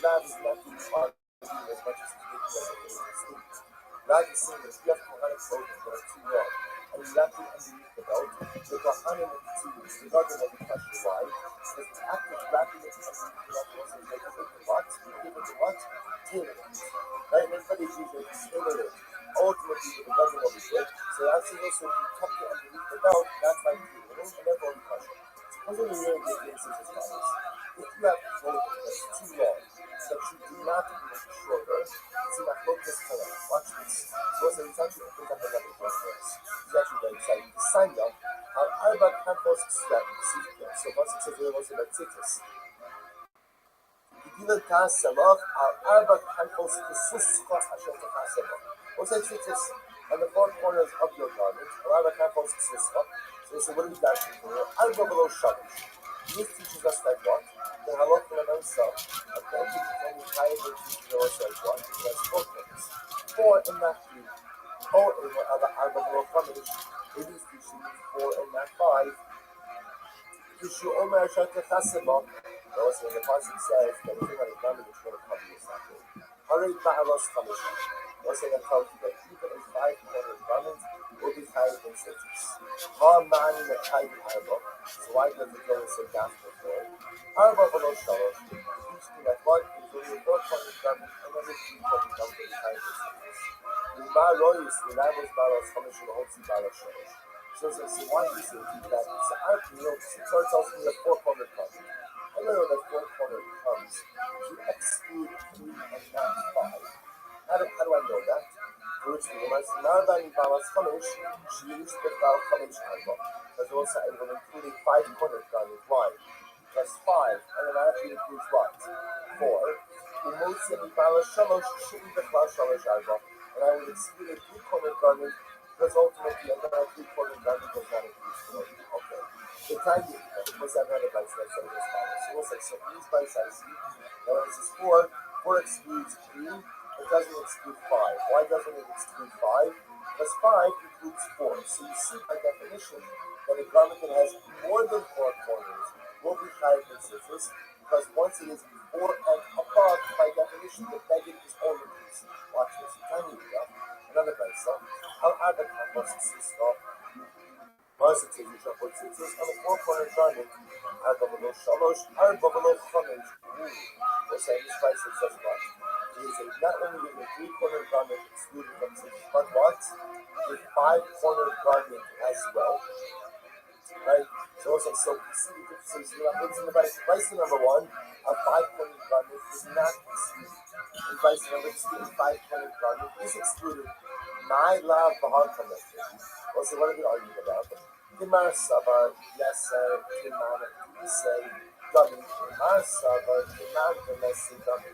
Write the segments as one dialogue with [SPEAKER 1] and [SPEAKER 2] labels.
[SPEAKER 1] Rav is not being arguing as much as he did the students. Rav is saying that if you have Kohanic clothing that are too long, and you wrap it underneath the belt, the Kohanim will be too loose. The garden will be pressure. Why? Because the act of wrapping it underneath the belt also is like a bit of what? Give it to what? Tailor it. Right? And everybody's usually tailor it. Ultimately, the garden will be good. So that's also if you tuck it underneath the belt, that's like tailoring, and therefore will be pressure. Suppose we really get into as follows. If you have clothing that's too long, that you do not make shorter, it's in a focus color. Watch this. So it's actually opened up another door for us. It's actually very exciting. The sign up, Arba Campos Sweat. So once it says there was about citrus. Given Kasamach, Arba Campos Kususqa Hashem Kasamach. What's that citrus on the four corners of your garment? Arba Campos Kususqa. So what do we got here? Arba below Shalish. This teaches us that what? The halakha and also, according to the Bible, teaches us that what? It has 4 things. 4 and not 3. 4 and the other Arba below Shalish. It is teaching 4 and not 5. Kishu Omer Shaka Chasimah. Also, when the passage says that if you're not a garment, it's going to cover yourself. Hurry Ba'alos Chamisha. Also, that tells you that even a 5-cornered garment will be tied in citrus. Ha man the tied Arba. So why does it go and say that before? Arba below Shalosh. Teach me that what is only a 4-cornered garment and then a 3-cornered garment will be tied in citrus. The Barois, the Nabos Baros Chamish and Hotzi Baros Shalosh. So why do you say that? It's an art, so it's also a 4-cornered garment. I know that 4-cornered comes to exclude 3 and not 5. How do I know that? For which the woman says, Narbani Balas Chamish, she used the Bal Chamish Arba. Because also it will include a 5-cornered garment. Why? Because 5, and then actually includes what? 4. Umosemi Balas Shalosh, Shim the Bal Shalosh Arba. And I will exclude a 3-cornered garment, because ultimately a 3-cornered garment does not include 4. Okay. The time was that another by so that's as follows. So we'll say, so these by size, now this is 4 excludes 3, it doesn't exclude 5. Why doesn't it exclude 5? Because 5 includes 4. So you see by definition that a garment that has more than 4 corners will be higher than citrus, because once it is 4 and above, by definition, the begging is all increasing. Watch this. Tiny enough. Another by so. I'll add the compost system. Once it is on the 4-cornered garment, Arba below Shalosh, Arba below Chamish. We'll say this price it says what? It is not only a 3-cornered garment excluding from citrus, but what? A 5-cornered garment as well. Right? So also, so you see the differences. You have what's in the price. Price number 1, a 5-cornered garment is not excluded. And price number 2, a 5-cornered garment is excluded. My love Bahar Kamesha. Also, what are we arguing about? Timar Sabar, Yasser, Timar, Isay, Gummy, Timar Sabar, Timar Kamesha, Gummy.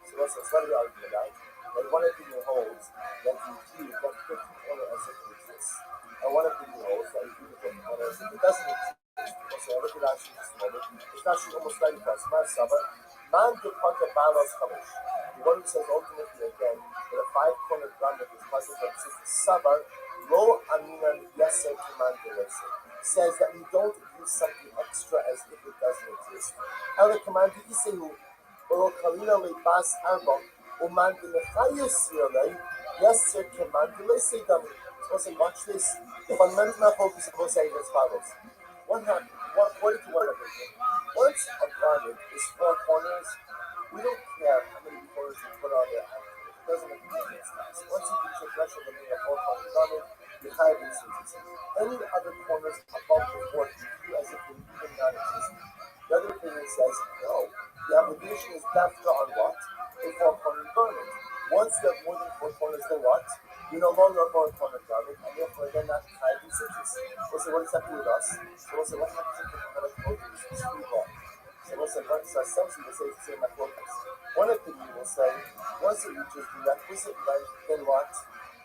[SPEAKER 1] So, what are we arguing about? That one opinion holds that you view that 50 corner as it exists. And one opinion holds that you view the 50 corner as it doesn't exist. Also, I look at that in this moment. It's actually almost 90 plus. Timar Sabar, Man to Panta Balas Kamish. The one who says ultimately again that a 5-cornered garment is part of the Sabar, Lo Aminan Yasser Timan Delese, says that we don't use something extra as if it doesn't exist. How the command Isehu, Olo Kalina Le Bas Arba, Uman Delechayas Yale, Yasser Timan Delese Dummy. So say, watch this. The fundamental focus will say as follows. What happened? What did you want to do? Once a garment is 4 corners, we don't care how many corners you put on there. It doesn't make a difference. Once you reach the threshold of being a 4-corner garment, you hide these things. Any other corners above the 4 you view as if they even not exist. The other opinion says, no, the obligation is dafka on what? A 4-corner garment. Once you have more than 4 corners, then what? You're no longer a 4-corner garment, and therefore they're not tied in citrus. So what does that do with us? So what happens if the Kohanic clothing is screwed on? So essentially they say it's the same like locals. One opinion will say, once it reaches the requisite length, then what?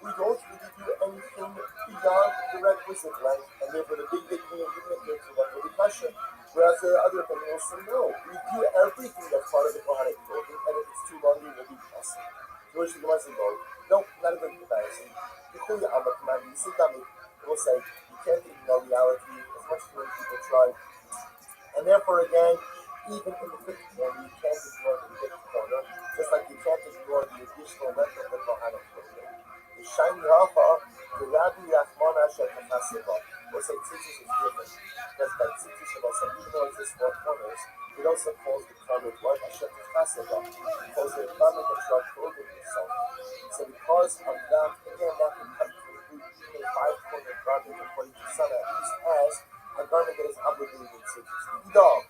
[SPEAKER 1] We don't really do anything beyond the requisite length, and therefore the big thing of doing it to level the pressure. Whereas the other opinion will say, no, we do everything that's part of the Kohanic clothing, and if it's too long, it will be possible. So which the Gemara go, no, not a good comparison. The Kuya Alma command, you sit down, it will say, you can't ignore reality as much as many people try. And therefore, again, even in the 5th corner, you can't ignore the 5th corner. Chassidah, because the garment that you are clothing yourself. So because of that, again, that can come to include even a 5-corner garment according to some, at least as a garment that is obligated in cities. Dog,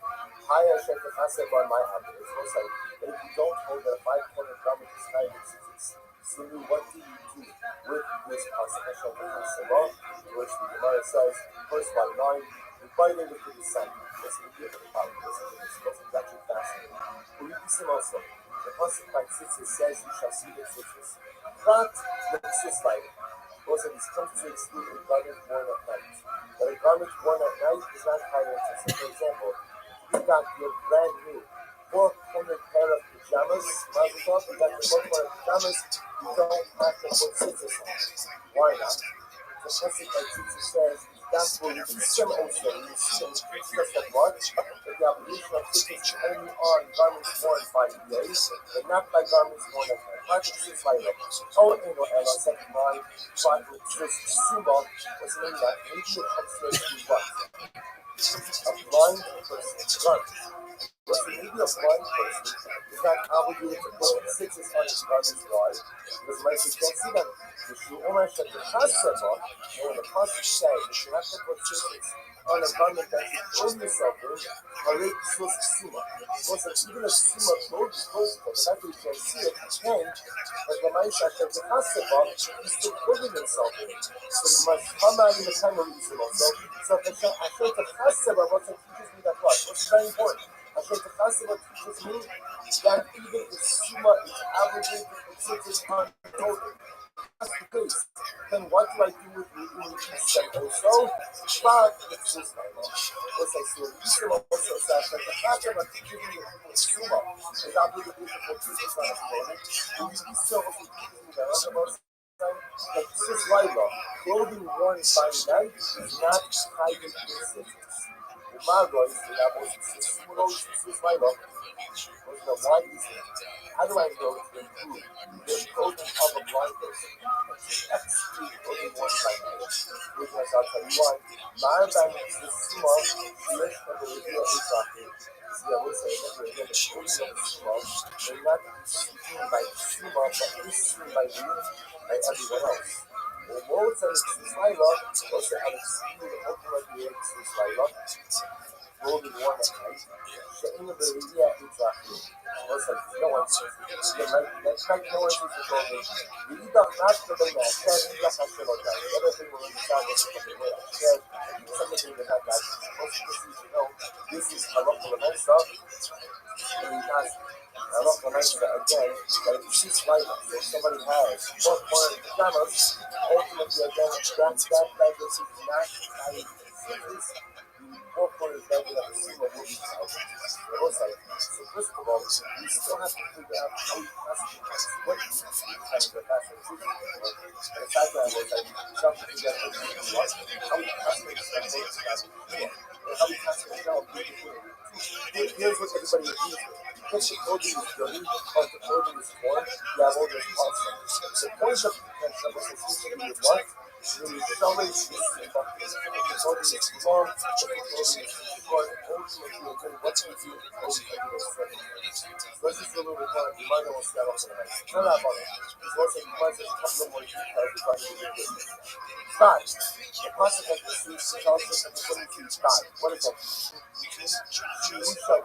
[SPEAKER 1] higher Shek Chassidah my obligations. We'll say that if you don't hold that a 5-corner garment is tied in cities, so what do you do with this pasuk Shek Chassidah? Which the Gemara says, first by 9, invited to the sun. Listen to the power. Listen to this. Listen, it's actually fascinating. We listen also. The pasuk by Tzitzis says, "You shall see the Tzitzis." Not the Tzitzis light. Also, this comes to exclude a garment worn at night. But a garment worn at night is not tied in Tzitzis. For example, you got your brand new 4-cornered pair of pajamas. Mazel tov, you got your 4-cornered pajamas. You don't have to put Tzitzis on. Why not? The pasuk by Tzitzis says, that's where you can swim also. You swim just like what? But the obligation of Tzitzis only on garments worn by days, but not by garments worn at night. Not the Tzitzis light up. Oh, and on second line, but with Tzitzis sumo, what's the name of that? Maybe it comes to what? A blind person. Right. What's the maybe a blind person is not obligated to put Tzitzis on his garments wide, because my you can't see them. The Shu'omer Shek Chassidah, and when the pasuk says that you have to put Tzitzis on a garment that you clothe yourself in, Harei Tzvus Suma. Also, even a Suma clothes, but the fact that you can't see it, you can, but the Ma'aseh Shek Chassidah, he's still clothing himself in it. So you must come out in the time of Yisrael also. So if Shek Chassidah, what teaches me that what? What's very important? Shek Chassidah teaches me that even if Suma is obligated to put Tzitzis on clothing, that's the case. Then what do I do with the Eastern also? But it's just my law. As I say, Eastern also says that the fact that I'm giving you Suma is obligated to put Tzitzis on clothing. And the Eastern also teaches me that that this is Laila. Clothing worn by night is not tied in Tzitzis. Umago is the level this is Laila. Why is it? How do I know to improve the clothing of a blind person and to exclude clothing worn by night? Because I'll tell you why. Ma'arban is the Suma, Yesh and the Reveal Israel. See, I will say that again, the clothing of the Suma may not be seen by Suma, but is seen by you, by everyone else. Or more than Laila, also have excluded ultimately Laila. Clothing worn at night. She'in the Reveal Israel. Also, no one says that's like no one sees the clothing. You eat up not for the man, said you just have to look at it. The other thing we're going to talk about is the way I said, something that that guy most people see to know. This is a lot of nice stuff. And he has a lot of nice stuff again, but if she's right, so somebody has one of the pajamas, ultimately again, that's that guy this is not tied to this. 4 corners that we have to see what will be out. So first of all, we still have to figure out how we customize what we kind of fashion is. And the fact that was like something together how we customize how we customize our people. Here's what everybody is using. If the clothing is dirty or the clothing is torn, you have all those parts. The point of the system is what? Somebody is the clothing is wrong, the clothing is short, ultimately, what do you do with the clothing that you so let's just do a little bit more. You might not want to start off on the night. Not that about it. It's also, you might just a couple of more details to find out what it is. Five. The process of the sleep tells us that the clothing is five. What is that? She shutters. The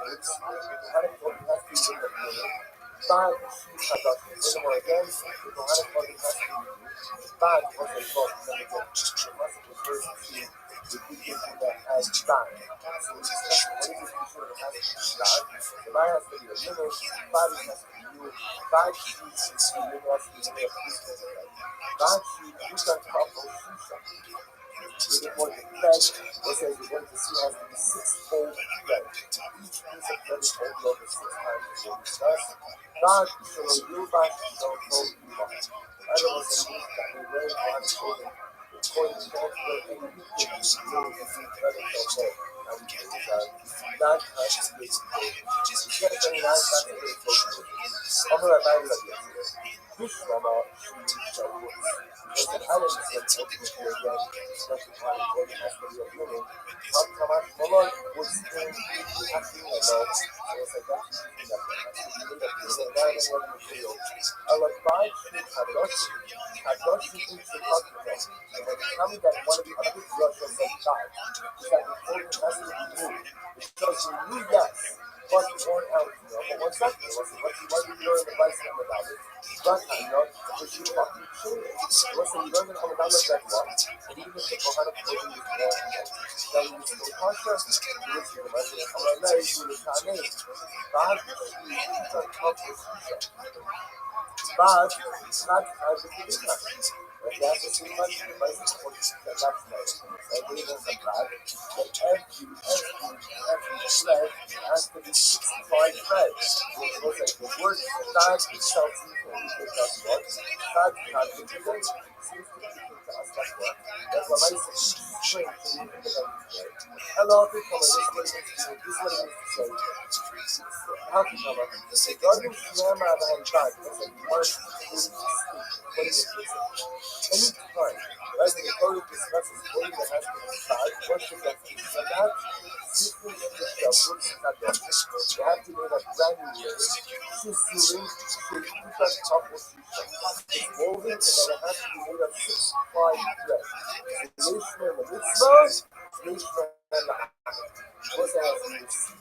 [SPEAKER 1] Hana clothing has to be in the beginning. Five. She shutters. Furthermore, again, the Hana clothing has to be in five. What's it called? Then again, the process refers to the beginning that has five. So what is it? Sure it has to be five. The line has to be a minute. Five has to be new. Five sheets is the minute has to be made of this. Five sheets, you can couple sheets. With the point of thread, what says you're going to see has to be 6-fold thread. Each piece of thread is folded over 6 times before we discuss. God, so you back to the fold you want. I don't want to use that. We're very hard to hold it. It's going to go through and you can use it. You can see thread and so forth. And we can use that. Not as a big fold. You can't say not as a big fold. I'm going to buy it again. This Rama, she shall work. Because the island is going to open here again. Especially when it has to be a woman. How come I, Mama, was in the acting about was like, that's using that one. That's what you made up here. And then what material. Rabbi Kadosh, Kadosh is the Kadosh. And when you tell me that one of the other Russians of God is that the Holy Testament you knew, it shows you knew yes, but you weren't out, but one second, what did you learn in the Bible about it? But I know, which you fucking children. Listen, you learn in Ramadan of that one, and even if the Kohan of Kohen is more, then you still contrast, you listen to the Bible, Ramadan is the Taneh, God is the Taneh, but not as a believer. But that's the same much the Bible supports that that's not. I believe in the God that every thread has to be 65 threads. Which was like the word God itself seems to indicate that's what. God seems to indicate to us that's what. That's what I say string to be in the Bible. Hello, people, this is what it means to say. How can you know? God is Shema and God. It's like one any time, right? The Torah discusses holy that has been inside, worship that's been said that, seeking yourself, you have to know that brand new way, Shisurim, Shisurim, Couple Shisham. It's woven and then it has to be made of 65 threads. Lishma and the mitzvahs, Lishma and the act. What's that? You see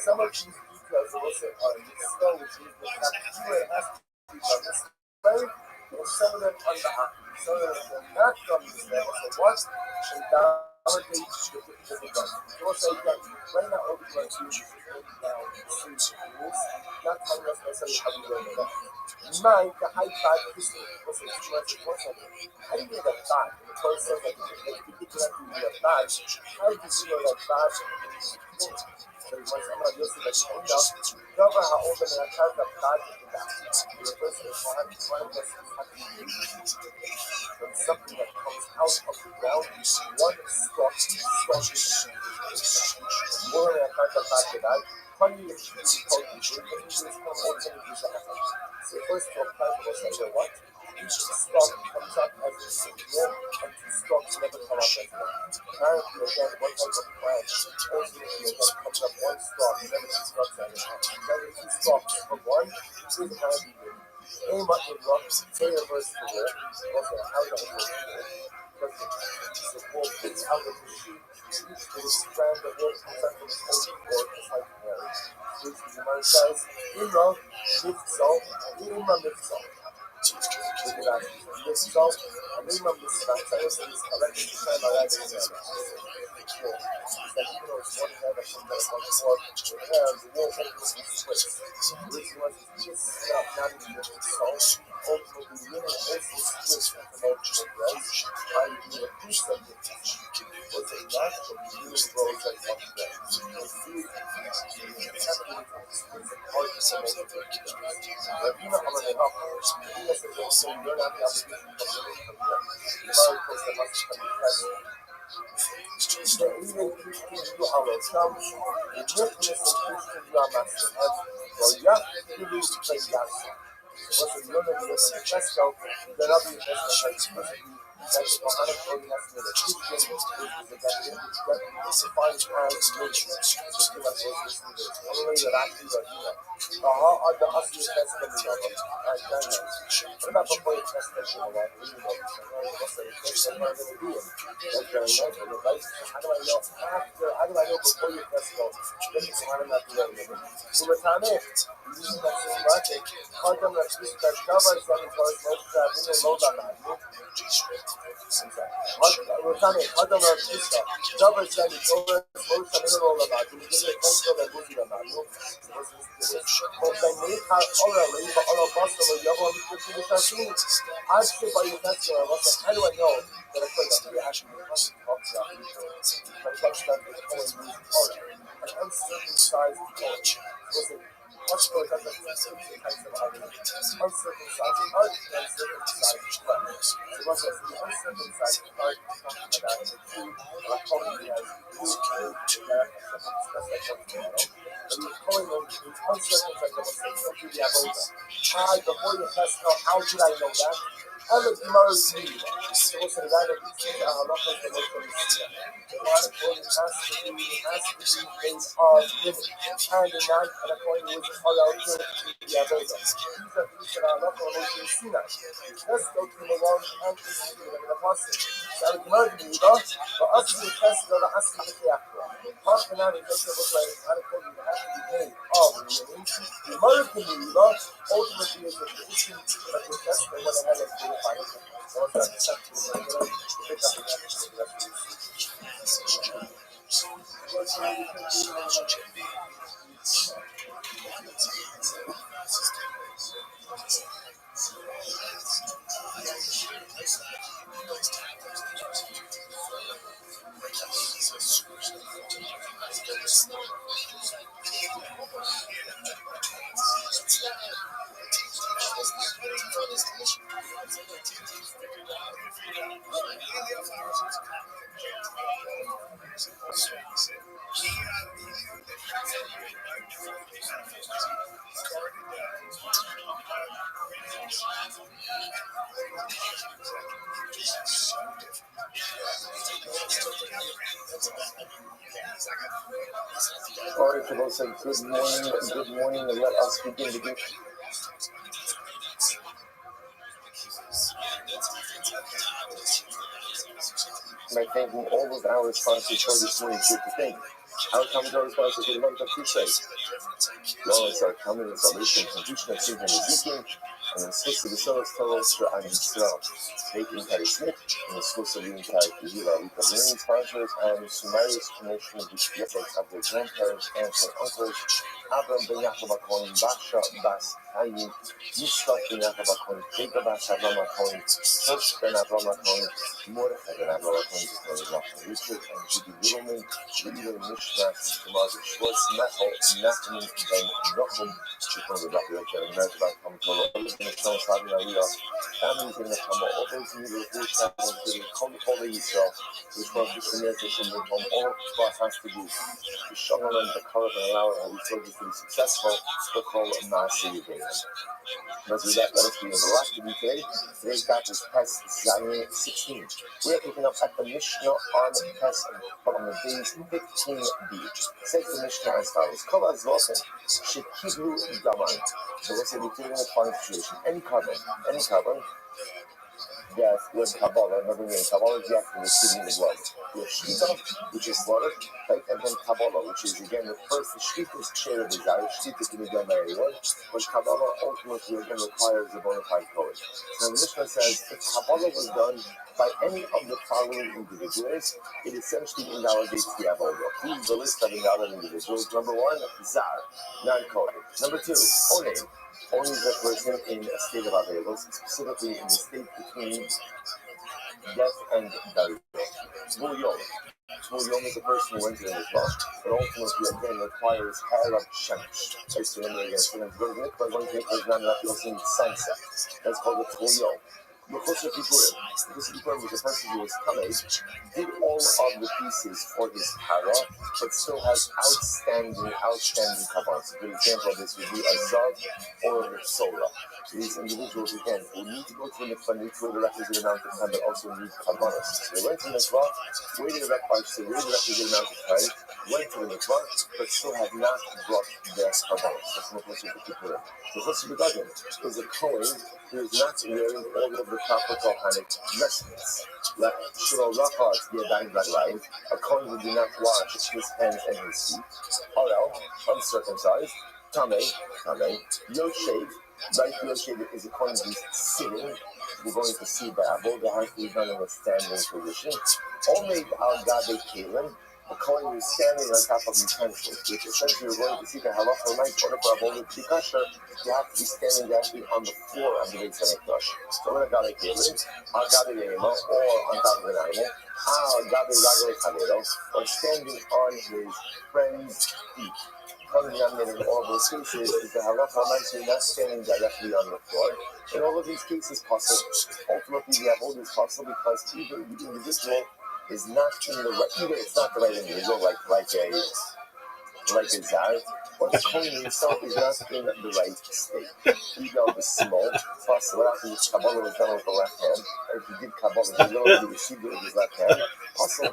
[SPEAKER 1] some of these details are also on the skull, which means that it has to be on this way, and some of them on the act. So not from this level, so once and validate the gun. You will say that right now all the guns use down the rules, not telling us necessarily how to learn it. Nine, the high five pistol. What's it? How do you know that God? The Torah says that if you get to that God, how do you know that God? Very much I'm not used to that kind of cover how open and I have that God in that. The person is one of us from something that comes out of the ground, one stalk, more than I can't come back to that. Funny if you call the first stalk was like what? Each stalk comes up as a signal, and two stalks never come up as well. Apparently, again, one type of plant, ultimately, again, comes up one stalk, never two stalks at a time. Never two stalks from one, two is apparently good. Aim up in rock, say a verse to where, also, how that is the whole piece out of the sheep, each little strand of wood comes up from its own core, just like Mary. Which the Gemara says, Imra, Mitzvah, Imra Mitzvah. Look at that. Mitzvah, and Imra Mitzvah, tell us that it's correctly defined by that in there. That even though it's one hair that comes out on the wall, the hair, the wall opens and splits. Which was just not even the Mitzvah. Ultimately, women also split from multiple threads. How you do a piece of it. What's a natural human grows like one thread. The food before you test, how did I know that? Ever Gemara's Media. So also the guy that teaches our halachas the most of the Shia. The one according has to be based on women. And in that, and according to which allowed to be a Veda. These are things that are halacha the most of the Sinai. Let's go to the one and to the Apostle. So the Gemara Media, but us to the test of the Asli the Fiakra. Half an hour just to look like how to call you have to be paid of women. The Gemara Media ultimately is the position that the test of what I had to do. All right, so we'll say good morning, and let us begin the gift. By thanking all of our sponsors for this morning's good to think. Our commentary sponsors for the month of Tishrei. Lawrence are coming with salvation, completion of Simon Ezekiel, and the Swiss of the Solos Toros for Adam Israel. Making Patty Smith, and the Swiss of the entire Kehila Rita learning sponsors, and Sumerius promotion of the effects of their grandparents, aunts, and uncles. Abram ben Yaakov HaKohen, Basha Bas Hayim, Yitzchak ben Yaakov HaKohen, Jacob Bas Avram HaKohen, Hirsch ben Avram HaKohen, Mordechai ben Avram HaKohen, Richard and Judy Littleman, Judy Mishma, Tamar Schwartz, Nachman ben Nochum, Chicken with Rabbi and Mertzbach, Kamatola, others in the Shon Sabi Aliyah, families in the Kama, all those in the Jewish families, including Kol Yisrael, which was the communication with home, all of what has to do. The Shalom and the Kalav and Allow, and we told you to be successful, the Kol Maasi Yudayim. As we let us be in the last to be today, today's batch is Test Zion 16. We are picking up at the Mishnah on Test on the days 15b. Says the Mishnah as follows: Kol Azvochen Shekiblu Daman. So let's say we're dealing with one situation. Any carbon that was Kabbalah, remember in Kabbalah is actually receiving the blood. You have Shkita, which is slaughtered, right? And then Kabbalah, which is again the first, the Shkita is share of desire. Shkita can be done by anyone, but Kabbalah ultimately again requires a bona fide code. Now the Mishnah says if Kabbalah was done by any of the following individuals, it essentially invalidates the Avodah. Who's the list of invalid individuals? Number one, Zar, non-coded. Number two, Onem. Only the person in a state of Avelos, specifically in the state between death and Dario. Tvul Yom is the person who went to the mikvah, but ultimately again requires Ha'arav Shemesh. That's the number again. So then to go to the mikvah, going to the mikvah is not enough, you'll see sunset. That's called the Tvul Yom. The Choshev Kippurim was the person who was coming, did all of the pieces for his Hara, but still has outstanding Kabbalah. A good example of this would be a Zav or a Sora. These individuals, again, who need to go to the mikvah, need to wait the requisite amount of time, but also need Kabbalah. So they went to the mikvah, waited the requisite amount of time, went to the mikvah, but still had not brought their Kabbalah. That's the Choshev Kippurim. The Choshev is a Kohen who is not wearing all of the proper Kohanic vestments. Like Shuro Rachat Yadayim Raglayim, a Kohen who did not wash his hands and his feet. Arel, uncircumcised. Tameh, Yoshev, right? Yoshev is a Kohen who's sitting. We're going to see that Avodah has to be done in a standing position. Omed al Gabe Kalim, a Kohen who's standing on top of utensils, which essentially we're going to see the halacha night order for Avodah to be kosher. You have to be standing actually on the floor of the Beis Hamikdash. So when a Gabe Kalim, al Gabe Reima, or on top of an animal, al Gabe Ragel Chavero, or standing on his friend's feet. Coming down in all of those cases is the halacha night, not standing directly on the floor. In all of these cases, possible. Ultimately, the avodah is possible because either the individual is not in the right, either it's not the right individual, like like a zar, or the Kohen himself is not in the right state. Either the small, plus what after this Kabbalah was done with the left hand, or if he did Kabbalah, he literally received it with his left hand. Also,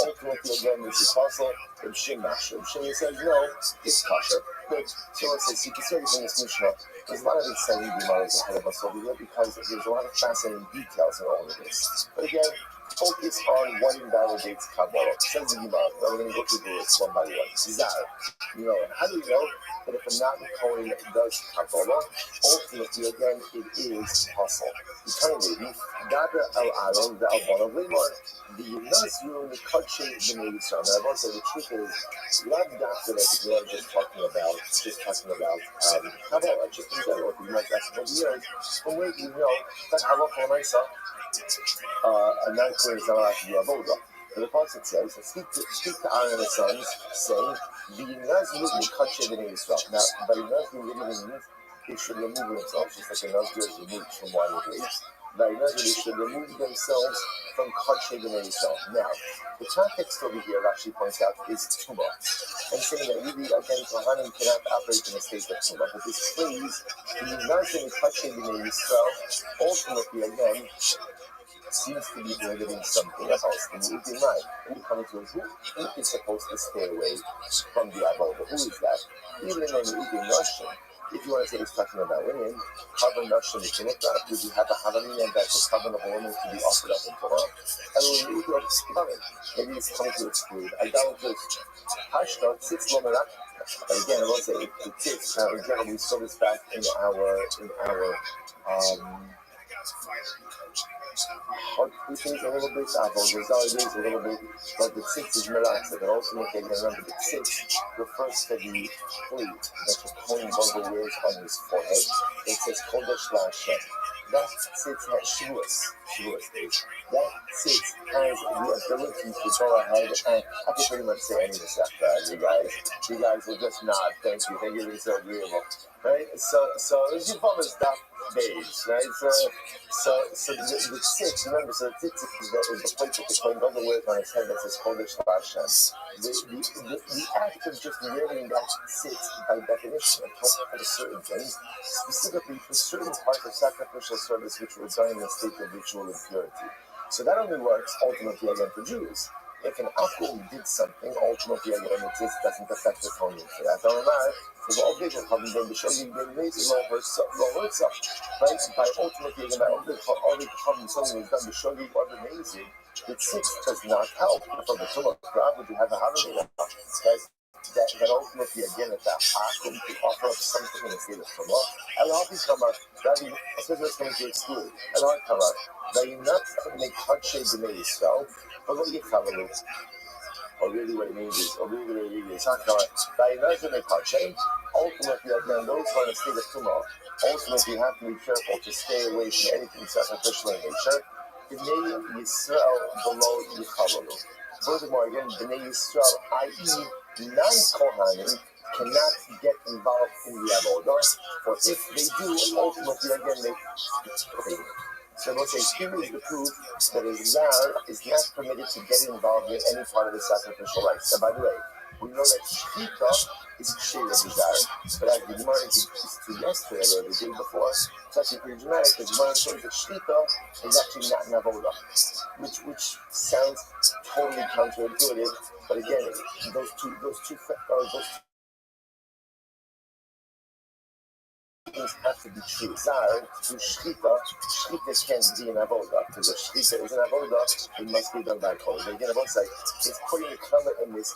[SPEAKER 1] ultimately again, this is also Reb Shimash. Reb Shimon says, no, it's kosher. Good. So let's say, so you can see everything in this Mishnah. There's a lot of exciting gemaras ahead of us over here because there's a lot of fascinating details in all of this. But again, focus on what invalidates Kabbalah. Says the Gemara. Now we're going to go through this one by one. Zar. You know, how do you know that if a non-Kohen does Kabbalah, ultimately again it is possible? You tell me, Gada al-Aron, the Al-Bana, the Nazru, the Kadshe, the Yisrael. Now, I want to say the truth is, love doctor that we are just talking about Kabbalah, just in general, because you might ask for years. From where do you know that halacha l'maisa, a non-Kohen is not allowed to do avoda? But the pasuk says, speak to Aaron and his sons, saying, the Nazru, the Kadshe, the Yisrael. Now, by Nazru, means they should remove themselves, just like a Nazru is removed from wine and grapes. By Nazru, they should remove themselves from Kadshe B'nai Yisrael. Now, the context over here actually points out is Tumah, and saying that really, again, Kohanim cannot operate in a state of Tumah. But this phrase, the Nazru Kadshe B'nai Yisrael, ultimately, again, seems to be prohibiting something else. And you keep in mind, when you come into who is supposed to stay away from the avodah? Who is that? Even in the Udim Nashim, if you want to say it's talking about women, Carbon Nashim is in it, would you have a Havani and that's the carbon of a woman to be offered up in Torah? And when you look at it, maybe it's coming to exclude idolaters. Hashtot, 6 Lomerak. And again, I will say, it sits, again, we saw this back in our hard teachings a little bit, Avodah a little bit, but the 6 is Merak, so that also make it remember the 6 refers to the plate that the Kohen Gadol wears on his forehead. It says Kodesh LaHashem. That 6 has Shavuos days. That 6 has the ability to go ahead and I can pretty much say any of this after you guys will just nod. Thank you for being so agreeable. Right? So it's your father's stuff. Days, right? So the 6, remember, so the 6 is the plate that the Kohen Gadol wears on his head that says Kodesh LaHashem. The act of just wearing that 6, by definition, for certain things, specifically for certain parts of sacrificial service which were done in a state of ritual impurity. So that only works ultimately again for Jews. If an Akum did something, ultimately again it just doesn't affect the Kohen for that. Don't matter. If all people come in the show you they made it low herself, right? By ultimately again by all the come something was done to show you what amazing. The 6 does not help. From the Tumah crowd, would you have a having that ultimately again at that Akum to offer up something in the state of Tumah. And all these come out, especially what's going to exclude. And all come out. They not make Kadshe B'nai Yisrael, but what you have a or really what it means is, or really what it is, by Nazir Kadshe, ultimately again, those who are in a state of Tumah, ultimately you have to be careful to stay away from anything sacrificial in nature. B'nai Yisrael below Yichavolu. Furthermore, again, B'nai Yisrael, i.e., non-Kohanim, cannot get involved in the avodah, for if they do, ultimately again, they so we'll say, here is the proof that a Zar is not permitted to get involved in any part of the sacrificial rites. And by the way, we know that Shechita is Ksher of the Zar, but as the Gemara is to yesterday or the day before, it's actually pretty dramatic. The Gemara shows that Shechita is actually not an avodah, which sounds totally counterintuitive, but again, those two things have to be true. Zar, through Shechita can't be an avodah. Because if Shechita is an avodah, it must be done by Kohen. Again, I won't say, it's putting a comment in this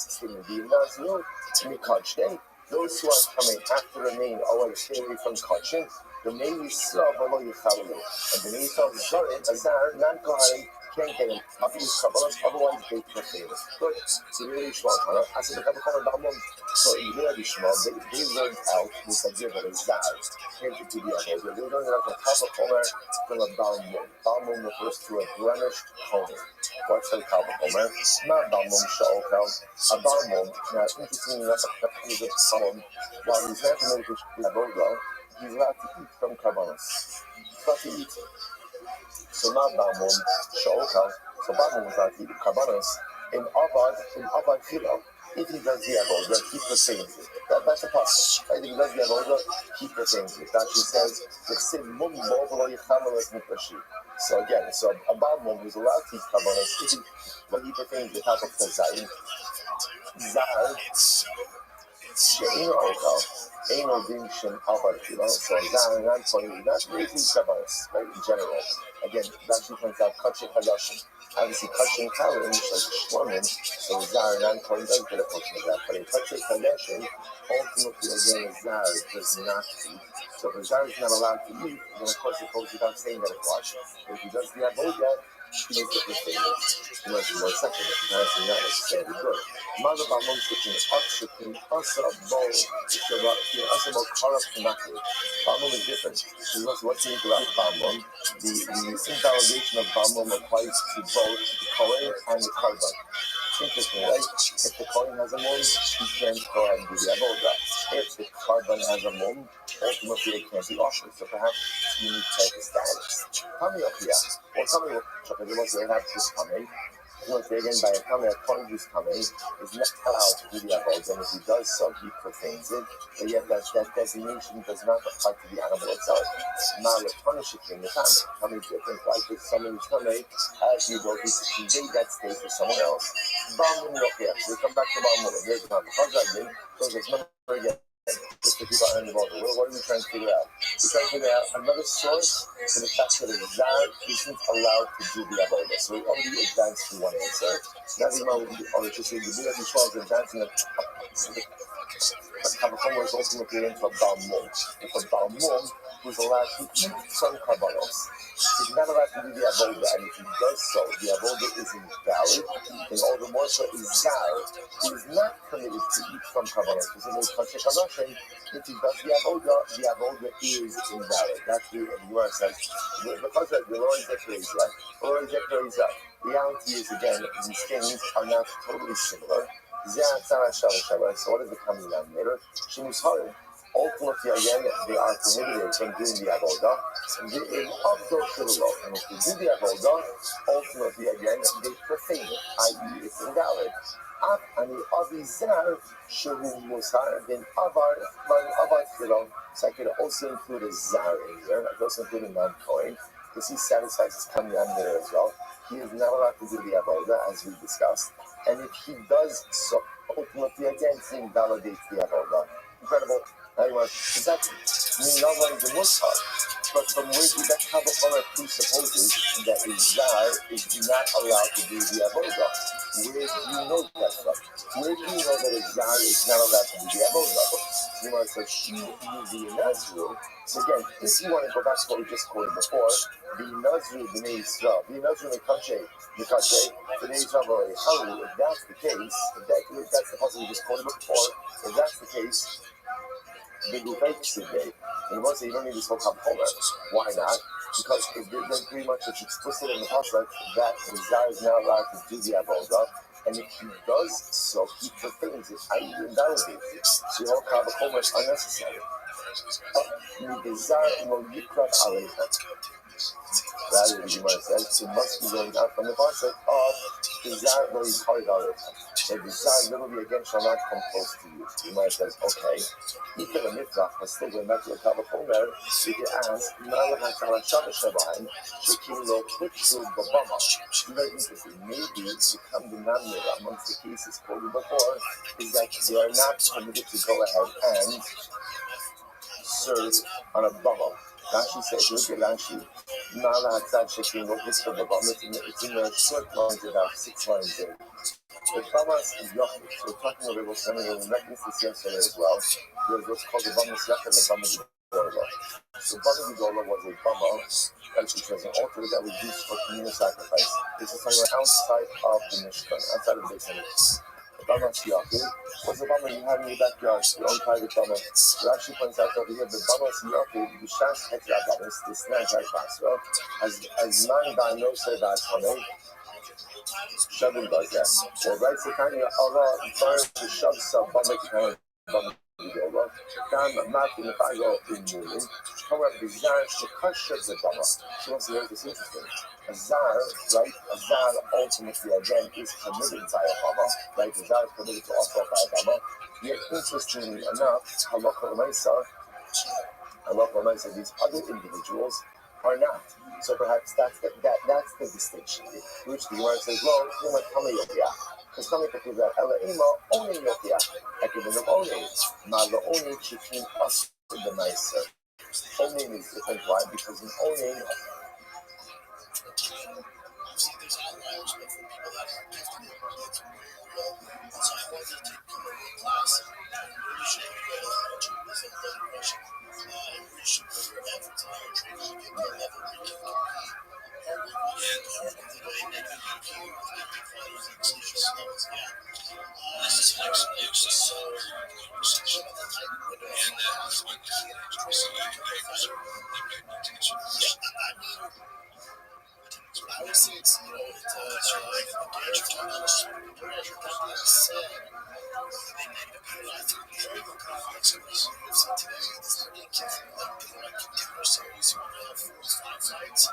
[SPEAKER 1] statement. The Nazir, Mikadshei, those who are coming after the name are stay away from Kadshin. The name is Yisrael, below Yichavolu. And the name is Zorin, a Zar, non-Kohanim, can't get him. Otherwise, they profane it. Good. So really strong. I said, the Kabbalah, so in very small, they learned out this idea that a Zar can't be the avodah. They learned out the Kabbalah from a Balmum. Balmum refers to a blemished Kohen. What's the Kabbalah? Not Balmum Sha'okal. A Balmum, now interestingly enough, he's a Balmum, while he's not permitted to the avodah, he's allowed to eat from Karbanos. He's allowed to eat. So not Balmum, Sha'okal. So Balmum was allowed to eat Karbanos. In Avad Chilo, If he does the avoda, keep refraining to it. That's a possible. Right? If he does the avoda, keep refraining to it. That she says, so again, so a Baal Mum who's allowed to eat karbanos, if he, when he pertains to the top of the Zayin, Zar, She'ino Okal, Eino Din Shem Alvar Kilo, so Zar and Antoni, that's really karbanos, right, in general. Again, that she points out, Kachin Hadashim. Obviously, Kachin Kalim, which is Shlomin, so Zar and Antoni does get a portion of that, but in Kachin Hadashim, ultimately, again, Zar does not eat. So if a Zar is not allowed to eat, then of course it goes without saying that it's washed. But if he does the avodah, he makes the statement. He must be more second. If he has not necessarily good. Mother Bamon Shikin, Otshikin, Asa Bol, Asa Bol Karab Kanaki. Bamon is different. What's the about Bamon? The invalidation of Bamon applies to both the Kohen and the Karban. Interesting, right? If the Kohen has a mum, he can't go ahead and do the avodah. If the Karban has a mum, ultimately it can't be offered. So perhaps you need to take a status. Coming up here, or coming up, because it was an absence coming. Again, by a coming, a Kohen who's coming is not allowed to do the avodah, and if he does so, he profanes it. But yet that designation does not apply to the animal itself. Now, the punishment in the family, coming different, like if someone who's coming has the ability to convey that state to someone else. Ba'amun yocheh. We come back to Ba'amun. Here's the conversation. So there's number again. Just to keep our hand involved. What are we trying to figure out? We're trying to figure out another source for the fact that a Zar isn't allowed to do the avodah. So we already advanced to one answer. Now the Gemara or just the Bina Bishwal is advancing a Kavachomer is ultimately into a Baal Mum. If a Baal Mum who's allowed to eat some karbanos is not allowed to do the avodah, and if he does so, the avodah is invalid, and all the more so is Zar, who is not permitted to eat from karbanos. Because in the Kachin Kadashim, if he does the avodah is invalid. That's the Gemara says. Because the Lord is up. Reality is, again, these things are not totally similar. So what is the coming down later? Ultimately, again, they are prohibited from doing the avodah. And if they do the avodah, ultimately, again, they profane it, i.e., it's invalid. So I could also include a Zar in here. I could also include a non-Kohen, because he satisfies his coming down there as well. He is not allowed to do the avodah, as we discussed. And if he does so, ultimately, again, he invalidates the avodah. Incredible. Anyway, exactly. Meaning not only the most part, but from where did that Kabbalah presupposes that a Zar is not allowed to do the avodah? Where do you know that from? Where do you know that a Zar is not allowed to do the avodah? You want to say, she used the Nazru. So again, if you want to go back to what we just quoted before, the Nazru b'nei Yisrael, the Nazru Mekache, b'nei Yisrael, if that's the case, if that's the puzzle we just quoted before, if that's the case, then you make today. And once you don't need this whole component. Why not? Because then pretty much it's explicit in the pasuk that the Zar is not allowed to do the avodah, and if he does so, he profanes it, i.e. invalidates it. So your whole component is unnecessary. The Zar will yikrat aleichem. Rather, the Gemara says, it must be going out from the pasuk of the Zar will yikrat aleichem. If the Zar literally again shall not come close to you. The Gemara says, okay. If the mitzvah was still going back to the Kavachomer, we can ask, very interesting. Maybe the common denominator amongst the cases quoted before is that they are not permitted to go ahead and serve on a bummer. Rashi says, look at Rashi. It's in the short lines, about 6 lines there. The Bamas is Yochid. So we're talking about what's coming in. We referenced this yesterday as well. There's what's called the Bamas Yochid and the Bamas Gedola. So Bamas Gedola was a Bama, which was an altar that was used for communal sacrifice. This is somewhere outside of the Mishkan, outside of the Beis Hamikdash. The Bamas Yochid was a Bama you had in your backyard, your own private Bama. Rashi points out over here, the Bamas Yochid, the Shash Hetra Bamas, this Nantai Pasra, as man by no say that Tane. Shavim does that. Well, right, so kind of Allah burns the Shav Sab Bamak Bamak Gedola. Down the Mat in the Fago in Mulim. However, Zar Shekasher Zadama. She wants to hear this interesting. A Zar, right? A Zar ultimately again is committed by a Baba, right? A Zar is committed to offer by a Baba. Yet, interestingly enough, Halakha Lamaisa, these other individuals are not. So perhaps that's the distinction. Which the Gemara says, "Lo, Huma Kama Yokia." Because Kama Yokia that Ela Ima only Yokia. I give them only. Ma lo only chikin us in the nicer. Only is different. Why? Because in only.
[SPEAKER 2] See, there's outliers, but for people that are gifted, it's real. So I wanted to come to a class. I'm really sure you guys is a better question. I'm pretty sure for efforts in our training, you get to a level where you can compete. Or the way they can compete with big fighters and social levels. Yeah. This is actually so conversation about the type of window and that's when you see it actually see you can pay for certain attention. Yeah, I mean, I would say it's, it's sort of like the gadget talking about a super pressure. That being said, I think very good confidence in this UFC today. There's 38 kids in like contender series who want to have 4 or 5 fights.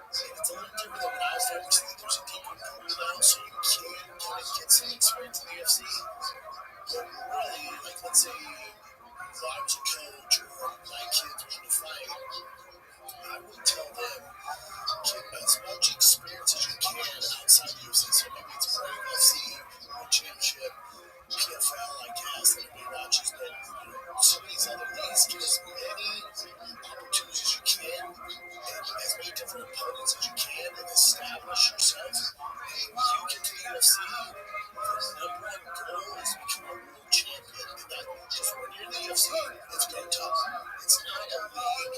[SPEAKER 2] It's a little different than when I was there. There's a deeper pool now, so you can kind of get some experience in the UFC. But really, like, let's say if I was a coach or my kids were going to fight, I would tell them, get as much experience as you can outside the UFC. So maybe it's Pro UFC, World Championship, PFL, I guess, that everybody watches, but some of these other leagues, get as many opportunities as you can, and as many different opponents as you can, and establish yourself. And you get to the UFC, the number one goal is to become a world champion. And that, just when you're in the UFC, it's very tough. It's not a league,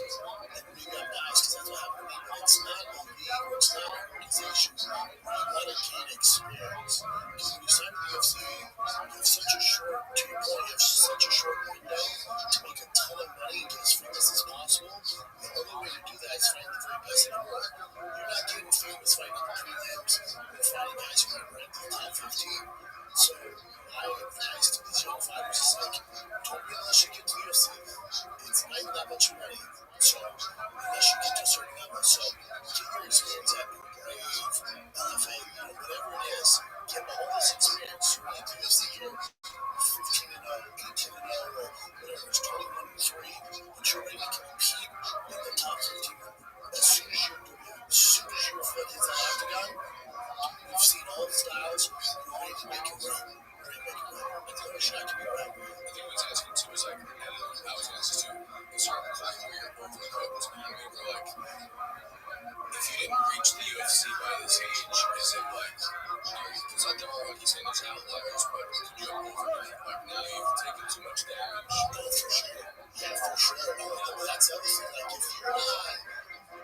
[SPEAKER 2] and maybe I'm biased because that's what happened to me, but it's not a league or it's not an organization where you want to gain experience. Because when you sign to the UFC, you have such a short, to your point, you have such a short window to make a ton of money and get as famous as possible. The only way to do that is find the very best in the world. You're not getting famous fighting in the prelims. You're fighting guys who are ranked in the top 15. So my advice to these young fighters is like, don't wait unless you get to the UFC. It's not even that much money. So unless you get to a certain level. So get your experience at Brave, LFA, whatever it is. Get all this experience. So when you get to the UFC, you're 15-0, 18-0, or whatever, it's 21-3, but you're ready to compete in the top 15. As soon as your foot hits that octagon, you've seen all the styles, you're ready to make it run. That's the only shot you can run. I think what I was asking too is like, I was asking too, is there a point where you're overcooked? You know what I mean? Where like, if you didn't reach the UFC by this age, is it like, because I don't know, like he's saying there's outliers, but could you have overnight? Like now you've taken too much damage. Oh, for sure. Yeah, for sure. But that's the other thing. Like if you're not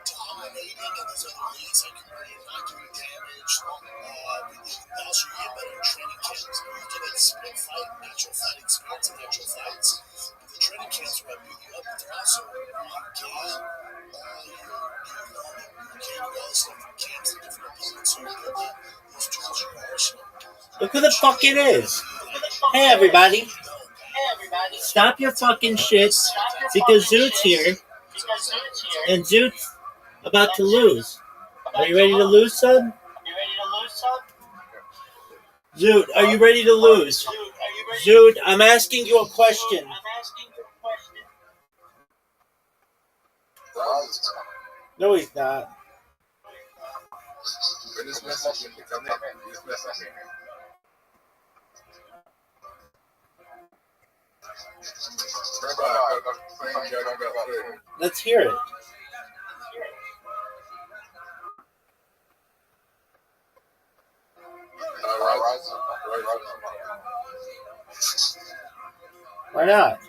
[SPEAKER 2] dominating in these other leagues, like you're not doing damage, also you get better training camps. You get a split fight, natural fight experience and natural fights. But the training camps are beating you up, but they're also where you gain all your learning. You're gaining all this stuff from camps and different opponents. So you're building those tools in your arsenal.
[SPEAKER 3] Look who the fuck it is. Hey, everybody. Stop your fucking shit because Zoot's here. And Zoot's about to lose. Are you ready to lose, son? Zoot, are you ready to lose? Zoot, I'm asking you a question. No, he's not. Let's hear it. Why not?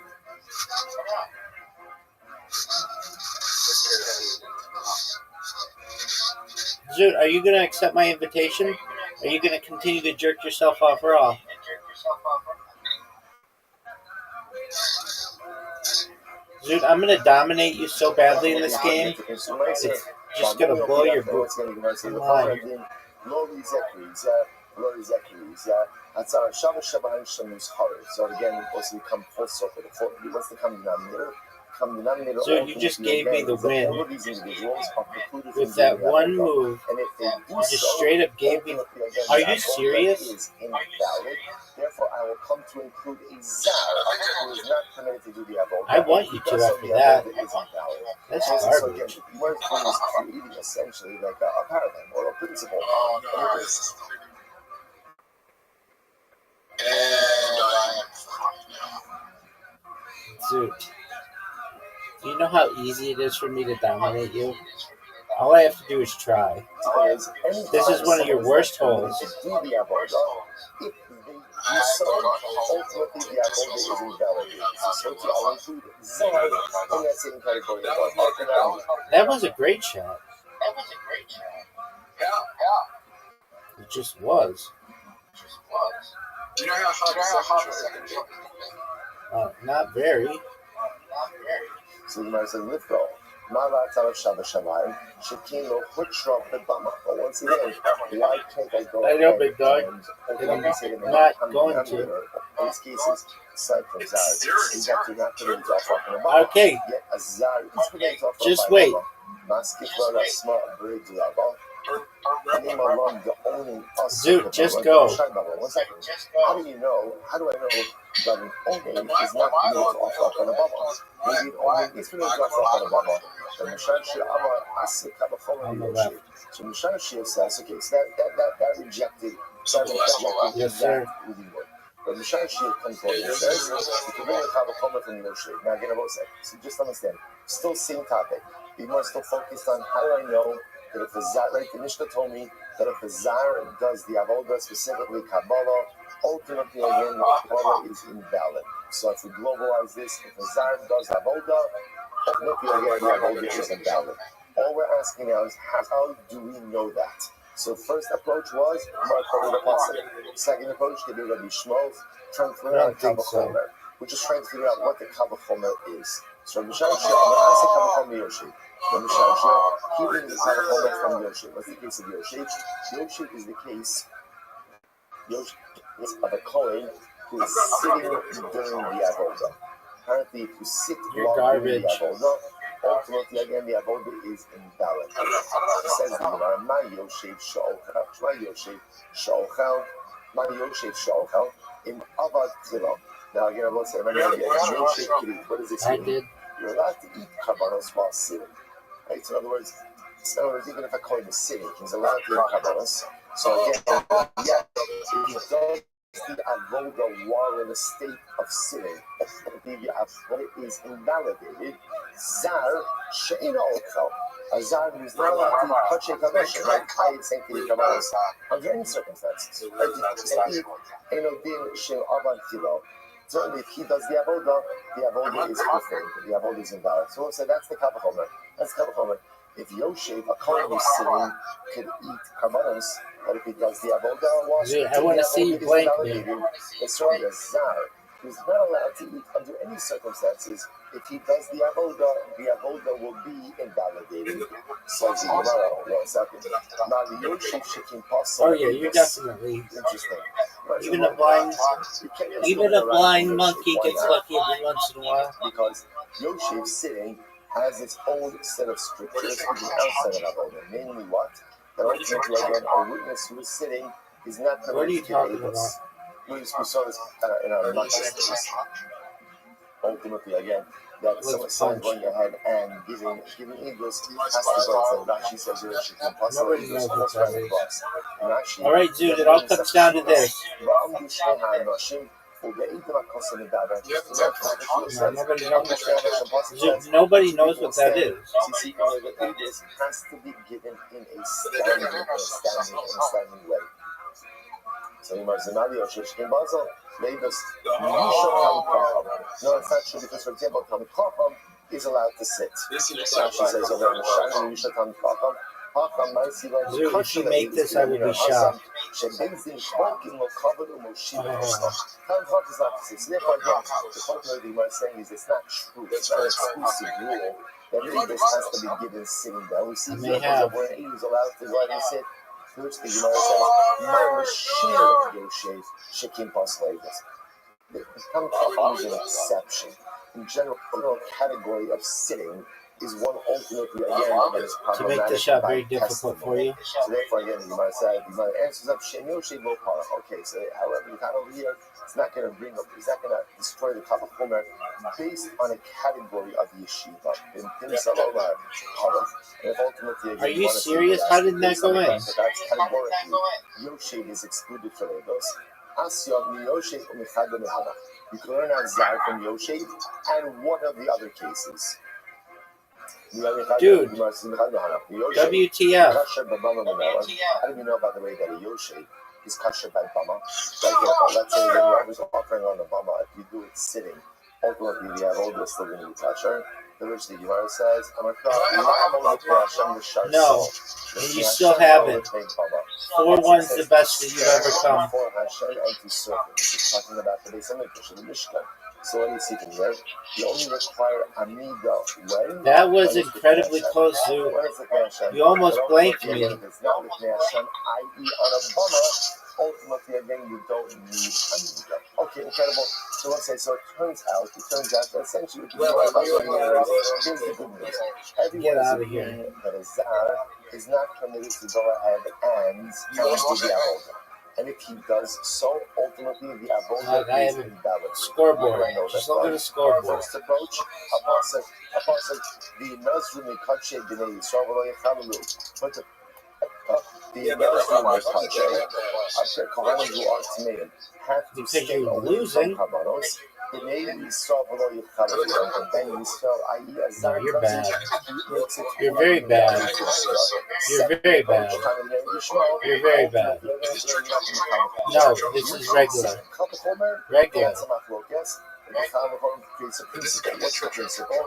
[SPEAKER 3] Zoot, are you going to accept my invitation? Are you going to continue to jerk yourself off raw? Zoot, I'm going to dominate you so badly in this game, it's just going to blow your mind.
[SPEAKER 1] So again, also we come full circle. What's the common denominator? common denominator
[SPEAKER 3] So you just gave me the win
[SPEAKER 1] all of these individuals are precluded
[SPEAKER 3] with
[SPEAKER 1] from
[SPEAKER 3] that
[SPEAKER 1] doing
[SPEAKER 3] one
[SPEAKER 1] avodah.
[SPEAKER 3] move.
[SPEAKER 1] And if they do
[SPEAKER 3] You just
[SPEAKER 1] so,
[SPEAKER 3] straight up gave me.
[SPEAKER 1] ultimately, again,
[SPEAKER 3] Are
[SPEAKER 1] the
[SPEAKER 3] you
[SPEAKER 1] avodah
[SPEAKER 3] serious?
[SPEAKER 1] is invalid. Therefore, I will come to include a zar who is not permitted to do the avodah.
[SPEAKER 3] I want you to
[SPEAKER 1] So
[SPEAKER 3] after
[SPEAKER 1] the
[SPEAKER 3] that.
[SPEAKER 1] avodah is invalid.
[SPEAKER 3] That's
[SPEAKER 1] So again,
[SPEAKER 3] garbage.
[SPEAKER 1] the word is creating essentially like a paradigm or a principle.
[SPEAKER 3] Dude, do you know how easy it is for me to dominate you? All I have to do is try. This is one of your worst holes.
[SPEAKER 1] If they do so, ultimately the avodah is invalid. So I will include zar in that same category.
[SPEAKER 3] That was a great shot. It just was.
[SPEAKER 2] Do you know how hard the second shot?
[SPEAKER 3] Not very.
[SPEAKER 1] So the Gemara says, "Lifko, Malat Alav Shabbat Shamayim, Shekino Hutra Bedama." But once again, why can't I go
[SPEAKER 3] I know,
[SPEAKER 1] ahead
[SPEAKER 3] big dog.
[SPEAKER 1] and
[SPEAKER 3] I'm
[SPEAKER 1] say that
[SPEAKER 3] not going to.
[SPEAKER 1] In these cases, aside from Zar, is that you're not permitted to offer up on a Bama.
[SPEAKER 3] Okay.
[SPEAKER 1] Yet a Zar is permitted to offer
[SPEAKER 3] Just
[SPEAKER 1] up
[SPEAKER 3] wait. Dude, just go.
[SPEAKER 1] 1 second. How do you know? How do I know that an Omen is not permitted to offer up on a Bama? Maybe an Omen is permitted to offer up on a Bama. And Mishar Shir Amar Asik Kabachom Yoshi. So Mishar Shir says, okay, so that rejected.
[SPEAKER 3] Yes, sir.
[SPEAKER 1] But Mishar Shir comes along and says, you can bring a Kabachom from Yoshi. Now again, I will say, so just understand, still same topic. You must still focus on how do I know that if a Zar, like the Mishnah told me, that if a Zar does the avodah, specifically Kabbalah, ultimately again, the Kabbalah is invalid. So if we globalize this, if a Zar does avodah, ultimately again, the avodah is invalid. All we're asking now is how do we know that? So first approach was the Pasuk. Second approach could be Rabbi Shmuel, trying to figure out Kavachomer. We're just trying to figure out what the Kavachomer is. So Rabbi Shimon, I'm going to ask the Kavachomer Yoshi. Rabbi Shimon, he brings the Kavachomer from Yoshi. What's the case of Yoshi? Yoshi is the case of a Kohen who is sitting during the avodah. Apparently, if you sit while during the avodah, ultimately, again, the avodah is invalid. It says the Gemara, "Ma Yoshev Sha'ochel, Ma Yoshev Sha'ochel, Ma Yoshev Sha'ochel in Avad Tilo." Now again, I will say, Yoshev Kiri. What does this mean? You're allowed to eat karbanos while sitting. Right? So in other words, even if a kohen is sitting, he's allowed to eat karbanos. So again, yeah, if he does the avodah while in a state of sitting, the avodah is invalidated. Zar she'ino ochel. A zar who is not allowed to eat kachei kadosh, like high sanctity karbanos, under any circumstances. And eat enodin she'el avad kilo. Certainly, if he does the avodah is fulfilled. The avodah is invalid. So we'll say that's the Kavachomer. That's Kavachomer. If Yoshev, a kohen who's sitting, could eat karbanos, but if he does the avodah,
[SPEAKER 3] I want to see you blank me.
[SPEAKER 1] It's certainly a zar who's not allowed to eat under any circumstances. If he does the avodah will be invalidated. Says the Gemara. 1 second. Now the Yoshev shekin pasal.
[SPEAKER 3] Oh yeah, you're definitely
[SPEAKER 1] interesting.
[SPEAKER 3] Even a blind monkey gets lucky every once in a while.
[SPEAKER 1] Because Yoshev sitting has its own set of strictures on the outside of avodah. Namely, what? That ultimately, again, a witness who is sitting is not permitted.
[SPEAKER 3] What are you talking about?
[SPEAKER 1] We saw this in our Makkah. Ultimately, again, that someone going ahead and giving English has to go. So Rashi says you're impossible.
[SPEAKER 3] Nobody knows what that is. All right, dude, it all comes down to this. Nobody knows what that is.
[SPEAKER 1] It has to be given in a standing way. So you must know the Oshishkin Basel. No, it's not true because, for example, Talmid Chacham is allowed to sit. Rashi says over in the Shana, Talmid Chacham.
[SPEAKER 3] Dude, if you make this, I would be shocked.
[SPEAKER 1] Talmid Chacham is not to sit. So therefore, again, the point of the Gemara is saying is it's not true. It's not an exclusive rule that this has to be given sitting down. We see examples of where he was allowed to go and sit. Which the Gemara says, "My machine Yoshev shekim pasleidas." The Talmid Chacham is an exception. in general category of sitting is one ultimately again that is
[SPEAKER 3] To make
[SPEAKER 1] problematic
[SPEAKER 3] the shot
[SPEAKER 1] by
[SPEAKER 3] very difficult for
[SPEAKER 1] testimony.
[SPEAKER 3] you.
[SPEAKER 1] So therefore, again, the Gemara answers up Shemil Shebo Para. Okay, so however, the kind over here, it's not going to it's not going to destroy the Kal Chomer based on a category of yeshiva. And if ultimately, again,
[SPEAKER 3] Are you serious? How did that go in?
[SPEAKER 1] That's categorically Yoshev is excluded from those. Asya mi Yoshev u'michad u'mihana. You can learn on Zar from Yoshev, and what are the other cases?
[SPEAKER 3] Dude,
[SPEAKER 1] WTF?
[SPEAKER 3] WTF?
[SPEAKER 1] How do we know about the way that a Yoshe is kasher by Bama? Let's say when you're always offering on the Bama, if you do it sitting, ultimately the Avodah is still going to be kasher. The which the Gemara says,
[SPEAKER 3] no, and you still have it. 4-1's the best that you've ever come.
[SPEAKER 1] For Hashem and to serve him. It's talking about the Beis Hamikdash, the Mishkan. So what do you see from here? You only require Amida when?
[SPEAKER 3] That was incredibly close, Zoo. You almost blanked me.
[SPEAKER 1] If it's not with Hashem, i.e. on a Bama, ultimately again you don't need Amida. Okay, incredible. So let's say, so it turns out that essentially here's the good news.
[SPEAKER 3] Get out of here.
[SPEAKER 1] That a Zar is not permitted to go ahead and do the Avodah. And if he does so, ultimately the Avodah is invalid.
[SPEAKER 3] Scoreboard. Just look at the scoreboard.
[SPEAKER 1] First approach, Apostle, the Nazru Mikache B'nei Yisrael v'lo Yechalu. But the Nazru Mikache, Kohanim who are Tmeim, have to stay away from Kabanos. B'nei Yisrael v'lo Yechalu. And then Yisrael, i.e.
[SPEAKER 3] No, you're bad. You're very bad. You're very bad. You're very bad. No, this is regular. Regular.
[SPEAKER 1] What's the principle?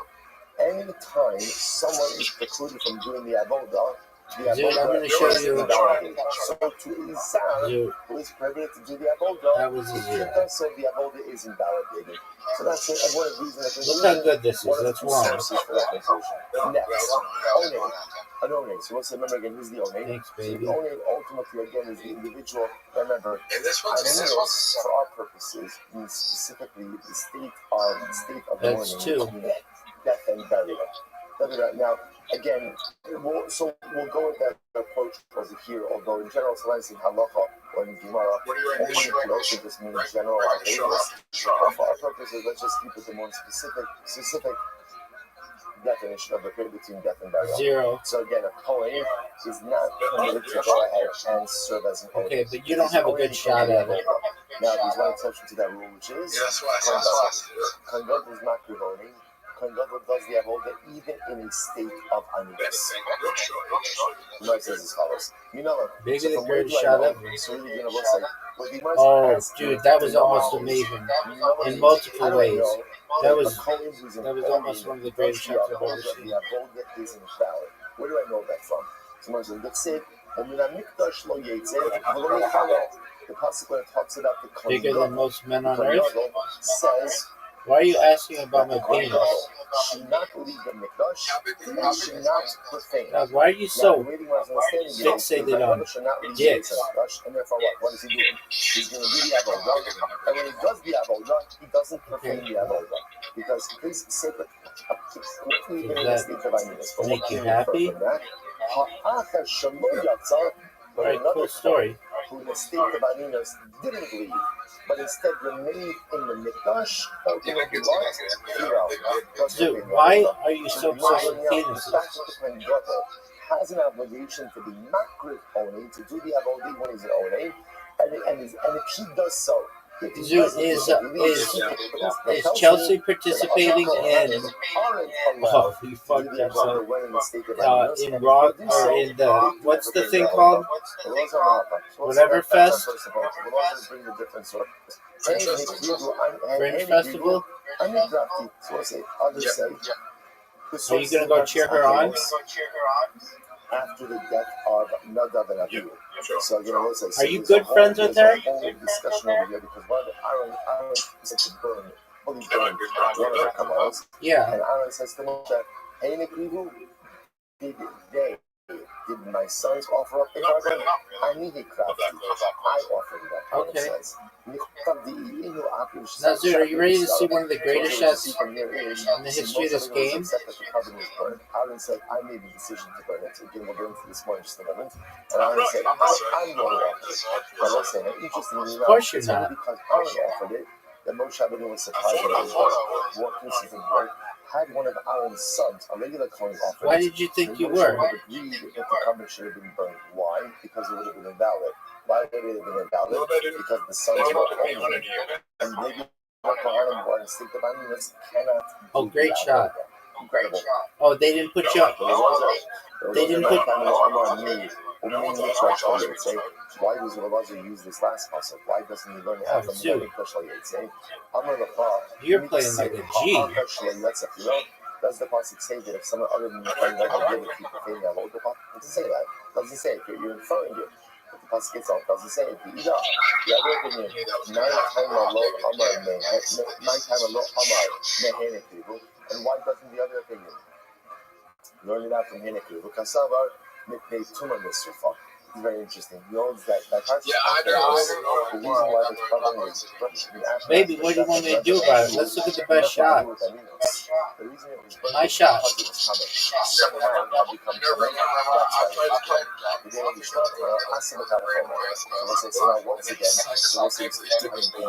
[SPEAKER 1] Anytime someone is precluded from doing the Avodah,
[SPEAKER 3] Dude, I'm going to show you.
[SPEAKER 1] So to Izar, who is prohibited to do the Avodah,
[SPEAKER 3] that was a zero.
[SPEAKER 1] So the Avodah is invalidated. So that's it. One of the reasons.
[SPEAKER 3] Look how good this is. That's wrong.
[SPEAKER 1] Next, Onen. So let's remember again, who's the Onen?
[SPEAKER 3] Thanks, baby.
[SPEAKER 1] So the Onen ultimately again is the individual. Remember, Anios, for our purposes, means specifically the state of
[SPEAKER 3] That's
[SPEAKER 1] mourning, death and burial. Now, again, we'll go with that approach over here, although in general, sometimes in halacha or in Gemara, only can also just mean general ideas. But for our purposes, let's just keep it the more specific definition of the period between death and burial.
[SPEAKER 3] Zero.
[SPEAKER 1] So again, a Kohen is not permitted to go ahead and serve as an Kohen.
[SPEAKER 3] Okay, but you don't have a good shot at it.
[SPEAKER 1] Now, there's one exception to that rule, which is Kohen Gadol is not Kohen. Kohen Gadol does the Avodah even in a state of Anius. The Gemara says as follows.
[SPEAKER 3] Maybe the greatest shot ever.
[SPEAKER 1] Oh,
[SPEAKER 3] dude, that was almost amazing in multiple ways. That was almost one of the greatest shots I've ever seen.
[SPEAKER 1] The Avodah is invalid. Where do I know that from? Someone says, let's say, the pasuk when it talks about the Kohen
[SPEAKER 3] Bigger than most men on earth?
[SPEAKER 1] says,
[SPEAKER 3] why are you asking about my penis?
[SPEAKER 1] should not leave the mikdash and should not profane.
[SPEAKER 3] Now, why are you so
[SPEAKER 1] fixated
[SPEAKER 3] on dicks?
[SPEAKER 1] And therefore, what is he doing? He's going to do the avodah, and when he does the avodah, he doesn't profane the avodah because he's sacred. Even in the state of Anius.
[SPEAKER 3] Make you happy? Very cool story.
[SPEAKER 1] Who in the state of Anius didn't leave, but instead remained in the mikdash.
[SPEAKER 3] Dude, why are you so obsessed with penises?
[SPEAKER 1] Has an obligation to be makriv only to do the avodah when he's an only, and if he does so.
[SPEAKER 3] Is Chelsea participating in? Oh, he fucked himself. In Raw or in the what's the thing called? Whatever fest. Fringe festival. Are you gonna go cheer her on?
[SPEAKER 1] After the death of Nadav and Abihu. So again, I will say,
[SPEAKER 3] are you good friends with her?
[SPEAKER 1] Discussion over here because one of Aaron said to burn one of her kamaros.
[SPEAKER 3] Yeah.
[SPEAKER 1] And Aaron says to Moshe, "Hey, Nekrivu, did did my sons offer up the carbon? I need a crafty. I offered that.
[SPEAKER 3] Okay.
[SPEAKER 1] It says.
[SPEAKER 3] Now, Zoot, are you ready to see one of the greatest shots in the history of this game?
[SPEAKER 1] Aaron said, I made the decision to burn it. Again, we'll go into this more interesting event. And Aaron said, I'm going to offer it. Now, listen, interestingly,
[SPEAKER 3] Of course you're not.
[SPEAKER 1] Because Aaron offered it, that Moshe Rabbeinu was surprised that it was working, something work. Had one of Aaron's sons, a regular Kohen, offered.
[SPEAKER 3] Why did you think you were?
[SPEAKER 1] Moshe agreed that the carbon should have been burned. Why? Because it would have been invalid. Why would it have been invalid? Because the sons were Kohen. And maybe what Kohanim were instinctive animals cannot.
[SPEAKER 3] Oh, great shot.
[SPEAKER 1] Incredible.
[SPEAKER 3] Oh, they didn't put you up. They didn't put.
[SPEAKER 1] Why does Rabbi use this last passage? Why doesn't he learn it out from the
[SPEAKER 3] You're playing like a G.
[SPEAKER 1] Does the pasuk say that if someone other than the friend that will keep the thing that hold the pasuk? It doesn't say that. It doesn't say it. You're inferring it. But the pasuk itself doesn't say it. The other opinion, 9 times and why doesn't the other opinion? Learn it out from Hinekru. Kasavar Miknei Tuma Misrfa. It's very interesting. He holds that the reason why the covering is
[SPEAKER 3] Baby, what do you want me to do about it? Let's look at the best shot.
[SPEAKER 1] The reason it was
[SPEAKER 3] My shot.
[SPEAKER 1] Somehow now become once again, so this is different thing.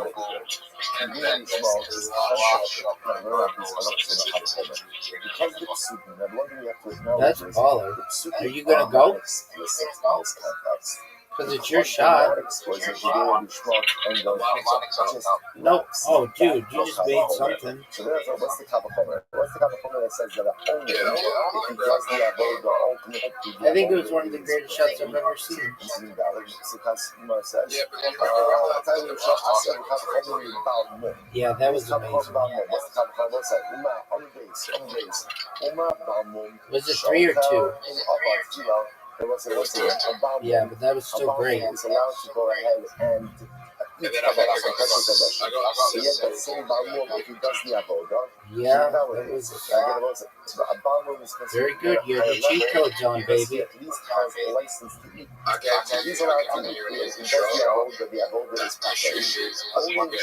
[SPEAKER 1] And really small is because the psukim, and one thing we have to acknowledge
[SPEAKER 3] That's baller. Are you gonna go? Because it's your shot. No. Oh, dude, you just made something.
[SPEAKER 1] So therefore, what's the Kavachomer? What's the Kavachomer that says that only if he does the avodah,
[SPEAKER 3] I think it was one of the greatest shots I've ever seen. Yeah, that was amazing. Was it 3 or 2? Yeah, but that was still great.
[SPEAKER 1] Is allowed to go ahead and eat that same balmum if he does the avodah.
[SPEAKER 3] Yeah, that was very good. You had your cheat codes on, baby.
[SPEAKER 1] At least has a license to eat. He's allowed to eat if he does the avodah is packaged. Only if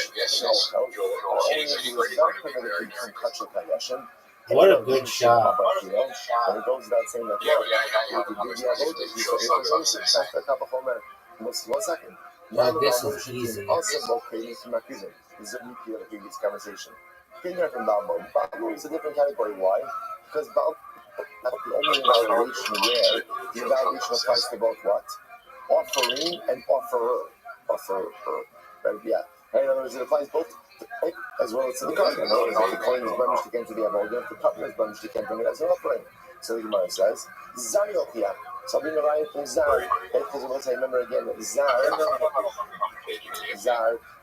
[SPEAKER 1] he was not permitted from kachuk hayashim.
[SPEAKER 3] What a good shot.
[SPEAKER 1] And it goes without saying that.
[SPEAKER 3] Now this is easy.
[SPEAKER 1] Also located from Akizim. This is a repeat of the previous conversation. Getting from Balmo. Balmo is a different category. Why? Because Balmo is the only evaluation where the evaluation applies to both what? Offering and offerer. Offerer. Right? Yeah. In other words, it applies both as well as to the carbon. In other words, if the coin is blemished again to the avodah, if the carbon is blemished, you can't bring it as an offering. So the Gemara says, Zariokia. So I'll be in the right from Zar. Because we'll say, remember again, that Zar,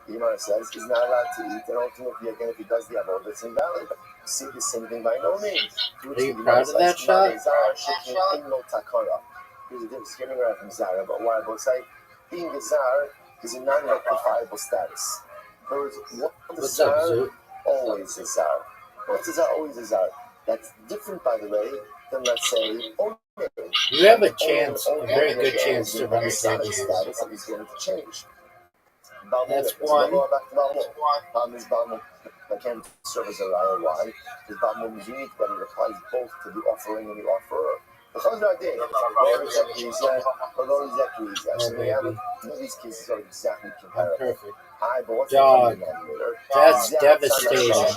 [SPEAKER 1] the Gemara says, is not allowed to eat. And ultimately, again, if he does the avodah, it's invalid. You see the same thing by no means.
[SPEAKER 3] Are you proud of that shot?
[SPEAKER 1] Here's the difference. Getting right from Zara, but why I will say, being a Zar is a non-rectifiable status. In other words,
[SPEAKER 3] What's up, Zoot?
[SPEAKER 1] Always a Zar. What's a Zar? Always a Zar. That's different, by the way, than, let's say,
[SPEAKER 3] you have a chance, a very good chance to run the table here.
[SPEAKER 1] He's going to change.
[SPEAKER 3] That's one.
[SPEAKER 1] Balmum is Balmum. I can't serve as a liar. Why? Because Balmum is unique, but it applies both to the offering and the offerer. None of these cases are exactly comparable.
[SPEAKER 3] Perfect.
[SPEAKER 1] Dog.
[SPEAKER 3] That's devastating.
[SPEAKER 1] All of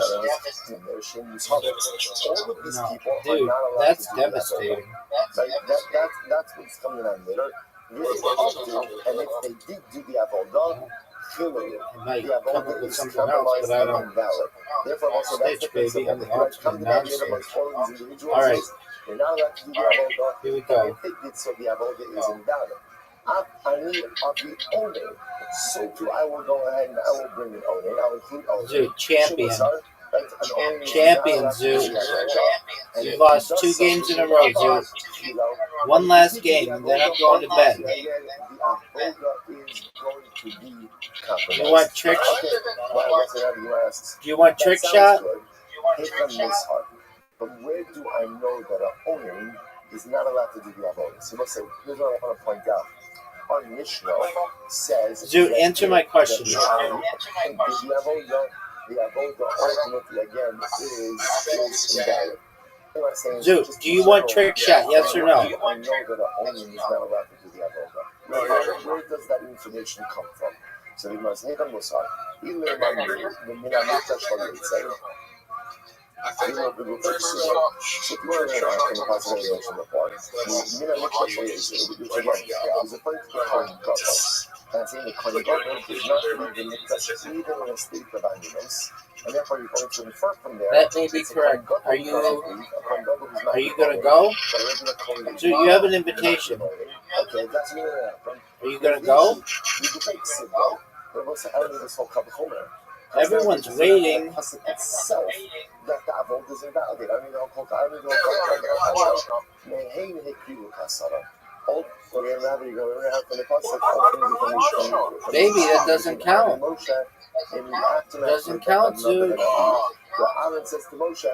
[SPEAKER 1] these people
[SPEAKER 3] dude,
[SPEAKER 1] are not allowed
[SPEAKER 3] that's
[SPEAKER 1] to do
[SPEAKER 3] devastating.
[SPEAKER 1] That's what's coming on later. And if they did do the avodah, clearly the avodah is compromised and invalid. Therefore, also that's the
[SPEAKER 3] baby, I'm the ultimate
[SPEAKER 1] nonsense. All these individuals.
[SPEAKER 3] All right.
[SPEAKER 1] They're not allowed to do the avodah.
[SPEAKER 3] Here we go.
[SPEAKER 1] If they did so, the avodah is invalid. I need the owner. So too, I will go ahead and I will bring an owner. I'll include owner.
[SPEAKER 3] Dude, champion. Champion, Zoot. You lost 2 games in a row, Zoot. One last game, and then I'm going to bed. You want trick? Do you want trick shot?
[SPEAKER 1] But where do I know that an owner is not allowed to do the avodah. So let's say, here's what I want to point out. Our Mishnah says...
[SPEAKER 3] Dude, answer my question.
[SPEAKER 1] The avodah ultimately, again, is invalid.
[SPEAKER 3] Dude, do you want trick shot? Yes or no?
[SPEAKER 1] I know that the owner is not allowed to do the avodah. Where does that information come from? So we must need a musar. So if you want to know from the possibility from the part, there's a point to the and saying the Kohen Gadol does not leave the mikdash even in a state of animals, and therefore you're going to infer from there.
[SPEAKER 3] That may be correct. Are you going to go? So you have an invitation.
[SPEAKER 1] Okay, that's going to happen.
[SPEAKER 3] Are you going to go?
[SPEAKER 1] You can take Sidba. But what's the element of this whole Kabachomer?
[SPEAKER 3] Everyone's waiting.
[SPEAKER 1] Itself, that the avodah is invalid. I mean, I'll call
[SPEAKER 3] Baby, that doesn't count. Doesn't count, dude.
[SPEAKER 1] The Aaron says to Moshe, you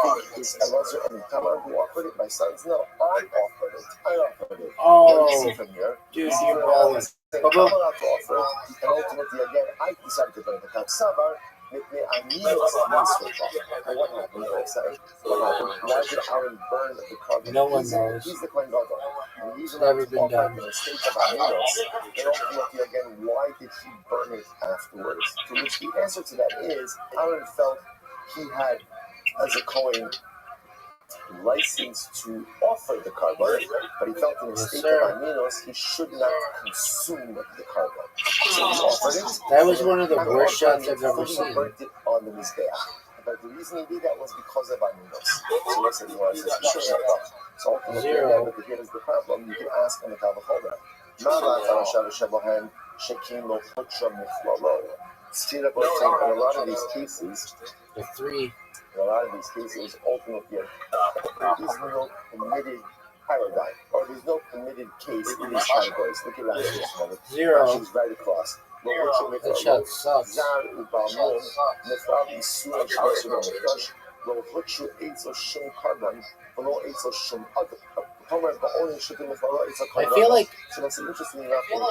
[SPEAKER 1] think it's Elazar and Tamar who offered it? My sons, no, I offered it.
[SPEAKER 3] Oh,
[SPEAKER 1] from here.
[SPEAKER 3] Dude, you're balling.
[SPEAKER 1] And ultimately, again, I decided to burn the Kapsavar. I need and what happened? Why did Aaron burn the carbon?
[SPEAKER 3] No one knows.
[SPEAKER 1] He's the Kohen Gadol. And he's
[SPEAKER 3] never been done.
[SPEAKER 1] In a state of Aminos. And ultimately, again, why did he burn it afterwards? To which the answer to that is, Aaron felt he had, as a Kohen, license to offer the carbon, but he felt in a state of aminos he should not consume the carbon. So he offered it.
[SPEAKER 3] That was one of the worst shots I've ever seen.
[SPEAKER 1] He burnt it on the mizbeach. But the reason he did that was because of aminos. So let's say he was so ultimately, but here's the problem. You can ask on the Kavachomer. In a lot of these cases,
[SPEAKER 3] the three.
[SPEAKER 1] In a lot of these cases, ultimately, there is no permitted paradigm, or there's no permitted case in these categories. Look at that.
[SPEAKER 3] Zero.
[SPEAKER 1] She's right across.
[SPEAKER 3] That shot sucks. I feel like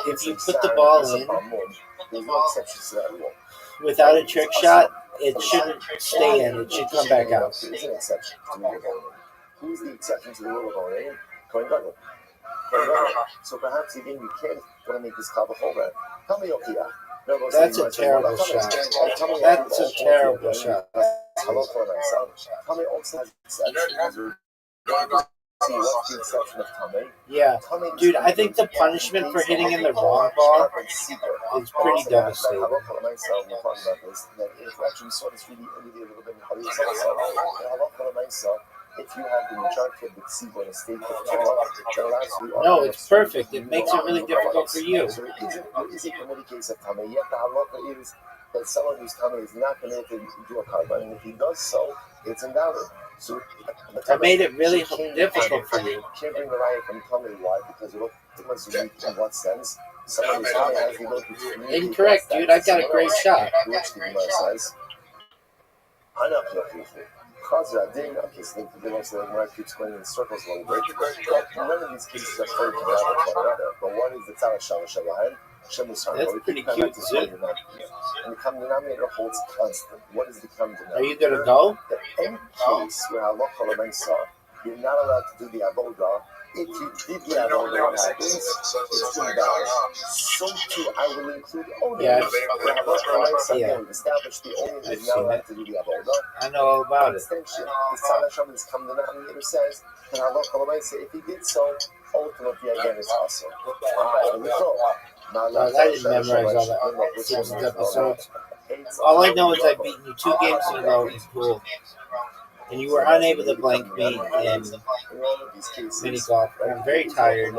[SPEAKER 3] if you put the ball in
[SPEAKER 1] there's no exceptions to that rule.
[SPEAKER 3] Without a trick shot, it shouldn't stay in. It should come back out.
[SPEAKER 1] There's an exception to the rule of owning. Who's the exception to the rule of owning? Kohen Gadol. So perhaps again you can't make this Kavachomer. Tell me, Okia.
[SPEAKER 3] That's a terrible shot. That's a terrible shot.
[SPEAKER 1] Tommy also has exceptions. What's the exception of Tommy?
[SPEAKER 3] Yeah. Dude, I think the punishment for hitting in the wrong ball is pretty devastating.
[SPEAKER 1] We're talking about this. Actually, we saw this really a little bit in Halil. If you have the majority of the tzibur in a state of Torah,
[SPEAKER 3] no, it's perfect. It makes it really difficult for you.
[SPEAKER 1] So there is a permitted case of Tameh. Yet the halacha is that someone who's Tameh is not permitted to do a carbon, and if he does so, it's invalid. So
[SPEAKER 3] I made it really difficult for you.
[SPEAKER 1] You can't bring the riot from Tameh. Why? Because it was unique in what sense? Someone who's Tameh has the ability to
[SPEAKER 3] incorrect, dude. I got a great shot.
[SPEAKER 1] Which the Gemara says, I'm not careful. Okay, so the Gemara keeps going in circles a little bit. None of these cases are referred to one another. But what is the Tzara Shalav Shemusar?
[SPEAKER 3] That's pretty cute, Zip.
[SPEAKER 1] And the common denominator holds constant. What is the common denominator?
[SPEAKER 3] Are you going to go?
[SPEAKER 1] The end case where halacha l'maisa, you're not allowed to do the avodah. If you did the avodah, what happens? It's invalid. So too, I will include only.
[SPEAKER 3] Yeah,
[SPEAKER 1] Again, establish the only is not allowed to do the avodah.
[SPEAKER 3] I know all about it.
[SPEAKER 1] Extension. The Tzara Sham is common denominator says, and halacha l'maisa, if he did so, ultimately again it's awesome.
[SPEAKER 3] I didn't memorize all that. 6 episodes. All I know is I've beaten you 2 games in a row in pool. And you were unable to blank me in mini golf. And I'm very tired. And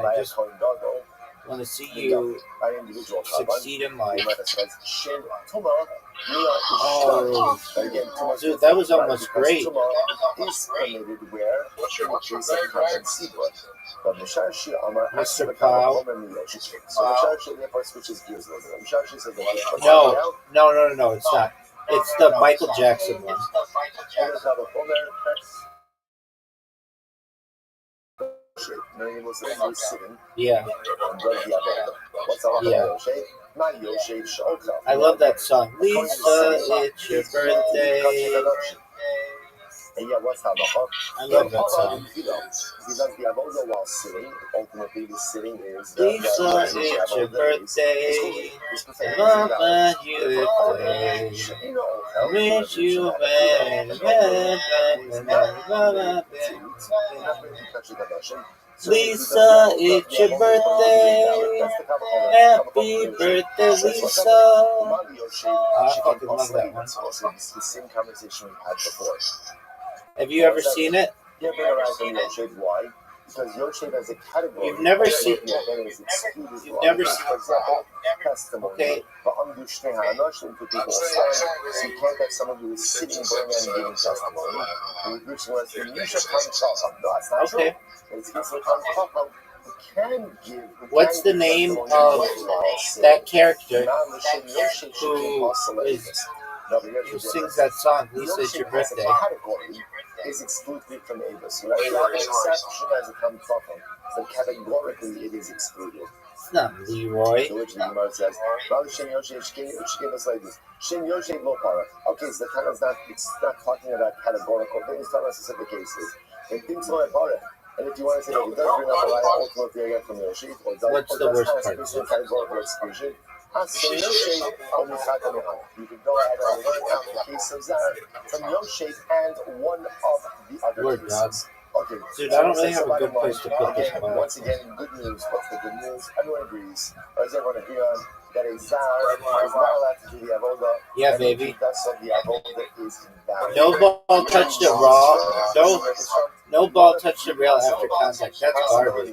[SPEAKER 3] I just want to see you succeed in life. Oh, dude, that was almost great. Mr. Powell. No, it's not. It's the Michael Jackson one.
[SPEAKER 1] shape. Meaning was the sitting.
[SPEAKER 3] Yeah.
[SPEAKER 1] What's our
[SPEAKER 3] Yeah.
[SPEAKER 1] shape? Not your shape, Shoka.
[SPEAKER 3] I love that song. Lisa, it's your birthday.
[SPEAKER 1] And yeah, what's halacha?
[SPEAKER 3] I love that song.
[SPEAKER 1] If he does the avodah while sitting, ultimately the sitting is
[SPEAKER 3] Lisa, it's your birthday. Mama, you birthday. Wish you Lisa, it's your birthday. Happy birthday, Lisa. I fucking love that one.
[SPEAKER 1] It's the same conversation we had before.
[SPEAKER 3] Have you ever seen it?
[SPEAKER 1] Yeah, bring around from Yoshev. Why? Because Yoshev has a category.
[SPEAKER 3] You've never seen it.
[SPEAKER 1] You've never seen, for example, testimony.
[SPEAKER 3] Okay.
[SPEAKER 1] But undo shnei ha'anoshim to people stand. So you can't have someone who is sitting, burning, and giving testimony. And the Greek word is Misha Kam Chacham. No, that's not true. It's Misha Kam Chacham. Who can give.
[SPEAKER 3] What's the name of that character who sings that song, Lisa, it's your birthday?
[SPEAKER 1] Is excluded from Avis. Right? Not an exception as a comes from. So categorically it is excluded.
[SPEAKER 3] It's not Leroy.
[SPEAKER 1] So which the Gemara says, Shem Yoshev us like this. Shem Yoshev lo para. Okay, so the Tana is not, it's not talking about categorical things, it's talking about specific cases. And things like para. And if you want to say that it does bring up a lot of ultimately again from Yoshev, or does,
[SPEAKER 3] what's the worst part?
[SPEAKER 1] Categorical exclusion. You can go ahead and learn out the case of Zar from Yoshev and one of the other cases. Okay,
[SPEAKER 3] dude, I don't really have a good place to put this one.
[SPEAKER 1] Once again, good news. What's the good news? Everyone agrees. Or does everyone agree on that a Zar is not allowed to do the avodah?
[SPEAKER 3] Yeah, baby.
[SPEAKER 1] So the avodah is invalid.
[SPEAKER 3] No ball touched it raw. No ball touched the rail after contact. That's garbage.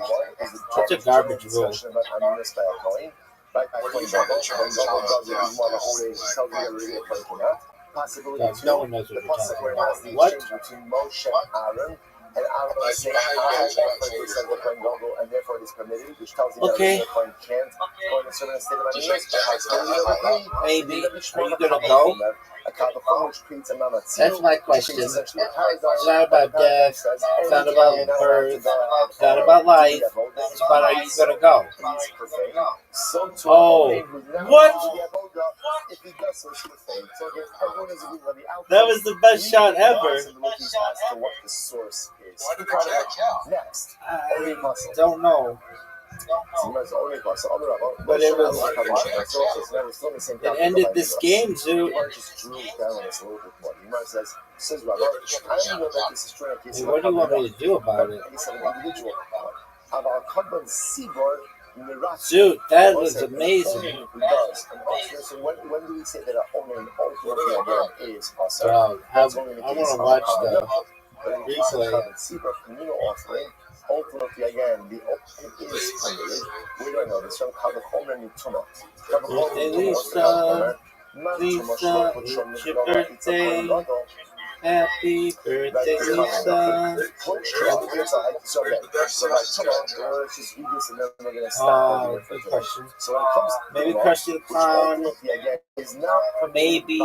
[SPEAKER 3] That's a garbage rule. No one knows what you're talking about. What?
[SPEAKER 1] Between Moshe and Aaron, and Aaron saying and therefore it is permitted, which tells you that the coin can't go in a certain state of unease.
[SPEAKER 3] Maybe. Are you gonna go? That's my question. It's not about death. It's not about birth. It's not about life. It's about are you gonna go? Oh, what? That was the best shot ever.
[SPEAKER 1] Next,
[SPEAKER 3] don't know. But it was. It ended this game, Zoo. Hey, what do you want me to do about it? Dude, that was amazing.
[SPEAKER 1] When do we say that our own ultimately is possible?
[SPEAKER 3] Dog, I want to watch the replay.
[SPEAKER 1] Ultimately, again, the ultimate is permitted. We don't know this from Kavachomer Nituma.
[SPEAKER 3] Lisa, it's your birthday. Happy birthday, Lisa. Oh, good question. Maybe Krusty the Clown. Maybe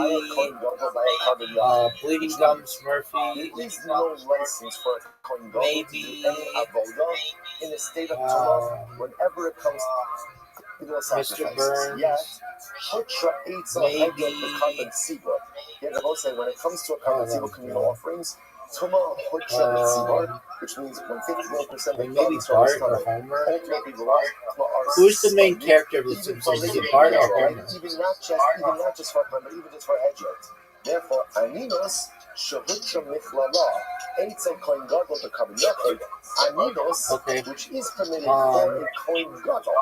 [SPEAKER 3] Bleeding Gums Murphy. Maybe
[SPEAKER 1] in the state of Tumah, whenever it comes to
[SPEAKER 3] Mr. Burns.
[SPEAKER 1] Yes. Maybe. When it comes to a carbon tzibur communal offerings, Tumah Hutra Tzibur, which means 51% of
[SPEAKER 3] maybe Bart or Homer. Who's the main character of the Simpsons? Is it Bart or Homer?
[SPEAKER 1] Even not just for Homer, but even just for Hedgehog. Therefore, Aninos Shahutra Michlala. Eitzel Kohen Gadol the Carbon Yochid. Aninos, which is permitted for a Kohen Gadol,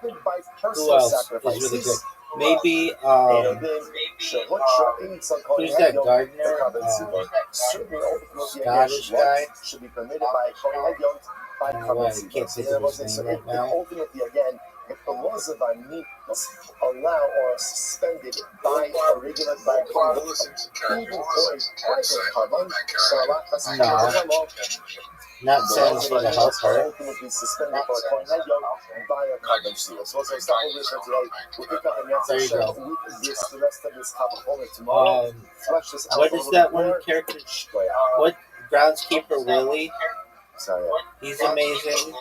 [SPEAKER 1] even by personal sacrifices.
[SPEAKER 3] Is really good. Maybe who's that gardener? Scottish guy.
[SPEAKER 1] Should be permitted by a Kohen Gadol by carbon.
[SPEAKER 3] I can't think of his name right now.
[SPEAKER 1] Ultimately, again, if the laws of Ani allow or are suspended by a regular by a Kohen Gadol, even for a private carbon,
[SPEAKER 3] no. Not saying it's going to help her.
[SPEAKER 1] Ultimately suspended for a Kohen Gadol by a carbon seal. So let's stop over for today. We'll pick up
[SPEAKER 3] There you go.
[SPEAKER 1] with this, the rest of this Kavachomer tomorrow. Flesh this out.
[SPEAKER 3] What is that one character? What? Groundskeeper Willie?
[SPEAKER 1] So
[SPEAKER 3] He's amazing.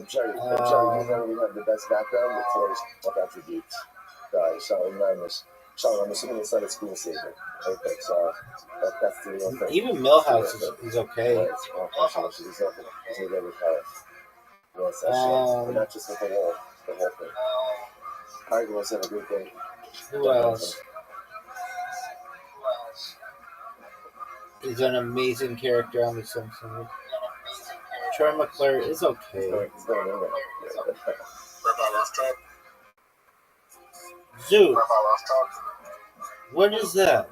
[SPEAKER 1] Jerry, you know we have the best background with Taylor's attributes. Sean, I'm assuming it's not a screensaver. Okay, so that's the real thing.
[SPEAKER 3] Even Millhouse is okay.
[SPEAKER 1] Yes, but not just with the wall, the whole thing. All right, guys, have a good day.
[SPEAKER 3] Who else? He's an amazing character on The Simpsons. Troy McClure is okay.
[SPEAKER 1] He's going in there.
[SPEAKER 2] Rabbi Rothschild.
[SPEAKER 3] Dude, what is that?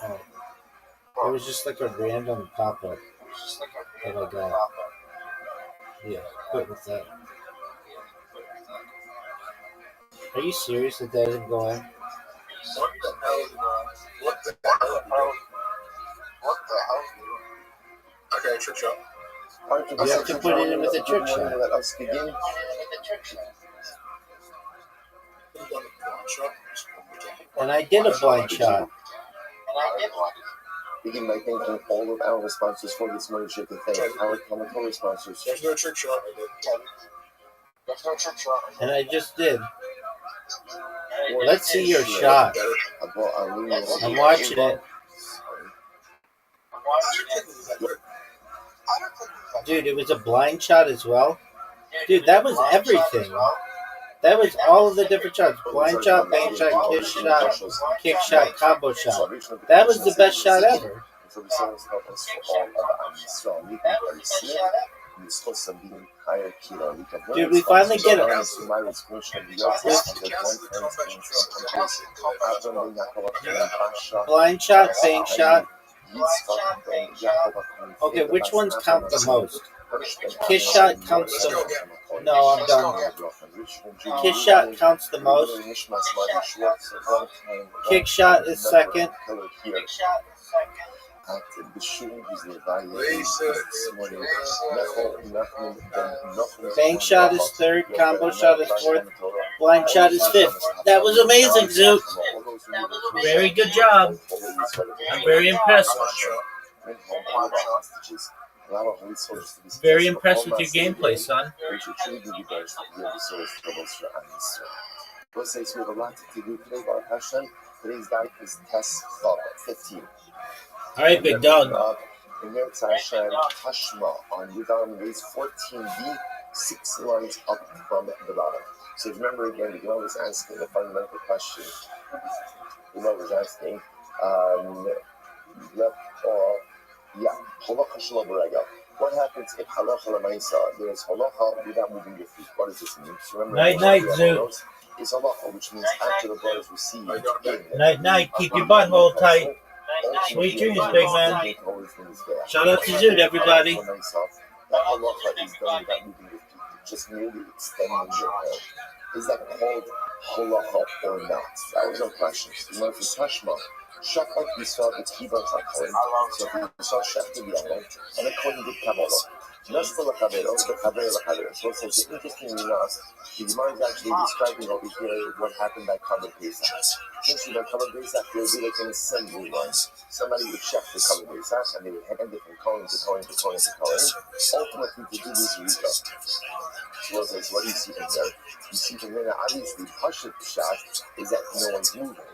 [SPEAKER 3] Oh. It was just like a random pop-up that I got. Yeah, quit with that. Are you serious that that isn't going?
[SPEAKER 2] What the hell? Okay, trick shot.
[SPEAKER 3] You have to put it in with a trick shot.
[SPEAKER 1] Let us begin.
[SPEAKER 3] And I did a blind shot.
[SPEAKER 1] Begin by thanking all of our sponsors for this morning show. To thank our comical sponsors.
[SPEAKER 2] There's no trick shot.
[SPEAKER 3] And I just did. Let's see your shot. I'm watching it. Dude, it was a blind shot as well. Dude, that was everything. That was all of the different shots. Blind shot, bank shot, kick shot, combo shot. That was the best shot ever. Dude, we finally get it. Blind shot, bank shot. Okay, which ones count the most? Kiss shot counts the most. No, I'm done. Kiss shot counts the most. Kick shot is second. Bank shot is third. Combo shot is fourth. Blind shot is fifth. That was amazing, Zook. Very good job. I'm very impressed. Very impressed with your gameplay, son.
[SPEAKER 1] We have a lot to do today, Baruch Hashem. Today's guide is test 15.
[SPEAKER 3] All right, big dog.
[SPEAKER 1] In Yetz Hashem, Tashma on Yudam raise 14b, 6 lines up from the bottom. So remember again, the Gemara was asking the fundamental question. The Gemara was asking, what happens if halacha l'maisa? There's halacha without moving your feet. What does this mean? So remember,
[SPEAKER 3] Night, Zook.
[SPEAKER 1] Is halacha, which means after the blood is received.
[SPEAKER 3] Night. Keep your butthole tight. Sweet dreams, big man. Shout out to Zoot, everybody.
[SPEAKER 1] That halacha is done without moving your feet. Just merely extending your hand. Is that called halacha or not? That was no question. You know, for Tashma, Shachar, we saw the Kibbutz HaKohen, so we saw Shachar B'Yamon, and the Kohen did Kabbalah. Nasta l'Chavero, the Chaver l'Chaver. So it's interestingly enough, the Gemara is actually describing over here what happened by Kabbalah Pesach. Essentially, by Kabbalah Pesach, there would be like an assembly line. Somebody would check the Kabbalah Pesach, and they would hand it from Kohen to Kohen to Kohen to Kohen, ultimately to do this Rika. So what do you see from there? You see from there, obviously, Pashat Pshat is that no one's moving.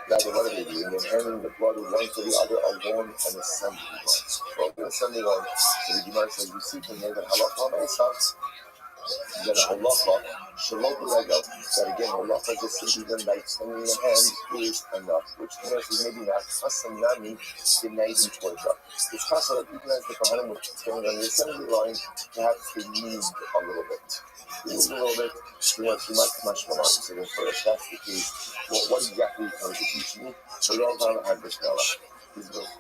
[SPEAKER 1] Rather, what are they doing? They're handing the blood of one to the other along an assembly line. Well, the assembly line, so the Gemara says, you see from here that halacha meisach, that halacha, shalot l'regel, that again, halacha just simply done by extending the hand is enough, which the Gemara says maybe not, hasam nami, b'nei torah. It's possible that even as the Kohanim were standing on the assembly line, perhaps they moved a little bit. A little bit, you want to much more. So therefore, if that's the case, what exactly is going to teach me? So we all know how this is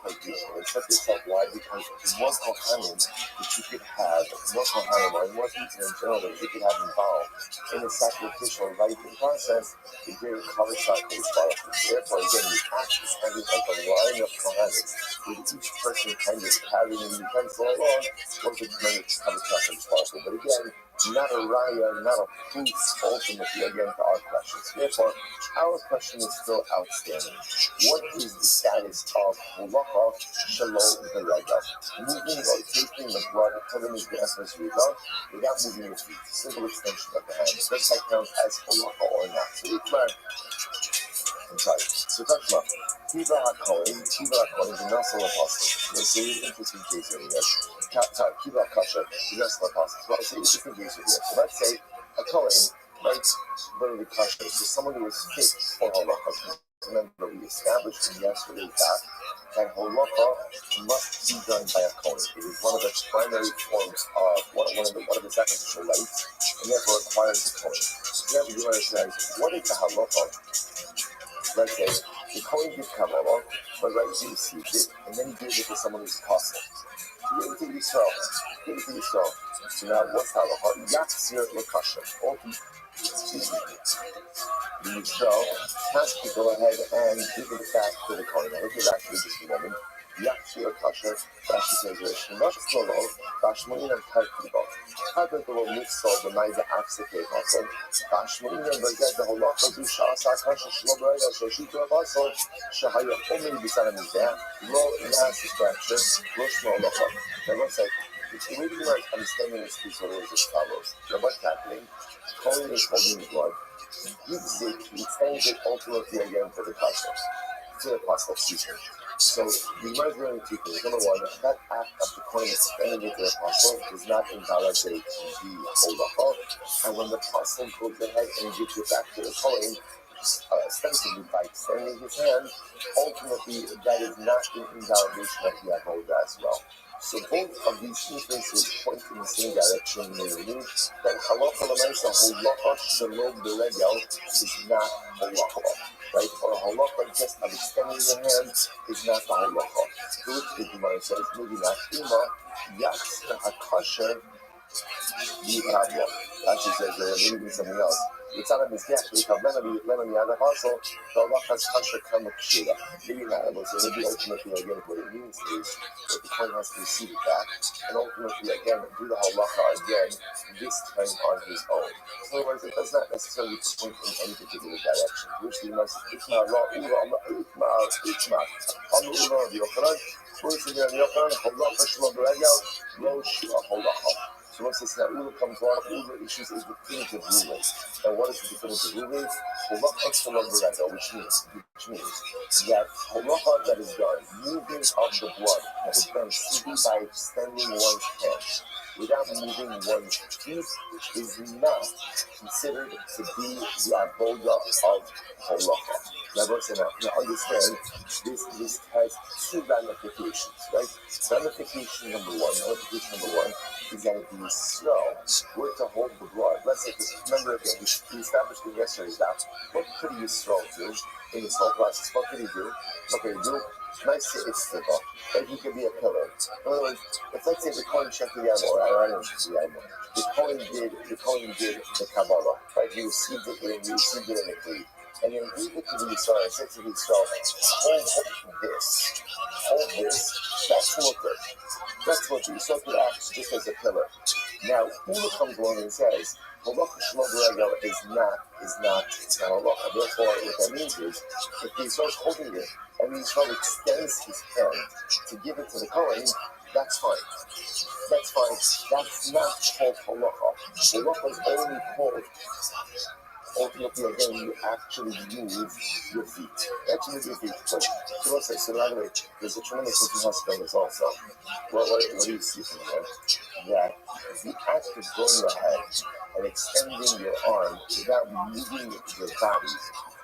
[SPEAKER 1] quite beautiful. It sets itself wide because in one Kohanim that you could have, in one Kohanim or in one people in general that you could have involved in the sacrificial riting process, the greater color cycle is powerful. So therefore, again, you actually kind of like a line of Kohanim with each person kind of carrying the pencil along, was a tremendous color cycle is powerful. But again, not a raya, not a proof ultimately again to our questions. Therefore, our question is still outstanding. What is the status of halacha shalom beregel? Moving or taking the blood, putting his death as result, without moving your feet. Simple extension of the hand. Does that count as halacha or not? So we learn. I'm sorry. So talk about Kiva HaKohen, the Nassau Apostles. Let's say interesting case over here. Sorry, Kiva HaKasher, the Nassau Apostles. Well, it's an interesting case over here. So let's say a Kohen, right, literally Kasher, so someone who was fit for halacha. Remember, we established in yesterday's talk that halacha must be done by a Kohen. It is one of the primary forms of one of the sacrificial rites, and therefore requires a Kohen. Now the Gemara says, what is the halacha? Let's say the Kohen did Kabbalah, but right, he received it, and then he gave it to someone who's costly. He gave it to Yisrael. Give it to Yisrael. So now what's the halacha? Yatzir l'kasher. The Yisrael has to go ahead and give it back to the Kohen. Now look at that for just a moment. Yatzir l'kasher. Rashi says, Shemach tzolol, bashmoin and tarkibo. Hadar the word mitzvah, the maida afseke apostle. Bashmoin and bezed the halacha du sha'asa kasher shlo b'rega shoshito apostle. Shahaya omen b'salam mizeh. Lo nas fracture. Lo shmo halacha. Now let's say, the way we are understanding this piece of is as follows. Now what's happening? Kohen is holding blood. Gives it, he extends it ultimately again to the apostle. To the apostle, excuse me. So the Gemara is learning two things. Number one, that act of the Kohen extending it to the apostle does not invalidate the halacha. And when the apostle goes ahead and gives it back to the Kohen, ostensibly by extending his hand, ultimately that is not an invalidation of the avodah as well. So both of these instances point in the same direction, meaning that halacha l'maisa halacha shalom beregel is not halacha, right? Or halacha just of extending the hand is not the halacha. So which the Gemara says, maybe not ima yatzir hakasher yikabla. Actually says maybe something else. It's not a mistake. We have lemon yad apostle. The halachas kasher kama kshira. Maybe not. So maybe ultimately again what it means is that the Kohen has to receive it back, and ultimately again do the halacha again, this time on his own. So in other words, it does not necessarily point in any particular direction. Which the must itma ra ula itma amu ula yochanan. First again yochanan halacha shlo beregel lo shua halacha. So once this Ula comes along, Ula issues a definitive ruling. And what is the definitive ruling? Halacha shalom beregel, which means that halacha that is done, moving of the blood, that is done simply by extending one's hand, without moving one's feet, is not considered to be the avodah of halacha. Now understand, this has two ramifications, right? Ramification number one is that if the Yisrael were to hold the blood, let's say, remember again, we established in yesterday's that what could a Yisrael do in this whole process? What could he do? Nice to itztiva, right? He could be a pillar. In other words, if let's say the Kohen checked the animal, or I don't know the animal, the Kohen did the Kabbalah, right? He received it in the Kli. And then gave it to the Yisrael and said to the Yisrael, hold this, that's mutter. That's what the Yisrael could act just as a pillar. Now, Ula comes along and says, halacha shlo beregel is not halacha. Therefore, what that means is, if the Yisrael is holding it, and the Yisrael extends his hand to give it to the Kohen, that's fine. That's not called halacha. Halacha is only called ultimately again you actually move your feet. So by the way, there's a tremendous interesting on this also. What do you see from here? That the act of going ahead and extending your arm without moving your body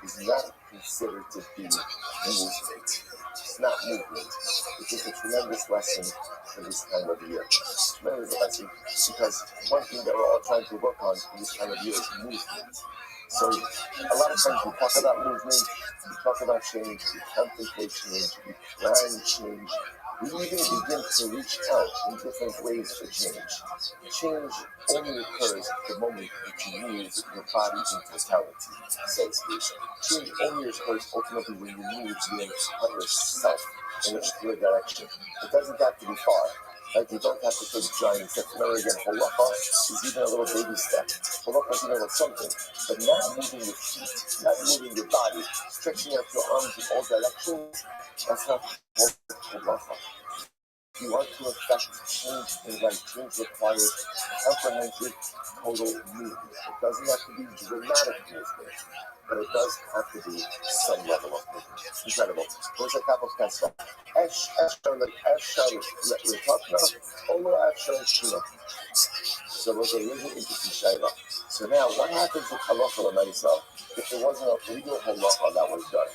[SPEAKER 1] is not considered to be movement. It's not movement. It's just a tremendous lesson for this time of year. Tremendous lesson because one thing that we're all trying to work on for this time of year is movement. So a lot of times we talk about movement, we talk about change, we contemplate change, we plan change. We even begin to reach out in different ways for change. Change only occurs the moment that you move your body in totality, so to speak. Change only occurs ultimately when you move your entire self in a particular direction. It doesn't have to be far. Like you don't have to take giant steps. Remember again, halacha is even a little baby step. Halacha is even with something, but not moving your feet, not moving your body, stretching out your arms in all directions. That's not halacha. If you want to affect change in life, change requires comprehensive, total movement. It doesn't have to be dramatic movement, but it does have to be some level of movement. Incredible. What's a couple of pencil? So it was a really interesting shayla. So now, what happens with halacha l'maisa if there wasn't a legal halacha that was done?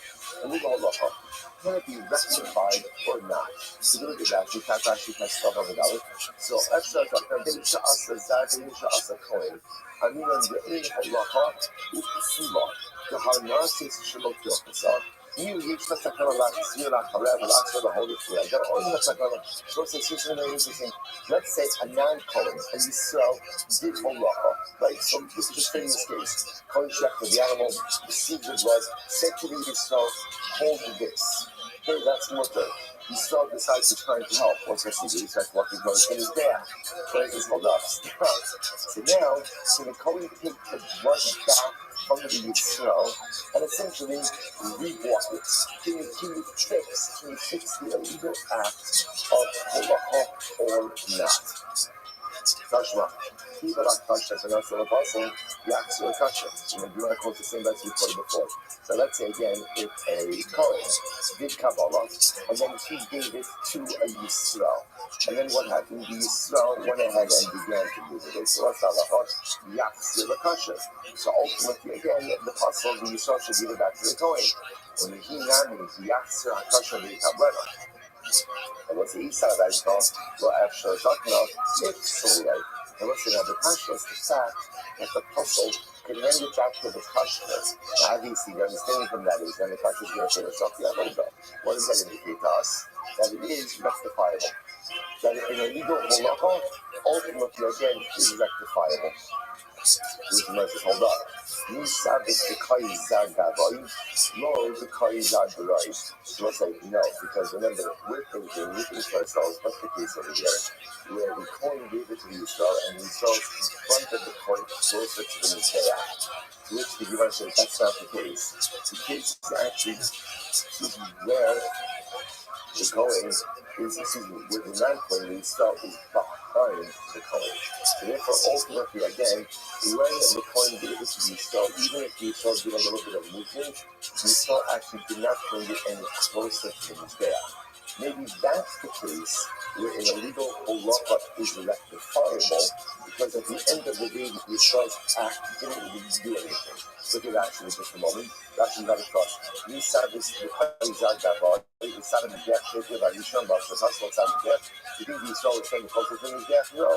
[SPEAKER 1] A legal halacha, can it be rectified or not? So look at that. You can't actually stuff on the dollar. So extra talking. Then sha'asa zad, then sha'asa kohen. I mean, on the in halacha, u'kusula. The harnasis shalot yochasah. You reach the takana la'tzir la'charev la'tzir la'hold it together. Or in the takana. So it's very interesting. Let's say a non-kohen, a Yisrael, did halacha. Right? So this is just in this case. Kohen shechted the animal, received the blood, said to the Yisrael, hold this. Okay, that's mutter. Yisrael decides to try to help. What's he do? He starts walking towards in his back. Right? He's hold up. So now, so the Kohen take the blood back from the Yisrael and essentially rewalk it. Can you fix the illegal act of halacha or not? Tashma. Keep it on Tasha, and also the apostle, Yaksu Tasha. And you want to quote the same verse we quoted before. So let's say again, if a Kohen did Kabbalah, and then he gave it to a Yisrael. And then what happened? The Yisrael went ahead and began to do it. So that's Yaksu Tasha. So ultimately, again, the apostle, the Yisrael should give it back to the Kohen. When he now means Yaksu Tasha, the Kabbalah. And what's the east side of that is called? Well, actually, talking about if so, right? And what's the other kasha is the fact that the puzzle can hand it back to the kasha. Now, obviously, the understanding from that is when the kasha is going to say to itself, yeah, hold up. What does that indicate to us? That it is rectifiable. That in a legal halacha, ultimately, again, is rectifiable. Hold up. Nisabis the Kaizad Gavai, no, the Kaizad Barai. So let's say no, because remember, we're thinking for ourselves, what's the case over here? Where the coin gave it to the Yisrael, and the Yisrael confronted the coin closer to the Mizbeach. To which the Gemara says that's not the case. The case is actually where the coin is, with the non-coin, the Yisrael is behind the coin. So therefore, ultimately, again, when the coin gave it to the Yisrael, even if the Yisrael did a little bit of movement, the Yisrael actually did not bring it any closer to the Mizbeach. Maybe that's the case where an illegal halacha is rectifiable, because at the end of the day, the Yisrael's act didn't really do anything. Look at that just a moment. That's another cross. We said this the Kaizad Gavai, the Sad of the Death, shaking about Yisrael, but for us, what's out of death? You think the Yisrael is saying the closer thing is death? No.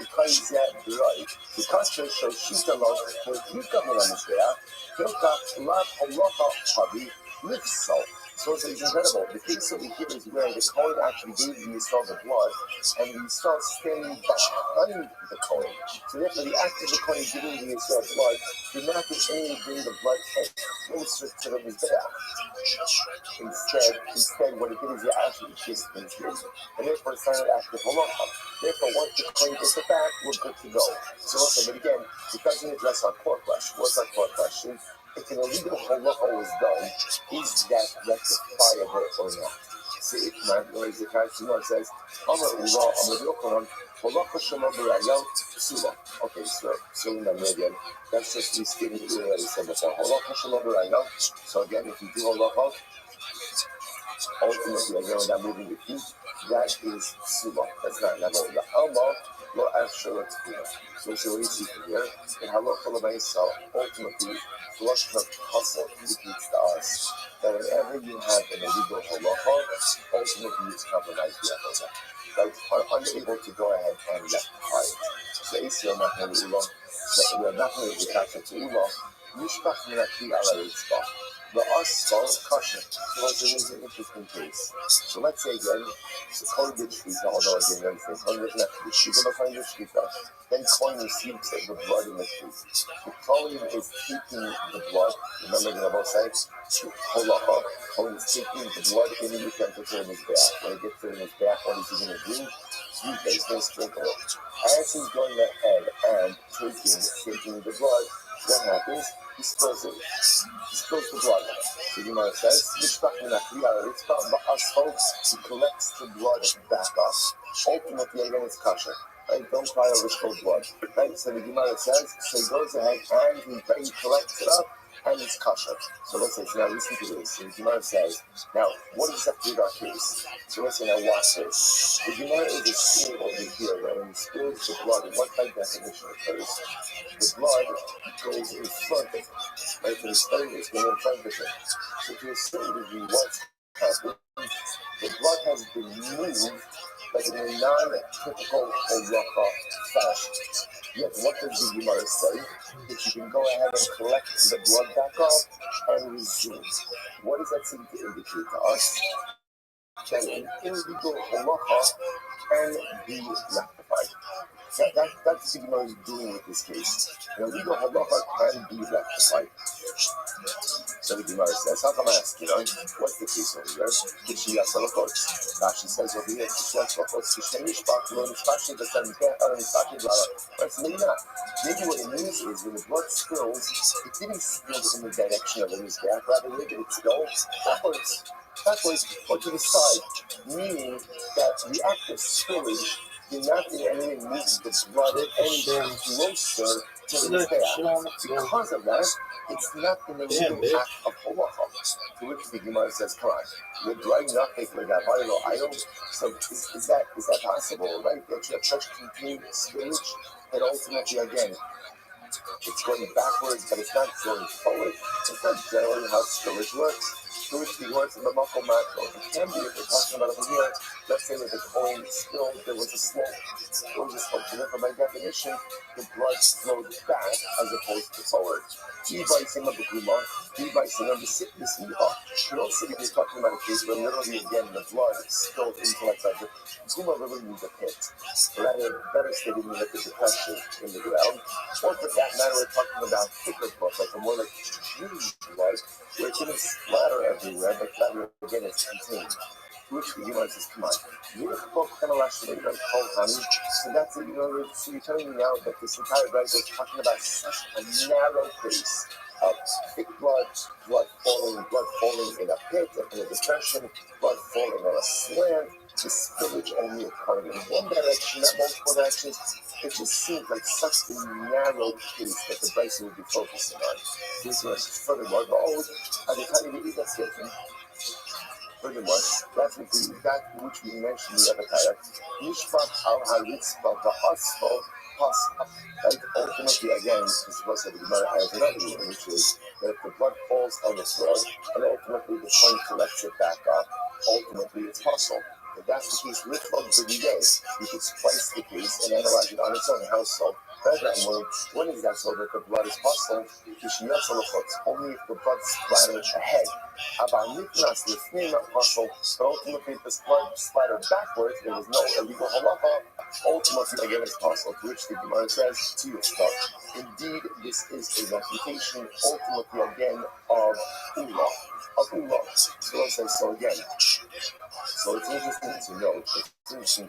[SPEAKER 1] The Kaizad Gavai. The Kasha shows Shita Log, when you come on this there, Hilka, Lab, Halacha, Habi, Lifsal. So it's incredible. The case over here is where the Kohen actually gave the Yisrael the blood, and the Yisrael standing behind the Kohen. So therefore, the act of the Kohen giving the Yisrael blood did not only bring the blood closer to the Mizbeach. Instead, what it did is it actually kissed his face, and therefore it's not an act of halacha. Therefore, once the Kohen gets it back, we're good to go. So listen, but again, it doesn't address our core question. What's our core question? If an illegal halacha was done, is that rectifiable or not? See, if my the Kashimon says, okay, so in the median, that's just restating what I said before. So again, if you do halacha, ultimately, again, without moving the feet, that is suba. That's not level. The alma, lo afshar tzvila. So what you see from here, in halacha l'maisa, ultimately, flush the hustle indicates to us that whenever you have an illegal halacha, ultimately you compromise the halacha. Right? Are unable to go ahead and rectify it. So Israel not going to ulah, so we're not going to attach it to ulah. Mishpach minaki ala yitzbah. The asfal kasha. So it's an interesting case. So let's say again, the Kohen did shvita, although again, everything Kohen doesn't have to be shvita, but Kohen did shvita. Then Kohen receives the blood in the feet. The Kohen is taking the blood. Remember the Rabbi says, halacha. Kohen is taking the blood in the utensil to his back. When he gets to his back, what is he going to do? he's going to sprinkle it. As he's going ahead and taking the blood, what happens? He spills it. He spills the blood. So the Gemara says, he collects the blood back up. Ultimately, again, it's kosher. Right? Don't cry over spilled blood. Right? So the Gemara says, so he goes ahead and he collects it up, and it's kosher. So let's say, so now listen to this. So the Gemara says, now, what does that do with our case? So let's say, now watch this. The Gemara is a school over here, that when he spills the blood, what by definition occurs? The blood goes in front of it. Right? So the stone is going in front of it. So to a certain degree, what's happened? The blood has been moved, but in a non-typical halacha fashion. Yet, what does the Gemara say? That you can go ahead and collect the blood back up and resume. What does that seem to indicate to us? That an illegal halacha can be rectified. That's what the Gemara is doing with this case. An illegal halacha can be rectified. So the Gemara says, how come I ask, what's the case over here? Rashi says over here, maybe not. Maybe what it means is when the blood spills, it didn't spill in the direction of the mizbeach, rather maybe it spilled backwards or to the side, meaning that the act of spillage did not in any way move the blood any closer to the mizbeach. Because of that, it's not in the legal act of halacha. To which the Gemara says, come on, you're drying nothing like that. So is that possible, right? That you have such continued spillage that ultimately, again, it's going backwards, but it's not going forward. It's not generally how spillage works. To which the Gemara says, it can be if we're talking about over here. Let's say that the coin spilled, there was a slope. So therefore, by definition, the blood flowed back as opposed to forward. Could also be talking about a case where literally again the blood spilled into like the Guma River means a pit. Or rather, better stated, means like a depression in the ground. Or for that matter, we're talking about thicker blood, like a more like huge blood, where it didn't splatter everywhere, but rather again it's contained. Which the Gemara says, come on, so that's it, so you're telling me now that this entire Rabbi is talking about such a narrow case of thick blood falling in a pit, in a depression, blood falling on a slant, the spillage only occurring in one direction, not multiple directions. It just seems like such a narrow case that the Bryson would be focusing on. This was furthermore, but always, as a tiny bit, that's it. Furthermore, that which we mentioned the other time, Yishpat al Haritzpa V'Asfo Pascha. Right? Ultimately, again, this is supposed to be the Gemara has another meaning, which is that if the blood falls on the floor, and ultimately the point collects it back up, ultimately it's possible. If that's the case with blood every day, you could splice the case and analyze it on its own household. When is that so that the blood is possible? Only if the blood splatters ahead. About Niklas, the thing not possible, but ultimately if the blood splattered backwards, there was no illegal halacha. Ultimately, again, it's possible. To which the Gemara says, to your stuff. Indeed, this is a refutation, ultimately, again, of Ulah. So let's say so again. So it's interesting to note is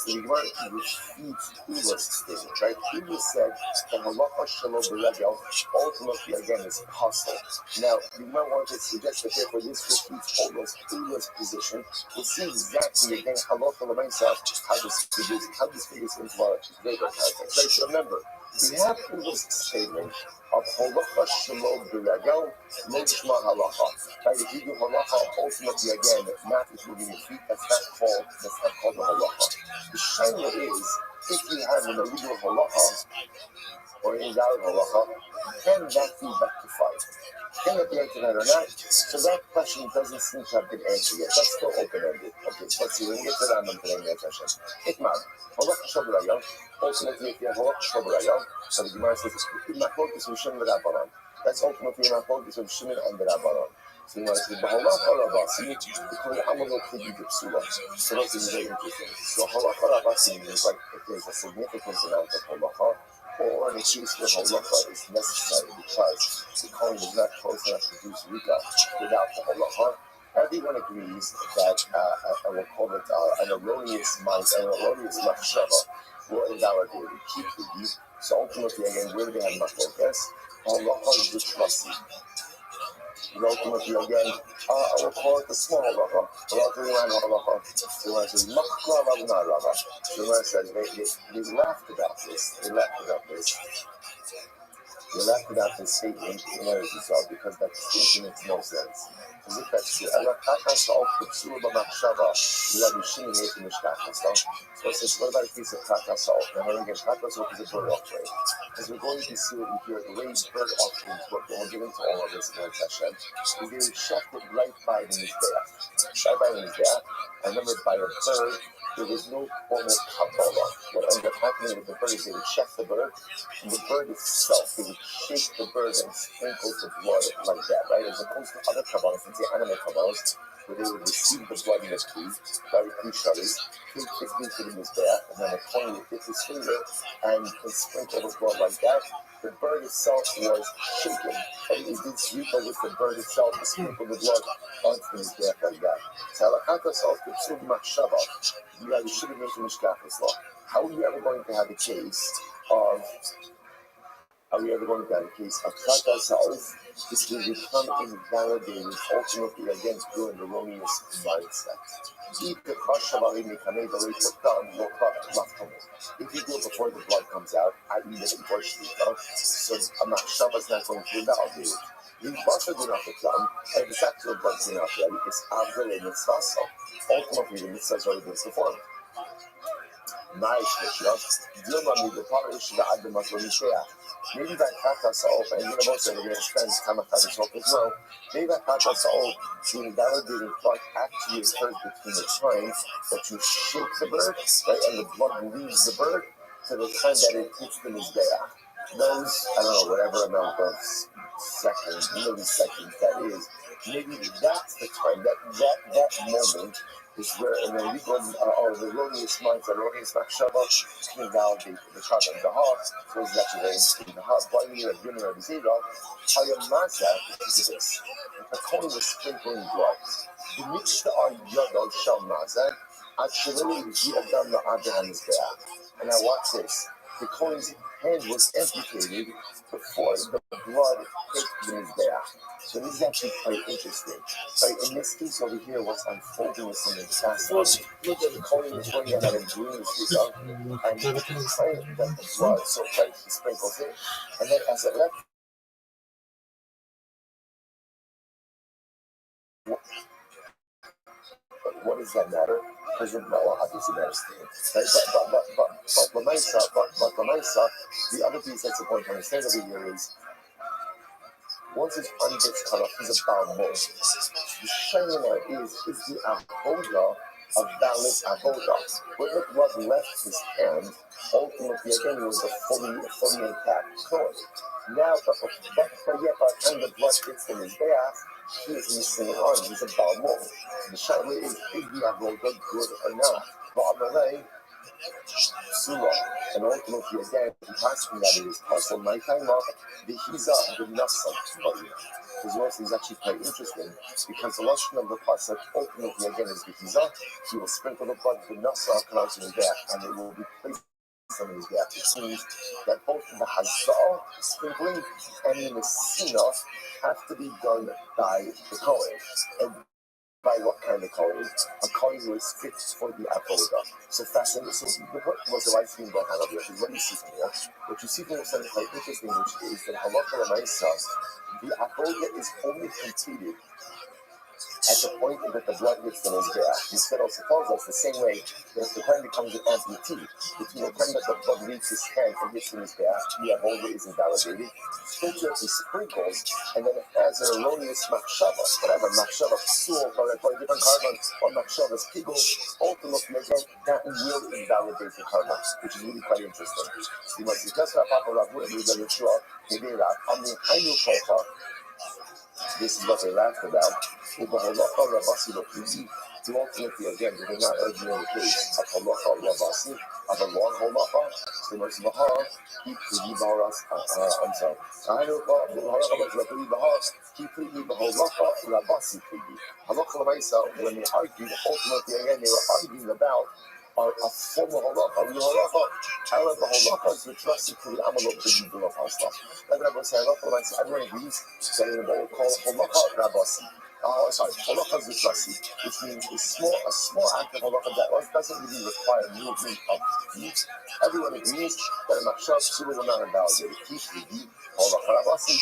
[SPEAKER 1] the Gemara refutes Ulah's statement, right? Ulah said that halacha shalom b'regel ultimately again is possible. Now, the Gemara wanted to suggest that therefore this refutes Ulah's position. We'll see exactly again halacha l'maisa how this figures into our greater context. Right? So remember, we have Ulah's statement of halacha shalom b'regel lo shma halacha. Right? If you do halacha ultimately again, not if you're moving your feet, that's not called the halacha. The shayla is if you have an illegal halacha or an invalid halacha, can that be rectified? Can it be answered or not? So that question doesn't seem to have been answered yet. That's still open-ended. Okay, so let's see. We'll get to that on today, Hashem. Itmar, halacha shabrayah. Ultimately, if you have halacha shabrayah, so the Gemara says, that's ultimately my focus of Shimon and the Rabbanon. So you want to say, halacha rabasi, because amalot could be gipsula. So that's very interesting. So halacha rabasi means like if there's a significant amount of halacha, or in a case where halacha is necessary because the coin is not close enough to do zrika without the halacha, Everyone agrees that I will call it an erroneous mind, an erroneous machshava will invalidate it, keep the deep. So ultimately, again, where do they have machlokas? Halacha is the trustee. Ultimately, again, I will call it the small halacha. The one says machla ravna rava. The one says they laughed about this. They laughed about this statement in Eretz Yisrael because that statement makes no sense. As if that's true. So it says, what about a piece of kaka salt? Now, again, kaka salt is a bird offering. As we're going to see over here, the way bird offerings work, and we'll get into all of this in Eretz Hashem, is they checked it right by the Mizbeach. I remember by a bird, there was no formal kabbalah. What ended up happening with the bird is they would check the bird, and the bird itself, they would shake the bird and sprinkle the blood like that, right? As opposed to other kabbalahs, let's say animal kabbalahs, where they would receive the blood in the key, very crucially, take 15 to the Mizbeach, and then a coin would dip his finger and sprinkle the blood like that. The bird itself was shaken. And it did sweep over the bird itself to sprinkle the blood onto the Mizbeach like that. So, you should have mentioned Mishkachas law. How are you ever going to have a case of Kata Sa'uf? This will become invalidated ultimately against through an erroneous mindset. If you do it before the blood comes out, i.e. before Shlita, so a machshava is not going to invalidate it. If Basha do not become, and the actual blood is not ready, it's Avdel and Mitzvah. Ultimately, the Mitzvah has already been performed. Maybe that kata sa'of, and you know also they're going to spend time on kata sa'of as well. Maybe that kata sa'of, the invalidating part actually occurs between the time that you shake the bird, right, and the blood leaves the bird, to the time that it hits the mizbeach. Those, I don't know, whatever amount of seconds, milliseconds that is, maybe that's the time, that moment is where an illegal or the erroneous mindset, erroneous machshava can validate the carbon. The heart was actually very interesting. The heart, why we have given a zero, how your mindset is this. The coin was sprinkling blood. The mixture are yodel shal mazak, actually done the Abraham is there. And now watch this. The coin's hand was amputated before the blood hit the mizbeach. So this is actually quite interesting. Right, in this case over here, what's unfolding is something fascinating. Look at the coin is going to have a greenish result, and right, that the blood, so right, he sprinkles it, and then as it left, what does that matter? Doesn't know how this matters to him. Right? But the other piece that's important to understand over here is once his arm gets cut off, he's a bal mol. The shaila is the avoda a valid avoda? When the blood left his hand, ultimately again it was a fully intact coin. Now, but yet by the time the blood gets in his bath, he is missing an arm. He's a bal mol. The shaila is the avoda good or not? But Sula, and ultimately again, asking that it is possible. My time off, the Hiza, the Nasa, his verse is actually quite interesting because the lashon of the pasuk ultimately again is the Hiza. He will sprinkle the blood, the Nasa comes out in his back, and it will be placed on his back. It means that both the Hazal, sprinkling, and the Messina have to be done by the Kohen. And by what kind of coin? A coin was fixed for the avoda. So fascinating. So what was the right thing about Hanabi? Which is what you see from here. What you see from here is something quite interesting, which is that halacha l'maisa, the avoda is only completed at the point that the blood hits the mizbeach. This also tells us the same way that if the time becomes an amputee, between the time that the blood leaves his hand and hits the mizbeach, the avoda is invalidated. Scripture sprinkles, and then it has an erroneous machshava, whatever machshava psul for a different carbon, or machshava's pigul. Ultimately, again, that will invalidate the carbon, which is really quite interesting. This is what they laughed about. So ultimately, again, they're not arguing the case of halacha rabasi, of a long halacha, so much bahar, keep the baras, I'm sorry. I know about halacha bahar, keep the halacha rabasi pigi. Halacha rabaisa, when they argued, ultimately, again, they were arguing about a form of halacha, real halacha. However, halacha is the trust to the amalot pigi of hasla. Like Rabbi said, halacha rabaisa, everyone agrees, saying what we call halacha rabasi. Halacha zutrasi, which means a small act of halacha that doesn't really require movement of feet. Everyone agrees that a machshava psula will not invalidate it. Keep the halacha rabasi.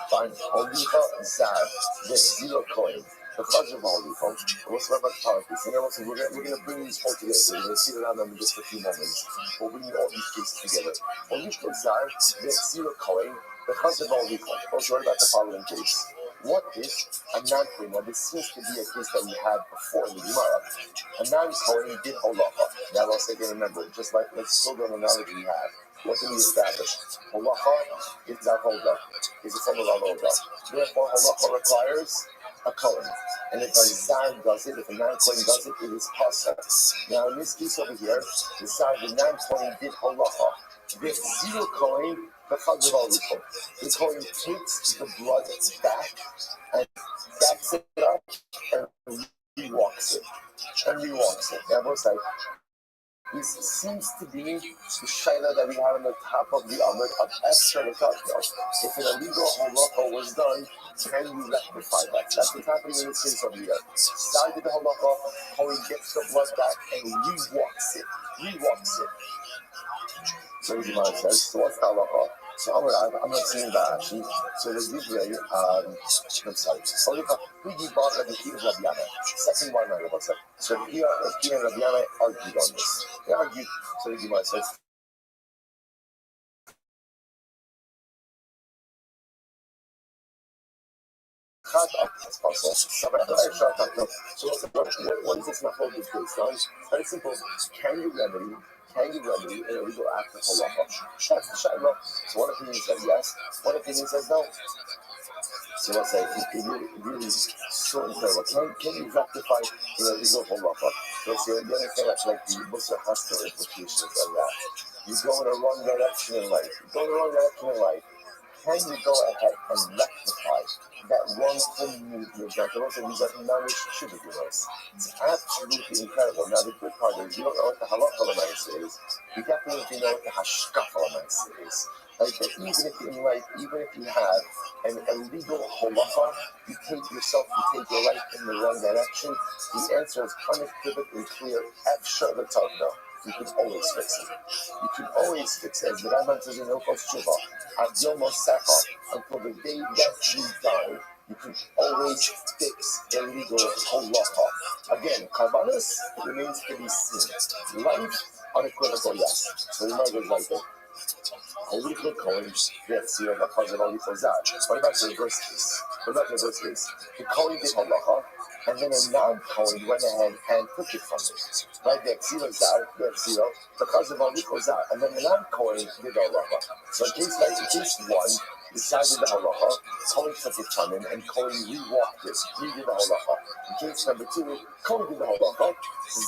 [SPEAKER 1] Fine. Holicha zad, this zero coin. The chazar of holicha. What's about parties? And also, we're going to bring these all together. We're going to see around them in just a few moments. We'll bring all these cases together. Holicha zad, this zero coin. The chazar of holicha. Also, what about the following case? What is a non-coin? Now, this seems to be a case that we had before in the Gemara. A non-coin did holacha. Now, let's again remember, just like let's build on the knowledge we have. What can we establish? Holacha is our holda, is a form of our holda. Therefore, holacha requires a kohen. And if a zar does it, if a non-coin does it, it is possible. Now, in this case over here, the non-coin did holacha. This zero coin, the coin takes the blood back and backs it up and rewalks it. Now, both sides. This seems to be the shaila that we have on the top of the omelet of Esther Lekatno. If an illegal halacha was done, can you rectify that? That's what's happening in this case over here. Side of the halacha, Cohen gets the blood back and rewalks it. So the Gemara says, so what's the halacha? So I'm not seeing that actually. So the Divrei, I'm sorry. Second one, Rabbi said. So here and Rabbi Yana argued on this. They argued. So the Gemara says. So what is this method based on? Very simple. Can you remedy an illegal act of halacha? That's the shaila. So one opinion says yes, one opinion says no. So let's say it really short and clear. Can you rectify an illegal halacha? So you understand that's like the Musar Hasta implications of that. You go in the wrong direction in life. Can you go ahead and rectify that wrongful movement that also means that marriage should be nice? It's absolutely incredible. Now, the good part is you don't know what the halacha lema'aseh is. You definitely know what the hashkafa lema'aseh is. Like that even if you have an illegal halacha, you take your life in the wrong direction, the answer is unequivocally clear. Efshar l'tavna. You can always fix it. As the Rabbi says in Hilchos Tshuva, Ad Yom Secha, until the day that you die, you can always fix illegal halacha. Again, Karbanis remains to be seen. Life, unequivocal, yes. So the Gemara goes like that. Holy Kohen, yes, you have a cousin only for that. What about the reverse case? The Kohen did halacha, and then a non-Kohen went ahead and took it from it. Right, the Xilo Zar, the cousin only for that, and then the non-Kohen did halacha. So in case one, decided the halacha, Kohen took it from him, and Kohen rewalked it. He did the halacha. In case number two, Kohen did the halacha,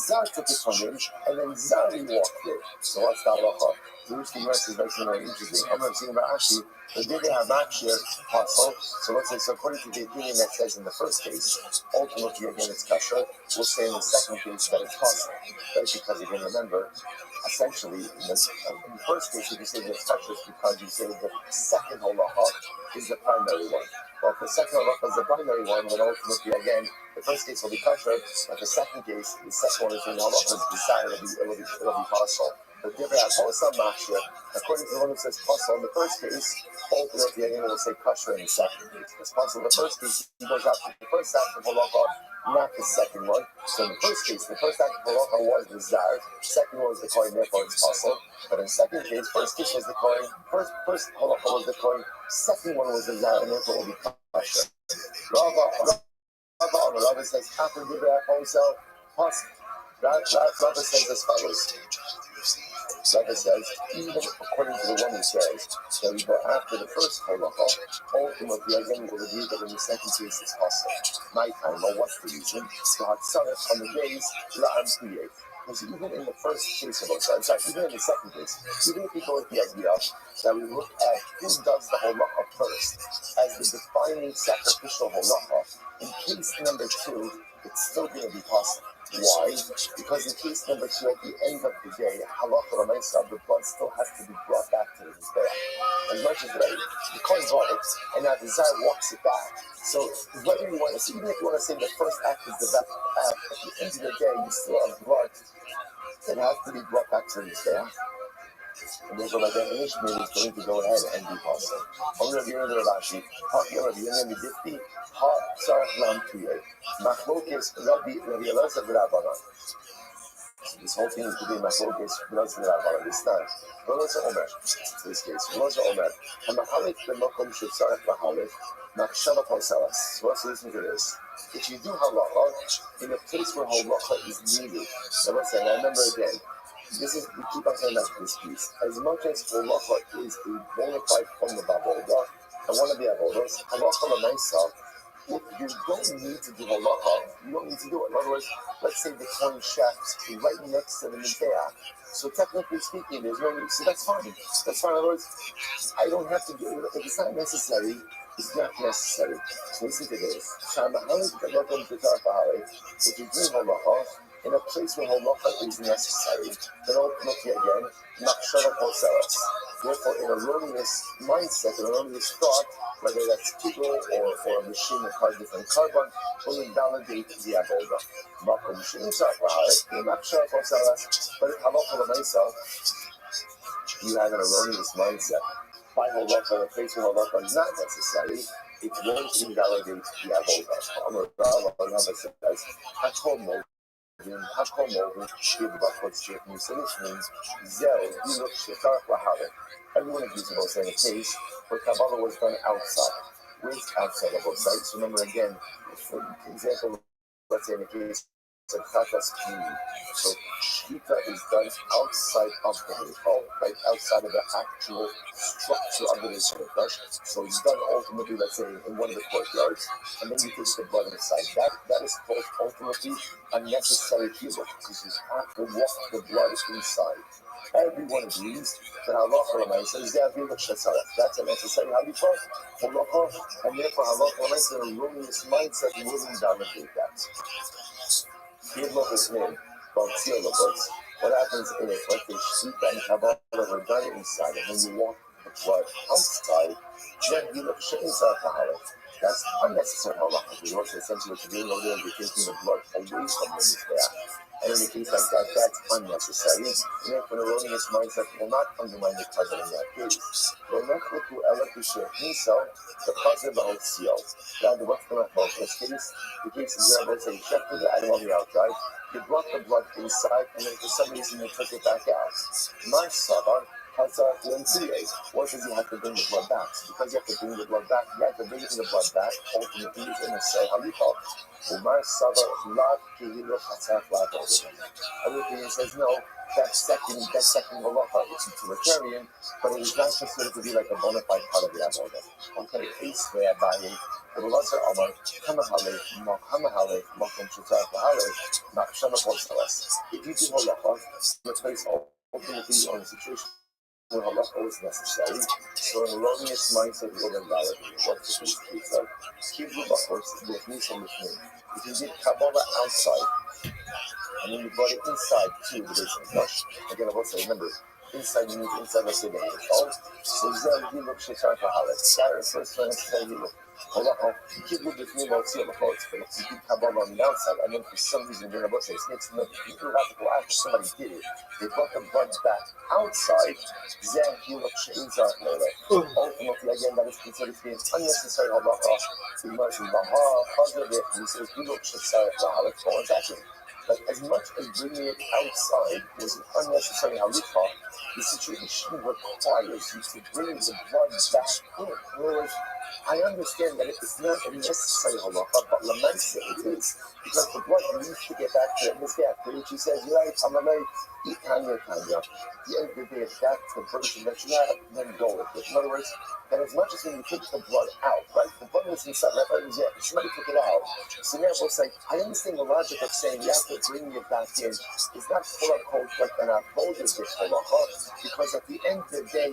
[SPEAKER 1] Zar took it from him, and then Zar rewalked it. So what's the halacha? The rest is very interesting. I'm not seeing about actually, but did they have actually possible? So let's say, so according to the opinion that says in the first case, ultimately again it's kasher, we'll say in the second case that it's possible. Right? Because again, remember, essentially, in the first case, if you say that it's kasher, it's because you say the second halacha is the primary one. Well, if the second halacha is the primary one, then ultimately again, the first case will be kasher, but the second one is when the halacha is decided, it'll be possible. But according to the one that says possible in the first case, ultimately anyone will say kasher in the second case. Because possible in the first case, he goes after the first act of halacha, not the second one. So in the first case, the first act of halacha was the zar, second one was the coin, therefore it's possible. But in the second case, first case was the coin, first halacha was the coin, second one was the zar, and therefore it will be kasher. Rabbi says, after the himself, possible. Rabbi says as follows. Rabbi says, even according to the one who says that we go after the first halacha, ultimately again we will agree that in the second case it's possible. Nighttime, well, what's the reason? So Hatzaret on the days, La'am Kuyeh. Because even in the first case of Hatzaret, even in the second case, even if we go with the idea that we look at who does the halacha first as the defining sacrificial halacha, in case number 2, it's still going to be possible. Why? Because in case number 2, at the end of the day, halacha l'maisa, the blood still has to be brought back to the mizbeach. As much as the coin brought it, and now the zar walks it back. So whether you want to, even if you want to say the first act is the best act, at the end of the day, you still have blood that has to be brought back to the mizbeach. And therefore, by definition, it is going to go ahead and be possible. Only Rabbi Yehuda Rashi, Rabbi Yehuda Midifti, Ha Tzarech Lam Tuyeh, Machlokes Rabbi Elazar V'Rabbanan. This whole thing is to be Machlokes Elazar V'Rabbanan. This time, Elazar Omer, in this case, Elazar Omer, HaMahalek B'Makom Shetzarech Mahalek, Machshava Posalas. So let's listen to this. If you do halacha in a place where halacha is needed, now let's say, and I remember again, this is, we keep on saying that this piece. As much as halacha is a bona fide form of avodah, and one of the avodas, halacha l'maisa, if you don't need to do halacha, you don't need to do it. In other words, let's say the coin shaft is right next to the mizbeach. So technically speaking, there's no need. So that's fine. That's fine. In other words, I don't have to do it. If it's not necessary, it's not necessary. So listen to this. If you do halacha, in a place where halacha is necessary, then ultimately again, machshava posalas. Therefore, an erroneous mindset, an erroneous thought, whether that's people or a machine that has different carbon, will invalidate the avodah. But if halacha l'maisa, you have an erroneous mindset. By halacha, in a place where halacha is not necessary, it won't invalidate the avodah. Says, everyone agrees about saying a case where Kabbalah was done outside. Where's outside of both sides? Remember again, for example, let's say in the case of Chatas Kini. So Shita is done outside of the Mikal, right outside of the actual structure of the Mikdash. So it's done ultimately, let's say, in one of the courtyards, and then you take the blood inside. That is called ultimately unnecessary kibbuch, because you have to walk the blood inside. Everyone agrees that halacha l'maisa is that's a necessary halakha, and therefore halacha l'maisa an erroneous mindset will invalidate that. What happens is, like the shita and kabbalah are done inside, and when you walk the blood outside, then you look inside the that's unnecessary halacha. You know, essentially what you're doing over there is you're taking the blood away from the mizbeach. And in a case like that, that's unnecessary. And if an erroneous mindset will not undermine the covenant in that case. The what's going to help this case? The case is where, let's say, you checked the item on the outside, you brought the blood inside, and then for some reason you took it back out. My sabar, what does he have to bring the blood back? So because you have to bring the blood back, you have to bring the blood back. Ultimately, you're going to say halicha. Umar sabar lav kihilo chatzaf lav. Everything says no. That second halacha is utilitarian, but it is not considered to be like a bona fide part of the avodah. Okay, ace there by Elazar Amar Hamahale Makom Shetzarech Lahale Machshava Posalas. If you do halacha, in a place ultimately on a situation where halacha is necessary, so an erroneous mindset will invalidate it. What's the case of? Hebrew bachos with Nisha Mishnim. If you did Kabbalah outside, and then you brought it inside to the base of the Mikdash, again, I will say, remember, inside you need inside, let's say, the Mikdash. So Zel, you look Shetzarech Lahale. Sarah, first one, say, you look. You keep moving between both seal of course, but if you do Kabbalah on the outside, and then for some reason you're about to say it's mixed up, you don't have to go after somebody did it. They brought the blood back outside, then you look inside later. Ultimately, again, that is considered to be an unnecessary halacha. So you might say, he says, you look halacha. But as much as bringing it outside was an unnecessary halacha, the situation requires you to bring the blood back in. In other words, I understand that it's not a necessary halacha, but lamaisa it is. Because the blood needs to get back to the mizbeach, which he says, you're right, I'm right, eat Tanya. At the end of the day, if that's the version that you have, then go with it. In other words, that as much as when you take the blood out, right? The blood was inside, right? But somebody took it out. So now it's like, I understand the logic of saying you have to bring it back in. It's not full of cold, like an apologies with halacha, because at the end of the day,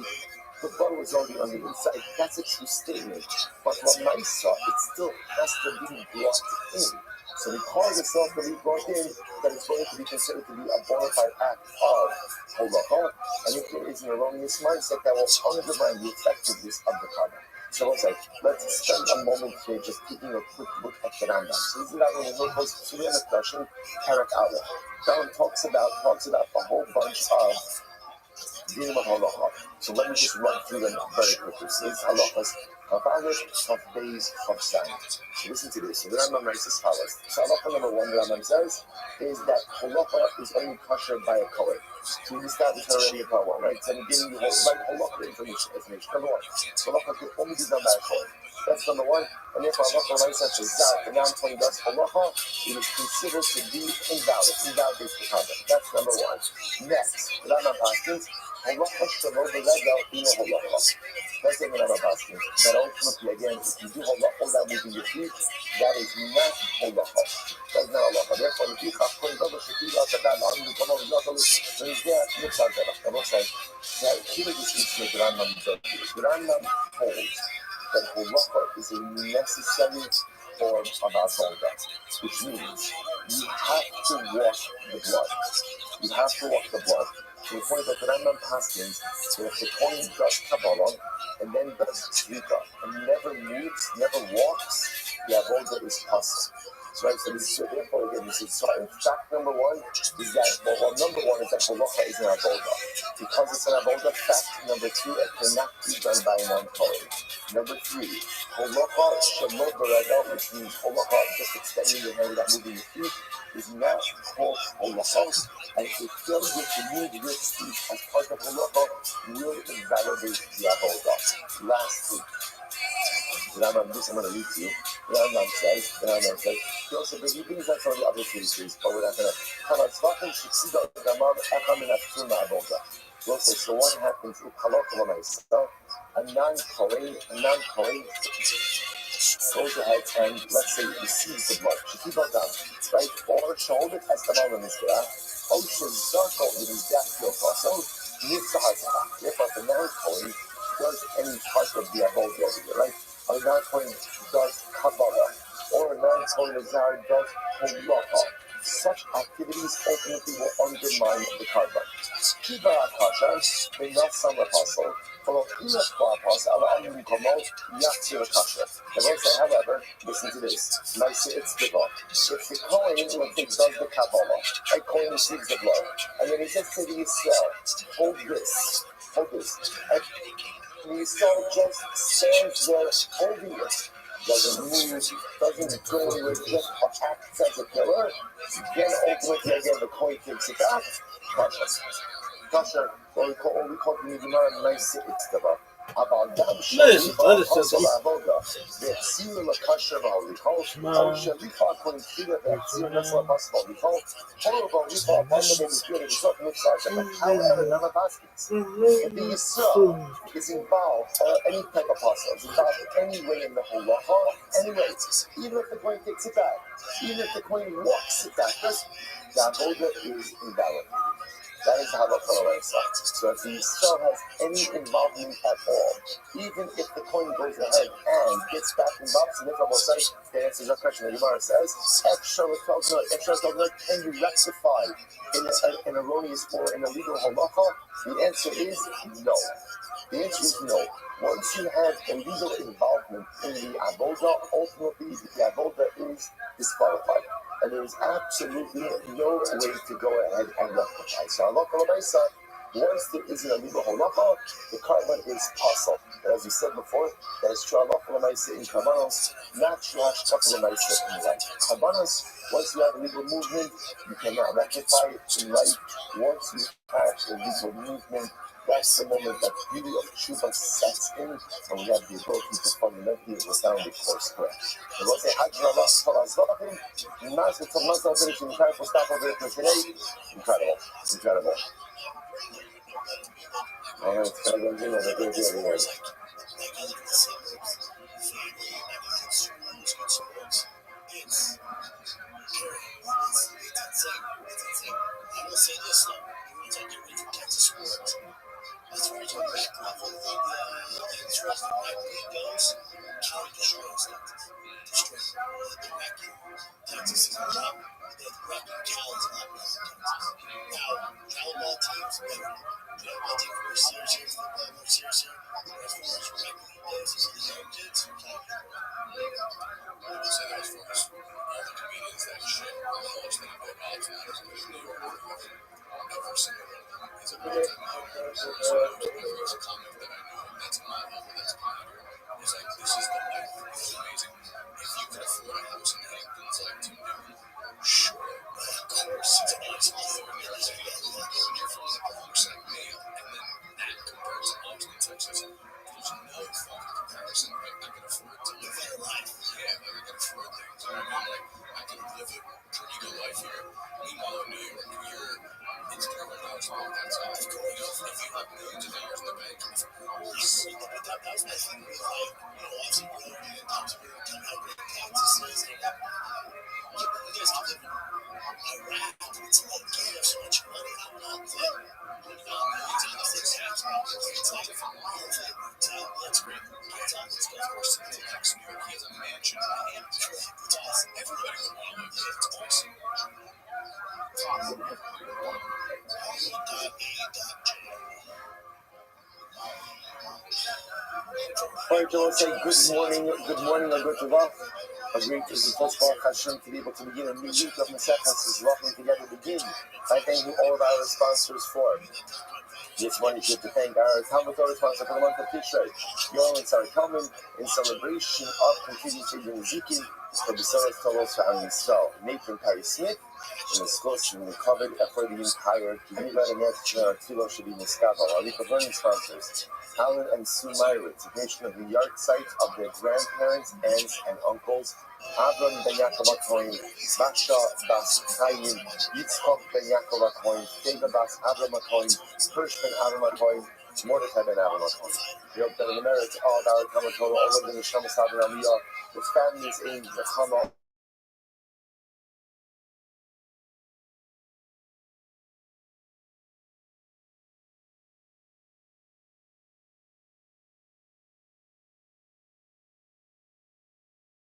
[SPEAKER 1] the blood was already on the inside. That's a true statement. But Lamaisa, it still has to be brought in. So because it's not to be brought in, that it's going to be considered to be a bona fide act of halacha. And if there is an erroneous mindset, that will undermine the effectiveness of the covenant. So let's spend a moment here just taking a quick look at the Rambam. So this is not only no post to the discussion, Parak Aleph. Rambam talks about a whole bunch of dealing with halacha. So let me just run through them very quickly. So these halachas, Chav Aleph, Chav Beis, Chav Zayin. So listen to this. So the Rambam writes as follows. So halacha number one, the Rambam says, is that halacha is only kosher by a kohen. So we established already a power, right? So I'm giving you halacha information. Number one, halacha can only be done by a kohen. That's number one. And if halacha writes that the zat, the non-kohen does halacha, it is considered to be invalid. Invalidates the covenant. That's number one. Next, the Rambam asks, halacha shelo b'regel ino halacha. That's the Rambam asking. That ultimately, again, if you do halacha without moving your feet, that is not halacha. That's not halacha. Therefore, if you have kohen gadol shekila kadan arim l'kono v'yachol v'nizgeach mitzvah zerach. Rabbi says that here is the issue that Rambam does. The Rambam holds that halacha is a necessary form of avoda, which means you have to wash the blood. You have to wash the blood. To the point that the Rambam Paskins, that if the kohen does Kabbalah and then does Tzvika and never moves, never walks, the avoda is possible. So, right, so therefore, again, this is in fact number one is that, well, number one is that halacha is an avoda. Because it's an avoda, fact number two, it cannot be done by a non-kohen. Number three, halacha shelo b'regel, which means halacha, just extending your hand without moving your feet, is not called halacha. And if failure to move your feet as part of halacha will invalidate the avoda. Lastly, Rambam, this I'm going to read to you. Rambam says, he also brings that from the other cases, but we're not going to. So what happens if a non-Kohen goes ahead and, let's say, receives the blood, right? Or shoulder has the blood in his graph, or Shazako with his death to a fossil, therefore, the non-Kohen does any part of the avodah, right? A non-Kohen does Kabbalah, or a non-Kohen does halacha. Such activities ultimately will undermine the covenant. Kiva Akasha, the Nassam Apostle, for however, listen to this. It's the blood. If the Kohen does the Kabbalah, like Kohen receives the blood, and then he says to the Yisrael, hold this. And the Yisrael just stands there holding it. Doesn't move, doesn't go anywhere, just acts as a pillar. Then ultimately, again, the Kohen takes it back. Kasha, what we call the Gemara nice itztava.
[SPEAKER 3] Listen, understand.
[SPEAKER 1] The Yisrael is involved, any type of pasta is involved any way in the halacha, anyway, even if the Kohen takes it back, even if the Kohen walks it back, the avoda is invalid. That is how the Torah is. So if the Yisrael has any involvement at all, even if the Kohen goes ahead and gets back involved, so therefore we'll say, the answer to your question, the Gemara says, can you rectify an erroneous or an illegal halacha? The answer is no. The answer is no. Once you have illegal involvement in the avoda, ultimately the avoda is disqualified. And there is absolutely no way to go ahead and rectify. So once there is an illegal halacha, the carbon is possible. And as we said before, that is true halacha in karbanos, not true halacha in life. Karbanos, once you have illegal movement, you cannot rectify it in life. Once you have illegal movement, That's the moment that beauty of tshuva sets in, and we have the ability to fundamentally resound the course correct. And we'll say, incredible. Incredible. Oh, it's kind of everywhere.
[SPEAKER 2] I will say this though, even if I get rid of Texas sports, that's where your back level, the interest in back league goes, Kelly destroys Texas. Destroys the wrecking. Texas is a lot, the wrecking Cal is a lot better than Texas. Now, Calaball teams, better. Calaball teams more serious here, football more serious here. As far as wrecking goes, these are the young kids who play. I will say that as far as all the comedians that shit, all the hosts that have been odds matters in New York, every single one of them is a multi-millionaire. So there's a comic that I know that's on my level, that's a comedian. He's like, this is the life, it's amazing. If you could afford a house in the Hamptons like Tim Dillon, sure, of course, it's awesome. When you're from the Bronx like me, and then that compared to Austin, Texas, there's no fucking comparison. Like, I can afford to live that life. Yeah, like, I can afford things. You know what I mean? Like, I can live a pretty good life here. Meanwhile, in New York, it's $300 a month. That's off. You know, if you have millions of dollars in the bank, of course. That was my thing with, like, you know, obviously, we're looking at times where we're coming out with Texas is, and you guys can live in Iraq. It's like, you have so much money, I'm not there. Millions of dollars tax dollars. It's like, that's great. Let's go first to the next New York. He has a mansion in Miami. It's awesome. Everybody would want to live there. It's awesome.
[SPEAKER 1] All right, Joel, say good morning, and good Shabbat. A great is the first Baruch Hashem to be able to begin a new week of Maseches Rachman together begin. I thank you all of our sponsors for this morning. We have to thank our Talmud Torah sponsor for the month of Tishrei, Yoel and Sarah Kalman, in celebration of completing Children Zikin for the Soros Tolos for Am Yisrael, Nathan Perry Smith, and the schools and recovered for the entire community and National Tilo should be Niskava. Our week of learning sponsors, Alan and Sue Myritz, a nation of the yard site of their grandparents, aunts, and uncles, Avram ben Yaakov HaKohen, Basha bas Chaim, Yitzchok ben Yaakov HaKohen, Tega bas Avram HaKohen, Hirsch ben Avram HaKohen, Mordechai ben Avram HaKohen. We hope that in the merits of our Talmud Torah, all of the Neshama Sabin Aliyah, with families in the Chama,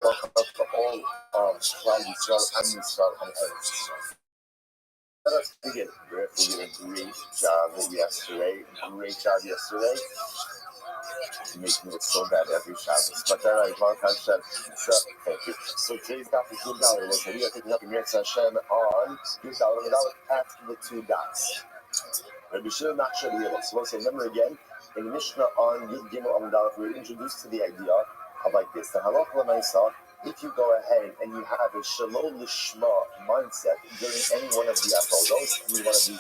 [SPEAKER 1] to all of Klal Yisrael, Am Yisrael, and Eretz. Let us begin. We did a great job yesterday. Making it so bad every Shabbos. But all right, Baruch Hashem. So, thank you. So today's daf is Yud Daled. So we are picking up in Yetz Hashem on Yud Daled at the two dots. Rabbi Shimon Machshel Yidel. So we'll say, remember again, in the Mishnah on Yud Gimel Amud Aleph, we were introduced to the idea of like this. The halach l'maisa, if you go ahead and you have a shalom lishma mindset during any one of the avodos, any one of the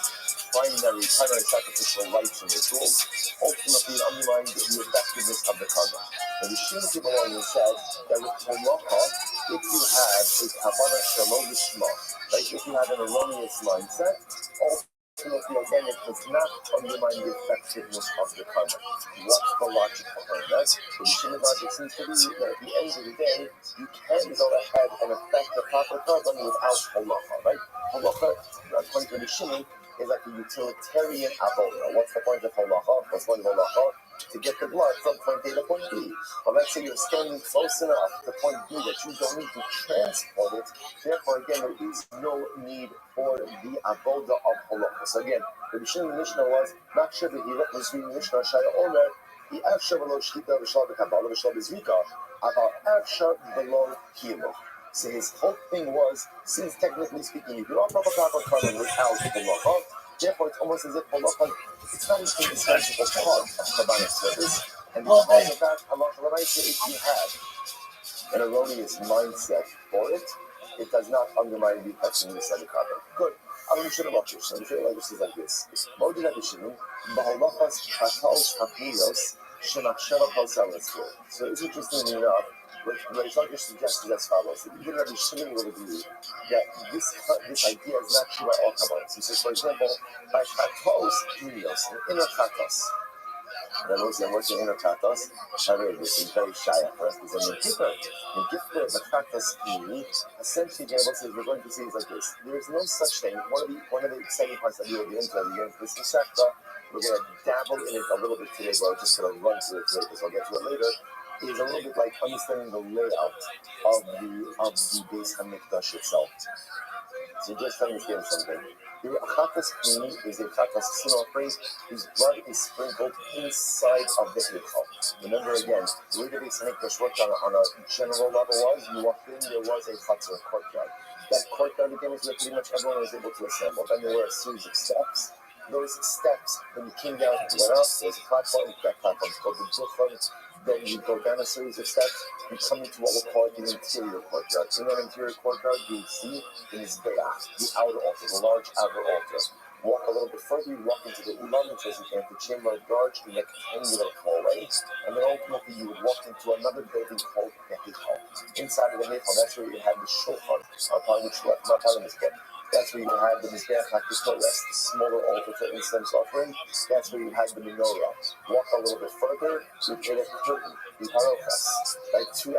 [SPEAKER 1] primary sacrificial rites and rituals, ultimately it undermines the effectiveness of the karma. Now the Shimon Kibalonian said that with halacha, if you have a kavanah shalom lishma, right, if you have an erroneous mindset, ultimately, again, it does not undermine the effectiveness of the karma. What's the logic behind that? So the Shimon logic seems to be that at the end of the day, you can go ahead and affect the proper karma without halacha, right? Halacha, according to the Shimon, is like a utilitarian avodah. What's the point of halacha? What's the point of halacha? To get the blood from point A to point B. But let's say you're standing close enough to point B that you don't need to transport it. Therefore, again, there is no need for the avodah of halacha. So again, the Mishnah was not sure that he was reading Mishnah Shaya Omer. The Afshar below Shkita v'Shal b'Kabbalah v'Shal b'Zrika about Afshar below Kilo. So his whole thing was, since technically speaking, you can offer up a proper karma without halacha, therefore it's almost as if halacha, it's not an indispensable part of Kabbalah service. And because of that, halacha, if you have an erroneous mindset for it, it does not undermine the effectiveness of the karma. Good. I'm sure about this. I'm sure this is like this. Modin addition, Bahalachas Chatos Hapnios, Shemachshava Palsalasco. So it's interesting enough. What Rabbi suggests is as follows: that even Rabbi Shimon will agree that this idea is not true by all Kabbalahs. He says, for example, by Chatos Hapnios, an inner Chatos. And what's the inner Chatos? However, this is very shy for us because in Kippur, the Chatos community, essentially, the Bible says we're going to see things like this. There is no such thing. One of the exciting parts that we will get into as we get into this Masechta, we're going to dabble in it a little bit today, but I'm just going to run through it today because I'll get to it later. It is a little bit like understanding the layout of the Beis Hamikdash itself. So just to understand something. The Chatas K'nini is a Chatas sin offering whose blood is sprinkled inside of the Heichal. Remember again, the way the Beis Hamikdash worked on a general level was, you walked in, there was a Chatzar courtyard. That courtyard again is where pretty much everyone was able to assemble. Then there were a series of steps. Those steps, when you came down and went up, there's a platform, that platform is called the Duchon. Then you go down a series of steps, you come into what we'll call the interior courtyard. In that interior courtyard, you see the Mizbeach, the outer altar, the large outer altar. Walk a little bit further, you walk into the Ulam, which is the chamber of large rectangular hallway, and then ultimately you would walk into another building called the Heichal. Inside of the Heichal, that's where you have the Shulchan, upon which not part of this book. That's where you have the Mizbeach HaKisot, the smaller altar for incense offering. That's where you have the menorah. Walk a little bit further, you get a curtain, the parochas, right? Two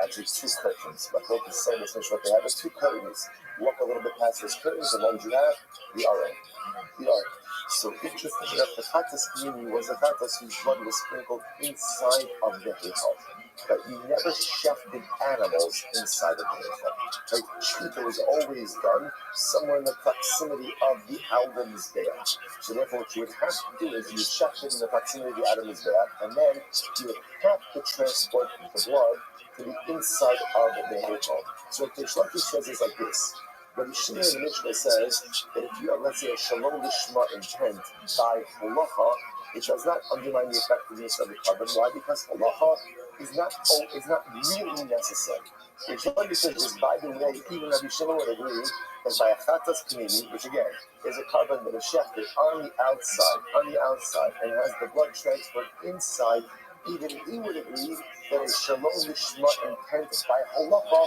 [SPEAKER 1] curtains. But hope is saying this what they have is two curtains. Walk a little bit past those curtains, and what would you have? The Aron. The Ark. So interesting enough, the Chatas community was a Chatas whose blood was sprinkled inside of the Heichal. But you never shafted animals inside of the Heichal. Like, Shechita was always done somewhere in the proximity of the outer Mizbeach. So therefore, what you would have to do is you would shaft it in the proximity of the outer Mizbeach, and then you would have to transport the blood to the inside of the Heichal. So what Tishlaki says is like this. Rabbi Shimon in the Mishnah says that if you have, let's say, a shalom lishma intent by halacha, it does not undermine the effectiveness of the carbon. Why? Because halacha is not really necessary. It's only because, by the way, even Rabbi Shimon would agree that by a chatas k'nini, which again is a carbon that is shafted on the outside, and has the blood transferred inside, even he would agree that a shalom lishma intent by halacha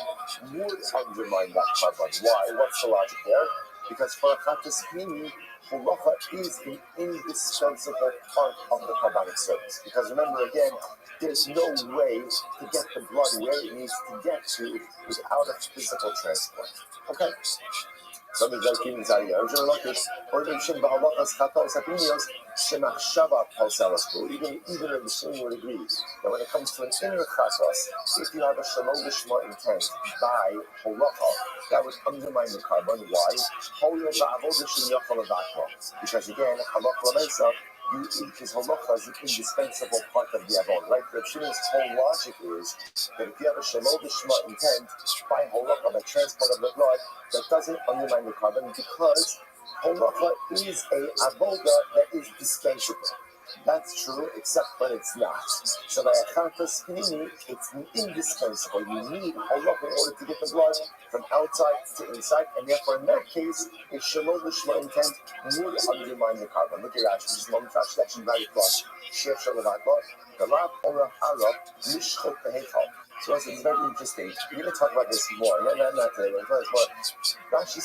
[SPEAKER 1] would undermine that carbon. Why? What's the logic there? Because for a chatas k'nini, halacha is an indispensable part of the carbonic service. Because remember again, there's no way to get the blood where it needs to get to without a physical transport. Okay? Something's like keeping inside here. Even if the Shimon would agree that when it comes to an inner chatos, if you have a shalom lishma intent by halacha, that would undermine the carbon. Why? Because again, halacha l'meisa, because halacha is an indispensable part of the avon. Right? Reb Shimon's whole logic is that if you have a shalom lishma intent by halacha, by transport of the blood, that doesn't undermine the carbon because halacha is a avoda that is dispensable. That's true, except when it's not. So by a chatas k'nini, it's indispensable. You need halacha in order to get the blood from outside to inside, and therefore in that case, a shalom lishma intent would undermine the carbon. Look at Rashi, just one Rashi actually very close. Shef shalavakot, the lab orah hara mishchot beheichal. So it's very interesting. We're going to talk about this more. Not today, but Rashi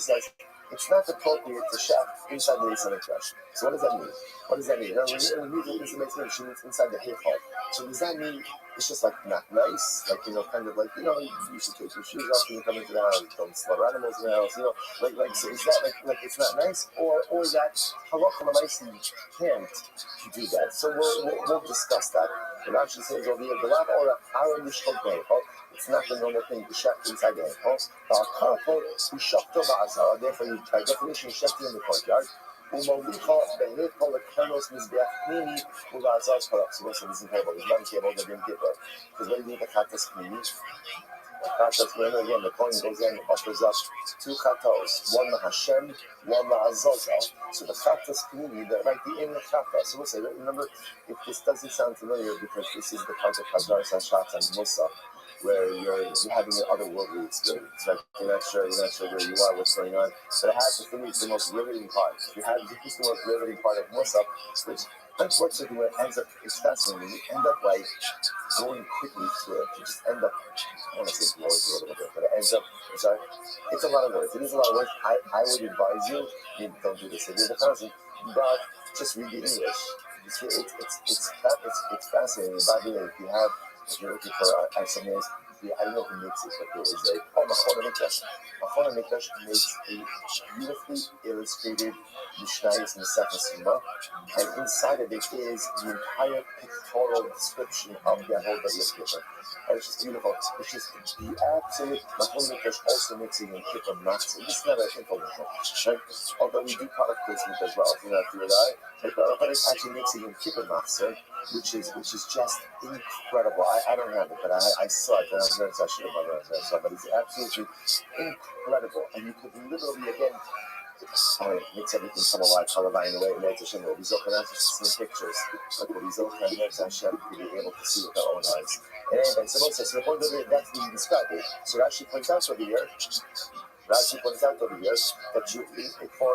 [SPEAKER 1] says it's not appropriate to shaft inside the Beis Hamikdash. So what does that mean? When you meet the Beis Hamikdash, it's inside the Heichal. So does that mean it's just like not nice? Like, kind of like, you should take your shoes off when you come into the house, don't slaughter animals in the house, like so is that like it's not nice? Or that halacha l'maisa you can't do that. So we'll discuss that. And Rashi says over here, the lab or our mishkot heichal. It's not the normal thing to shaft inside the heichal. Therefore, you by definition shaft in the courtyard. So this is incredible. It's not cable that didn't give her. Because when you need the chatas k'nini, again, the coin goes in and offers up two chatos, one Hashem, one Azazel. So the chatas k'nini, the inner chatas. So we'll say, remember, if this doesn't sound familiar, because this is the part of Chazar Sashat and Musa. where you're having an otherworldly experience. Like you're not sure where you are, what's going on. But it has to be the most riveting part. You have this is the most riveting part of Musaf, which unfortunately when it ends up, it's fascinating. You end up like going quickly through it. You just end up, I want to say blowing through a little bit, but it ends up, sorry, it's a lot of words. It is a lot of words. I would advise you, maybe don't do this if you're the person, but just read the English. It's fascinating. By the way, if you're looking for some names, I don't know who makes it, but there is Machon HaMikdash. Machon HaMikdash makes a beautifully illustrated Mishnayos and Sefer, and inside of it is the entire pictorial description of the Avodah Yom Kippur. And it's just beautiful. It's just the absolute. Machon HaMikdash also makes it in Kippur Matzah. This is not an infomercial, right? Although we do product placement as well, if you're not doing that. But it actually makes it in Kippur Matzah, which is just incredible. I don't have it, but I saw it, and I was going to should have memorized that. But it's absolutely incredible, and you could literally again. It makes everything come alive, colorblind in a way. It makes it shimmer. We'll be not just seeing pictures, but we'll be and next Hashem to be able to see with our own eyes. And anyway, so the point of it, that's what you described it. So Rashi points out over here that you, for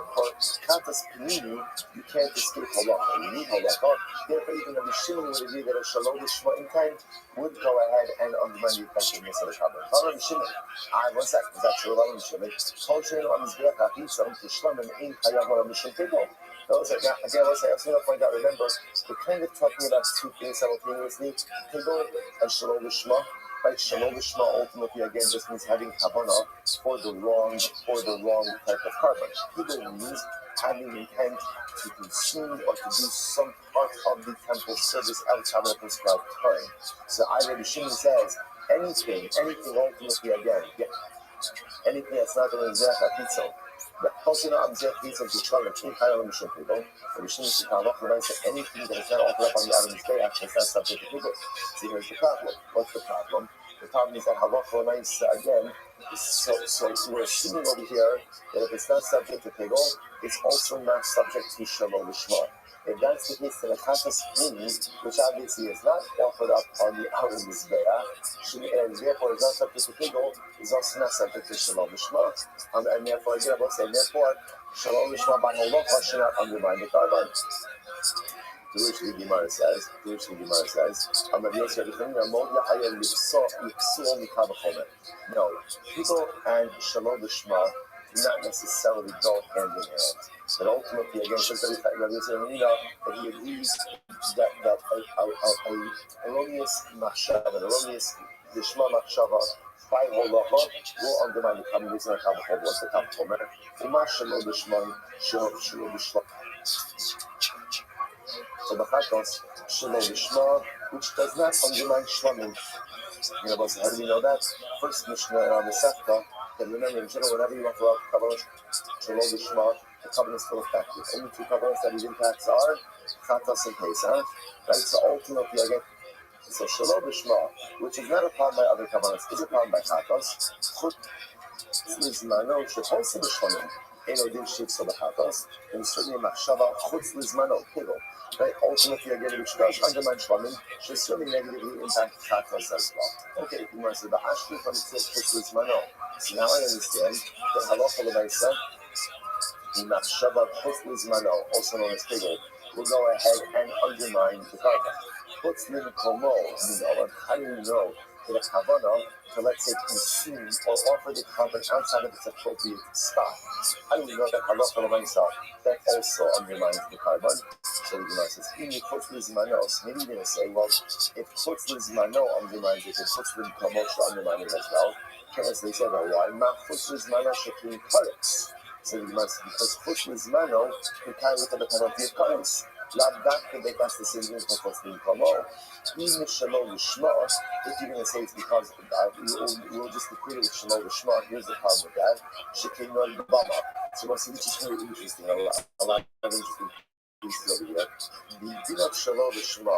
[SPEAKER 1] Katas Panini, you can't escape halacha. You need halacha. Therefore, even Rabbi Shimon would agree that a shalom lishma intent would go ahead and undermine the effectiveness of the covenant. Rabbi Shimon, one second, is that true? Rabbi Shimon, Kosher on his behalf, he's on to Shlomo in Chayav Rabbi Shimon. Those are, again, I was going to point out, remember, we're kind of talking about two things simultaneously, Tegel and Shalom Lishma. Right, Shalom Lishma ultimately again just means having kavanah for the wrong type of carbon. Tegel means having intent to consume or to do some part of the temple service outside of the prescribed time. So Rabbi Shimon says anything ultimately again, anything that's not going to zeh hapitzol. Anything that is not offered up on the Adam's Day actually is not subject to Pigul. See, here's the problem. What's the problem? The problem is that halacha remains again. So we're assuming over here that if it's not subject to Pigul, it's also not subject to Shalom Lishma. If that's the case, then a Chatas Mini, which obviously is not offered up on the Aron Mizbeach, and therefore is not subject to Pigul, is also not subject to Shalom Lishma. And therefore, again, I will say, Shalom Lishma by halacha should not undermine the Karban. To which the Gemara says, no, Pigul and Shalom Lishma do not necessarily go hand in hand. But ultimately, again, says Rabbi that he agrees that a erroneous machshava, an erroneous lishma machshava by halacha will undermine the common reason of Kavachol. What's the Kavachol? Uma shelo lishma shelo lishma. So Bachatos shelo lishma, which does not undermine shlamim. How do we know that? First Mishnah on the Sefta. And remember, in general, whenever you want to have Kabbalah Shalom Lishma, the covenant is still effective. Only two covenants that he impacts are Chatas and Pesach. Right? So ultimately, again, so Shalom Lishma, which is not a problem by other covenants, is a problem by Chatas. Chut Lizmano, Shepolsa Lishmanim, Eno Din Shivsa Chatas, and certainly Machshava, Chut Lizmano, Pigul. Right? Ultimately, again, which does undermine Shlamim, should certainly negatively impact Chatas as well. Okay, you want to say the Ashri from Chut Lizmano. So now I understand that halacha l'maisa, machshava chutz lizmano, also known as pigul, will go ahead and undermine the karban. Chutz l'mkomo, how do you know that a kavanah to, let's say, consume or offer the karban outside of its appropriate spot? How do we know that halacha l'maisa that also undermines the karban? So the Gemara says, chutz lizmano. So maybe you're going to say, well, if chutz lizmano undermines it, then chutz l'mkomo should undermine it as well. As they said, why not chutz lizmano shekin karetz? So you must, because chutz lizmano can carry with the penalty of karetz. Lav dakka, they pass the same thing for chutz lizmano. Even shalom lishma, if you're going to say it's because we'll just equate it with shalom lishma, here's the problem with that. Shekin non bama. So we'll see, which is very interesting. A lot of interesting pieces over here. The din of shalom lishma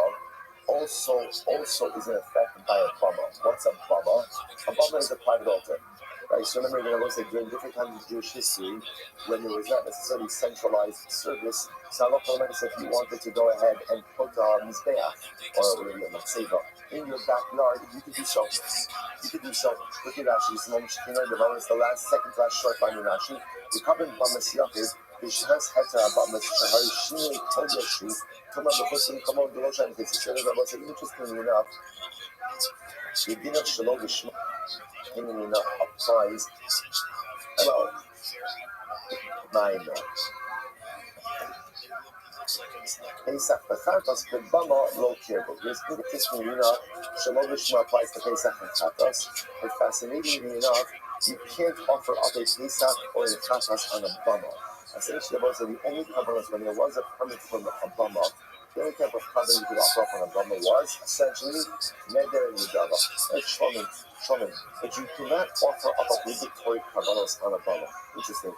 [SPEAKER 1] also is in effect by a bama. What's a bama? A bama is a private altar. Right, so remember that I was like during different times of Jewish history, when there was not necessarily centralized service, so Allah said if you wanted to go ahead and put Mizbeach, or whatever you Matzeva, in your backyard, you could do so. You could do so. Look at Rashi, this moment, the moment is the second to last short line in Rashi. The Kabbalah Bamas Yachid, the Shahas Heta Bamas Shahar Shinui Kodeshu, Tama Bechusim Kamon Deloshan, the Sishon of Bamas, interestingly enough, the Din of Shalom Gishma, interestingly enough, applies. Hello. Nine. Pesach Bechatos, the Bama Lo Kirbo. Here's interestingly enough, Shalom Gishma applies to Pesach Bechatos, but fascinatingly enough, you can't offer up a Pesach or a Chatas on a Bama. Essentially, those are the only covenants when there was a permit from a Bama. The only type of covenant you could offer up on a Bama was essentially Neder and Nidava. It's Shomim. But you cannot offer up obligatory covenants on a Bama. Interesting.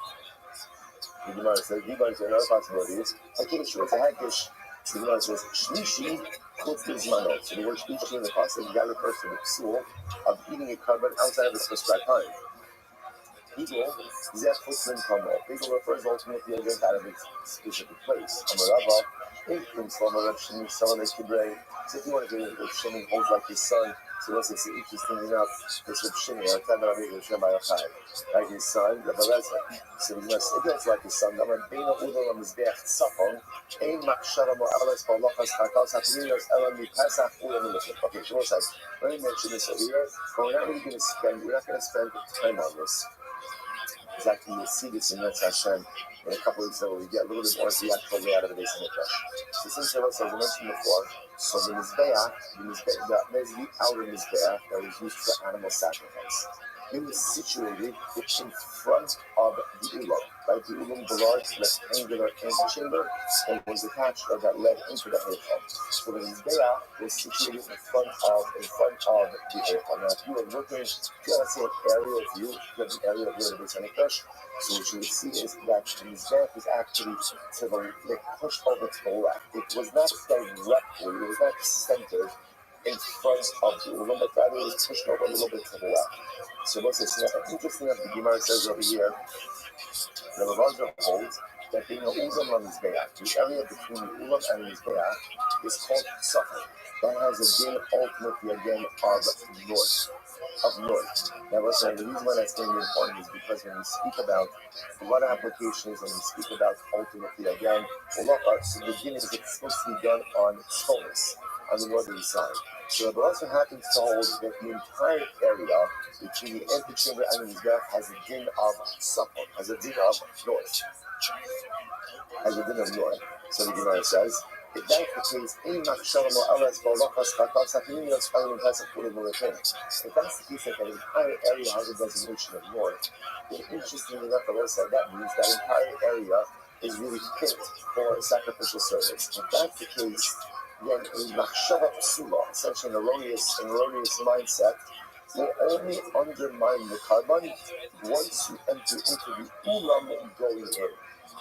[SPEAKER 1] The Gemara says, another possibility is a Kiddush. It's a Haggish. The Gemara says, Shlishi Chutz Bizmano. So the word Shlishi in the passage, that refers to the psul of eating a carbon outside of its prescribed time. Eagle, Eagle refers ultimately again out of its specific place. Amarava, Inkum Slama Reb Shimi, Salome Kibrei. So if you want to get Reb Shimi holds like his son, so let's say interesting enough, this Reb Shimi, or Tadarabhi Reb Shem Bayachai, like his son, Reb Elazar. So he must, if it's like his son, Namar Beina Udal Amizbeach Tzapon, Ein Maksharam or Alas Balachas Chatos, Hapinios Elam Mipasach Ulam Milichin. Okay, so what's that? Let me mention this over here, but we're not really going to spend time on this. Exactly, you'll see this in Netz Hashem in a couple of weeks ago, we get a little bit more of the actual layout of the base of Mikdash. So since as I mentioned before, so the Mizbeach, there's the outer Mizbeach that was used for animal sacrifice. It was situated in front of the Ulam. Right? The Ulam belonged to the angular antechamber and was attached or that led into the Heichal. So the Mizbeach was situated in front of the Heichal. Now, if you were looking, if you want to say an aerial view, you have an aerial view of the base of Mikdash. So what you would see is that the Mizbeach was actually to the pushed over to the left. It was not directly, it was not centered in front of the Ulam, but rather it was pushed over a little bit to the left. So what's this? Interesting that the Gemara says over here, the Rabbi holds that being a Ulam on Mizbeach, the area between the Ulam and the Mizbeach is called Safar. That has a din ultimately again of north. Now listen, the reason why that's going to be important is because when we speak about blood applications, when we speak about ultimately again, so the din is it's supposed to be done on Tzolus, on the northern side. So it also happens to hold that the entire area between the antechamber and the Mizbeach has a din of Safar, has a din of north. So the Gemara says, if that's the case, if that's the case that the entire area has a designation of north, then interestingly enough, that means that entire area is really fit for sacrificial service. If that's the case, then a machshava psula, essentially an erroneous mindset, will only undermine the carbon once you enter into the ulam going in.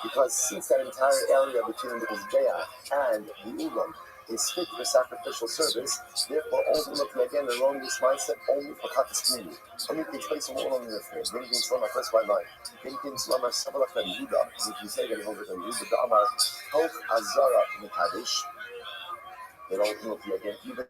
[SPEAKER 1] Because since that entire area between the Mizbeach and the ulam is fit for sacrificial service, therefore ultimately again the erroneous mindset only for Katas community. Only takes place in all of the things. Then you can Slama first by line. Then you can Slama Sabalak Yehuda. And if you say that over the Yehuda, the Amar, Tok Azara in the Kaddish, then ultimately again, even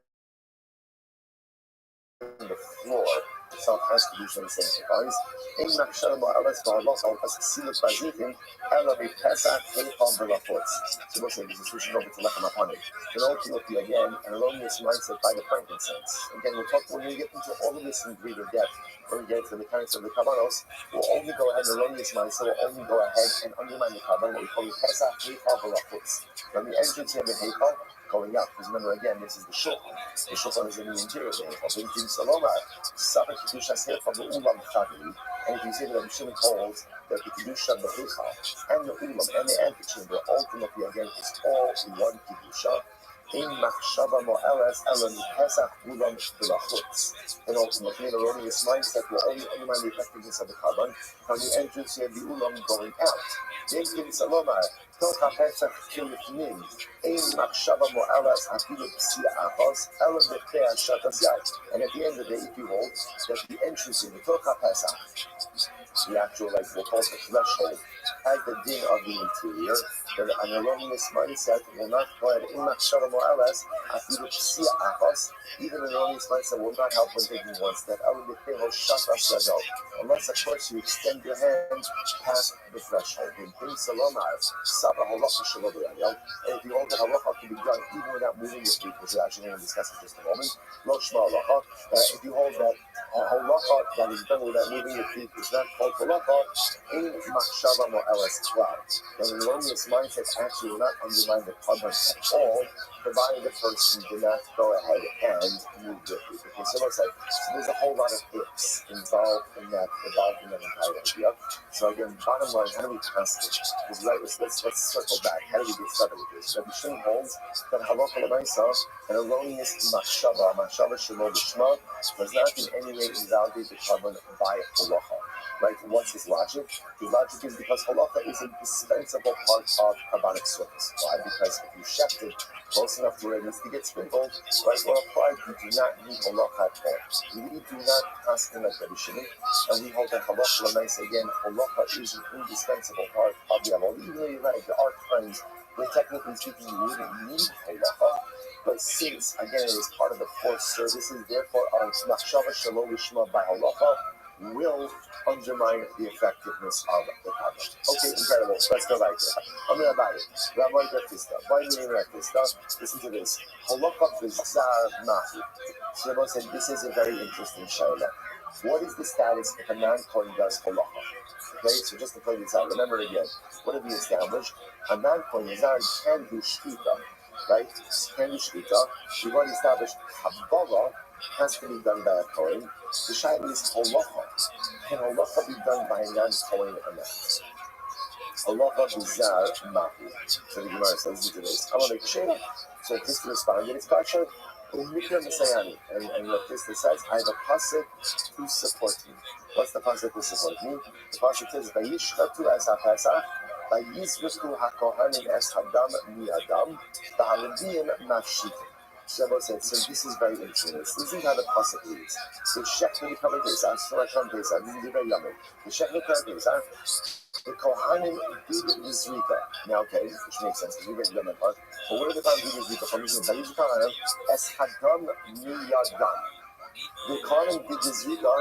[SPEAKER 1] the floor itself has to do some sanctifies. In Makshalam Alas Balas or Asilat Bazikin, Elabi Pesach, Hepal Belafots. So what's this? This is switching over to Lechamapani. And ultimately again, an erroneous mindset by the frankincense. Again, when we get into all of this in greater depth, when we get into the mechanics of the Kabbalos, we'll only go ahead, an erroneous mindset will only go ahead and undermine the Kabbalah, what we call the Pesach, Hepal Belafots. When we enter into the Hepal, going up, because remember again, this is the Shulchan. The Shulchan is in the interior. And if you say that the Shulchan holds that the Kedusha, the Heichal, and the Ulam, and the antechamber, ultimately again, is all one Kedusha, In machshava mo'eles elon pesach ulam b'lachutz. And ultimately, an erroneous mindset will only undermine the effectiveness of the carbon from the entrance of the ulam going out. Yemkin salomar, toch ha'pesach kilifnim, ein machshava mo'eles hafilu psia achos, elon b'pea shatas yad. And at the end of the day, if you hold that the entrance in the toch ha'pesach, the actual, like we'll call it the threshold, has the din of the interior, then an erroneous mindset will not go ahead in machshava mo'eles hafilu psia achos. Even an erroneous mindset will not help when taking one step. Unless, of course, you extend your hand past the threshold. And if you hold the halacha can be done even without moving your feet, which we're actually going to discuss in just a moment. If you hold that halacha that is done without moving your feet is not called halacha, in machshava mo'eles klal. Then an erroneous mindset actually will not undermine the carbon at all, provided the person did not go ahead and move their feet. Okay, so there's a whole lot of ifs involved in that entire idea. So again, bottom line, how do we test it? Let's circle back. How do we get started with this? Rabbi Shimon holds that halacha l'maisa, an erroneous machshava shelo l'shma, does not in any way invalidate the carbon by halacha. Right? What's his logic? His logic is because halacha is an indispensable part of carbonic surface. Why? Because if you shecht it close enough to where it needs to get sprinkled, right, or applied, you do not need halacha at all. You really do not pass in like Rabbi Shimon, and we hold that halacha l'maisa again. Halacha is an indispensable part of the amal. Even though you're right, there are times where technically speaking you wouldn't need halacha, but since again it is part of the four services, therefore our machshava shelo lishma by halacha will undermine the effectiveness of the carbon. Okay, incredible. Let's go right there. I'm going to buy it. Rabbi Baptista. Why do you like this stuff? Listen to this. Halacha b'zar mahu. So Rabbi said this is a very interesting shayla. What is the status if a non-Kohen does halacha? Okay, so just to play this out, remember again, what have we established? A non-Kohen can do shkita, right? Can do shkita. We've already established Kabbalah has to be done by a Kohen. The shayla is halacha. Can halacha be done by a non-Kohen or not? Halacha b'zar mahu. So the Gemara says, listen to this. I want to make a shayla. So Krista responded, it's kasher. And Krista says, I have a pasuk to support me. What's the pasuk to support me? The pasuk says, Vayishchatu es ha-pesach, vayizriku ha-kohanim es hadam mi-adam, v'haleviyim mafshitim. Shabbos said, so this is very interesting. Listen to how the pasuk reads. The shechna b'kavan pesach, so I come pesach, this is very yummy. The shechna b'kavan pesach, the kohanim did nizrika. Now, okay, which makes sense because we read the yummy part. But what are the kohanim did nizrika from? Vayizriku kohanim es hadam mi-adam. The kohanim did nizrika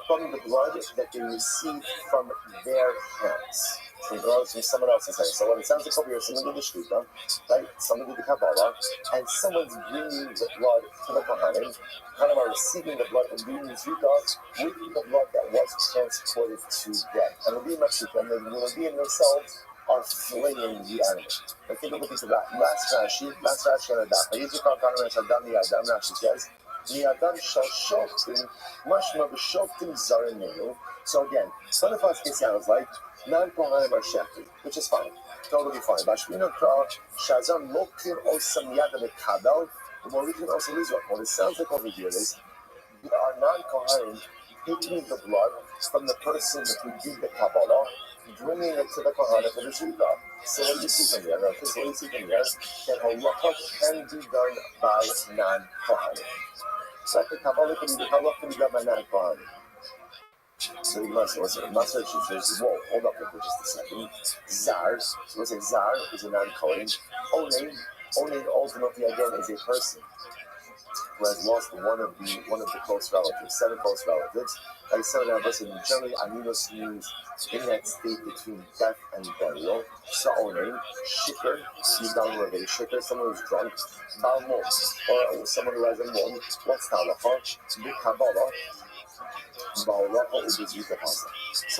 [SPEAKER 1] from the blood that they received from their hands. From someone else's hand. So when it sounds like over here, someone did the shkita, right? Someone did the Kabbalah, and someone's bringing the blood to the Kohanim. Kohanim are receiving the blood and doing the shkita with the blood that was transported to them. And Rabbi and the Rabbi themselves are flaying the animal. Let's take a look into that. Last Rashi on the daf. Vayizriku Kohanim es hadam mi-adam. Rashi says, mi-adam shal shoftim, mashma b'shoftim zarim minu. So again, some of us it sounds like non-Kohanim are shechted, which is fine, totally fine. Bashmino kra shazam lokim osam yada mekabel. What we can also lose what it sounds like over here is there are non-Kohanim taking the blood from the person who did the Kabbalah, bringing it to the Kohanim for the shkita. So what do you see from here? Now, what do you see from here? That halacha can be done by non-Kohanim. So like the Kabbalah can be done by non-Kohanim. So the Gemara says, whoa, hold up for just a second. Zar, so let's say Zar is a non-Kohen. Onen ultimately again is a person who has lost one of the close relatives, 7 close relatives. Like so now, listen, generally Aminos means in that state between death and burial. So Onen, Shikr, you've done with a Shikr, someone who's drunk, Balmon, or someone who has a mom, what's Talacha, the Kabbalah. So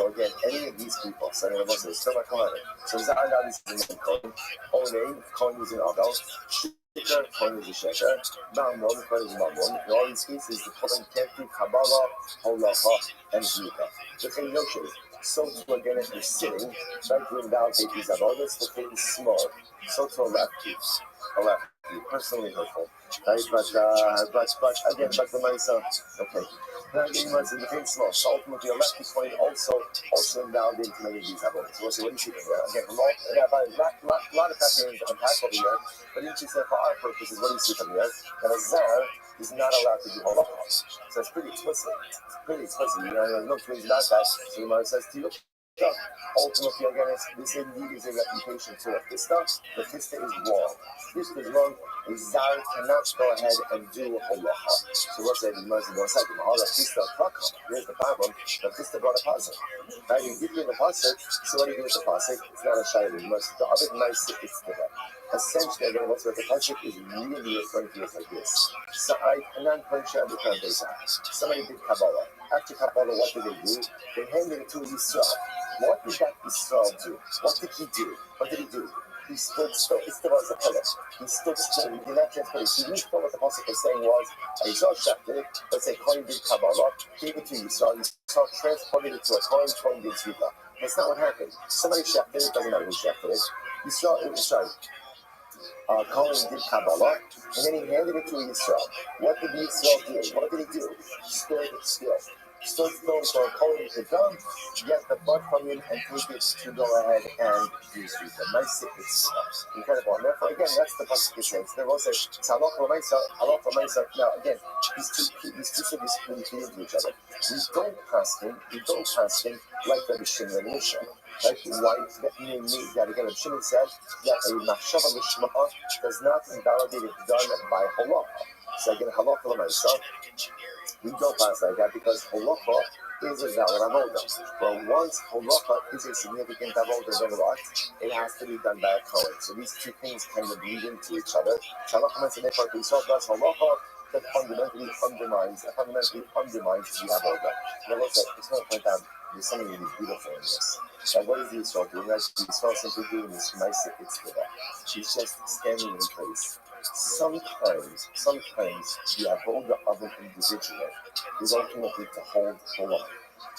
[SPEAKER 1] again, any of these people, so Zar is an Kohen, Onen, Kohen is an adult, Shikr, Kohen is a Shikr, Mamon, Kohen is a Mamon. In all these cases, the Kohen can't do Kabbalah, Holacha, and Zrika. The thing notion, so to again if you're sitting, trying to invalidate these avodas, the thing is small. So to a left, personally hurtful, right? But again, back to myself. Okay, now the was in the thing small. So ultimately, a left point also invalidated many of these avodas. So what do you see there? Again, a lot of factors unpacked over here. But in said for our purposes, what do you see from here? That a zar is not allowed to do halacha. So it's pretty explicit. It's pretty explicit. You know, there's no two ways about that. So the Gemara says to you. Ultimately, again, this indeed is a reputation to a fista. The fista is wrong. Fista is wrong. A zar cannot go ahead and do a halacha. So what's that? The Muslim don't say the mahala fista prakam. Here's the problem. The fista brought a pasuk. Right? You give me the pasuk. So what do you do with the pasuk? It's not a shayla. You must the other nice it's to that. Essentially, again, what's what the pasuk is really referring to is like this. So I cannot punch out the foundation. Somebody did Kabbalah. After Kabbalah, what did they do? They handed it to Yisrael. What did that Yisrael do? What did he do? What did he do? He stood still. It's the was a pillar. He stood still. He did not transfer it. He didn't know what the pasuk was saying was, Yisrael shafted it. Let's say Kohen did Kabbalah, gave it to Yisrael. Yisrael transported it to a Kohen. Kohen did Zvika. That's not what happened. Somebody shafted it. Doesn't matter who shafted it. Yisrael, Kohen did Kabbalah, and then he handed it to Yisrael. What did Yisrael do? What did he do? He stood still. Stood still for a Kohen to come, get the blood from him, and take it to go ahead and do Zvika. Nice it's incredible. And therefore, again, that's the pasuk is saying. So there was a halach l'maisa. Now, again, these two cities really feed into each other. We don't pass him like Rabbi Shimon and Misha. Right? Why? That again, Rabbi Shimon said that a machshava l'shma'a does not invalidate it done by halacha. So again, halacha l'maisa. We don't pass like that because halacha is a valid avodah. But once halacha is a significant avodah, then what? It has to be done by a kohen. So these two things kind of bleed into each other. Halacha means that halacha that fundamentally undermines the avodah. Now, let's say, it's going to point out there's something really beautiful in this. And what is the Yisrael doing? Yisrael simply doing this nice it's for that. She's just standing in place. Sometimes the avodah of an individual is ultimately to hold halacha.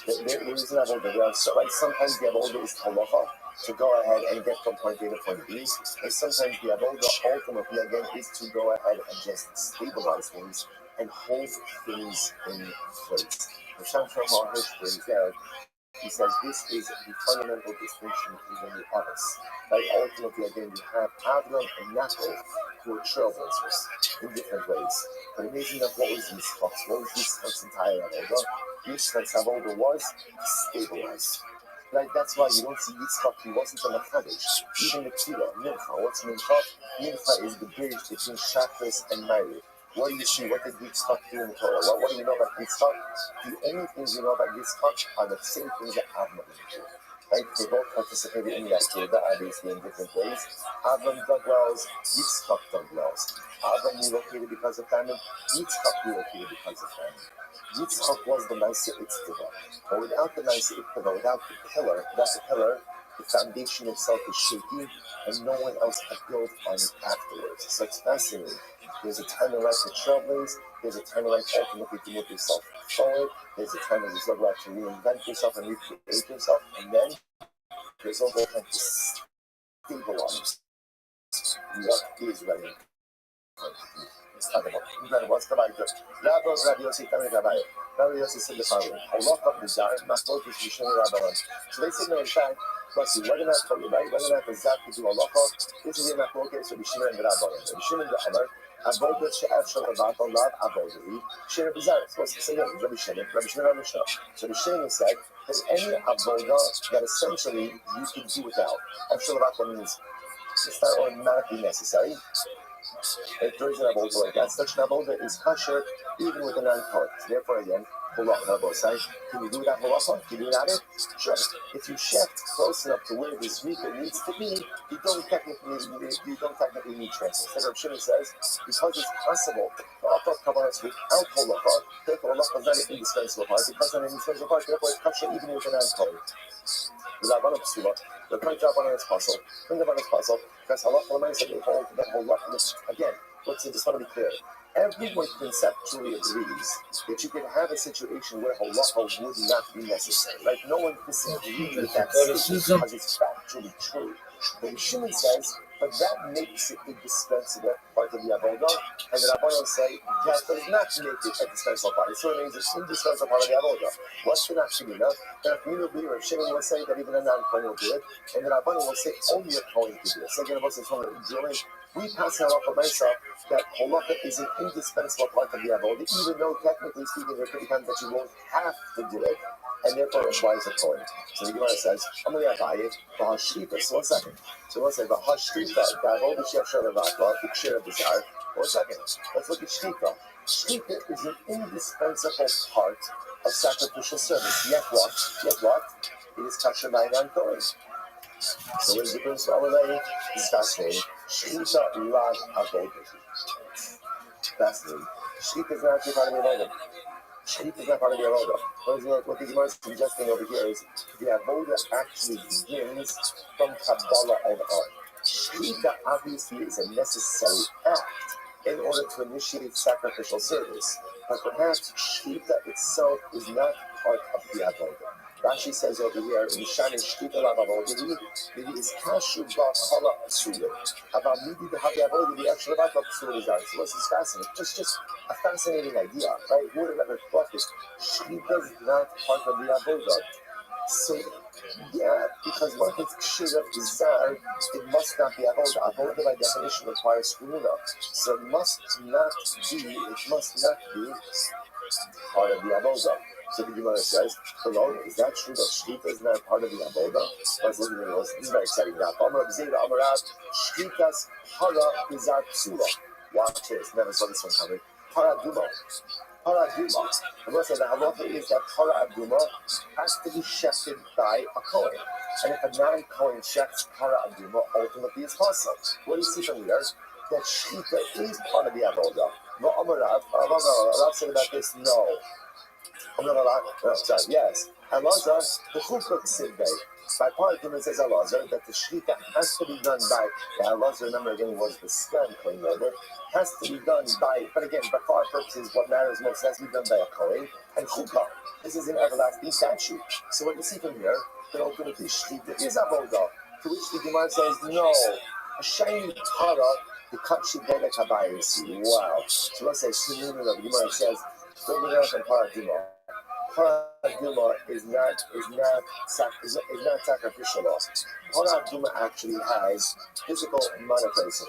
[SPEAKER 1] There is an avodah. Sometimes the avodah is halacha to go ahead and get from point A to point B, and sometimes the avodah ultimately again is to go ahead and just stabilize things and hold things in place. The Shamshon Hirsch brings there. He says this is the fundamental distinction between the others. Right? Ultimately, again, you have Avram and Yaakov who are trailblazers in different ways. But amazing enough, what was Yitzchak's entire avodah? Yitzchak's avodah was stabilized. Right? That's why you don't see Yitzchak, he wasn't on the Kaddish. Even the Kira, Mincha. What's Mincha? Mincha is the bridge between Shabbos and Ma'ariv. What do you see? What did Yitzchak do in the Torah? What do you know about Yitzchak? The only things you know about Yitzchak are the same things that Avram did. Right? They both participated in the Akedah, obviously in different ways. Avram dug wells, Yitzchak dug wells. Avram relocated because of famine, Yitzchak relocated because of famine. Yitzchak was the Naisa Itztava. But without the Naisa Itztava, without the pillar, the foundation itself is shaky, and no one else had built on it afterwards. So it's fascinating. There's a time in life to trailblaze. There's a time in life ultimately to move yourself forward. There's a time in life to reinvent yourself and recreate yourself. And then there's also a time to stabilize what is ready. Let's talk about incredible. What's the Bible? Rabbi Yossi said the following: Allah of the Zar, Maslow is Mishon Rabbanon. So they said, no, in fact, plus whether or not the Zar could do Allah, this is in that focus of Mishon and Rabbanon. Mishon and Rabbanon. Avodah she'afshel about Allah, avodah she'er bizarre. It's supposed to say Rabbi Shimon, Mishnah. So the Shimon said there's any avodah that essentially you can do without. Afshel about means it's not automatically necessary. If there is an avodah like that, such an avodah is kosher even with a non-kohen. Therefore, again, halacha both sides. Can you do that halacha? Can you do that? Sure. If you shift close enough to where the zvika needs to be, you don't technically need transfer. As Rabbi Shimon says, because it's possible to offer kabbalas without halacha, therefore halacha is not an indispensable part. Because it's not an indispensable part, therefore it's kosher even with a non-kohen. The point job on its puzzle. Bring them on its puzzle. Because halacha l'maisa they hold that whole lot. Again, let's just want to be clear. Everyone conceptually agrees that you can have a situation where halacha would not be necessary. Like no one disagrees with that statement because it's factually true. But Shimon says, but that makes it indispensable. But part of the avodah, and the Rabbanon say that does not make it a dispensable part. It sort of means it's indispensable part of the avodah. What's the nafshimina? The nafshimina will be Rav Shimon will say that even a non-Kohen will do it, and the Rabbanon will say only a Kohen can do it. So again, about this one drilling, we pass out of myself that halacha is an indispensable part of the avodah, even though technically speaking, there could be times that you won't have to do it, and therefore it requires a Kohen. So the Gemara says, I'm going to buy it, v'hashlifa. So 1 second. So let's say v'hashlifa, da'avod b'shef shalavatla, b'kshir b'zar. 1 second. Let's look at shlifa. Shlifa is an indispensable part of sacrificial service. Yet what? It is kosher by non-Kohen. So what is the difference? This is fascinating. Shlifa lav avodah. Fascinating. Shlifa is not actually part of the avodah. Shlifa is not part of the avodah. What the Gemara is suggesting over here is the avodah actually begins from Kabbalah and on. Shlifa obviously is a necessary act in order to initiate sacrificial service, but perhaps Shlifa itself is not part of the avodah. Rashi says over here in Shani Shlifa Lavavodah, it is Kashu Bakala Asura. About maybe the Happy Avodah, the actual Bakala Asura is out. So this is fascinating. Just a fascinating idea, right? Who would have ever thought this? Shlifa is not part of the Avodah. So, yeah, because one is Kshira Bizarre, it must not be Avodah. Avodah by definition requires Kumuna. So it must not be part of the Avodah. So the Gemara says, hello, is that true that Shlifa is not part of the avodah? Let's look at this. This is very exciting now. Amar B'Zera Amarav, Shlikas Hara Bizar Psula. Watch this. Never saw this one coming. Hara Duma. Hara Duma. The Gemara says the halacha is that Hara Duma has to be shechted by a Kohen. And if a non-Kohen shechts Hara Duma, ultimately it's possible. What do you see from here? That Shlifa is part of the avodah. No Amarav. Rav said about this, no. Yes. Elazar, the Chukuk Sidbei. By part of it says Elazar that the Shlifa has to be done by, Elazar, remember again, was the scan clean over, has to be done by, but again, but for our purposes, what matters most has to be done by a Kohen and Chukah. This is an everlasting statute. So what you see from here, that ultimately Shlifa is avodah, to which the Gemara says, no, a shiny Tara, the Kachi Bedek Habayis. Wow. So let's say, the Gemara says, don't be from Paraduma. Paraduma is not sacrificial law. Paraduma actually has physical manifestation.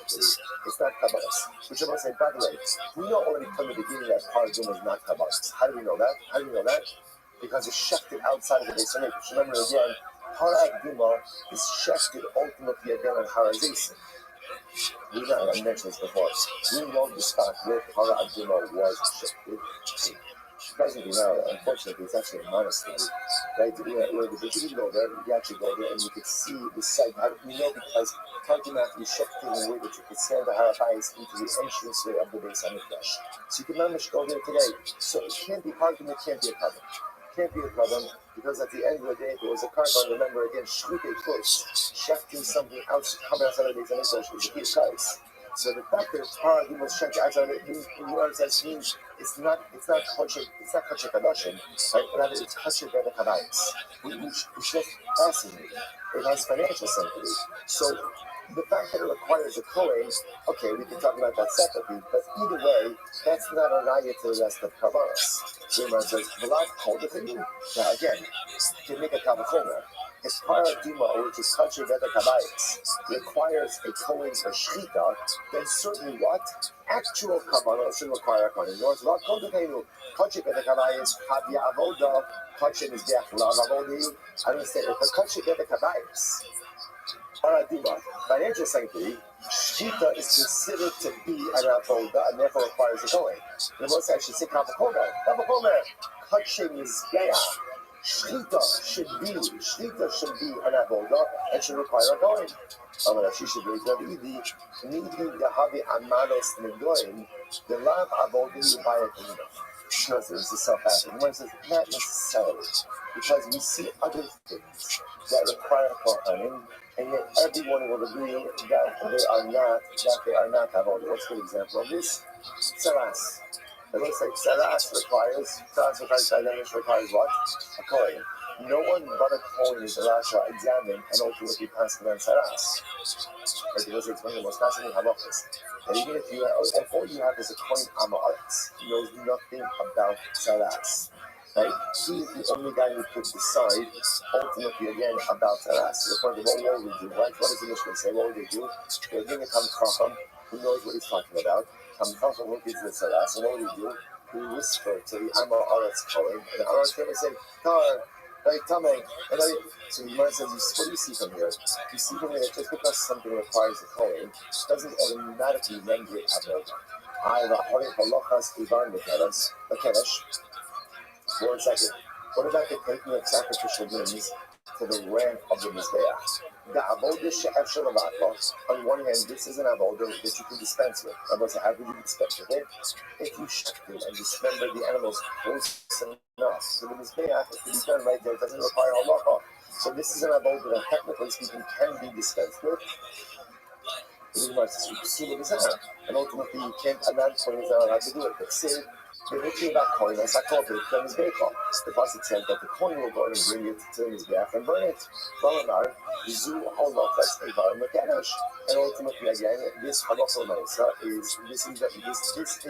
[SPEAKER 1] It's not Kabbalah. Which I want to say, by the way, we know already from the beginning that Paraduma is not Kabbalah. How do we know that? Because it's shechted outside of the base of Mikdash. Remember again, Paraduma is shechted ultimately again on Harazis. We know, I mentioned this before. We know the spot where Paraduma was shechted. Presently now, unfortunately, it's actually a monastery, right? Where the you go there, you actually go there and you could see the site. We know because Targum actually shifted in a way that you could stand the Harabais into the entranceway of the Beis Hamikdash. So you can manage to go there today. So it can't be Targum, it can't be a problem. It can't be a problem because at the end of the day, there was a carbon. Remember again, Shrike Push, shifting something coming outside of the Beis Hamikdash is a huge case. So the fact that Targum was shifted outside of it, in words, that means it's not kosher kadashim, right? Rather it's kosher bedek habayis, which is fascinating. It has financial sanctity. So the fact that it requires a Kohen, okay, we can talk about that separately, but either way, that's not a raya to the rest of Kavaras. So Gemara says, "V'lav kol d'chinu." Now again, to make a kavachomer, if paraduma, which is kosher bedek habayis, requires a Kohen for shchita, then certainly what? Actual kavanah should require a Kohen. North v'lav kol d'chinu. Kosher bedek habayis, havya avoda. Kosher is dech lav avodi. I understand. If a kosher bedek habayis, paraduma, financial sanctity, shchita is considered to be an avoda and therefore requires a Kohen. The most actually say kavachomer. Kosher mizbeach. Shchita should be an avoda and should require a Kohen. She should be Rabbi. Needing the havi amados negoim, the lav avoda by a Kohen. Because this is self-evident. One says not necessarily, because we see other things that require Kohanim, and yet everyone will agree that they are not avoda. What's a good example of this? Saras. It looks like Saras requires what? A Kohen. no one but a Kohen is allowed to examine and ultimately pass the Saras. Because it's one of the most fascinating halachas. And even if all you have is a Kohen Amaretz, he knows nothing about Saras. Right? He is the only guy who could decide ultimately again about Saras. To the point of what will we do, right? What does the Mishnah say? What would they do? They're going to come Chacham, who knows what he's talking about. Come Chacham, who gives the Saras, and what do? We whisper to the Amaretz Kohen, and the Amaretz Kohen say, Tar, right, Tameh, and so the Gemara says, what do you see from here? You see from here that just because something requires a Kohen doesn't automatically render it abnormal. I have a Horik Halachas Ivan Mekedesh, one second. What about the taking of sacrificial limbs to the ramp of the Mizbeach? The avodah she'efshel levatlo. On one hand, this is an avodah that you can dispense with. I was how could you dispense with it? If you shekel and dismember the animals close enough to the Mizbeach, it can be done right there. It doesn't require halacha. So this is an avodah that, technically speaking, can be dispensed with. And ultimately, you can't. A man is not allowed to do it. But say they're looking about coin. That's not called the Mizbeach. The pasuk said that the coin will go and bring it to the Mizbeach and burn it. And ultimately, again, this halacha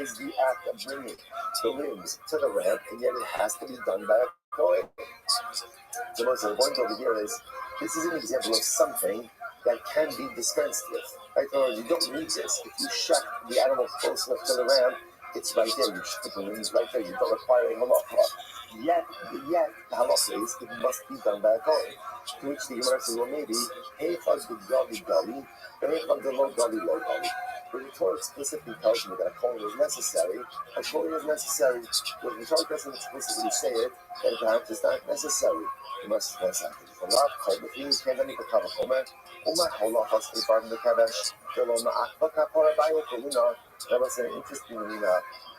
[SPEAKER 1] is the act of bringing the limbs to the ramp, and yet it has to be done by a coin. So the point over here is this is an example of something that can be dispensed with. Right? In other words, you don't need this. If you shut the animal close enough to the ramp, it's right there. You shut the limbs right there. You don't require a halacha. Yet the halacha is it must be done by a kohen. To which the Gemara says, well, maybe heichad the gali, heichad the lo gali. But the Torah explicitly tells me that a kohen is necessary. A kohen is necessary. But the Torah doesn't explicitly say it, that perhaps it's not necessary. You must necessary. The Rav called the things can't make a kavachomer. Halachas Ivan Mekedesh. That was an interesting.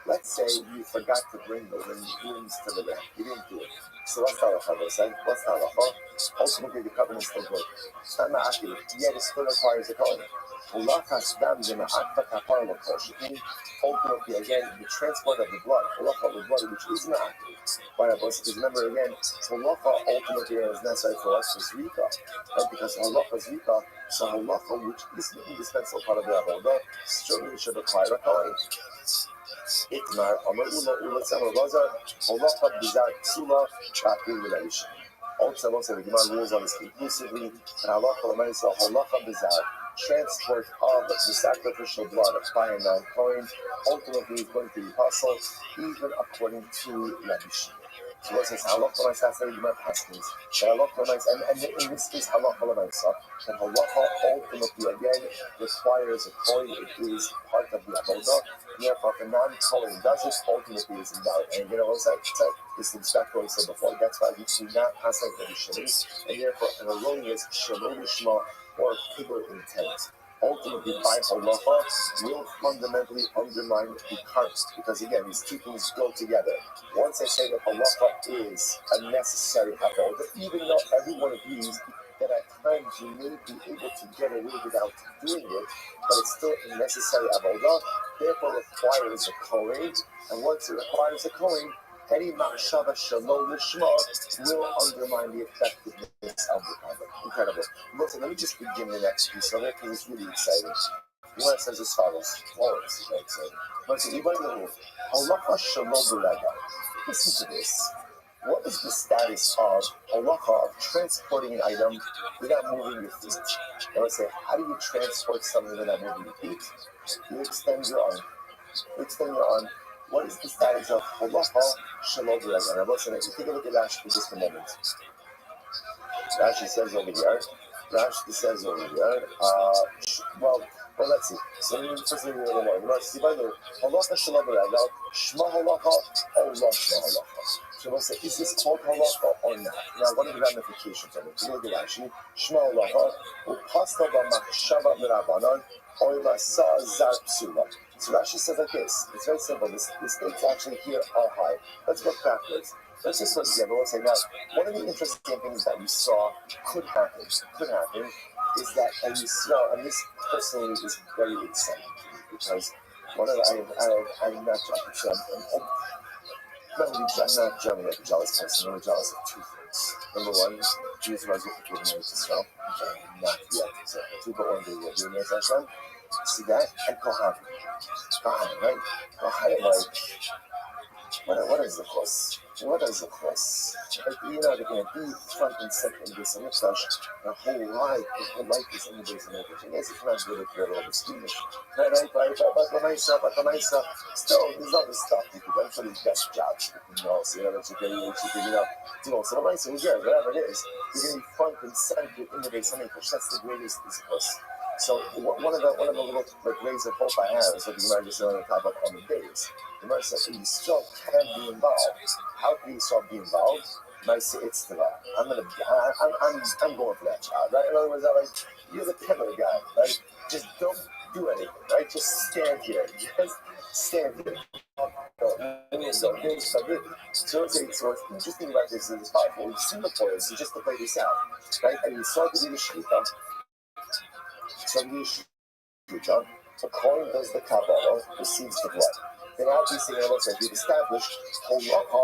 [SPEAKER 1] Let's say you forgot to bring the limbs to the ramp. You didn't do it. So what's the halacha? What's the halacha? Ultimately, the covenant is still good. It's not ma'akiv, yet it still requires a kohen. Ultimately, again, the transport of the blood, the blood, which is ma'akiv. Because remember again, halacha ultimately is necessary for us is rika, right? Because halacha is rika, so halacha, which is the indispensable part of the avodah, certainly should require a kohen. Itmar, Amar Ula Tzemar Bazar, Halacha Bizar Ksula, Shakri Relation. Also, the Gemara rules on this conclusively, and Halacha Lamaisa, Halacha Bizar, transport of the sacrificial blood of by a non-kohen, ultimately is going to be possible, even according to Rabbi. So what says halacha l'maisa? That's the Gemara Paskins. Halacha l'maisa, and in this case halacha l'maisa, and halacha ultimately again requires a kohen. It is part of the avodah. Therefore, if a non-kohen does it, ultimately is invalid. And you know what I'm saying? This is back to what I said before. That's why we do not pass like the Shani, and therefore an erroneous shalom lishma or pigor intent. Ultimately, by halacha, will fundamentally undermine the curse, because again, these two things go together. Once I say that halacha is a necessary avodah, even though everyone agrees that at times you may be able to get away without doing it, but it's still a necessary avodah, therefore requires a kohen, and once it requires a kohen, any machshava shalom lishma will undermine the effectiveness of the covenant. Incredible. Listen, let me just begin the next piece of it because it's really exciting. The one says as follows. Oh, it's very exciting. Listen, you might know, halacha shalom b'rega. Listen to this. What is the status of halacha of transporting an item without moving your feet? I would say, how do you transport something without moving your feet? You extend your arm. What is the status of halacha shalom b'rega? Now listen, if you take a look at Rashi for just a moment. Rashi says over here, let's see. So first thing we're going to learn. Halacha shalom b'rega, shma halacha, or lo shma halacha. So we'll say, is this called halacha or not? Now, what are the ramifications of it? Take a look at Rashi. Shma halacha, upasta b'machshava b'rabanan, or b'sa zar psula. So Rashi says like this. It's very simple. The stakes actually here are high. Let's look backwards. Let's just look together. We'll say now, one of the interesting things that we saw could happen is that, and you saw, and this personally is very exciting to me because one of the, I'm not talking to not generally a jealous person. I'm jealous of two things. Number one, Jews who are looking to marry Israel, not yet. So, two, but one day we'll do it. See that? And Kohanim. Kohanim, right? Kohanim, like, what is the course? What is the course? Like, you know, they're going to be front and center in this and such. The whole life is in the base of everything. Yes, it's not good if you're a little squeamish. Right, but nice, still, there's other stuff you can do. I'm sure there's best jobs you can know, so you know, that you can, do. So the nice thing is, whatever it is, you're going to be front and center in the base of everything. That's the greatest course. So one of the little like rays of hope I have is what the Gemara just said on the top of on the days. The Gemara says that Yisrael can be involved. How can Yisrael be involved? And I say it's the I'm going for that child, right? In other words, I'm like, you're the killer guy, right? Just don't do anything, right? Just stand here. Just stand here. So what's interesting about this is powerful. We've seen the players, so just to play this out, right? And you saw the Shkita. The coin does the Kabbalah, receives the blood. Then obviously, we've established Holacha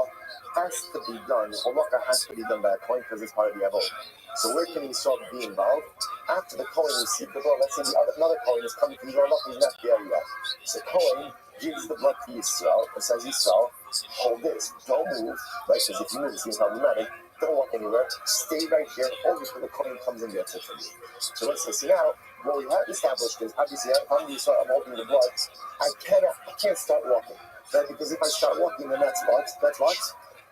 [SPEAKER 1] has to be done. Holacha has to be done by a coin because it's part of the Avodah. So where can Yisrael be involved? After the coin received the blood, let's say another coin is coming to the Holacha, he's not there yet. So coin gives the blood to Yisrael and says, Yisrael, hold this, don't move, right? Because if you move, it's problematic. Don't walk anywhere. Stay right here. Hold it till the coin comes and gets it from you. So let's say now, what we have established is obviously I'm holding the blood. I can't start walking, right? Because if I start walking, then that's what?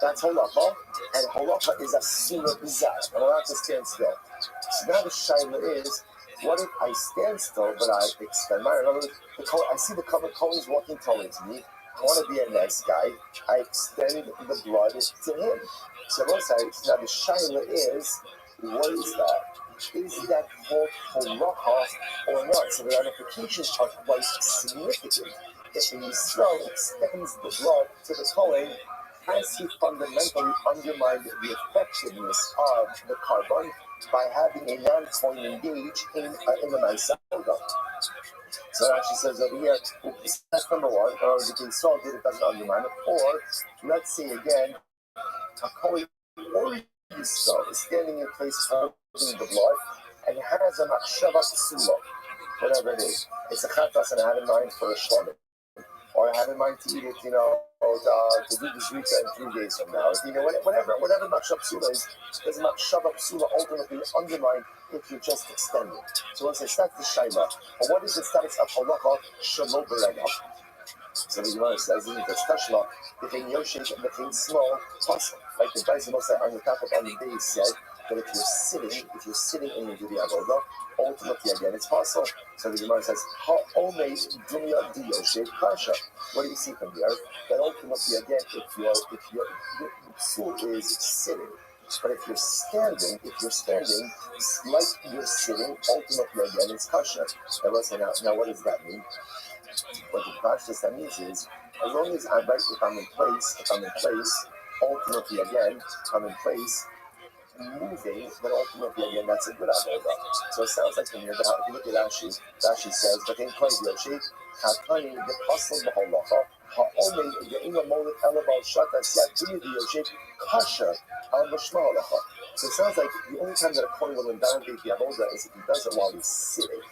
[SPEAKER 1] That's holacha, and holacha is a sura bizarre. I'm allowed to stand still. So now the shaila is, what if I stand still, but I extend my arm? I see the coin is walking towards me. I want to be a nice guy. I extend the blood to him. So now the shaila is, what is that? Is that called holacha or not? So the ramifications are quite significant. If the Yisrael extends the blood to the Kohen, has he fundamentally undermined the effectiveness of the carbon by having a non-coin engage in the Maaseh? So Rashi says over here, that's number one, or if the Yisrael did it, doesn't undermine it. Or, let's say again, a Kohen or Yisrael is standing in place holding the blood and has a machshava psula, whatever it is. It's a chatas and I have in mind for a shlomi. Or I have in mind to eat it, to do this weekend 3 days from now. Whatever machshava psula is, does machshava psula ultimately undermine if you just extend it? So let's say that's the shaila. But what is the status of halacha shalom b'regel? So the Gemara says in the Tashma, between Yoshik and between small, possible. Like the guys who say on the top of on the day said that if you're sitting in the Avodah, ultimately again it's possible. So the Gemara says, Ha'omei dunya di Yoshik kasha. What do you see from here? That ultimately again, if your psul is sitting. But if you're standing, like you're sitting, ultimately again it's kasha. Now what does that mean? What the Pashtus that means is, as long as if I'm in place, ultimately again, I'm in place, moving, then ultimately again, that's a good avodah. So it sounds like from here, but if you look at Rashi says, but in Klei Yoshi, Hakani, the Pasal Bahalacha, Ha'omei, the Inga Molet Elabal Shata, Siat Dini Yoshi, Kasha, Al Mashmalacha. So it sounds like the only time that a Kohen will invalidate the avodah is if he does it while he's sitting.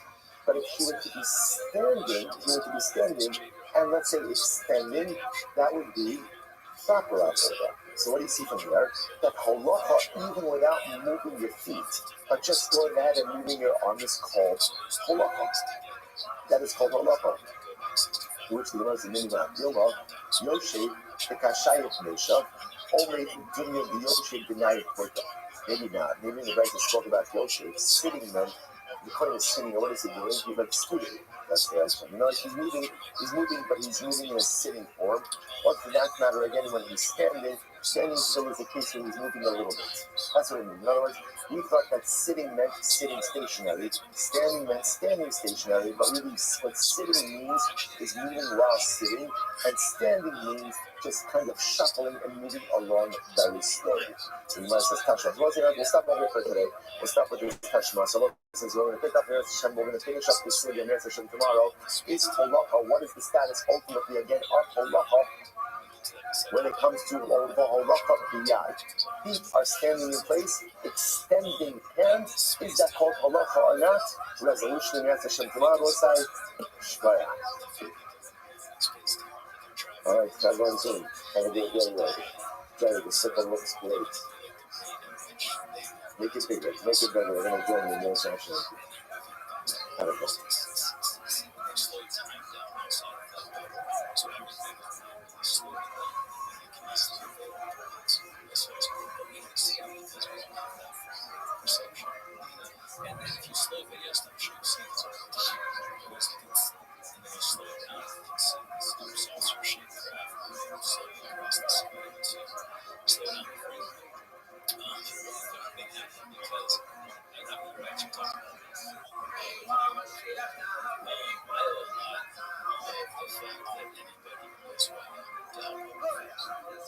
[SPEAKER 1] But if he were to be standing, and let's say extending, that would be proper avodah. So what do you see from here? That holacha, even without moving your feet, but just going ahead and moving your arm is called holacha. That is called holacha. Which the Gemara is in Dilma, Yoshe, the Kashayat Mesha, only dunya the Yoshe denied Porta. Maybe not. Maybe the guys that spoke about Yoshe sitting meant the Kohen is sitting, what is he doing? He's like scooting. That's the answer. He's moving, but he's moving in a sitting form. Or for that matter, again, when he's standing still is the case when he's moving a little bit. That's what it means. In other words, we thought that sitting meant sitting stationary, standing meant standing stationary, but really what sitting means is moving while sitting, and standing means just kind of shuffling and moving along very slowly. So you might say, Tashma. We'll stop over here for today. We'll stop with this Tashma. So since we're going to pick up here, we're going to finish up this study and tomorrow. Is holacha, what is the status ultimately again of holacha? When it comes to halacha biyad, feet are standing in place, extending hands. Is that called halacha or not? Resolution in Yatz Hashem tomorrow will say, shvaya. All right, everyone's in. Have a good day. Jerry, the sickle looks great. Make it bigger. Make it better. We're going to join the next action. Have a good day.
[SPEAKER 2] And if you slow videos, I'm sure you've seen this all the time. You slow it down, you can see this saucer shaped craft slow across the sky. Slow down the frame. It really got me happy because I got me back to talk about it. I owe a lot of the fact that anybody knows why I'm down with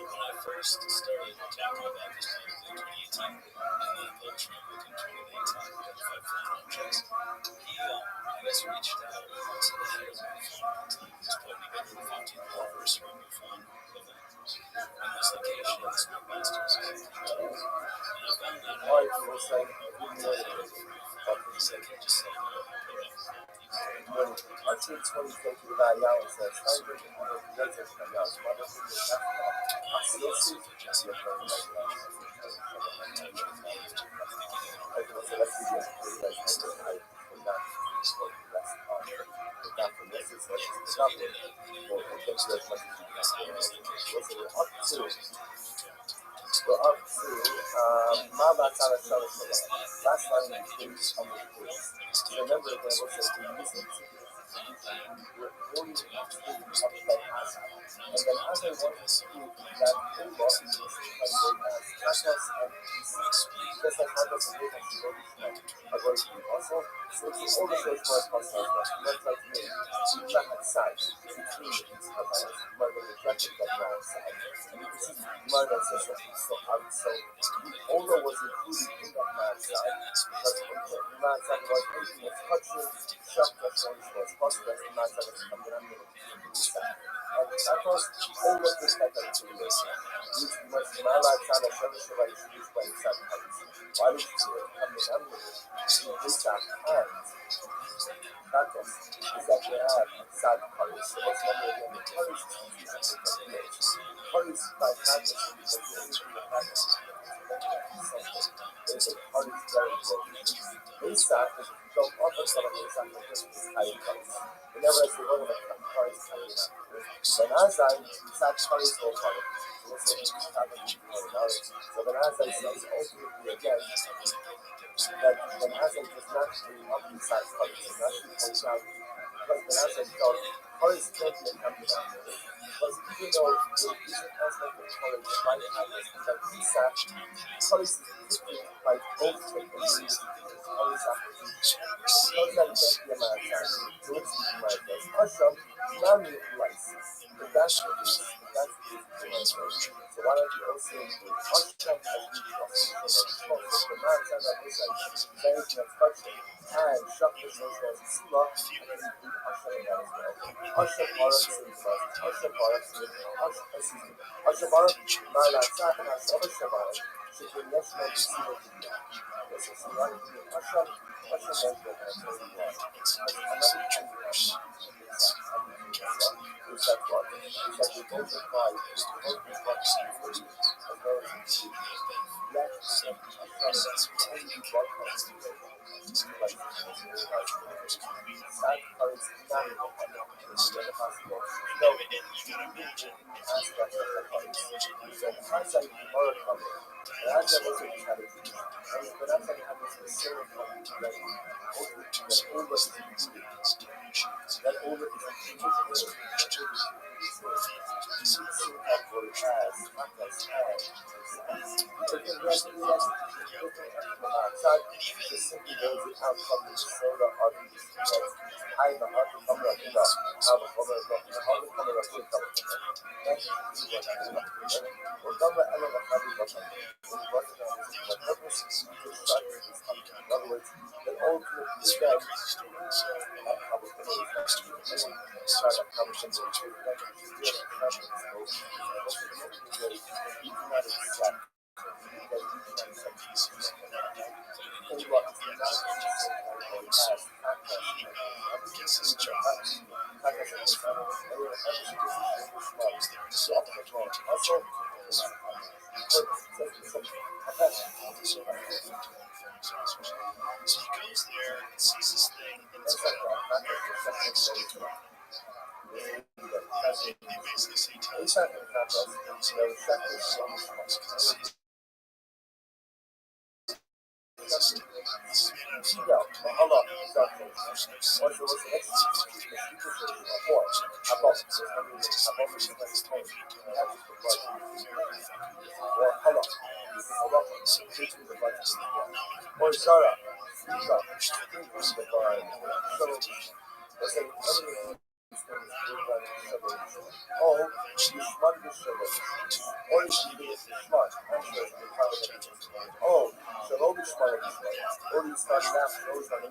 [SPEAKER 2] when I first started talking about this in 2018, and then published my book in 2018, Identified Flying Objects, he, I guess, reached out to the head of MUFON at the time. He was putting together the 15th anniversary MUFON event in this location, this Midwestern State. And I found that out. He said, "Can you just say no?"
[SPEAKER 1] When our team 20 came to the Valle and said, "Try to bring the people to the desert." And I was wondering if that's we're up to Ma'abatana Shalashaba. Last time we did some of the things. Remember that was just the music. We're going to have to do something like Asa. And then Asa wanted to do that whole lot in the same way as Jackass and just like Jackass and Jackass to go are going to be also. So it's all the shows more possible. Not like me. So you not had sides between these others. You might have rejected that now side. And you can see murder says that he's so out. So Ola was included in that man's side because the man's side was anything was touching, shock that was possible. That's the man's side was coming on the side. And I thought Ola picked that up to the side. Which was my lifetime of Shemasheva introduced by the side. Why did you do it? Coming on the side. And Katos is that they have sad colors. So what's one of the colors is colors by Katos because the only thing that Katos is there's a colors very important. Pesach is if you don't offer someone Pesach, the person is higher colors. Whenever I say one of the colors coming up. When Azai, sad colors or color. So let's say it's happening to one another. So when Azai says ultimately again, that when Azai does not bring up these sad colors, and that's what points out, because when Azai felt colors can't be accompanied on this. Because even though there is an aspect of color that might have this, that Pesach, colors is different by both techniques. Colors have to be because that can't be a man time. So it's the man time. Asham, non license. But that's what it is. That's the man time. So why don't you also include Asham as we the man time that is like anything that's touching and Shak the social as Sula and then include Asham in that as well. Asham Barak says Asham Barak says Asham Barak Malasa and Asham Barak should be national receiver to be this is right here. Asham Asham national and another thing is that what? Is that we both apply is to both be what as well as to let Asham only be broadcast like that carries none of the possible. No, aspect of the cards. So the cards like the moral cover, and as I was looking at it, but as I had this material cover, that all the things that all the things that were as, not as but then there's outside, just simply knows the outcome of the soda or the I the heart of the how the color of the color وضم أنا بخلي بطن in other words, that ultimately
[SPEAKER 2] It's a
[SPEAKER 1] then
[SPEAKER 2] really crazy story. So,
[SPEAKER 1] that comes to
[SPEAKER 2] he
[SPEAKER 1] me.
[SPEAKER 2] used to be
[SPEAKER 1] So
[SPEAKER 2] so
[SPEAKER 1] that comes to
[SPEAKER 2] questions
[SPEAKER 1] me.
[SPEAKER 2] into
[SPEAKER 1] Then
[SPEAKER 2] God
[SPEAKER 1] you
[SPEAKER 2] through the
[SPEAKER 1] feel
[SPEAKER 2] check
[SPEAKER 1] the
[SPEAKER 2] engine.
[SPEAKER 1] comes to me.
[SPEAKER 2] He
[SPEAKER 1] What's
[SPEAKER 2] was
[SPEAKER 1] the
[SPEAKER 2] really
[SPEAKER 1] most
[SPEAKER 2] good.
[SPEAKER 1] good?
[SPEAKER 2] He
[SPEAKER 1] Even
[SPEAKER 2] had
[SPEAKER 1] at
[SPEAKER 2] a
[SPEAKER 1] his
[SPEAKER 2] high
[SPEAKER 1] self.
[SPEAKER 2] tech
[SPEAKER 1] Because even at his self.
[SPEAKER 2] activities. He was without a doubt
[SPEAKER 1] Tell you what,
[SPEAKER 2] one of the
[SPEAKER 1] it's not
[SPEAKER 2] actors.
[SPEAKER 1] just he
[SPEAKER 2] So
[SPEAKER 1] has
[SPEAKER 2] he gets this job
[SPEAKER 1] like
[SPEAKER 2] very
[SPEAKER 1] I said,
[SPEAKER 2] fast forward.
[SPEAKER 1] every
[SPEAKER 2] He
[SPEAKER 1] business
[SPEAKER 2] goes there to sell documenting
[SPEAKER 1] also,
[SPEAKER 2] German criminals
[SPEAKER 1] purpose,
[SPEAKER 2] accident, cocaine,
[SPEAKER 1] affection.
[SPEAKER 2] all this over 51 felonies officers. So he goes there and sees this thing, and it's
[SPEAKER 1] It's
[SPEAKER 2] got
[SPEAKER 1] like
[SPEAKER 2] an American flag sticker on it. And they basically say, tell us about this. And he's like, this is all false because it says it's a sticker. This is made out of silver. There's no silver. It seems to be 3 grams. There's no controls inside. It's designed for something that's 3 feet tall. It's all very fucking good. So he ordered this thing. Now he could watch it. He understood that there was something going on with 15. So eventually,
[SPEAKER 1] Oh,
[SPEAKER 2] actually be a thing. Judgments like
[SPEAKER 1] Oh, so all these
[SPEAKER 2] all
[SPEAKER 1] players, all these
[SPEAKER 2] much
[SPEAKER 1] starting
[SPEAKER 2] more
[SPEAKER 1] out, those are the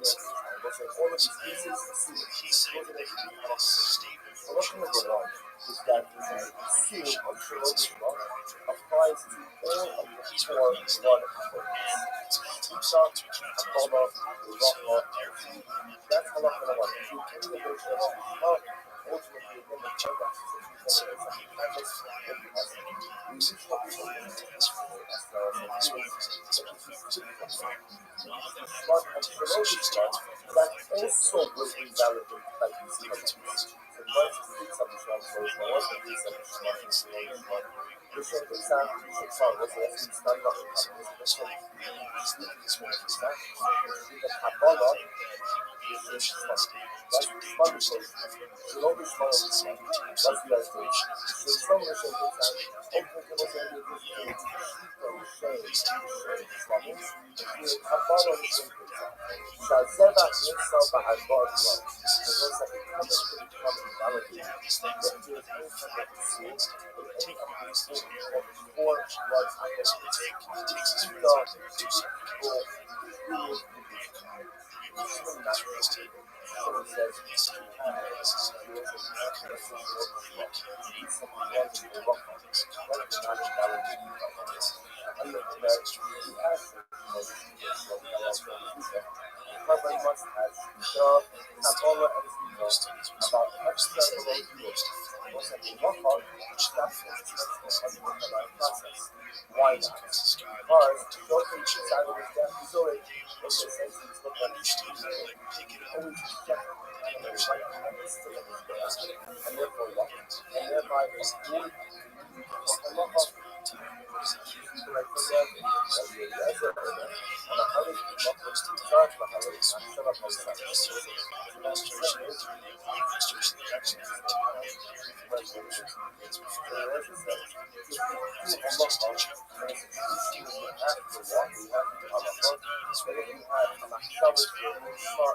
[SPEAKER 2] so
[SPEAKER 1] all of
[SPEAKER 2] so
[SPEAKER 1] these
[SPEAKER 2] then
[SPEAKER 1] pieces,
[SPEAKER 2] he's saying that they have this stable
[SPEAKER 1] so what's
[SPEAKER 2] version
[SPEAKER 1] number
[SPEAKER 2] that's
[SPEAKER 1] one is that the seal
[SPEAKER 2] radiation
[SPEAKER 1] of
[SPEAKER 2] creates a
[SPEAKER 1] Chernobyl
[SPEAKER 2] certain gravity field.
[SPEAKER 1] applies to
[SPEAKER 2] So
[SPEAKER 1] all of the
[SPEAKER 2] he's
[SPEAKER 1] four
[SPEAKER 2] working on this thing,
[SPEAKER 1] water
[SPEAKER 2] and it's all top
[SPEAKER 1] Utah,
[SPEAKER 2] secret, so he can't tell his
[SPEAKER 1] Apollo,
[SPEAKER 2] wife. So
[SPEAKER 1] Rockmore,
[SPEAKER 2] they're filming him at the
[SPEAKER 1] that's
[SPEAKER 2] top
[SPEAKER 1] how
[SPEAKER 2] of
[SPEAKER 1] long
[SPEAKER 2] the
[SPEAKER 1] I want to do
[SPEAKER 2] volcano
[SPEAKER 1] any of those
[SPEAKER 2] of
[SPEAKER 1] well, ultimately, again, the
[SPEAKER 2] Egypt.
[SPEAKER 1] program
[SPEAKER 2] And so he would have to fly out at random times, fly out to test for it. And his wife was like, this motherfucker's gonna go fire. Well, I'm gonna have a fire too. So she starts fucking a
[SPEAKER 1] that
[SPEAKER 2] fire pit
[SPEAKER 1] also
[SPEAKER 2] with
[SPEAKER 1] will
[SPEAKER 2] flamethrower.
[SPEAKER 1] invalidate like you see
[SPEAKER 2] Think it's crazy.
[SPEAKER 1] so once you fix something wrong, so it's
[SPEAKER 2] And
[SPEAKER 1] not
[SPEAKER 2] in
[SPEAKER 1] working,
[SPEAKER 2] fact,
[SPEAKER 1] do something
[SPEAKER 2] he
[SPEAKER 1] wrong,
[SPEAKER 2] thinks they are going
[SPEAKER 1] the
[SPEAKER 2] after
[SPEAKER 1] same
[SPEAKER 2] the
[SPEAKER 1] thing sounds
[SPEAKER 2] nuclear
[SPEAKER 1] so far,
[SPEAKER 2] warfare
[SPEAKER 1] what's the
[SPEAKER 2] of
[SPEAKER 1] essence
[SPEAKER 2] the
[SPEAKER 1] stand up
[SPEAKER 2] Americans. So they've realized that his wife is having an affair, and they
[SPEAKER 1] Apollo,
[SPEAKER 2] think that he will be emotionally unstable. It's
[SPEAKER 1] that's
[SPEAKER 2] too
[SPEAKER 1] the
[SPEAKER 2] dangerous to
[SPEAKER 1] place.
[SPEAKER 2] have him
[SPEAKER 1] So don't be small
[SPEAKER 2] this
[SPEAKER 1] with small.
[SPEAKER 2] secret team
[SPEAKER 1] What's
[SPEAKER 2] secret
[SPEAKER 1] the other thing?
[SPEAKER 2] operation as
[SPEAKER 1] So
[SPEAKER 2] he's
[SPEAKER 1] some
[SPEAKER 2] saying.
[SPEAKER 1] of the same things
[SPEAKER 2] So
[SPEAKER 1] that
[SPEAKER 2] they're these two
[SPEAKER 1] Apollo,
[SPEAKER 2] he's
[SPEAKER 1] the
[SPEAKER 2] freaked out. He
[SPEAKER 1] Shazeva
[SPEAKER 2] tells his friends,
[SPEAKER 1] Yitzhak Ha'adbar,
[SPEAKER 2] this is
[SPEAKER 1] because
[SPEAKER 2] what they're doing. They have these things where they fly from one state and they take guys to an area of nuclear energy. So he takes his friends out there in 2 separate cases. They get caught. They get caught. He gets arrested. They say, well, he realizes like I'm kind of fucked. They might kill me. I have to talk about this complex torture. And this is the this extraordinary. That's why
[SPEAKER 1] Covering must has Apollo and
[SPEAKER 2] most studies was
[SPEAKER 1] about
[SPEAKER 2] most they said they used to fly them in and watch them fly these things and watch them in this way raise across the sky. They couldn't do it much they understood how to like pick it up. They didn't understand how to use it. Again, so he was a kid. He was the longest for a long time. He was a kid. Seeing videos. He eventually goes to die. So he's like, that was during the Obama administration. During the Obama administration, they actually had to ban the Area 51 mission. Because before that, no one even knew it was real. That was like just a joke. People thought it was unfounded. But then they said, no, it is real. And we can expand the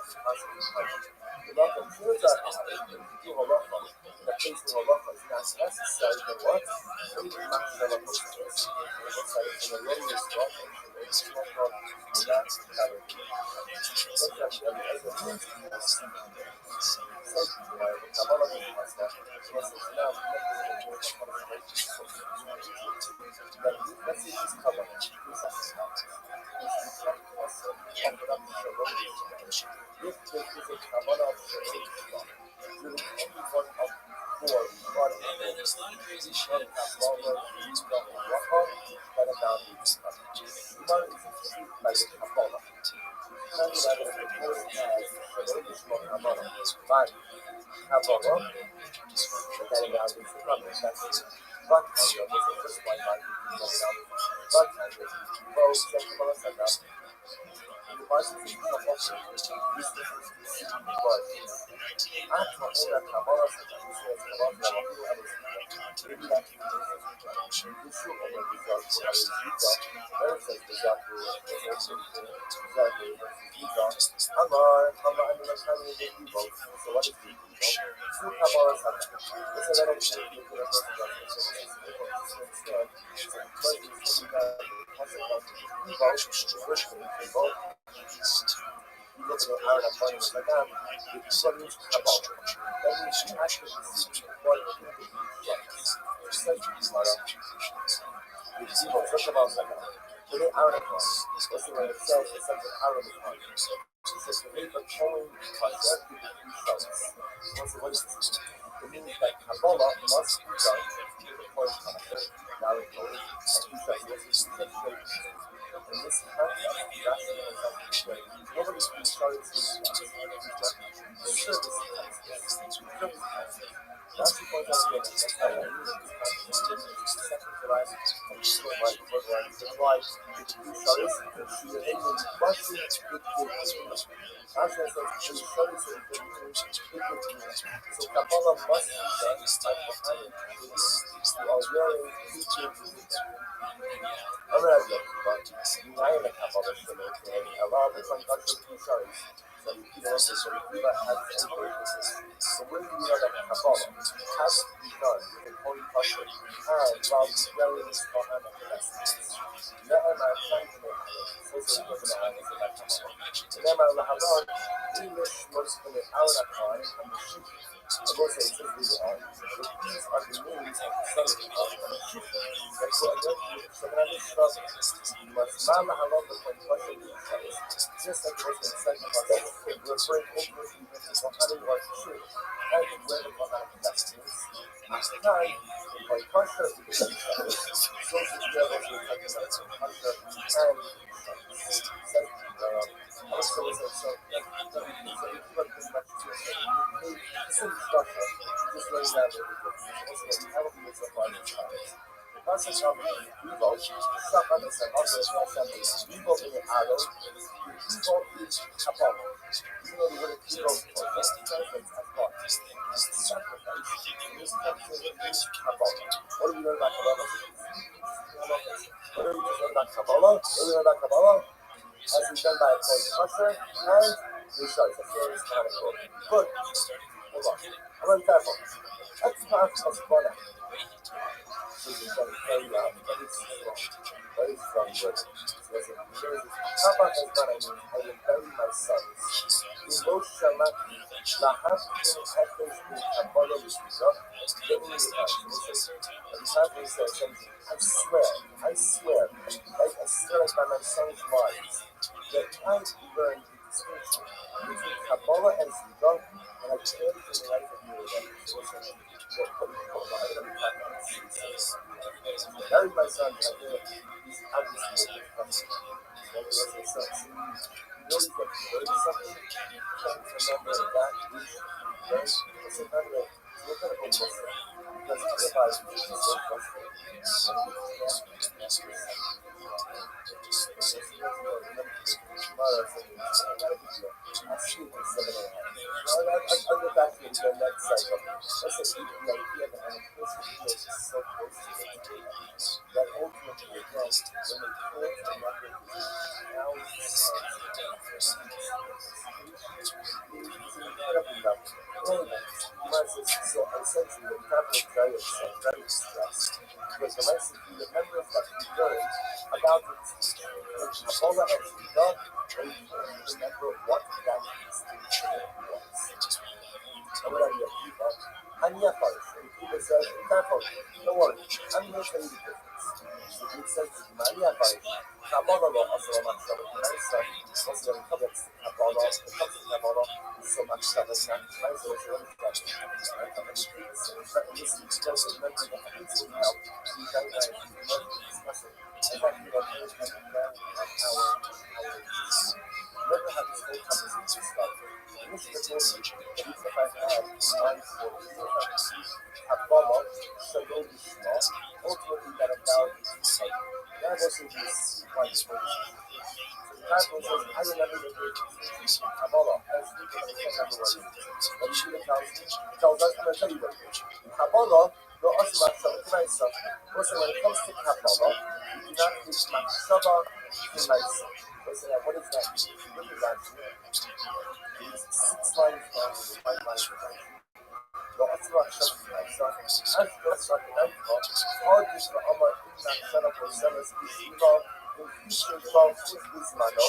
[SPEAKER 2] Area 51 and
[SPEAKER 1] the case of Morocco is not necessary for what?
[SPEAKER 2] compare it to all the tourist traps and radiation and everything. This could be the tanks that are killing extraterrestrials and all the stuff out there. So get that from George Ford just flies out to 51 and eventually finds out. Yeah, I think it was like bullshit. Fake news. And then there's a lot of crazy shit. This was one of those where the Japanese took 50 to also affecting the American enterprise. They didn't know what it was, what they're doing. Talked about it after disclosure. So it was crazy. So he is part of the research group for this thing. So here's talking about the first atomic bomb. In 1981, he said that the ground in contact with anything with a level of propulsion, it's actually it's too powerful for them. So he told it to beyond just this thing. Each people share information to understand where this thing is. For information, secret, secret. The actual structure is to
[SPEAKER 1] you look at Aaron Appoint and it's like, the Kiva means Kabbalah. That means you actually receive what you believe is. It says in Gemara, the Kiva, first of all, today Aaron Appoint, also when it says of Aaron Appoint, it says to make a towing concept with the three shells. What's the way to see? It means that Kabbalah must be done with the point concept, Aaron Appoint, and two shells, which is the straight. In this concept, that's the exactly nobody can start to service concept. That's the point of view. That's how I use it. It's secularized and so much polarized. That's why it's two service and she is able to watch it with the Asha says she service it with the so Kabbalah must be done by behind who are wearing teachers. I'm not looking, but I am a Kabbalah student and a lot of the conductors two service. So you know, so we has inversions. So when you know that Kabbalah has to be done with a holy culture and while wearing this behind the blessings. Never mind trying to make it so it doesn't have anything like Kabbalah. Never mind Laharon, English was for the Aranakon and the Shuk. I will say it's really hard. But these are the names of the sons of God and the Shuk. That's what I got you. So when I just love it, you must not Laharon the point question of the just like it was in the second part, we're referring ultimately to Bahani or Shuk. And where the Bahani blessings. Nine, in point Kasha, we can use social levels we're talking about so Kasha and I was so so like so you keep up this much to the same structure, you just learn that a little bit. Also, you have a bit of fun in times. The concept of Evo, some understand also as well something. Evo in the arrow, Evo is Kabbalah. Even though the word Evo just translates as God. Sacrifice in this country is Kabbalah. What do we learn about Kabbalah? What do we learn about Kabbalah? What do we learn about Kabbalah? As we've done by a point Kasher and the Shais. That's very kind of cool. But, hold on. I'm going to be careful. That's part of Kabbalah. So you can carry out very strong words. Listen, Papa has done, I will bury my sons. In both Shamati, Lahab in Hekos in Kabbalah Vishvizah, getting the and Papa says, I swear, like I swear by my son's lives, that I learned the distinction between Kabbalah and Zivah, and I care for the life of your life. Married my son, I feel like he's obviously a son. You know you can learn something, can't remember that which you learned. It's another way. Look at it almost because otherwise you can so frustrated. And you can't master something. I'll go back to the next cycle. Let's say the idea that an implicit is so close to the that ultimately, again, when they pull the network, now it's incredibly lovely. So essentially, the capital values are very stressed because the message the members that we learned about the Kabbalah and Zivah, they remember what that distinction was. And what are you, Kiva? And Yafarish. And Kiva says, careful, don't worry, I'm going to tell you the difference. So it says, Maria Farish, Kabbalah law, also a much better than I said, also when it comes to Kabbalah, is so much better than I said, so let me tell you. And this is just remembering that things will help. We don't know if you learn to discuss it. And that you don't know if you can learn our never have this whole conversation started. This is the moment that even if I have mind for Kabbalah, Shalom Yishma, ultimately that about is inside. That was in this white version. So the Bible says, I remember the great Kabbalah, as we can remember what it is. But you should have tells us, I'm going to tell you what it is. Kabbalah, no Osman Shabbat, also when it comes to Kabbalah, you do not use Machshava in myself. What does that mean? If you look at that, it's 6 lines down with 5 lines down. The Asma Shabbat myself, as the Asma Shabbat, all this the Amma in that setup or sellers is involved future thoughts with Gizmano,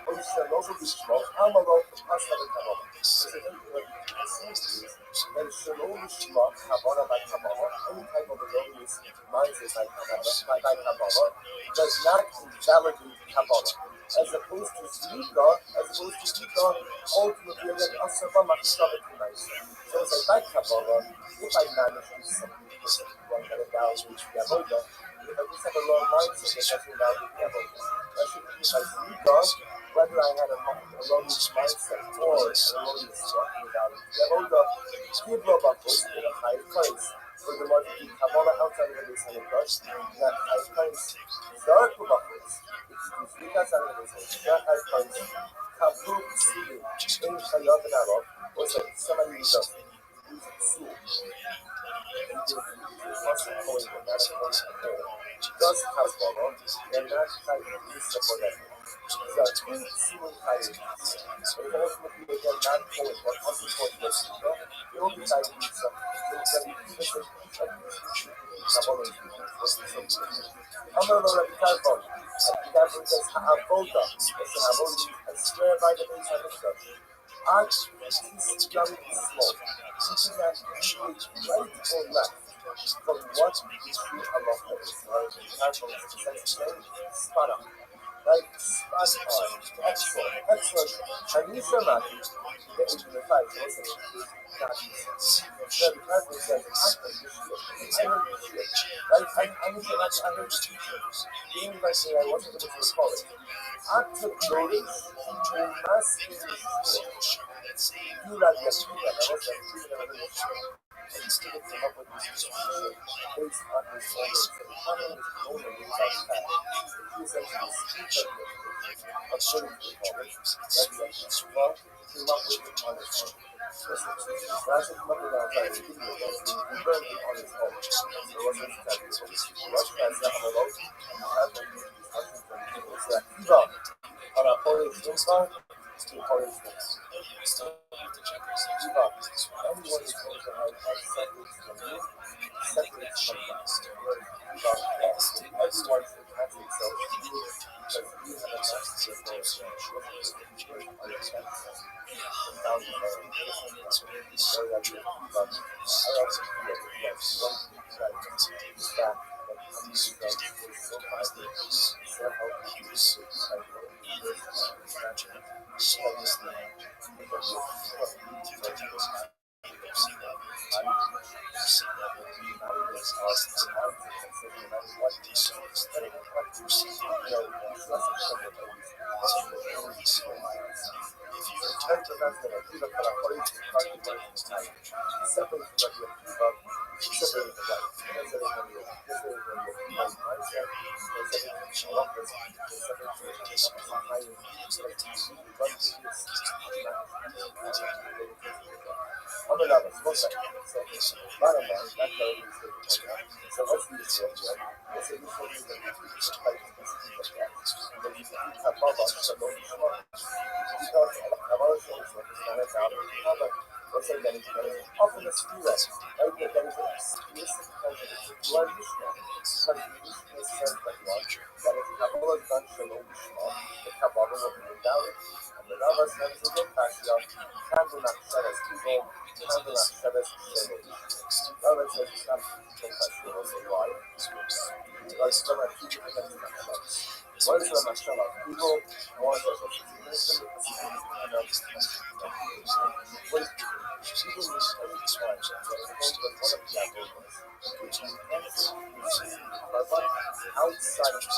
[SPEAKER 1] Oishanobu Bishmo, Amalo, Pasta the Kabbalah. So the saying is that Shalom Shma, Kabbalah by Kabbalah, any type of erroneous mindset by Kabbalah, does not invalidate Kabbalah. As opposed to Znika, ultimately again, Asaba Makshava tonight. So it's like by Kabbalah, if I manage to something one that evaluates the Avodah, if I just have a wrong mindset that doesn't evaluate the Avodah. That should be by Znika, whether I had a erroneous mindset or an erroneous thought about it. The Avodah, give Rabbi in a high place. Furthermore, to keep Kabbalah outside of the base of the Dutch, that high place. Dark Rabbi, if you do outside of the base of the that high place, Kabul Psulim, in Chayot and Arab, also somebody who's a Psul, does Kabbalah, and not try to use support that. So, Psulim Chayot. So if ultimately they get not going, but also for the Sita, they will be trying to do something. They'll be even Kabbalah I'm going to let the Kabbalah. The Kabbalah says, Ha'avoda. It's an Ha'avoda. I swear by the base of the church. I choose young and small. You cannot deviate right or left from what is true about the Kabbalah is spot on. Right? Spot on. Excellent. Excellent. And you shall not be the fight. Listen. Not so the Bible says, I heard the shit. Right? I heard the shit. The English say I wasn't able to recall it. I took notice to must be sure. You like that. I wasn't treating it as a and instead of come up with this decision based on his own insight fact, he is actually speaking according to the knowledge that he actually came up with it on his own. Listen, Rashi came up with our side, he learned it on his own. So what's his exactly? Rashi has Yahamalot, and I have these questions from people. So that he's on our Polish Stimstar, to Polish Stimstar. Anyone is going to have separate from you, separate from us. Everyone should have themselves to you because you have a master of those who are expensive. Found in our so that you but I also feel that yes, some that that comes from so much so how he was cycle so this thing because bottom line, that's how we say it. So what's the issue of that? What's the issue of that? Often it's true that right there is a explicit blood because the says that if Kabbalah is done shalom b'shma, the Kabbalah will be endowed. And the Rabbi says to the Kashya, Candle not shed as evil, candle not shed as shalom. Rabbi says it's not so Kashya, also why? Because some are two different things not shed. One is not shed as evil, and one is also innocent, and what is people with every describe that one of the Yagovas, which is but outside of the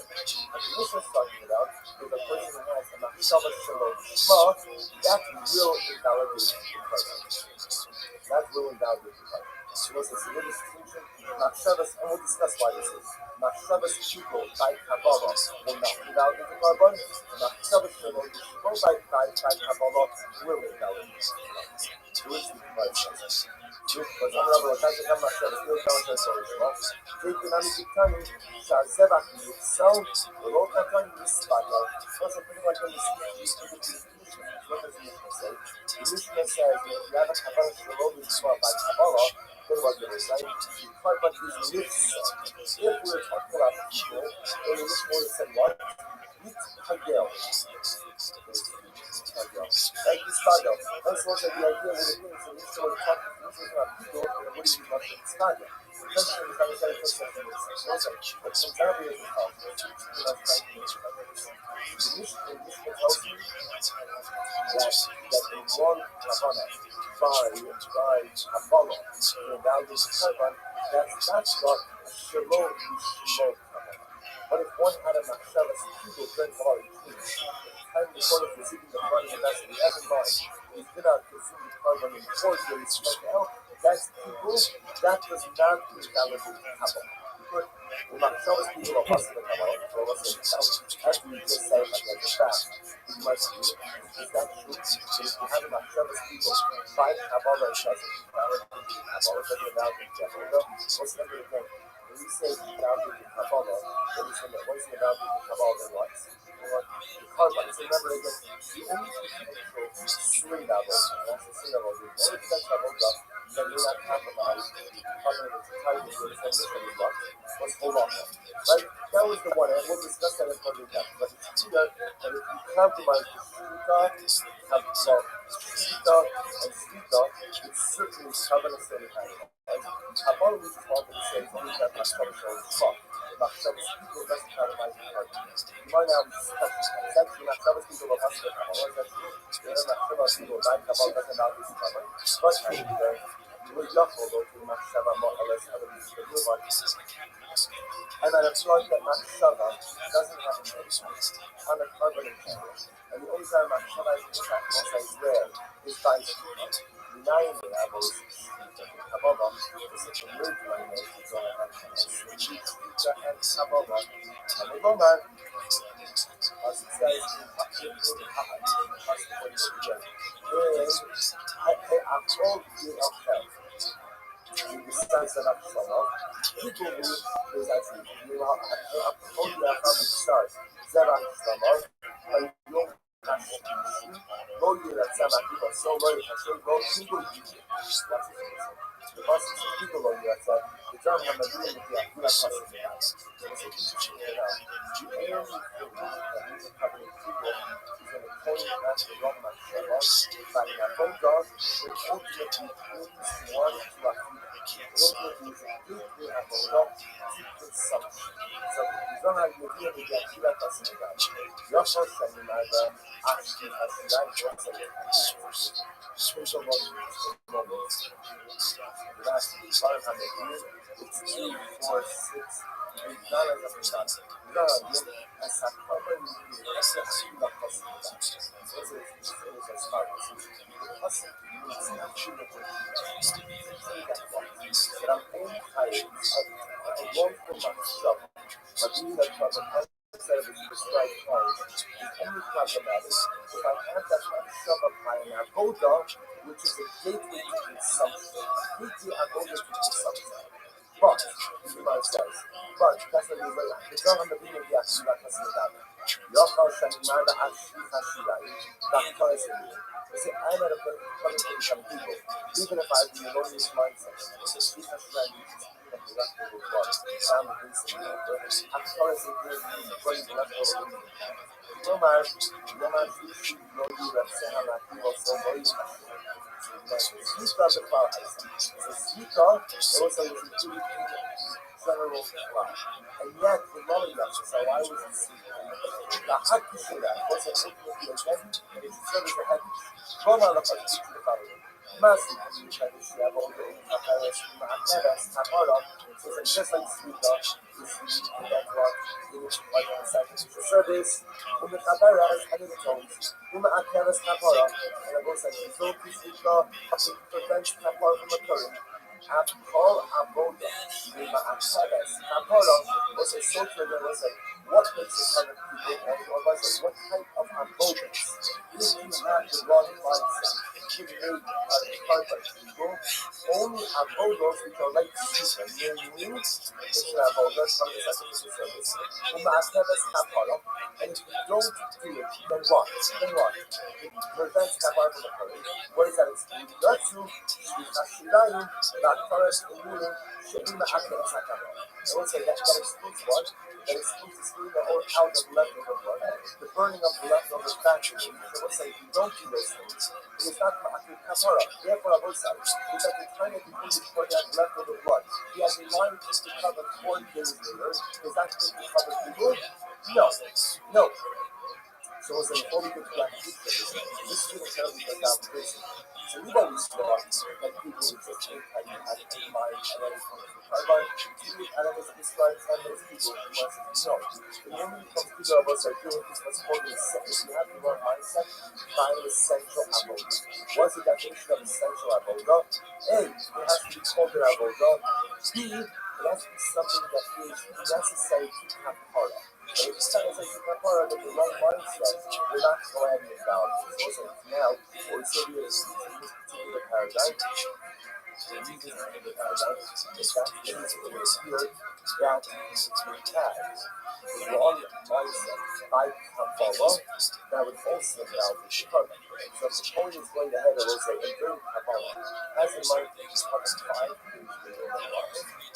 [SPEAKER 1] What the Mishnah is talking about is a person who has a machshava shalom shma, that will invalidate the carbon. That will invalidate the carbon. So what's the significant distinction? Machshavas, and we'll discuss why this is. Machshavas people by Kabbalah will not invalidate the carbon. Machshavas shalom shma by Kabbalah will invalidate the carbon. So what's the difference? Because I'm not going to come back to the field down to the original. Taking on the Kitani, Shazebach, Sound, the Lord Katani, Mispaya. Also, pretty much when you see what does the Mishnah say? The Mishnah says that if you have a Kabbalah Shalom Mitzvah by Kabbalah, then what it is, right? You can't but use mitzvah. If we're talking about people, then the Mishnah said what? Hagel. Like this Hagel. That's what the idea with the thing. So this is what we're talking about people, and what do you want to start? Essentially, it's not a question of but some therapy is involved. The Mishnah tells you that in one Havana by Kabbalah, the value of Kabbalah, that's not a Shalom Shalom. But if one had a machshavas people during Kabbalah between the time before the receiving the money and that's what he has in mind, he did not consume the carbon in 4 days right now, that's people, that does not invalidate Kabbalah. The machshavas people are possible in Kabbalah, so let's say as we just say like the fast, we must do, is that true? If you have a machshavas people by Kabbalah, it doesn't invalidate Kabbalah, it doesn't invalidate Kabbalah. What's the other thing? When we say invalidate Kabbalah, what is the invalidate Kabbalah then what? The carbon. So remember again, the only thing you can control string levels, and that's the string level. The only thing that levels up, then you're not compromised. The carbon of the type of your definition is what? Let's hold on there. Right? That was the one, and we'll discuss that in further depth. But it's clear that if you compromise the Shvita, and Shvita, it's certainly covenant of the time. Kabbalah which is part of the same only that machshavas shalom shma. Machshavas people doesn't compromise the carbon. You might now discuss this. Actually, machshavas people are possible Kabbalah. That's true. Machshavas people by Kabbalah doesn't have this carbon. But we're yochel though to machshava mo'ales other people do about this. And I applaud that machshava doesn't have an impact on the carbon in general. And the only time machshava has an impact also is rare is by denying the apples. Kabbalah is such a weird language. It's all about Shvita and Kabbalah. And the Roman, as it says in Ha'at, I told you of health. In the sense that I'm shut off, people who is actually, I told you how it starts. Zerach Shlamar, and you'll לא ירצה מהקיבה, so לא יחשב, לא קיבו יגיע. That's what it is. The person says, people לא ירצה, the term המדברים את יעקב הפסק מעט. So it's a teaching it out. The only thing that we can cover with people is going to point back to the wrong machshava, by the avodah, which ultimately brings one to a ultimately is a good avodah to consumption. So the Zohar Yehuda with Ya'akov HaPasuk Me'at. Yochel Shani Ma'ada Ashti Hashirayim Yotzei Special moments. The last 500 years, it's 2, 4, 6, 8, 9 as a percent. No, as a carbon, it's a pasuk that pasuk. So it's a start. The pasuk means actually that I'm only tired of a wrongful machshava, but being that carbon instead of its prescribed time is only problematic if I have that machshava by an avodah, which is a gateway to consumption. A gateway avodah to consumption. But, the Gemara says, but that's what we say. The Zohar on the beginning of the Ya'akov HaPasuk Me'at. Yochel Shani Ma'ada Ashti Hashirayim. That tells me. They say, I'm at a coming to some people, even if I've been alone in this mindset. It's a Ashti Hashirayim, which is the leftover blood. Found the beast in the water. I'm sorry to say, burning the leftover blood. No man, Yishi, no you, Ratzeh HaMakiva, so no you. Shvita the cloud. So Shvita also is a two general cloud. And yet, the Malachim, so I was in Shvita. The Hakishura was a ultimately a heavy, and it's served as a heavy. Roma Lachar speaks to the following. Mercy communicates the avoda in Kaparas Ma'akeres Kapara. So it's just like Sweeter, is the network in which like the sacrificial service, the Kaparas and the tones, Ma'akeres Kapara, and I will say result to Sweeter, to prevent Kapara from occurring. Akol Avoda, Ma'akeres Kapara, was a social that was like, what makes the covenant people, or was it, what type of avodas? If you have the wrong mindset, you made perfect people, only avodas which are like Sweeter, meaning Christian avodas from the sacrificial service, Ma'akeres Kapara, and if you don't do it, then what? Then what? It prevents Kapara from occurring. What is that exclude? Not to Shvachidayim, Ba'akaras Emurim, She'im Ma'akeres Kapara. I will say that excludes what? That excludes the stealing the whole out of leftover blood, the burning of the leftover fat. So we'll say if you don't do those things, it is not Ma'akir Kapara. Therefore, I will say, it's at the time that you finish burning out leftover blood, he has a line to cover 40 days later. Is that going to cover people? No. No. So it's an only good black picture. This is going to tell you that down prison. So we've always thought that people would just think that you have in mind and then it comes to carbine, and it was described 10 those people who must no. The moment it comes to the of us are doing this what's called an essential. If you have the wrong mindset, find an essential avoda. What's the definition of essential avoda? A, it has to be called an avoda. B, it has to be something that is necessary to have part of. But if it's not necessary to have part of the wrong mindset, we're not going to go ahead and acknowledge it. So now, what we say here is in this particular paradigm, the wrong mindset by Kabbalah, that would also now be covered. So if the point is going ahead and will say, and during Kabbalah, as in mind, it's covered 5 years later.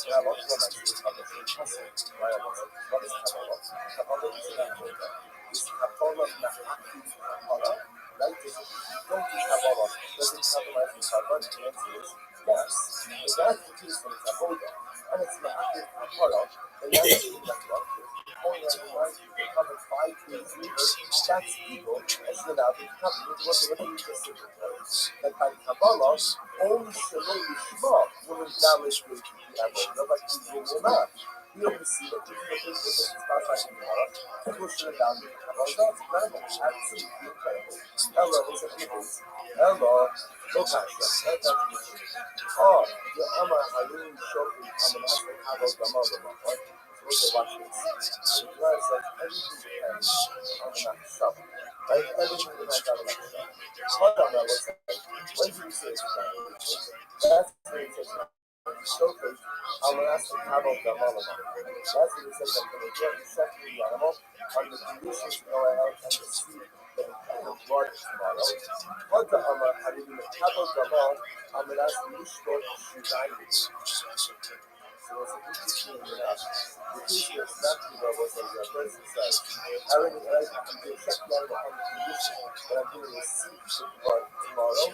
[SPEAKER 1] And I'm also going to mention covered in Chesed, right? I'm also, what is Kabbalah? Kabbalah is an avoda. It's Kabbalah Na'aki Kabbalah, right? If you don't do Kabbalah, does it compromise the Kabbalah? The answer is yes. If that's the case when it's avoda, and it's Na'aki Kabbalah, then that's the network. Point out the mind, covered 5 years later, that's evil, and should now be covered. It was what you just said. That by Kabbalah, only Shalom Yishma will invalidate the avoda, but evil will not. We only see that people think that this is not like Kabbalah. People should evaluate Kabbalah. That's incredible. Absolutely incredible. Hello, what's up, people? Hello. No passion. Oh, the Amar Halim Shofi Amanasa Kabbalah Gamma, right? So watch this. The Gemara says everything depends on the next summer. Right? Everything depends on the next summer. Hold on, I will say, when do you say it's that's when it says Shofi Amanasa Kabbalah Gamma. That's when it says that when they get set to the animal, on the conditions to go ahead and receive the blood tomorrow. What the Amar Halim Kabbalah Gamma, Amanasa Mishkot Shudayim. So it's an interesting the teacher is not to know what the person says. I already check the animal on the condition that I'm going to receive the blood tomorrow.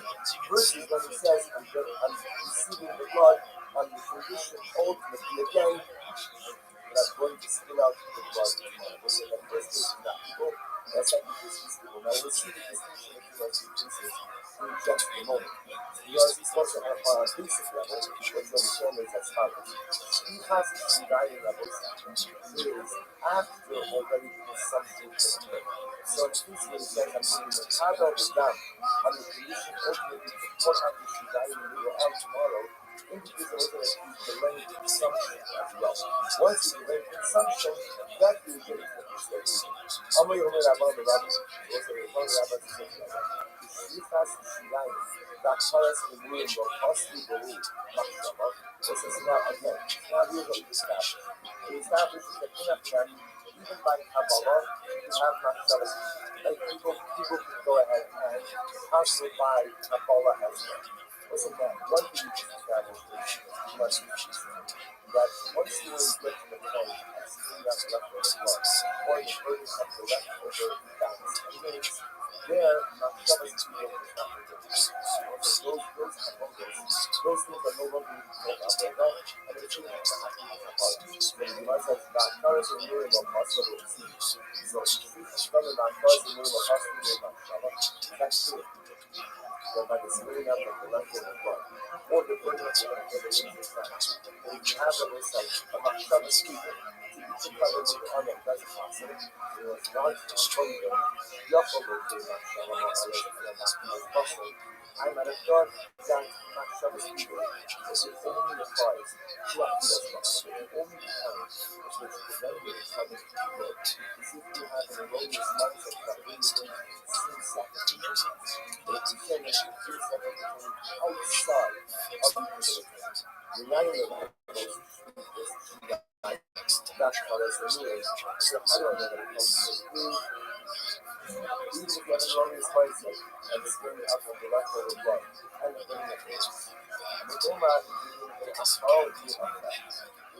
[SPEAKER 1] Versus when he says I'm receiving the blood on the condition ultimately again that I'm going to spill out the blood tomorrow. So the first case is not people, the second case is people. Now we'll see the distinction between those two cases in just a moment. Yours is also on a basic level, which the formula is as follows. He has to die in levels is after already the consumption can occur. So in this way, it says I'm doing the Tadal is done on the condition ultimately to put out the Shidai in the on tomorrow, indicates also that he's delaying consumption as well. Once you delay consumption, that will get it for the state. I'm going to Rabbi, also the Rabbi to say Shifas Shidai. That tells the room will possibly believe Machshava. This is now again, now we're going to establish. It establishes that in a friend, even by Kabbalah, you have Machshava. Like people can go ahead and constantly buy Kabbalah as well. Listen now, one thing you just established is you must be that once you get to the point of spinning out the leftover blood, or the burden of the leftover fats and meats, there, Machshava is to be able to not those things are no longer called Abba, and it's really not happening in the so the Gemara says, Ba'akaras and Murim of Machshava will see. So, if you spell the Ba'akaras and Murim of Machshava, that's true. that by the spilling out of the leftover blood, or the burning of the leftover injured fat, that we can have the mistake of our Shabbos people to be put by the honor of God's apostle, it was large on Bongo, Yafo Loke, Shalom, Alex, and Apostle. I might have thought that my Shabbos people was only applies to our Shabbos, only times which prevented Shabbos people is if you have an erroneous mindset that we sin sacrifice. But if you say that you sin sacrifice outside of the military, relying on those that's how it's renewed. So I don't know that it comes to food. Even if you have an erroneous mindset and the spring up of the leftover blood and the burning of it. Medoma is a authority of that.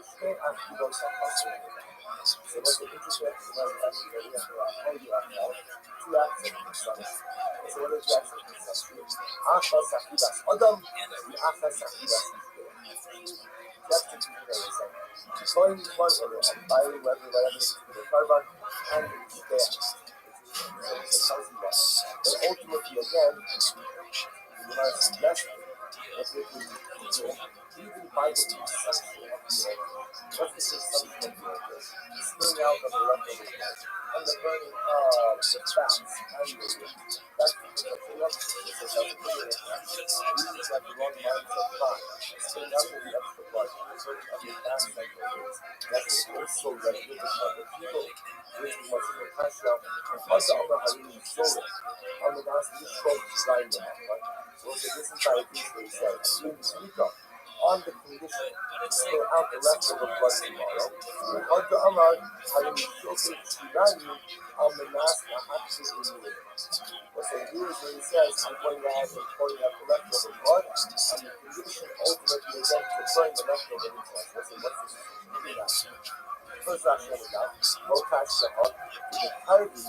[SPEAKER 1] Stay after those that are so what's the interesting about the fact that we have to hold you up now? Two actions. So what is the action? Acha Sakidas Adam, Acha Sakidas that's the two things. Going one or the buying whatever the carbon and the but ultimately again, you must less what we do even by the consumption of the what's the consumption of the spilling out of the leftovers and the burning of the fats and the that's the reasons that the wrong mindset thought spilling out of the extra blood and the burning of the fats and the that's also that with the people which we must attach now and also on the Halim Solar on the last week from design them right so this is how it is they say on the condition to spill out the leftover blood tomorrow. And Adda Amar having showcased Shivani on the mask that had to be removed. What they do is when he says, I'm going out and pouring out the leftover blood, and the condition ultimately again to burn the leftover blood. What's this? First action of the God, ROTHSCHILD, the Harbi,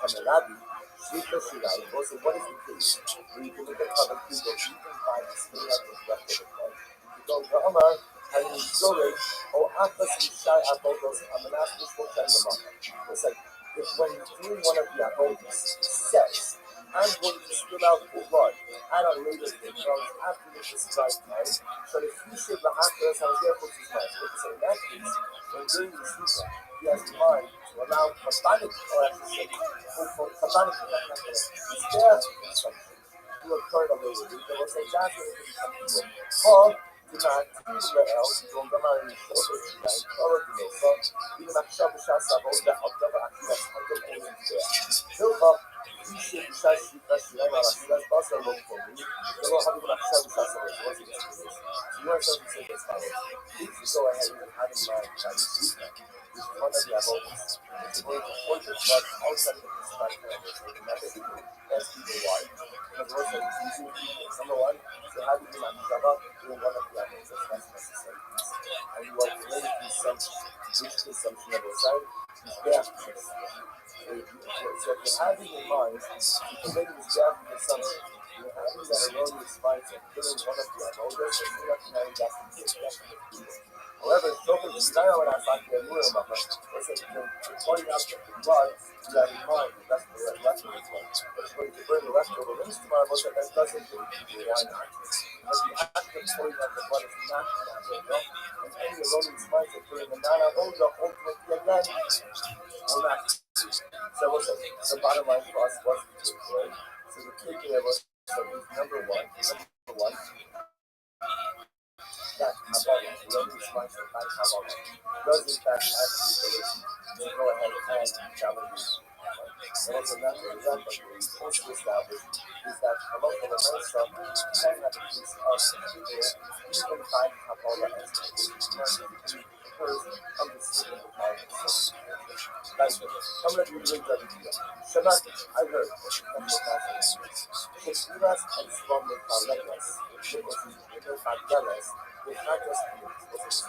[SPEAKER 1] and the Rabbi, Shita Shirai, also what is the case? Where you can look at other people, you can find the spring out of the leftover blood. You go to Amar, and you show it, or Akas Mishai Abodos, Amanas Mishmokan Lamar. It's like, if when you're doing one of the Abodos, says, I'm going to spill out the blood at a later date, after the prescribed time, so if you should the Hakas has their put his mind. So in that case, when during the season, he has the mind to allow Kabbanic, or actually say, Kabbanic, their consumption to occur at a later date. They will say that's when it can become evil. Or, do not do else, don't come out and show it, or do no so, even a Shabu Shasa, or the October, actually, that's under the old there. Still up. You should decide to that's possible for me. You don't have to accept the possibility. You are something to say this follows. If you go ahead and have in mind that it's weekend, which is one of the abundance, it's going to hold the blood outside of the prescribed parameters, and that's the people. That's people why. Because also, it's easy to do number one, so having the Shabbat doing one of the abundance, that's necessary. And you are related consumption, which consumption of the side is there. So if you're having in mind, you're making this gap in consumption, you're having that erroneous mindset, putting one of the abundance, and you're not denying that to be a however, it's open to deny what I thought you were about. Let's say you're pointing out the blood, you have in mind that that's the leftover blood. It's going to burn the leftover rings tomorrow, but that doesn't do it. Why not? Because the act of pointing out the blood is not an abode. And any erroneous mindset, putting a non-abode, ultimately again, will not. So what's the bottom line for us was the right? So the key here was number one, that Kabbalah, erroneous mindset by Kabbalah, does in fact actually then go ahead and challenge you. And what's another example we want to establish is that Kabbalah the Mesa can have a piece of people even by Kabbalah as it occurs on the city of Kabbalah. Like, I'm going to read that video. Shabbat, I heard, from the passage. Shekhiras and Swami Kalegas, Shekhiras they not just what is this?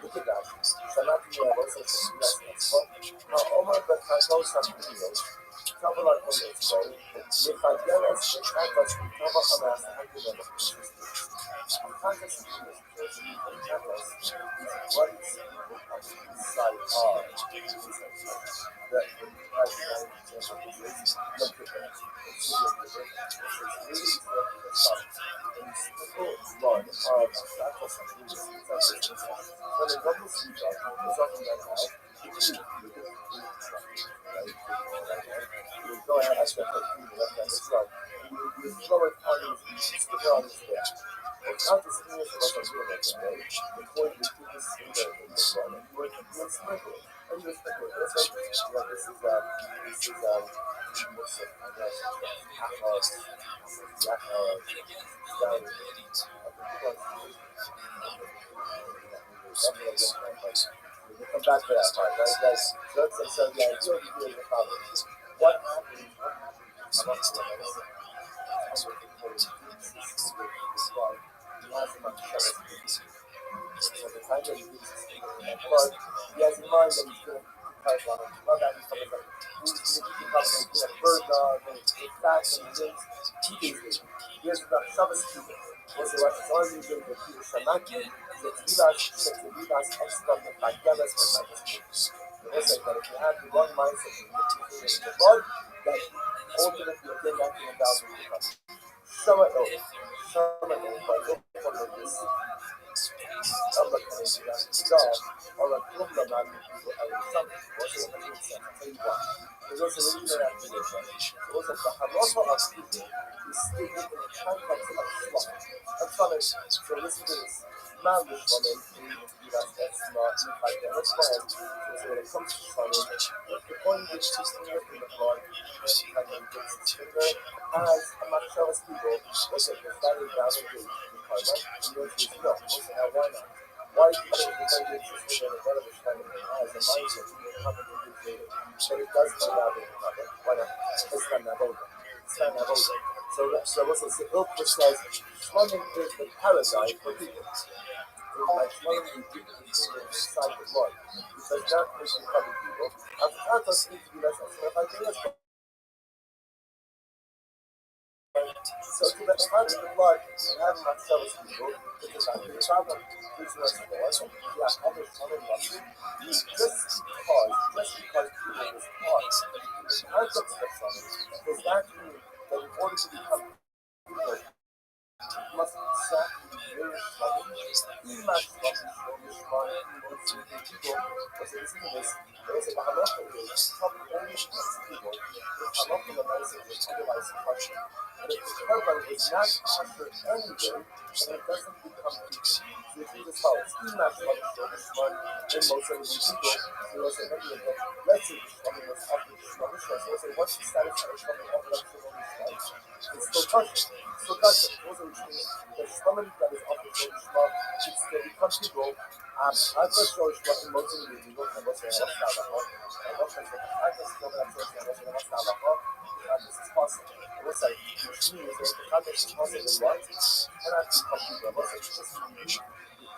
[SPEAKER 1] Look at that. Shabbat, you have also Shekhiras and Swami. Now, Omar Bekato Sampinios, Kabbalah Kodesh, Nefagyalas, and Kantas, Kabbalah Hamas, and the context of this, Katos is what is inside of that the Christ is Yom Kippur. It's Yom Kippur. It's really the sun. And sprinkle blood of Katos and Jesus. When the double sleep up, it's often done out. You go ahead, I spent like 3 minutes on this one. You throw it on his, stick it on his back. It's not the stimulus of us doing that today. The point is to this in the one. And you sprinkle it. And you sprinkle it. That's like, this is what's it? We'll come back to that part, right, guys? So the idea of here is the following. What happened? I'm not sure. That's what they call it. So the time that he gives his blood, he has in mind that he's going to touch on it. Not that he's talking about he's a bird dog and fat and things. He gives it. Here's the Shabbos Keeper. Also, what he's already doing the Peter Shamaki, the Tvidas extra the Bagelas and Shabbos Keeper. Also, that if you have the wrong mindset, you get to the blood, that ultimately you'll get back to the thousand people. Shama El, but look for this. Allah can see that God, Allah Kumla man people are something. Also, it makes sense. I'll tell you why. There's also a reason after this one. Also, the halacha of people is stated in the context of Shlomo. That's what it says. So listen to this. Man, this woman, that's not like that. Let's go on. So when it comes to Shlomo, the point is to stay in the blood, and then gets the finger, as a Machshavas people, also the father down the gate, and the answer is no. Also, now why not? Why do you think the finger is just in the blood of the Shlomo as a mindset to become a good creator? But it does come out in the mother. Why not? It's not Navoda. It's not Navoda. So also, the Ilka says, Shlomo is the paradigm for people. Like Shlomo is inside the blood. Because that makes you cover people. After that, does need to be less than 25 years. So to the part of the blood and having my cells people, which is not a problem. Which was the one. Yeah, other luxury. Just because people was part of the context of something, does that mean that in order to become people, must exactly mirror something? He must people, was listening to this, there was a halacha is probably only people, the halacha of the medicine is otherwise question. And if the carbon is not kosher anyway, then it doesn't become people. So if you just follow, he must in most of these people, so let's say, let's say Shlomo was up with Shlomo, so let's say, what's the status of Shlomo up with Shlomo? It's still kosher. It's still kosher. Also, which means that somebody that is up with Shlomo should still become people. I first show Shlomo in most of the people, and what's the this is possible. What's like, which means that the context is possible in what? Cannot become people. What's like, just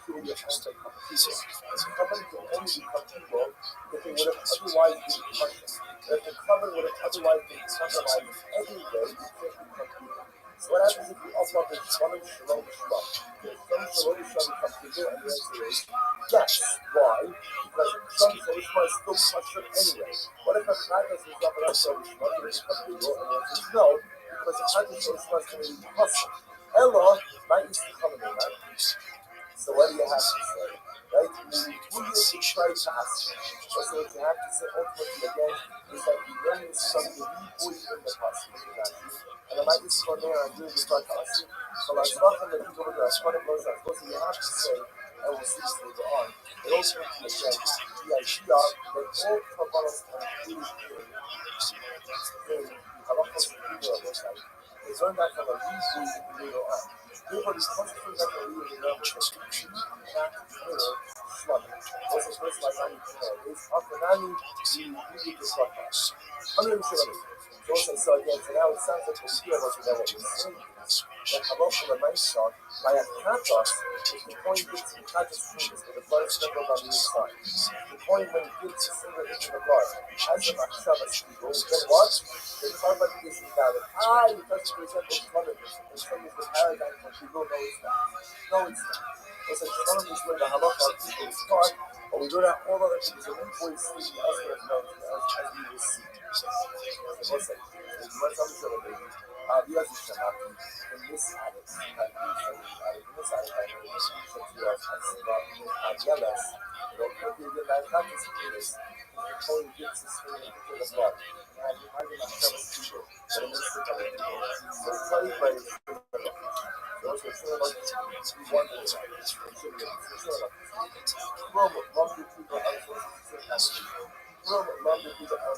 [SPEAKER 1] purely anti-competition. Somebody can only become people if they would have otherwise been punished. If the cover would have otherwise been compromised anyway, you can't become people. So what happens if you offer up a Shalom Shalom Shalom? If some Shalom Shalom becomes people, and the answer is yes. Why? Because some Shalom Shalom is still kosher anyway. What if a Chagas is up around Shalom Shalom and becomes people, and the answer is no, because the Chagas Shalom Shalom is going to be kosher. Ella might used to come in, right? So what do you have to say? Right? Who you try to ask? So what you have to say ultimately again is that you learn this from the reboot in the past. And I might just go there and do this start to us. So let's talk on the people with us. One of those are supposed to you have to say, and we'll see this later on. It also again, the idea that all Kabbalahs are really good in Halachos and people of those guys. Is learn that from a reboot later on. Therefore, this concept that we really know is that you have to mirror Shlomo. Also, first like Nani is after Nani, you need to start us. Under the Shlomo. So again, so now it sounds like the fear of us that what we're saying is that Halacha L'Maisa, by a Katos, is the point gets in Katos fingers, where the blood is sprinkled on the inside. The point when it gets his finger into the blood, as the Machshavas people, then what? The carbon isn't valid. You touch the example of color, and some is the paradigm of people. No, it's not. No, it's not. Also, Shlomo is where the halacha people start, but we go down all other things, and we voice the elsewhere as we will see. The Lord said, "You must understand, baby. You have to shut up. In this attic, in this attic, I know you should do us as jealous. You don't put the life not just penis. Only gets the spirit into the blood. And you might not tell us people, but in this other people. So tell you by those who feel like you want to should be love the people are supposed to say love the people are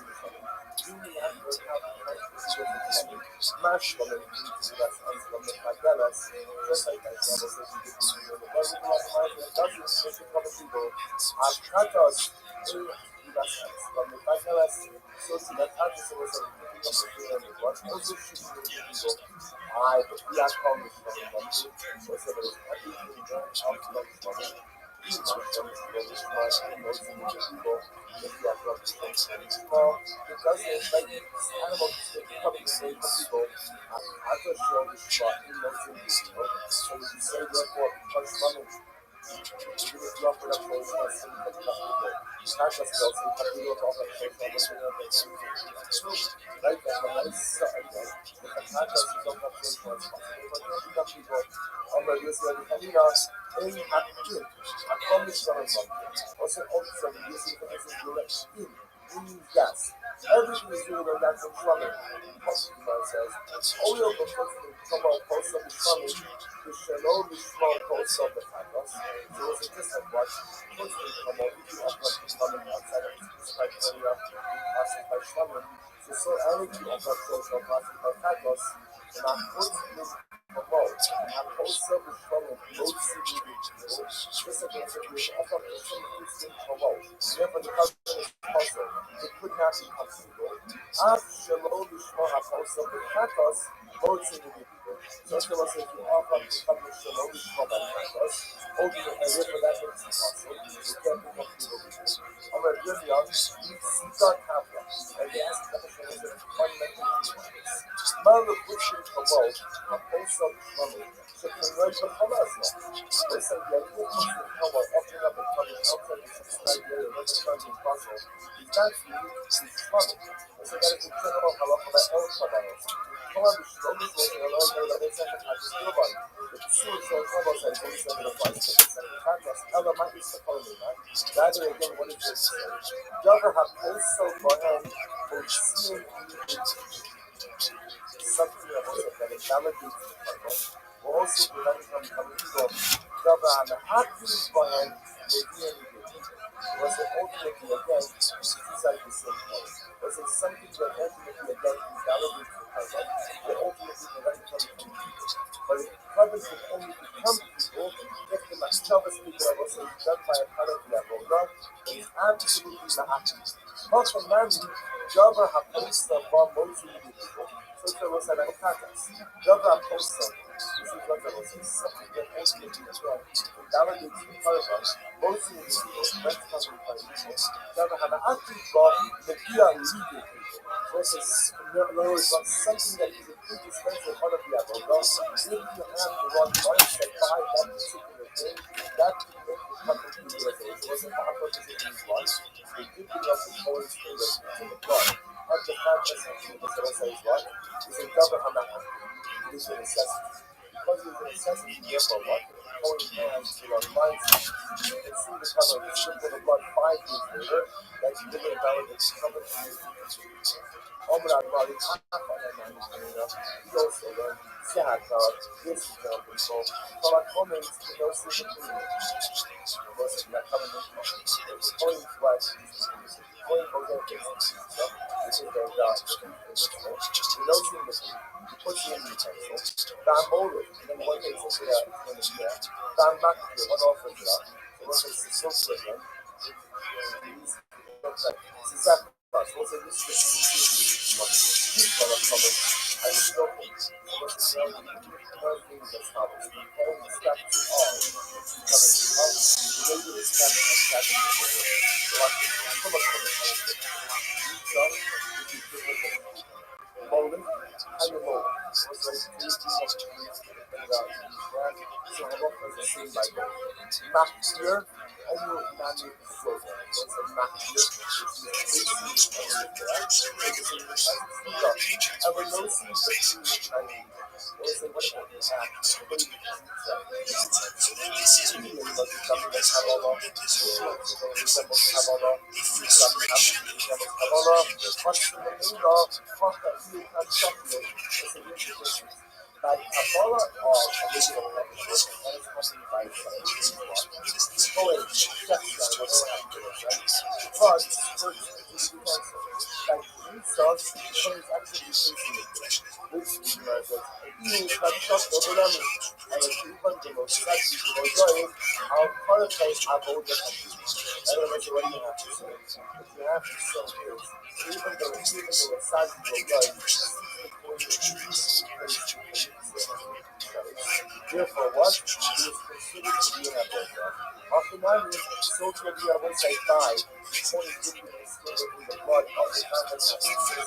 [SPEAKER 1] you have to smash them and do that as from the Pagalas, just like that, says you get to the Bible, doesn't cover people, cut us from the Pagalas, so to that Pagalas was a picking up the fear and what also should be people. But we are calling this from the country, so there is everything going out of the country. Because it's like animals coming to save people, I just show this spot in those things, so we can say therefore because money is not for the place for us to come to people. Not just those who come to look over the place for us to right there, but that is something that if not just you don't have to for us, but people over this way, and in Hakim, I promise you, also also using the direct in yes. Everything is doing on that from plumbing. Hospital says, all your proposals come out post of the plumbing, the shalom is small post of the Pagos. So it's a different watch. Most of them come out, you have the plumbing outside of the criteria, passing by plumbing. So energy of that social passing by Pagos, and I'm putting this promote. I'm also the plumbing, most CBD. Just against the group, I thought it was something to promote. Therefore, the customer is possible. It could not be possible. As Shalom Bishma also the Katos, both in the people. So there was a few offer to come with Shalom Bishma by Katos, holding the idea for that makes it possible. It can't be possible because I'm a really young, you see God Kafka, and they ask the question of the fundamental requirements. Mother which should promote a post of money, so can learn from Hamas. Listen, the idea of Hamas offering up and coming outside the subscribe area, not the funding puzzle. That's unique to plumbing. So that is a general halacha by all Kabbalah. However, strongly saying a lot of the second has a still one. The pursuit of Kabbalah says one second of life, the second contrast, Ella might be supporting that. Rather again, what is this? Dover have also Bahan for seeing something that was that it validates the Kabbalah. Will also prevent from coming from Dover and the Happy Bahan, maybe was it ultimately again inside the same point? Was it something that ultimately again invalidates the Kabbalah? That ultimately prevents from people? But it covers can only become people if the Machshavas people are also done by a part of the Avodah. It is absolutely Ma'akim. But for Nami, Java HaPosta Bar Moshe people. So there was an Akakas. Java HaPosta. This is what there was. Something that ultimately again invalidates the Kabbalah. Most of the people, let's come to the people, never have an active God that you are leading people. Versus, in other words, not something that is an indispensable part of the Avodah. If you have the wrong mindset by that particular thing, that can make the couple to do it. It wasn't the purpose of his life. They did bring up the Holy Spirit to the blood. At the fact that something that was his life is a double hammer. It is a necessity. Because it is a necessity, therefore, what? Holy hands to our minds. You can see the color of the slip of the blood 5 years later. That's really validates covered in the Omra body, he also learned Sahaka, this example. So, our comments to those things was that coming in going to what going over this is their God. He knows him with him. He puts him in the utensil. Dan molded. And then one takes it there, in the chair. Dan back to one off the job. So one takes the silk with him. It's exactly right. So this is the I was still what's the one thing that's happening. All the steps are coming out. The way you expect and catch the so I can come up with it. So, if you put it molding, how you mold. What's the 3 D of the so I work as a scene by both. machmir, and you nani sofer. So it's a machmir, which is basically a correct. And when those things are nani, they say what about the act? What do you think? Like Kabbalah or original Kabbalah, that is possibly by poem, chapter, whatever happened to it, right? But like these songs, someone is actually facing it, which means that you can stop the Qur'an and even the most sadly the joy our qualified about the country. I don't know what you have to say. But you have to say is even though sadly the joy, therefore, what is considered to be an abortion? Oftentimes, social media website 5 point to the blood of the conversation.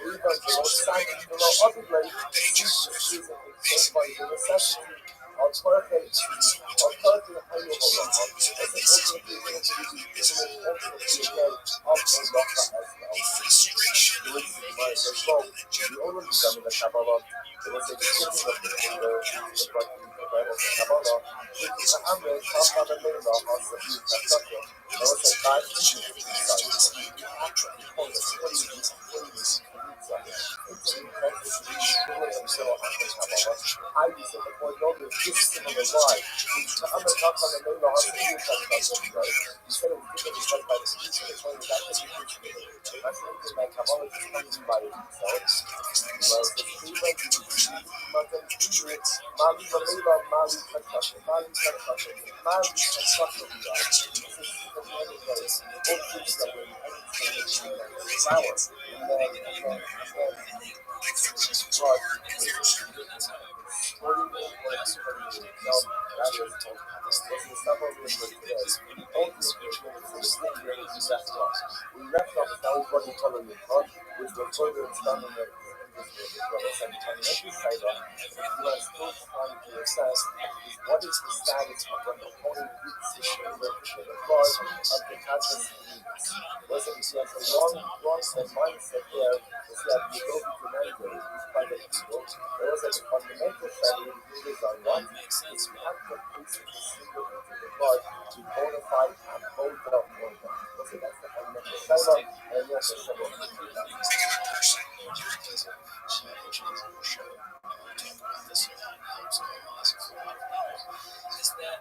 [SPEAKER 1] Even the most science below obviously is by the necessity of perfect or perfect higher Allah. As an ultimately going to be the ultimately again of Allah as well. The only become the Kabbalah. It was a description of the Kabbalah. It is an Amrit, Kafka, and Leila, on the view of Sakya. There was a bad issue with the site. The actual point of what is this? It's an I use it for the system of the why. Which the other Kafka, and Leila, on the view of Sakya. You said it was given to by the solution, the point of that is that's something like Kabbalah is coming by itself. Well, the Mali Malila Mali Kakasha Mali Kakasha Mali Kakasha flower we left off that was what you told me, which was further expanding the what is the status of an opponent of the cause of the conscious needs? Was it a wrong mindset there? Was that the ability to navigate these private people? There was a fundamental strategy based on what is the actual principle of the cause to bona fide and hold up on them. Okay, that's the fundamental strategy, and yes, there's several
[SPEAKER 2] is that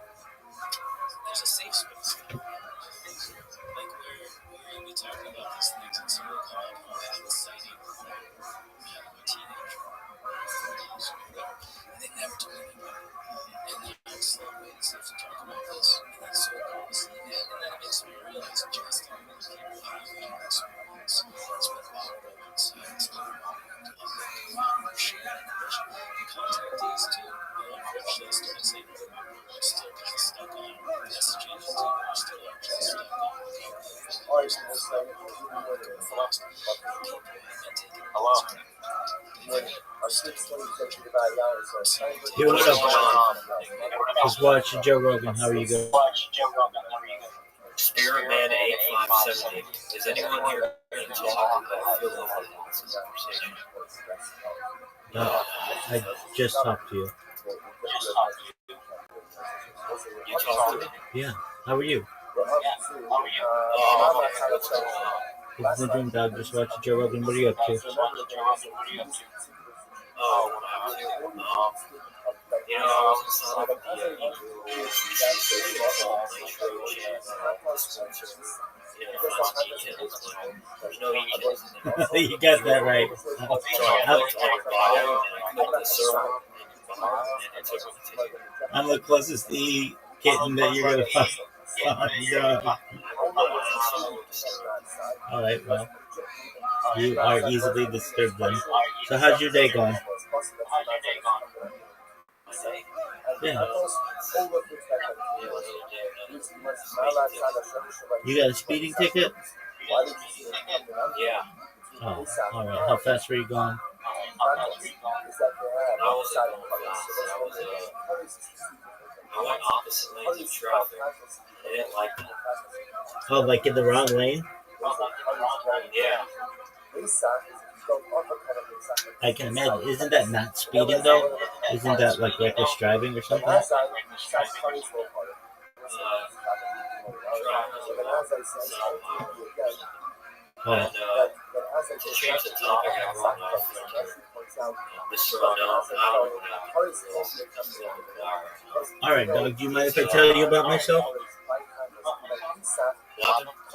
[SPEAKER 2] there's a safe space, like where we talk about these things, and so we'll call it citing a teenager, and they never told anybody. And now it's slow ways to talk about this, and that's so cool. And that makes me realize just how many people have that experience. It's been vulnerable outside, it's been vulnerable sharing contactees too. Unfortunately, I started saying we're still kind of stuck on messages, we're still actually stuck on
[SPEAKER 4] Hello.
[SPEAKER 3] Hey, what's up? Just watching Joe Rogan. How are you going?
[SPEAKER 4] Spirit Man 8578. Is anyone here going to talk? I feel like this is a conversation.
[SPEAKER 3] No, I just talked to you.
[SPEAKER 4] You talked to me?
[SPEAKER 3] Yeah. How are you? It's the dream dog. Just watching Joe Rogan. What are you up to?
[SPEAKER 4] You know, I was inside of the
[SPEAKER 3] You got that right. I'm the closest E kitten that you're gonna find. All right. Well, you are easily disturbed then. So how's your day going? Yeah. You got a speeding ticket?
[SPEAKER 4] Yeah.
[SPEAKER 3] Oh, all right. How fast were you going?
[SPEAKER 4] I went opposite lanes of traffic. I didn't like that.
[SPEAKER 3] Oh, like in the wrong lane?
[SPEAKER 4] Yeah.
[SPEAKER 3] I can imagine. Isn't that not speeding though? Isn't that like reckless driving or something?
[SPEAKER 4] And to change the topic, I want to Mr. O'Donnell, I don't know.
[SPEAKER 3] All right, dog. Do you mind if I tell you about myself?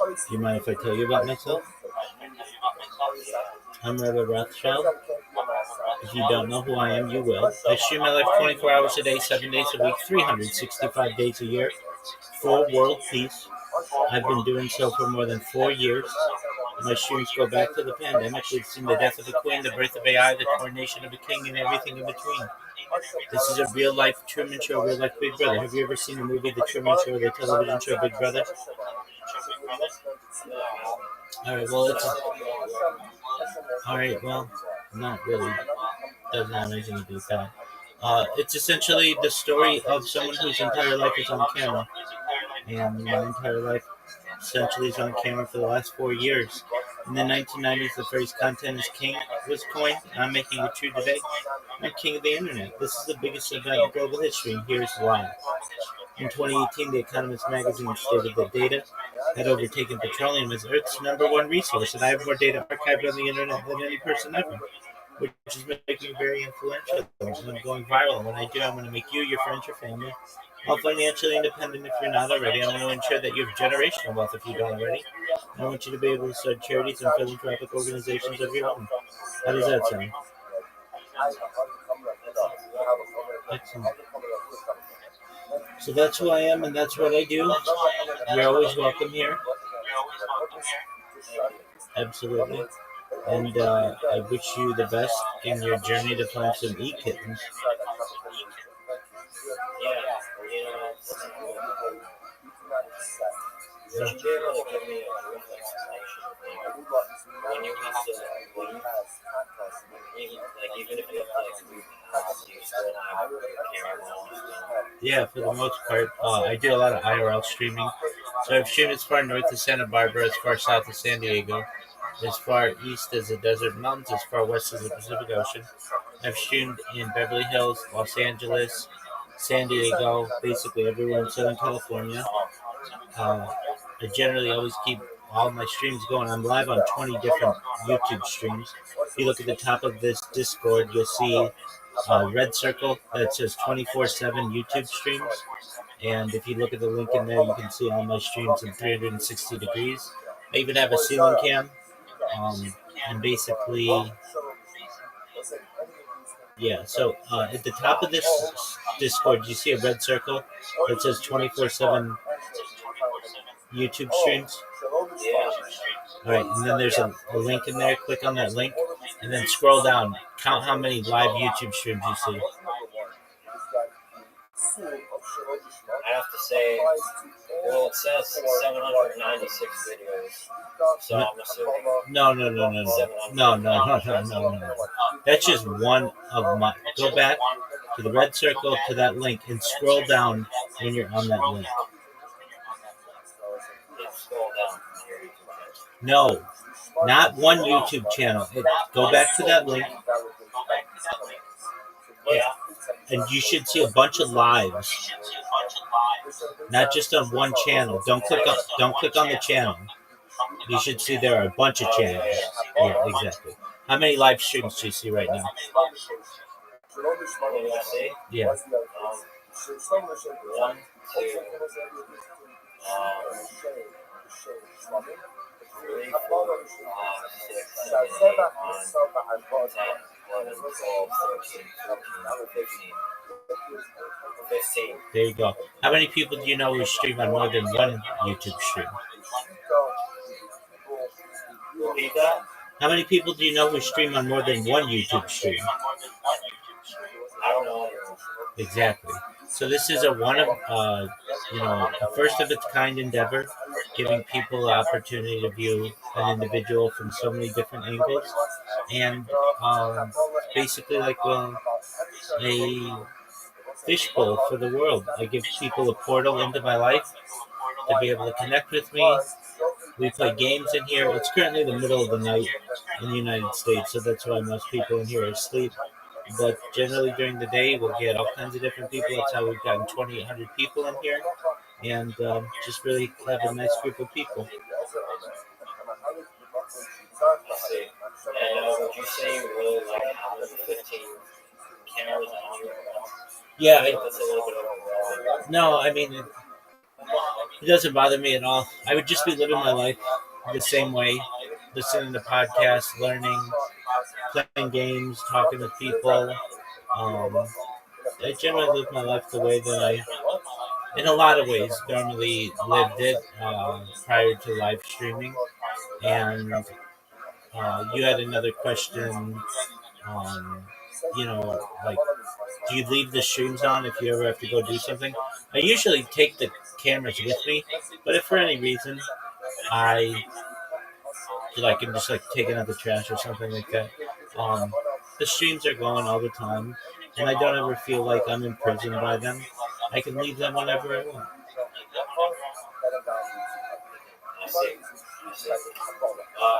[SPEAKER 3] Do you mind if I tell you about myself? I'm Rabbi Rothschild. If you don't know who I am, you will. I stream my life 24 hours a day, 7 days a week, 365 days a year, for world peace. I've been doing so for more than 4 years. My streams go back to the pandemic. We've seen the death of the Queen, the birth of AI, the coronation of a king, and everything in between. This is a real-life Truman Show, real-life Big Brother. Have you ever seen the movie The Truman Show, the television show Big Brother? Well, not really. Doesn't have anything to do with that. It's essentially the story of someone whose entire life is on camera. And my entire life essentially is on camera for the last 4 years. In the 1990s, the phrase "content is king" was coined. I'm making it true today. I'm king of the internet. This is the biggest event in global history, and here's why. In 2018, The Economist magazine stated that data had overtaken petroleum as Earth's #1 resource, and I have more data archived on the internet than any person ever, which is making me very influential. I'm going viral. When I do, I'm going to make you, your friends, your family, all financially independent if you're not already. I want to ensure that you have generational wealth if you don't already. I want you to be able to start charities and philanthropic organizations of your own. How does that sound? Excellent. So that's who I am and that's what I do. You're always welcome here. Absolutely. And I wish you the best in your journey to find some e-kittens.
[SPEAKER 4] Would you be able to give me a brief explanation of when you have to leave, even if you have to leave the house, you still have your camera on?
[SPEAKER 3] Yeah, for the most part, I do a lot of IRL streaming. So I've streamed as far north as Santa Barbara, as far south as San Diego, as far east as the desert mountains, as far west as the Pacific Ocean. I've streamed in Beverly Hills, Los Angeles, San Diego, basically everywhere in Southern California. I generally always keep all my streams going. I'm live on 20 different YouTube streams. If you look at the top of this Discord, you'll see a red circle that says 24/7 YouTube streams. And if you look at the link in there, you can see all my streams in 360 degrees. I even have a ceiling cam. And basically, yeah, so at the top of this Discord, you see a red circle that says 24/7 YouTube streams. All right, and then there's a link in there. Click on that link, and then scroll down. Count how many live YouTube streams you see.
[SPEAKER 4] I have to say, well, it says 796 videos. So I'm assuming.
[SPEAKER 3] No. That's just one of my. Go back to the red circle to that link and scroll down when you're on that link.
[SPEAKER 4] Scroll down.
[SPEAKER 3] No, not one YouTube channel. Go back to that link. Yeah. And you should see a bunch of lives, not just on one channel. Don't click on the channel. You should see there are a bunch of channels. Yeah, exactly. How many live streams do you see right now? Yeah.
[SPEAKER 4] 1, 2, 3, 4, 5, 6, 7, 8, 9, 10, 11, 12, 13, 14, 15.
[SPEAKER 3] There you go. How many people do you know who stream on more than one YouTube stream?
[SPEAKER 4] Repeat that?
[SPEAKER 3] How many people do you know who stream on more than one YouTube stream?
[SPEAKER 4] I don't know.
[SPEAKER 3] Exactly. So this is a first of its kind endeavor, giving people the opportunity to view an individual from so many different angles, and basically like a fishbowl for the world. I give people a portal into my life to be able to connect with me. We play games in here. It's currently the middle of the night in the United States, so that's why most people in here are asleep. But generally during the day, we'll get all kinds of different people. That's how we've gotten 2,800 people in here, and just really have a nice group of people.
[SPEAKER 4] I see. And would you say you really like having 15 cameras on you?
[SPEAKER 3] Yeah,
[SPEAKER 4] I think that's a little bit overwhelming.
[SPEAKER 3] no, I mean, it doesn't bother me at all. I would just be living my life the same way, listening to podcasts, learning, playing games, talking to people. Um, I generally live my life the way that I, in a lot of ways, normally lived it prior to live streaming. And you had another question. Um, like, do you leave the streams on if you ever have to go do something? I usually take the cameras with me, but if for any reason I like am just like taking out the trash or something like that, um, the streams are going all the time, and I don't ever feel like I'm imprisoned by them. I can leave them whenever I want.
[SPEAKER 4] I see. I see.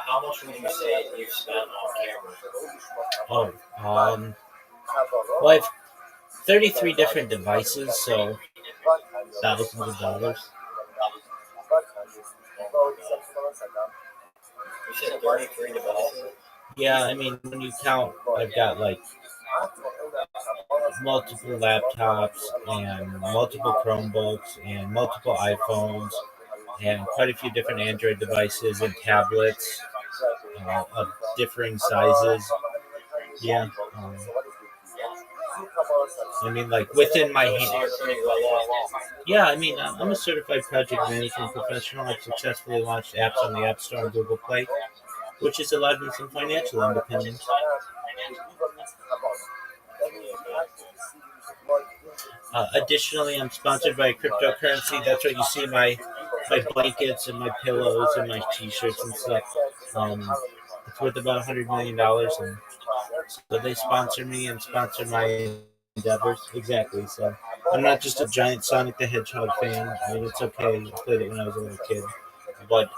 [SPEAKER 4] How much would you say you've spent on cameras?
[SPEAKER 3] Oh, well, I have 33 different devices, so thousands of dollars.
[SPEAKER 4] You said 33 devices?
[SPEAKER 3] Yeah, I mean, when you count, I've got like multiple laptops and multiple Chromebooks and multiple iPhones and quite a few different Android devices and tablets of differing sizes. Yeah, I mean, like within my
[SPEAKER 4] So
[SPEAKER 3] hand.
[SPEAKER 4] you're pretty well off.
[SPEAKER 3] Yeah, I mean, I'm a certified project management professional. I've successfully launched apps on the App Store and Google Play, which has allowed me some financial independence. Additionally, I'm sponsored by a cryptocurrency. That's what you see my blankets and my pillows and my T-shirts and stuff. It's worth about $100 million, and so they sponsor me and sponsor my endeavors. Exactly. So I'm not just a giant Sonic the Hedgehog fan. I mean, it's okay. I played it when I was a little kid, but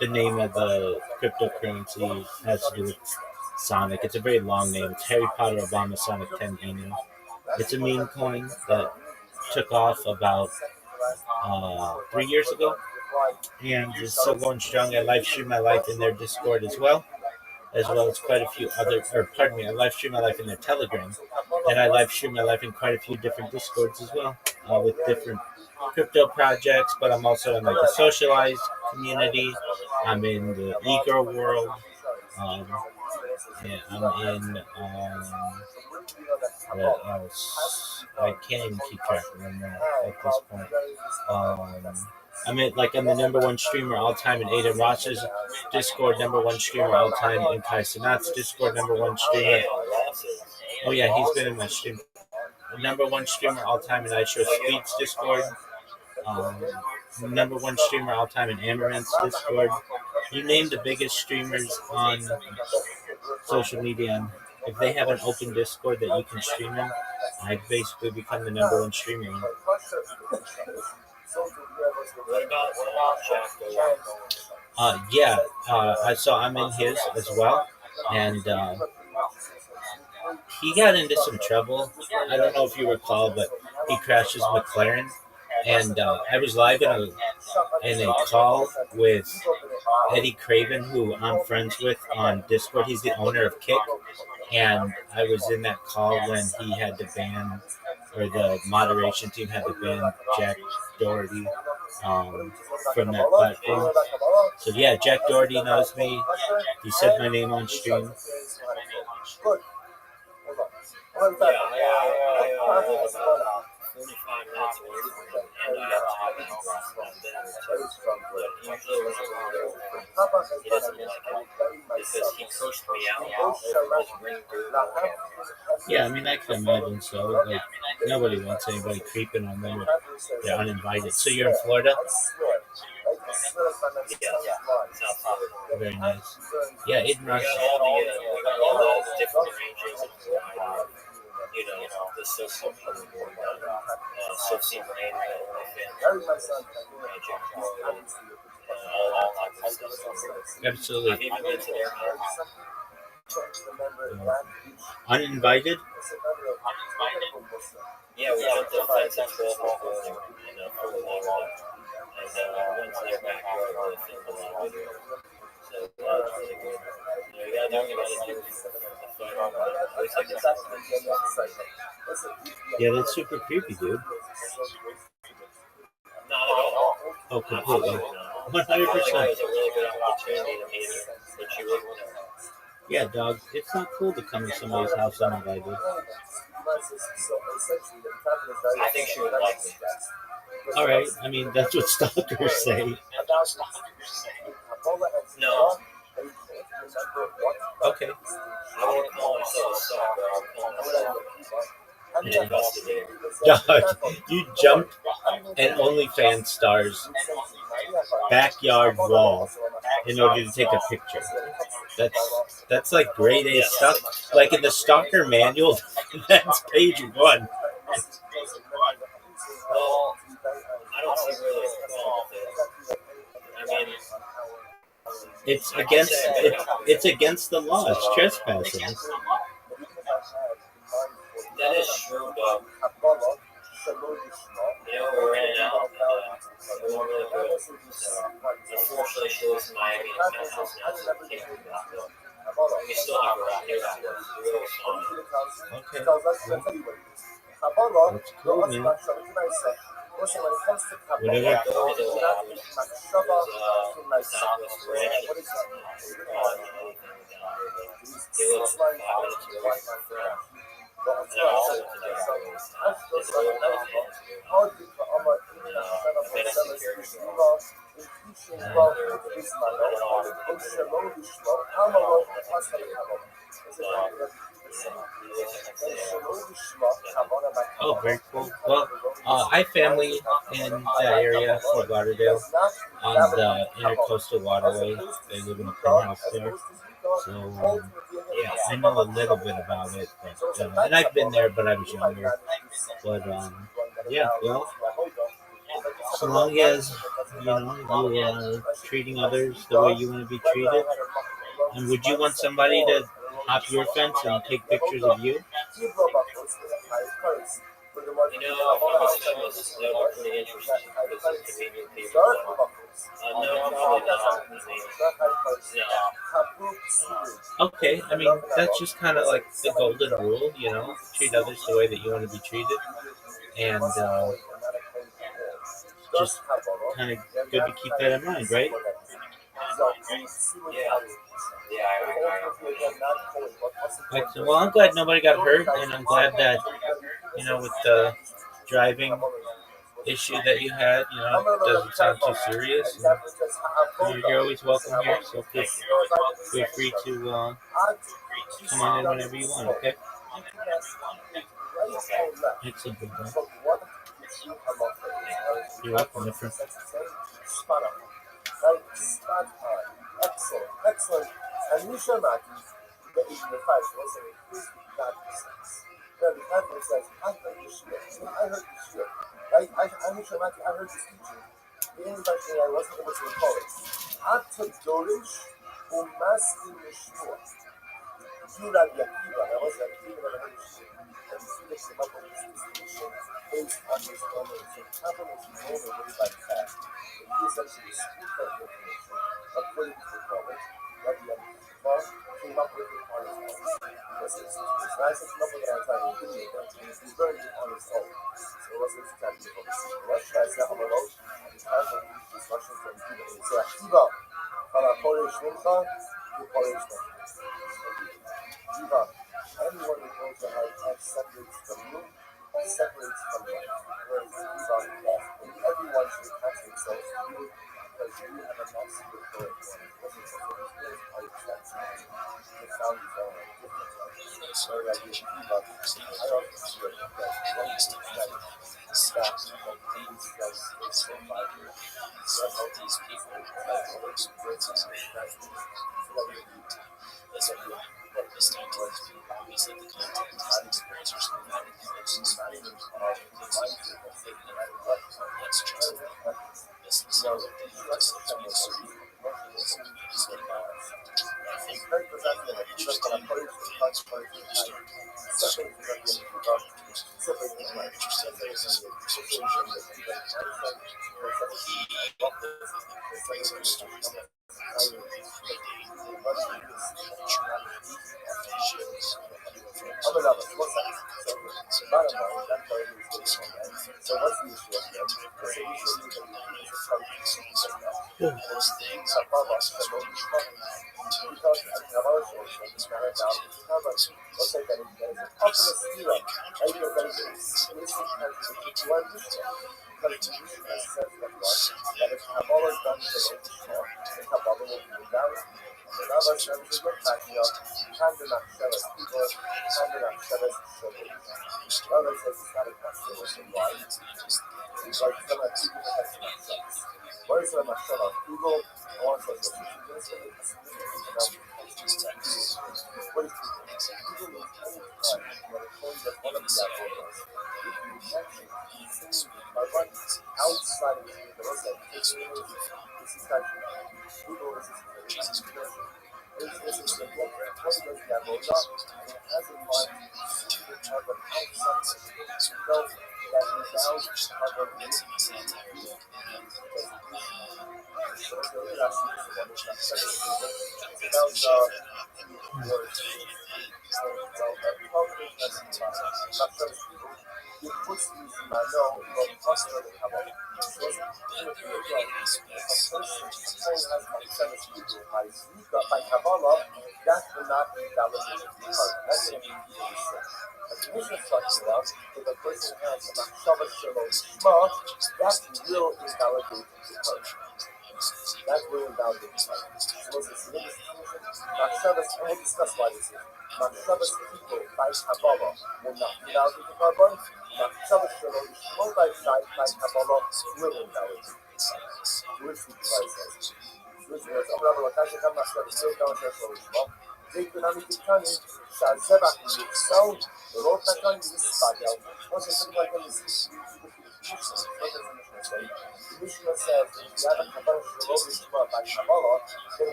[SPEAKER 3] the name of the cryptocurrency has to do with Sonic. It's a very long name. It's Harry Potter Obama Sonic 10 Eno. It's a meme coin that took off about 3 years ago, and is still going strong. I live stream my life in their Discord as well as quite a few other, or pardon me, I live stream my life in their Telegram, and I live stream my life in quite a few different Discords as well, with different crypto projects. But I'm also in like a socialized community. I'm in the e-girl world. Um, yeah, I'm in. What else? I can't even keep track of them at this point. I'm the number one streamer all time in Aiden Ross's Discord, number one streamer all time in Kai Sanat's Discord, number one streamer. Oh yeah, he's been in my stream. Number one streamer all time in iShow Speed's Discord. Um, Number one streamer all time in Amaranth's Discord. You name the biggest streamers on social media, and if they have an open Discord that you can stream in, I basically become the number one streamer.
[SPEAKER 4] What about Jack?
[SPEAKER 3] Yeah, I'm in his as well, and he got into some trouble. I don't know if you recall, but he crashed his McLaren, and I was live in a call with Eddie Craven, who I'm friends with on Discord. He's the owner of Kick, and I was in that call when he had to ban, or the moderation team had to ban Jack Doherty from that platform. So yeah, Jack Doherty knows me. He said my name on stream.
[SPEAKER 4] Yeah, I live about 45 minutes away from him, and I have to go out dinner too. But usually when I go there with friends, he doesn't like it because he cursed me out over his ring dude on camera.
[SPEAKER 3] Yeah, I mean, I can imagine so. Like, nobody wants anybody creeping on them if they're uninvited. So you're in Florida?
[SPEAKER 4] Yeah, South Florida.
[SPEAKER 3] Very nice. Yeah, Aiden Rush.
[SPEAKER 4] We got all the different ranges of variety. the social board, Sophie Brain,
[SPEAKER 1] Very my son,
[SPEAKER 4] Jim Jordan,
[SPEAKER 1] all
[SPEAKER 4] all that kind of stuff. I've
[SPEAKER 3] Absolutely.
[SPEAKER 4] even been to their house.
[SPEAKER 3] Uninvited?
[SPEAKER 4] Yeah, we jumped the fence at 12 in the morning and flew along there. And went to their backyard where they filmed a lot of video. So that was really good. You gotta do what you gotta do for the fun. At least I guess that's
[SPEAKER 3] Yeah, that's super creepy, dude.
[SPEAKER 4] not at all.
[SPEAKER 3] Oh, completely.
[SPEAKER 4] I
[SPEAKER 3] 100%.
[SPEAKER 4] think it was a really good opportunity to meet her, but she wouldn't.
[SPEAKER 3] Yeah, dog. It's not cool to come to somebody's house uninvited.
[SPEAKER 4] I think she would like me.
[SPEAKER 3] All right. I mean, that's what stalkers say.
[SPEAKER 4] No,
[SPEAKER 3] Okay.
[SPEAKER 4] I wouldn't call myself a stalker. I would call myself an investigator.
[SPEAKER 3] Dog, you jumped an OnlyFans star's backyard wall in order to take a picture. That's like grade A stuff. Like in the stalker manual, that's page 1.
[SPEAKER 4] Well, I don't see really a problem with it. I mean,
[SPEAKER 3] It's against the law. It's trespassing.
[SPEAKER 4] that is true, but we're in and out. We weren't really good. So, unfortunately, she lives in Miami and penthouse now, so we can't do that. But we still have her out here. So we always saw her.
[SPEAKER 3] Okay.
[SPEAKER 1] Kabbalah,
[SPEAKER 3] That's cool, man. Whatever.
[SPEAKER 4] Southwest Ranch. They live 5 minutes away from there. And I also went to their house. It's a little medicine
[SPEAKER 3] Oh, very cool. Well, I have family in that area, Fort Lauderdale, on the Intercoastal Waterway. They live in a penthouse there. So, yeah, I know a little bit about it. But, and I've been there, but I was younger. But, yeah, well, so long as, you are treating others the way you want to be treated. And would you want somebody to hop your fence and take pictures of you?
[SPEAKER 4] if I was famous, that would be pretty interesting because it could meet new people. No, probably not.
[SPEAKER 3] Okay, I mean, that's just kind of like the golden rule, treat others the way that you want to be treated. And just kind of good to keep that in mind, right? Excellent. Well, I'm glad nobody got hurt, and I'm glad that, with the driving issue that you had, it doesn't sound too serious. And you're always welcome here, so feel free to come on in whenever you want, okay? Excellent, big man. You're welcome, my friend.
[SPEAKER 1] Excellent. And you should not the 85 wasn't that sense. Rabbi says, I heard this year. I heard this year. I heard this teaching. The only thing I wasn't able to recall it. After Dorish, Umaskin Yeshua. Jura Yakiva, that was like even on the history. And Felix came up with this distinction based on his own capital is known away by fact. And he essentially spoke that information according to the knowledge that the came up with it on his own. This is nice to come up with it on time. He learned it on his own. So what's this kind of difference? Let's try to set on the road. And it's time for these Russians from Cuba. So Akiva, Polish Mincha, to Polish Mincha. Akiva, anyone who knows the heart separates from you, separates from life. Whereas Akiva, everyone should attach themselves to you because you have a massive authority.
[SPEAKER 2] This time to is that the content is the experience or something that influences let's try this is so this is like I think interesting things for you to start
[SPEAKER 1] Second,
[SPEAKER 2] interesting things is perception he brings up stories that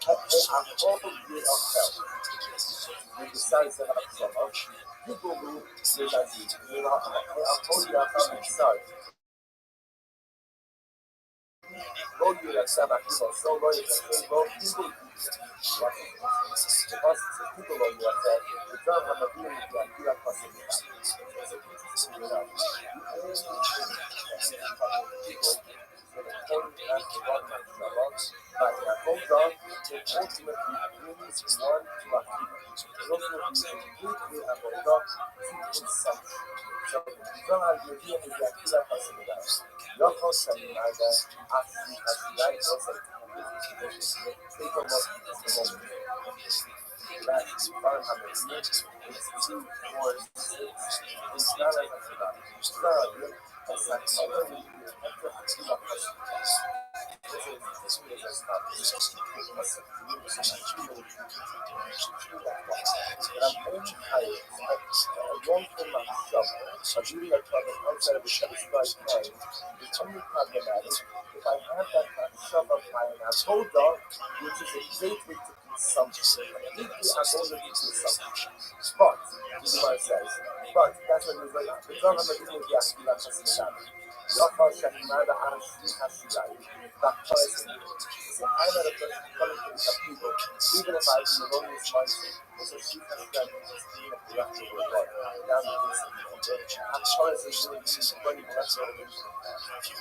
[SPEAKER 1] whole year of health. We decide to have summer. People who live as you know, a whole year of health inside. Go you that some people so loyal that go people because people on your side, you don't have a feeling that you are possible. You know, but hold on, it ultimately brings one to a people. Those will be completely and hold on to consumption. So, you don't have the idea that you are possible. Your concept is either actually as right or take a look at the moment. That's 500 years. It's 2, 4, 6. It's not a hundred. It's not a good. That's like somewhere we do after a question. This is a start. This is I'm only tired. I want for myself. I really like talking outside of the satisfied mind. It's only problematic if I have that shove up high and I hold on, which is a gateway to consumption. Completely I hold it to consumption. But, this is what it says. But that's what it is right now. The drama of the video is actually not just a Local Shakimada and Shikashilai. That person. So I'm not a person calling to some people. Even if I do the wrongest mindset, it's a Shikashilai is being a productive or what. Down the list. I'm sorry to do it. This is when you have to do it.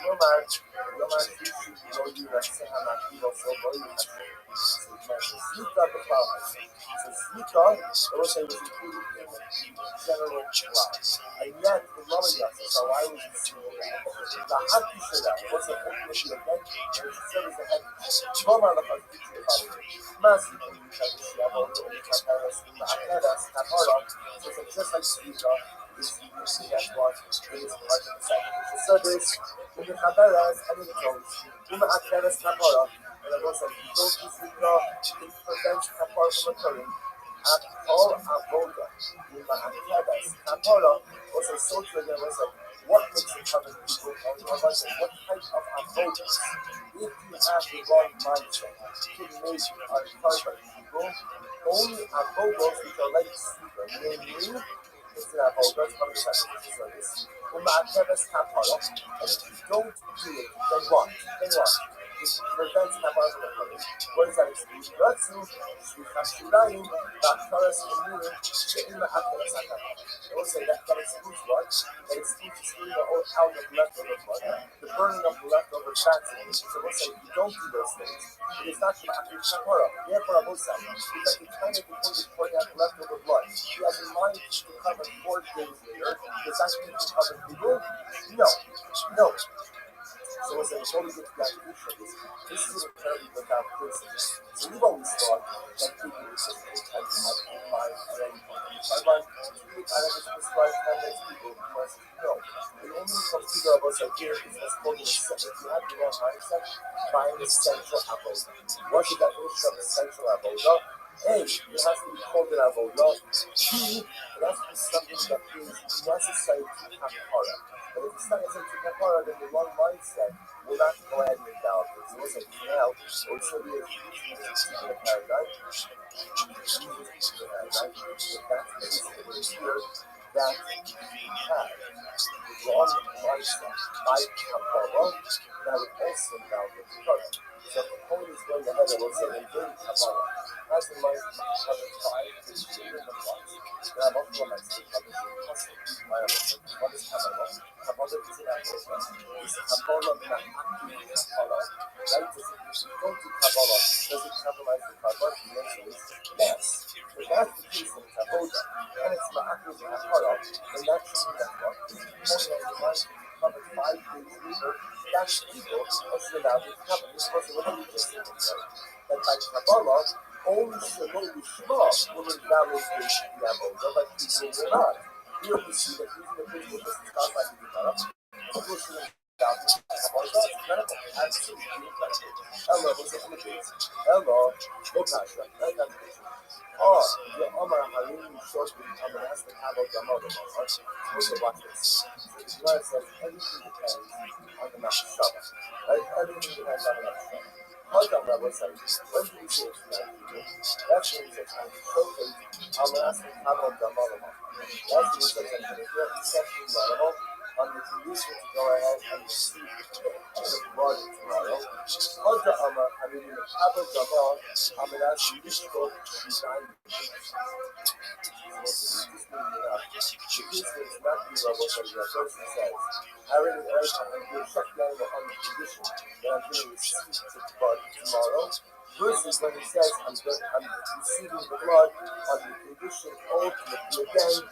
[SPEAKER 1] No man, you that say I'm not people so low you have to. So Zika the power. So Zika, I will say was included in general class. And yet, the loving us is how I was receiving that. The happy for that was the ultimate event, and it's still is the head. Mama la partita Massive when you try to see about the Caparas, Macaras, Capara, so it's just like Zika, is you see that one, it is part of the sacrificial service, in the Caparas, and in the Jones, in the Macaras, Capara, and I was like, you don't use Zika, it prevents Capara from occurring. At all Avoda, in Mahakiadas, Kapora was a social that was like, what makes a common people, and what type of Avodas? If you have the wrong mindset to make our carbon people, only Avodas which are like super, namely, it's an Avodas from the sacrificial service, Mahakiadas Kapora, and if you don't do it, then what? Prevents Kapora from occurring. What is that excuse? That's Shikashulaim, Bacteras, immune, in the Atlas. I will say that excludes what? That excludes the whole out of leftover blood, the burning of the leftover fats in it. So we'll say if you don't do those things, it is not Kapora. Therefore, I will say, because you kind of become pouring out the leftover blood. You have in mind to cover 4 days later, does that mean to cover people? No. No. So it's a totally good classification. This is a terribly without criticism. So we've always thought that people were just type of have mind already. I want to really kind of describe candidates people because no. It only comes to of us like here is what's called an essential. If you have the wrong mindset, find essential avoda. What's the definition of essential avoda? A, it has to be called an avoda. B, it has to be something that is necessary to kapara. But if it's not necessary to kapara, then the wrong mindset will not go ahead and develop it. So it's like now, or it should be a particular paradigm. If that's the case, it is here that we have the wrong mindset by kapara, that would also invalidate the product. So if the point is going ahead and we'll say they bring kapara, as in mind having 5 to 2 different ones. There are multiple methods of custom environment. What is kapara? Kapara is an apple. Is kapara not active kapara? Right? If you go to kapara, does it capitalize the kapara? The answer is yes. If that's the case in kapara, and it's not active kapara, then that should mean that what? If you point out the mind covered 5 days later, that's ego, that's without the cover. This was what we just said. That by Kabbalah, only Shalom Shema will invalidate the Avodah, but people will not. Here we see that using the principle just to start by the Gemara, people should invalidate the Kabbalah. It's incredible. Absolutely incredible. Ella was a image. Ella, no passion. Oh, the Omar Harim shows me I'm going to ask the Kabbalah Gamara. Also, watch this. The Gemara says everything depends on the Mashashava. Right? Everything depends on the Mashashava. Contact my website. When do you say it's not people? That's when you say I'm showcase. I'm asking how about the mother. That's when you say I'm going to hear exception animal on the condition to go ahead and receive the blood tomorrow. Contact I mean the Pablo Jamal. I'm going to ask you this quote to design. I really urge you to check down on the condition that I'm going to receive the blood tomorrow. Versus when he says I'm receiving the blood on the condition ultimately again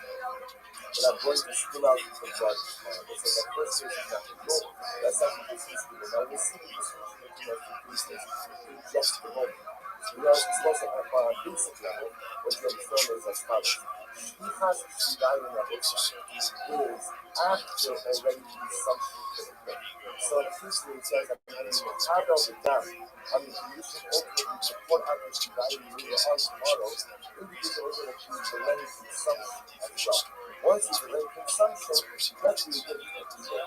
[SPEAKER 1] that I'm going to spill out the blood tomorrow. They say that first case is not control. That's not the disease people. Now we'll see the disease of the priestess in just a moment. So we are supposed to have on a basic level what you understand is as follows. Shlichas Shidayim Rabotcha is after already the assumption for the prayer. So essentially it says that when you have all the dam on the condition ultimately to point out the Shidayim Rabotcha on tomorrow, individuals are going to be delaying consumption as well. Once you delay consumption, that's when you get into the people.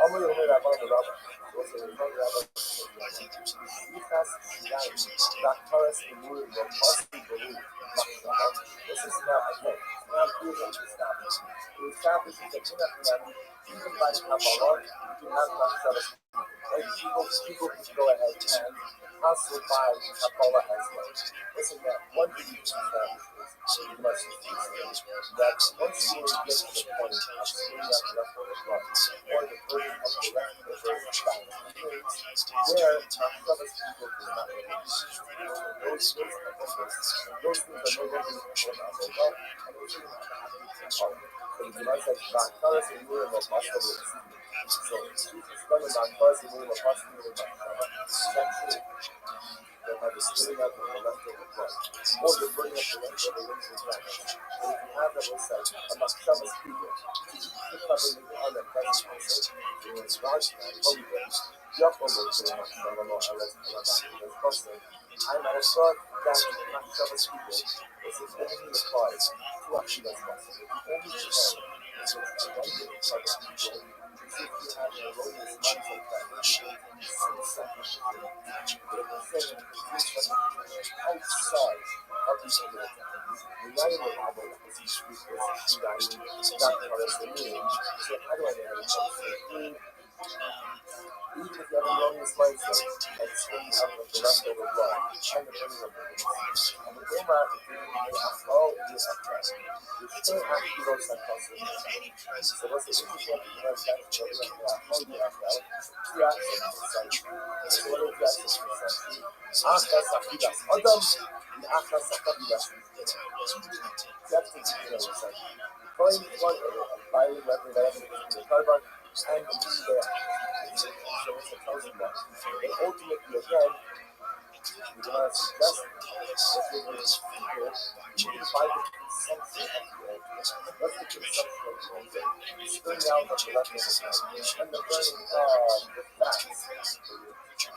[SPEAKER 1] I'm going to learn about the Rabbi. Also, the Rabbi Shlichas Shidayim Doctors in the word of possibly believe. This is now again. Now proven established. It establishes that even by Kabbalah, you do not Shabbos. People can go ahead and hustle by Kabbalah as well. Listen, that one thing you can establish is you must that once you get to the point of seeing that leftover blood, or the burden of the leftover child, where Shabbos people do not release. Those things are no longer important as well, and those things are not happening to all. So the Gemara says, "Va'akaras emurim v'pashav v'tzivim." So Jesus coming va'akaras emurim v'pashav v'tzivim. That's true. They have the spilling out of the leftover blood, or the burning of the leftover limbs and flesh. So if you have that website, among Shabbos people, you put up in the other present person, in God's name, Holy Ghost, Yaakov will say, I'm at a start that not Shabbos people, this is only applies to actually that's possible. The only way is to abundant Shabbos people, is if you have an erroneous mindset that some second degree. But if we're saying outside of these other things, the name of our is these speakers, that part of the meaning. So how do I know that? Even if you have a erroneous mindset, it's going to have the leftover blood and the burning of the limbs. And the Goma is giving you all this present. You still have to go to that process. So what's the issue of the website? Two actions. So what are the actions for something? Achas Achidas Adam and Achas Achidas. That's the website. Going one by the carbon and the there. So it's a thousand bucks. And ultimately, again, we want to suggest that we will even by the consumption of the old. What's the consumption of the old? Spilling out of the leftover and the burning of the fats.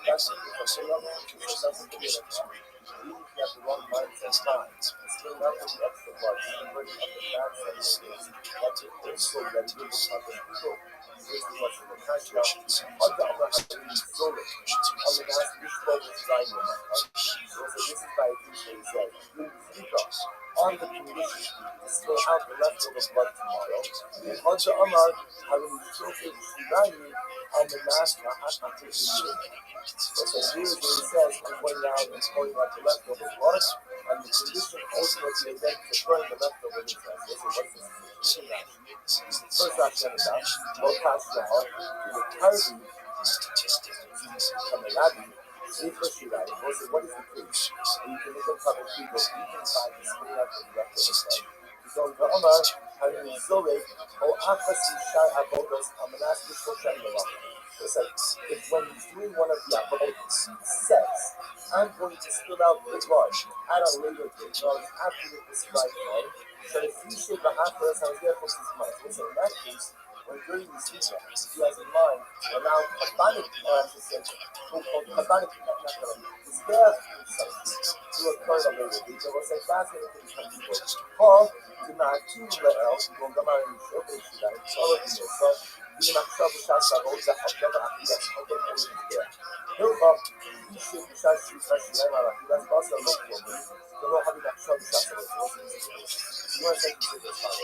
[SPEAKER 1] That's the consumption of the old. So that's the consumption of the old. Even if you have the wrong mindset, spilling out of the extra blood and burning of the fats and the things, that's it. Also, that you will have the control. Here's the question. The question is, what the other has been stolen? I'm going to ask which book is right now. So this is by Ephesians says, you speak us on the condition to spill out the leftover blood tomorrow. And Hadja Amar, having showcased Shirani on the master Hashmatir. So here's where he says, I'm pointing out and pointing out the leftover blood, and the condition ultimately then to burn the leftover blood. So what's this? First action is that, no pass the heart, to the Tarbi, from the Rabbi, what is the case? And you can look at public people, you can find the spring out of the leftover blood. So the Omar, having Zoe, or Achas Yishai Abodos, Amanas Yishoshem Yalach. So if when he's doing one of the Abodos, he says, I'm going to spill out the blood at a later date, after the prescribed time. So if you say the Hafras, I'm there for 6 months. Listen, in that case, when during the season, he has in mind, allow Kabbanic, who called Kabbanic, is there to occur the later date. So we'll say that's going to become people. Or, to not to let else, we'll come out and show this to them, so Yine Makşa bu şanslar olacak. Abdülhamid Akıdas. Abdülhamid Akıdas. Hilfa işi düşer şifre şifre var. Akıdas bazı lokmalı. Yine Habib Makşa bu şanslar olacak. You want to take you to this time.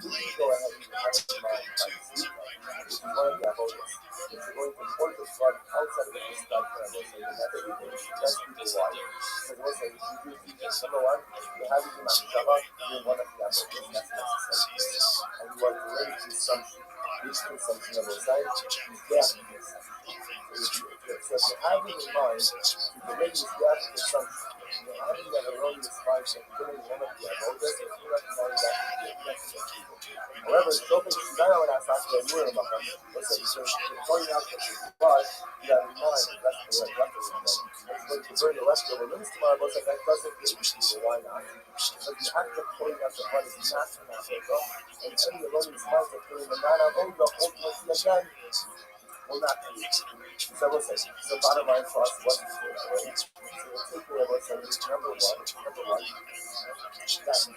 [SPEAKER 1] You can go ahead and have it in mind by the sleep. Which is one of the avoidance. If you're going to import the flood outside of the prescribed parameters, so you have to do it. That's people why. Because also, if you do two things, number one, you have it in Makshava, you're one of the avoidance. That's necessary. And you are delayed consumption. Which consumption of those sides is gas consumption. So if you have it in mind, you delay this gas consumption. You're having that erroneous mindset, killing one of the avoidance, and you're not knowing that to be a blessing of people. However, it's open to that when I start to learn about it. Let's say, so you're pointing out that it's blood, you have in mind that that's the leftover blood. But to burn the leftover limits tomorrow, but that doesn't give people why not? But the act of pointing out the blood is not an avodah, and any erroneous mindset killing the non-avodah ultimately again will not be. So we'll say, so bottom line for us, what is it, right? So we'll take away what's number one, that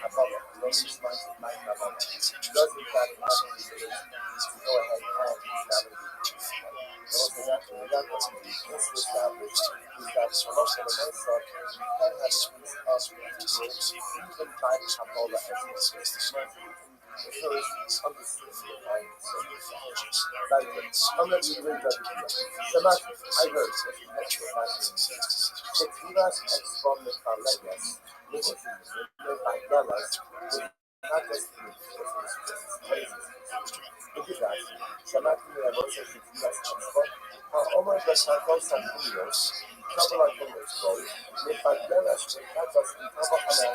[SPEAKER 1] Kabbalah, erroneous mindset, not Kabbalah, does in fact have the ability to go ahead and navigate. And what's exactly that was also established is that most of the most of can have a piece of people, even by Kabbalah as well. First, understood the mind. Like, I'm not even ready to do that. Shamash, I heard that the next one Tequilas and from the Palegas, which is the Palegas, not just the look at that. Shamash, I was a Tequilas and from almost the Santos and Unios, couple of fingers go, the Palegas, not just the couple of us,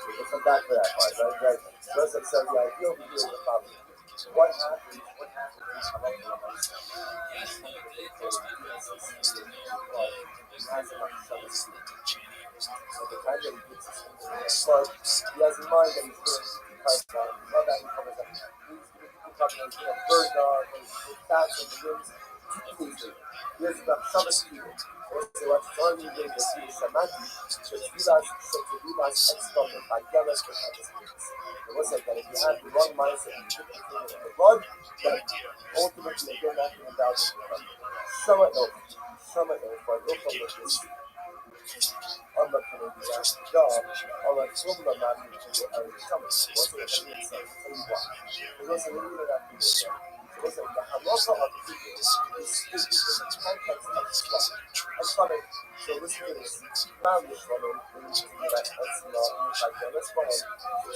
[SPEAKER 1] We'll come back to that part, right? So the idea over here is the following. What happens so the time that he gets his but he has in mind that he's going to because not that he covers up. He's talking about bird dog and bats and the winds. Here's the Shabbos people. So what's starting to do is Shamati, so to be like extra by Yalas for Shabbos people. It was like that if you have the wrong mindset and you put the thing in the blood, then ultimately you're not going to doubt it. Shama for local this. Allah can be asked the job, Allah told them not to do it. What's the thing is that? It wasn't really that people. It was like the halacha of people is in the context of Islam. That's funny. So listen to this. Now this one, we need to be like, that's not like that. Let's go ahead. So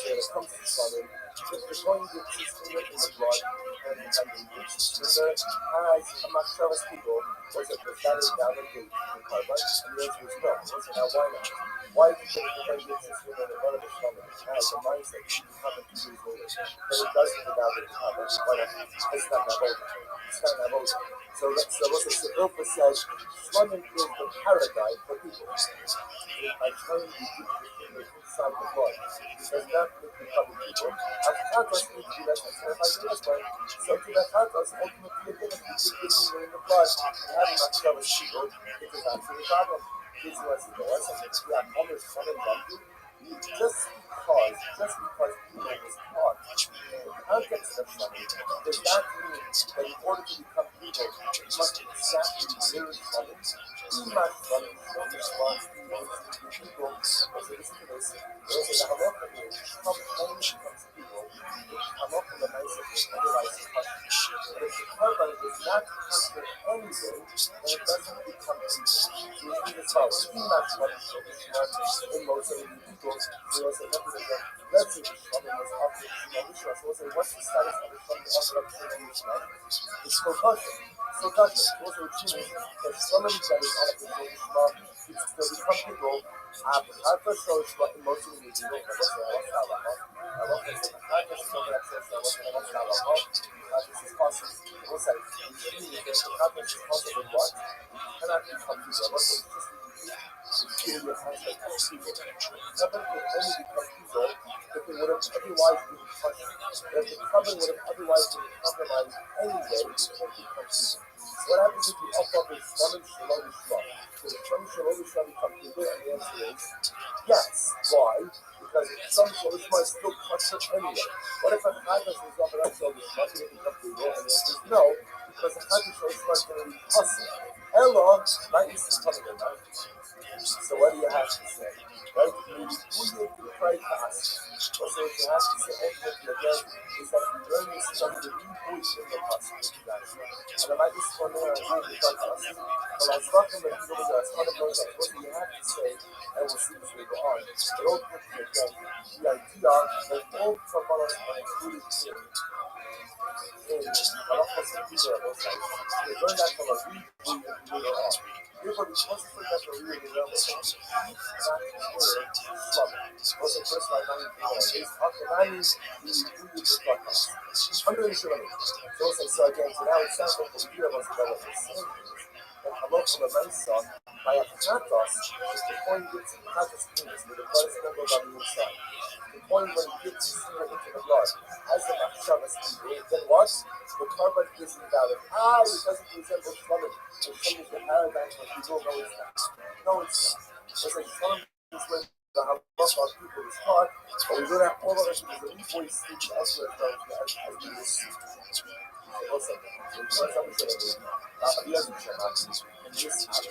[SPEAKER 1] when it comes to Islam, if you're going to get finger in the blood, and the finger has a Makshava's people, was it the that is down the gate in carbon? And the answer is no. Was it now why not? Why do you think the finger gets his finger in the blood of the stomach? Now it's a mindset you should come and use later. But it doesn't go down to the carbon. Why not? It's not Navoda. It's not Navoda. So what's it? So Ilfa says, Shlomin is the paradigm for people. By turning the finger inside the blood. It does not make the cover people. Avchatos needs to be reconciled by this way. So to the Avchatos, ultimately again, if you keep the finger in the blood and having Makshava's shield, it is actually a problem. This was the voice of it. We have others come and run you. Just because people was taught in the context of something does not mean that in order to become people, you must exactly mirror something. Do not running from response to people. So listen to this. There's a halacha here. How only becomes people. Halacha the nice of it, otherwise it's hard. But if the carbon does not come to anyway, then it doesn't become evil. So you see this power. Even not one in most of the people, they will say nothing again. Let's say the Shlomo was offered Shlomo. So we'll say, what's the status of the Shlomo offered up to Shlomo? It's still kosher. Still kosher. Also, which means that Shlomo that is offered to Shlomo, it's still become people. After Shlomo, in most of the people, I was this is possible. We'll say, which means that the covenant is possible with what? Cannot become people. I was just peculiar aspect of people. Covenant would only become people if it would have otherwise been touched. If the covenant would have otherwise been compromised anyway, it can't become people. So what happens if you offer up a Shalom Shalom Shalom? So the Shalom Shalom Shalom become people? And the answer is yes. Why? Because some Shalom Shalom is still kosher anyway. What if a Chagas is offered up Shalom Shalom and it becomes people? And the answer is no, because the Chagas Shalom Shalom is going to be kosher. Ella, right? This is coming in, so what do you have to say? Right? Who you pray to us? Also, what you have to say ultimately again is that you learn this from the voice in the passage. And I might just for now agree with God to us. But I was talking about people with us, one of those that what you have to say, and we'll see this later on. But ultimately again, the idea that all Kabbalah are included in Halachos and Peter are both sides. We learn that from a read later on. Therefore, the consequence that we're reading around the world is not clear, slumber. Also, first line, is Akanani, the Uyu B'Taka. Under the Shalom. So again, so now it sounds like the fear of us developing sin. And Halach from a Maisa, by a Knatos, is the point gets in Knatos penis, where the blood is going to go down the inside. The point when it gets into the blood, as the Machshavas people, then what? The carbon is invalid. It doesn't resemble Shalom. So Shalom is the paradigm of people. No, it's not. No, it's not. It's like Shalom is when the Halach of people is taught, but we do that all of us because the voice speaks elsewhere as we receive. Also, so what's up with Shalom? He doesn't show up. And this happens.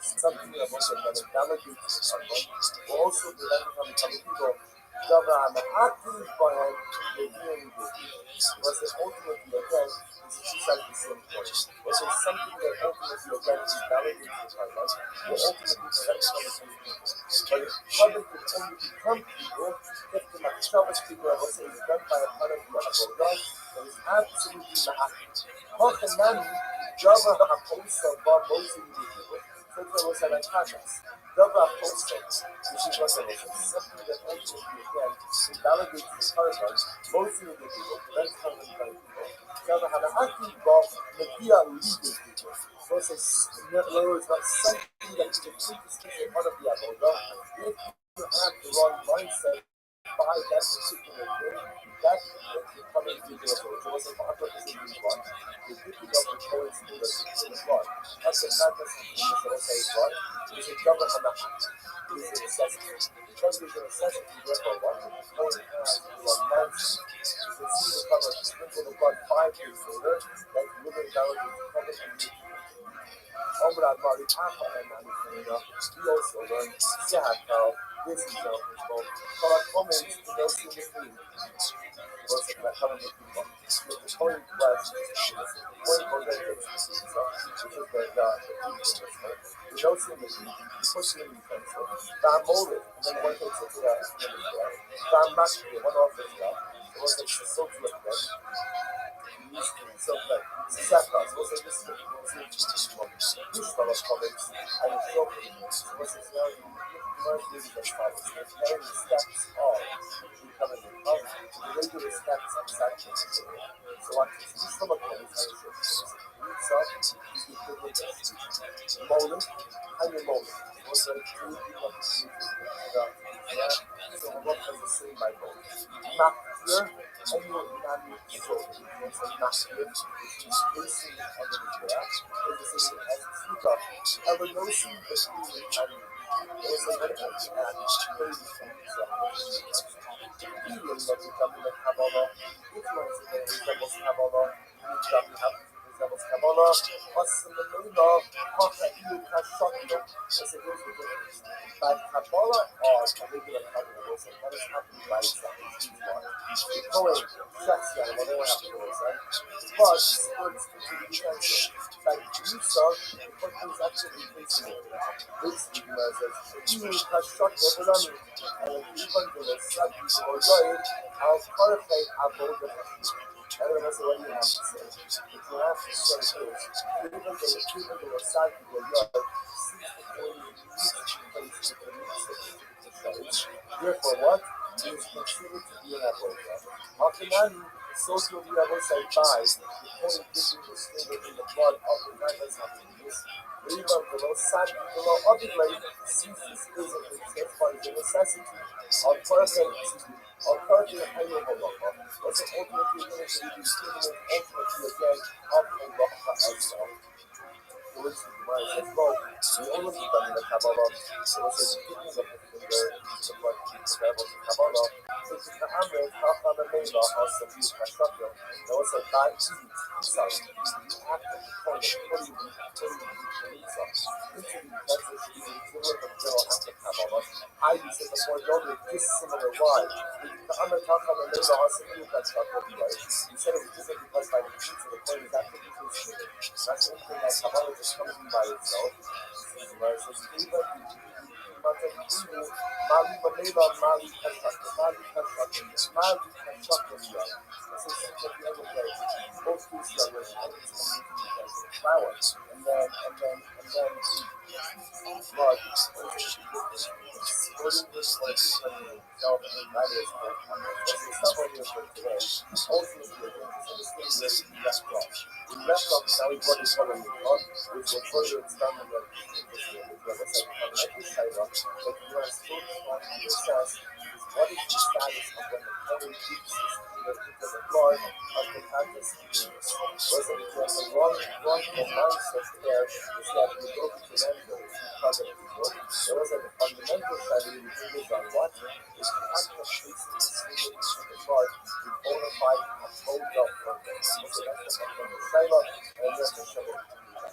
[SPEAKER 1] something that was going to delegate to someone, will also prevent it from becoming people. Abraham active by reviewing the was it ultimately again is exactly the same point. Was it something that ultimately again is validated to someone, will ultimately prevent it from becoming people. But if covenant could only become people, if the Machshavas people are also done by a part of the Avodah, that is absolutely ma'akid. Hachanami, Java HaPosa, Bar Moshe people. So there was an Akakas. Java HaPosa, which is what there was, something that ultimately again invalidates the paradigm, most individuals, prevents covenant by people. Java HaMa'akid, Bar Nagia legal people. So it's in other words, not something that is completely part of the Avodah. If you have the wrong mindset, by that particular thing, that coming to the so it wasn't part of the same one. The picking up the points in the front. That's the fact that the say one is a double hanacha. It is a necessity. Because there's a necessity, therefore what? The point has one mindset. You can see the cover sprinkle the blood 5 days later, that literally validates the cover and the Omra Mari Papa and Manifina, we also learned Sahakal, this example called Kalakomens to those in the food. Was it that coming to people? The point was, the point was that it's pizza, which is the notion in the food, you push it in the pencil, Van molded, and then one takes it to the Van Mashki, one off the stuff, it was like the social event. So like Sakas was a list of this fellow comics and it's so was a very mercy that follows. There's very steps of becoming a comic. The regular steps and sections. So like this fellow comics and it's so is the equivalent of moment and your moment. It was like two people so I work as the same by both. Map here and your dynamic so it's a massive which is facing under the graph is the same as Fuka. I would know see the feeling and it was like an crazy thing. So feeling that you come in the Kabbalah, influence that resembles Kabbalah, resembles Kabbalah, plus the Melina, Haka Iu Kashakyo, as it goes with difference. By Kabbalah or regular Kabbalah, what is happening by itself? The Kohen checks that, what they have to do is right. But words into the utensils. Like Musa, the person is actually facing it. Basically, where it says, Iu Kashakyo Belami, and even to the Sadi or Goy, I'll clarify about the I don't know what you have to say. If you have to say this, even though the Sadi or Goy, therefore, what? It is considered to be an avodah. Hakinani, social the avodah buys, the point dipping the finger in the blood of the man that's happening this. Even below sad, below obviously, since this is a success by the necessity, our perfect higher halacha, was ultimately going to be the equivalent ultimately again of halacha as well. Which is why it says, well, we already done in the Kabbalah, so it says, picking up the finger, the blood keeps the level of Kabbalah, which is the Amrit, Chacham and Meila, also used by Shakya, and also that eat, sorry, the act of putting the pizza into the utensils is the equivalent of general act of Kabbalah. I use it before noted dissimilar why. The Amrit, Chacham and Meila, also used by Shakya, right? You said it was different because by the pizza, the point is that the pizza is different. That's the thing that Kabbalah just comes in by itself. Where it says, Mali Manela, Mali Kashaka, Mali Kashaka, Mali Kashaka. This is at the end of the day. Both pieces are with flowers. And then blood. Splitting this place between self and that is someone here for today. Ultimately, we left off. We left off now we brought each other in God, which will further expand on the website that you are still responding to yourself is what is the status of when the Kohen keeps into the blood of the practice of Jesus. Was it just a wrongful mindset there is that we go to remember because of people. There was a fundamental study which is on what is the act of placing the single into the blood to bona fide and hold up for them. So that's the fundamental Shaila, and then the Shaila.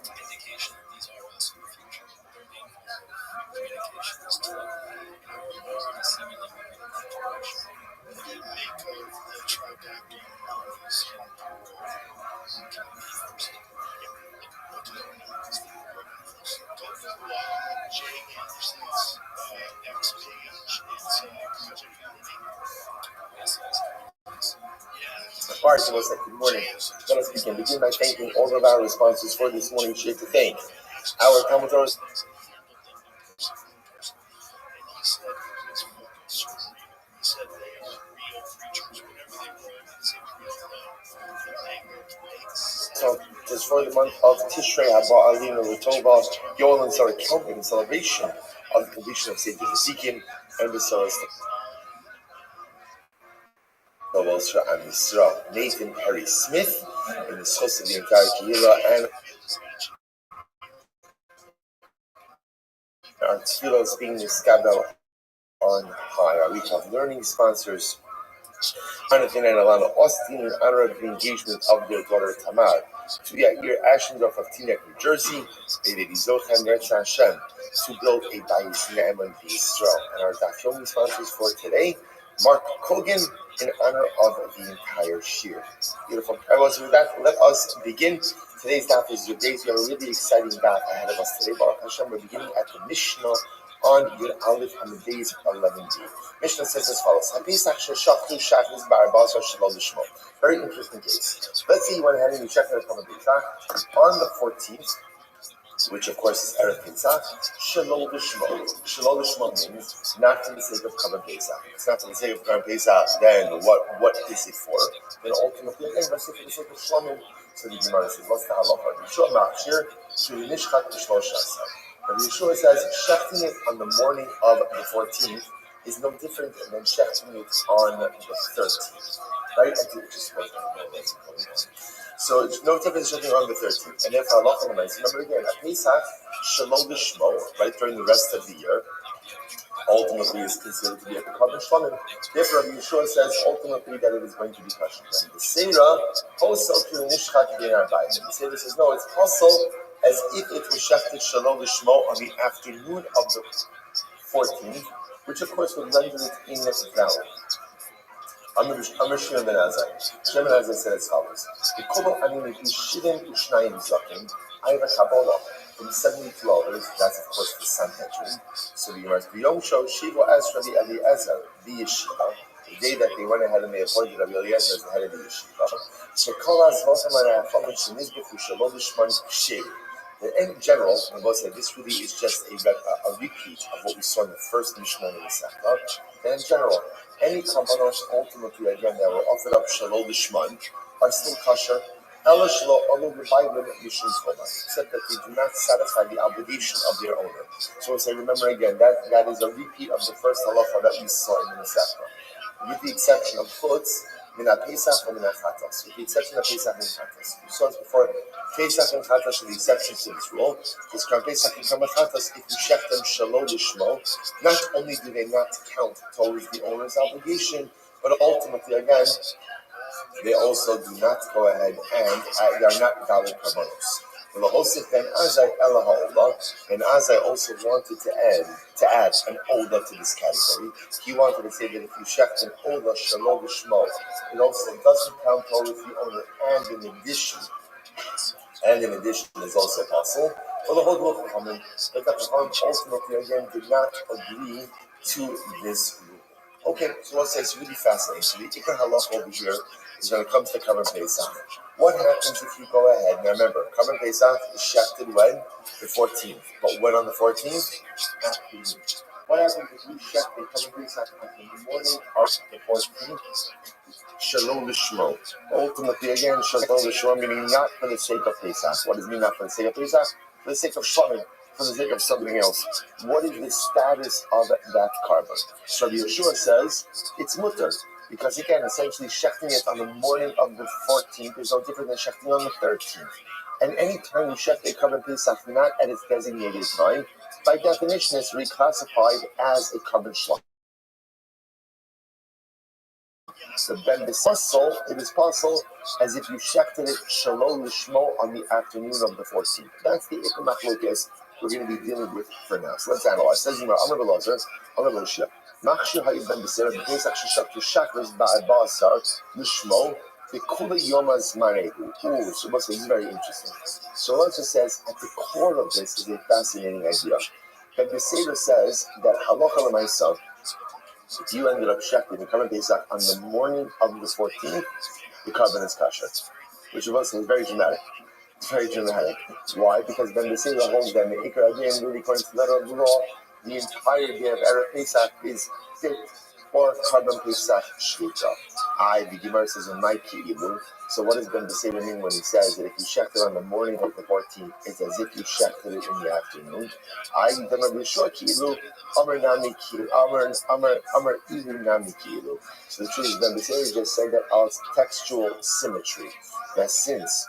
[SPEAKER 2] Indication that these are also the future.
[SPEAKER 1] Good morning. Let us begin. Begin by thanking all of our responses for this morning's share to thank our Talmud So, just for the month of Tishrei Haba Alina Latova, Yol and Sarah counting the celebration of the completion of Seder Zikim and the Sarah's Novels and Yisrael. Nathan Harry Smith in the source of the entire Kehillah, and our tefillos being Niskabel on high. Our week of learning sponsors Jonathan and Alana Austin in honor of the engagement of their daughter Tamar. To the Yair Ashendorf of Teaneck, New Jersey, may they be Zochem Yetzah Hashem to build a Bayis Ne'eman B'Yisrael. And our Daf Yomi sponsors for today, Mark Kogan, in honor of the entire Shir. Beautiful. With that, let us begin. Today's Daf is your days. We have a really exciting Daf ahead of us today. Baruch Hashem, we're beginning at the Mishnah on Yud Aleph on the days 11b. Mishnah says as follows: Very interesting case. Let's say you went ahead and you checked out from a Pesach on the 14th, which of course is Erev Pesach. Shalol L'Shmo means not for the sake of Kavan Pesach. It's not for the sake of Kavan Pesach. Then what is it for? Then ultimately, again, let's say for the sake of Shlomim. So the Gemara says, what's the halacha? Yeshua Machshir Shuli Nishchat B'Shlosh. Rabbi Yeshua says shechting it on the morning of the 14th is no different than shechting it on the 13th, right? So it's no different than shechting on the 13th. And therefore, Allah remember again, at Pesach, Shalom L'Shmo, right, during the rest of the year, ultimately is considered to be a Kabbalah Shlamim. Therefore, Rabbi Yeshua says ultimately that it is going to be kosher. And the Seirah also to Nishchat B'nei Arbaim. The Seirah says no, it's also as if it was shechted Shalom L'Shmo on the afternoon of the 14th, which of course would render it invalid. Amr Shimon ben Azai. Shimon ben Azai said as follows: the Kobol Anim Shivim Ushnayim Zakim. I have a Kabbalah from 72 elders. That's of course the Sanhedrin. So the Gemara B'Yom Shov Shiva as Rabbi Eliezer B'Yeshiva. The day that they went ahead and they appointed Rabbi Eliezer as the head of the yeshiva. So Kolas Vosamara Chomit Shenizbechu Shalom L'Shman Kshev. In general, I will say this really is just a repeat of what we saw in the first Mishnah in the Sakha. And in general, any Kabbalah ultimately again that were offered up Shalom L'Shman are still kosher. Except that they do not satisfy the obligation of their owner. So we'll say, remember again, that is a repeat of the first halacha that we saw in the Sakha. With the exception of chutz, Minat Pesach or Minat Chatas. With the exception of Pesach and Chatas. We saw this before. Pesach and Chatas are the exception to this rule. Because Kram Pesach and Kram Chatas, if you check them Shalom L'Shmo, not only do they not count towards the owner's obligation, but ultimately, again, they also do not go ahead and they are not valid karbanos. And Azai also wanted to add an Oda to this category. He wanted to say that if you shecht an Oda Shalom L'Shmo, it also doesn't count towards the owner, and in addition is also possible. For the whole group of Chachamim, but the Chachamim ultimately again did not agree to this rule. Okay, so let's say it's really fascinating. So the Ikar Halach over here is when it comes to Kavan Pesach. What happens if you go ahead? Now remember, Kavan Pesach is shechted when? The 14th. But when on the 14th? Afternoon. What happens if you shecht a Kavan Pesach on the morning of the 14th? Shalom L'Shmo. Ultimately, again, Shalom L'Shmo, meaning not for the sake of Pesach. What does it mean not for the sake of Pesach? For the sake of Shalom. For the sake of something else. What is the status of that carbon? So the Yeshua says it's mutter. Because again, essentially shechting it on the morning of the 14th is no different than shechting on the 13th. And any time you shecht a carbon Pesach not at its designated time, by definition is reclassified as a carbon shlach. So then it is possible as if you shechted it Shalom L'Shmo on the afternoon of the 14th. That's the Ikar Machlokes we're going to be dealing with for now. So let's analyze. Says Amar B'Lazar, Amar B'Shia. Machshir Hayib Ben B'Sera B'Pesach Sheshak Shachris Ba'asar L'Shmo B'Kula Yom Azmarehu. So this is very interesting. So it also says at the core of this is a fascinating idea. But the Seder says that halacha l'maisa, if you ended up shechting the Karban Pesach on the morning of the 14th, the carbon is kosher, which of us is very dramatic. It's very dramatic. Why? Because then the Seder holds that the Ikar again, really according to the letter of the law, the entire day of Erev Pesach is fit for Karban Pesach Shlita. The Gemara says in my Ki'ilu. So what does Ben Beseder mean when he says that if you shecht it on the morning of the 14th, it's as if you shechted it in the afternoon? The Rabbi Shua Ki'ilu, Amar Nami Ki'ilu, Amar Ihu Nami Ki'ilu. So the truth is Ben Beseder just said that as textual symmetry. That since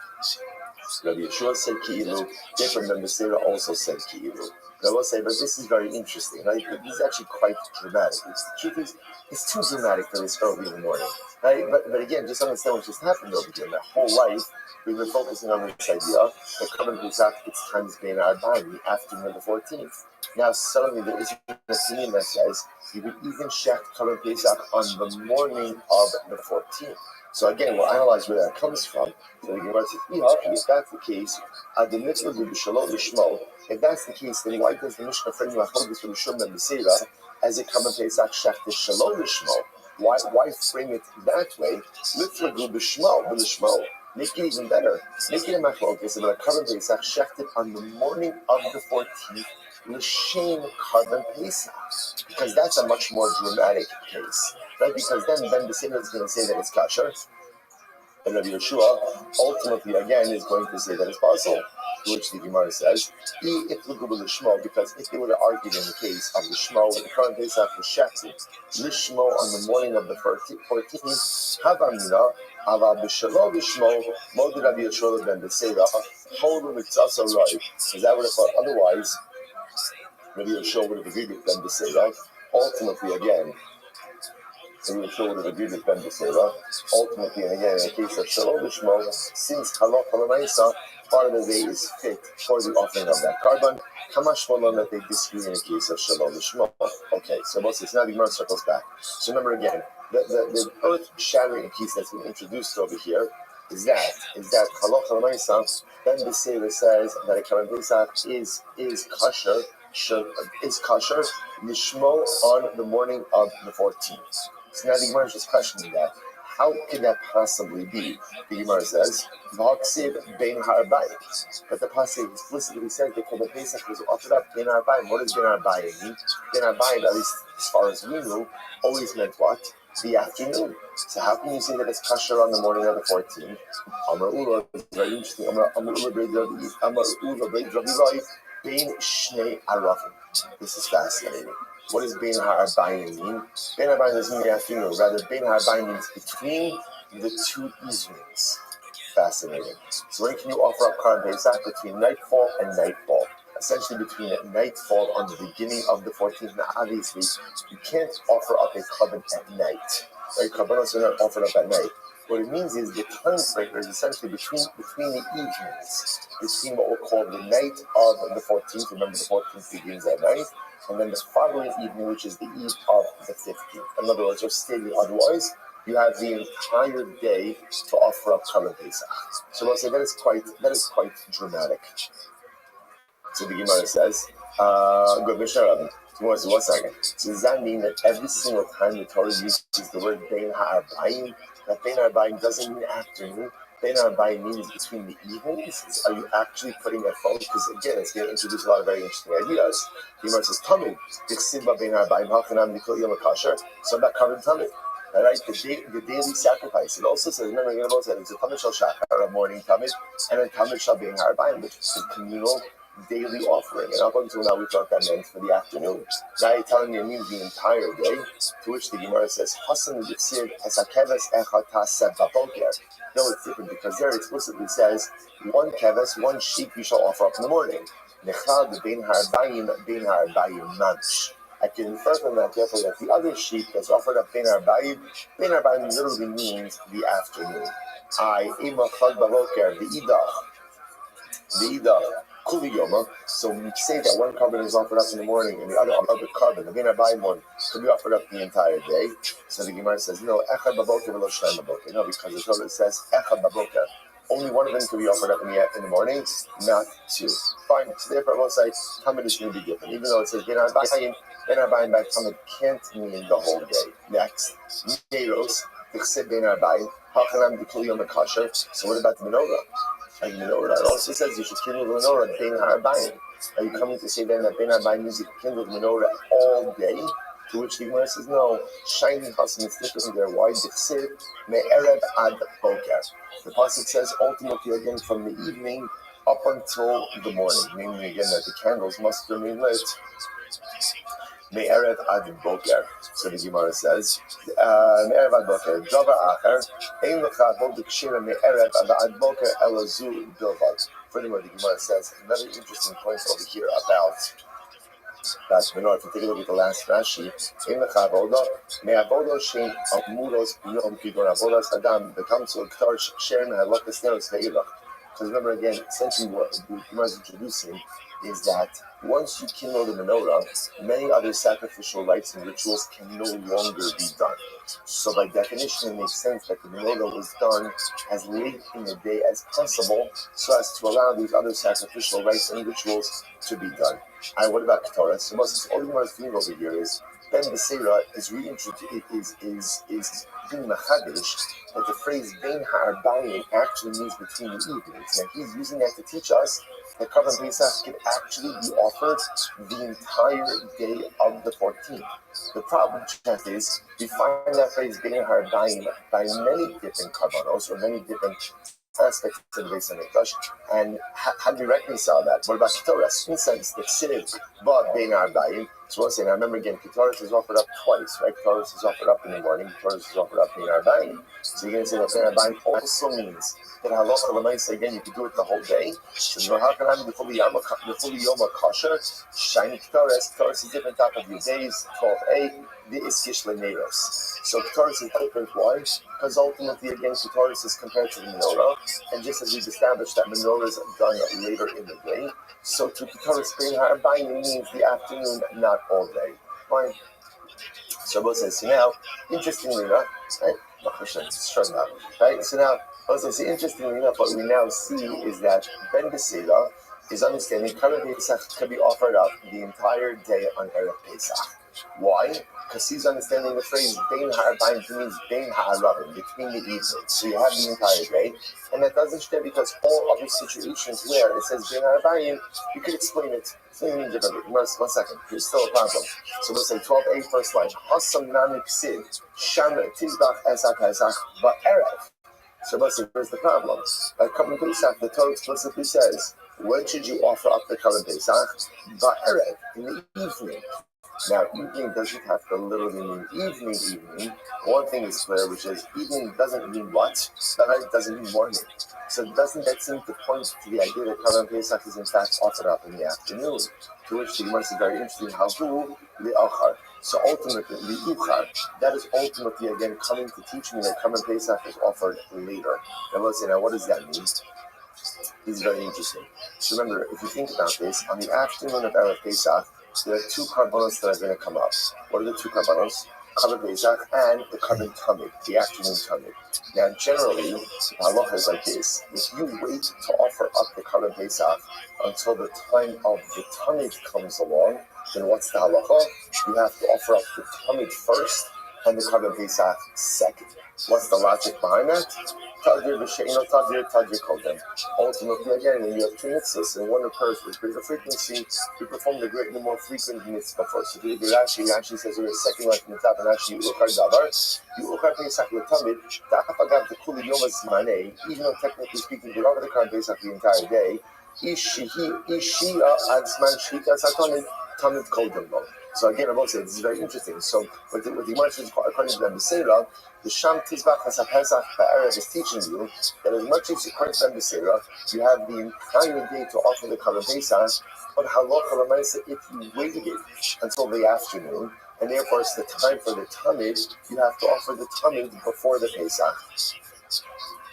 [SPEAKER 1] Rabbi Yeshua said Ki'ilu, different Ben Beseder also said Ki'ilu. I will say, but this is very interesting. Right? This is actually quite dramatic. The truth is, it's too dramatic for this early in the morning. Right? But again, just understand what just happened over here. My whole life, we've been focusing on this idea that Karban Pesach, it's times being our time, the afternoon of the 14th. Now, suddenly, there is an opinion that says you would even shecht Karban Pesach on the morning of the 14th. So again, we'll analyze where that comes from. So the Gemara says, if that's the case, if that's the case, then why does the Mishnah frame Machlokes for the Shum and the Seira as a Karban Pesach shechted Shalom Lishmo? Why frame it that way? Litlagu b'Shmo. Make it even better. Make it a Machlokes about a Karban Pesach shechted on the morning of the 14th, L'Shem Karban Pesach, because that's a much more dramatic case, right? Because then the Seira is going to say that it's kosher. And Rabbi Yeshua ultimately again is going to say that it's possible, to which the Gemara says, because if they would have argued in the case of the Shmo, the Karban Pesach was shechted, Lishmo on the morning of the 14th, Havamina, Ava B'Shalom Lishmo, Mod Rabbi Yeshua ben B'Seira, Hodu Mitzasa Roi, because I would have thought otherwise, Rabbi Yeshua would have agreed with Ben B'Seira. Ultimately, again, Rabbi Yeshua would have agreed with Ben B'Seira. Ultimately, and again, in the case of Shalom Lishmo, since Halacha L'Maisa, part of the day is fit for the offering of that carbon. Kamash Malon that they disagree in the case of Shalom Lishmo. Okay, so Moses, now the Gemara circles back. So remember again, the earth-shattering piece that's been introduced over here is that Halacha L'Maisa, Ben B'Seira says that a Karban Pesach is kosher Lishmo on the morning of the 14th. So now the Gemara is just questioning that. How can that possibly be? The Gemara says, "V'haksiv bein ha'arbayim." But the pasuk explicitly says that the Pesach was offered up bein ha'arbayim. What does bein ha'arbayim mean? Bein ha'arbayim, at least as far as we knew, always meant what? The afternoon. So how can you say that it's kosher on the morning of the 14th? Amar Ula is very interesting. Amar Ula bein Rabbi bein shnei arafim. This is fascinating. What does bein ha'arbayim mean? Bein ha'arbayim doesn't mean the afternoon. Rather, bein ha'arbayim means between the two evenings. Fascinating. So when can you offer up Karban Pesach? Between nightfall and nightfall. Essentially between nightfall on the beginning of the 14th. Now, obviously, you can't offer up a carbon at night. Right? Carbonos are not offered up at night. What it means is the time frame is essentially between the evenings, between what we'll call the night of the 14th. Remember, the 14th begins at night. And then the following evening, which is the eve of the 15th. In other words, or stated otherwise, you have the entire day to offer up Karban Pesach. So we'll say that is quite dramatic. So the Gemara says, good, Mishnah. Tomorrow, so 1 second. So does that mean that every single time the Torah uses the word bein ha'arbayim, that bein ha'arbayim doesn't mean afternoon? Bein ha'arbayim means between the evenings? Are you actually putting that forward? Because again, it's going to introduce a lot of very interesting ideas. The Gemara says, Tamid, Dichsiva bein ha'arbayim, ha'chanam nikol yom ha'kasher, so about Karban Tamid. All right, the daily sacrifice. It also says, remember, you're going to it's a Tamid shal shachar, a morning Tamid, and then Tamid shal bein ha'arbayim, which is a communal daily offering. And up until now, we thought that meant for the afternoon. Now you're telling me it means the entire day, to which the Gemara says, Hasan l'yitzir esakeves echad taseh baboker. No, it's different, because there it explicitly says, one keves, one sheep you shall offer up in the morning. Nechad bein ha'arbayim mamish. I can infer from that, therefore, that the other sheep that's offered up bein ha'arbayim literally means the afternoon. Ima chad baboker, the idach, Kuli Yoma. So we say that one carbon is offered up in the morning and the other carbon, the bein ha'arbayim one, could be offered up the entire day. So the Gemara says, no, echad baboker v'lo shnayim baboker. No, because the Torah says echad baboker. only one of them can be offered up in the morning, not two. Fine. So therefore, both sides, Tamid is going to be different. Even though it says Ben Arbayim by Tamid can't mean the whole day. Next, Neros, Tichsib Ben Arbayim, Hachanam Dikul Yom HaKasher. So what about the menorah? And the menorah, it also says you should kindle the menorah Ben Arbayim. Are you coming to say then that Ben Arbayim means you can kindle the menorah all day? To which the Gemara says, no, shining Hasim is different there. Why? Tichsib Me'erev Ad Boker. The pasuk says ultimately again from the evening up until the morning, meaning again that the candles must remain lit. Me'erev ad boker. So the Gemara says, Me'erev ad boker. Davar acher. Ein lecha bo d'kshira me'erev ad boker elazu bilvad. Furthermore, the Gemara says another interesting point over here about that menorah. If you take a look at the last Rashi, Ein lecha avoda me'avoda shein amuros b'yom kidon avodas adam becomes to a ktar shem halakas neros ve'ilach. Because remember again, essentially what the Gemara is introducing is that once you kindle the menorah, many other sacrificial rites and rituals can no longer be done. So by definition, it makes sense that the menorah was done as late in the day as possible so as to allow these other sacrificial rites and rituals to be done. And what about Ketorah? So most all the Gemara is doing over here is Ben Beseira is reintroduced is being machadish that the phrase Ben Ha'arbayim actually means between the evenings. And he's using that to teach us that Korban Pesach can actually be offered the entire day of the 14th. The problem, Chef, is we find that phrase Ben Ha'arbayim by many different korbanos or many different aspects of the Beis HaMikdash, and how do we reconcile that? What about Ketorah? Inside the Ksiv, but Ben Arbayim. So we're saying, I remember again, Ketorah is offered up twice, right? Ketorah is offered up in the morning, Ketorah is offered up Ben Arbayim. So you're going to say that Ben Arbayim also means that halacha l'maisa again, you could do it the whole day. So how can I do the fully yom kosher? Shiny Ketorah is a different type of your days, 12-8, the iskish leneros. So Ketorah is different. Why? Because ultimately, again, Ketorah is compared to the menorah, and just as we've established that menorah is done later in the day, so to Ketorah Ben Ha'arbayim means the afternoon, not all day. Fine. So Rabbi says, so now, interestingly enough, right? Right? So now, also, so interestingly enough, what we now see is that Ben Beseira is understanding Korban Pesach could be offered up the entire day on Erev Pesach. Why? Because he's understanding the phrase Bein Ha'arbayim means Bein Ha'arabim, between the evenings. So you have the entire day, and that doesn't stand because all other situations where it says Bein Ha'arbayim, you could explain it differently. One second, there's still a problem. So we'll say 12a first line. Hasam Nami Ksid, Sham Tizbach Esak Esak Ba'erev. So we'll say, here's the problem. By Korban Pesach, the Torah explicitly says, when should you offer up the Korban Pesach? Ba'erev, in the evening. Now, evening doesn't have to literally mean evening. One thing is clear, which is evening doesn't mean what? That doesn't mean morning. So doesn't that seem to point to the idea that Korban Pesach is in fact offered up in the afternoon? To which the Gemara is very interesting. Havu li'achar. So ultimately, li'uchar, that is ultimately again coming to teach me that Korban Pesach is offered later. Now let's say, now what does that mean? This is very interesting. So remember, if you think about this, on the afternoon of Erev Pesach, there are two karbanos that are going to come up. What are the two karbanos? Korban Pesach and the Korban Tamid, the afternoon Tamid. Now, generally, the halacha is like this. If you wait to offer up the Korban Pesach until the time of the Tamid comes along, then what's the halacha? You have to offer up the Tamid first and the Korban Pesach second. What's the logic behind that? Tadir v'she'ino tadir, tadir kodem. Ultimately, again, when you have two mitzvahs and one occurs with greater frequency, you perform the greater, more frequent mitzvah first. So if you actually says you're a second line from the top, and actually you ukar davar, you ukar Pesach l'tamid, da'afagav t'kuli yom hazmanei, even though technically speaking, you don't have the Korban Pesach the entire day, ishia adzman shita satamid, tamid kodem lo. So again, I will say this is very interesting. So what the Gemara says, according to the Beseira, the Sham Tizbach HaSapesach Ba'erev is teaching you that as much as according to the Beseira, you have the entire day to offer the Korban Pesach, but halacha l'maisa, if you waited until the afternoon, and therefore it's the time for the Tamid, you have to offer the Tamid before the Pesach.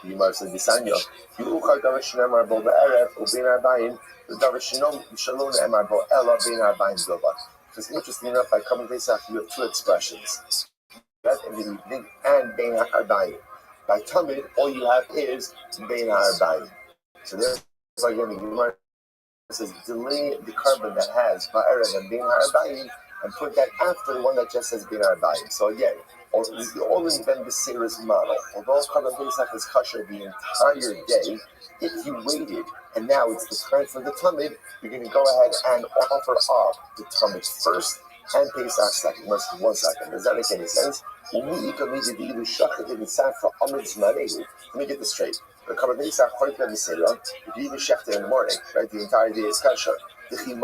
[SPEAKER 1] The Gemara says, Bisanyo, Yu'uchar davar shenemar bo ba'erev u'bein arbayim, davar shalom ne'emar bo ela bein arbayim bilvad. Because interesting enough, by Korban Pesach, you have two expressions. That in the evening and Bein Ha'arbayim. By Tamid, all you have is Bein Ha'arbayim. So therefore, again, the Gemara says delay the carbon that has Ba'erev and Bein Ha'arbayim and put that after the one that just says Bein Ha'arbayim. So again, all in Ben B'Seira's model. Although Carbon Pesach is kosher the entire day, if you waited and now it's the time for the Tamid, you're going to go ahead and offer up the Tamid first and Pesach second. Let's do 1 second. Does that make any sense? Let me get this straight. The Carbon Pesach, according to Ben B'Seira, if you even shechted in the morning, right, the entire day is kosher. So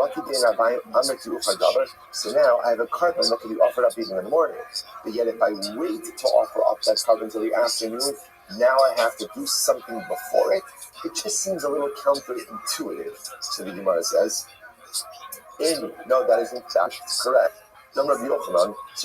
[SPEAKER 1] now I have a carbon that can be offered up even in the morning. But yet if I wait to offer up that carbon until the afternoon, now I have to do something before it. It just seems a little counterintuitive. So the Gemara says, no, that isn't correct. So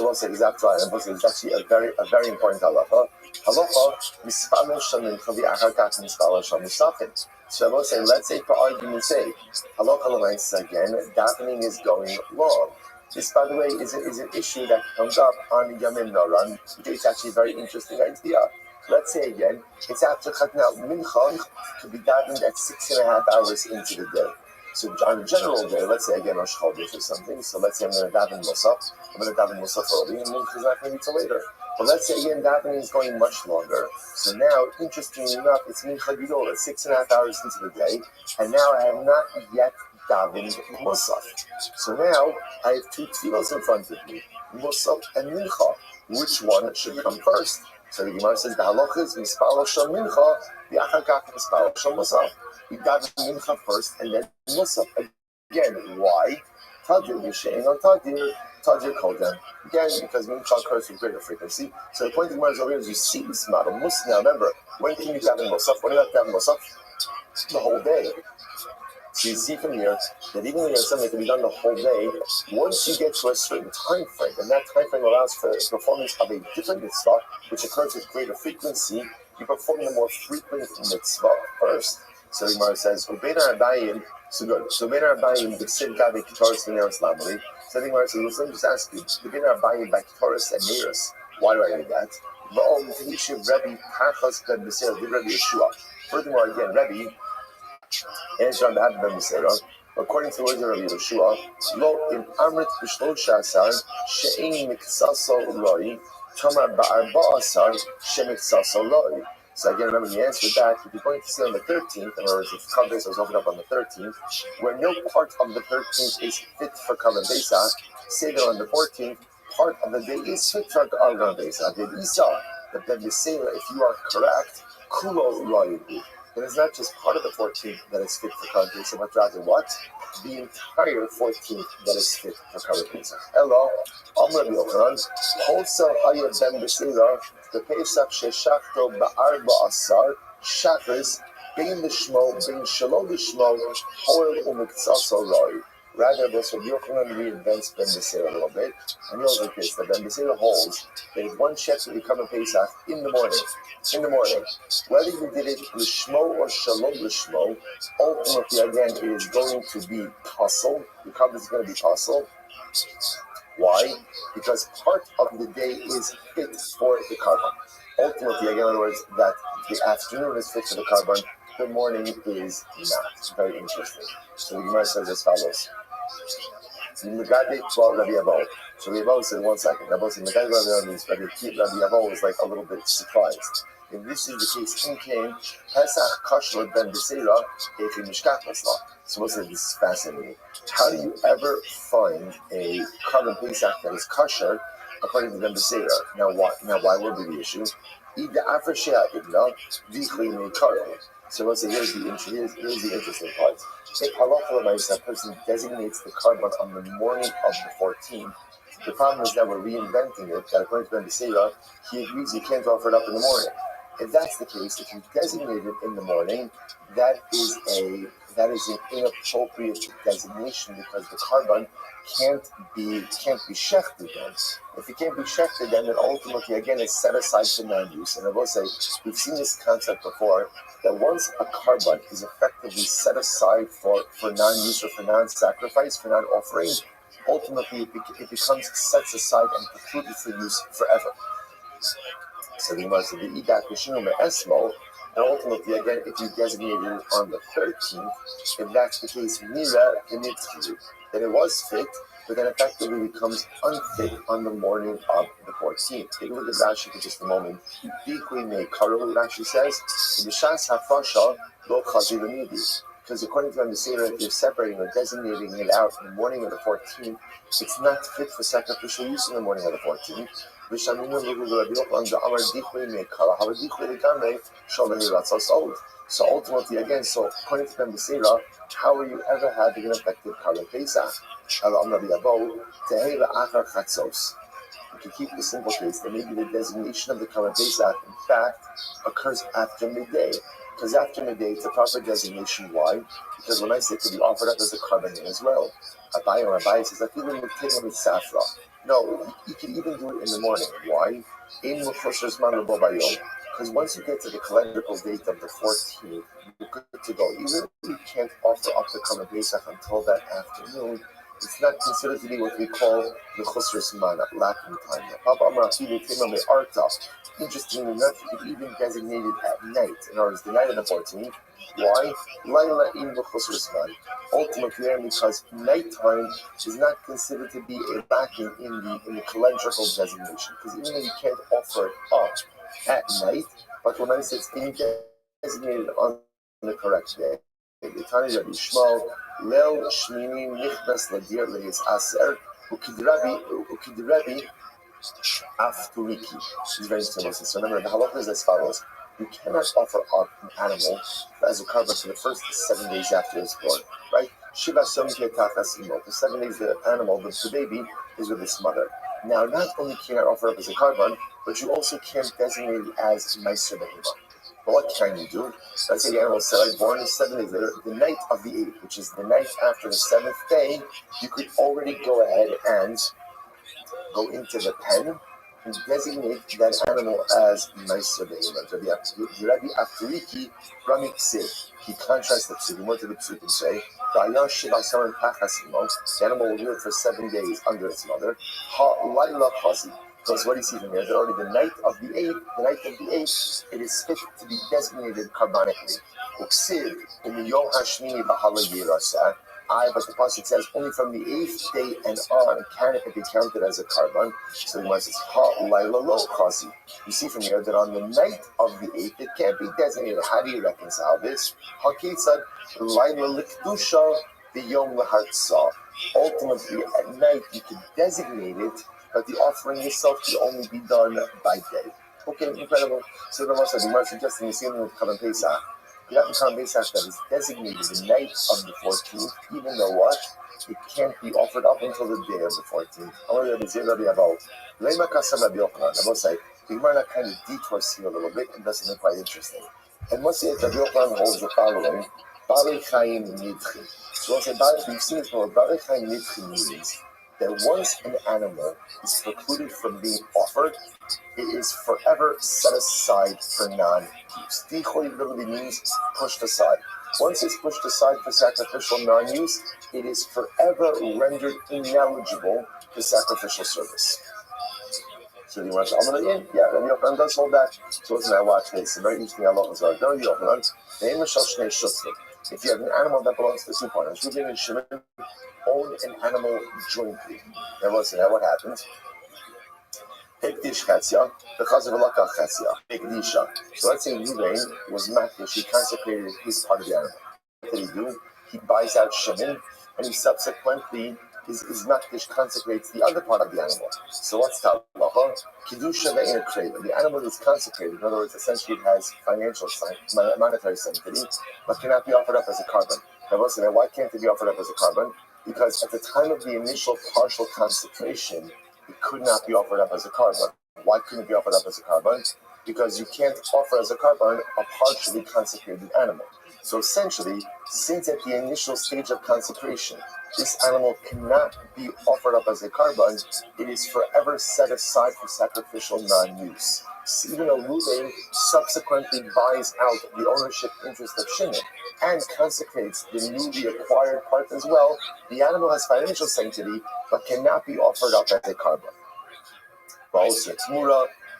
[SPEAKER 1] we'll say exactly right. And we'll say it's actually a very important halacha. Halacha, mispalel shamin chavi achar kach mispalel sham musafin. So I will say, let's say for argument's sake, halacha l'maisa again, davening is going long. This, by the way, is an issue that comes up on Yamim Noran. It's actually a very interesting idea. Let's say again, it's after Chatnal Mincha to be davened at 6.5 hours into the day. So on a general day, let's say again Rosh Chodesh or something. So let's say I'm going to daven Musaf. I'm going to daven Musaf early, and Mincha is not going to be till later. But let's say again davening is going much longer. So now, interestingly enough, it's Mincha Gidol at 6.5 hours into the day, and now I have not yet davened Musaf. So now I have 2 tefillos in front of me, Musaf and Mincha. Which one should come first? So the Gemara says the halacha is mispalel shel Mincha, the achar kach mispalel shel Musaf. We daven Mincha first and then Musaf. Again, why? Tadir Yishain on Tadir Kodem. Again, because Mincha occurs with greater frequency. So the point of the Gemara is over here is you see this model. Now remember, when can you daven Musaf? When do you have to daven Musaf? The whole day. So you see from here that even when you have something that can be done the whole day, once you get to a certain time frame, and that time frame allows for the performance of a different mitzvah, which occurs with greater frequency, you perform the more frequent mitzvah first. So the Gemara says, so good. So Bein Ha'arbayim, the Simcha, the Ketoris, and Neros Lamali. So the Gemara says, let me just ask you, the Bein Ha'arbayim by Ketoris and Neros, why do I do that? Furthermore, again, Rabbi, according to the words of Rabbi Yeshua, lo im amrit b'shlosha asar she'ein miksaso loi tamar ba'arba'asar she'miksaso loi. So again, remember the answer to that. If you're going to see on the 13th, in other words, if Carbon Pesach was opened up on the 13th, where no part of the 13th is fit for Carbon Pesach, say that on the 14th, part of the day is fit for Carbon Pesach. Then Isa, but then the Selah, if you are correct, kulo loi. It is not just part of the 14th that is fit for Carbon Pesach, but rather what? The entire 14th that is fit for Carbon Pesach. Hello, Amr Yochanan, Wholesale Haya Ben B'Seira, the Pesach Sheshachto Ba'arba Asar, Shachris, Bein Lishmo, Bein Shalom Lishmo, Hoel Umiksaso Loi. Rather, this Rabbi Yochanan reinvents Ben B'Seira a little bit, and he holds like this: that Ben B'Seira holds that if one checks that you come in Pesach in the morning, whether you did it Lishmo or Shalom Lishmo, ultimately again it is going to be pasul. The carbon is going to be pasul. Why? Because part of the day is fit for the carbon. Ultimately, again, in other words, that the afternoon is fit for the carbon, the morning is not. Very interesting. So the Gemara says as follows. So Rabbi Yavo said, 1 second. Rabbi said, Rabbi Yavo was like a little bit surprised. If this is the case, in came Pesach Kasher Ben B'Seira Echi Mishkat Masla. So we'll say this is fascinating. How do you ever find a Carbon Pesach that is kosher according to Ben B'Seira? Now why would be the issue? So we'll say here's the interesting part. If halacha l'maisa, a person designates the carbon on the morning of the 14th, the problem is that we're reinventing it. That according to Ben B'Seira, he agrees you can't offer it up in the morning. If that's the case, if you designate it in the morning, that is an inappropriate designation because the carbon can't be shechted then. If it can't be shechted, then it ultimately again is set aside for non-use. And I will say we've seen this concept before that once a carbon is effectively set aside for non-use or for non-sacrifice, for non-offering, ultimately it becomes set aside and precluded for use forever. So the Gemara said the Idak Kishinu Esmo, and ultimately again, if you designated it on the 13th, if that's the case, Mira Kenitzkiru, then it was fit, but then effectively becomes unfit on the morning of the 14th. Take a look at Rashi for just a moment. Rashi says, because according to them, the Seder, if you're separating or designating it out in the morning of the 14th, it's not fit for sacrificial use in the morning of the 14th. So ultimately, again, so according to them, the Seder, how are you ever having an effective Karban Pesach? You can keep the simple case that maybe the designation of the Karban Pesach, in fact, occurs after midday. Because after midday, it's a proper designation. Why? Because when I say to be offered up as a carbon as well, Rabbi says, no, you can even do it in the morning. Why? Because once you get to the calendrical date of the 14th, you're good to go. Even if you can't offer up the Karban Pesach until that afternoon, it's not considered to be what we call the chusris mana, lacking time. Interestingly enough, you could even designate it at night. In other words, the night of the 14th. Why? Ultimately, because nighttime is not considered to be a lacking in the calendrical designation. Because even though you can't offer it up at night, but when I say it's being designated on the correct day, the Tanya Rabbi Shmuel, Leil Shmini Nichnas Ladir Leis Aser, Ukid Rabbi Afturiki. This is very simple. So remember, the halacha is as follows. You cannot offer up an animal as a carbon for the first 7 days after it's born, right? Shiva Somke Takas Imo. For 7 days, the animal, the baby, is with its mother. Now, not only can I offer up as a carbon, but you also can't designate it as Meiser Behema. But what can you do? Let's say the animal is born 7 days later, the night of the 8th, which is the night after the 7th day, you could already go ahead and go into the pen and designate that animal as Meiser Behema. Rabbi Afturiki, Rami Ksiv. He contrasts the psukim. What did the psukim say? The animal will live for 7 days under its mother. Because what do you see from here? That already the night of the 8th, it is fit to be designated carbonically. Uksiv in the Yom Hashmini Bahala Yirasa. But the pasuk says only from the 8th day and on can it be counted as a carbon. So the says Ha Laila Lo Chazi. You see from here that on the night of the 8th it can't be designated. How do you reconcile this? Ha Kitzad Laila Likdusha the Yom Lahartsa. Ultimately, at night you can designate it, but the offering itself can only be done by day. Okay, incredible. So the Gemara suggesting the same thing with Karban Pesach. You have the Karban Pesach that is designated the night of the 14th, even though what? It can't be offered up until the day of the 14th. I will say, the Gemara kind of detours here a little bit and does something quite interesting. And once the Rabbi Yochanan holds the following, Bali Chaim Nidchi. So we'll say, we've seen this before, Bali Chaim Nidchi means that once an animal is precluded from being offered, it is forever set aside for non-use. Dichoi literally means pushed aside. Once it's pushed aside for sacrificial non-use, it is forever rendered ineligible for sacrificial service. So you want to say, yeah, Rabbi Yochanan does hold that. So listen, I watch this. It's very interesting. Rabbi Yochanan, if you have an animal that belongs to two partners, Reuben and Shimon own an animal jointly. Now listen, what happens? So let's say Reuben was makdish, he consecrated his part of the animal. What did he do? He buys out Shimon, and he subsequently his makdish consecrates the other part of the animal. So what's the halacha? Kedusha ve'er kreva. The animal is consecrated. In other words, essentially it has financial monetary sanctity, but cannot be offered up as a carbon. Now listen, why can't it be offered up as a carbon? Because at the time of the initial partial consecration, it could not be offered up as a carbon. Why couldn't it be offered up as a carbon? Because you can't offer as a carbon a partially consecrated animal. So essentially, since at the initial stage of consecration, this animal cannot be offered up as a carbon, it is forever set aside for sacrificial non-use. So even though Reuben subsequently buys out the ownership interest of Shimon and consecrates the newly acquired part as well, the animal has financial sanctity but cannot be offered up as a carbon.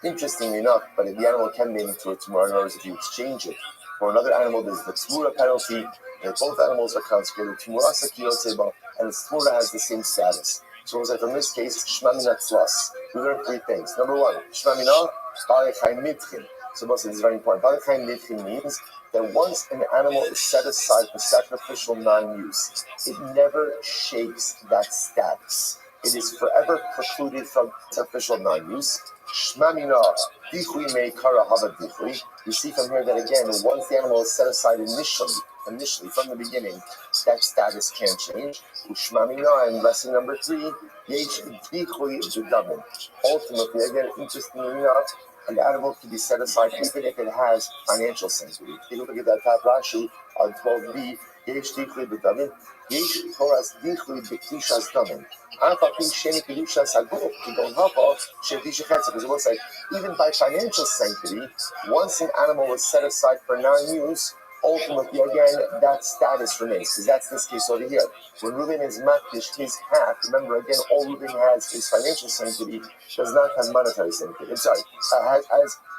[SPEAKER 1] Interestingly enough, but the animal can be made into a tumor. In other words, if you exchange it for another animal, there's the tumura penalty, and both animals are consecrated. Tumurasa kiyoteba, and the tumura has the same status. So it was like in this case, shmamina tzlas. We learned three things. Number one, shmamina balechai nitchin. So this is very important. Balechai nitchin means that once an animal is set aside for sacrificial non-use, it never shakes that status. It is forever precluded from sacrificial non-use. Shmamina dichui me kara hava dichui. You see from here that again, once the animal is set aside initially from the beginning, that status can't change. Ushmamina, and lesson number 3, yesh dichui b'damin. Ultimately, again, interestingly enough, an animal can be set aside even if it has financial sanctity. If you look at that top Rashi on 12b, yesh dichui b'damin, yesh toras dichui b'kishas damin. Because it looks like even by financial sanctity, once an animal was set aside for non-use, ultimately again that status remains. Because that's this case over here. When Reuben is makdish his half, remember again, all Reuben has is financial sanctity, does not have monetary sanctity. Has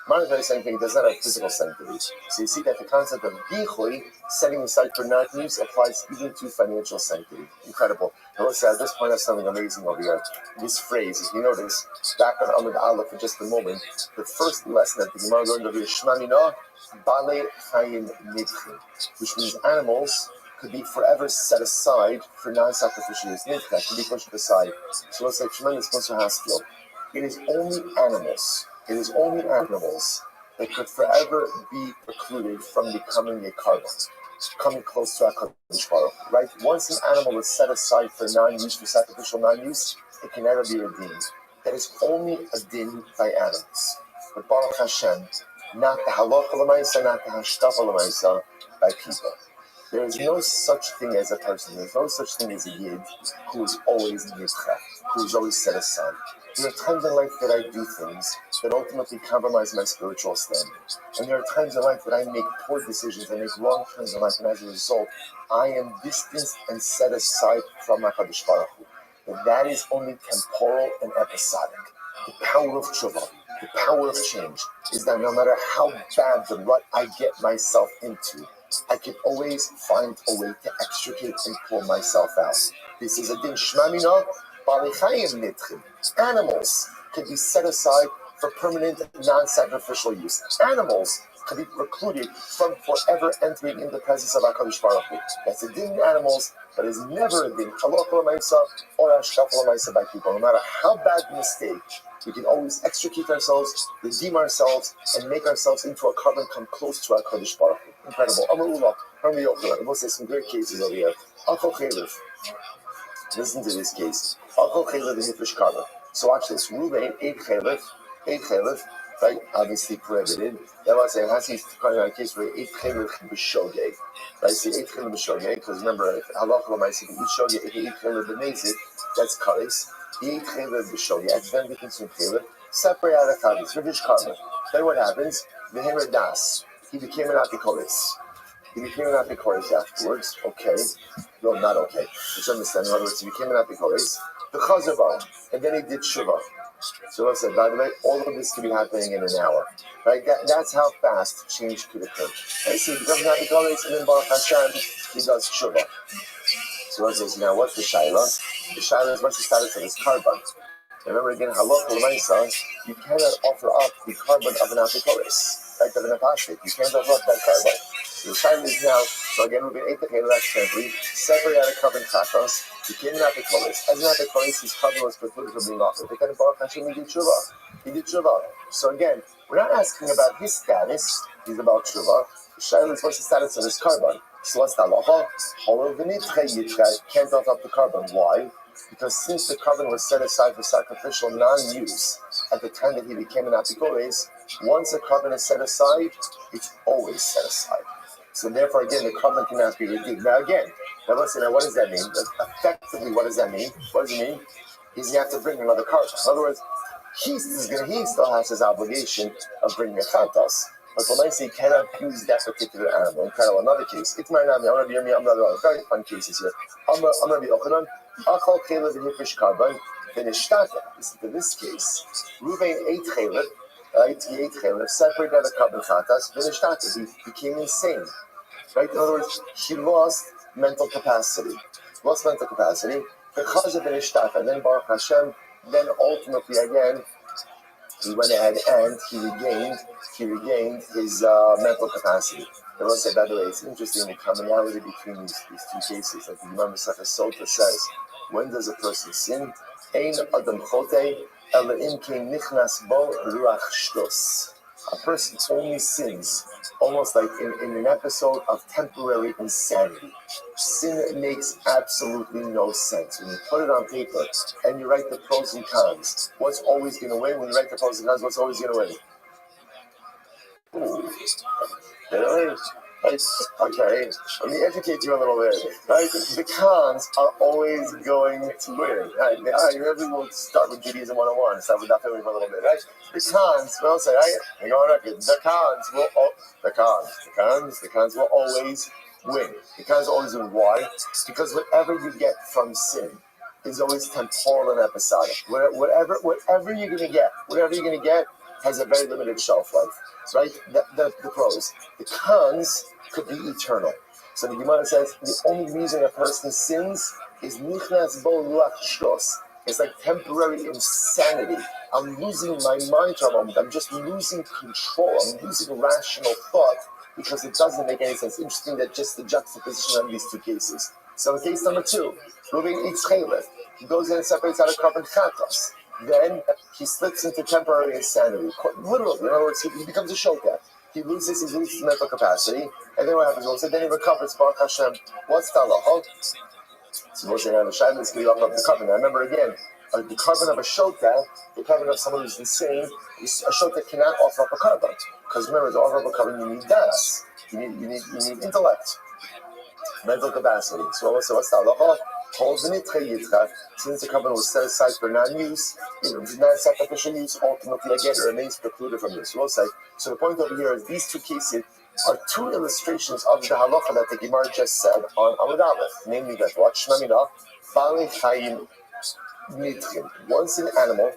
[SPEAKER 1] monetary sanctity, does not have physical sanctity. So you see that the concept of bichui, setting aside for non-use, applies even to financial sanctity. Incredible. Now let's just point out something amazing over here. This phrase, if you notice, back on Amud Aleph for just a moment, the first lesson that the Gemara learned over here, Shmamina, Bale Chayim Nidchin, which means animals could be forever set aside for non-sacrificial use. Nidchin can be pushed aside. So let's say tremendous Musar Haskell. It is only animals that could forever be precluded from becoming a carbon, coming close to HaKadosh Baruch Hu, right? Once an animal is set aside for non-use, for sacrificial non-use, it can never be redeemed. That is only a din by animals. But Baruch Hashem, not the halacha l'maisa, not the hashkafa l'maisa, by people. There is no such thing as a person, there's no such thing as a yid who is always nidcha, who is always set aside. There are times in life that I do things that ultimately compromise my spiritual standing. And there are times in life that I make poor decisions, I make wrong turns in life, and as a result, I am distanced and set aside from HaKadosh Baruch Hu. But that is only temporal and episodic. The power of tshuva, the power of change, is that no matter how bad the rut I get myself into, I can always find a way to extricate and pull myself out. This is a din shmamina. Animals can be set aside for permanent non-sacrificial use. Animals can be precluded from forever entering in the presence of HaKadosh Baruch Hu. That's a din in animals, but is never a din halacha l'maisa or hashkafa l'maisa by people. No matter how bad the mistake, we can always extricate ourselves, redeem ourselves, and make ourselves into a carbon come close to HaKadosh Baruch Hu. Incredible. We'll say some great cases over here. Listen to this case. So watch this. Reuben ate chelef, right? Obviously prohibited. That was saying, has he kind of a case where he ate chelef b'shogeg, right? So he ate chelef b'shogeg, because remember, halacha l'maisa, if you eat shogeg, if you eat chelef b'mezid, that's kares. He ate chelef b'shogeg, accidentally consumed chelef, separate out of kares, British karma. Then what happens? V'hemer das. He became an apikoris. He became an apikoris afterwards. Okay. No, not okay. Let's understand. In other words, he became an apikoris. The chazabah, and then he did shuvah. So I said, by the way, all of this could be happening in an hour. Right? That's how fast change could occur. Right? So he becomes an apikoris, and then Baruch Hashem, he does shuvah. So I says, now what's the shaila? The shaila is what's the status of his carbon. Remember again, halacha l'maisa, you cannot offer up the carbon of an apikoris, right? Of an apostate. You can't offer up that carbon. So the shaila is now, so again, we're going to eat the chelef accidentally, separate out a carbon chatos, became an apikoris. As an apikoris, his carbon was precluded from being offered. But then Baruch Hashem, he did tshuva. So again, we're not asking about his status, he's about tshuva. The shaila is what's the status of his carbon. So what's the halacha? Can't offer up the carbon. Why? Because since the carbon was set aside for sacrificial non-use at the time that he became an apikoris, once a carbon is set aside, it's always set aside. So therefore, again, the carbon cannot be redeemed. Now again, let's say, what does that mean? Effectively, what does that mean? What does it mean? He's going to have to bring another carbon. In other words, he still has his obligation of bringing a chatos. But when I say cannot use that particular animal, another case, it's my name, I'm going to be very fun cases here. I'm going to be Ochanan. Achal chelef v'hifish carbon v'nishtata. Listen to this case. Reuven ate chelef right? Separated out of carbon chatas, he became insane, right? In other words, he lost mental capacity. And then Baruch Hashem, then ultimately again, he went ahead and he regained his mental capacity. I will say, by the way, it's interesting the commonality between these two cases. Like the Gemara Masechah Sota says, when does a person sin? Ein adam chote ela im kein nichnas bo ruach shtos. A person only sins almost like in an episode of temporary insanity. Sin makes absolutely no sense. When you put it on paper and you write the pros and cons, what's always going to win? When you write the pros and cons, what's always going to win? Ooh. Really? Okay, let me educate you a little bit. Right? The cons are always going to win. Right? Maybe we'll start with Judaism 101, start with that for a little bit. Right? The cons, we'll say, right? We go on record. The cons will always win. The cons always win. Why? Because whatever you get from sin is always temporal and episodic. Whatever you're going to get has a very limited shelf life. Right? The pros. The cons could be eternal. So the Gemara says the only reason a person sins is nichnas bo ruach shtos. It's like temporary insanity. I'm losing my mind for a moment. I'm just losing control. I'm losing rational thought because it doesn't make any sense. Interesting that just the juxtaposition on these two cases. So in case number 2, Reuben eats chalef. He goes in and separates out a carbon chatos. Then he slips into temporary insanity. Literally, in other words, he becomes a showcat. He loses his mental capacity, and then what happens? Well, so then he recovers. Baruch Hashem. What's the halacha? So we'll say now the shayla is going to offer up the carbon. Now remember again, the carbon of a showcat, the carbon of someone who's insane, a showcat cannot offer up a carbon because remember, to offer up a carbon, you need das, you need intellect, mental capacity. So what's the halacha? Since the carbon was set aside for non-use, non-sacrificial use, ultimately again it remains precluded from use. So the point over here is these two cases are two illustrations of the halacha that the Gemara just said on Amud Aleph, namely that what Shmamina, Bali Chayim Nitrin. Once an animal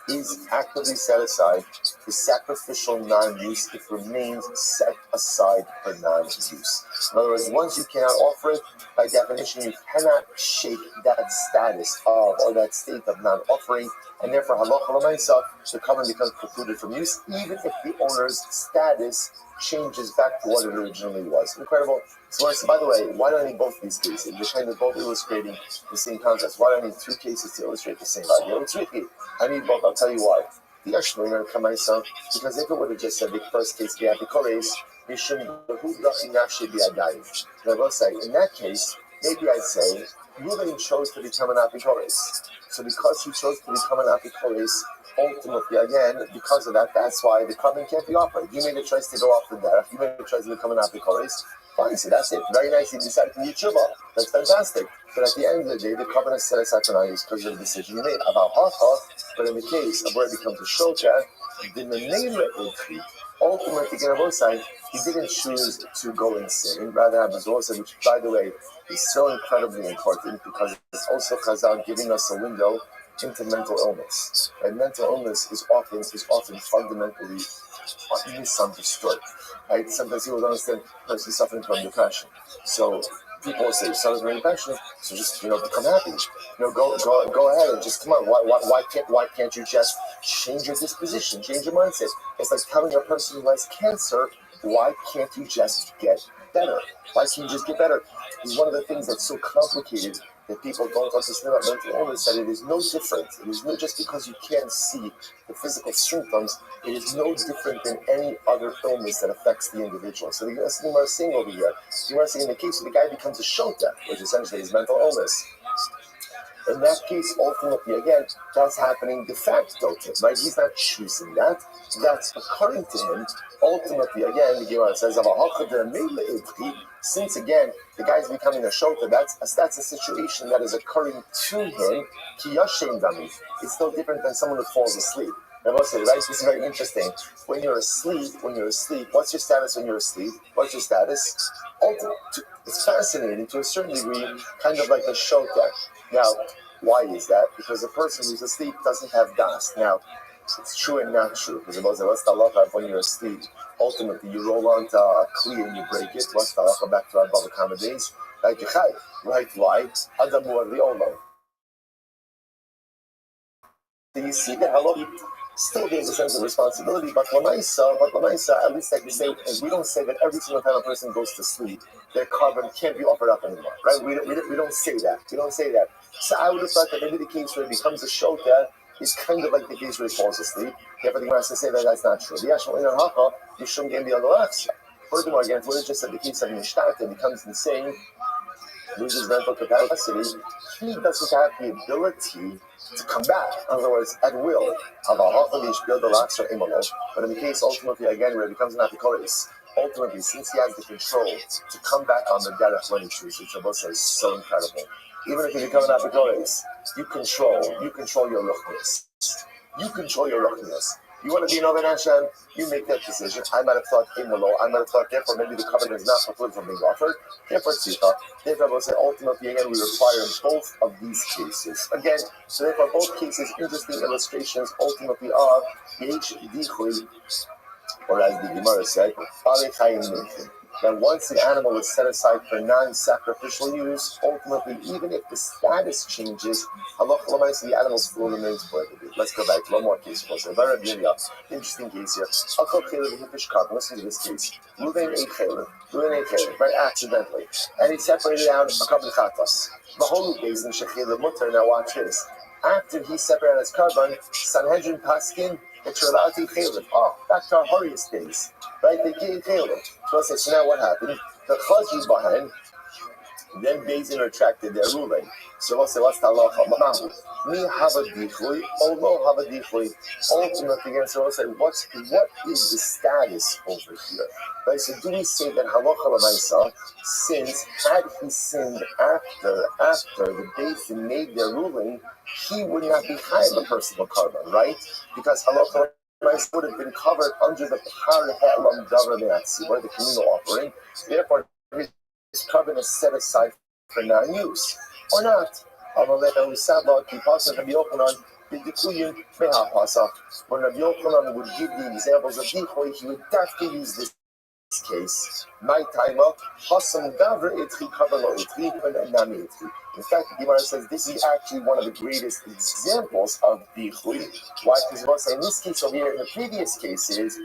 [SPEAKER 1] is actively set aside for sacrificial non-use, it remains set aside for non-use. In other words, once you cannot offer it, by definition, you cannot shake that status of or that state of non-offering, and therefore, halacha l'maisa, the carbon becomes precluded from use, even if the owner's status changes back to what it originally was. Incredible. So, by the way, why do I need both of these cases? They're kind of both illustrating the same concept. Why do I need 2 cases to illustrate the same idea? It's tricky. I need both. I'll tell you why. The Ashmoyer Kamaisa, because if it would have just said the first case, the Apikoles, we shouldn't. I will say, in that case, maybe I'd say, Reuben chose to become an Apikoles. So because he chose to become an Apikoles, ultimately, again, because of that, that's why the carbon can't be offered. You made a choice to go off the derech. You made a choice to become an Apikoles. Fine, so that's it. Very nice. You decided to do tshuva. That's fantastic. But at the end of the day, the carbon is set aside for non-use because of the decision you made. About hacha, but in the case of where it becomes a shulchan, the menele ultimately, he didn't choose to go insane. Rather have his also, which, by the way, is so incredibly important because it's also Chazal giving us a window into mental illness. And mental illness is often fundamentally misunderstood. Right? Sometimes people don't understand the person suffering from depression. So people say, suffering from depression, so just become happy. Go ahead and just come on. Why can't you just change your disposition, change your mindset? It's like telling a person who has cancer, why can't you just get better? Why can't you just get better? It's one of the things that's so complicated that people don't understand about mental illness, that it is no different. It is no, just because you can't see the physical symptoms, it is no different than any other illness that affects the individual. So that's the Gemara saying over here. The Gemara saying in the case where the guy becomes a shota, which essentially is mental illness. In that case, ultimately, again, that's happening de facto to him, right? He's not choosing that. That's occurring to him. Ultimately, again, the Gemara says, since, again, the guy's becoming a shota, that's a situation that is occurring to him. It's no different than someone who falls asleep. I will say, right? This is very interesting. When you're asleep, what's your status when you're asleep? What's your status? It's fascinating to a certain degree, kind of like a shota. Now, why is that? Because the person who's asleep doesn't have das. Now, It's true and not true. Because what's the halacha when you're asleep? Ultimately, you roll onto a kli and you break it. What's the halacha back to our Baba Kama days? Like you chai. Right? Why? Adamu Ariolam. Do you see the halacha? Still there's a sense of responsibility, but Lamaisa, at least like we say, and we don't say that every single time a person goes to sleep, their carbon can't be offered up anymore, right? We don't say that. We don't say that. So I would have thought that maybe the case where it becomes a shota is kind of like the case where he falls asleep. Therefore, the Gemara has to say that that's not true. The Yashma in Hacha, you shouldn't get the other. Furthermore, again, what is just that the case of Nishtata becomes insane, loses mental capacity, he doesn't have the ability to come back. In other words, at will. But in the case, ultimately, again, where it becomes an apikoris, ultimately, since he has the control to come back on the derech when he chooses, which Rabbi says is so incredible. Even if you become an apikoris, you control your ruchnis. You control your ruchnis. You want to be an Oven Hashem, you make that decision. I might have thought Imolo, I might have thought therefore maybe the covenant is not fulfilled from being offered. Therefore Tzita. Therefore I will say ultimately again we require both of these cases. Again, so therefore both cases, interesting illustrations ultimately are Yesh Dichui, or as the Gemara said, that once an animal is set aside for non-sacrificial use, ultimately, even if the status changes, the animal's flow remains prohibited. Let's go back to one more case. Very interesting case here. Listen to this case. Ruvain ate chaylev, right, accidentally, and he separated out a couple of chatas. The whole case in shechila mutter. Now watch this. After he separated his carbon, Sanhedrin paskin that you're allowed to eat chaylev. Oh, back to our hurriest days. Right, they can't kill them. So now what happened? The Chazi behind, then Bezin retracted their ruling. So we'll say, what's the halacha? Me have a dichui, although have a dichui. Ultimately, again, so we'll say, what is the status over here? Right, so do we say that halacha l'maisa, since had he sinned after the Bezin made their ruling, he would not be high in the personal carbon, right? Because halacha would have been covered under the Par Helam Davar Me'atzi, or the communal offering. Therefore, his carbon is set aside for non-use. Or not. When Rabbi Yochanan would give the examples of Dichoy, he would definitely use this case. My timer, Hasam Davar Etri Kabbalah Etri, and Nami Etri. In fact, the Gemara says this is actually one of the greatest examples of Dichui. Why? Because in this case over here, in the previous cases,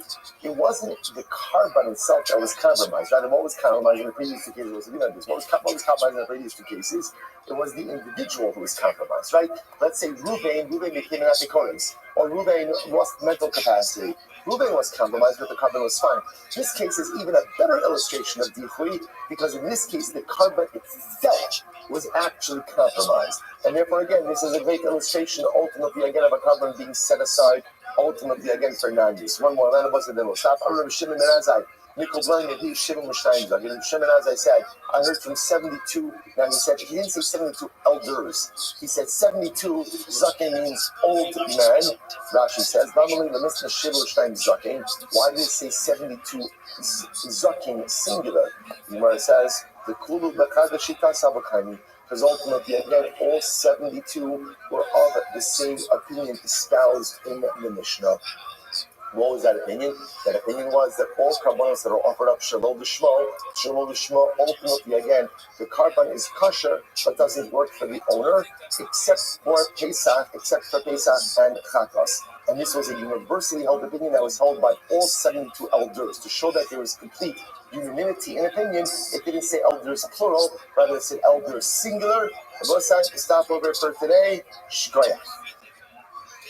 [SPEAKER 1] it wasn't the carbon itself that was compromised. Right? What was compromised in the previous two cases? What was compromised in the previous two cases? It was the individual who was compromised, right? Let's say Ruvain became an apikoris, or Ruvain lost mental capacity. Ruvain was compromised, but the carbon was fine. This case is even a better illustration of Dichui, because in this case, the carbon itself was actually compromised. And therefore, again, this is a great illustration, ultimately, again, of a carbon being set aside, ultimately, again, for non-use. One more, then we'll stop. Shimon ben Azai, Mikol Blank, and he, Shimon Mushtayim. Shimon, as I said, I heard from 72, now he said, he didn't say 72 elders. He said 72, Zaken means old man. Rashi says, why did it say 72 Zaken singular? Where it says, the Kulu Bakadashita Sabakani, because ultimately, again, all 72 were of the same opinion espoused in the Mishnah. What was that opinion? That opinion was that all karbanos that are offered up shalom l'shmo, ultimately, again, the carbon is kosher, but doesn't work for the owner, except for Pesach and Chatas. And this was a universally held opinion that was held by all 72 elders. To show that there was complete unanimity in opinion, it didn't say elders plural, rather it said elders singular. And both sides to stop over for today. Shkoyach.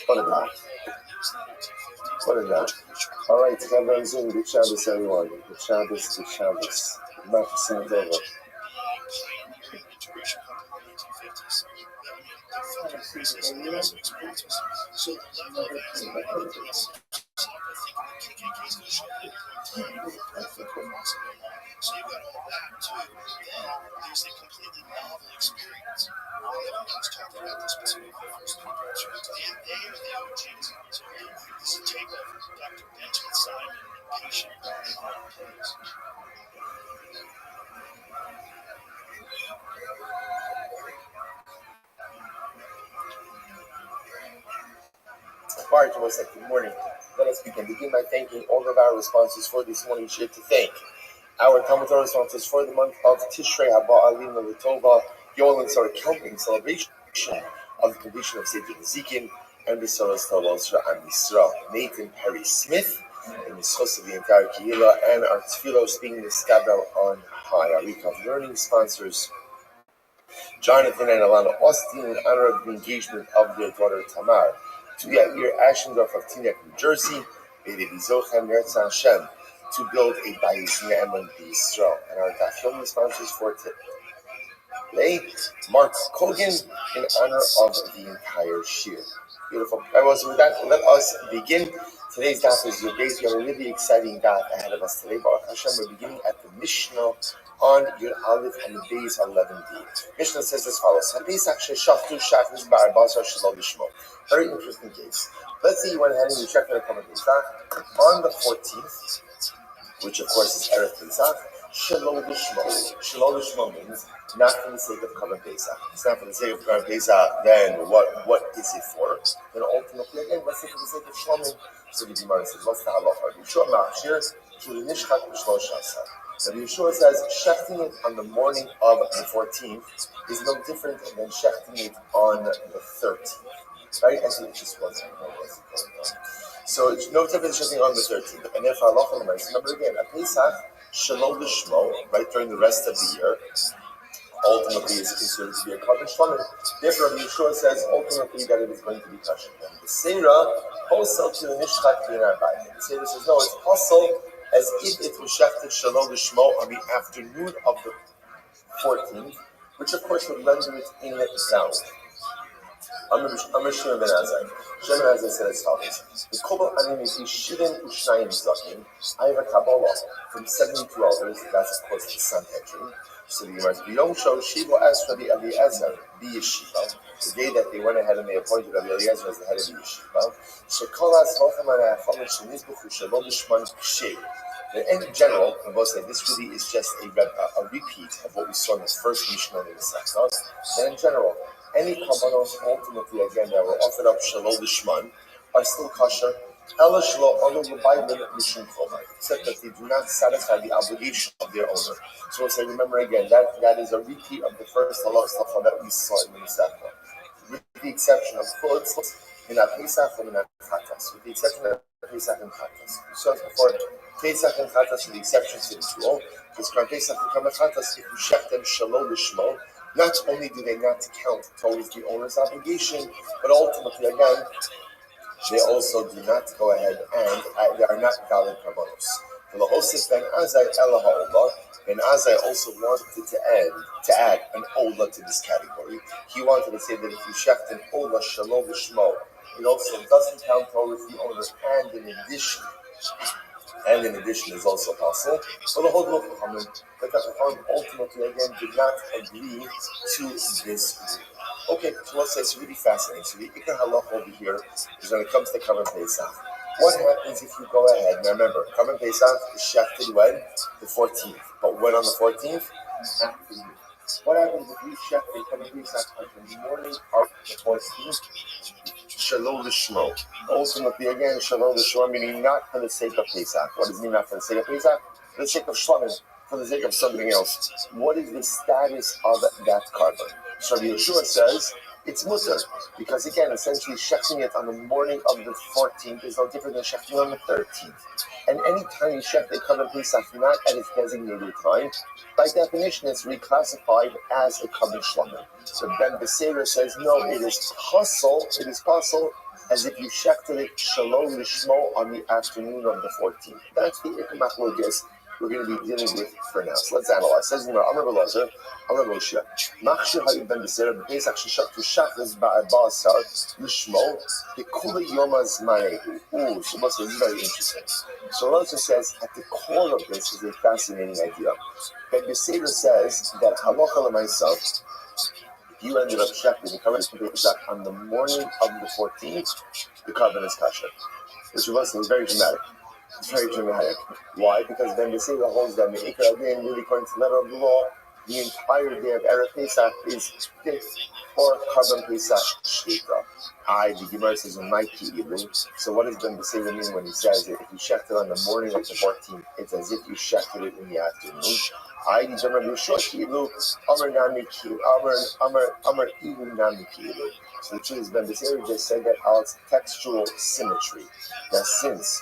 [SPEAKER 1] What a God. What a God. All right, Chavazim, good Shabbos, everyone. Good Shabbos. About to sing it over.
[SPEAKER 2] So the level of anti-Semitism, I think the KKK is going to show it. So you got all that too. Then there's a completely novel experience. No one's talked about this specifically for the first time. They are the OGs. So this is a takeover. Dr. Benjamin Simon, patient.
[SPEAKER 1] Bar to us at good morning. Let us begin. Begin by thanking all of our responses for this morning. Share to thank our Talmud Torah responses for the month of Tishrei Haba Alim Latova, Yolin Sar counting celebration of the completion of Sefer Ezekiel and the Soros Talos Am Yisrael. Nathan Perry Smith and the Schos of the entire Kehillah and our Tfilos being the Skabel on high. Our week of learning sponsors Jonathan and Alana Austin in honor of the engagement of their daughter Tamar. To Yair Ashendorf of Teaneck, New Jersey, Bede Bizochem Neretz Hashem, to build a Bayis Ne'eman B'Yisrael. And our Daf sponsors for today, Mark Kogan in honor of the entire Shir. Beautiful. All right, well, so with that, let us begin. Today's daf is your base. We have a really exciting daf ahead of us today. Baruch Hashem, we're beginning at the Mishnah on Yud Aleph and the days 11b. Mishnah says as follows: Very interesting case. Let's say you went ahead and you checked out a common Pesach on the 14th, which of course is Erev Pesach. Shalom Lishmo. Shalom Lishmo means not for the sake of Kavan Pesach. It's not for the sake of Kavan Pesach. Then what is it for? Then ultimately, again, let's say for the sake of Shlomim. So the Gemara says, what's the halacha? Yeshua Ma'ashir Shul Nishchat B'Shlosh Asar. So Yeshua says, shechting it on the morning of the 14th is no different than shechting it on the 13th. Right? Actually, it just wasn't. So it's no different than shechting on the 13th. And therefore, halacha l'maisa. Remember again, a Pesach Shalom Lishmo, right, during the rest of the year, ultimately is considered to be a Kavan Shlamim. Therefore, Yeshua says ultimately that it is going to be kosher. And the Seirah, wholesale to the Nishchat Bin Arba'im. The Seirah says, no, it's wholesale as if it was shechted Shalom Lishmo on the afternoon of the 14th, which of course would render it in doubt. Shimon ben Azai. Shimon ben Azai said as follows: I have a Kabbalah from 72 elders. That's of course the Sanhedrin. So the Gemara Biyom Shov Shiva asked Rabbi Eliezer B'Yeshiva. The day that they went ahead and they appointed Rabbi Eliezer as the head of the yeshiva. Shekolas Vochamana Achom Shenizbuchu Shalom Lishman Kshev. In general, I will say this really is just a repeat of what we saw in the first Mishnah in the Masechta. And in general, any kabbalos ultimately again that were offered up Shalom Lishman are still kosher. Except that they do not satisfy the obligation of their owner. So we'll say, remember again, that is a repeat of the first halacha that we saw in the Masechta, with the exception of chutzos in Pesach and in Chatas. With the exception of Pesach and Chatas, we saw it before. Pesach and Chatas are the exceptions to this rule, because Pesach and Chatas, if you shecht them Shalom Lishmo, not only do they not count towards the owner's obligation, but ultimately again, they also do not go ahead and they are not valid karbanos. For the Hosef ben Azai Ela Ha'olah, Ben Azai also wanted to add an Ola to this category. He wanted to say that if you shecht an Ola Shalom Lishmo, it also doesn't count towards the owner, and in addition is also possible. So the whole group of Chachamim, the Chachamim ultimately again did not agree to this rule. Okay, so let's say it's really fascinating. So the Ikar Halacha over here is when it comes to Kavan Pesach. What happens if you go ahead? Now remember, Kavan Pesach is shechted when? The 14th. But when on the 14th? After you. What happens if you shecht a Kavan Pesach on the morning of the 14th? Shalom Lishmo. Ultimately, again, Shalom Lishmo, meaning not for the sake of Pesach. What does it mean not for the sake of Pesach? For the sake of Shlamim, for the sake of something else. What is the status of that carbon? So Yeshua says it's mutter, because again, essentially, shechting it on the morning of the 14th is no different than shechting on the 13th. And any time you shecht a Kavan Pesach not at its designated time, by definition, it's reclassified as a Kavan Shlamim. So Ben Beseira says, no, it is possible as if you shechted it Shalom Lishmo on the afternoon of the 14th. That's the Ikamach Logis we're going to be dealing with for now. So let's analyze. Says in the Amar Belazar, Amar Moshe, Machshir Hayib Ben Beseira B'Pesach Sheshach Shachas Ba'asar Lishmo B'Kula Yomaz Ma'ehu. Ooh, so this is very interesting. So Belazar says at the core of this is a fascinating idea. Ben Beseira says that Halacha L'Maisa, you ended up shechting the Kavan Pesach on the morning of the 14th, the Kavan is kosher. Which is very dramatic. It's very dramatic. Why? Because then they say the holds that the Ikar Adin, really according to the letter of the law, the entire day of Erev Pesach is fit for Karban Pesach Shechita. The Gemara says in my Ki'ilu. So what does Ben Beseda mean when he says that if you shechted on the morning of the 14th, it's as if you shechted it in the afternoon? The Gemara B'Shua Ki'ilu, Amar Nami Ki'ilu, Amar Ilu Nami Ki'ilu. So the truth is Ben Beseda just said that it's textual symmetry. That since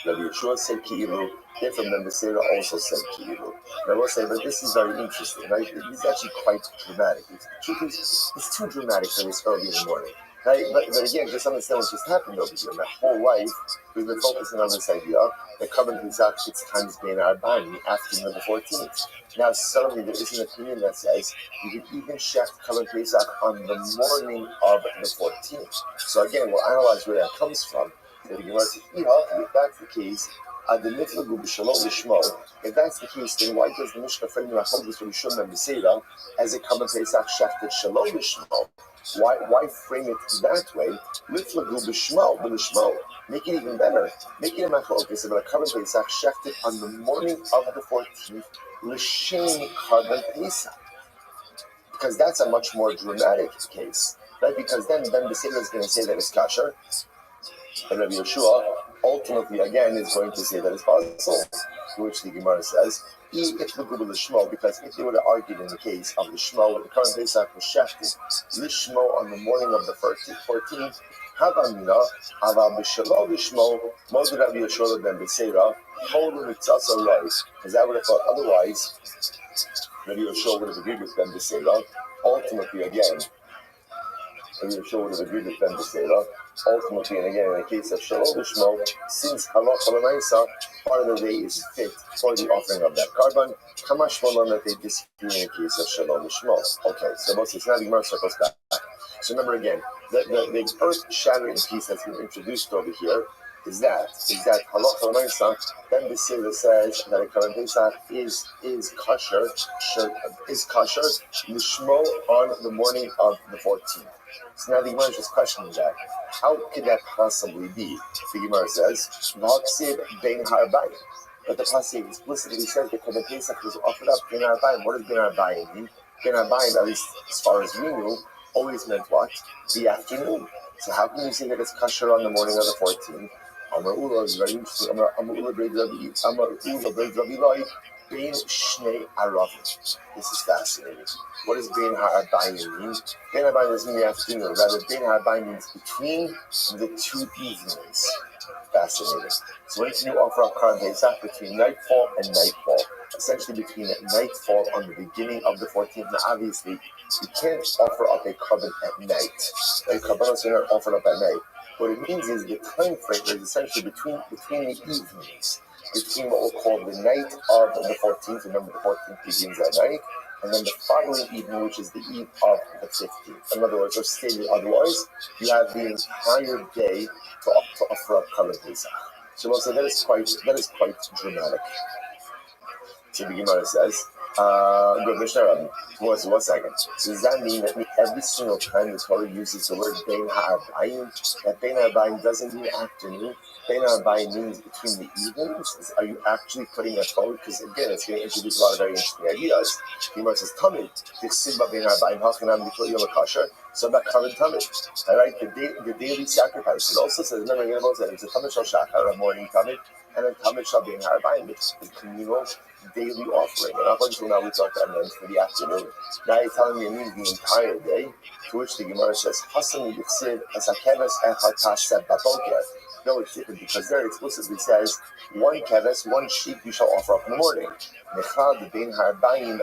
[SPEAKER 1] Rabbi Yeshua said Ki'ilu, therefore Ben Beseda also said Ki'ilu. And I will say, but this is very interesting, right? It's actually quite dramatic. The truth is, it's too dramatic for this early in the morning. Right? But again, just understand what just happened over here. My whole life, we've been focusing on this idea that Karban Pesach, it's times bein arba'in, the afternoon of the 14th. Now suddenly there is an opinion that says you can even shecht Karban Pesach on the morning of the 14th. So again, we'll analyze where that comes from. If that's the case, if that's the case, then why does the Mishnah frame the Achol with Rishon and Beseda as a Karban Pesach shechted Shalom Lishmo? Why frame it that way? Liflagu b'shmo, b'lishmo. Make it even better. Make it a machlokes about a Karban Pesach shechted on the morning of the 14th, l'shem Karban Pesach. Because that's a much more dramatic case, right? Because then Beseda is going to say that it's kosher, and Rabbi Yeshua ultimately again is going to say that it's possible. To which the Gemara says, because if they would have argued in the case of the Shmo, the Karban Pesach was shechted, Lishmo on the morning of the 14th, Havamina, Ava B'Shalo Lishmo, Moshe Rabbi Yeshua ben Beseda, Holy Mitzasa Rai, because I would have thought otherwise, Rabbi Yeshua would have agreed with Ben Beseda. Ultimately, again, Rabbi Yeshua would have agreed with Ben Beseda. Ultimately, and again, in the case of Shalom Lishmo, since Halacha L'Maisa, part of the day is fit for the offering of that Karban, Kamash Malon that they disagree in the case of Shalom Lishmo. Okay, so Moses, now the Gemara circles back. So remember again, the earth-shattering piece that's been introduced over here is that Halacha L'Maisa, then the Seder says that a Karban Pesach is kosher Lishmo on the morning of the 14th. So now the Gemara is just questioning that. How could that possibly be? The Gemara says, "V'haksiv bein ha'arbayim." But the pasuk explicitly says that the Pesach was offered up bein ha'arbayim. What does bein ha'arbayim mean? Bein ha'arbayim, at least as far as we knew, always meant what? The afternoon. So how can you say that it's kosher on the morning of the 14th? Amar Ula is very interesting. Amar Ula bein Rabbi Loi. Bein Shnei Aravim. This is fascinating. What does Bein Ha'arbayim mean? Bein Ha'arbayim doesn't mean the afternoon. Rather, Bein Ha'arbayim means between the two evenings. Fascinating. So when can you offer up Karban Pesach? Between nightfall and nightfall. Essentially between nightfall on the beginning of the 14th. Now obviously, you can't offer up a Karban at night. Right? Karbanos are not offered up at night. What it means is the time frame is essentially between the evenings. Between what we'll call the night of the 14th, remember the 14th begins at night, and then the following evening, which is the eve of the 15th. In other words, or stated otherwise, you have the entire day to offer up Karban Pesach. So we'll say that is quite dramatic. So the Gemara says, good Mishnah Rabbi. One second. So does that mean that every single time the Torah uses the word Bein Ha'arbayim, that Bein Ha'arbayim doesn't mean afternoon? Bein Ha'arbayim means between the evenings? Are you actually putting that forward? Because again, it's going to introduce a lot of very interesting ideas. The Gemara says, Tamid, Dichsimba Bein Ha'arbayim, Hachanam B'Kol Yom HaKosher. So about Karban Tamid, all right, the daily sacrifice. It also says, remember, it's a Tamid Shal Shachar, a morning Tamid, and a Tamid Shal Bein Ha'arbayim, which is the communal daily offering. And up until now, we thought that meant for the afternoon. Now you're telling me it means the entire day, to which the Gemara says, Hasan Yichsid as Hakeves Echad Taseh Baboker. No, it's different because there it explicitly says, one keves, one sheep you shall offer up in the morning. Nechad Bein Ha'arbayim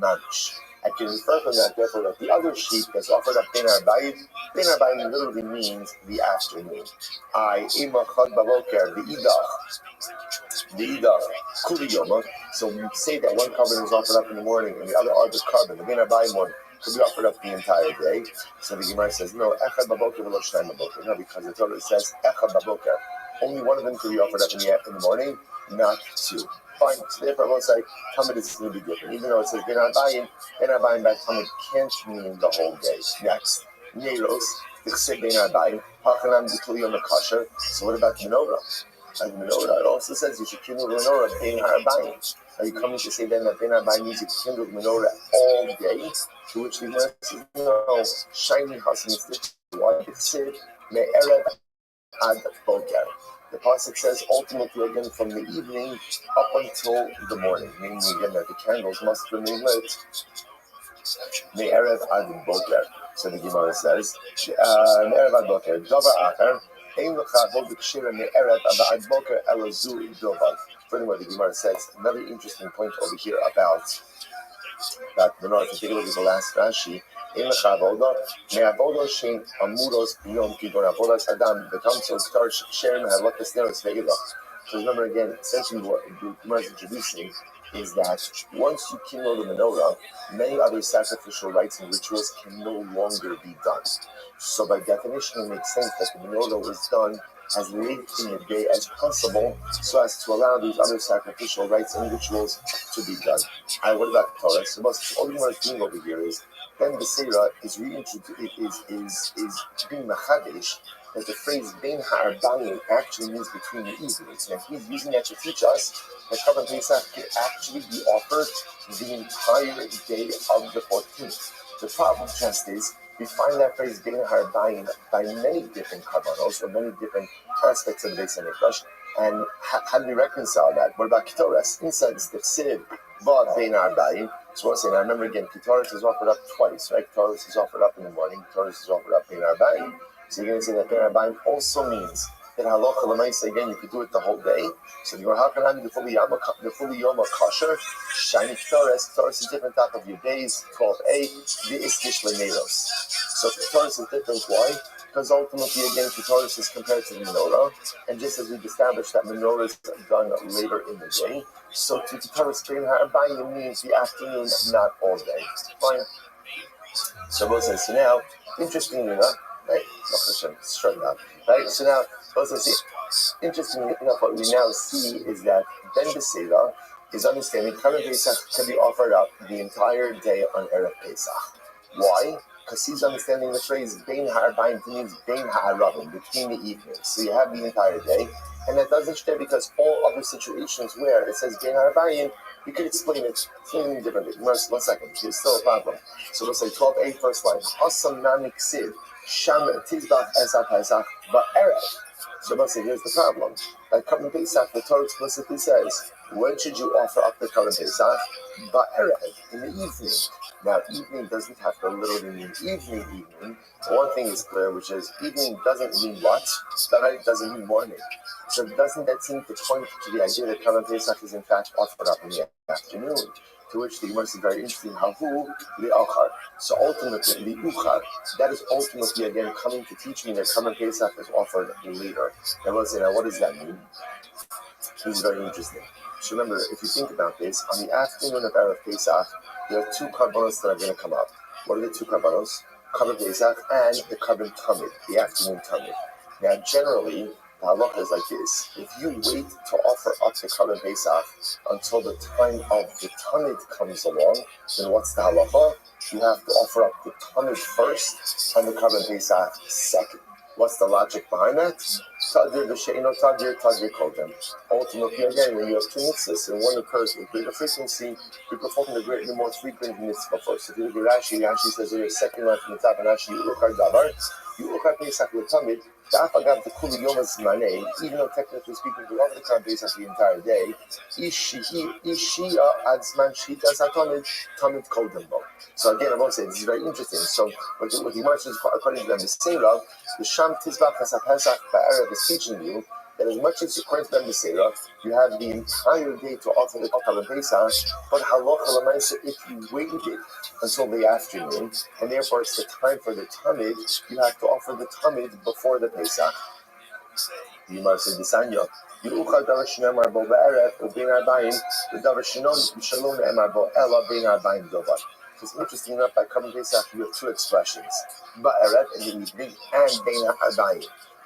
[SPEAKER 1] Mamish. I can infer from that, therefore, that the other sheep that's offered up Bein Ha'arbayim literally means the afternoon. Imachad Baboker, the idach, kuli yoma. So we say that one Karban is offered up in the morning and the other arbit Karban, the Bein Ha'arbayim one, could be offered up the entire day. So the Gemara says, no, echad baboker v'lo shnayim baboker. No, because the Torah says, echad baboker. Only one of them could be offered up in the morning, not two. Fine. So therefore, I won't say Tamid is going to be different. Even though it says Bein Ha'arbayim by Tamid can't mean the whole day. Next, Neiros, Dichsid Bein Ha'arbayim, Hachanam B'Kol Yom HaKosher. So what about the menorah? And menorah, it also says you should kindle the menorah bein ha'arbayim. Are you coming to say then that bein ha'arbayim means you kindle the menorah all day? To which the Gemara says, no, shiny hasim is this. Why? It said, me'erev ad boker. The pasuk says ultimately again from the evening up until the morning, meaning again that the candles must remain lit. Me'erev ad boker. So the Gemara says, me'erev ad boker. Davar acher. Furthermore, the Gemara says another interesting point over here about that menorah. If you take a look at the last Rashi, so remember again, essentially what the Gemara is introducing is that once you kindle the menorah, many other sacrificial rites and rituals can no longer be done. So by definition, it makes sense that the menorah was done as late in the day as possible, so as to allow these other sacrificial rites and rituals to be done. What about the Torah? So all the Gemara is doing over here is Ben Beseira is being machadish that the phrase bein ha'arbayim actually means between the evenings. And he's using that to teach us that Korban Pesach can actually be offered the entire day of the 14th. The problem just is we find that phrase bein ha'arbayim by many different karbanos or many different aspects of the Beis Hamikdash. And how do we reconcile that? What about Ketoras? Inside the Sid, but bein ha'arbayim. So we're saying, I remember again, Ketoras is offered up twice, right? Ketoras is offered up in the morning. Ketoras is offered up bein ha'arbayim. So you're going to say that bein ha'arbayim also means that halacha l'maisa again you could do it the whole day. So you're how can I be the fully yoma kosher? Shiny Ketoras. Ketoras is different type of your days. 12a the istish leneros. So Ketoras is different. Why? Because ultimately again Ketoras is compared to the menorah, and just as we've established that menorah is done later in the day, so to Ketoras bein ha'arbayim means the afternoon, not all day. Fine. So we'll say so now. Interestingly enough. Right, straight up. Right, so now, interestingly enough, what we now see is that Ben Beseira is understanding Korban Pesach can be offered up the entire day on Erev Pesach. Why? Because he's understanding the phrase bein ha'arbayim means bein ha'arabim, between the evenings. So you have the entire day, and that doesn't stay because all other situations where it says bein ha'arbayim, you could explain it slightly differently. 1 second, there's still a problem. So we'll say 12a first line. Asam namik sid. Sham tizbach esat pesach ba'erev. So let's say here's the problem. Like Korban Pesach, the Torah explicitly says, when should you offer up the Korban Pesach? Ba'erev, in the evening. Now, evening doesn't have to literally mean evening. One thing is clear, which is evening doesn't mean what? It doesn't mean morning. So doesn't that seem to point to the idea that Korban Pesach is in fact offered up in the afternoon? To which the Gemara is very interesting. Hahu li'achar. So ultimately, li'uchar. That is ultimately again coming to teach me that Korban Pesach is offered later. Now, what does that mean? This is very interesting. So remember, if you think about this, on the afternoon of Erev Pesach, there are two karbanos that are going to come up. What are the two karbanos? Korban Pesach and the Korban Tamid, the afternoon Tamid. Now, generally, the halacha is like this. If you wait to offer up the Korban Pesach until the time of the Tamid comes along, then what's the halacha? You have to offer up the Tamid first and the Korban Pesach second. What's the logic behind that? Tadir v'she'ino tadir, tadir kodem. Ultimately, again, when you have two mitzvahs and one occurs with greater frequency, you perform the more frequent mitzvah first. If you look at Rashi says your second line from the top, and Rashi, you look at davar, you look at Pesach l'tamid, even though technically speaking, we offer the Korban Pesach the entire day, so again, I won't say this is very interesting. So what the Gemara says, according to them, is Seirah, the Sham Tizbach Pesach Ba'erev is teaching you that as much as according to them, the Seirah, you have the entire day to offer the Korban Pesach, but halacha l'maisa, if you waited until the afternoon, and therefore it's the time for the Tamid, you have to offer the Tamid before the Pesach. The Gemara said, Disanya, Yuchad davar shneimar bo ba'erev u'bein ha'arbayim, v'davar shalom ne'emar bo ela bein ha'arbayim dovar. It's interesting enough, by Korban Pesach, you have two expressions, ba'erev in the evening and bein ha'arbayim.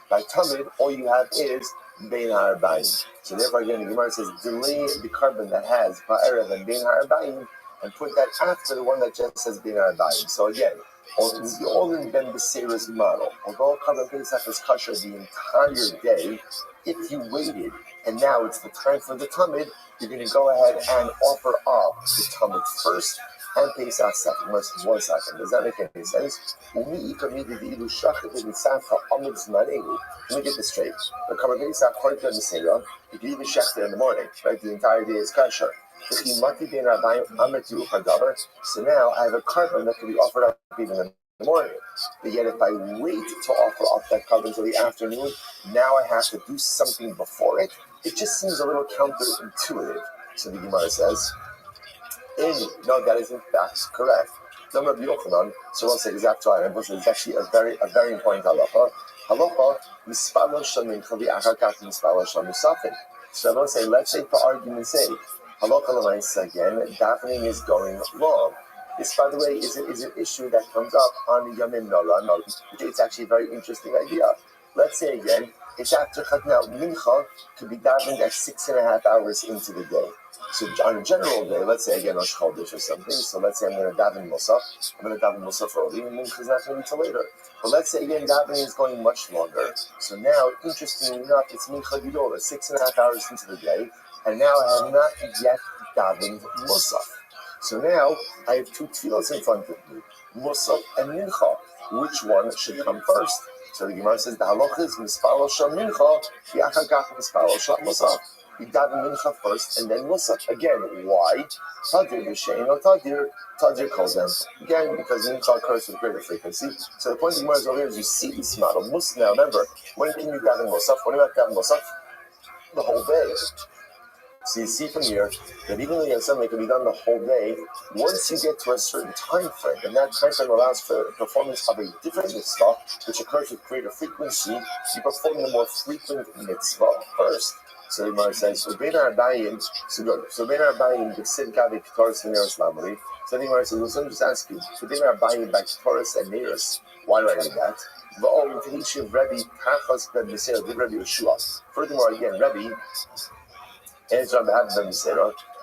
[SPEAKER 1] By Tamid, all you have is bein ha'arbayim. So therefore, again, the Gemara says, delay the carbon that has ba'erev and bein ha'arbayim and put that after the one that just says bin arbayim. So again, all in Ben Beseira's model. Although Karban Pesach is kosher the entire day, if you waited and now it's the time for the Tamid, you're going to go ahead and offer up the Tamid first and Pesach second. Listen, 1 second. Does that make any sense? Let me get this straight. The Karban Pesach, according to Beseira, you can even shechter in the morning, right? The entire day is kosher. So now I have a carbon that can be offered up even in the morning. But yet if I wait to offer up that carbon until the afternoon, now I have to do something before it. It just seems a little counterintuitive. So the Gemara says, no, that is in fact correct. So we'll say exact right. It's actually a very important halacha. Halacha, mispalo shamin chavi achakach mispalo shamusafin. So I will say, let's say for argument's sake, halacha l'maisa again, davening is going wrong. This, by the way, is an issue that comes up on Yamim Nola. It's actually a very interesting idea. Let's say again, it's after now mincha could be davened at 6.5 hours into the day. So on a general day, let's say again Rosh Chodesh or something. So let's say I'm going to daven Musaf. I'm going to daven Musaf early, and mincha is not going to be until later. But let's say again davening is going much longer. So now, interestingly enough, it's mincha gidola, 6.5 hours into the day. And now I have not yet davened Musaf. So now I have two tefillos in front of me, Musaf and Mincha. Which one should come first? So the Gemara says the halacha is mispalo shal Mincha, yachagach mispalo shal Musaf. You daven Mincha first and then Musaf. Again, why? Tadir b'shein or Tadir calls them. Again, because Mincha occurs with greater frequency. So the point of the Gemara is over here is you see this model. Now remember, when can you daven Musaf? When do you have to daven Musaf? The whole day. So you see from here that even though something can be done the whole day, once you get to a certain time frame, and that time frame allows for performance of a different mitzvah, which occurs with greater frequency, you perform the more frequent mitzvah first. So the Gemara says, so ben arbayim, so good. So ben arbayim, the sid gavi k'toris v'neros lamari. So the Gemara says, well, so let me just ask you, so ben arbayim by k'toris and neros, why do I do that? V'om t'hishiv Rabbi tachas ben Beseira, did Rabbi Yeshua. Furthermore, again, Rabbi,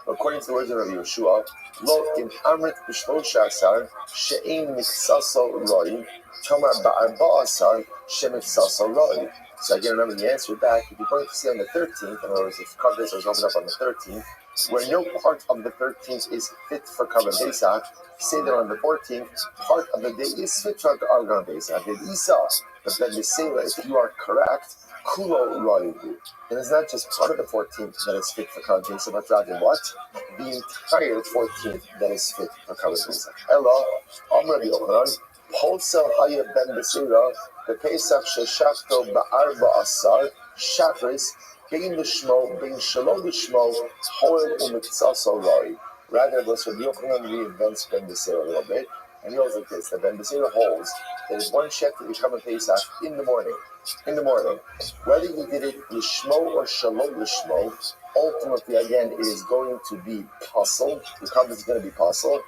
[SPEAKER 1] according to the words of Rabbi Yeshua, Lo in Amrit b'shlosha asar she'ein miksaso roi, tomar ba'arba'asar she'miksaso roi. So again, remember the answer back. If you're going to see on the 13th, in other words, if Karban Pesach is opened up on the 13th, where no part of the 13th is fit for Karban Pesach, say that on the 14th, part of the day is fit for Karban Pesach. But then they say that if you are correct, Kulo Roihu. And it's not just part of the 14th that is fit for Karban Pesach, but rather what? The entire 14th that is fit for Karban Pesach. Ella, Amr Yochanan, Holsel Haya Ben Beseira, the Pesach Sheshachto Ba'arba Asar, Shachris, Bein Lishmo, Bein Shalom Lishmo, Hoel Umitzasa Roi. Rather, those Rabbi Yochanan reinvents Ben Beseira a little bit, and he holds like this: that Ben Beseira holds there is one shecht to become a Pesach in the morning. Whether you did it Lishmo or Shalom Lishmo, ultimately, again, it is going to be puzzle. The carbon is going to be puzzle.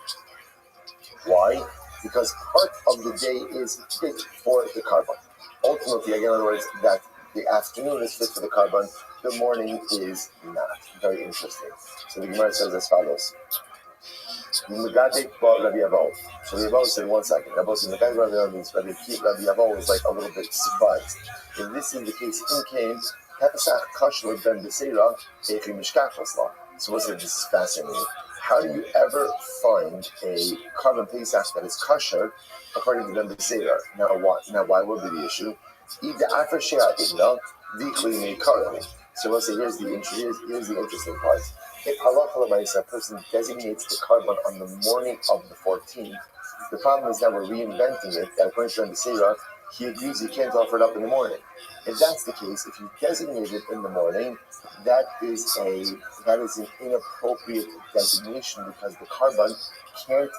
[SPEAKER 1] Why? Because part of the day is fit for the carbon. Ultimately, again, in other words, that the afternoon is fit for the carbon, the morning is not. Very interesting. So the Gemara says as follows. So Rabbi Yavo said, 1 second. Rabbi said, Rabbi Yavo means Rabbi Yavo was like a little bit surprised. If this is the case, in came, Pesach Kashler Ben Beseira, Echi Mishkach Lasla. So what's it? This is fascinating. How do you ever find a Karban Pesach that is kosher according to Ben Beseira? Now why would be the issue? So we'll say here's the interesting part. If halacha l'maisa, a person designates the carbon on the morning of the 14th, the problem is that we're reinventing it. That according to Ben Beseira, he agrees you can't offer it up in the morning. If that's the case, if you designate it in the morning, that is an inappropriate designation because the carbon can't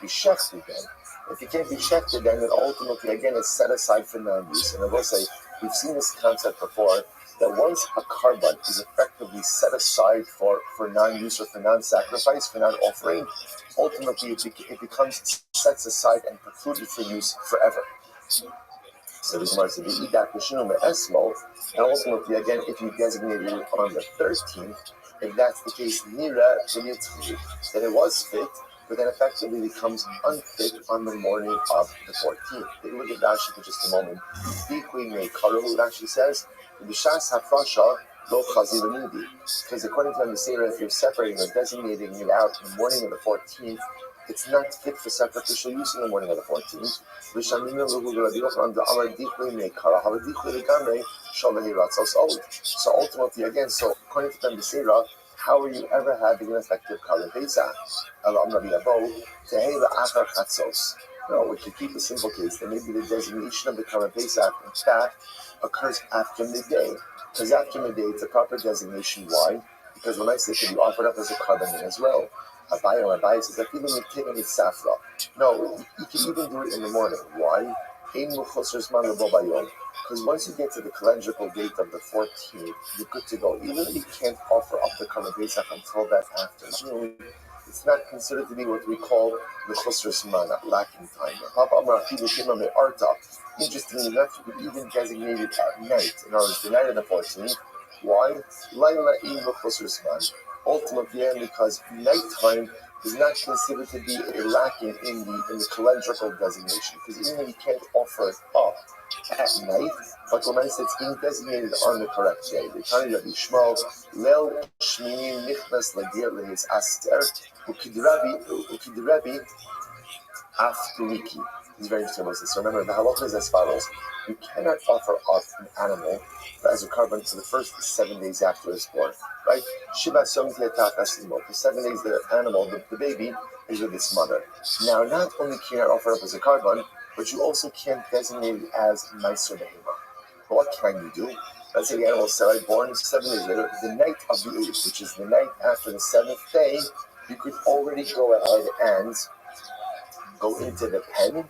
[SPEAKER 1] be shechted then. If it can't be shechted, then it ultimately again is set aside for non-use. And I will say we've seen this concept before, that once a carbon is effectively set aside for non-use or for non-sacrifice, for non-offering, ultimately it becomes set aside and precluded for use forever. So the Gemara said, and ultimately again, if you designated it on the 13th, If that's the case, Nira, then it was fit, but then effectively becomes unfit on the morning of the 14th. Take a look at Rashi for just a moment. Rashi says, B'shas hafrasha lo chazi v'nudi. Because according to the Seder, if you're separating or designating it out in the morning of the 14th, it's not fit for sacrificial use in the morning of the 14th. So ultimately, again, so according to the Seder, how are you ever having an effective Karban Pesach? No, we can keep a simple case that maybe the designation of the Karban Pesach, in fact, occurs after midday. Because after midday, it's a proper designation. Why? Because when I say it can be offered up as a Karban as well. Rabbi says that even with safra. No, you can even do it in the morning. Why? Because once you get to the calendrical date of the 14th, you're good to go. Even if you can't offer up the Karban Pesach until that afternoon, it's not considered to be what we call the Chosr Zman, lacking time. Interestingly enough, you could even designate it at night. In other words, the night of the 14th. Why? Ultimately, because nighttime is not considered to be a lacking in the calendrical designation. Because even though you can't offer it up at night, but when I say it's being designated on the correct day, the Tani Rabbi Shmuel, Lel Shmini Nichnas Lagir Lehis Aster, Ukid Rabbi Afturiki. It's very interesting. So remember, the halacha is as follows: you cannot offer up an animal as a Karban for the first 7 days after it's born, right? Shiva Som Tiatakas. For 7 days, the animal, the baby, is with its mother. Now, not only can you not offer up as a Karban, but you also can't designate it as Meiser Behema. But what can you do? Let's say the animal is born 7 days later, the night of the 8th, which is the night after the 7th day, you could already go ahead and go into the pen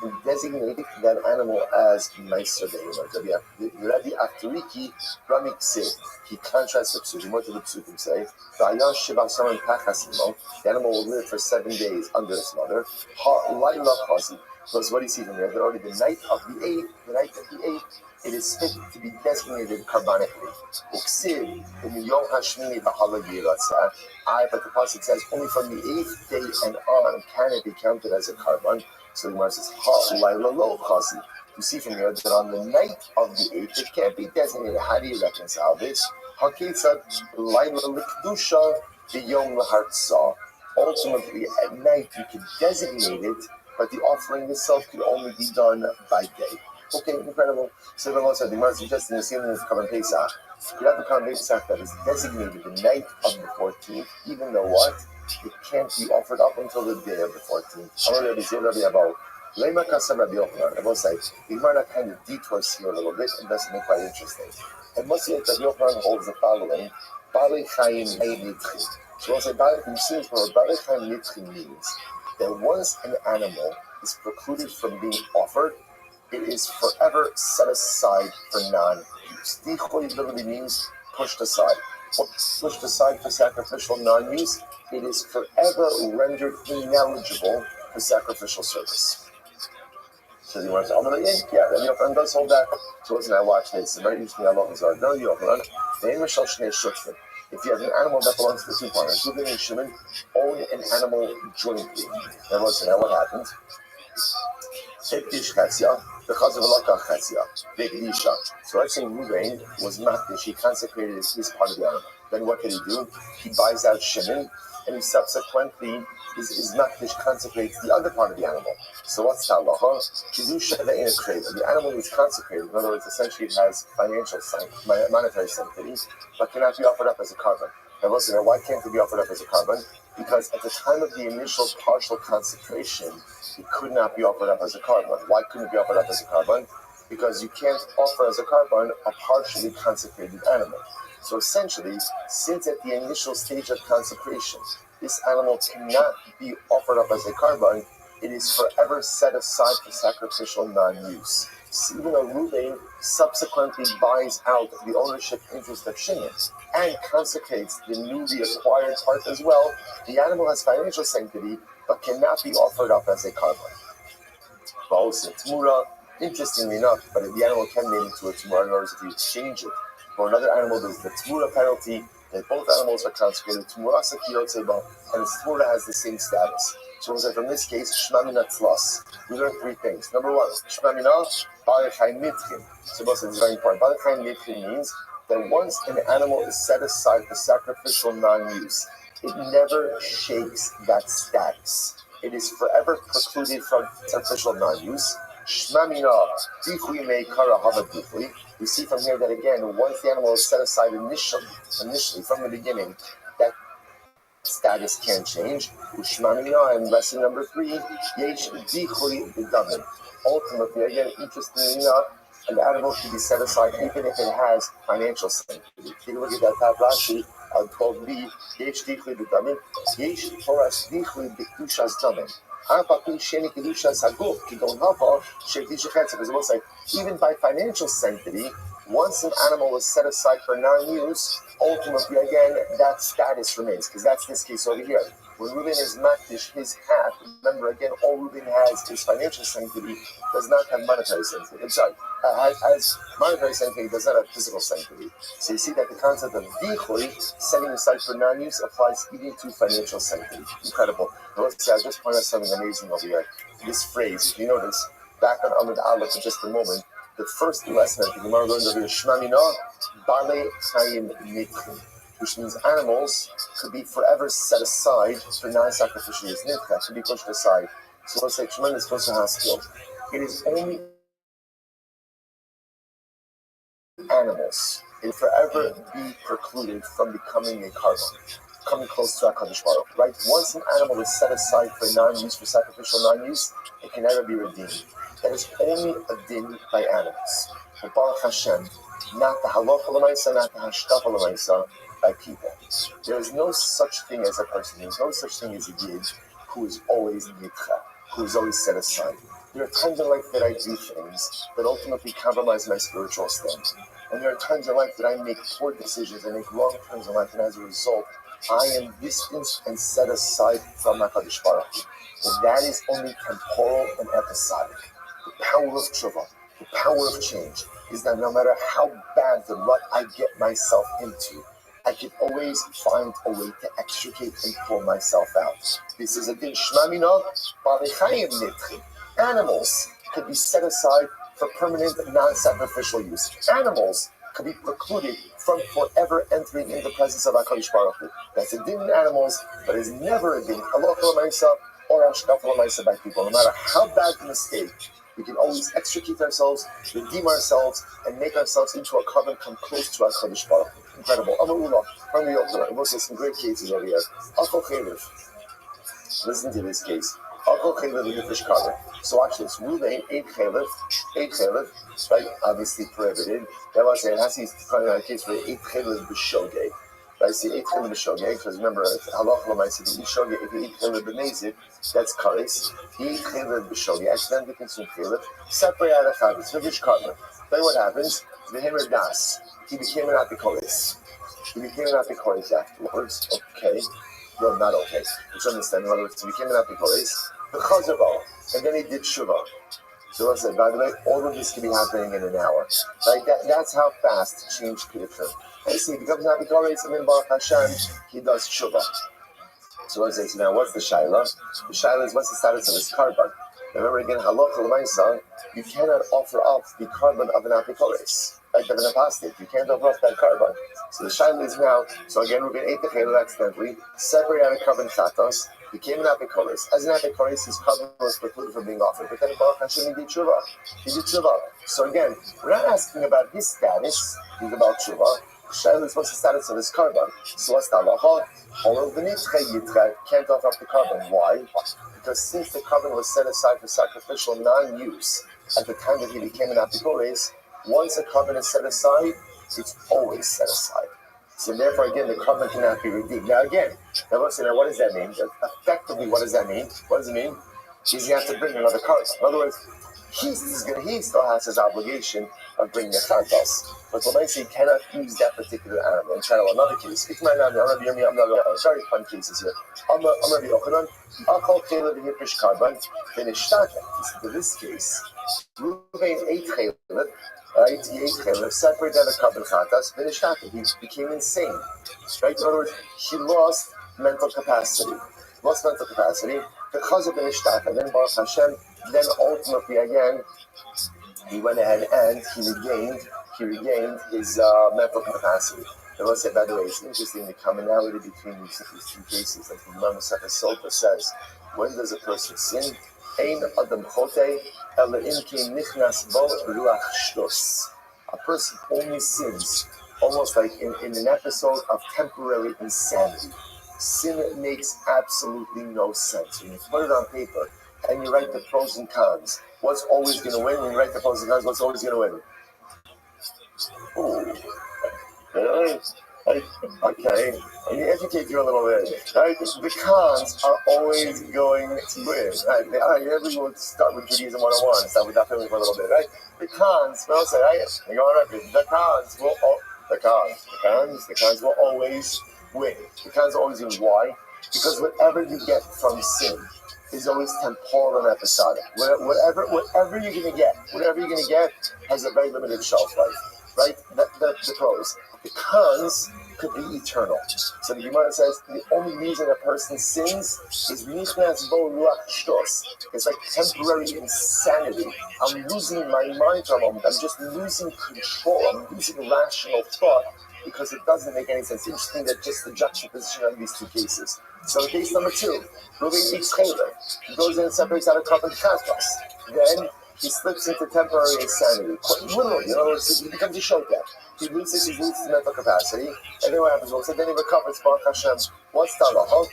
[SPEAKER 1] and designate that animal as Meiser Behema. Rabbi Afturiki, Rami Kseh, he contrasts the psukim. What did the psukim say? The animal will live for 7 days under its mother. Because what do you see from here? That already the night of the 8th, it is fit to be designated carbonically. But the pasuk says only from the 8th day and on can it be counted as a carbon. So the Gemara says, you see from here that on the night of the 8th, it can't be designated. How do you reconcile this? Ultimately, at night, you can designate it, but the offering itself could only be done by day. Okay, incredible. So the Gemara is suggesting the same thing as Karban Pesach. You have the Karban Pesach that is designated the night of the 14th, even though what? It can't be offered up until the day of the 14th. I will say, the Gemara kind of detours here a little bit and does something quite interesting. And must say that Rabbi Yochanan holds the following: Balei Chaim Nitchi. So we'll say Balei Chaim Nitchi means that once an animal is precluded from being offered, it is forever set aside for non-use. Dichoy literally means pushed aside. Pushed aside for sacrificial non-use, it is forever rendered ineligible for sacrificial service. So you want to say, I'm going to yeah, Rabbi Yochanan does hold that. So listen, I watched it. It's a very interesting halachas. Rabbi Yochanan, if you have an animal that belongs to the two partners, Reuben and Shimon own an animal jointly. Now listen, now what happens? So let's say Reuben was makdish, he consecrated his part of the animal. Then what can he do? He buys out Shimon, and he subsequently his makdish consecrates the other part of the animal. So what's the halacha? The animal is consecrated. In other words, essentially it has financial monetary sanctity, but cannot be offered up as a carbon. Now listen, why can't it be offered up as a carbon? Because at the time of the initial partial consecration, it could not be offered up as a carbon. Why couldn't it be offered up as a carbon? Because you can't offer as a carbon a partially consecrated animal. So essentially, since at the initial stage of consecration, this animal cannot be offered up as a carbon, it is forever set aside for sacrificial non-use. So even though Reuben subsequently buys out the ownership interest of Shimon and consecrates the newly acquired part as well, the animal has financial sanctity but cannot be offered up as a carbon. Interestingly enough, but the animal can be made into a tmura in order to exchange it for another animal. There's the tmura penalty that both animals are consecrated to Murasa Kiyotzeba, and its Torah has the same status. So we'll say from this case, Shmamina Tzlas. We learn three things. Number one, Shmamina, Balechai Nitchim. So both is very important. Balechai Nitchim means that once an animal is set aside for sacrificial non-use, it never shakes that status. It is forever precluded from sacrificial non-use. Shmamina, Dichui me Kara Hava Dichui. We see from here that again, once the animal is set aside initially from the beginning, that status can't change. Ushmamina, and lesson number 3, Yesh Dichui B'Davin. Ultimately, again, interestingly enough, an animal should be set aside even if it has financial sanctity. Take a look at that top Rashi on 12b. Yesh Dichui B'Davin. Yesh Toras Dichui B'Kushas Damin. Because it looks like even by financial sanctity, once an animal is set aside for non-use, ultimately again that status remains. Because that's this case over here. When Reuben is makdish his half, remember again, all Reuben has is financial sanctity, does not have monetary sanctity. I'm sorry, has monetary sanctity, does not have physical sanctity. So you see that the concept of dichui, setting aside for non-use, applies even to financial sanctity. Incredible. Now let's say I just pointed out something amazing over here. This phrase, if you notice, back on Amud Aleph for just a moment, the first lesson that the Gemara learned over here, Shmamina, Bale Chayim Nitchim, which means animals could be forever set aside for non-sacrificial use. Nitcha could be pushed aside. So let's say tremendous close hospital. It is only animals. It will forever be precluded from becoming a carbon, coming close to HaKadosh Baruch Hu, right? Once an animal is set aside for non-use, for sacrificial non-use, it can never be redeemed. That is only a din by animals. But Baruch Hashem, not the halacha l'maisa, not the hashkafa l'maisa, by people. There is no such thing as a person, there is no such thing as a yid who is always nitcha, who is always set aside. There are times in life that I do things that ultimately compromise my spiritual stand. And there are times in life that I make poor decisions, I make wrong turns in life, and as a result, I am distanced and set aside from HaKadosh Baruch Hu. And that is only temporal and episodic. The power of tshuva, the power of change, is that no matter how bad the rut I get myself into, I can always find a way to extricate and pull myself out. This is a din shmamina balechayim nitchim. Animals could be set aside for permanent non-sacrificial use. Animals could be precluded from forever entering into the presence of HaKadosh Baruch Hu. That's a din in animals, but is never a din halacha l'maisa or hashkafa l'maisa by people. No matter how bad the mistake, we can always extricate ourselves, redeem ourselves, and make ourselves into a carbon, come close to HaKadosh Baruch Hu. Incredible. We'll see some great cases over here. Listen to this case. So watch this. Reuben ate chalif, right? Obviously prohibited. That was it. Has he's finding out a case where he ate chalif b'shogeg. Right? So ate chalif b'shogeg, because remember, halacha l'maisa, if you eat chalif b'nezik, that's kares. He ate chalif b'shogeg, accidentally consumed chalif, separate out of chavis, vivish karma. Then what happens? V'hemer das. He became an apikoris. Afterwards. Okay. No, not okay. Which understand, in other words, he became an apikoris. And then he did shuvah. So I said, by the way, all of this can be happening in an hour. Right? That's how fast change could occur. And see, he becomes an apikoris, and then Baruch Hashem, he does shuvah. So I say, so now what's the shaila? The shaila is, what's the status of his carbon? Remember again, halacha l'maisa, you cannot offer up the carbon of an apikoris. Like of an apostate, you can't offer up that carbon. So the shaila is now, so again, we're going to eat the challah accidentally, separate out a carbon chatos, became an apikoris. As an apikoris, his carbon was precluded from being offered. But then Baruch Hashem, he did tshuva. So again, we're not asking about his status, he's about tshuva. The shaila is what's the status of his carbon. So what's the halacha? Or the nitcha can't offer up the carbon. Why? Because since the carbon was set aside for sacrificial non-use at the time that he became an apikoris, once a carbon is set aside, it's always set aside. So therefore, again, the carbon cannot be redeemed. Now again, what does that mean? Effectively, what does that mean? What does it mean? Is you have to bring another carbon. In other words, he still has his obligation of bringing a kartos. But the Lamaisi cannot use that particular animal. And try another case. It's my name. I'm very fun cases here. I'm Rabbi Yochanan. I'll call Caleb the Hippish carbon. Finish starting. In this case, Reuben ate Caleb. right? Separated out of carbon chatas, he became insane, right? In other words, he lost mental capacity. Because of the nishtaka. And then Baruch Hashem, then ultimately again, he went ahead and he regained his mental capacity. And let's say, by the way, it's interesting the commonality between these two cases. Like the Imam Sofa says, when does a person sin? Ein adam chote, ela im ki nichnas bo ruach shtos. A person only sins almost like in an episode of temporary insanity. Sin makes absolutely no sense. When you put it on paper and you write the pros and cons, what's always going to win? When you write the pros and cons, what's always going to win? Ooh. Really? Okay. Let me educate you a little bit. Right? The cons are always going to win. Right? Everyone start with Judaism 101. Start with that feeling for a little bit. Right? The cons, but I'll say, right? Go on record. The cons will always win. The cons always win. Why? Because whatever you get from sin is always temporal and episodic. Whatever you're going to get has a very limited shelf life. Right? The pros. The cons could be eternal. So the Gemara says the only reason a person sins is nichnas bo ruach shtos. It's like temporary insanity. I'm losing my mind for a moment. I'm just losing control. I'm losing rational thought because it doesn't make any sense. It's interesting that just the juxtaposition of these two cases. So case number 2, Reuven eats chaylev. He goes in and separates out a carbon chatas. Then he slips into temporary insanity. Literally, in other words, he becomes a showdown. He loses his mental capacity, and then what happens? Well, so then he recovers. Baruch Hashem. What's the halacha?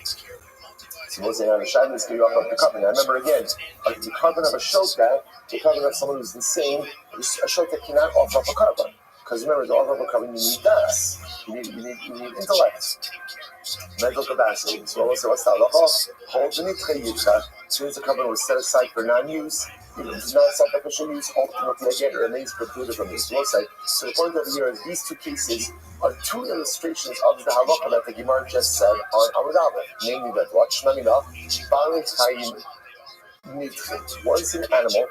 [SPEAKER 1] So we'll say, "Shabbos give you off the carbon." Now remember again, the carbon of a showdown, the carbon of someone who's insane. A showdown cannot offer up a carbon because remember, to offer up a carbon, you need das. You need intellect, mental capacity. So we'll say, "What's the halacha?" Hold the nitchei yitcha. As soon as the carbon was set aside for non-use. It's not self-efficient use, ultimately again, it remains precluded from this. So the point over here is these two cases are two illustrations of the halacha that the Gemara just said on Amud namely that what? Shmamina, Bali Chayim Nitchit. Once an animal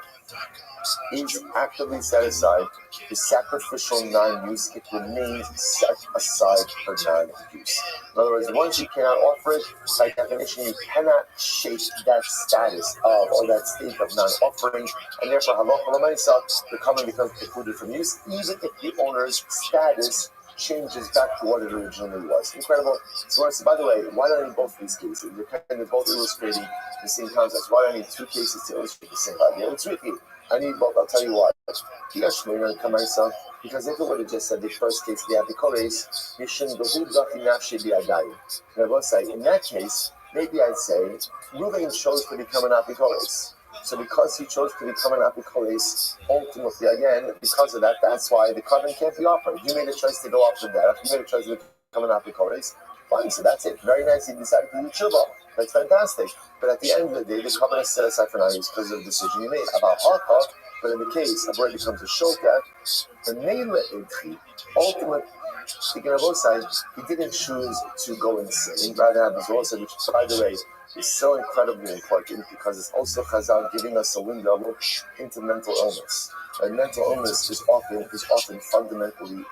[SPEAKER 1] is actively set aside, the sacrificial non-use, it remains set aside for non-use. In other words, once you cannot offer it, by definition, you cannot shake that status of, or that state of non-offering, and therefore, halacha l'maisa, the carbon becomes precluded from use, even if the owner's status changes back to what it originally was. Incredible. So, by the way, why do I need both of these cases? They're kind of both illustrating the same concept. Why do I need two cases to illustrate the same idea? It's tricky. I need both. I'll tell you why. Because if it would have just said the first case, the apikores, in that case, maybe I'd say Reuven chose to become an apikores. So because he chose to become an apikoles, ultimately, again, because of that, that's why the carbon can't be offered. You made a choice to go after that. You made a choice to become an apikoles. Fine, so that's it. Very nice. He decided to do tshuva. That's fantastic. But at the end of the day, the carbon is set aside for non-use because of the decision you made. About haka, but in the case of where it becomes a shota, the neila entry, ultimately, speaking of both sides, he didn't choose to go insane. Rather have his also, which, by the way, is so incredibly important because it's also Chazal giving us a window into mental illness. And mental illness is often fundamentally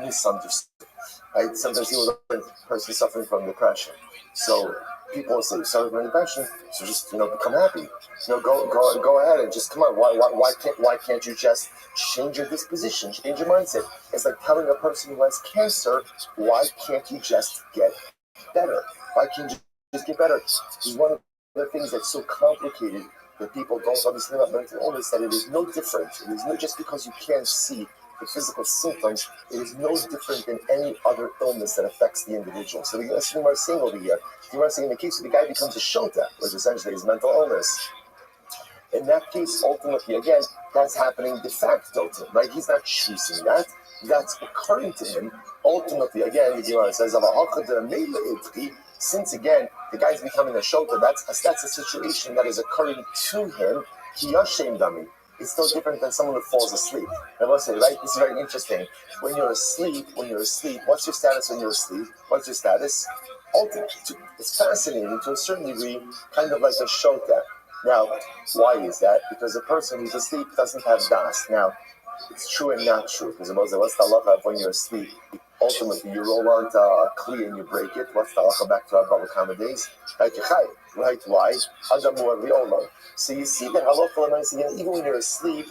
[SPEAKER 1] misunderstood. Right? Sometimes you will have a person suffering from depression. So people will say, "Sorry from depression, so just become happy. Go ahead and just come on. Why can't you just change your disposition, change your mindset?" It's like telling a person who has cancer, "Why can't you just get better? Why can't you just get better?" This is one of the things that's so complicated that people don't understand about mental illness, that it is no different. It is not just because you can't see the physical symptoms, it is no different than any other illness that affects the individual. So we're saying over here, you are saying the case where the guy becomes a shota, which essentially is mental illness. In that case, ultimately, again, that's happening de facto to him, right? He's not choosing that. That's occurring to him. Ultimately, again, the Gemara says, since again, the guy's becoming a shota, that's a situation that is occurring to him. It's still different than someone who falls asleep. I will say, right? This is very interesting. When you're asleep, what's your status when you're asleep? What's your status? Ultimately, it's fascinating to a certain degree, kind of like a shota. Now, why is that? Because a person who's asleep doesn't have das. Now, it's true and not true. Because what's the halacha when you're asleep? Ultimately, you roll onto a kli and you break it. What's the halacha back to our Baba Kama days? Right, right? Why? So you see that halacha again, even when you're asleep,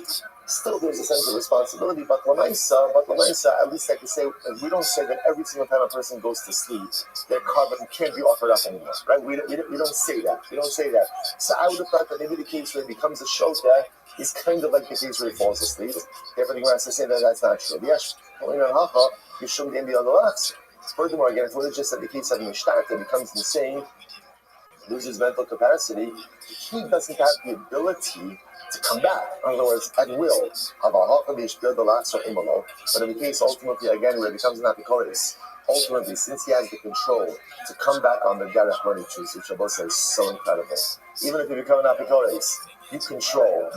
[SPEAKER 1] still there's a sense of responsibility. But lamaisa, at least I can say, we don't say that every single time a person goes to sleep, their carbon can't be offered up anymore, right? We don't say that. We don't say that. So I would have thought that maybe the case where it becomes a shota is kind of like the case where he falls asleep. Therefore, the Gemara has to say that that's not true. Yes, you shouldn't end the other locks. Furthermore, again, if we're just at the case of Mishtart that becomes insane, loses mental capacity, he doesn't have the ability to come back. In other words, at will. But in the case, ultimately, again, where it becomes an apikoris, ultimately, since he has the control to come back on the derech when he chooses, which Abba says is so incredible. Even if you become an apikoris, you control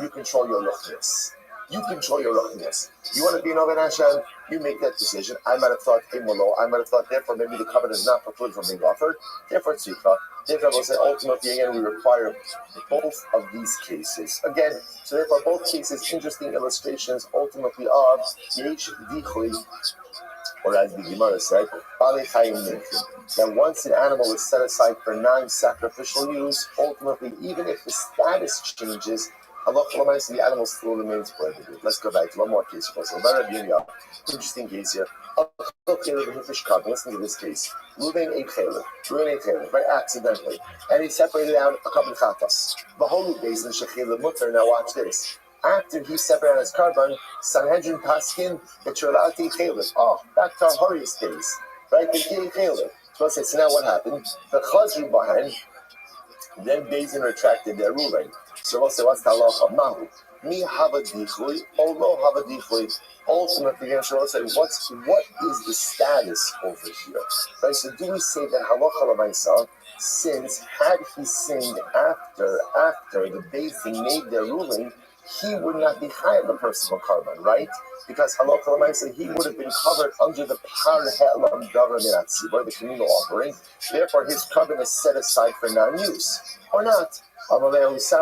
[SPEAKER 1] your ruchnis. You control your ruchnis. You want to be an Oven Hashem, you make that decision. I might have thought Imolo, I might have thought, therefore, maybe the covenant is not precluded from being offered. Therefore, Tzikha. Therefore, I will say, ultimately, again, we require both of these cases. Again, so therefore, both cases, interesting illustrations, ultimately, of Yesh Dichui, or as the Gemara said, that once an animal is set aside for non-sacrificial use, ultimately, even if the status changes, the animal still remains prohibited. Let's go back to one more case. Interesting case here. Listen to this case. Ruben ate chaylev, right, accidentally, and he separated out a couple of chatas. The whole base in shechila mutter. Now watch this. After he separated his carbon, Sanhedrin paskin that you're allowed to eat chaylev. Oh, back to our hurriest days, right? They can't eat chaylev. So now what happened? The chazru bahan. Then Bezin retracted their ruling. So we'll say, what's the halacha? Mahu. Mi hava dichui, or lo hava dichui. Ultimately, the answer will say, what is the status over here? Right, so do we say that halacha l'maisa, since had he sinned after the Bezin made their ruling, he would not be chayav a personal carbon, right? Because halacha l'maisa, he would have been covered under the par he'elam davar minatzibur, the communal offering. Therefore, his carbon is set aside for non-use, or not. When Rabbi Yochanan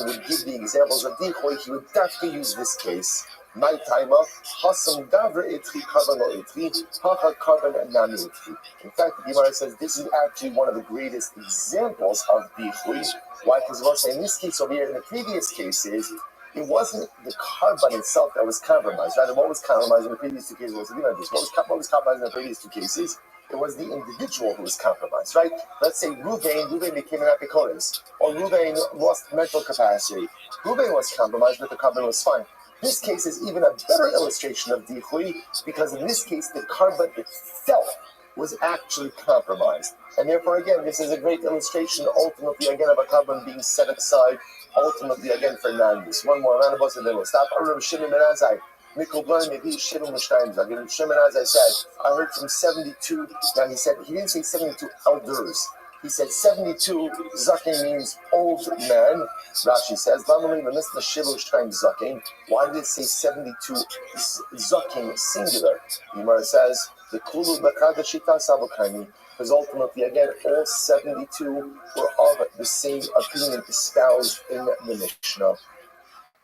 [SPEAKER 1] would give the examples of dichoy, he would definitely use this case. My timer, hasam gavra etri carbon lo etri, hacha carbon and nami etri. In fact, the Gemara says this is actually one of the greatest examples of dichoy. Why? Because we'll say in this case over here, in the previous cases, it wasn't the carbon itself that was compromised. Rather, what was compromised in the previous two cases was what was compromised in the previous two cases? It was the individual who was compromised, right? Let's say Ruvain became an apikoris, or Ruvain lost mental capacity. Ruvain was compromised, but the carbon was fine. This case is even a better illustration of dichui, because in this case, the carbon itself was actually compromised. And therefore, again, this is a great illustration, ultimately, again, of a carbon being set aside, ultimately, again, for non-use. One more round of us, and then we'll stop. As I said, I heard from 72. Now he said he didn't say 72 elders. He said 72. Zaken means old man. Rashi says, why did it say 72 zaken singular? Gemara says the kulu b'chadashita sabokani, because ultimately, again, all 72 were of the same opinion espoused in the Mishnah.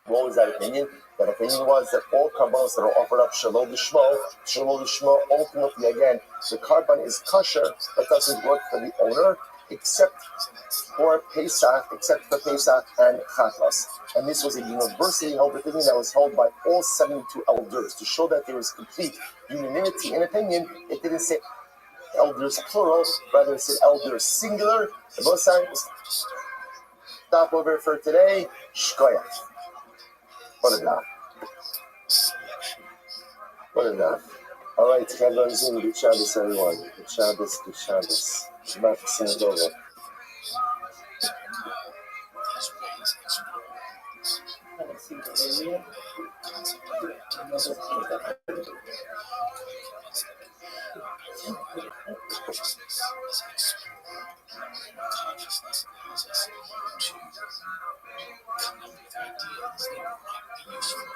[SPEAKER 1] What was that opinion? That opinion was that all karbanos that are offered up shalom lishmo, ultimately, again, the carbon is kosher, but doesn't work for the owner, except for Pesach and Chatas. And this was a universally held opinion that was held by all 72 elders. To show that there was complete unanimity in opinion, it didn't say elders plural, rather it said elders singular. The both sides stop over for today. Shkoyach. What a dot. What a dot. All right, together on Zoom. Good Shabbos, everyone. Good Shabbos. Shabbat Sinagova.
[SPEAKER 2] Consciousness allows us to come up with ideas that might be useful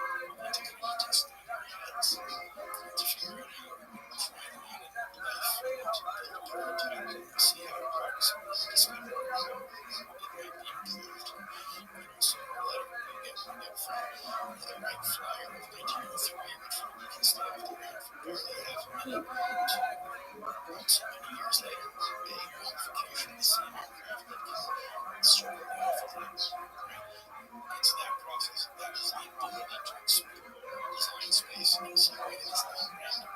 [SPEAKER 2] and to kind of test them in our heads, to figure out how we can apply that in our life and to prototype it and see how it works and discover how it might be improved. And also flyer of 1903, you can stay off the ground for barely half a minute to, so many years later, a modification of the same aircraft that can circle the off right? It's that process. That is the ability to explore design space in some way that is not random.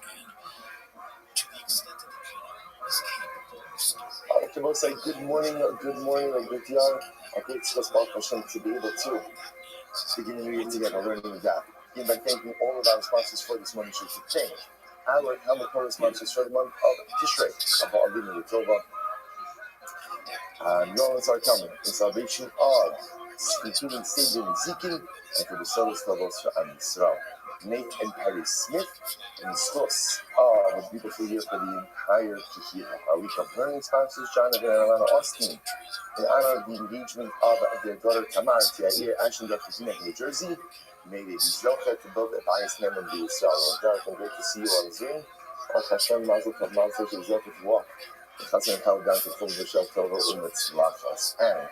[SPEAKER 2] And to the extent that the genome is capable of storing.
[SPEAKER 1] Okay, we'll say good morning, good year. Okay, it's just about Hashem to be able to begin the new year together, learning that. Begin by thanking all of our sponsors for this month should change. Our Torah sponsors for the month of Tishrei, of Alvin Tova. Nolan's are coming in salvation of, including Savior Ezekiel, and for the Solos Tavos for Am Yisrael. Nate and Perry Smith, and Stos. A beautiful year for the entire Kehillah. Our week of learning sponsors, Jonathan and Alana Austin, in honor of the engagement of their daughter Tamar Tiair Ashendorf, Virginia, New Jersey. May they be Zocher to build the highest name of the Yisrael. Jonathan, great to see you on Zoom. Hashem Mazel Tov Mazel Tov Zocher to walk. Chazan held down to full Vishal Tova Umetz Lachas. And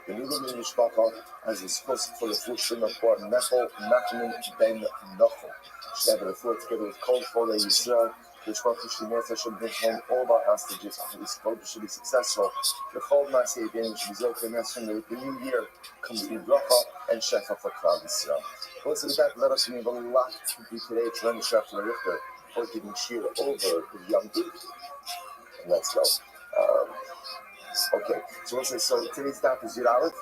[SPEAKER 1] the Nidin Mishpacha has his first for the Fushim of Mechel Nachman Ben Nochel. She had the four together with Kol Chole Yisrael. The Shpach Shemeta should bring home all of our hostages. This vote should be successful. The Chol Masei again should be Zocher Neshem. The new year comes in Bracha and Shefa for Klal Yisrael. Also, with that, let us have a lot to do today. To learn the Shef and Richter for giving Shir over the Yom Tov. Let's go. Okay, so today's daf is Yud Aleph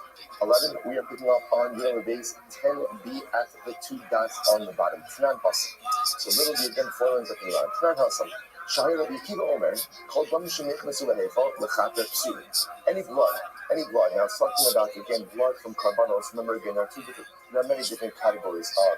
[SPEAKER 1] 11. We are picking up on Yud base 10b at the two dots on the bottom. Tnan Hasam. So little bit again, 4 lines looking around. Tnan Hasam. Shahir Rabbi Akiva Omer. Called Dam Shemich Mesulehecha Lechater Psulim. Any blood. Now it's talking about again blood from karbanos. Remember again, there are many different categories of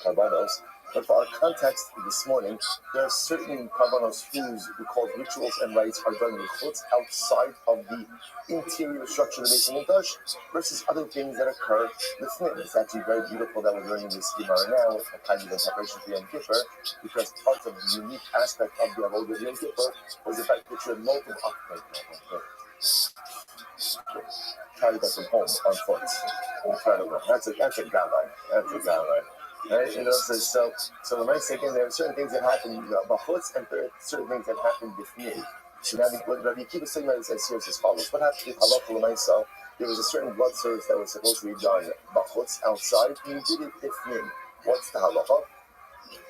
[SPEAKER 1] karbanos. But for our context this morning, there are certain karbanos whose called rituals and rites are done in chutz outside of the interior structure of the Beis Hamikdash versus other things that occur within it. It's actually very beautiful that we're learning this Gemara now with a kind of preparation for Yom Kippur, because part of the unique aspect of the Avodah of Yom Kippur was the fact that you're multiple carry that from home on foot. Incredible. That's a guideline. Right? You know, so the nice again, there are certain things that happen b'chutz and there are certain things that happen b'fnei. So now what Rabbi Akiva is saying about this as here as follows. What happened with halacha l'maisa? There was a certain blood service that was supposed to be done b'chutz outside, and you did it b'fnei. What's the halacha?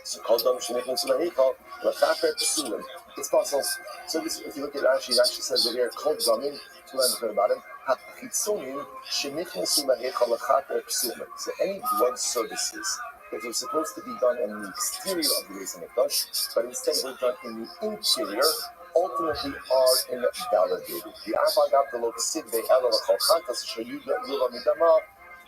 [SPEAKER 1] So called Dam Shemich Mesulehecha Lechaper Psulim. It's possible. So this, if you look at Rashi, it actually says that here called Damin, 2 lines at the bottom. Hachitzonim Shemich Mesulehecha Lechaper Psulim. So any blood services that were supposed to be done in the exterior of the Beis Hamikdash, but instead were done in the interior, ultimately are invalidated. The Avagav the Loksid the Ela Lachalchatas Shayuda Yula Midama.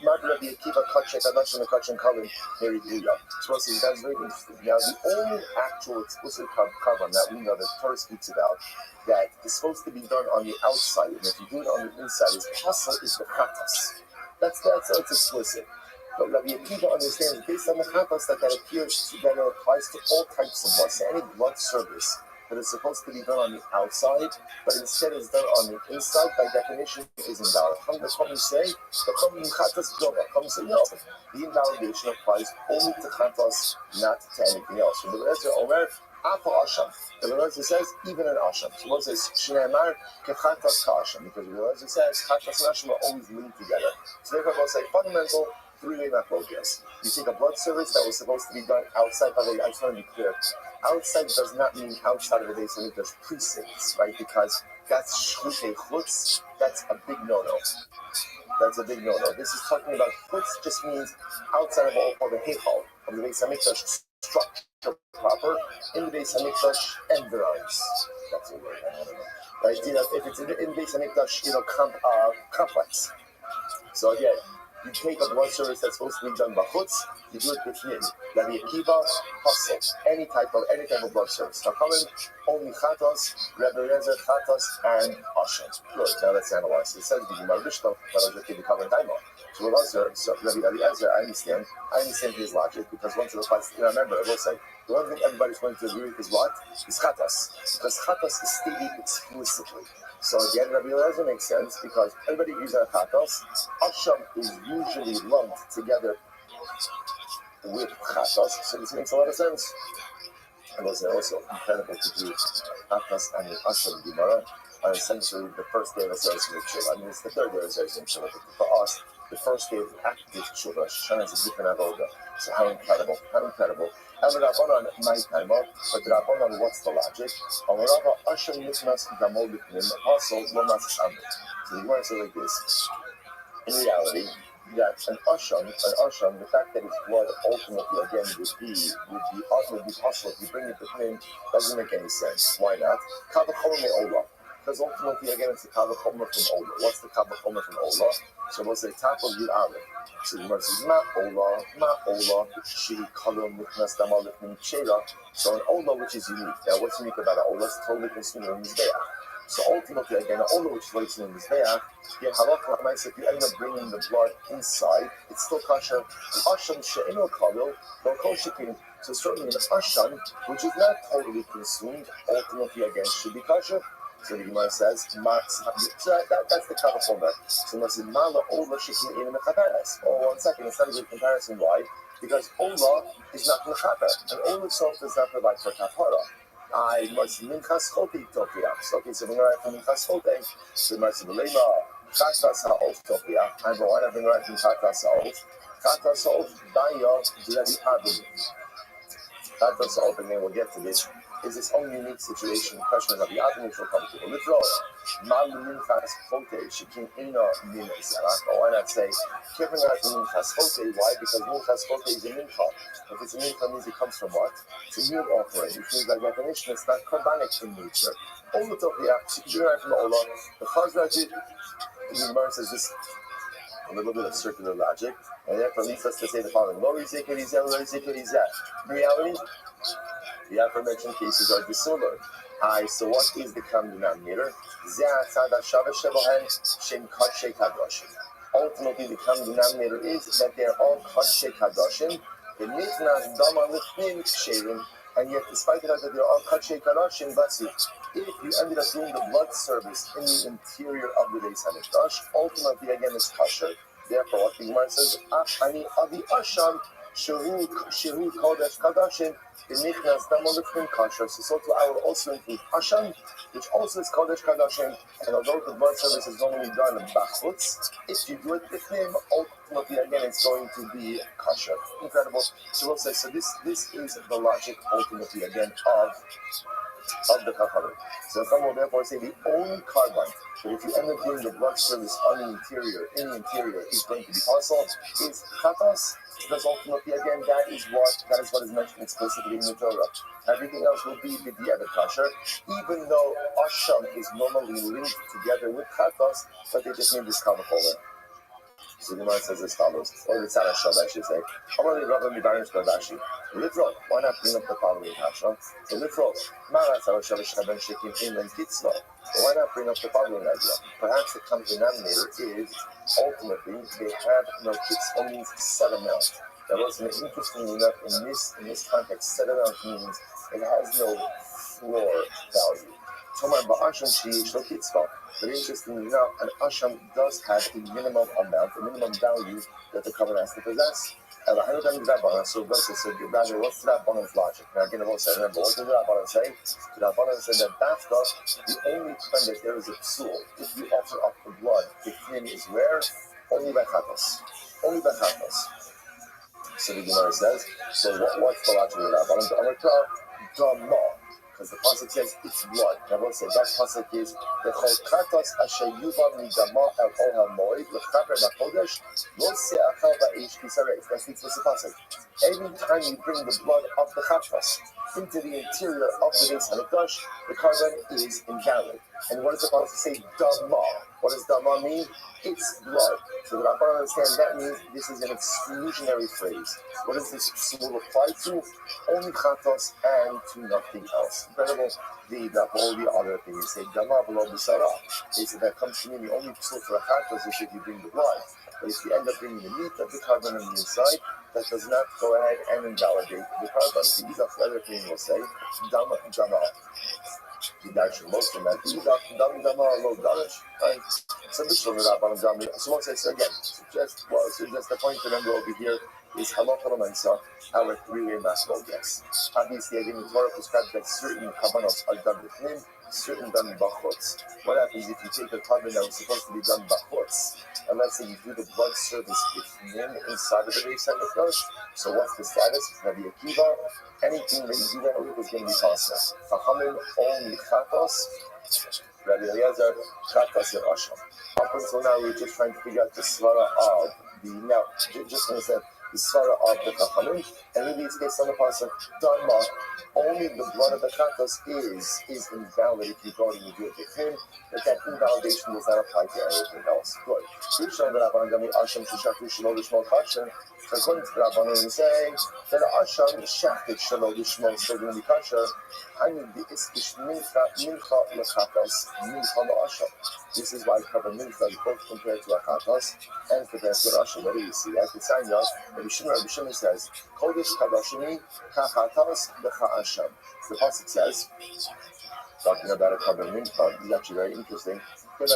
[SPEAKER 1] Rabbi Akiva Kachek Adash and Kachan Kalin Mary Buya. So that's very interesting. Now the only actual explicit carbon that we know that Torah speaks about that is supposed to be done on the outside, and if you do it on the inside, is possible is the chatas. That's explicit. But Rabbi Akiva understands based on the chatas that appears that it applies to all types of blood. So any blood service that is supposed to be done on the outside, but instead is done on the inside, by definition, is invalid. The Chachamim say, no. The invalidation applies only to chatas, not to anything else. So the Rebbe Omer, Apo Asham. The Rebbe says, even an Asham. So one says, Shneimar kechatas ka'asham, because the Rebbe says, chatas and Asham are always linked together. So therefore, we'll say, fundamental, three-way machlokas. You take a blood service that was supposed to be done outside, by the way, I just want to be clear. Outside does not mean outside of the Beis Hamikdash precincts, right? Because that's shchutei chutz. That's a big no-no. This is talking about chutz just means outside of all the heichal of the Beis Hamikdash structure proper in the Beis Hamikdash and grounds. That's a word. I don't know. Right? You know, if it's in the Beis Hamikdash, complex. So again, you take a blood service that's supposed to be done b'chutz, you do it b'fnim. Rabbi Akiva, hustle, any type of blood service. Chachamim, only chatas, Rebbe Rezer, chatas, and asham. Good. Now let's analyze. It says the Gemara Rishta, but I'll just give you cover and daima. So Rabbi Eliezer, I understand his logic, because once it applies, remember, I will say, the one thing everybody's going to agree with is what? Is chatas. Because chatas is stated explicitly. So again, Rabbi Eliezer makes sense because everybody agrees on chatos. Asham is usually lumped together with chatos, so this makes a lot of sense. And those are also incredible to do chatos and asham gemara are essentially the first day of Aseres Mitzvah. I mean, it's the third day of Aseres Mitzvah, but for us, the first day of active Tshuva, Shana is a different avoda. So how incredible, how incredible. And the Rabbanon, my time, but the Rabbanon, what's the logic? Also, so the Gemara says like this. In reality, that an asham, the fact that its blood ultimately again would be possible if you bring it to him doesn't make any sense. Why not? Because ultimately again it's the kavachomer from Ola. What's the kavachomer from Ola? So what's the top of Yud Aleph? So the Gemara says ma Ola, shiri kolom niknas damal lifnim shela. So an Ola which is unique. Now what's unique about an Ola? It's totally consumed in Mizbeach. So ultimately, again, an Ola which is in Mizbeach, if you end up bringing the blood inside, it's still kosher. Asham she'eno kalil, no kosher. So certainly an asham, which is not totally consumed, ultimately again should be kosher. So the Gemara says, so that's the kavachomer. So Gemara says, Mala Ola shekin in mechaperes. Oh, 1 second, it's not a good comparison. Why? Because Ola is not mechaper, and Ola itself does not provide for kapara. I must minchas chote tokiach. Okay, so we're going to write from minchas chote. So we must relay chatas ha'of tokiach. And why not bring right from chatas ha'of? Chatas ha'of daya zredi abim. Chatas ha'of, and then we'll get to this, is its own unique situation. The question of the abim which will come to. Literal. Mal minchas chote shekin ina min zerach. Why not say bring right from minchas chote? Why? Because minchas chote is a mincha. If it's a mincha, means it comes from what? It's a meal offering, which means by definition it's not carbonic in nature. All the Topiach, she right from Ola. The Chazra did, the Gemara says this a little bit of circular logic, and therefore leads us to say the following: Lo rizeh kerizeh, lo rizeh kerizeh. In reality, the aforementioned cases are dissimilar. So what is the common denominator? Ultimately, the common denominator is that they're all Kodshei Kadoshim. And yet, despite the fact that they're all Kodshei Kadoshim, if you ended up doing the blood service in the interior of the Beis Hamikdash, ultimately again it's kosher. Therefore, what the Gemara says, Ani Avi Asham Shehu Kodesh Kadoshim B'Nichnas Damolifnim Kosher. So to I will also include Asham, which also is Kodesh Kadoshim. And although the blood service is normally done in Bachutz, if you do it with him, ultimately again it's going to be kosher. Incredible. So we'll say, so this is the logic ultimately again of the kafara. So some will therefore say the only carbon that if you end up doing the blood service on the interior, is going to be possible is chatas, because ultimately again that is what is mentioned explicitly in the Torah. Everything else will be b'diavad kosher, even though asham is normally linked together with chatas, but they just need this kavachomer. So the Gemara says as follows, or the Tzara Shad, I should say. Literal, why not bring up the following kasha? So literal, why not bring up the following idea? Perhaps the common denominator is, ultimately, they have no kitzvah means set amount. That was interestingly enough, in this context, set amount means it has no floor value. But interestingly enough, an asham does have a minimum amount, a minimum value that the covenant has to possess. So rather, what's the Rabbanon's logic? Now again, I won't say, remember, what did the Rabbanon say? The Rabbanon said that the only time that there is a psul, if you offer up the blood, the kin is where? Only by chatos. Only by chatos. So the Gemara says, so what's the logic of the Rabbanon? Because the pasuk says it's blood. Rabbi said that pasuk is the chol kartos asher yuva midama el ohel moed lechaper b'kodesh lo se'achal ba'eish kisareis. That's the pasuk. Every time you bring the blood of the chatas into the interior of the Beis Hamikdash, the carbon is invalid. And what is the pasuk say? Dama. What does dama mean? It's blood. So the Rabbi understands that means this is an exclusionary phrase. What does this psul apply to? Only chatos and to nothing else. Incredible. All the other things say dama below the sarah. They say that comes to mean the only psul for a chatos is if you bring the blood. But if you end up bringing the meat of the carbon on the inside, that does not go ahead and invalidate the carbon. The other thing will say dama. the Darshan most of that. Right? So one says again, just the point to remember over here is halakha l'maisa, our three-way mathematical guess. Obviously, again, the Torah prescribes that certain kavanos are done with him, certain done bachutz. What happens if you take a carbon that was supposed to be done bachutz, and let's say you do the blood service with him inside of the Beis HaMikdash? So what's the status? Rabbi Akiva, anything that you do that with is going to be possible. Chachamim only chatos, Rabbi Eliezer, chatos and asham. Up until now, we're just trying to figure out the svara of the, now, just understand, the svara of the chachamim, and maybe it's based on the pasuk, dharma, only the blood of the chatos is invalid if you go and you do it with him, that invalidation does not apply to everything else. Good. According to the Rabbanon, we say that Asham shachted shelo lishmo still going to be kosher. Hani the iskish mincha lechatos mincha le'asham. This is why I cover mincha is both compared to a chatos and compared to an asham. Where do you see that? It's saying that Rabbi Shimon says kodesh kadoshimi kachatos lecha The pasuk says, talking about a cover mincha, is actually very interesting. It's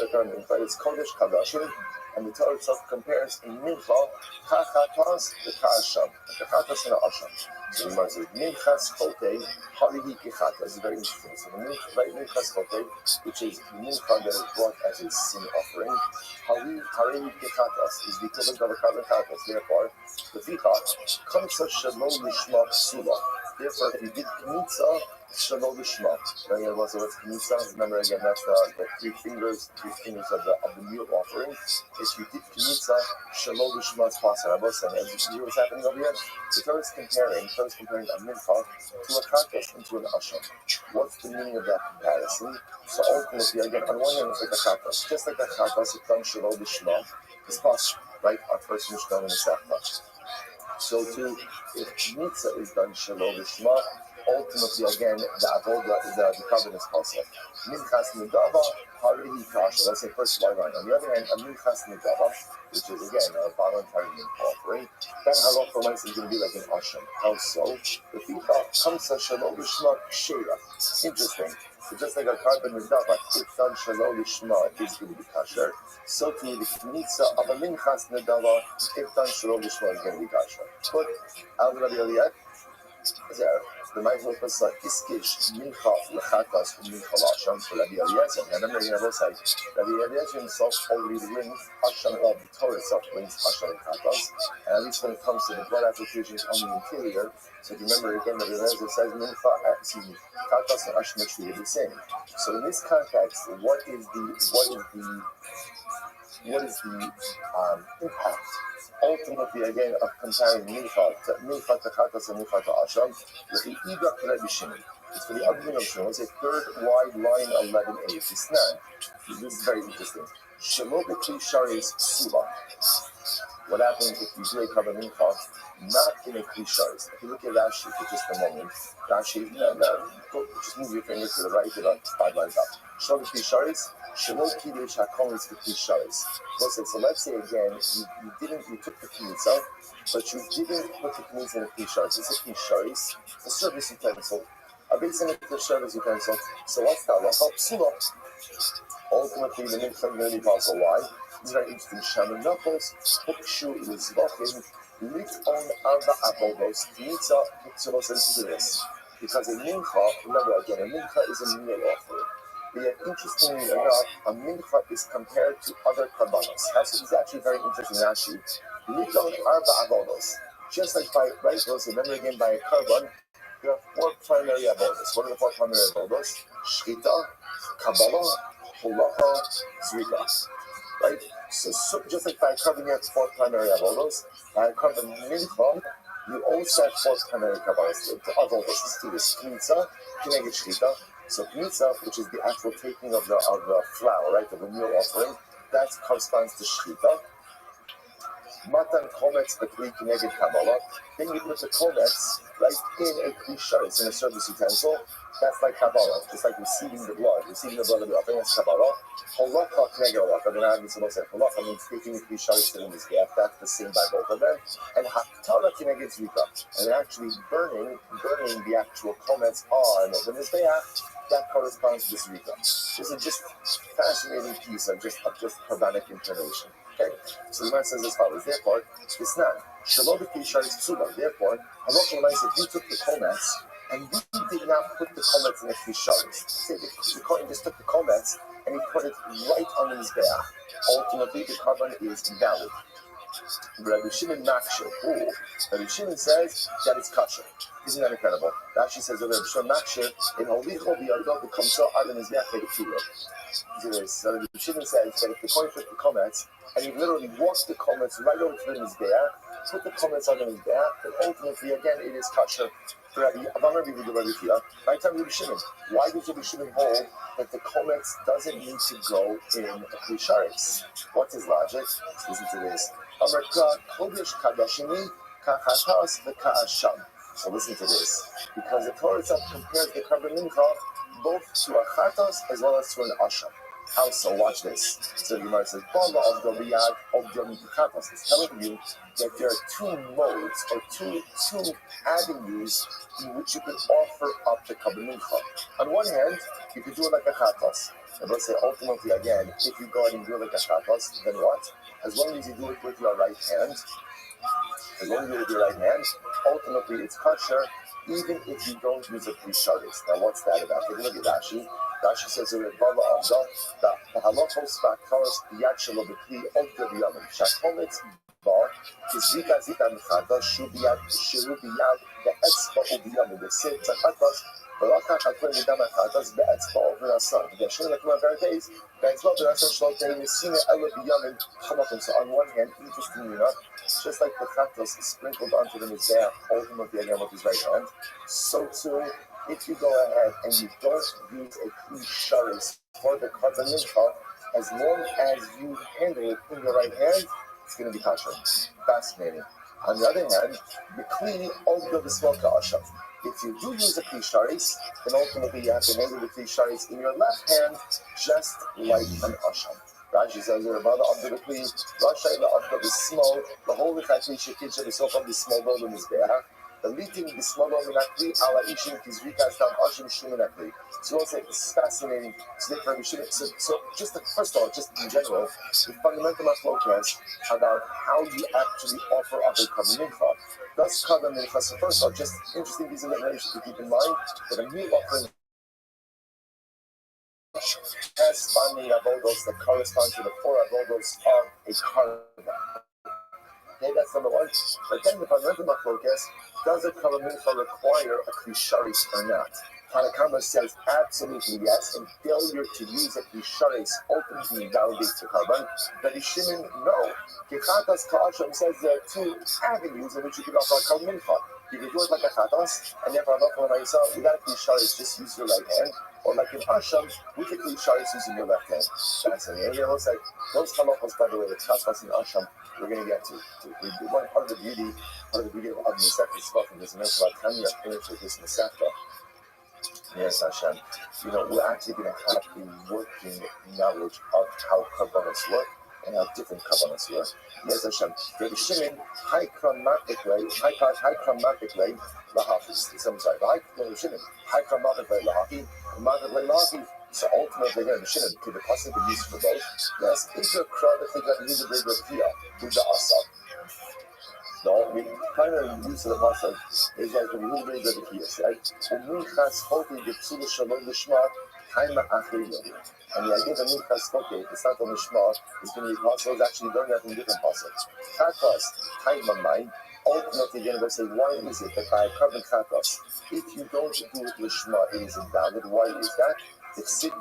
[SPEAKER 1] kodesh kadoshim. And the Torah itself compares in mincha kachatas the kasham, the kachatas and the asham. So we might say minchas chotei harihi kechata. This is very interesting. So the minchas chotei, which is mincha that is brought as a sin offering, harihi kechatas is the equivalent of a carbon chatas. Therefore, the ficha kamsa shelo lishma psula. Therefore, if you did knitza shelo lishma, then what's knitza? Remember again, that's the three fingers of the meal offering. If you did knitza shelo lishma pasarabos, and you see what's happening over here. The Torah is comparing a mincha to a chatos and to an asham. What's the meaning of that comparison? So ultimately, again, on one hand, it's like a chatos, just like a chatos, it's done shelo lishma, is pas, right? Our first mishnah in the Sefta. So too, if mitzvah is done shelo lishma, ultimately again the avoda, the covenant is possible. Minchas nedava harihi kasha. Let's say first line. On the other hand, a minchas nedava, which is again a voluntary offering, then halacha l'maisa is going to be like an asham. How so? The ficha kamsa shelo lishma sheira. Interesting. So just like a carbon nedava, if done shelo lishma is going to be kasher. So too, the knitza of a minchas nedava, if done shelo lishma is going to be kasher. But al Rabbi Eliezer, the Michael was like iskish mincha lechatas mincha lasham for Rabbi Eliezer. And remember, you know, say Rabbi Eliezer himself already links asham of the Torah itself links asham and chatas. And at least when it comes to the blood applications on the interior, so if you remember again, Rabbi Eliezer says mincha, chatas and asham are treated the same. So in this context, what is the impact? Ultimately, again, of comparing mincha to chatas and mincha to asham, with the idak Rabbi Shimon. It's for the argument of Shimon. It's a third wide line 11a. It's not. This is very interesting. Shelo b'kli sharis suba. What happens if you do a carbon mincha not in a kli sharis? If you look at Rashi for just a moment, Rashi, just move your fingers to the right, about 5 lines up. Shelo b'kli sharis. Shelo kiddush hakomis b'kli sharis. So let's say again, you took the knitza, but you didn't put the knitza in a kli sharis. It's a kli sharis, a service utensil, a basic service utensil. So what's that? Psula. Ultimately, the mincha is going to be possible. Why? It's very interesting. Shamanachos hukshu lizvachim lit on arba avodos knitza pixelos and spiris. Because a mincha, remember again, a mincha is a meal offering. Yet, interestingly enough, a mincha is compared to other karbanos. It's actually very interesting, Rashi. Liton arba avodos. Just like by, right, remember again, by a karban, you have 4 primary avodos. What are the 4 primary avodos? Shchita, Kabbalah, Holacha, Zrika. Right? So just like by a karban, you have 4 primary avodos. By a karban mincha, you also have 4 primary kabbalas. The avodos to the knitza, kineged shchita. So knitza, which is the actual taking of the flour, right, of the meal offering, that corresponds to shchita. Matan Kometz Bekli Kineged Kabbalah. Then you put the Kometz right in a Kli Sharis, in a service utensil. That's like Kabbalah. It's like receiving the blood of the offering. That's Kabbalah. Holacha Kineged Holacha. The Rabbi says Holacha means taking the Kli Sharis to the Mizbeach. That's the same by both of them. And Haktara Kineged Zrika. And actually burning the actual Kometz on the Mizbeach. That corresponds to this Zrika. This is just a fascinating piece of just Rabbinic information. Okay, so the man says as follows. Therefore, it's not Shalom Kli Sharis Psulah. Therefore, Halacha L'maisa, if you took the Kometz and you did not put the Kometz in the Kli Sharis, say the Kohen just took the Kometz and he put it right on the Mizbeach. Ultimately, the carbon is invalid. Rabbi Shimon Maksher. Rabbi Shimon says that it's kosher. Isn't that incredible? Rashi says that Rabbi Shimon Maksher in Holicho B'Yadot becomes so out of Mizbeach like a Tilo. So Rabbi Shimon says that if the Kohen took the Kometz and he literally walked the Kometz right over to the Mizbeach, put the Kometz on the Mizbeach, then ultimately again it is kosher. Right time Rabbi Shimon. Why does Rabbi Shimon hold that the Kometz doesn't need to go in a Kli Sharis? What's his logic? Listen to this. So listen to this. Because the Torah itself compares the Karban Mincha both to a chatos as well as to an asham. How so? Watch this. So the Gemara says, it's telling you that there are two modes or two avenues in which you can offer up the Karban Mincha. On one hand, you can do it like a chatos. And let's say ultimately again, if you go ahead and do it like a chatos, then what? As long as you do it with your right hand, ultimately it's kosher, even if you don't use a Kli Sharis. Now what's that about? Take a look at Rashi. Rashi says the halachos ba'karos yad shelo b'kli od b'yamin. Shakometz bar kizrika zika mechada shu b'yad be'etzba u'b'yamin. They say it's a chatos. So on one hand, interestingly enough, just like the chatos is sprinkled onto the mizbeach, ultimately again with his right hand, so too, if you go ahead and you don't use a Kli Sharis for the Karban Mincha, as long as you handle it in your right hand, it's going to be kosher. Fascinating. On the other hand, the Kli also the smoke asham. If you do use a Kli Sharis, then ultimately you have to handle the Kli Sharis in your left hand, just like an asham. Rashi says, "The Kli, Rashi the small, the whole Kli Shekidja is so from the small building is there. The leading the small minakli ala ishim kizrika stam ashim shuminakli." So it's fascinating. So just first of all, just in general, the fundamental machlokas about how you actually offer up a Karban Mincha. Does Karban Mincha? So first of all, just interesting piece of information to keep in mind that a meal offering has family avodos that correspond to the 4 avodos of a Karban. Okay, that's number one. But then the fundamental machlokas, does a Karban Mincha require a Kli Sharis or not? Tanakama says absolutely yes, and failure to use a Kli Sharis ultimately invalidates the Karban. But Shimon, no. Kechatas Ka'asham says there are 2 avenues in which you can offer a Karban Mincha. You can do it like a chatas, and therefore without a Kli Sharis, just use your right hand. Or like an asham, with a Kli Sharis using your left hand. That's it. And those halachos, by the way, the chatas and asham, we're going to get to. One part of the beauty of the Masechta Shvachim is mentioned about Tanya finished with this Masechta. Yes, Hashem. We're actually going to have a working knowledge of how Kabbalahs work and how different Kabbalahs work. Yes, Hashem. Rabbi Shimon, high chromatically, lahafis. I'm sorry, Rabbi Shimon, high chromatically, lahafi. So ultimately, Rabbi Shimon, could the person be used for both? Yes, if you're crowd, I think that you need to bring the Pia, who's the Asab. No, we kind of use the pasuk is like when you read the Kiyas, right? Minchas Choki B'Psula Shalom Lishma Haima Achriyo. And the idea of Minchas Choki, it's not on Lishma, it's going to be possible. It's actually learned that in different pasuk. Chatos Haima Mind. Ultimately, you're going to say, why is it that by Karban Chatos, if you don't do it Lishma, it is invalid? Why is that? The Sid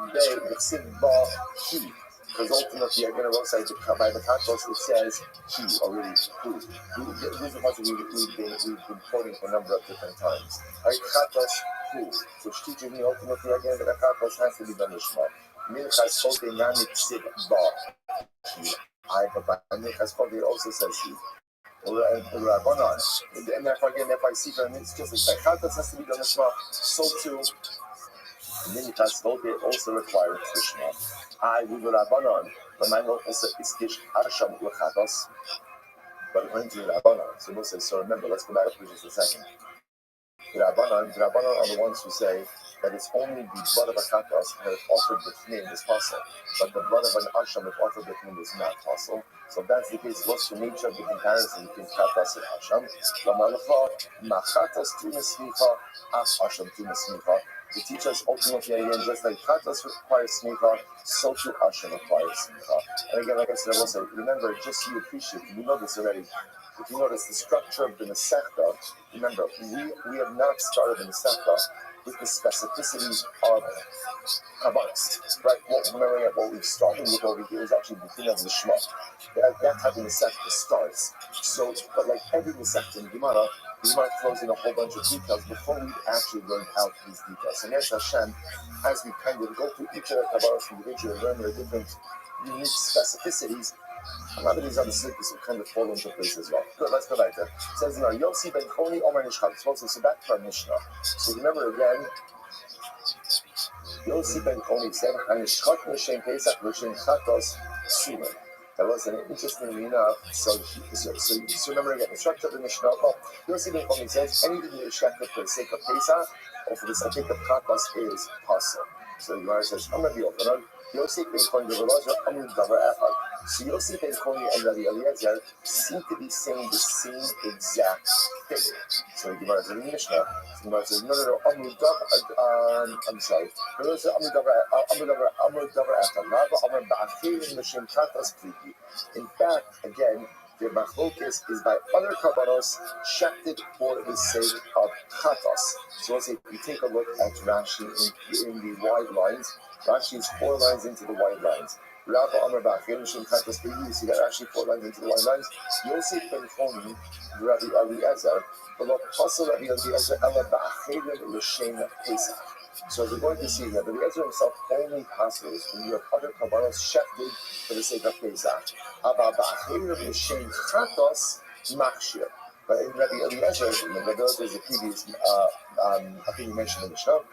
[SPEAKER 1] Ba Ki. Because ultimately, you're going to recite by the Chatos, it says he already. Who? This is what we've been quoting for a number of different times. Right? Chatos, who? Which teaches me ultimately again that the Chatos has to be done Lishma. Minchas Chote Namit Sid Ba. also says he. And therefore again, if I see them, it's just like Chatas has to be done as well. So too, Minitas Volpe also requires Krishna. We will Rabbanon, but my note also is Kish Arsham Chatas. But according to the Rabbanon, so we'll say, so remember, let's go back for just a second. The Rabbanon are the ones who say that it's only the blood of a Chatas that is offered between is possible, but the blood of an Arsham if offered between is not possible. So if that's the case, what's the nature of the comparison between Chatas and Arsham? L'malcha, Machatas tunis smicha, As Arsham tunis smicha. To teach us ultimately again, just like Chatas requires smicha, so too Arsham requires smicha. And again, like I said, I will say, remember, just so you appreciate, you know this already. If you notice the structure of the Masechta, remember, we have not started the Masechta with the specificities of Kabbalas, right? Remember what we've started with over here is actually the beginning of the Shema. That's how the Masechta starts. So, but like every Masechta in Gemara throws in a whole bunch of details before we actually learn out these details. And yes, Hashem, as we kind of go through each of the Kabbalas individually, learn their different unique specificities, a lot of these other sicknesses will kind of fall into place as well. Good, let's go back there. It says, Yossi ben Choni Omer Nishchat. So back to our Mishnah. So remember again, Yossi ben Choni said, Hanishchat Mishem Pesach Mishem Chatos Sumen. That was an interesting enough. So remember again, the structure of the Mishnah. Yossi ben Choni says, anything that is shechted for the sake of Pesach or for the sake of Chatos is possible. So the Gemara says, I'm going to be open. Yossi ben Choni Amud Davar Echad. So Yossi ben Choni and Rabbi Eliezer seem to be saying the same exact thing. So the Gemara says in the Mishnah, the Gemara says, no, Amud Davar, I'm sorry. Amud Davar Echad. Rabba Amar Ba'achir Mishem Chatas Pliki. In fact, again, the machlokes is by other kabbalos shechted for the sake of chatas. So let's say if you take a look at Rashi in the wide lines, Rashi is 4 lines into the wide lines. Rabba Amar Ba'achir Mishem Chatas Pliki. You see that Rashi 4 lines into the wide lines. Yosef ben Choni, Rabbi Eliezer, below Pasal Rabbi Eliezer, Ela Ba'achir L'Shem Pesach. So as we're going to see here, the Eliezer himself only passes when you have other kabbalos shechted for the sake of Pesach. But in Rabbi Eliezer, remember those is the previous opinion mentioned in the show.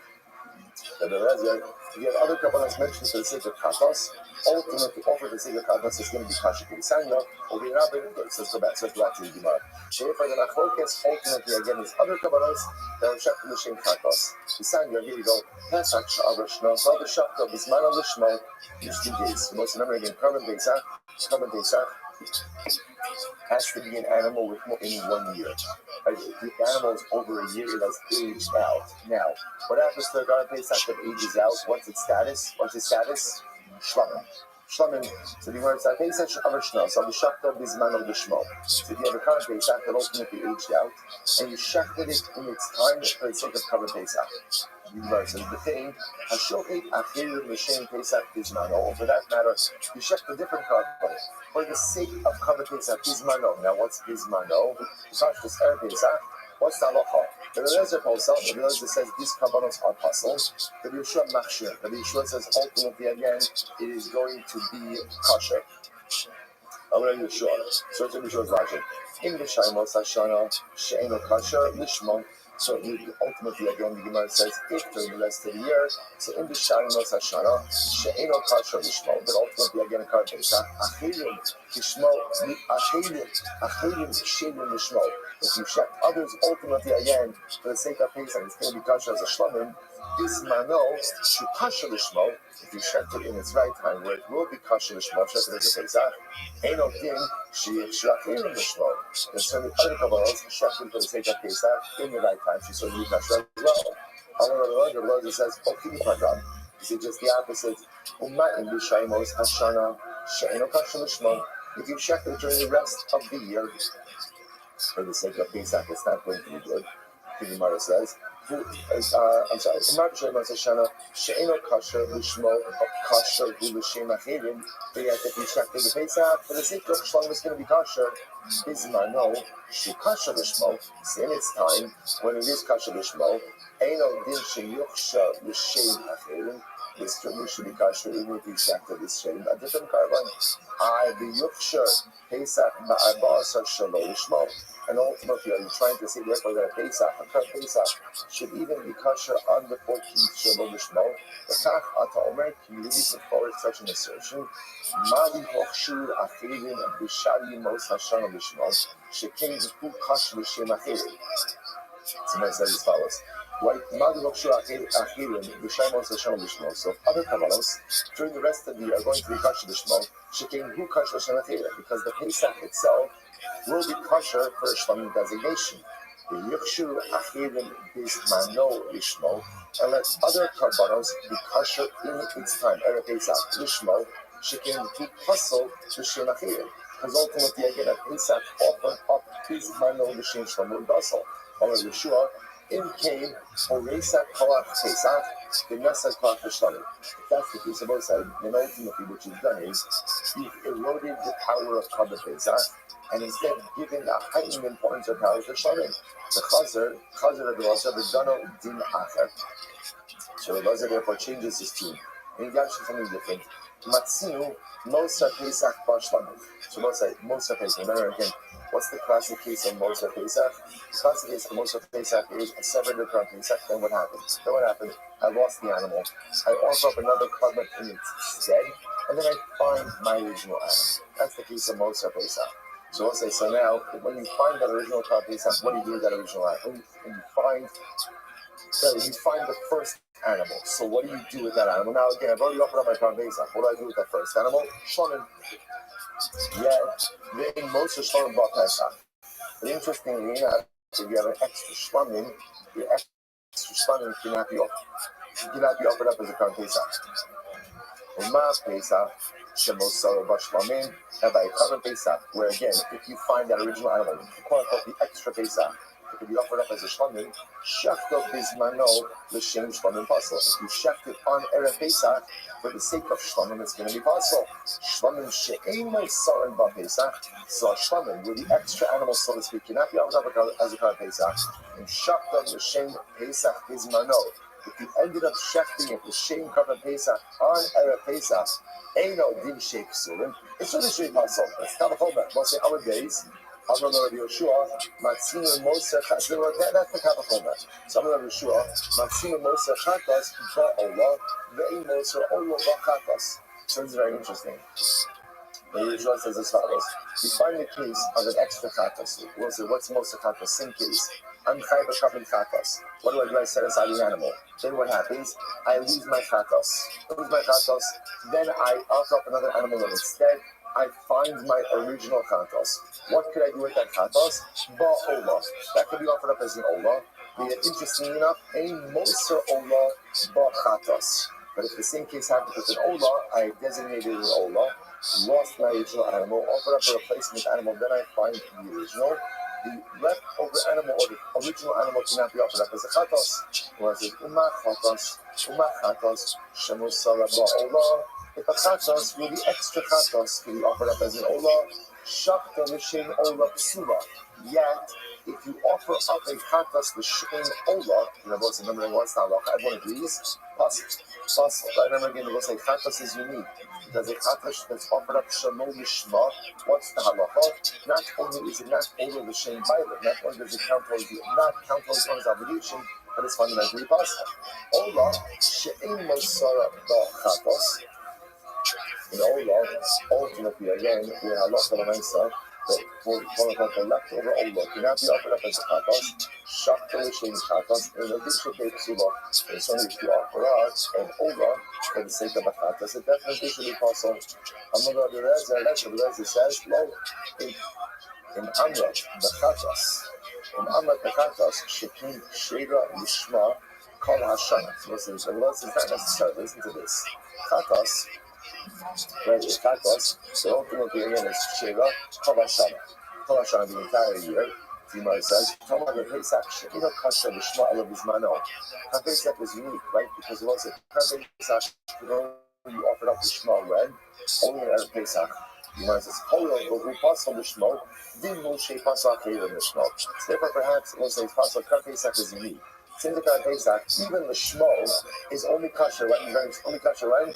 [SPEAKER 1] Rabbi Eliezer, if you have other kabbalos mentioned for the sake of Chatos, ultimately offer the sake of Chatos is going to be Kasha Kirisanya, or the Rabbi, so let's go back to the Gemara. Therefore, the Machlokes ultimately again is other kabbalos that are shechted l'shem Chatos. Kisanya, here we go. Pesach Sha'ar Shno, so the Shachta Bismana L'Shmo, these 2 days. You must remember again, Karban Pesach has to be an animal with more in 1 year. Right? If the animal is over a year, it has aged out. Now, what happens to a Karban Pesach that ages out? What's its status? Shlamim. So the word says Pesach Sha'ar Shno, so the Shachta Bismana L'Shmo. So if you have a Karban Pesach that ultimately aged out, and you shechted it in its time for the sake of Karban Pesach. The thing, Hashochet Achir L'Shem Pesach Bismano, or for that matter, you check the different carbon for the sake of Karban Pesach Bismano. Now, what's Bismano? It's not just Erev Pesach. What's the halacha? The Eliezer pulls out, the Eliezer says these carbonos are puzzles. The Yeshua Machshir, the Yeshua says ultimately again, it is going to be kosher. I'm going to be sure. So it's Yeshua's logic. In the Shaimos Hashana, She'eno Kosher, Lishmon. So ultimately, again, the Gemara says, if during the rest of the year, so in the Shaimos Hashana, She'eno Kosher Lishmo, but ultimately, again, a card Pesach, Achilim Lishmo, Achilim She'elim Lishmo. If you check others, ultimately, again, for the sake of Pesach, it's going to be kosher as a Shlomim. This mano should kosher Lishmo, if you check it in its right time, where it will be kosher Lishmo, check it as a Pesach. Eno Din, She'elim Lishmo. There's certain other kabbalos shechted for the sake of Pesach in the right time. She's so new kasher as well. The Lord says, "Okay, he said just the opposite. In the Shaimos Hashana She'eno Kasher Lishmo. If you check it during the rest of the year for the sake of Pesach, it's not going to be good." The Gemara says, I'm sorry. Shaimos Hashana She'eno Kasher Lishmo Kasher L'Shem Achirim. But yet, if you check for the Pesach for the sake of Shalom, it's going to be kasher. Bismano Shukasher Lishmo. In its time when it is kasher Lishmo, Eino Din Sheyuchsha L'Shem Achirim. this certainly should be kosher even if you shechted this shame a different carbon. I be yuksher Pesach ma'abasa shelo lishmo. And ultimately, are you trying to say therefore that a Pesach should even be kosher on the 14th shelo lishmo? The kach ata omer, can you really put forward such an assertion? Mali hochshur achirim b'shali mos hashana lishmo shekein hu kosher l'shem achirim. Somebody says as follows. So other kavalos during the rest of the year are going to be kosher l'shmo, shekein hu kosher l'shem achirim, because the Pesach itself will be kosher for a shlamim designation. The yukshu achirim bismano lishmo, and let other karbanos be kosher in its time. Erev Pesach lishmo shekein hu pasol l'shem achirim, because ultimately again a Pesach often up bismano l'shem shlamim dasal. Yeshua in came or Resak Kolach Pesach, the Nasa Kolach Shlamim. If that's the case of both sides, then ultimately what you've done is you've eroded the power of Kabbalah Pesach and instead given a heightened importance of power to Shlamim. The Chazer of the Raza, the Dano Din Acher. So the Raza therefore changes his tune. And he got something different. Matzinu Mosa Pesach Bar Shlamim. So Mosa Pesach, remember again, what's the classic case of Mosa Pesach? The classic case of Mosa Pesach is I severed the crown Pesach, then what happened? I lost the animal. I offer up another carbon in its stead, and then I find my original animal. That's the case of Mosa Pesach. So we'll say, so now, when you find that original crown Pesach, what do you do with that original animal? When you find the first animal. So what do you do with that animal? Now again, I've already offered up my crown Pesach. What do I do with that first animal? Shlonim. Yeah, in most of Shlonim Bar Pesach. But interestingly enough, if you have an extra shlamim, your extra shlamim cannot be offered up as a crown Pesach. Uma Pesach, Shemos Sarah Bar Shlamim, and by a common Pesach, where again, if you find that original animal, quote unquote the extra Pesach, it can be offered up as a shlamim. Shechto bismano l'shem shlamim pasol. If you shecht it on Erev Pesach for the sake of shlamim, it's going to be pasol. Shlamim she'eno sarin ba Pesach. So a shlamim with the extra animal, so to speak, cannot be offered up as a card Pesach. And shechto l'shem Pesach bismano. If you ended up shechting it, the shem carbon Pesach on Erev Pesach, eno din sheikh surim. It's really sheikh pasol. It's not a chomer. Most of our days. That's the Kavachomer. Some of the Yeshua, Matzino Moser Chatas, Ba'olah, Ve'i Moser Olo Ba'chatas. So it's very interesting. The Yeshua says as follows. We find the case of an extra Chatas. We'll say, what's Moser Chatas? Same case. I'm Chayba Kabin Chatas. What do? I set aside the animal. Then what happens? I lose my Chatas. Then I offer up another animal instead. I find my original chatos. What could I do with that chatos? Ba'olah. That could be offered up as an olah. Interestingly enough, a moser olah ba'chatos. But if the same case happens with an olah, I designated an olah, lost my original animal, offered up a replacement animal, then I find the original. The leftover animal or the original animal cannot be offered up as a chatos. Whereas it's umah chatos, shemos sarah ba'olah. If a chatos with the extra chatos can be offered up as an olah, shakta l'shem olah psula. Yet, if you offer up a chatos l'shem olah, remember what's the halacha? Everyone agrees. Possible. I remember again, we'll say chatos is unique because a chatos that's offered up shemo l'shma. What's the halacha? Not only is it not olah l'shem violet, not only does it count towards one's obligation, but it's fundamentally possible. Olah she'en mosara ba'chatos. In Olah, ultimately again, we have lost the Mensa, but for the leftover Olah cannot be offered up as a chatos, shakta l'shem chatos, and a bishop of psula. And so if you offer us an Olah for the sake of a chatos, it definitely should be possible. Among the Reza says, no, in Amrat, the chatos, shekin shira lishma kol hashana. So listen, it's not necessary. Listen to this. Chatos. Right, it's chatos. So ultimately, again, it's sheva kol hashana. Kol hashana the entire year. Zimar says, "Tomar lePesach she'ino kasher lishma elav bizmano." Pesach is unique, right? Because it was a Pesach you offered up the shema when only at Pesach. Zimar says, "Kol who pasal lishma, din Moshe pasal keirim lishma." Therefore, perhaps we'll say pasal Pesach is unique. Same thing on Pesach. Even the Shmo is only kosher, right? Only kosher, right?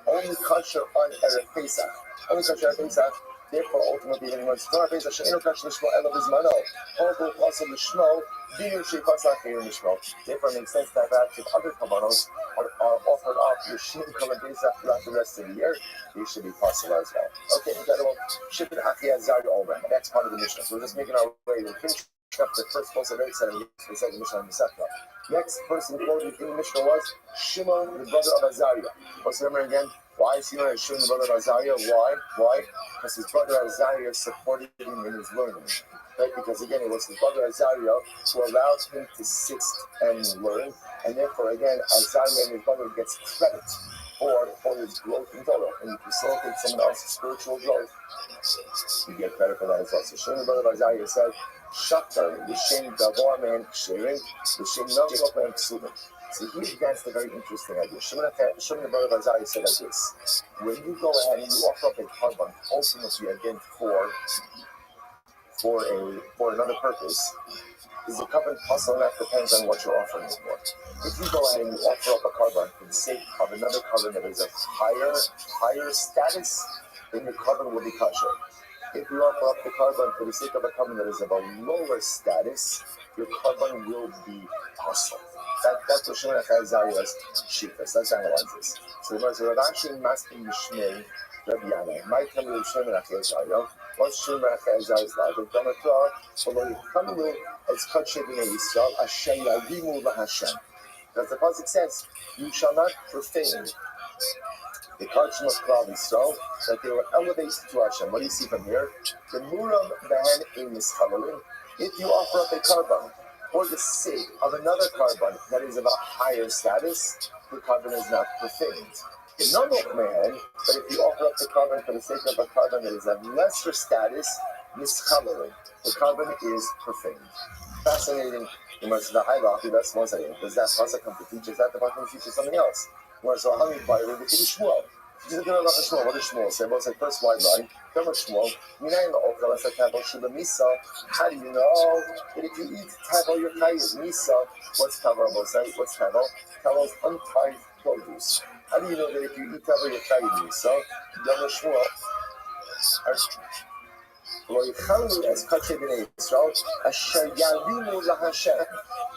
[SPEAKER 1] Only kosher on Erev Pesach. Only kosher on Pesach. Therefore, ultimately, anyone Torah Pesach she'eno kosher l'shmo ela b'zmano. Although also l'shmo, b'yur she'ipasach b'yur l'shmo. Therefore, it makes sense that if other kavanos are offered up l'shmo kol Pesach throughout the rest of the year, they should be possible as well. Okay, incredible. Shipping achiyah zari over. That's part of the Mishnah. So we're just making our way. We're finishing up the first post of the second Mishnah on the Second. Next person quoted in the Mishnah was Shimon, the brother of Azariah. Let's remember again, why is Shimon the brother of Azariah? Why? Because his brother Azariah supported him in his learning. Right? Because again, it was his brother Azariah who allowed him to sit and learn, and therefore again, Azariah and his brother gets credit for his growth in Torah, and you facilitate someone else's spiritual growth. You get credit for that as well. So Shimon, the brother of Azariah, said, Shaktar, L'shem Gavor Man Ksherin, L'shem Nogok Man Ksubin. So he advanced a very interesting idea. Shimon, the brother of Azariah, said like this: when you go ahead and you offer up a carbon, ultimately again for another purpose, is the carbon possible? That depends on what you're offering it for. If you go ahead and you offer up a carbon for the sake of another carbon that is of higher status, then the carbon will be kosher. If you offer up the carbon for the sake of a carbon that is of a lower status, your carbon will be possible. That's what Shimon Azariah's shifas. Let's analyze this. So the Rav actually must be Mishmei Rabbi Yana. My coming with Shimon Azariah. What's Shimon Azariah's life? The Damatrah, although you come with as Kacheh B'nei Yisrael, Asher Yarimu LaHashem. Because the pasuk says, "You shall not profane the Kachim of Klal Yisrael, that they were elevated to Hashem." What do you see from here? The Muram Behen in Mischalalim. If you offer up a carbon for the sake of another carbon that is of a higher status, the carbon is not profaned. The Nanok Man, but if you offer up the carbon for the sake of a carbon that is of lesser status, Mischalalim, the carbon is profaned. Fascinating. You must the highlight. That's one second. Does that pasuk come to teach us that? The pasuk teaches something else. So how many by Rabbi Shmuel? What is Shmuel say? Well, say first wide line. Come on, Shmuel. How do you know that if you eat tavo, you're chayiv misa? What's tavo? What's tavo? Tavo is untied produce. How do you know that if you eat tavo, you're chayiv misa? Come on, Shmuel. As Kacheh B'nei Yisrael, Asher Yarimu LaHashem.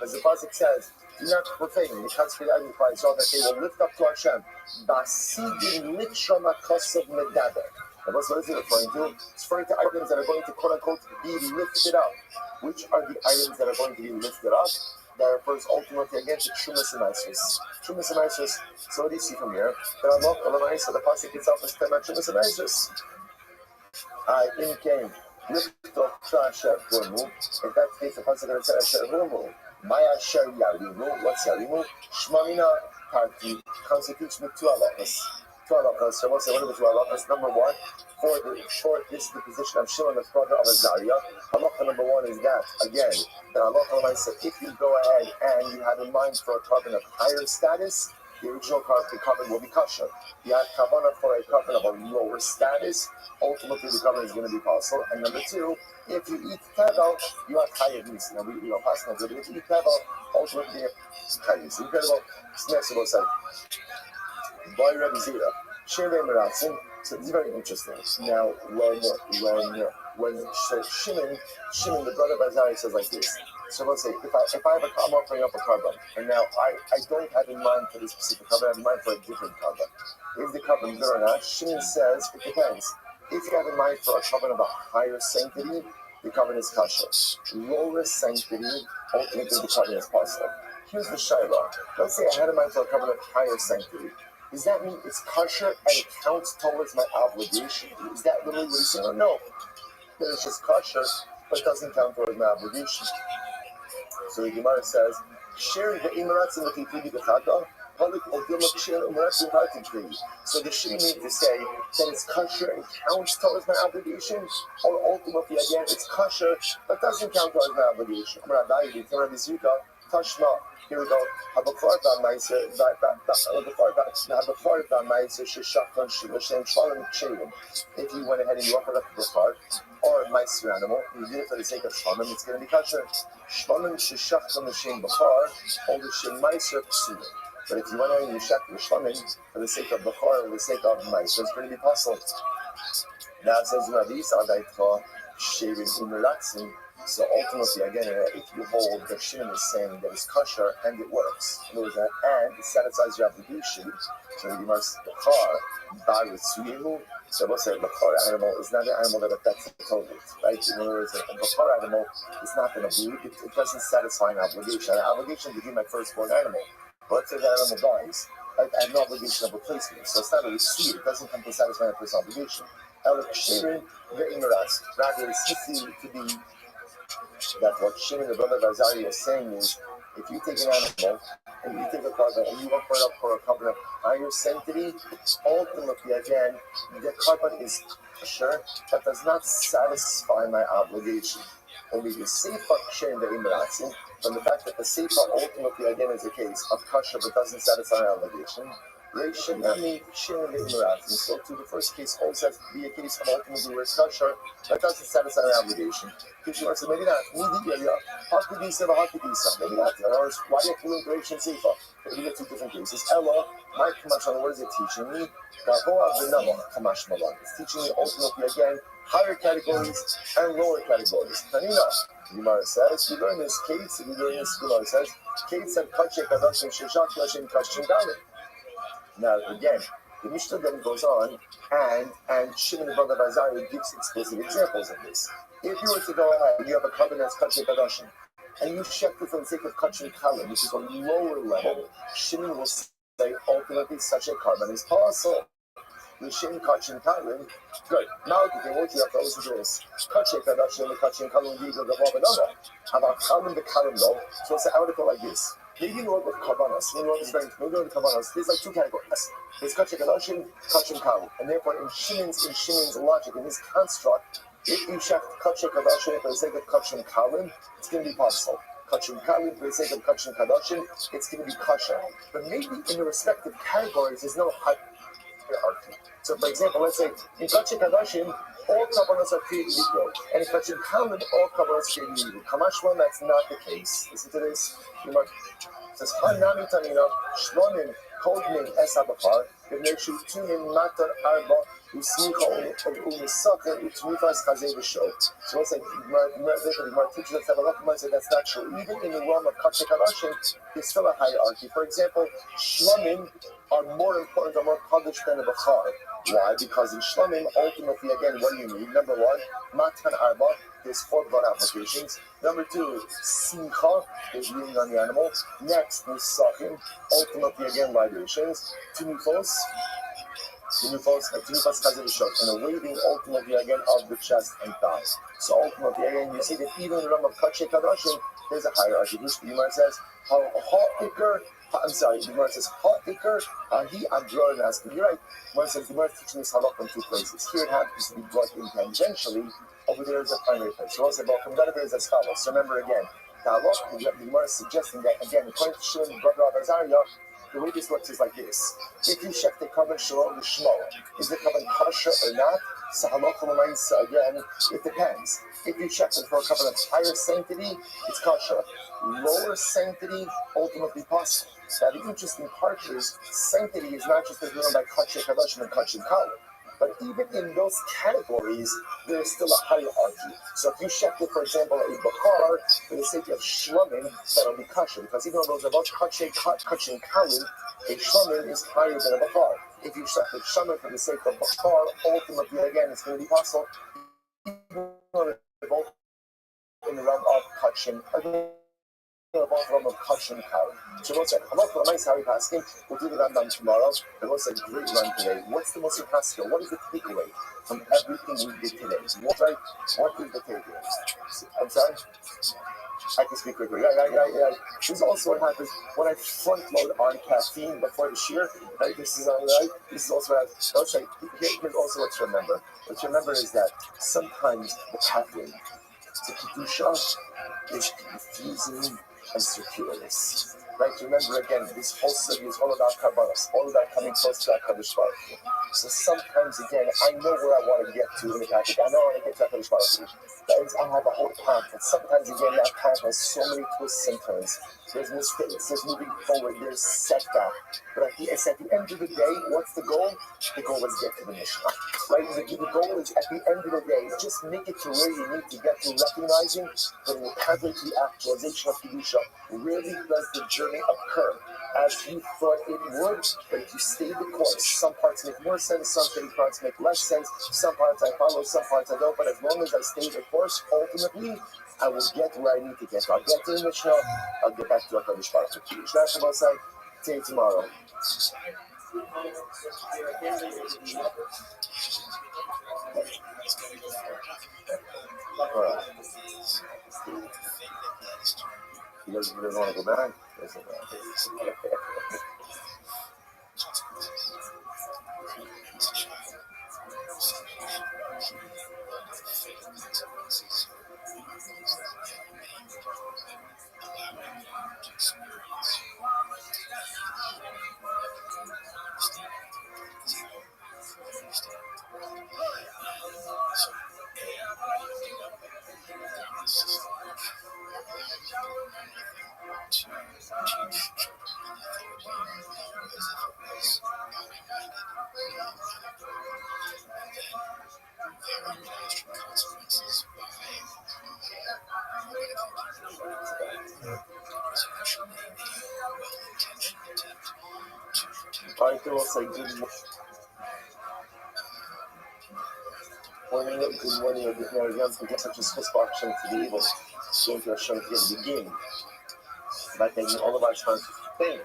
[SPEAKER 1] As the pasuk says, do not profane the consecrated item of Israel, that they will lift up to Hashem. Basigin Litshon HaKosav Medaber. And what is it referring to? It's referring to items that are going to quote unquote be lifted up. Which are the items that are going to be lifted up? That refers ultimately again to Trumas and Isis. Trumas and Isis. So what do you see from here? So the pasuk itself is talking about Trumas and Isis. In came lift up to Asher Gurmu. In that case, the pasuk going to say Asher Gurmu. Maya Asher Yarimu. What's Yarimu? Shmamina Party constitutes with two halachas. So we'll say what are the two halachas? Number one, this is the position of Shimon, the brother of Azariah. Halacha number one is that again, that halacha said if you go ahead and you have in mind for a carbon of higher status, the original carbon will be kosher. You have kavanah for a carbon of a lower status, ultimately the carbon is going to be possible. And number two, if you eat tevel, you have chayiv misa. Now we pass on, but if you eat tevel, ultimately you have chayiv. So incredible. Next we'll say, by Rabbi Zira, Shirei Meratzim. So this is very interesting. Now when Shimon, the brother of Azariah, says like this. So let's say I'm offering up a carbon, and now I don't have in mind for this specific carbon, I have in mind for a different carbon. Is the carbon good or not? Shimon says it depends. If you have in mind for a carbon of a higher sanctity, the carbon is kosher. Lower sanctity, ultimately the carbon is possible. Here's the shayla. Let's say I had in mind for a carbon of higher sanctity. Does that mean it's kosher and it counts towards my obligation? Is that literally what he's saying? No. That it's just kosher, but doesn't count towards my obligation. So the Gemara says, "Sharing the imaratzim with the bechada, public odilma sharing imaratzim party." So the shim means to say that it's kosher and counts towards my obligation, or ultimately again it's kosher but doesn't count towards my obligation. Tashma, here we go. Habakar Meiser, if you went ahead and you offered up a bakar or a Meiser animal, you did it for the sake of Shlamim, it's going to be kosher. Shlamim Shishachtan L'Shem Bakar, all the Shem Meiser Psulim. But if you went ahead and you shechted the Shlamim for the sake of bakar or the sake of Meiser, it's going to be possible. Now it says Rabbi Yisrael shaving umeratzim. So ultimately, again, if you hold the Shimon is saying that it's kosher and it works, in other words, and it satisfies your obligation, so the Gemara's bakar, baritzuyehu. So we'll say the bakar animal is not an animal that affects the total, right? In other words, a bakar animal is not going to bleed. It doesn't satisfy an obligation. An obligation to be my firstborn animal. But let's say that animal dies. I have no obligation of replacement. So it's not a receipt. It doesn't come to satisfy a person's obligation. Rather, it's easy to be that what Shimon, the brother of Azariah, is saying is, if you take an animal and you take a carbon and you offer it up for a carbon of higher sanctity, ultimately, again, the carbon is kosher, that does not satisfy my obligation. Only the seifa sharing the imratzin, from the fact that the seifa ultimately, again, is a case of kosher but doesn't satisfy my obligation. Reishanami sharing the imratzin. So, to the first case, also has to be a case of ultimately where it's kosher that doesn't satisfy my obligation. Maybe not. Maybe not. Maybe not. In other words, why are you doing Reishan seifa? Maybe they're two different cases. Ella, my kamash, what is it teaching me? It's teaching me ultimately again higher categories and lower categories. Tanina, Gemara says, you learn this case, you learn this, Gemara says, Kate said, Kache Kadashim Shishak Lashim Kashim Galim. Now, again, the Mishnah then goes on, and Shimon the brother of Azariah gives explicit examples of this. If you were to go ahead and you have a carbon that's Kache Kadashim, and you check it for the sake of Kachim Kalim, which is a lower level, Shimon will say, ultimately, such a carbon is possible. The Shin Kachin Kalim, good. Now you can what you have to listen to this. Kachin Kadashin, the Kachin Kalim, these are the Rabbanana. About Kalim the Kalim though, so it's an article like this. Maybe you know what Kavanas, maybe you know what Kavanas. There's like two categories. There's Kachin Kadashin, Kachin Kalim. And therefore, in Shimon's logic, in his construct, if you check Kachin Kadashin for the sake of Kachin Kalim, it's going to be possible. Kachin Kalim for the sake of Kachin Kadashin, it's going to be kosher. But maybe in the respective categories, there's no hierarchy. So, for example, let's say in Kachin Kadashim, all Kavanas are created equal, and in Kachin Kalim, all Kavanas are created equal. Kamashwan, that's not the case. Listen to this. It says, Hanami Tanina, Shlonim, Kodmin, Esabafar, Gevneshu, Tunin, Matar, Arba, Usmicha, Umisaka, Utmifas, Kazevasho. So, let's say, the teachers have a lot of money, so that's not true. Even in the realm of Kachin Kadashim, there's still a hierarchy. For example, Shlonim are more important or more kaddish than a bachar. Why? Because in Shlamim, ultimately, again, what do you need? Number one, Matan Arba, there's 4 blood applications. Number 2, Simcha, is leaning on the animal. Next, Nisachim, ultimately, again, libations. Tunufos Kazevishot, and a waving, ultimately, again, of the chest and thighs. So, ultimately, again, you see that even in the realm of Kachin Kadashim, there's a hierarchy. Which the Gemara says, I'm sorry, the Gemara says, Ha'ikr, he Adrar and asking. You're right. When it says the Gemara is teaching this halakha in 2 places. Here it happens to be brought in tangentially, over there is a primary place. So also, but from that is as follows. So remember again, the halakha, the Gemara is suggesting that, again, according to Shimon, the brother of Azariah, the way this works is like this. If you check the carbon shalom, the shmo, is the carbon kosher or not? So halakha reminds, again, it depends. If you check it for a carbon of higher sanctity, it's kosher. Lower sanctity, ultimately possible. Now, the interesting part is sanctity is not just driven by Kachin Kadashim and Kachin Kalim, but even in those categories, there is still a hierarchy. So if you check it, for example, a bakar for the sake of shlamim, that'll be kosher, because even though those are both Kachin Kalim, a shlamim is higher than a bakar. If you check the shlamim for the sake of bakar, ultimately, again, it's going to be possible, even though they're both in the realm of Kachin, both realm of Kachin Kalim. So we'll say, how we pass him. We'll do the Rambam tomorrow. But we'll say, great run today. What's the most impressive? What is the takeaway from everything we did today? What is the takeaway? I'm sorry? I can speak quickly. Yeah. This is also what happens when I front load on caffeine before the shear. Right? This is all right. This is also what I'll say. Here's also what to remember. What to remember is that sometimes the caffeine, the kedusha, is confusing. and circulars. Right? Remember again, this whole study is all about Kabbalah, all about coming close to HaKadosh Baruch Hu. So sometimes again, I know where I want to get to in the package. I know I want to get to HaKadosh Baruch Hu. That means I have a whole path, but sometimes again, that path has so many twists and turns. There's mistakes, there's moving forward, there's setback. But at the end of the day, what's the goal? The goal is get to the Mishnah. Right? The goal is at the end of the day, just make it to where you need to get to, recognizing that in the pathway to the actualization of Kedusha, rarely does the journey occur as you thought it would, but if you stay the course, some parts make more sense, some parts make less sense, some parts I follow, some parts I don't, but as long as I stay the course, ultimately, I will get where I need to get. I'll get to the Mishnah, I'll get back to HaKadosh Baruch Hu. See you tomorrow. He doesn't want to go back. Arthur will say good morning, good morning, good morning, to get such a satisfaction to be able to go to Hashem to the beginning by taking all of our sponsors to pay.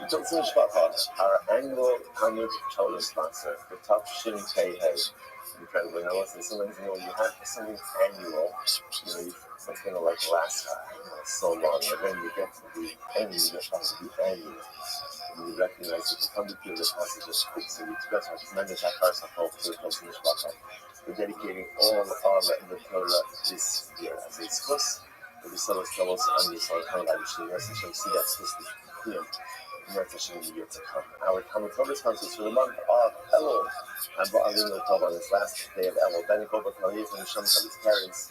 [SPEAKER 1] We don't finish our annual Talmud Torah sponsor, the Top Shin Pei Hay. Incredible. Now, listen, sometimes you have something annual, something like last so long, and then you get to the end of the annual. And you recognize that the Talmud Torah passage is quick, so you express our tremendous efforts to the Top Mishpacha. We're dedicating all of the Torah this year as a discuss. The Solos Telos and the Solos Hamad Hashem see that system clear in the year to come. Our Talmud Torah sponsors for the month of Elul. And Ba'alim Tov on this last day of Elul. Ben Koba Kaliyah and Hashem of his parents.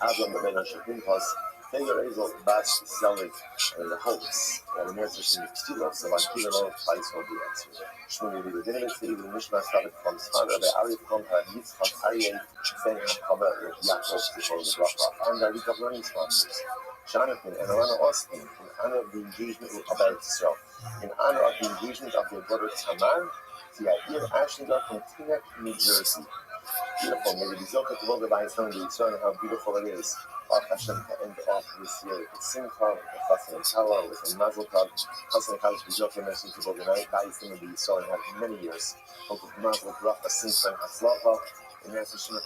[SPEAKER 1] Adam Ben Hashem Pinchas. Taylor Ezel Bas Zelig and the hopes that America should be still so much even all place will be answered. Shmoni Liba Dinovitz, the Evil Mishnah started from Sman, Rabbi Ari from Yitzchak Aryeh, Ben Hachaber, Yaakov, before the Bracha, and our week of learning sponsors. Jonathan and Alana Austin, in honor of the engagement with Abba Yisrael, in honor of the engagement of their brother Tamar, Yair Ashendar from Teaneck, New Jersey. Beautiful. May the result of the world of Islam be and how beautiful it is. Our Hashem to end off this year with Simcha, with Chassan and Tala, with a Mazel Tov. Chassan and Tala is the message to both the night. Islam will be Yisrael and have many years. Hope with Mazel Tov, Simcha and Haslacha. And as Hashem to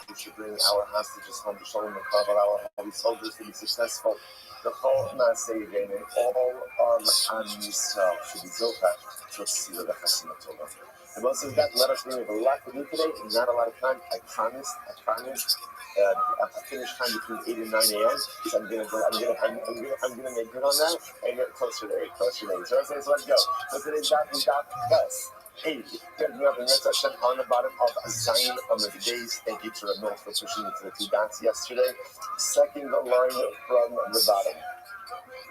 [SPEAKER 1] we should bring our hostages home to Shalom and Kaval, our holy soldiers to be successful. The whole Maaseh again and all of Am Yisrael should be Zocha to see the Chassan and Tala. And most of that, let us know we have a lot to do today, not a lot of time. I promised. I finished time between 8 and 9 a.m. So I'm gonna make good on that and get closer to 8. So let's go. So today's dot plus 8. We have the Hashem on the bottom of Zion of the days. Thank you to the North for pushing me to the 2 dots yesterday. Second line from the bottom.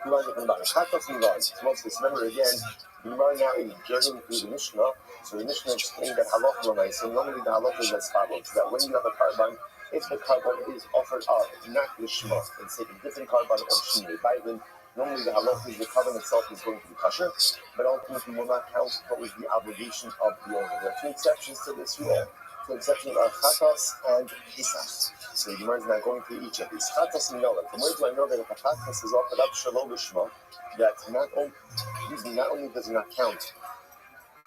[SPEAKER 1] 2 lines from the bottom. Chatos and lines. So let's remember again. We are now journeying through the Mishnah. So the Mishnah explained that halacha, so normally the halacha is as follows: that when you have a carbon, if the carbon is offered up, not lishma, and say a different carbon or shinei, by then normally the halacha is the carbon itself is going to be kosher, but ultimately will not count towards the obligation of the owner. There are 2 exceptions to this rule. 2 exceptions are chatas and isach. So the Gemara is now going through each of these. Chatas and yola. From where do I know that if a chatas is offered up shalom lishma, that not only does it not count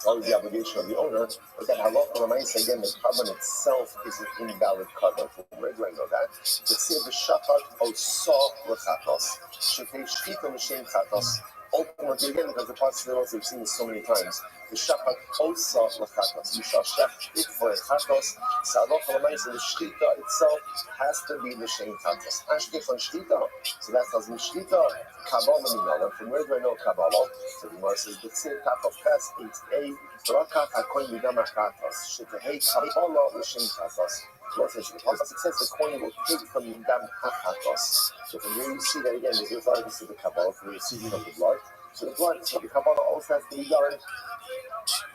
[SPEAKER 1] always the obligation of the owner, but that halacha reminds again the carbon itself is an invalid carbon. Where do I know that? It says the shafat osa lechatos, shefei shchita l'shem chatos, ultimately, again, because the possibilities we've seen this so many times, the Shachat Osa Lachatos, you shall shecht it for a Chatos, Salach Lamaisa, the Shrita itself has to be the Shem Chatos. Ashkech on Shrita, so that tells me Shrita, Kabbalah Minala. From where do I know Kabbalah? So the Gemara says, the Tzir Kaf of Ches, 8a, Rakat HaKoin Midama Chatos, Shetehei Kabbalah L'Shem Chatos. It says the coin will take from the dam hachatos. So from here you see that again, there's reference to the Kabbalah for the receiving of the blood. So the blood, so the Kabbalah also has to be done.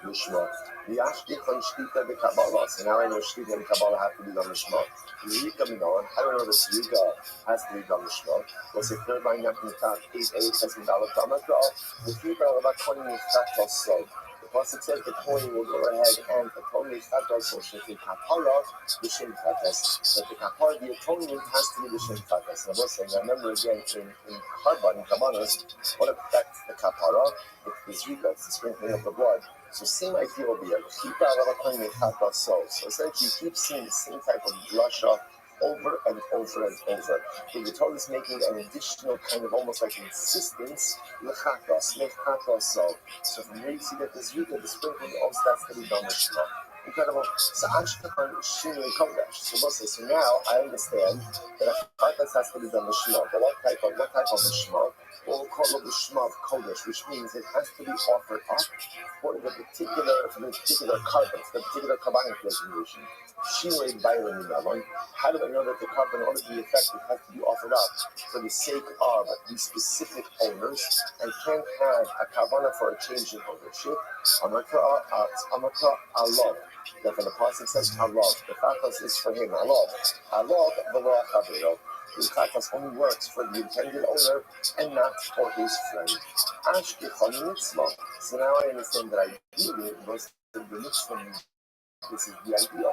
[SPEAKER 1] Lishma. The Ashkechon Shtita the Kabbalah. So now I know Shtita and Kabbalah have to be done Lishma. Rika Minon. How do I know that Rika has to be done Lishma? What's the third line up in the top? 8a says Midala Tamakra. The three are about 20 Chatos. So the Pasuk says the coin will go ahead and atone the Chatos or Shefi Kapara, the Shem Chatos. But the Kapara, the atonement has to be the Shem Chatos. And I was saying, I remember again in Karban, in Kabbanos, what affects the Kapara? It's the Zrika, it's the sprinkling of the blood. So same idea will be a Kipa Ravakon Mechata So essentially you keep seeing the same type of blusha over and over and over. The Torah is making an additional kind of almost like insistence, Lechatos, Mechata So from here you see that the Zrika, the sprinkling also has to be done with Shema. Incredible. So Ashkechan Shinui Kodesh. So now I understand that a Chatas has to be done with Shema. But what type of Shema? We'll call it the Shema of Kodesh, which means it has to be offered up for the particular carbon, the particular carbonic designation. Shinui Bayram Mimalon. How do I know that the carbon, in order to be effective, has to be offered up for the sake of the specific owners and can't have a kavana for a change in ownership? Amaka Allah. That when the pasuk says Allah, the chatos is for him. Allah, v'lo achavero. The chatos only works for the intended owner and not for his friend. Ashkechon mitzvah. So now I understand that ideally, most of the mitzvah, this is the idea.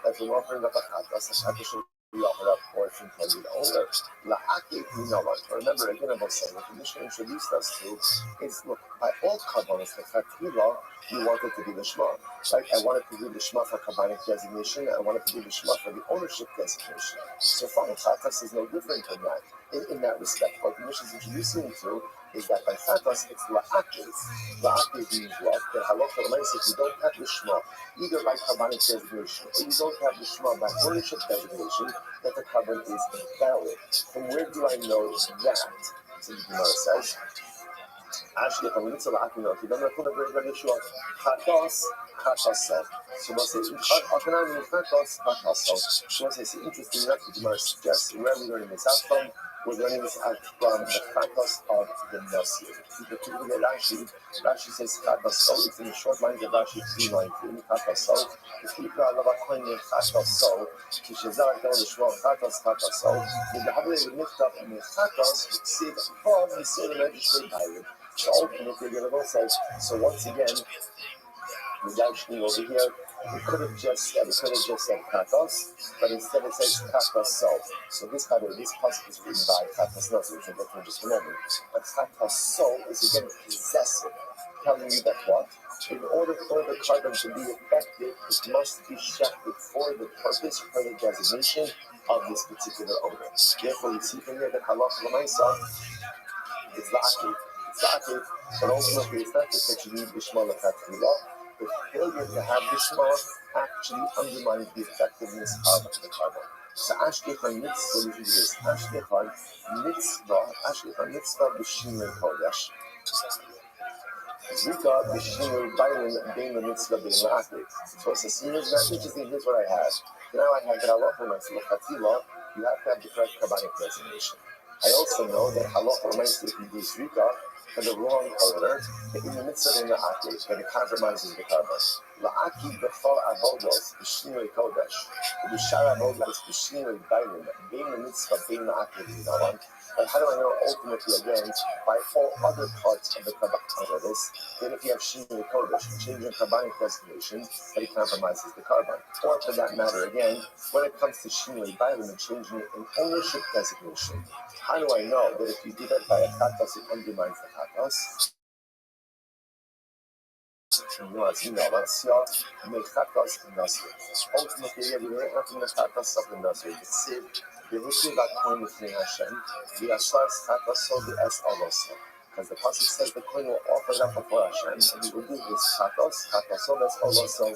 [SPEAKER 1] That when offering up a chatos should be offered up for its intended owner. Remember again about saying what the Mishnah introduced us to is, look, by all kabbalas, the Chatila, you want it to be the Shema. Right? I want it to be the Shema for kabbanic designation, I want it to be the Shema for the ownership designation. So far, Chatas is no different than that in that respect. What the Mishnah is introducing you to is that by Chatas, it's la'akis. La'akis means what? That halacha reminds if you don't have the Shema, either by kabbanic designation or you don't have the Shema by ownership designation, that the carbon is invalid. From where do I know that? So the Gemara says, Ashkech on mitzvah la'akim if you don't know the issue of chatos, chatasel. So we'll say, Akanami chatos, chatasel. So we'll say, it's interesting enough, the Gemara suggests, where are we learning this out from? We're learning this out from the chatos of the Nasir. If you look at Rashi says chatasel, it's in the short lines of Rashi 3:19, chatasel. The people are lava coin chatasel, Kishazar Kel Shmuel chatasel. The Habile would lift up in the chatos, see above the same magistrate Byron. So ultimately, you're going to say, so once again, the Yashni over here, we could have just said Katos, but instead it says Katos. So this, by the way, this pasuk is written by Katos Nos, which we'll get to in just a moment. But Katos is again possessive, telling you that what? In order for the carbon to be effective, it must be shefted for the purpose, for the designation of this particular owner. Therefore, you see from here that Halach Lamaisa, it's la'akid. But ultimately, it's not just that you need the Shema L'Chatchila. The failure to have the Shema actually undermines the effectiveness of the carbon. So Ashkechan mitzvah, what is this? Ashkechan mitzvah b'shinrei kodesh. Zika b'shinrei bayim bein the mitzvah bein la'akid. So it's a serious, not interesting, here's what I have. Now I have that halacha L'Chatchila, you have to have the correct kabbanic designation. I also know that halacha reminds you if you do Zrika for the wrong owner, that in the mitzvah in the akid, that it compromises the carbon. La'akid b'chol avodos b'shinrei kodesh, b'shar avodos b'shinrei bayim, bein the mitzvah bein the akid, you know what? But how do I know ultimately again, by all other parts of the kabbanic this, that if you have shinrei kodesh, changing kabbanic designation, that it compromises the carbon? Or for that matter again, when it comes to shinrei bayim and changing an ownership designation, how do I know that if you do that by a chatos, it undermines the chatos? Ultimately, we learn nothing the chatos of the Nasir. It's said, the history about coin with Hashem, the asas chatos, the es alosa. because the pasuk says the kohen will offer it up before Hashem, and he will do his chatos, that's also. So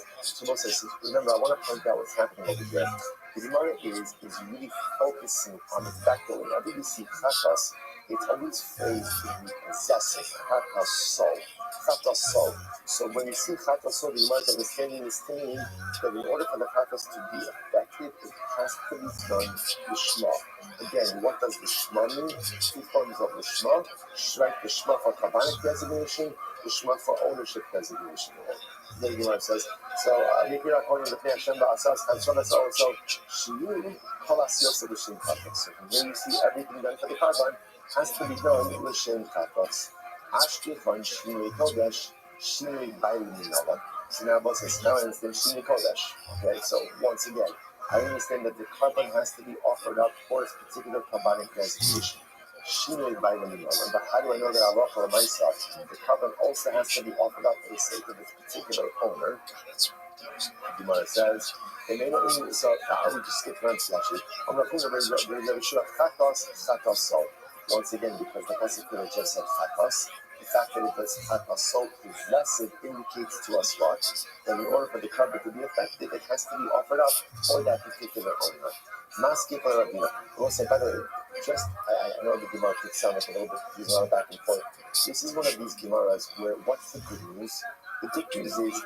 [SPEAKER 1] remember, I want to point out what's happening over here. The Gemara is really focusing on the fact that whenever you see chatos, it's always phrased in the possessive, chatos soul. So when you see chatos soul, the Gemara is understanding this thing that in order for the chatos to be effective, it has to be done lishma. Again, what does lishma mean? Two forms of lishma, right? Lishma for kabbalic designation, lishma for ownership designation. The Gemara says, so Mikira according to the Hashem Ba'asas, Kansonas also, Shiyu, Kolas Yosef L'Shem Chatos. So from here you see everything done for the Karban has to be done L'Shem Chatos. Ashkechon Shinui Kodesh, Shinui Bailim Minova. So now both says, now I understand Shinui Kodesh. Okay, so once again, I understand that the Karban has to be offered up for its particular Kabbanic designation. Shinui Bailim Minova. But how do I know that Allah myself? The Karban also has to be offered up for the sake of its particular owner. Gemara says, they may not even, so I would just skip around to actually. I'm not going to chatos soul. Once again, because the pasuk could have just said chatos, the fact that it does chatos soul possessive indicates to us what? That in order for the karban to be effective, it has to be offered up for that particular owner. Maski for Rabbi. I will say, by the way, just I know the Gemara could sound like a little bit confusing back and forth. This is one of these Gemaras where what's the good news? The good news is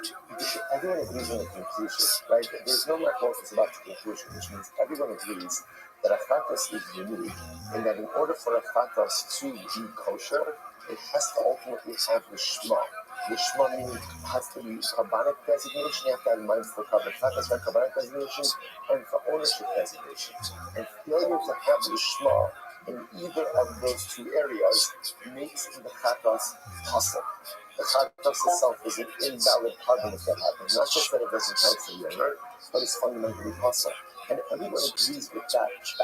[SPEAKER 1] everyone agrees on the conclusion, right? There's no more focus about the conclusion, which means everyone agrees that a chatos is unique, and that in order for a chatos to be kosher, it has to ultimately have the shema. The shema meaning has to be kabbanic designation. You have to have in mind for chatos, right? Kabbanic designation and for ownership designation. And failure to have the shema in either of those two areas makes the chatos possible. The chatos itself is an invalid carbon if that happens. Not just that it doesn't count for the owner, but it's fundamentally possible. And everyone agrees with that fact.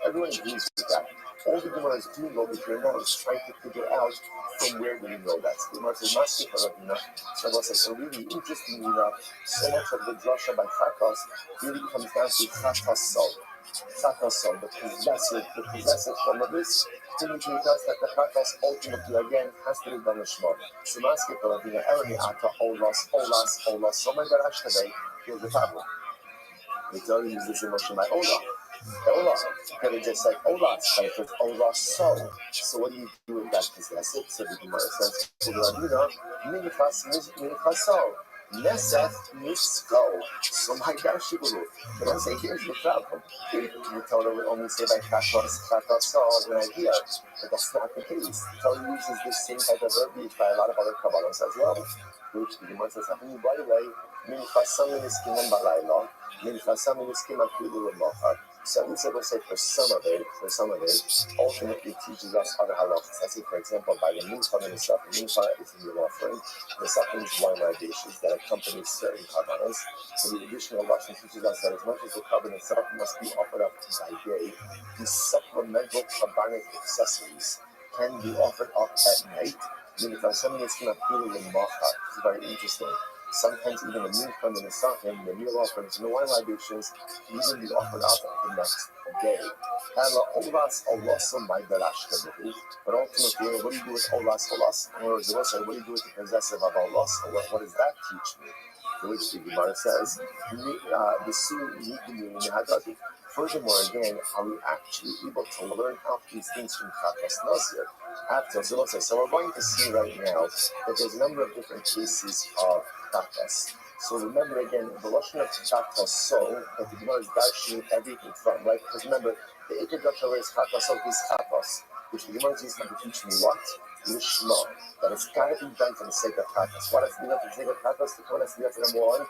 [SPEAKER 1] Everyone agrees with that. All the Gemara is doing over here now is trying to figure out from where do we know that. So the Gemara says, Maski for Rabbi. So really interestingly enough, so much of the drasha by chatos really comes down to chatos soul. Chatos soul, the possessive form of this, indicates us that the chatos ultimately again has to be done with shema. So Maski for Rabbi, Erani Ata, Olas. So my garage today, here's the problem. We already use this emotion by Ola. Ola. Could have just said Olas, but it was Ola so. So what do you do with that possessive? So the Gemara says, Minchas so. Neseth Misko. So my gosh, you will. But I say, here's the problem. The Torah would only say by chatos so when I hear. But that's not the case. The Torah uses this same type of verbiage by a lot of other Kabbalos as well. Which the Gemara says, by the way, Minchasam Miskinan Balayla. So instead of say for some of it, ultimately teaches us other halachas. Let's say, for example, by the mincha and the stuff. The mincha is a meal offering. The second is wine libations that accompany certain karbanos. So the additional lesson teaches us that as much as the karban itself must be offered up by day, these supplemental karbanic accessories can be offered up at night. It's very interesting. Sometimes even the mincha and the sachim, the meal offerings, and the wine libations can even be offered up the next day. But ultimately, what do you do with olas? In other words, what do you do with the possessive of olas? What does that teach me? The which the Gemara says, furthermore, again, are we actually able to learn out these things from chatos nazir? So we're going to see right now that there's a number of different cases of chatos. So remember again, the lashon of chatos so that the Gemara is darshaning everything from, right? Because remember, the Eker Dr. is chatos so is chatos, which the Gemara is using to teach me what? Lishma. That it's got to be done for the sake of chatos. What has to be done for the sake of chatos? The Gemara has to be done for number one,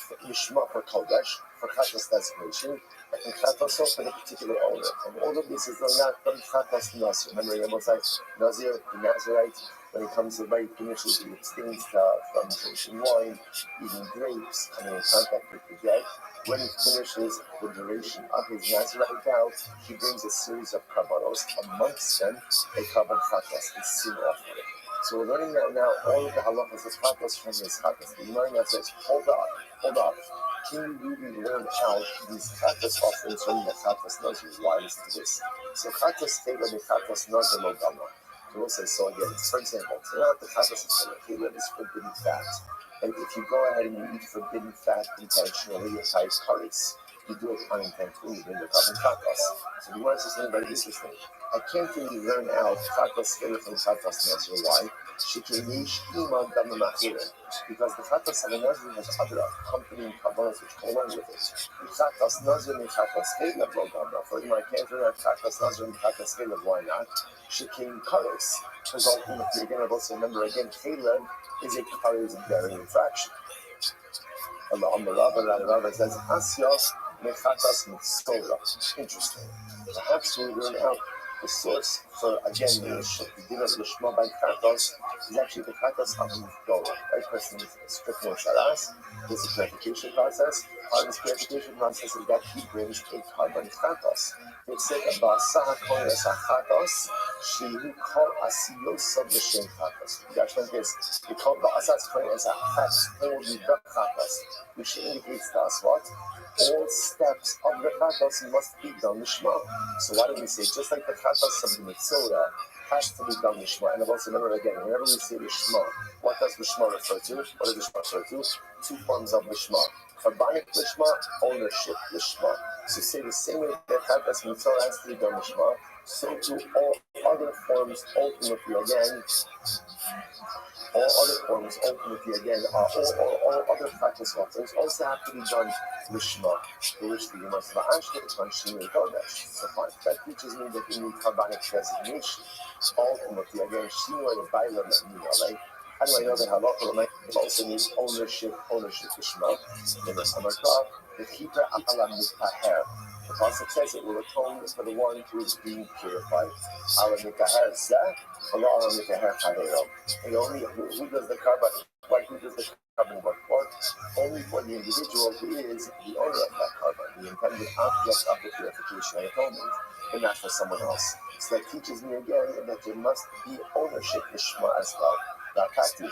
[SPEAKER 1] for Lishma for kodesh, for chatos designation, and chatos so for the particular owner. And all of this is not from chatos nazir. Remember, the most like nazir, the Nazirite. When it comes to right finishes, he abstains from drinking wine, eating grapes, coming in contact with the dead. When he finishes the duration of his Nazirite vow, he brings a series of karbanos, amongst them a karban chatos, a sin offering. So we're learning now all of the halachas of chatos from his chatos. The Gemara now says, hold up. Can you really learn out these chatos offerings from the chatos nazir? Why is this? So chatos teva the chatos nazir logama. We will say, so again, for example, the chatas is forbidden fat. And if you go ahead and you eat forbidden fat intentionally, you type curries. You do it unintentionally, you bring the carbon chatas. So the word is something very interesting. I can't really learn out chatas from chatas nazir. Why? Because the chatas of a nazir has other accompanying kabbalas which go along with it. The chatas nazir and chatas kelev lo gamra. For him, I can't learn out chatas nazir and chatas kelev. Why not? Shekin kares. Because ultimately, again, I've also remember again, kelev is a kares bearing infraction. On the Rabbi says, Asyos mechatas mitzora. Interesting. Perhaps we learn out the source for, again, the din of Lishma by Kratos is actually the Kratos of Mitzora. Right? Person is stricken with Sharas. There's a purification process. Part of this purification process is that he brings a carbon Kratos. It said, Abasa HaKoin Es HaChatos, Shehu Kol Asiyos of the Shem Kratos. The actual is, we call Ba'asas Koin Es HaChatos, only the Kratos, which indicates to us what? All steps of the Kratos must be done Lishma. So why do we say, just like the Kratos of the Mitzora has to be done Lishma? And I've also remember again, whenever we say Lishma, what does Lishma refer to? What does Lishma refer to? Two forms of Lishma. Carbonic Lishma, ownership Lishma. So say the same way that Kratos Mitzora has to be done Lishma, so to all other forms ultimately again, all other practice offerings also have to be done Lishma, for which the Gemara says, so fine. That teaches me that you need carbonic designation. Ultimately, again, Shino and Bailam and right? How do I know that halacha also needs ownership Lishma? In the summer club, the Hebrew Akalam Mitaher. The Pasuk says it will atone for the one who is being purified. Ala Mitaher Zeh, Allah Ala Mitaher Chadeo. And only who does the carbon work for? Only for the individual who is the owner of that carbon, the intended object of the purification and atonement, and not for someone else. So that teaches me again that there must be ownership Lishma as well. But still,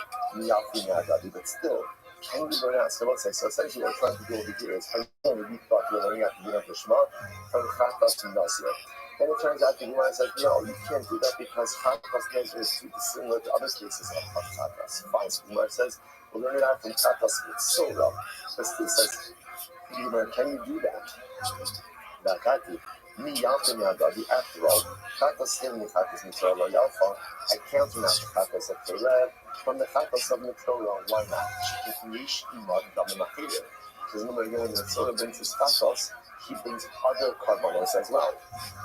[SPEAKER 1] can you learn out? So let's say, so essentially what we're trying to do over here is, we thought we were learning out the din of Lishma from Chatas to Nazir. Then it turns out the Gemara says, no, you can't do that because Chatas Nazir is too dissimilar to other cases of Chatas. Fine, so the Gemara says, we'll learn it out from Chatas Mitzora. But still says, can you do that? After all, Chatas Hilmi Chatas Mitzora Lo Yalfa, I counter out the Chatas of Terev from the Chatas of Mitzora. Why not? Because remember again, when the Mitzora brings his Chatas, he brings other carbonos as well.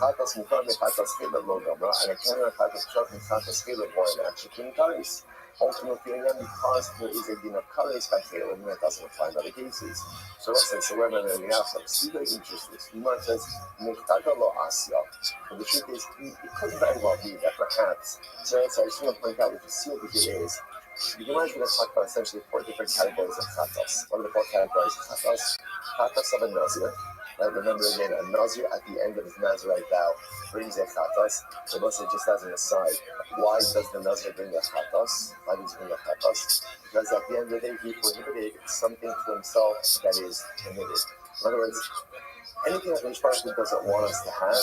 [SPEAKER 1] Chatas Mitzora Chatas Hilav Lo Gamra, and I counter out Chatas Chok and Chatas Hilav. Why not? Chikin Karis. Ultimately, again, because there is a din of Karis by Hilav, and that doesn't apply in other cases. So let's say, so we're going to have some super interesting. Gemara says, Mechtaka lo asya. But the truth is, it could very well be that perhaps, so I just want to point out what the seal of it is. The Gemara is going to talk about essentially 4 different categories of chatas. What are the 4 categories of chatas? Chatas of a nazir. Right, remember again, a nazir at the end of his nazirite vow brings a chatas. So let's say, just as an aside, why does the nazir bring a chatas? Why does he bring a chatas? Because at the end of the day, he prohibited something to himself that is permitted. In other words, anything that the Mishpacha doesn't want us to have,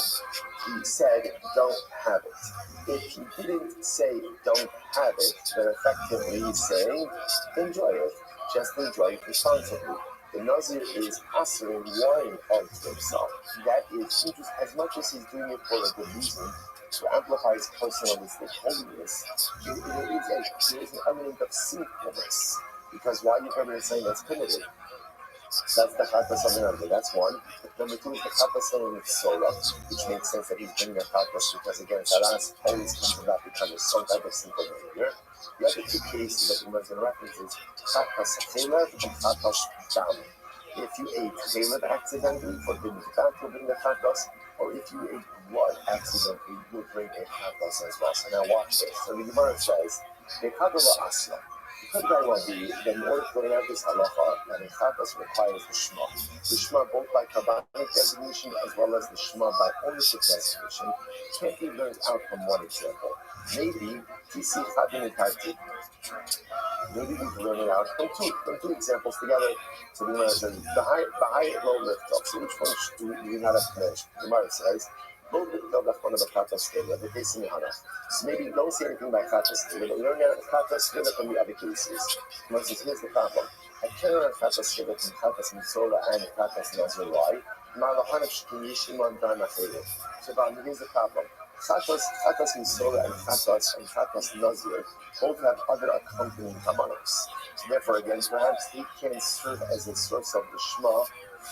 [SPEAKER 1] he said, don't have it. If he didn't say, don't have it, then effectively he's saying, enjoy it. Just enjoy it responsibly. The Nazir is answering wine onto himself. That is, as much as he's doing it for a good reason, to amplify his personalistic holiness, there is an element of sinfulness. Because why you remember saying that's permitted? That's the Chatas of the Nazir, that's one. Number 2 is the Chatas of the Mitzora, which makes sense that he's bringing a Chatas because again, Chatas always comes about because of some type of sinful behavior. The other 2 cases that we're going to reference is Chatas Chelev and Chatas Dam. If you ate Chelev accidentally, forbidden fat will bring the Chatas, or if you ate blood accidentally, you'll bring a Chatas as well. So now watch this. So the Gemara says, Bekadol Asya. It could very well be that in order to learn out this halacha, that a chatas requires the shema. The shema both by carbonic designation as well as the shema by ownership designation can't be learned out from one example. Maybe tisi chadin karti. Maybe we can learn it out from two examples together. So the Gemara says the high low lift up. So which one do we not have to mention? The Gemara says So maybe you don't see anything by Chatas Skila, but you don't get Chatas Skila from the other cases. Moses, here's the problem. I can't learn Chatas Skila from Chatas Misola and Chatas Nazir. Why? So here's the problem. Chatas Misola and Chatas Nazir both have other accompanying Kamanos. So therefore, again, perhaps they can serve as a source of the Shema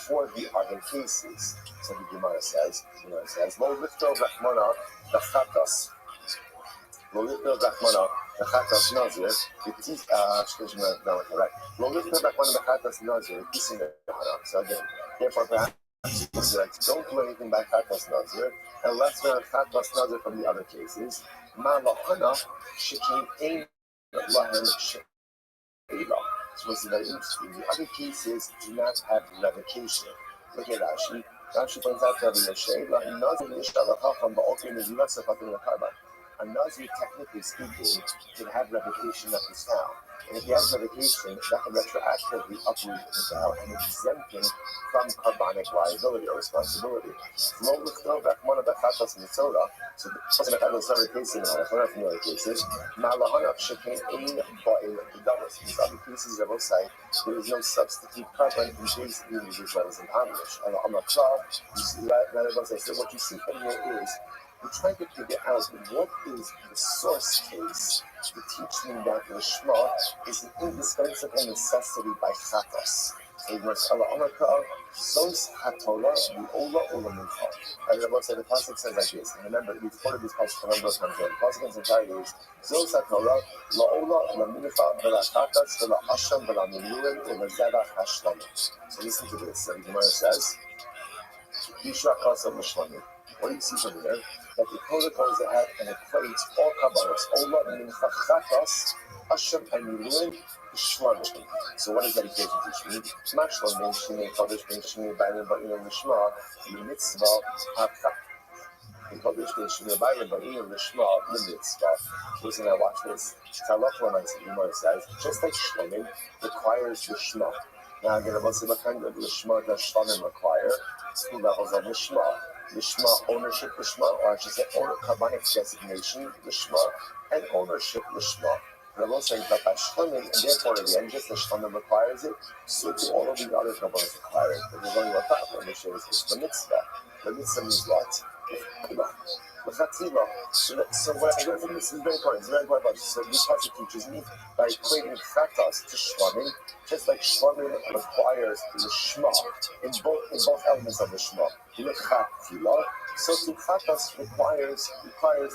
[SPEAKER 1] for the other cases. So the Gemara says, Lo lifto Rachmana the Chatas. Lo lifto Rachmana the Chatas Nazir. Lo lifto Rachmana the Chatas Nazir. So again, therefore, perhaps don't do anything by Chatas Nazir, and let's learn Chatas Nazir from the other cases. Ma lahana shikin ein lahem she'ela. So this is very interesting. The other cases do not have revocation. Look at Rashi. Rashi points out that a Nazir, technically speaking, can have revocation of his vow. And if he has revocation, that can retroactively uproot his vow and exempt him from carbonic liability or responsibility. So the person that has other cases, one of the other cases, in other cases, I will say, there is no substitute carbon in case the individual is impoverished. And on the club, so what you see from here is, we're trying to figure out what is the source case to teach me that the Shema is an indispensable necessity by Chatos. So verse Allah Amaka, Zos HaTorah, the Ola Ola Mincha. And the Pasuk says like this, and remember, we've quoted this passage a number of times. The Pasuk in its entirety is, Zos HaTorah, La Ola Ola Mincha, Vela Chatas, Vela Asham, Vela Miluim, Vela Zedach HaShlama. So listen to this, and the Gemara says, Yishra Kasa Mishlamim. What do you see from here? That the protocols that have and equate all kabbalos, Ola, Mincha, Chatas, Hashem, and Miluim, Shlamim. So what does that equation teach me? Mashlam, Ben Shimei, Kodesh, Ben Shimei, Bailim, Ba'inam, Lishma, the mitzvah, HaKach. In Kodesh, Ben Shimei, Bailim, Ba'inam, Lishma, the mitzvah. Listen, now watch this. Talach Lamaisa, the Gemara says, just like Shlamim requires the Shema. Now again, about what kind of Lishma does Shlamim require? Two levels of Lishma. Lishma ownership Lishma, or I should say carbonic designation Lishma, and ownership Lishma. But I'm also saying that by Shlamim, and therefore again, just as Shlamim requires it, so do all of the other components require it. But there's only one problem, which is the mitzvah. The mitzvah means what? So what I get from this is very important. It's very important. So this passage teaches me by equating Chatas to Shlamim, just like Shlamim requires the Shema in both elements of the Shema. So to Chatas requires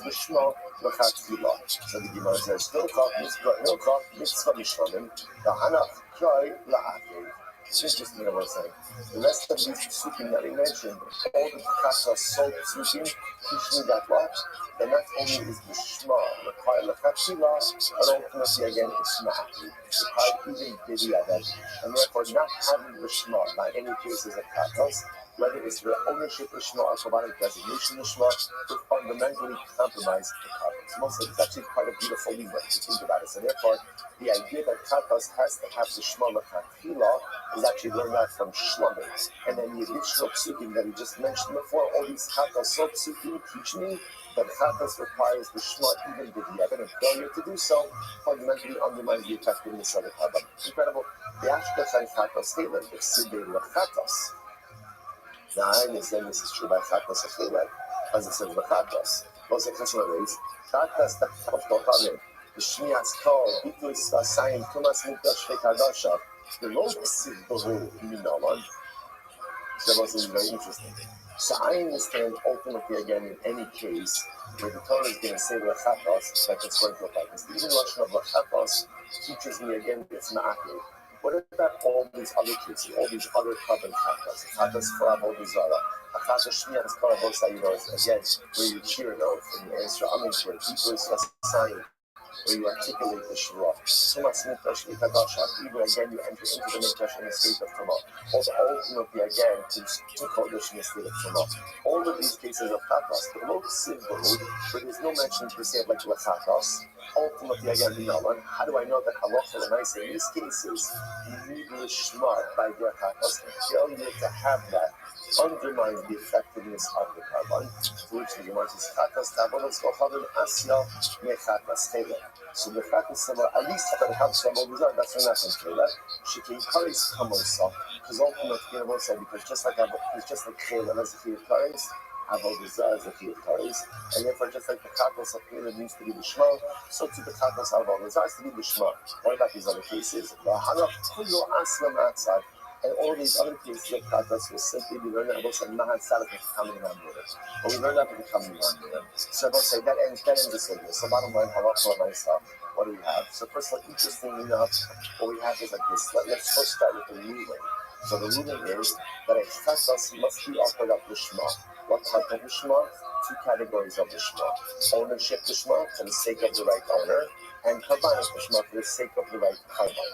[SPEAKER 1] the Shema l'chatfila. So the Gemara says, Hilchot mitzvah mishlamim, v'hanach k'ray la'akev. It's interesting what I'm saying. The rest of these psukim that we mentioned, all the Chatas sold psukim, teach me that what? That not only is the Shema required l'chatfila, but ultimately again it's ma'akev. It's required even b'diavad, and therefore not having the Shema by any cases of Chatas, whether it's your ownership Lishma or carbonic designation Lishma, would fundamentally compromise the Chatas. Mostly, it's actually quite a beautiful limit to think about it. So therefore, the idea that Chatas has to have the Shema L'Chatchila is actually learned out from Shlamim. And then the additional psukim that we just mentioned before, all these Chatas so psukim teach me that Chatas requires the Shema even if you have a failure to do so, fundamentally undermines the effectiveness of the Kabbalah. Incredible. The Ashkech and Chatas statement, the Siddur L'Chatas. Now, I understand this is true by Chatas Achilel, as it says Chatas. Most of the ways, Chatas Tachtochalim, the Shmias Kol, Bitus Vasayim, Tumas Mikdash Vekadasha, the Lotus Bohu Minaman. So that was very interesting. So I understand ultimately again in any case where the Torah is going to say Chatas, that it's going to look like this. Even Lashon of Chatas teaches me again it's Ma'akev. What about all these other cases, all these other carbon Chatas? Chatas for Avodah Chatas Shmias Karabos Ayudos, again, where you cheer it off and you answer Amin for it, Hebrews Vasayim, where you articulate the Shirah. Tumas Mikdash Vekadasha, even again you enter into the Mikdash in the state of Tumah. Also ultimately again to Kodesh in the state of Tumah. All of these cases of Chatas, the most simple, but there's no mention per se of like Chatas. Ultimately, again, how do I know that halacha l'maaseh in these cases you need the Shema by their Chatas and failure to have that undermines the effectiveness of the carbon, to which the Gemara says, Chatas Tabonos Kohavim Asya Mechatas Chela. So the Chatas Sama, at least if it helps some Obizar, that's not from Chela. She can encourage Kamosa, because ultimately, because just like Chela has a few Kares, Avodah is a few Kares, and therefore just like the Chatas of Chela needs to be the Shema, so too the Chatas of Avodah has to be the Shema. What about these other cases? The Hanaf Kuyo Aslam Atzad. And all these other cases of Chatas will simply be learned about and Mahan Salaf is coming on with it. But we learn that to become on with it. So I'll say that ends the video. So bottom line, how up for myself, what do we have? So first of all, interestingly enough, what we have is like this. Let's first start with the ruling. So the ruling is that a Chatas must be offered up the Shema. What type of the Shema? Two categories of the Shema. Ownership the Shema for the sake of the right owner, and Karban the Shema for the sake of the right Karban.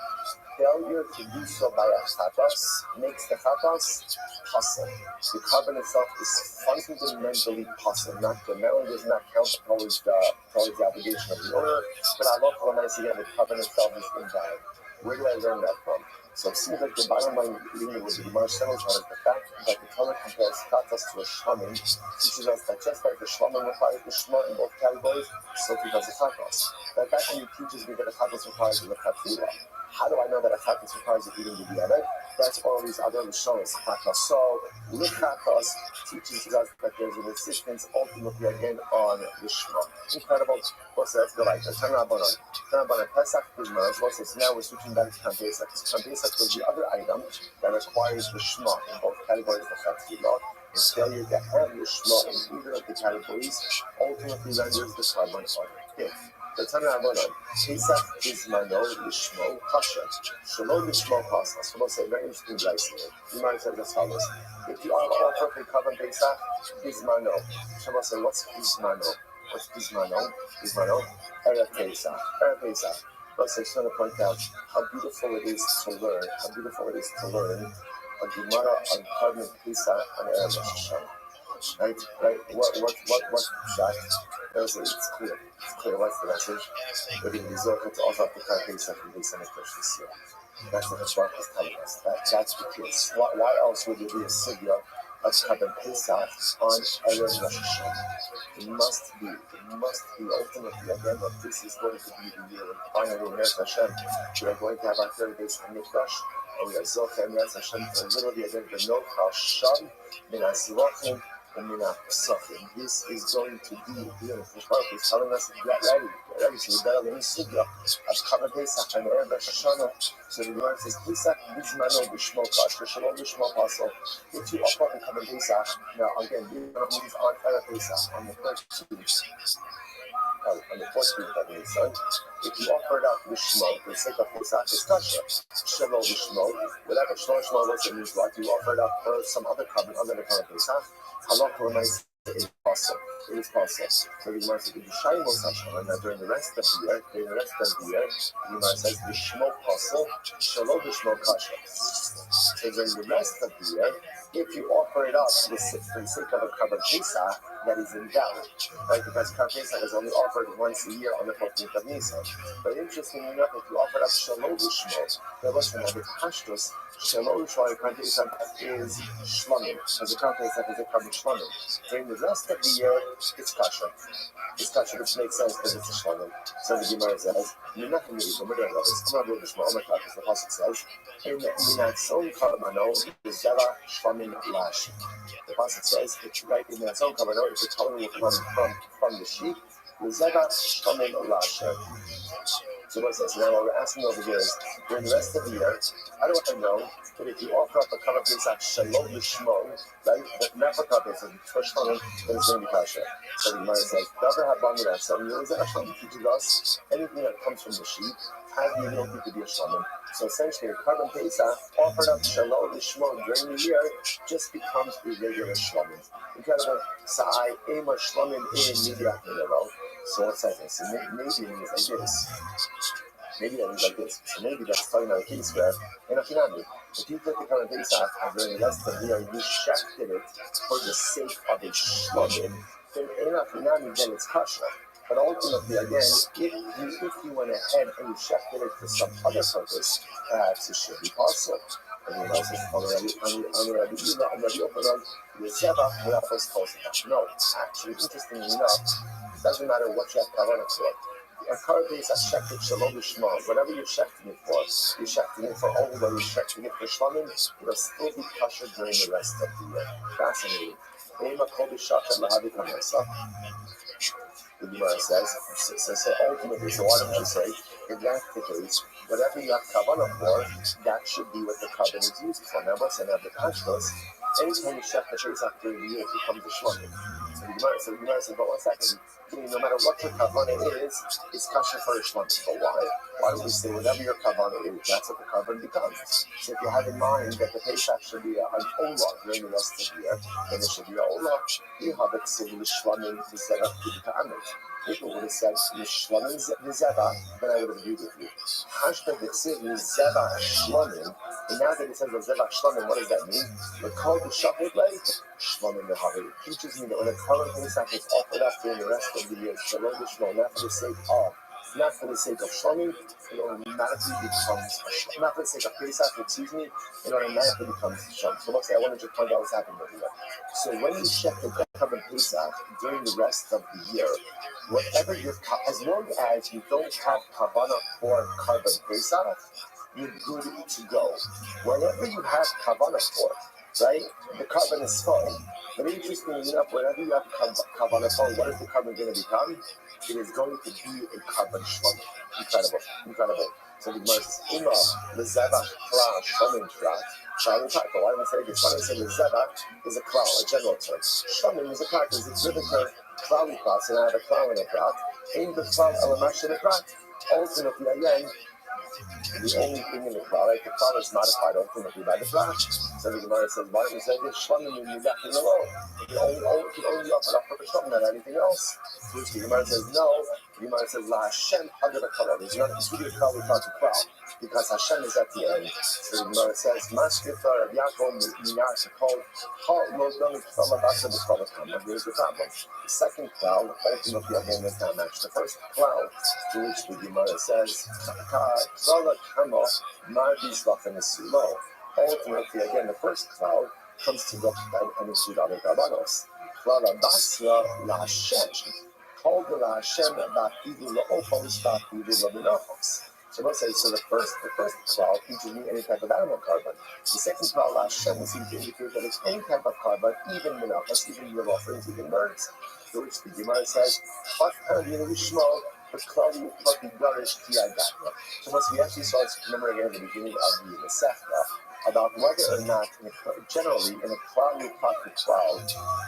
[SPEAKER 1] Failure to do so by a chatas makes the chatas possible. The carbon itself is fundamentally possible. Not the melon does not count towards the obligation of the owner, but I love how nice again the carbon itself is invalid. Where do I learn that from? So it seems like the bottom line reading with the Gemara settles on is the fact that the Torah compares chatas to a shlamim, teaches us that just like the shlamim requires the shema in both categories, so too does the chatas. That actually teaches me that a chatas requires the lechatchila. How do I know that a chatas requires the eating the diabet? That's all these other Rishonos chatas. So lichatas teaches us that there's an insistence ultimately again on the shema. Incredible. What's that? Go right. Tanrabanan. Pesach is Mars. Now we're switching back to Pesach. Pesach was the other item that requires the shema in both categories of Chatzilot. And failure to have the shema in either of the categories ultimately renders the carbon unfit. The Tanrabanan. Pesach is Mano Lishmo Kasha. Shalom Lishmo Pascha. So we'll say very interesting glycine. You might have said as follows. If you offer the carbon Pesach, Bismano. So we'll say, what's Bismano? What's Bismano? Bismano? Erev Pesach. Erev Pesach. Plus, I just want to point out how beautiful it is to learn. How beautiful it is to learn a Gemara on carbon Pesach and Erev Rosh Hashanah. Right? What's shot? It's clear. It's clear. What's the message? We're going to be Zorka to offer up the carbon Pesach and Pesach this year. That's what the Shach is telling us. That's the case. Why else would there be a sugya of carbon Pesach on Erev Rosh Hashanah? It must be ultimately again that this is going to be the year when finally in Eretz Hashem we are going to have our 30 days of Mikdash, and we are Zocha in Eretz Hashem for literally again the no Chasham min Azrochim and min Pesachim. This is going to be the year the Baruch is telling us to get ready. So we better learn sugya of carbon Pesach and Erev Rosh Hashanah. So the Gemara says, Pesach Bismano B'Shmo Kasher Shalom B'Shmo Pasol. If you offer the carbon Pesach, now again, these are on Erev Pesach on the 13th. On the 14th of Nisan, if you offer it up the Shmo, for the sake of Pesach, it's kasher. Shalom B'Shmo, whatever. Shalom Shmo, what it means, like you offer it up for some other carbon other than carbon Pesach. Halach reminds it is possible. It is possible. So the Gemara says, B'Shayim Osashon, and during the rest of the year, the Gemara says, B'Shmo Pasol, Shalom B'Shmo Kasher. So during the rest of the year, if you offer it up for the sake of a carbon Pesach, that is invalid, right? Because carbon Pesach is only offered once a year on the 14th of Nisan. But interestingly enough, if you offer up Shalom B'Shmo, there was another Pashtus. Shalom B'Shmo, carbon Pesach is Shlamim, because the carbon Pesach is a carbon Shlamim. During the rest of the year, it's kasher. It's kasher, which makes sense because it's a Shlamim. So the Gemara says, Minachim Yerichom, we're doing all this. I'm not really Shmo, the Pasuk says, in Minatzon Karmano, the Zera Shlamim Lash. The Pasuk says, it's right in Minatzon Karmano, if the color will come from the sheep, the Zera Shlamim Lash. So what it says, now what we're asking over here is, during the rest of the year, how do I know that if you offer up a carbon Pesach Shalom L'Shmo, right, but not for carbon Pesach, for Shalom, then it's going to be kasher. So the Gemara says, Davar Habam Yirah, so Hashem teaches us anything that comes from the sheep has the ability to be a Shalom. So essentially, a carbon Pesach offered up Shalom L'Shmo during the year just becomes a regular Shalom. Incredible. Sa'ai Ema Shalom in Midiat Mineral. So what's that? So maybe it means like this. Maybe that means like this. So maybe that's talking about a case where in a Finami, if you took the carbon Pesach and during the rest of the year you shechted it for the sake of a Shlomim, then in a Finami then it's kasher. But ultimately, again, if you went ahead and you shechted it for some other purpose, perhaps it should be possible. And the Gemara says, no, actually, interestingly enough, it doesn't matter what you have kavanah for. A card is a shekhet shalom lishma. Whatever you're shechting it for, you're shechting it for all, whether you're shechting it for shlamim, it'll still be kosher during the rest of the year. Fascinating. The Gemara says, so ultimately, so why don't you say, if that's the case, whatever you have kavanah for, that should be what the kavanah is used for. Now, what's another pashtos? Anytime you shech the Pesach during the year, it becomes a shlamim. So the Gemara says, but 1 second, no matter what your kavanah is, it's kosher for a shlamim. But why? Why do we say whatever your kavanah is, that's what the kavanah becomes? So if you have in mind that the Pesach should be an olah during the rest of the year, then it should be an olah. You have it saying the shlamim instead of the ta'amid. If it would have said Shlamim Zeva, then I would have agreed with you. Hashta V'tziv Zeva Shlamim, and now that it says Zeva Shlamim, what does that mean? We're called the Shapit Lake, Shlamim Mehavi. It teaches me that when a current Pesach is offered up during the rest of the year, Shalom B'Shalom, not for the sake of, not for the sake of Shlamim, it automatically becomes a not for the sake of Pesach, it automatically becomes Shlamim. So let's say I want to just point out what's happening over here. So when you check the current Pesach during the rest of the year, whatever your as long as you don't have kavanah for carbon pesach, you're good to go. Whatever you have kavanah for, right? The carbon is fine. But interestingly enough, whenever you have kavanah for, what is the carbon going to become? It is going to be a carbon shlamim. Incredible. So the Gemara says, "Ima lezevach kla shlamim shrat." Shlamim shrat. But why do we say this? Why do we say lezevach is a klal, a general term? Shlamim is a practice. It's written for klali class, and I have a klal in a prat. In the klal elamash in a prat. Ultimately, again, the only thing in the klal, right? The klal is modified ultimately by the prat. So the Gemara says, why don't we say this? Shlamim in the alone. You only offer up for the shlamim, not anything else. Which the Gemara says no. The Gemara says La Hashem under the klal. There's not a studio klal without the klal, because Hashem is at the end. So the Gemara says Maskefar Rabbi Yaakov Minar Shekol Hal Lo Dami Klal Abasa B'Klal Kam. Here's the problem. The second klal ultimately again does not match the first klal, to which the Gemara says Klal Kamo Marbis Lachem Sulo. Ultimately again the first klal comes to look and include other Gabanos. Klal Abasa La Hashem. Called the La Hashem Ba'Tidu La'Ofos Ba'Tidu La'Minachos. So let's say, so the first klal teaches me any type of animal carbon. The second klal, La Hashem, will seem to indicate that it's any type of carbon, even minachos, even your offerings, even birds. To which the Gemara says, "What kind of Yishmael, but klali pati garish kiyagatna." So once we actually saw this, remember again at the beginning of the Masechta, about whether or not, generally, in a klali pati klal,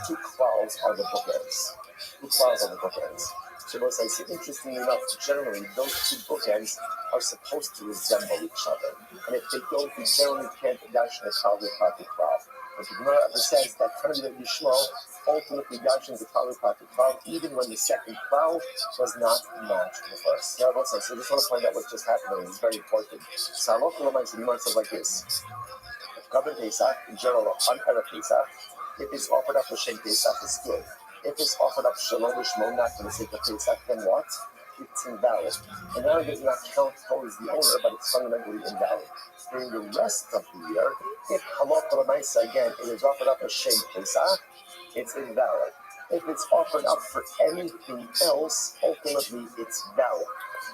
[SPEAKER 1] two klals are the bookends. Two klals are the bookends. So what's I say, interestingly enough, generally those two bookends are supposed to resemble each other. And if they don't, we generally can't dash the klal pati klal. But the Gemara says that kind of Yishmael ultimately dashes the klal pati klal, even when the second klal does not match the first. Now, what's I say, so I just want to point out what just happened. It's very important. So the Gemara says like this: Carbon Pesach, in general, on Erev Pesach, if it's offered up for Shem Pesach, it's good. If it's offered up Shalom Lishmo, not for the sake of Pesach, then what? It's invalid. And now it does not count towards the owner, but it's fundamentally invalid. During the rest of the year, if Halot Lamaisa, again, it is offered up for Shem Pesach, it's invalid. If it's offered up for anything else, ultimately it's valid.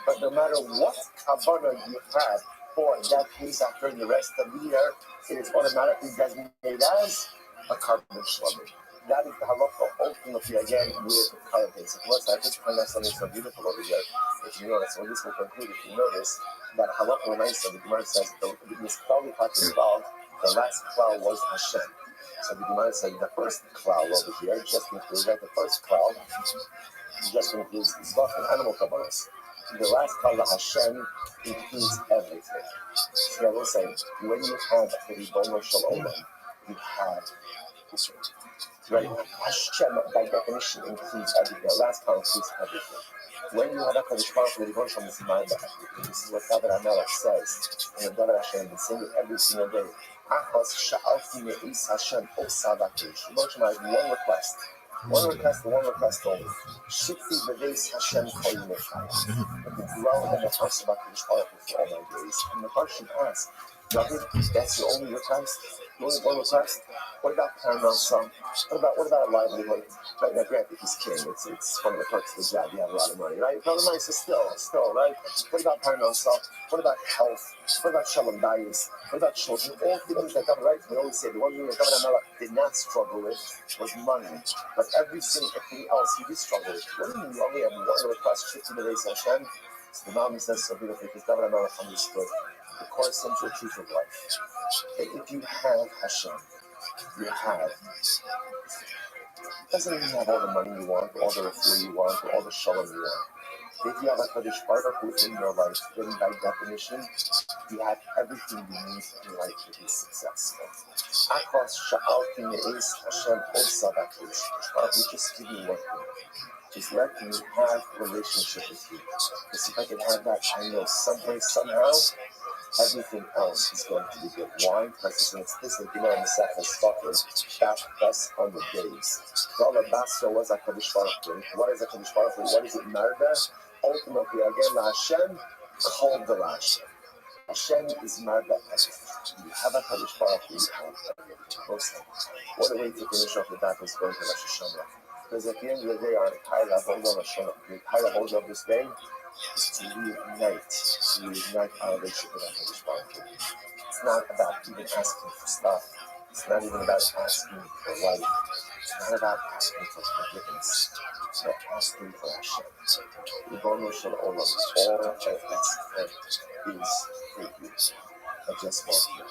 [SPEAKER 1] But no matter what kavanah you have for that Pesach during the rest of the year, it is automatically designated as a carbon shlamim. That is the halacha ultimately again with carbon Pesach. I just find that something so beautiful over here. If you notice, well, this will conclude. If you notice that halacha l'maisa, the Gemara says this klal pati klal, the last klal was Hashem. So the Gemara says the first klal over here just includes that the first klal just includes zvach and animal kabanos. The last klal Hashem includes everything. So I will say, when you have the ribono shel olam, you have Israel. Right? Hashem, by definition, includes everything. The last klal includes everything. When you have a Kadosh Baruch Hu, ribono shel olam, this is what David HaMelech says, and David Hashem is saying it every single day. Achos sha'alti me'is Hashem osavakesh. Ribono has one request. One request only. Shikti b'veis Hashem kol yimei chayim. To dwell in the house of HaKadosh Baruch Hu for all my days. And the person asks, Rabbi, that's your only request? Your only one request? What about paramount son? What about a livelihood? Right now, granted, he's king. It's one of the perks of the job. You have a lot of money, right? But the is still, right? What about paramount son? What about health? What about shalom bayis? What about children? All things that government, right? We always say the one thing that Governor Melech did not struggle with was money. But everything else he did struggle with. What do you mean you only have one request to the race Hashem? So the Mom says so beautifully because Governor Melech understood the core central truth of life. That if you have Hashem, you have. Doesn't mean you have all the money you want, all the refuah you want, or all the shalom you want. If you have a Kadosh Baruch Hu in your life, then by definition, you have everything you need in life to be successful. Akos sha'alti me'ez Hashem osa b'kadosh Baruch Hu, just give me one thing. Just let me have a relationship with you. Because if I can have that, I know someday, somehow, everything else is going to be good. Why? Because it's this, like you know, in the second chapter, that's on the days. What is a Kadosh Baruch Hu? What is a Kadosh Baruch Hu? What is it, Marda? Ultimately, again, La Hashem, called the La Hashem. Hashem is Marda. You have a Kadosh Baruch Hu, you have everything. What a way to finish off the battle is going to Rosh Hashanah. Because at the end of the day, our entire level of this day is to reignite our relationship with our Kadosh Baruch Hu. It's not about even asking for stuff. It's not even about asking for life. It's not about asking for forgiveness. It's about asking for Hashem. Ribono Shel Olam, all I ask for is for you. I just want you.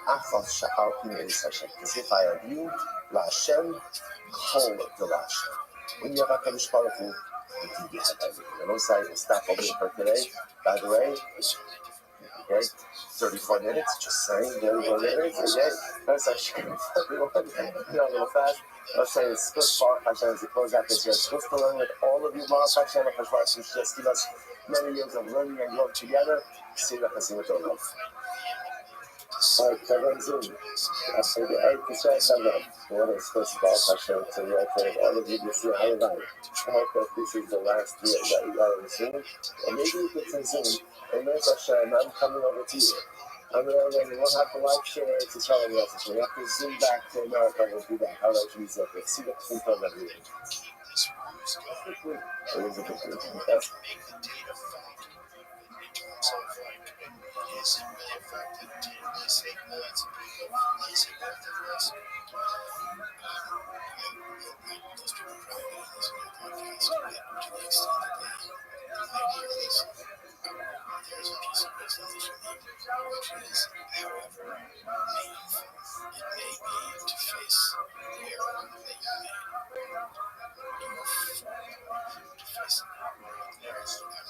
[SPEAKER 1] Achos sha'alti me'ez Hashem. Because if I have you, La Hashem, kol de La Hashem. When you have HaKadosh Baruch Hu, indeed you have everything. And also, we'll stop over for today. By the way, okay, 34 minutes, just saying, 34 minutes, okay? That's actually everyone, a little fast. Let's say it's good for Hashem as we close out this year. It's good to learn with all of you, Baruch Hashem, just give us many years of learning and growth together. See you with all love. All right, everyone's Zoom. After the 8 what is first of all, Hashem, to reiterate all of you to see how about it. I hope that this is the last year that you are in Zoom. Or maybe if it's in Zoom, and there's Hashem, I'm coming over to you. I'm going to we'll have to live share it to tell you else. We have to zoom back to America and we'll do that. How about you use it? See what we talk about here. Yes.
[SPEAKER 2] There's a piece of wisdom that you need, which is, however meaningful it may be to face the error that you made, you are free to face it. I'm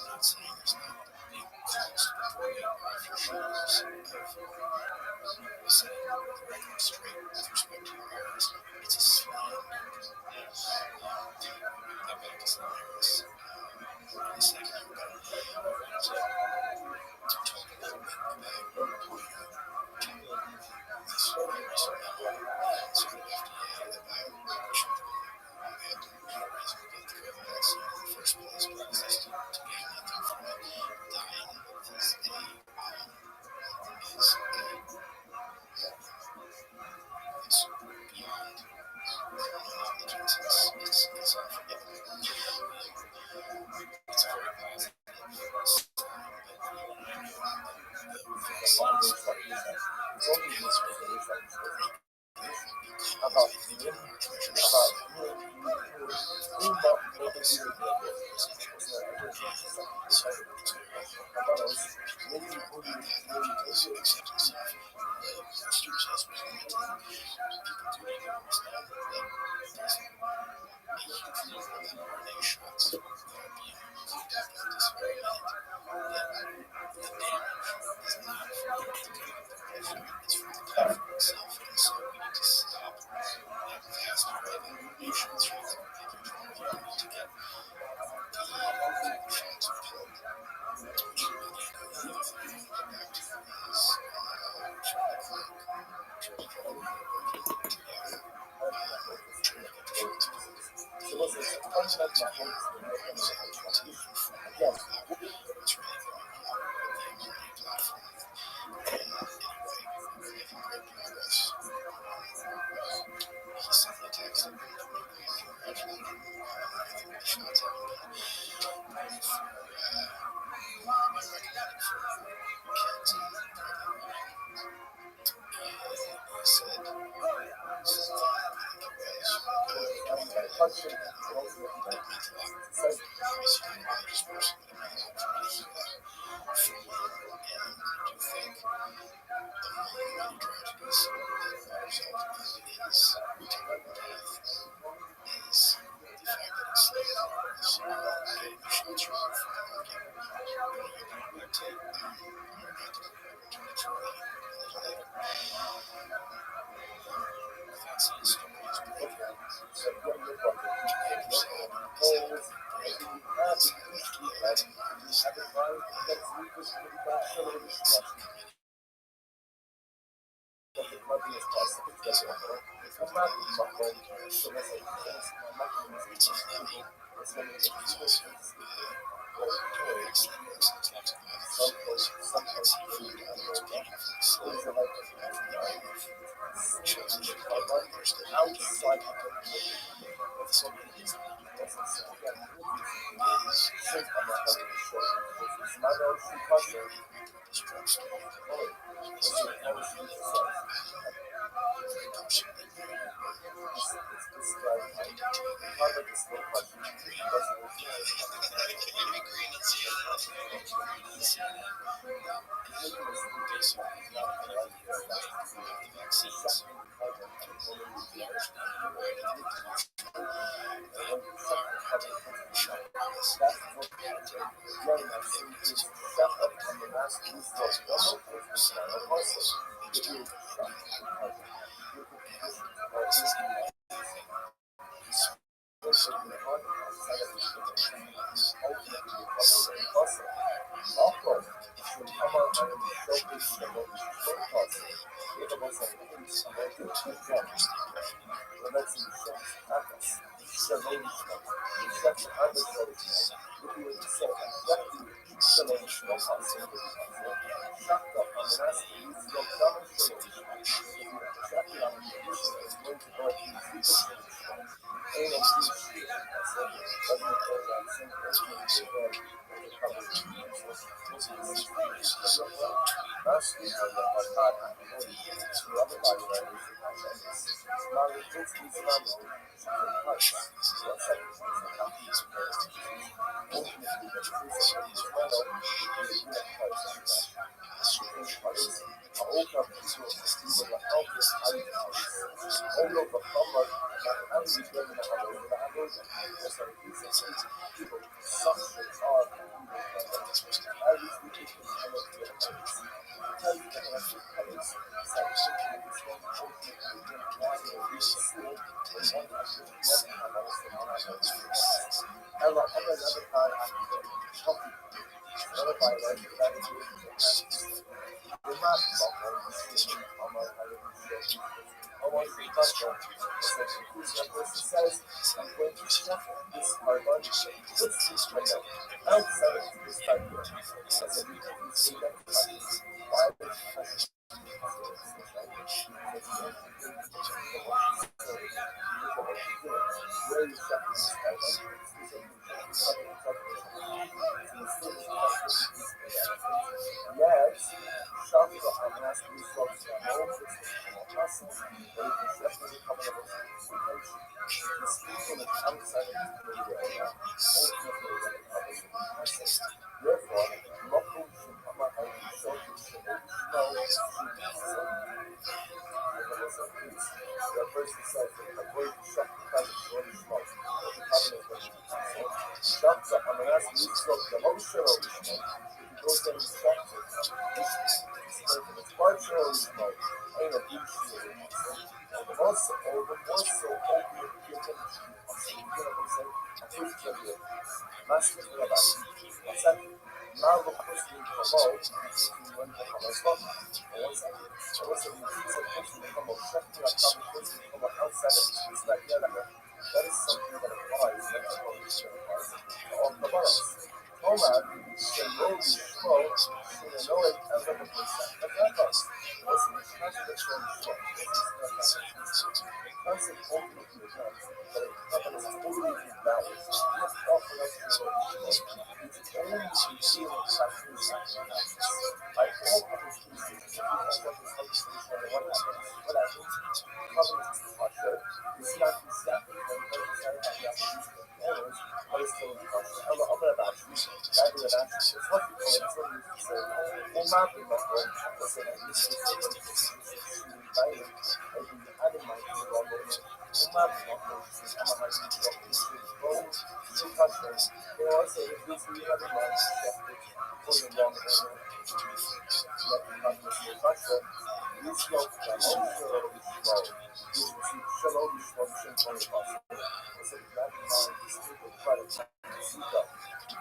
[SPEAKER 2] not saying there's not a constant weight off your shoulders of setting the record straight with respect to your errors. It's a slam. That back is hilarious. In a second, I'm going to talk a little bit about this very recent memo and sort of FDA about children who had no reason to get the COVID vaccine in the first place, but existed to gain nothing from it. Dying it's beyond intelligence. It's unforgivable. It's a very positive sign, but I know the vaccines about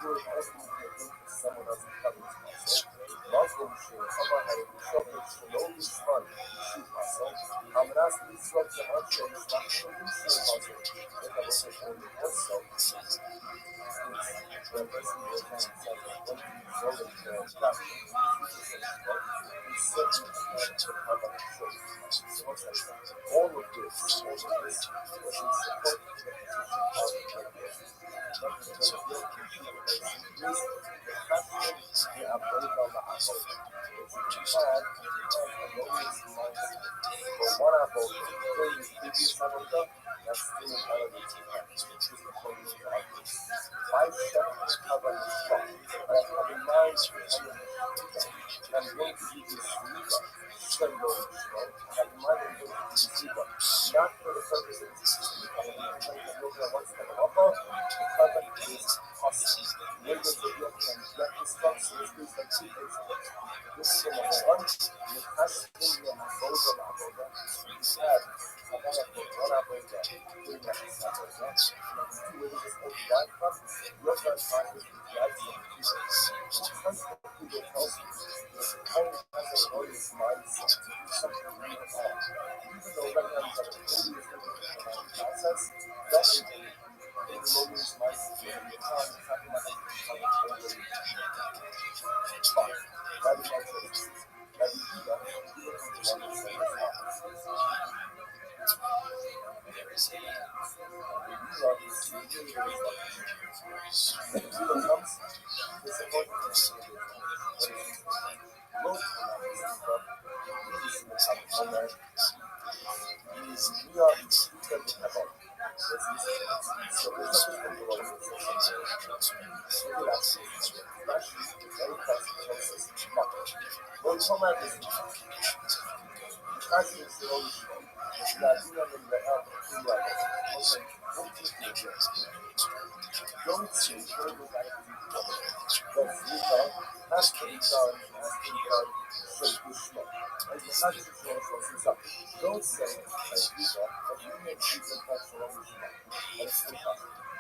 [SPEAKER 1] do it ultimately into someone else's covenant also. Muslim share, Allah had a shopping shalom fun, shoot muscle. Amanas Israel to Anshe, Shlachim, Shir muscle. If I was saying also, the person was saying when he wrote it, the caption, he certainly had to have a show. So what's that? All of this was in support of the position of the not for the purpose of don't say as you go, but you make Jesus Christ for all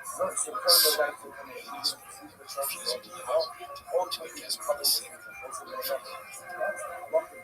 [SPEAKER 1] so the right to come in, Jesus Christ all 20 is coming to the that's what the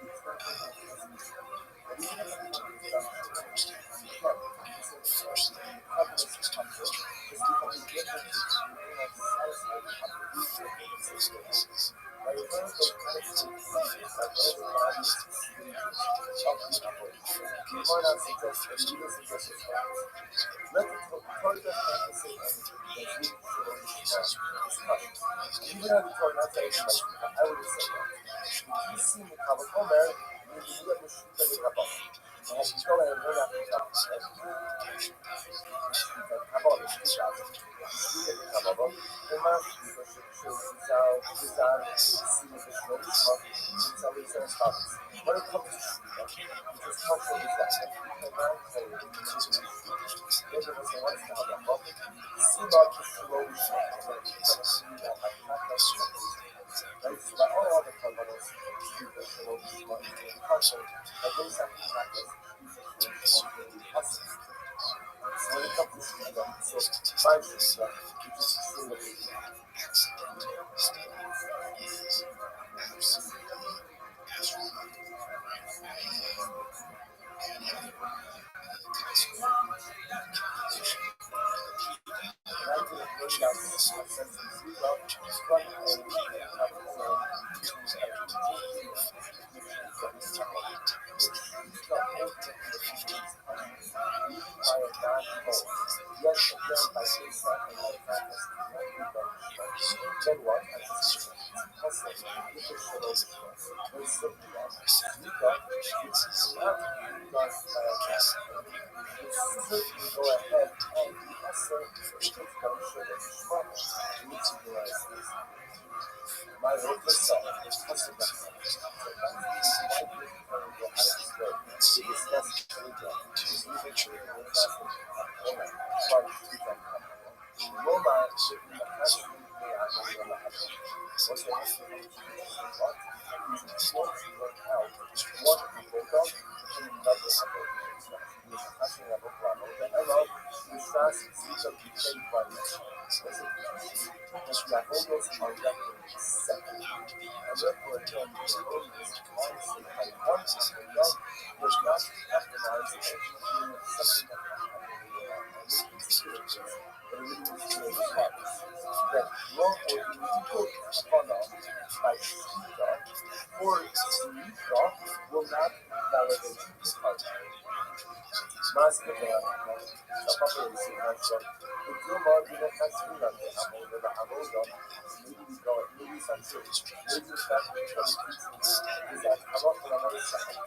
[SPEAKER 1] avodos are reckoned separate. And therefore, again, the erroneous mindset by one avodah does not recognize the ultimate meaning of something that happened in this particular case, but it really was created twice. That wrong or illegal kavanah by shita or tznika will not validate the contract. Mas que tem a papel de signature, o que o modo de castina de avoda da avoda, maybe God, maybe something, maybe the fact that the teaching is that a lot of our second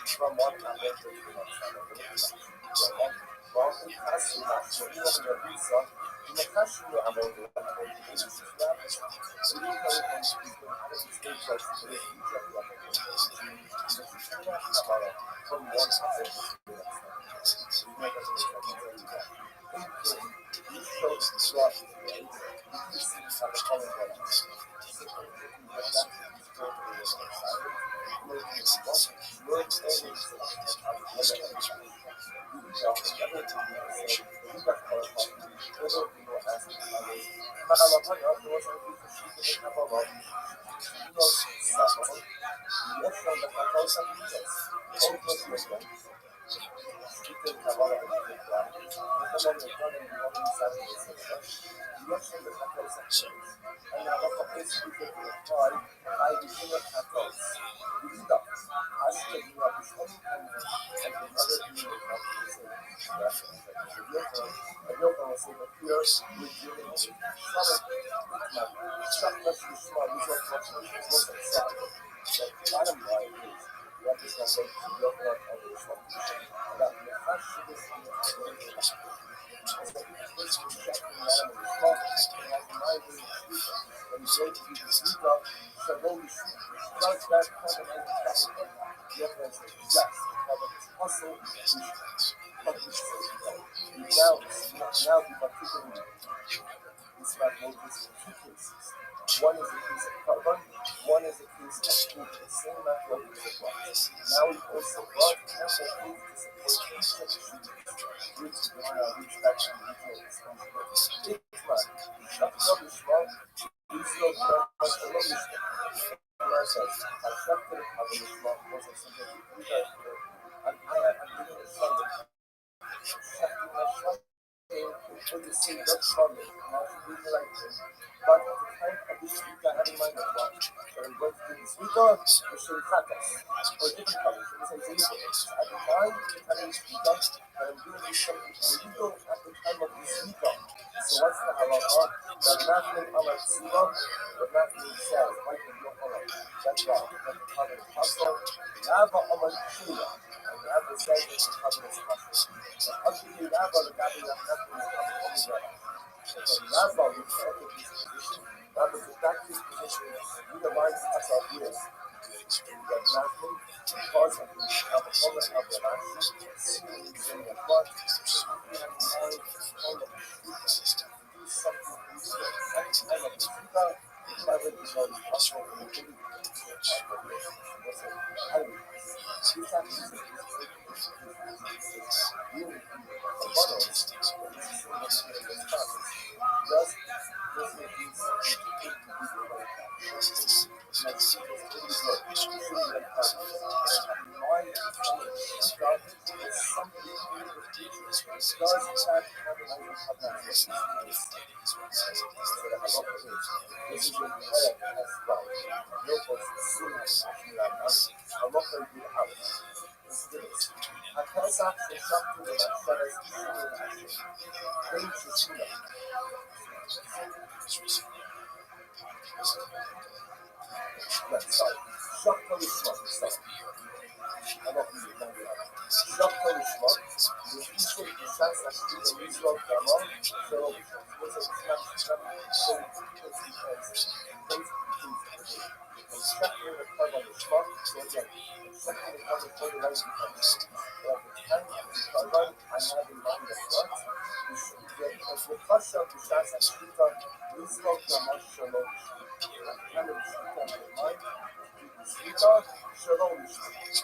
[SPEAKER 1] from one avoda to the next avoda. Well, in casting that, so you know the visa, in the casting the avoda, it's just that, we need to look at people how to stay close to the future of the avoda. From one avoda to the next. Now the particular is about notice two cases. One is a case of carbon, one is a case of food. The same method is applied. Now we also brought ample proof to support each of the shootings, which back to the original responsibility. Shut up the small, do so much a little bit. Says, I shut the cover the small wasn't something you guys do. I'm doing it something. Shutting my shut. For the sake of trouble, not to be like this. But at the time of this week, I have in mind that I'm going to do this week off, we should cut us. Or different colors, we say illegal. At the time, I mean, week off, and I'm doing this something illegal at the time of this week off. So what's the halacha? That nothing Allah tzila, but nothing says, like in your Allah. That's right. That's the cover of hustle. Rabbi Allah Shula. And Rabbi says it's the cover of hustle. So ultimately, Rabbi, the Rabbi, that nothing is covered. So Rabbi, we can't take this position. Rabbi, to back this position, we remind us of years. That nothing, because of the Alcohol of the last seemingly saying that what we have in mind is all of the system. Do something at the time of the Shiva, rather than the hustle and the killing.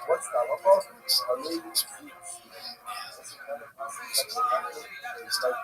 [SPEAKER 1] What's that about? A lady like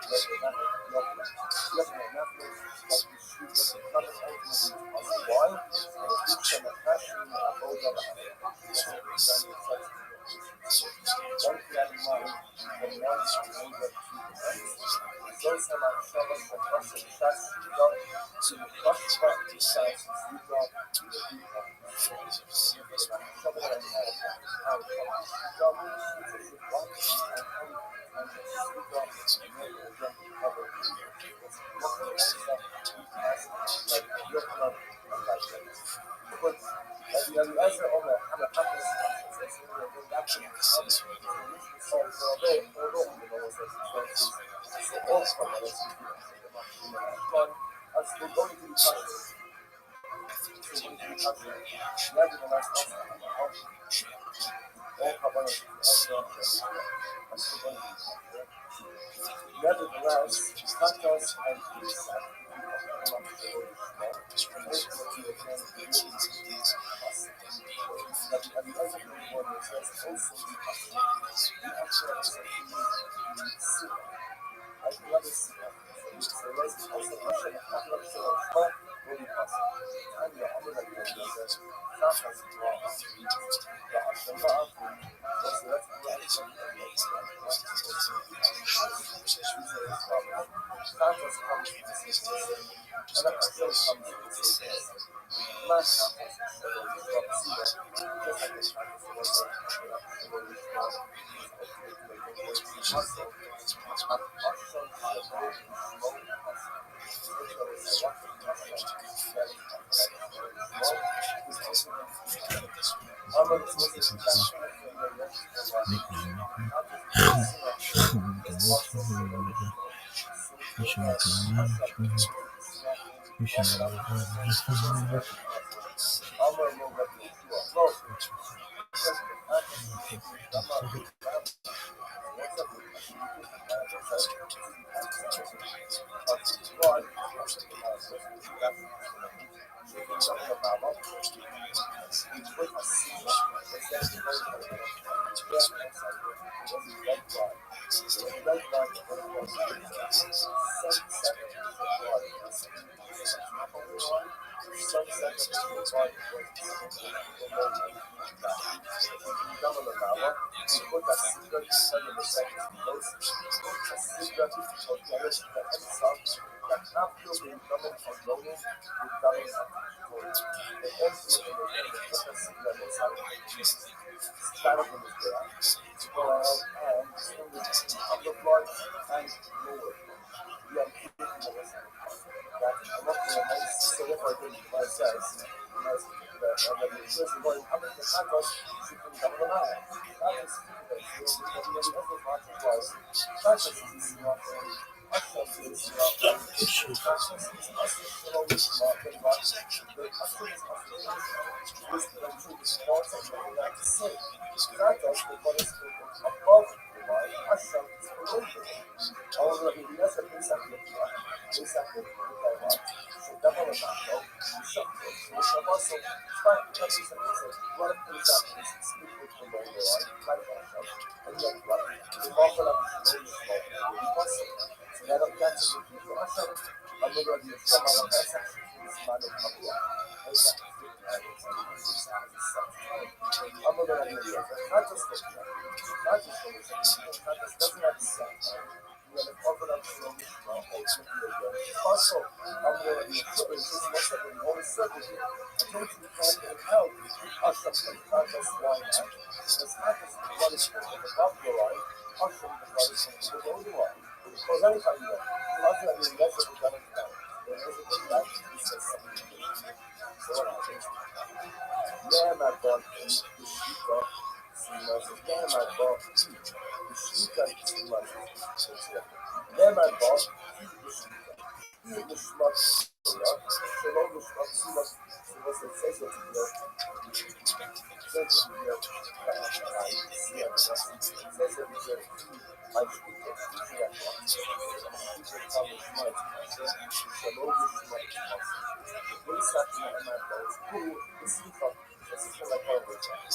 [SPEAKER 1] this is like all the time.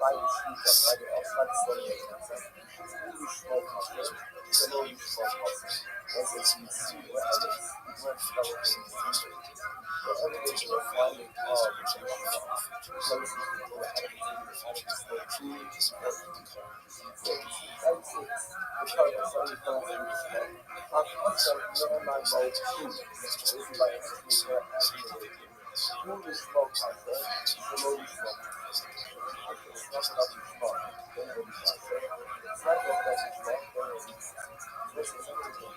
[SPEAKER 1] By the street, by the outside story, who smoke hustle, the low smoke hustle. Once it's in sea, wherever it's where wherever there's a refinement of places people are addicted to food, so that's it. The purpose of the conversation. Also, never mind about food. This is like who is smoke hustle, the low smoke hustle. It's not about the smoke, then it will be hustle. It's not about the smoke, then it will be hustle. This is everything.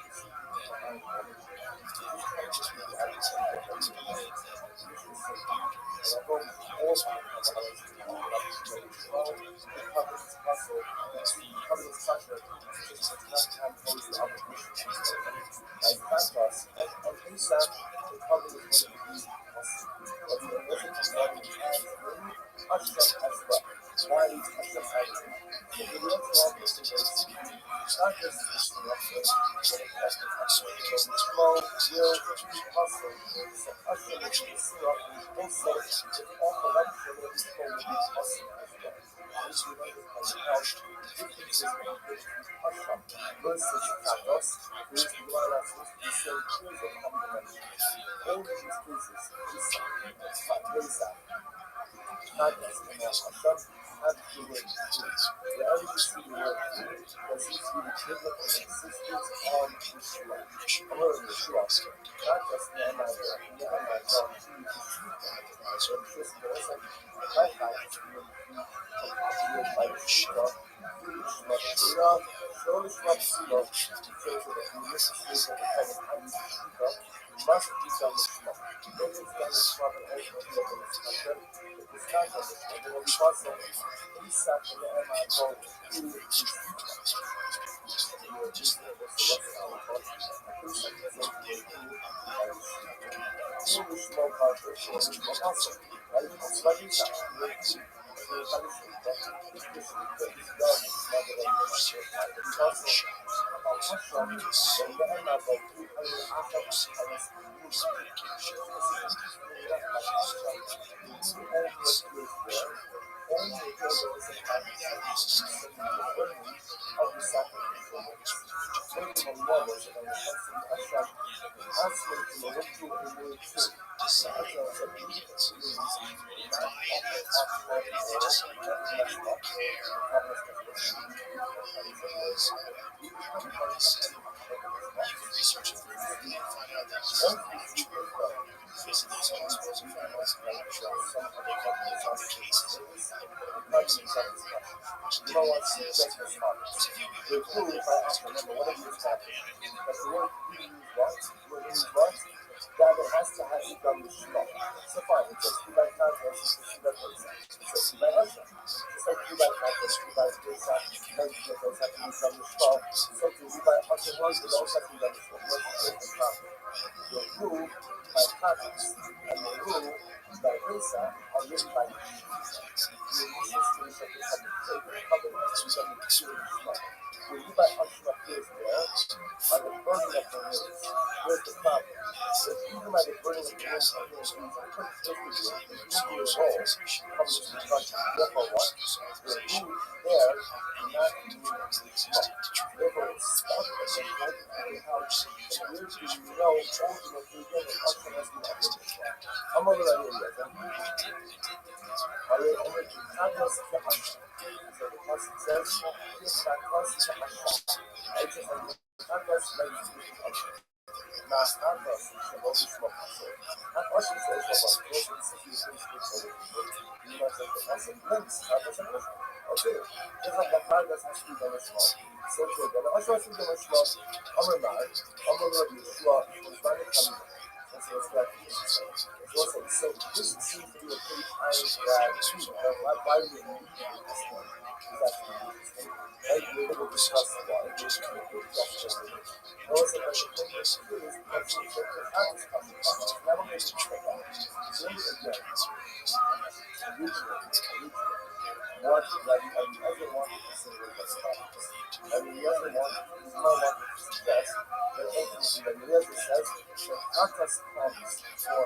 [SPEAKER 1] comes for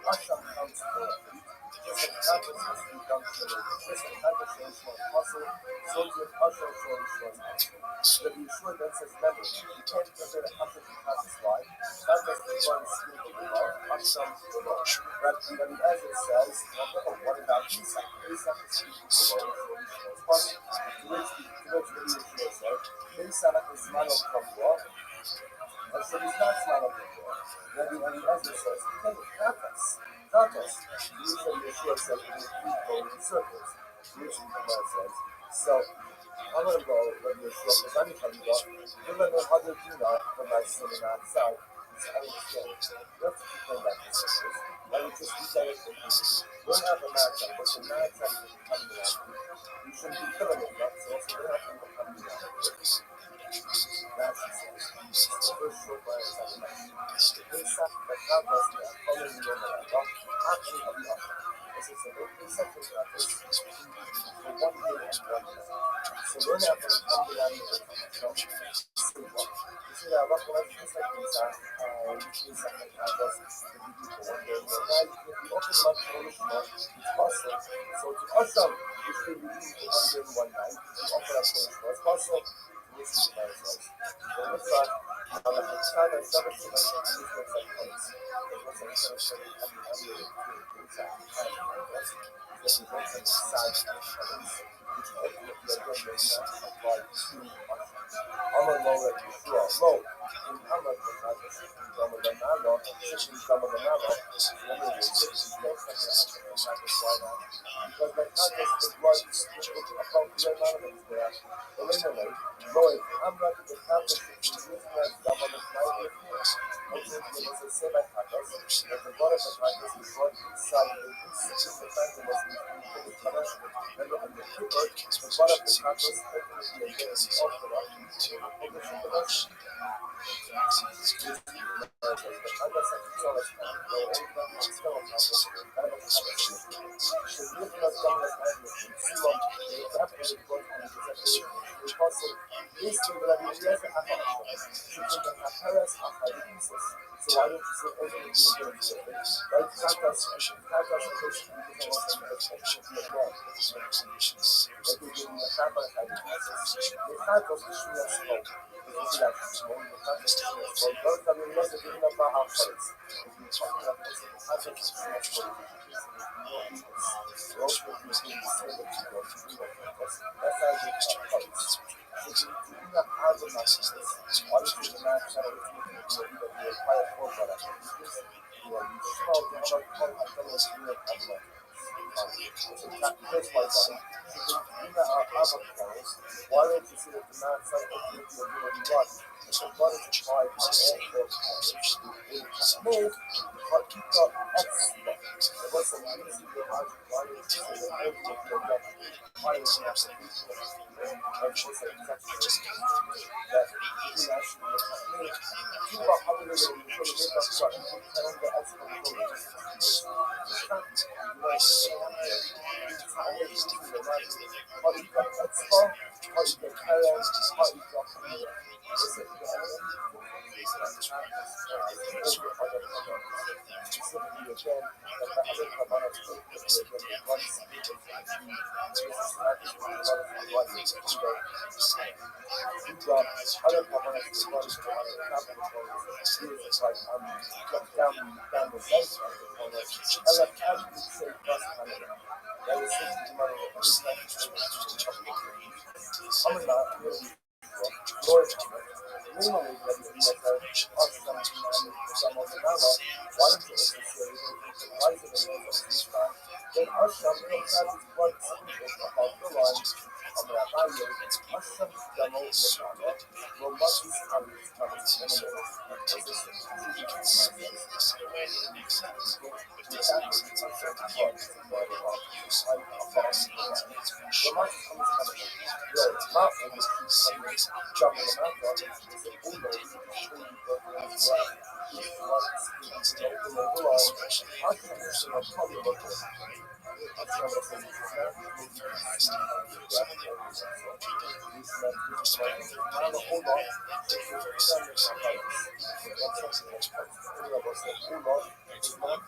[SPEAKER 1] Hashem comes for this accomplishes the junction of this accomplishes for apostle, soldier, Hashem, the Yeshua then says, remember, you can't compare the Hashem to Hassem's life, not just the one spirit of the law, Hashem, the law. Rabbi Ezra says, what about Isaac? Isaac is speaking to the law, to which the Yeshua said, Isaac is man of Kabbalah, and so he's not man of Kabbalah. Rabbi Ezra says, Kratos. Usually Yeshua says, we go in circles. Usually the Gemara says. So, I'm going to go with Yeshua, because I'm going to go, you're going to know how to do that from my sin and outside. I understand. You have to keep going back to circles. Let me just redirect the people. You don't have a marathon, but the marathon is coming around you. You shouldn't be killing it, right? So it's going to have to come around you. That's the first short line is on the left. Pesach, the God does me, I'm following you on the left. Actually, I'll be up. This is a very Pesach is not this. For 1 year and 1 year. So we're not going to come around you with them. So, say what? You see that rough life, just like Pesach, Pesach and God does the BB for 1 day. So now you can be open up to the Lishma, it's possible. So to Hashem, you should be reading for 1 day and 1 night. You open up to the Lishma, it's possible. Listen to ourselves. So let's start. On the side of 7 to 9, use what's up place. It was like 7 to 9, I'm really doing exactly kind of like this. This is what's on the side of place. Which ultimately are going to not apply to I'm a low at Yeshua. Low. In Hamad, the Nagas, in Gamadamano, Shishin Gamadamano, remember the Shishin Gamadamano, why not? Because the Nagas, the blood is about the amount of it there. Eliminate. Lord, I'm not the Catholic using as Gamadamano. Ultimately, as I say by Nagas, that the blood of the Nagas is brought inside the instant the fact that was in the Kadash, and the Kippur, the blood of the Nagas, ultimately again is offered up to the Kadash. So why don't you say ultimately right? Why don't you see that the man said ultimately what you want? So what is the five move, but keep the X. There was some reason why don't you say that ultimately you got higher snaps than people. And she said that he actually keep up how many you make up what you tell the X for
[SPEAKER 2] very high standard. Someone that people respect their opinion and take it very seriously. For the most part, it's not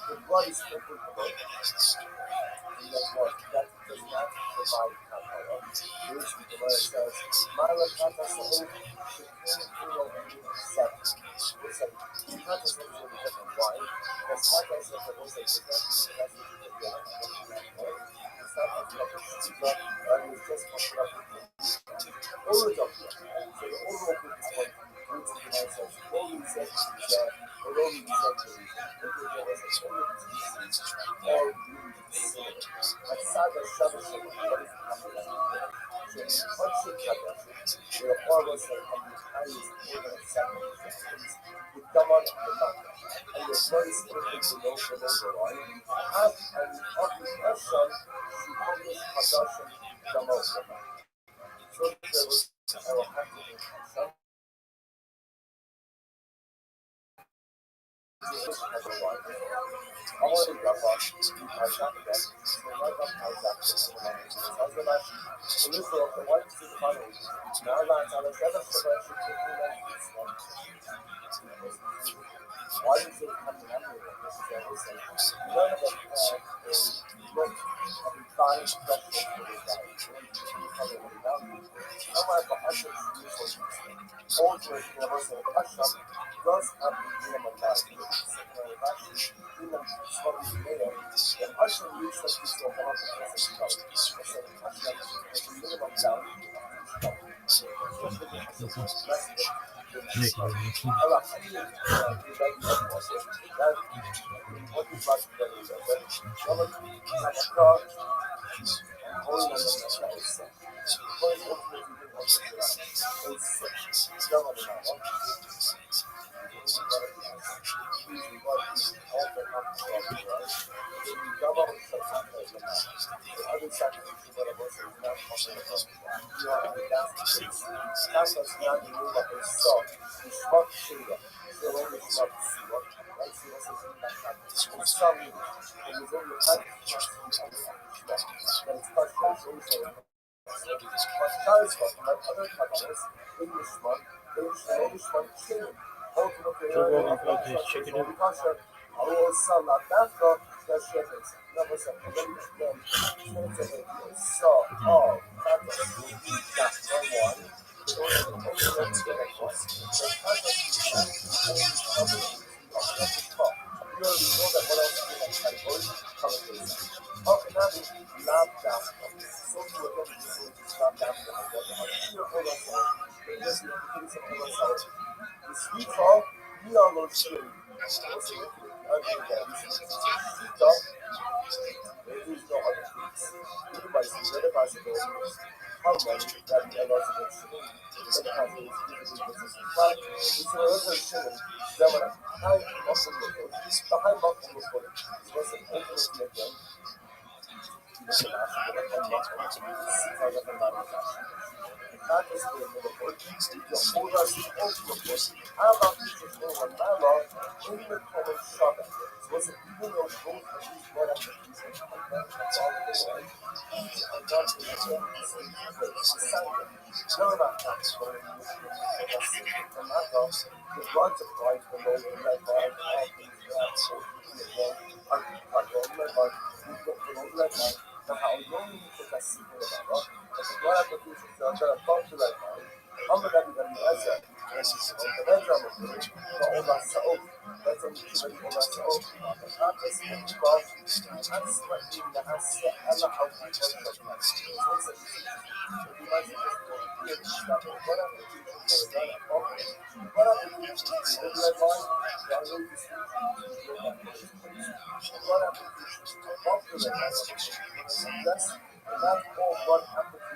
[SPEAKER 1] the blood is sprinkled below.
[SPEAKER 2] even as the story
[SPEAKER 1] And that's what that does not provide kapara. Which the Gemara says, Mala kata sahu shekhin seven. It's like kata sahu is a little different. Why? Because kata sahu was a different message of the it's not a different and it's just a Oru document. So the Oru document is what which the Gemara says, Oru says or Oru says or like Saga Shabbos and what is the so Hudson Shabbos, where the Horus are on the highest order of sacrifices, with Daman on the mountain, and the blood is sprinkled below the line, and of the Hashem, she published Hadashim Daman. So there was our happy Hashem. All the Rabbi, why does it come to memory of this? None of us have a look of a fine special for the guy. However, Hashem's usually old version of us, Hashem does have the minimum value. Even slightly later, and Hashem reached us to the one of the Hashem has the minimum value.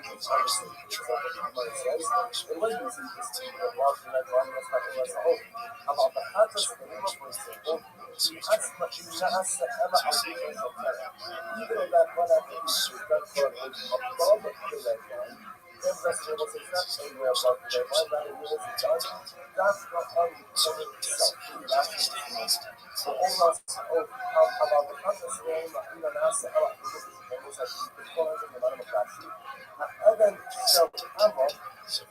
[SPEAKER 1] obviously, it's not what the Gemara says. It was easy just to walk in that line and talk about the whole. About the Hatas Benima, for example, even in that one activity was done for above the red line, then rest of us is not anywhere above the red line, rather it was done. That's not on the corner itself. So all us, about the Hatas Benima, even as about the was at the corner of the bottom of that sheet. Evan showed Ammo, so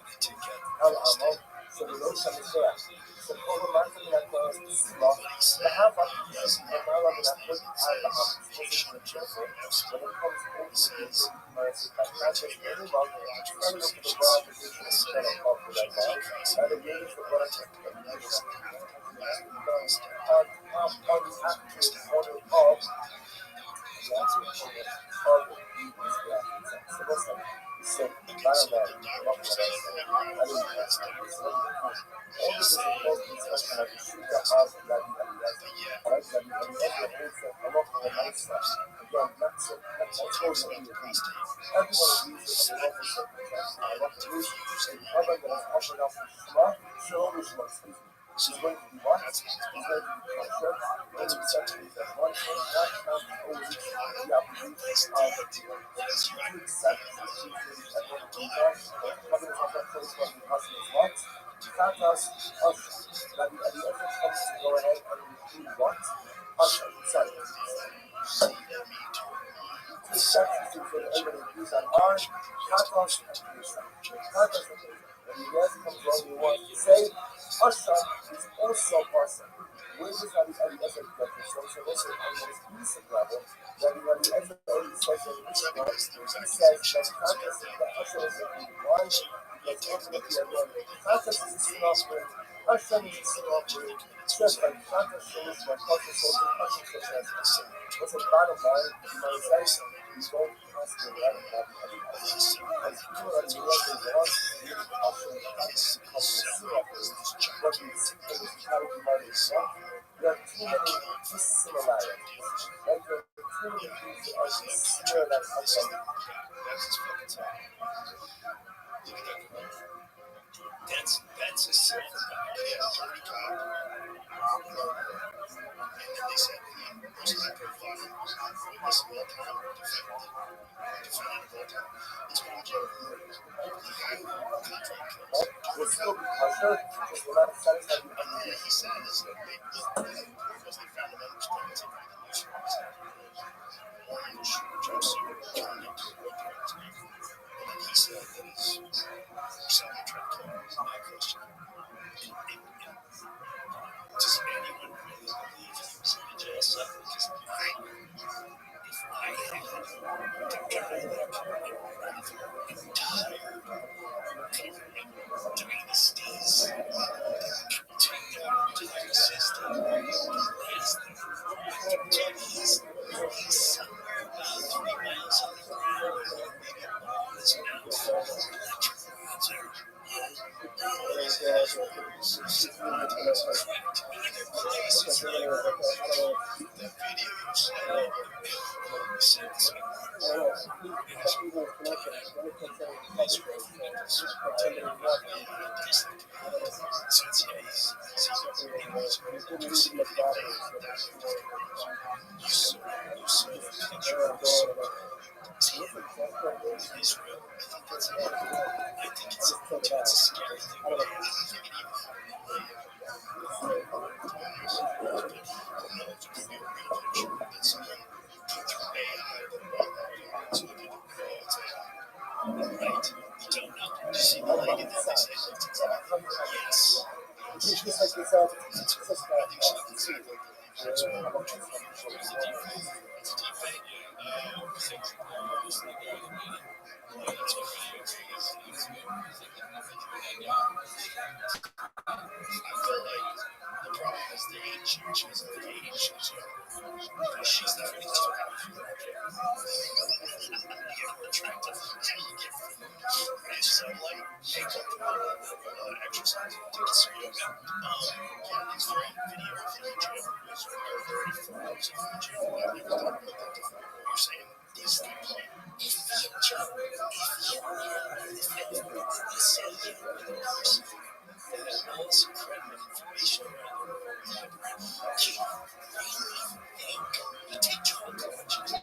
[SPEAKER 1] the notion is there. So over marking that was Sima, the half of the Mala that put out the opposition of Jeffrey, when it comes over to mercy by practice any longer, turning up the broad position instead of off the red line, and the use of what I took to the nation. On the active order of the answer of the so listen, you said, environment, not what I said. I didn't ask that. All the different things are kind of shoot the house and that you have right? That you have also a lot of nice stuff. Again, that's it. That's totally agree. Everyone agrees with the local circumstances. I want to use the other that is offered up for Shema, Shema, excuse me. She's going to be what? She's going to be kosher. Only accepting that one and not count over the opportunity to accept the opportunity that one of the guys, coming from that place where the husband is what? Count us usher. Now the other comes to go ahead and include what? Usher. Sorry. Two exceptions to everybody agrees on are Katos and Krishna. Katos and Krishna. When the yes comes along, you want to say Usher is also person. Where does that as a definition? So this is on the basic level. That the as already says in Mishnah, he says that Katos the Usher is one because ultimately everyone Katos is a sin offering. Usher is a sin offering. Just like Katos shows what Katos also Usher shows. What's the bottom line? You might say you don't constantly have everybody else. As people are realizing once you Usher of the sin offering, what you see is how you might accept. There are too many dissimilarities. Like there are too many things that are similar that come from
[SPEAKER 2] That's a simple guy. Dirty cop. And then they said, there's high profile. This well-time defendant. It's one of the guy who contract kills.
[SPEAKER 1] will still be kosher, just will not satisfy you.
[SPEAKER 2] He says that because they found him unexpected orange jumpsuit turned into a red dress. And then he said that his soundtrack is my question. Does anyone really believe he was in the jail cell? Because if I had the guy that could entire government dynasties to the system, he's somewhere about 3 miles on the ground, maybe along his mouth full of electric rods or Israel. I think it's a scary thing. Right. You don't know. You see the lady that they say looks exactly. Yes.
[SPEAKER 1] Just like yourself,
[SPEAKER 2] It's I think she can see it. It's a deep fake. I feel like the problem is the age. She's the age. She's not really attractive. So like, hey, exercise, take it some yoga. Yeah, it's very video from the gym. It's very 4 hours in the gym. I've never thought about that before. You're saying is the point. If let's say you were the person that had all this incredible information around the world, do you take child collections? You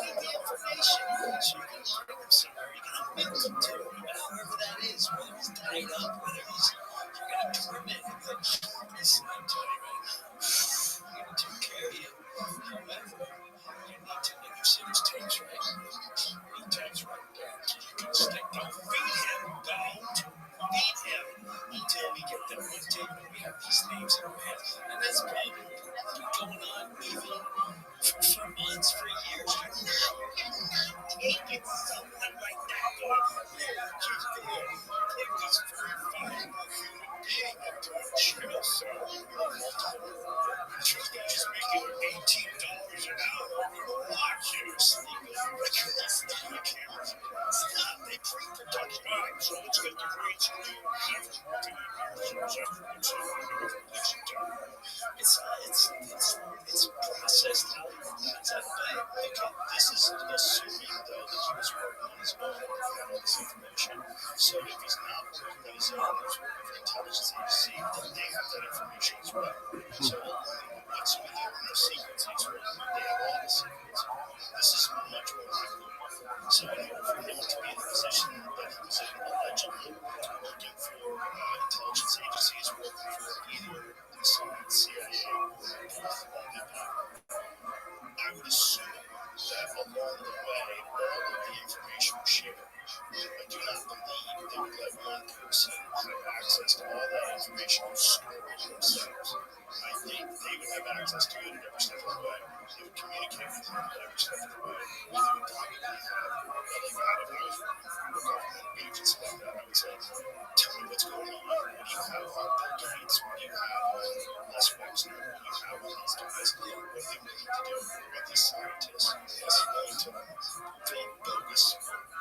[SPEAKER 2] need the information, so you're going to bring them somewhere. You're going to make them to it, however that is, whether he's tied up, whether he's, you're going to permit it. Like, listen, I'm telling you right now, I'm going to take care of you. However, you need to negotiate his terms right. Your terms right there. You can stick. Don't feed him. Don't feed him until we get them on tape and we have these names in our heads. And that's probably been going on even for months, for years. You're not taking someone like that going, yeah, he's there. Like this verified human being into a jail cell with multiple. This guy's making $18 an hour. Watch you sneak over the cameras. Stop. They pre-production. All right, so let's get the rates. It's processed out. This is assuming though that he was working on his own and had all this information. So if he's not working on his own, he's working for intelligence agency, then they have that information as well. So what's within the sequences, they have all the secrets. This is much more likely. So in order for him to be in the position that he was in allegedly working for intelligence agencies, working for either the CIA or I would assume that along the way, all of the information was shared. I do not believe they would let one person have access to all that information and store it themselves. I think they would have access to it at every step of the way. They would communicate with him at every step of the way. They would probably have, like God, if I was a government agency like that, I would say, tell me what's going on. What do you have on Bill Gates? What do you have on Les Wexner? What do you have on these guys? What are they willing to do? What these scientists? Is he willing to fill bogus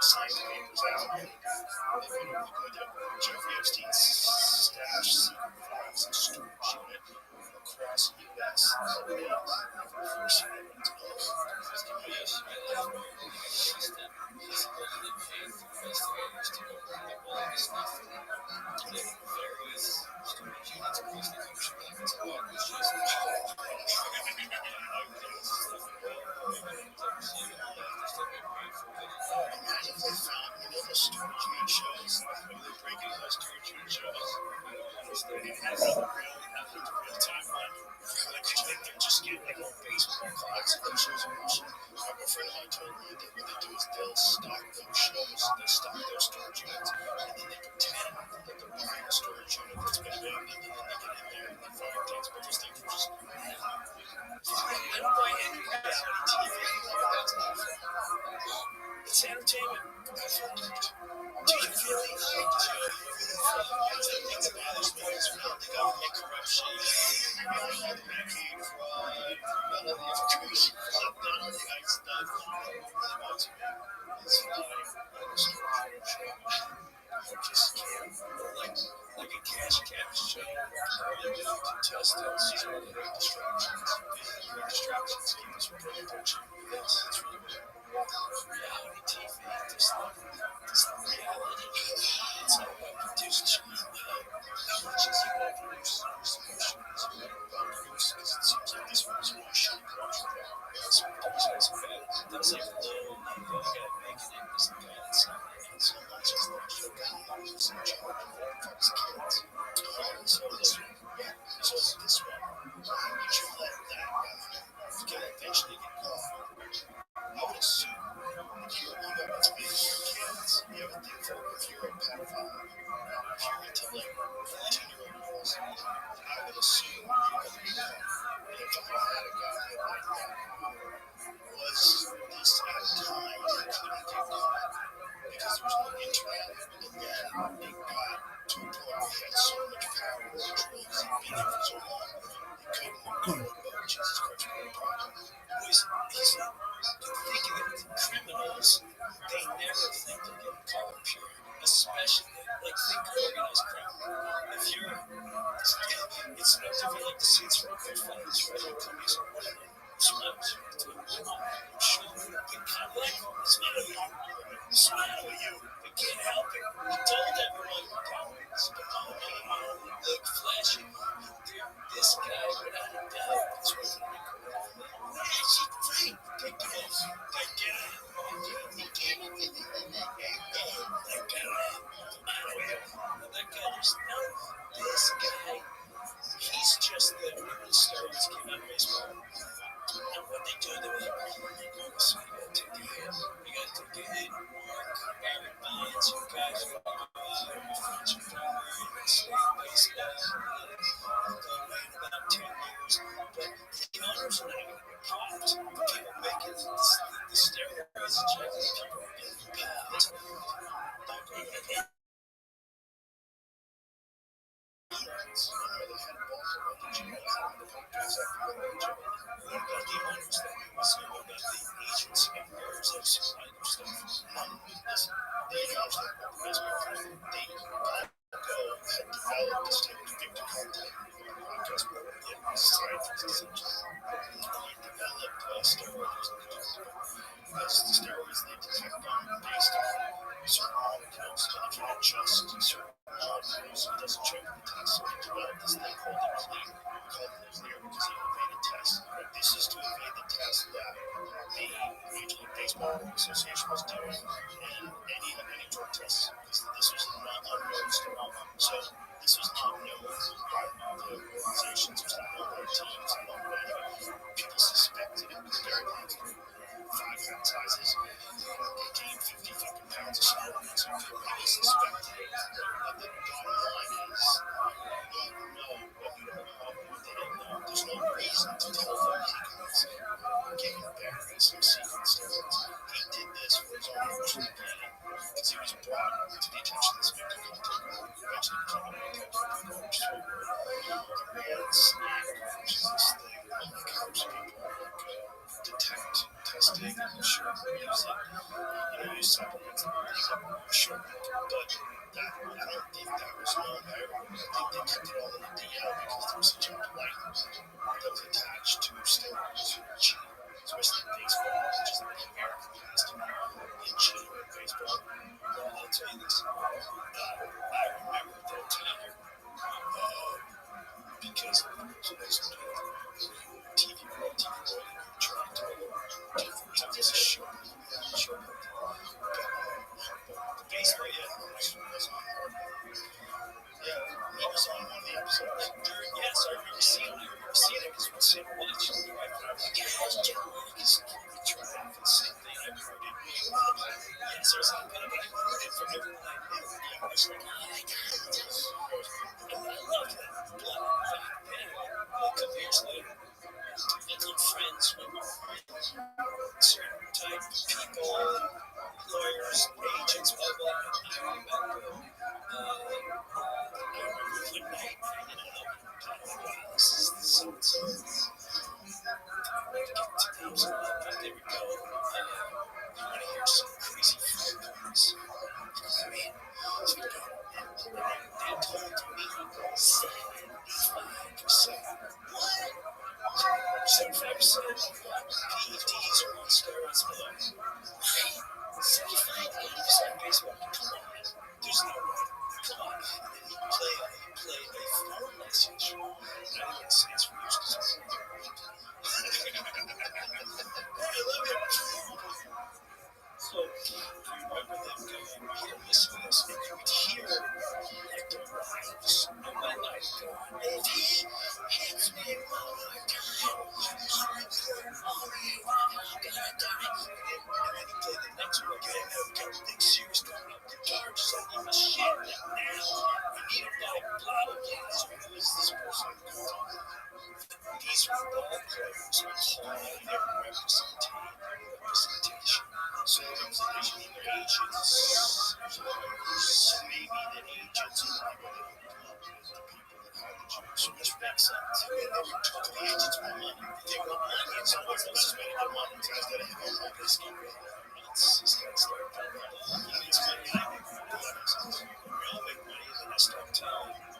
[SPEAKER 2] science papers out? What are we going to do? Jeffrey Epstein's stash secret files and storage unit across the U.S. Imagine if they found the storage unit shows. Maybe they're breaking those storage unit shows. It has a real time one. Like, they're just getting like old baseball cards and those shows are watching. A friend of mine told me that what they do is they'll stock those shows, they stock those storage units, and then they pretend that they're buying a storage unit that's been abandoned, and then they get in there and they find things, but those things are just I don't buy any reality TV. That's awful. It's entertainment. Do you really think the thing that bothers me is about the government corruption, all the Medicaid fraud, all the information flopped down on the ice stuff? It's just like a cash show. Contestants, distractions. Distractions keep us from paying attention. Yes, it's really good. Reality TV, this reality. It's not about produced channel. How much is it about produced emotions? About produced, because it seems like this one is really shitty production. This one is bad. That's like the little guy making it is the guy that's not making it so much as the little guy who's in charge of all of his kids. So this one, why would you let that guy eventually get caught? I would assume if you have to be with your kids, you have a thing for if you're a pedophile, if you're into like 14-year-old girls, I would assume you're going to be caught. And if you had a guy like that who was at least at a time he couldn't get caught because there was no internet, and then it got to a point where he had so much power and control because he'd been there for so long, he couldn't go, oh, Jesus Christ, what a problem. He's thinking that criminals, they never think they're getting caught pure, especially, like, think organized crime. If you're, it's no different like the scenes from Goodfellas, right? Companies or whatever. I'm sure the kind What's the matter with you? What's the matter with you? I can't help it. He told everyone, look flashy. This guy, without a doubt, is worth a record. That's right. That guy. He came in with it. That guy, there's no. This guy, he's just the steroids came out of baseball. And what they do to him, so you gotta take the hit. You gotta take the hit. Barry Bonds, you guys go out, your friends are going, you're gonna stay in baseball. They'll wait about 10 years. But the owners are not gonna get popped. People making the steroids injected, people are getting popped. Steroids they detect based on certain molecules, and if you adjust certain molecules, it doesn't check the test. So they developed this thing called the clear. We call it the clear because they evaded test. This is to evade the test that the Major League Baseball Association was doing and any drug tests. Because this was not unknown still. So this was not known by the organizations, it was not known by the teams, not known by anybody. People suspected it was very likely. 5 pound sizes, they gained 50 fucking pounds of steroids. So people suspected it. But the bottom line is, you know what you don't know, what they didn't know. There's no reason to tell them he was giving Barry some secret steroids. He did this for his own personal gain because he was brought to the attention of this victim called eventually became a multi-coach. So he ran SNAP, which is this thing that helps people detect testing and sure use it. Use supplements and sure. But that, I don't think that was known by everyone. I think they kept it all in the DL because there was such a blight that was attached to steroids cheating, especially in baseball, which is like the American pastime. In cheating in baseball, I'll tell you this. I remember that time because supposed to TV World, trying to this is short. The baseball, was on Hardball. Yeah, he was on one of the episodes. Yes, I remember seeing it because we were sitting watching. I was like, yeah, it's Joe. He's trying to the same thing I recruited. Yes, I was like, but I recruited from everyone I knew. I was like, oh my God. I loved that. But back then, a couple years later, I became friends with certain type of people, lawyers, agents, blah, blah. I remember one night hanging out. Wow, this is so-and-so. There we go. You want to hear some crazy facts? I mean, so you know, they told me 75%. What? 75% PEDs are on steroids below. 75, 80% baseball. Come on, man. There's no way. Come on. And then he played a phone message. I don't want to say it's for use because it's I love you. So, I remember them going, here, listen to this. And you would hear Hector Rives in my life going, if he hits me one more time, I'm gonna die. And then he played the next one again. And we got big series coming up. The Dodgers are giving a shit now. We need a guy, blah, blah, blah. So who is this person? These are ball players calling their representation. So there's an issue in their agents, so maybe the agents are not really the people that hire the Jews. So this makes sense. I mean, they were talking to the agents for money. They want money, and someone else is making their money. This guy's got to have all this game. He's got to start telling them, he needs money, I make money. That makes sense. We all make money, and then I start telling them.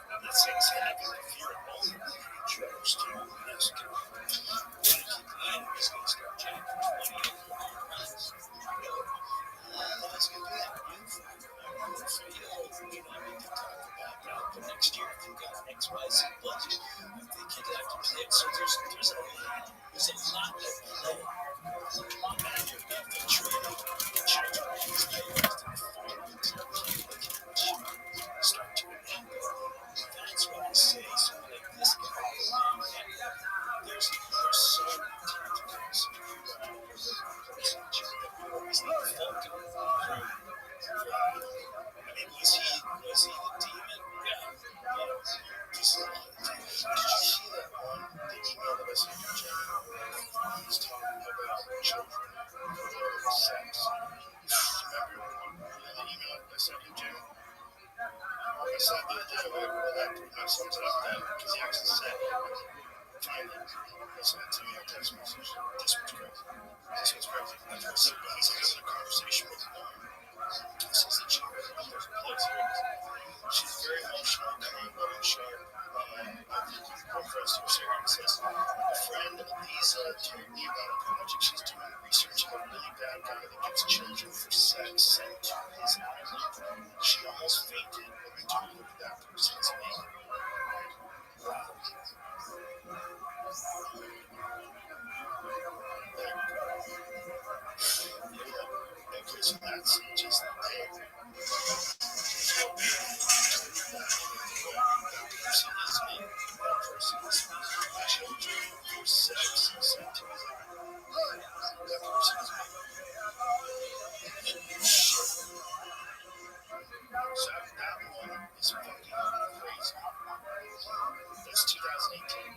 [SPEAKER 2] I'm not saying it's happy, but if you're a owner, you understand what it is. You want to keep the item, he's going to start jacking 20 of your price. That's going to be that beautiful. So, you know, we need to talk about that. But next year, if you've got X, Y, Z budget, I think you'd have to play it. So there's a lot at play. Imagine if the trade children is diagnosed in start to remember. That's what I say. So like this guy, there's so many tentacles. He's not Falcon. I mean, was he the demon? Yeah. Just did you see that one email that I sent you, Jenny? He's talking about children, sex. Remember the email I sent you, Jenny? I said that pretty much sums it up then, because he actually said, finally, listen to me on text message. This was crazy. That's what I said, but he's having a conversation with mom. This is the chick. There's a place here. She's very emotional, kind, loving, sharp. I think her friends to her Sarah and says, a friend, Lisa, told me about a project she's doing research on a really bad guy that gets children for sex sent to his island. She almost fainted when I told her that person's name. Wow. Okay, so that's just there. So that one is fucking crazy. That's 2018.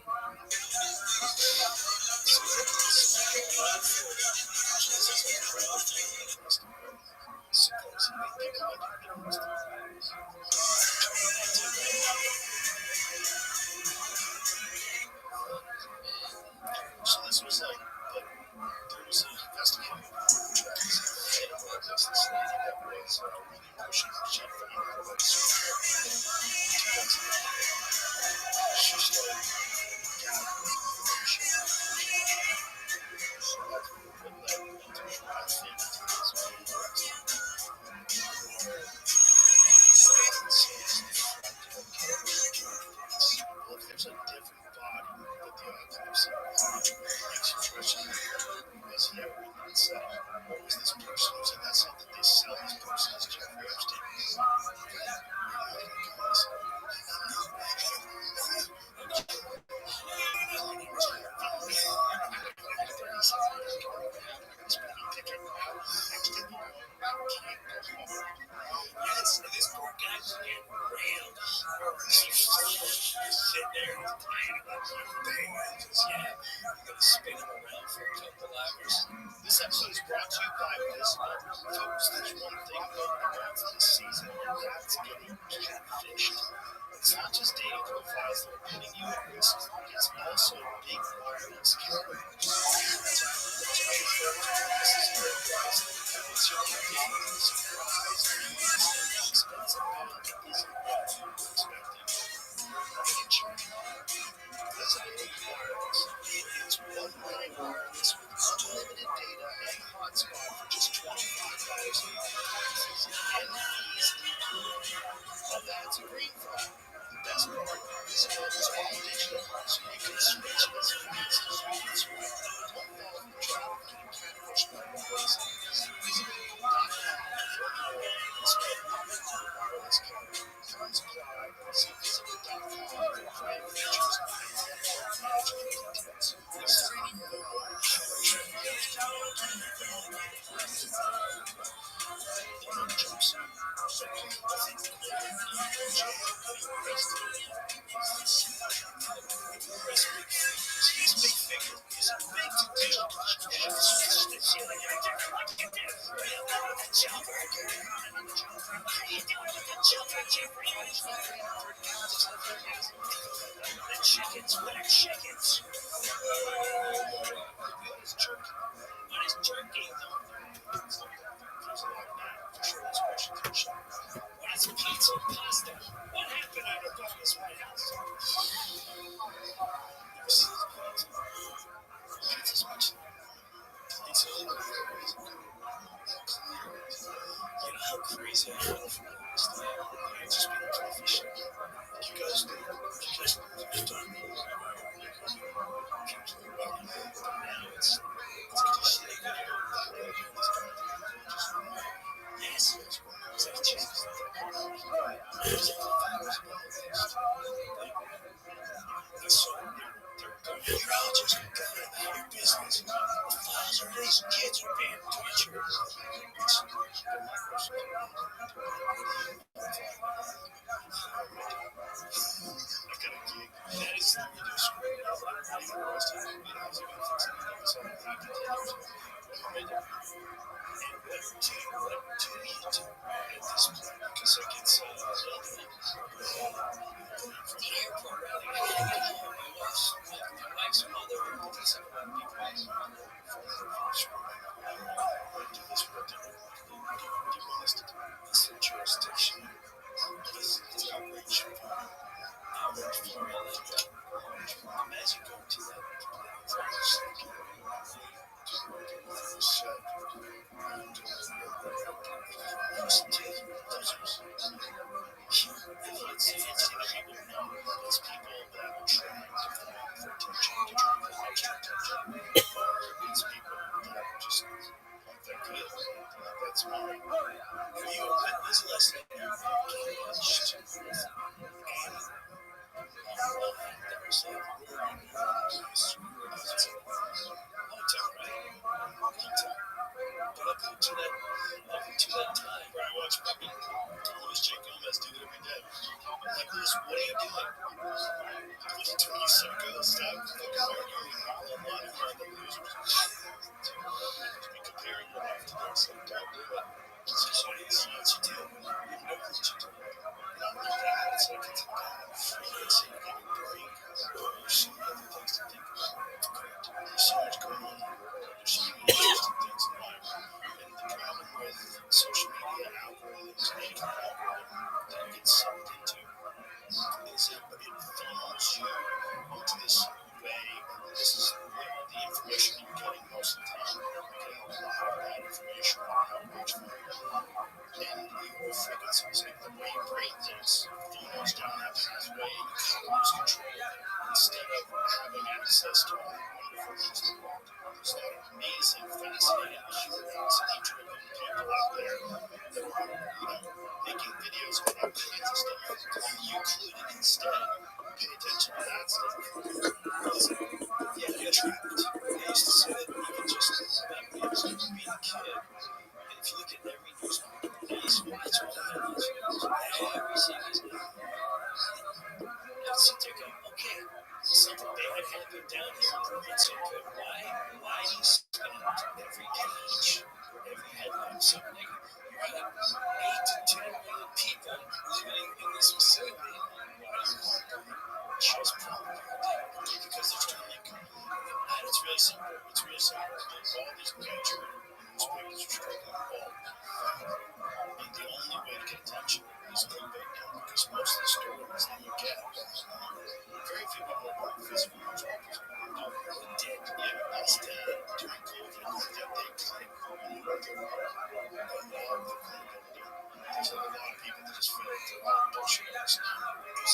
[SPEAKER 2] Supposedly, people like so this was like, there was an investigative tracks. It was this lady that was really pushing. She found out about she started gathering information. So that's what led to I think there's a different body that the autopsy makes you question, was he ever in that cell? What was this person who's in that cell? Did they sell this person as Jeffrey Epstein? Yes, this poor guy's getting railed. Sit there and playing about one thing. Yeah, I'm gonna spin him around for a couple hours. This episode is brought to you by Visible. Folks, there's one thing about the rats this season, and that's getting catfished. It's not just dating profiles that are putting you at risk, it's also big wireless cameras. That's why I refer to this as your price. It's your dating surprise news and the expensive bill that isn't what you were expecting. That's a big wireless. It's one-line wireless with unlimited data and hotspot for just $25 a month. And easily well, that's a green flag. The best part is it is all digital, so you can switch as fast as you can swipe. Don't fall for traffic getting catfished by wireless. Visible.com for more instead of wireless coverage. Terms apply. See visible.com for prime features and management details. Is there any more chickens? What are chickens? What is jerky? What is jerky? What is pizza pasta? What happened? I don't know. Kids are being tortured. Jurisdiction. It's outrage. Outrage for imagine going to that it's people that are trying to it's people that are just they're good. That's why you when's the last time you watched to that time where I watch fucking Louis J. Gomez do it every day. I'm like, Louis, what are you doing? You psycho, stop fucking arguing online about the losers. To be comparing your life to theirs, so don't do it. It's what you do. You know what you do. Not like that. It's like it's like a break. There's so many other things to think about. There's so much going on. There's so many interesting things in life. And the problem with social media algorithms, any kind of algorithm that you get sucked into, is that it funnels you into this way. This is the information you're getting most of the time. You're getting a lot of bad information, a lot of outrage from it. And your frequencies, like the way your brain thinks, funnels down that pathway, you kind of lose control of it. Instead of having access to all the wonderful things in the world. There's a lot of amazing, fascinating, curiosity-driven people out there that are, making videos on all kinds of stuff. And you could instead pay attention to that stuff. Get trapped. They used to say that you could just make news like being a kid. And if you look at every news, watch all the headlines. Every single sit there going, okay, something bad happened down here. It's okay. Why do you spend every page, every headline so negative? You have 8 to 10 million people living in this facility. Why do you want to just propaganda? Because they're trying to make money. And it's really simple. It's really simple. All these major newspapers are struggling all. And the only way to get attention is clickbait now, because most of the stories that you get, very few people are physical newspapers. Lost during COVID, that they claim there's a lot of people that just feel like they're all bullshit. It was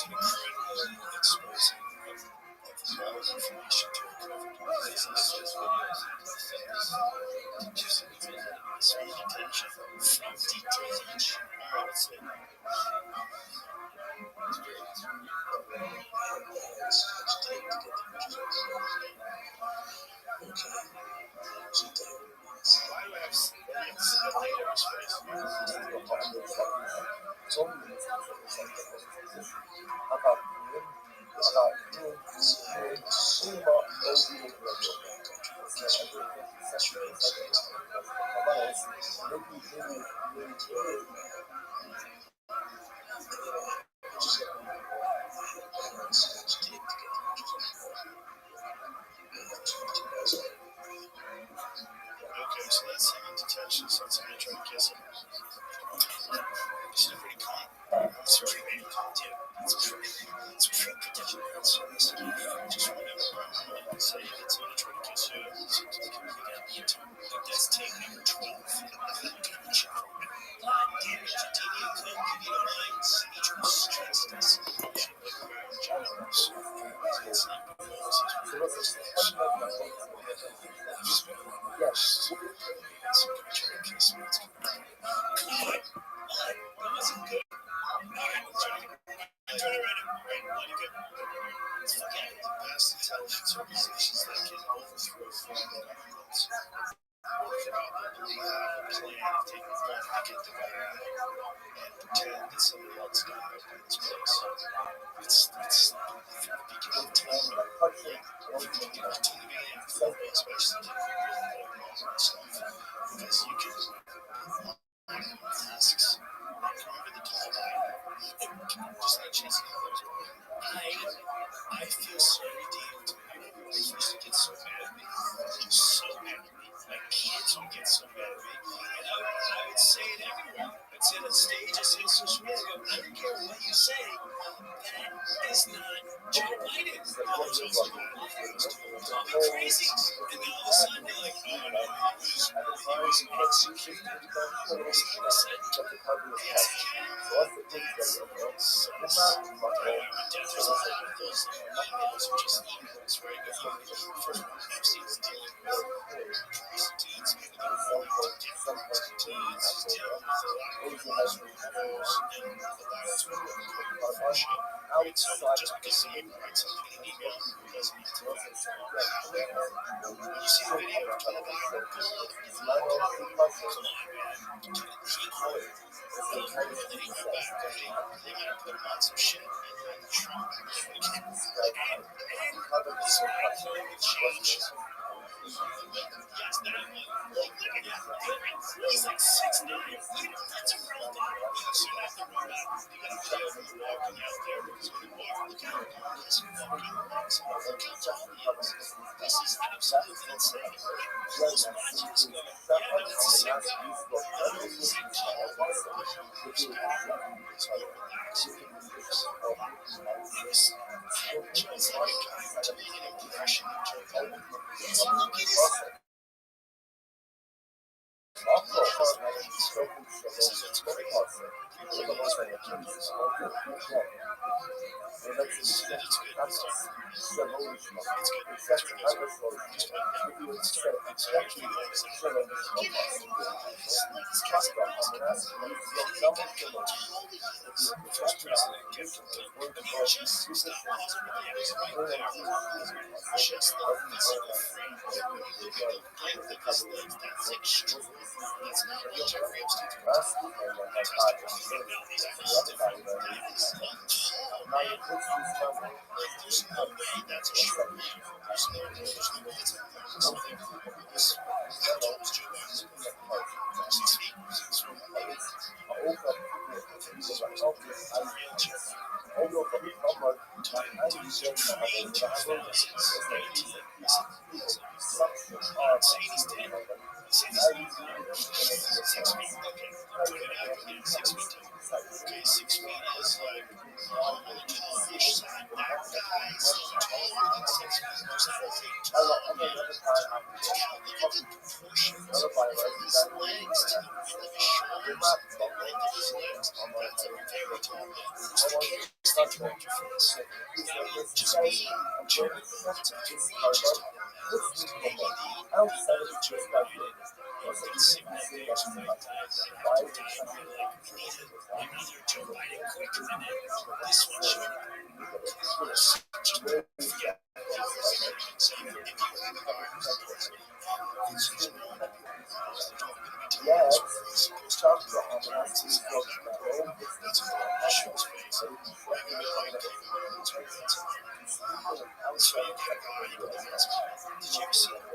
[SPEAKER 2] an incredible exposing of all information to COVID. This is videos of just detention from detention. All right, let's see. right? Not even look at the best intelligence organizations that can overthrow foreign governments would probably have a plan of taking one to get the guy out and pretend that somebody else got out in his place. It's from the beginning to the end. You can do it to the beginning, especially and stuff, because you can tasks that come with the call line. Just like chasing others. I feel so redeemed. My wife used to get so mad at me. So mad at me. My kids would get so mad at me. And I would say it everywhere. I'd say it on stage, I'd say it on social media. I go, I don't care what you say. That is not Joe Biden. No, it's also not. Call me crazy. And then all of a sudden you're like, oh no, he was executed. All of a sudden, it's those emails are just emails, right? Epstein's dealing with prostitutes, maybe they're going to different prostitutes, he's dealing with a lot of criminals, and a lot of bullshit. Right? So just because someone writes something in an email doesn't mean it's a fact. When you see the video of Joe Biden, come on, man. He quit. And then he went back, right? They might have put him on some shit, and then Trump again. And this guy can change. Yes, that one. Look at that. He's like 6'9". That's a real thing. So that's the robot. You got a video of him walking out there. He's going to walk. Look how he's fucking legs. Look how tall he is. This is absolutely insane. Just watching this go, yeah, no, it's the same guy. He's tall. This guy is relaxing. It was Joe's like a guy to make an impression of Joe Biden. So look at his this is what's crazy. People are trying to keep this it's good. It's good. It's good. Just like that. It's actually like this guy's a the first president get from I mean, just stop pausing the videos right there. Just let himself free. Because that's extreme. That's not what Jeffrey Epstein's going to testify about. That is tall, man. There's no way that's a short man. There's no way that's a long man. How tall is Joe Biden? 6 feet? 6 feet? He's 10. Say he's 6 feet. Okay, put it out again. 6 feet. Okay, 6 feet is like on the tall-ish side. That guy's taller than 6 feet. There's 4 feet tall. Look at the proportions of his legs to the width of his shoulders, the length of his legs. That's a very tall man. Who's the casting director for this? I mean, just being Joe Biden's a courageous tall man. Maybe the other Joe Biden that's sitting out there just like time. We're like, we need another Joe Biden quick, and then this one showed up. Just forget. So if you have a guy who's the president, he's known that people are going to be telling us where he's supposed to be. That's a problem. Show's face. Right? Maybe like that's right. That's a so you get a guy, you put the mask on. Did you ever see that?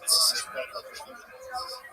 [SPEAKER 1] Constant opening again, but a covenant totally invalid. He has offered up to the Lord, he can only be healed by his sacrifice. By the Lord comes easily, he can only come to each other. What happens? The covenant is popular, it's not exactly and emphasized by the owners, but it's still other evaluation. That evaluation says some people in some cases say, oh, not the Muslim, but so this is the benefits of seeing environment, and you have environment to run away, oh, not the Muslim, I'm not going to be able to they also increase you have in mind that for the long way, you have to come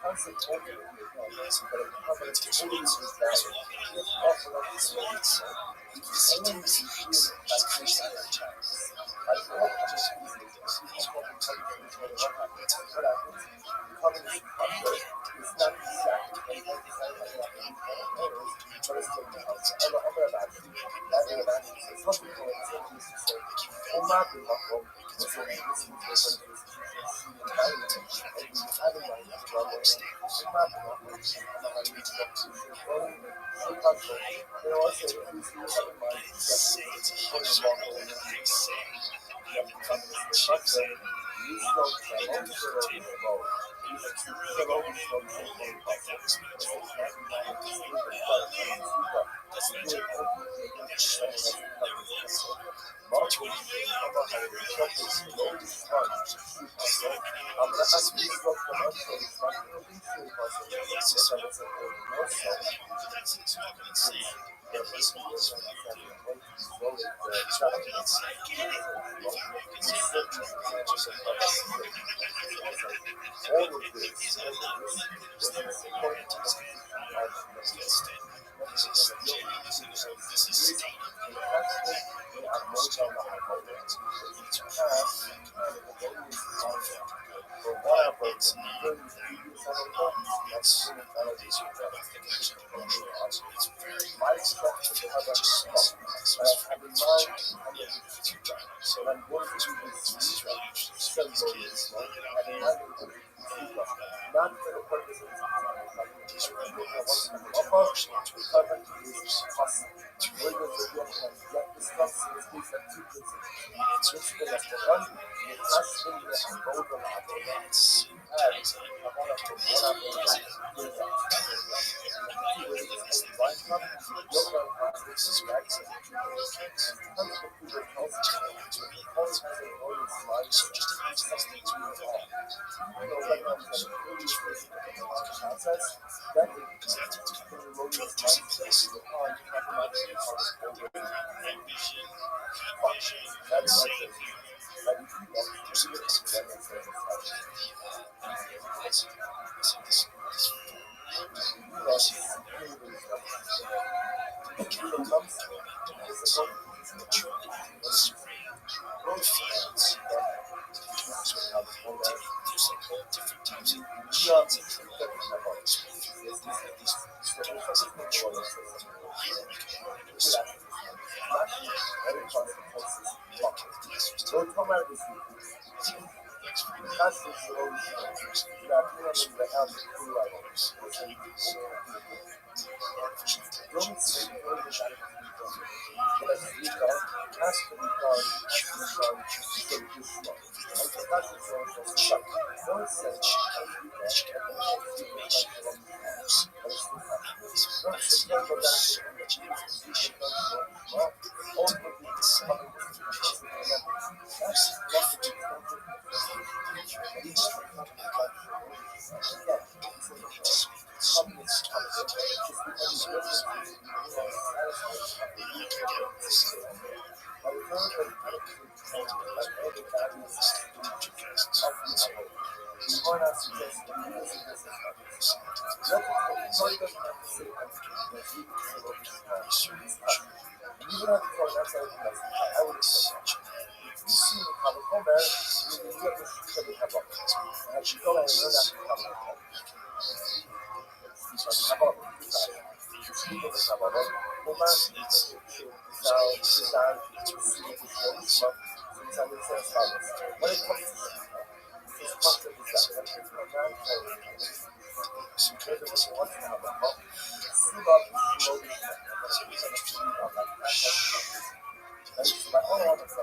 [SPEAKER 1] to the structure, you slow down, you slow down, you slow all of this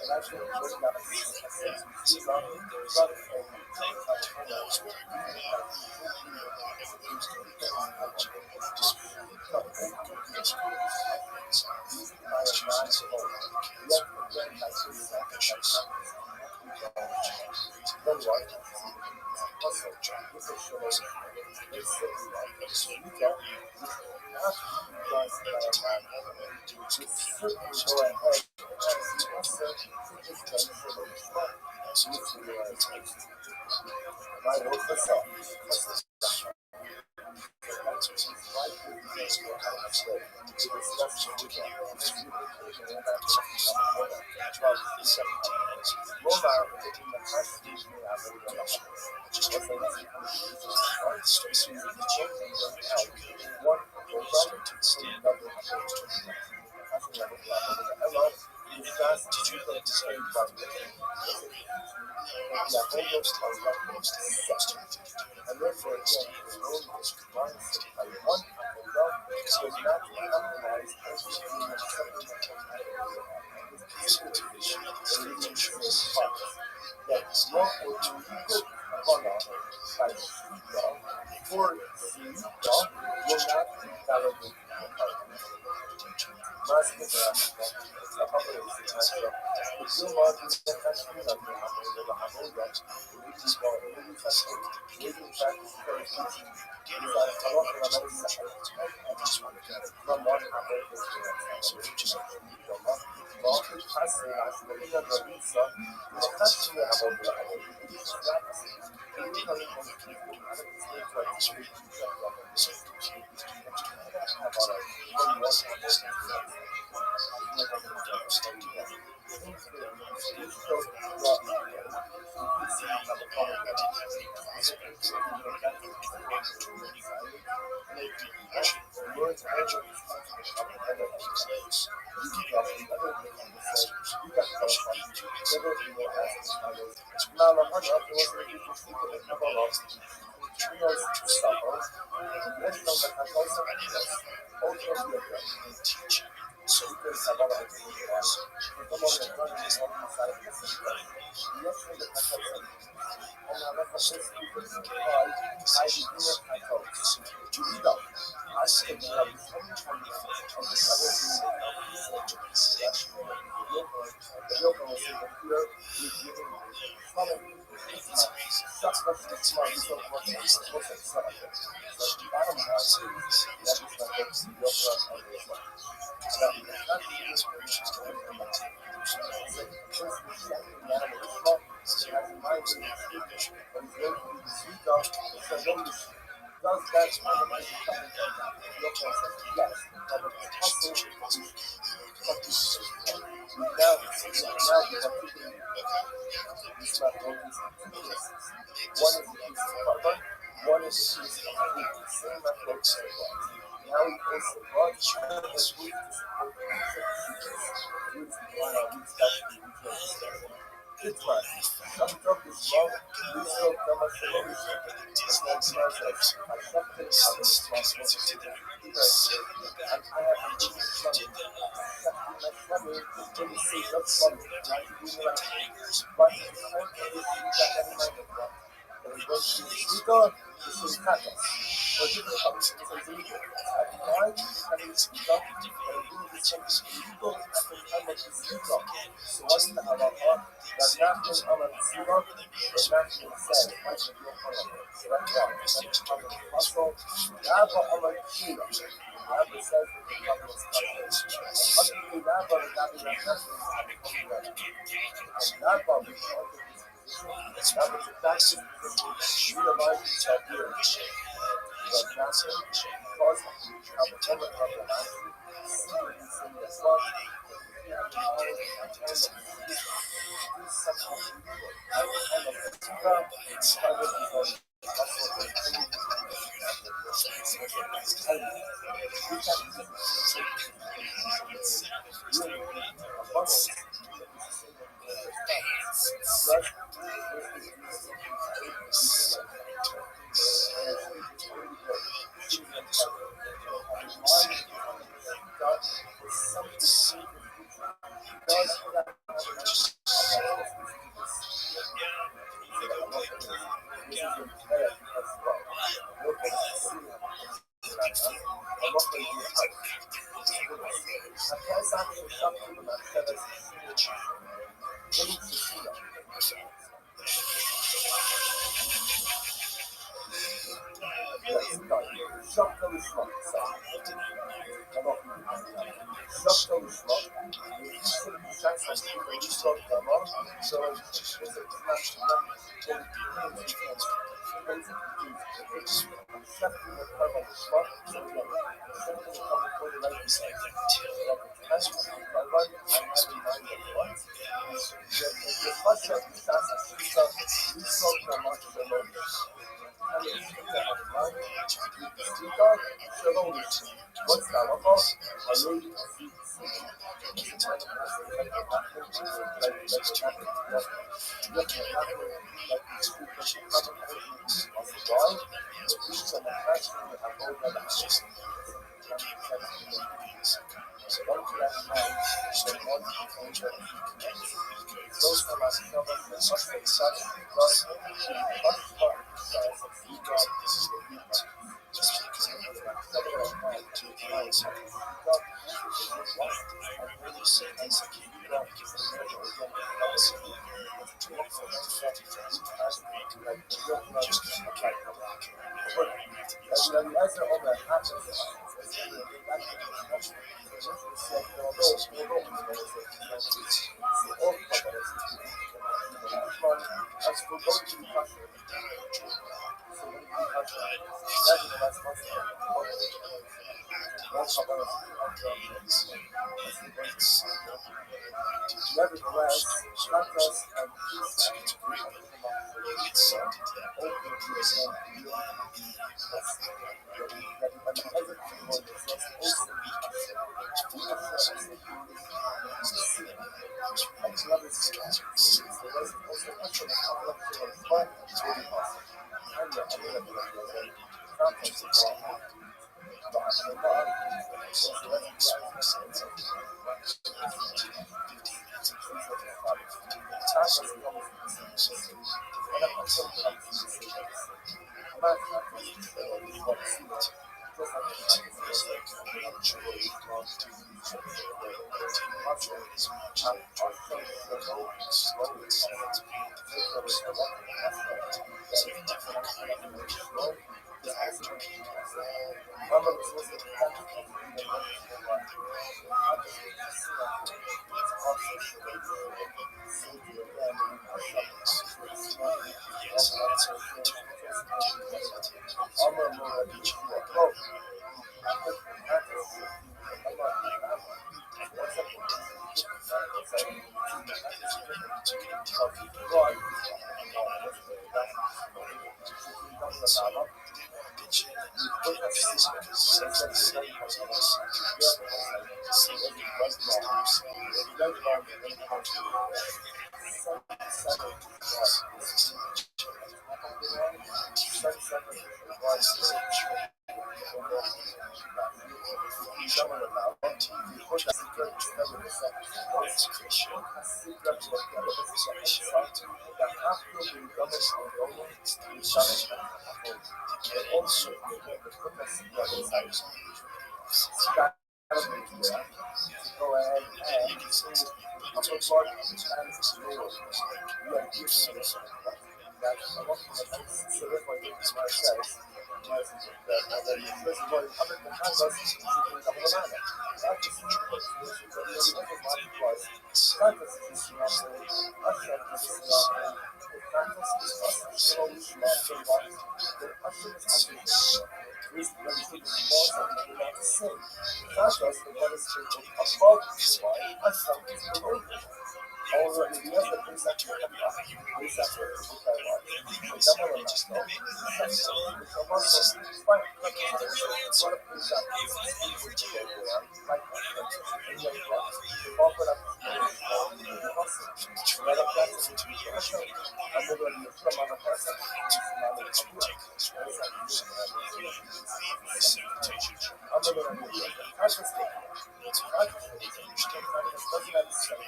[SPEAKER 1] not for the purpose of
[SPEAKER 2] That's cool. So, let's choose to say kids. Ambitious.
[SPEAKER 1] Then what? Hustle. This is showing this you don't
[SPEAKER 2] At the time, all I wanted to do was compete. I was just
[SPEAKER 1] go
[SPEAKER 2] taking
[SPEAKER 1] ahead
[SPEAKER 2] emotional
[SPEAKER 1] and
[SPEAKER 2] to
[SPEAKER 1] hustle to just done for the spot.
[SPEAKER 2] so
[SPEAKER 1] Which you realize
[SPEAKER 2] it's like
[SPEAKER 1] my work for self.
[SPEAKER 2] Did you have that desire to make it? No, I was fans to most of the most of the
[SPEAKER 1] And therefore, again, the role is mindset by one and love does not compromise everything and something that can happen. That love will do good by Shita, for Shita will not invalidate the partner. Más que nada, la parte de enseñanza, yo más de esta casi la de la abuela,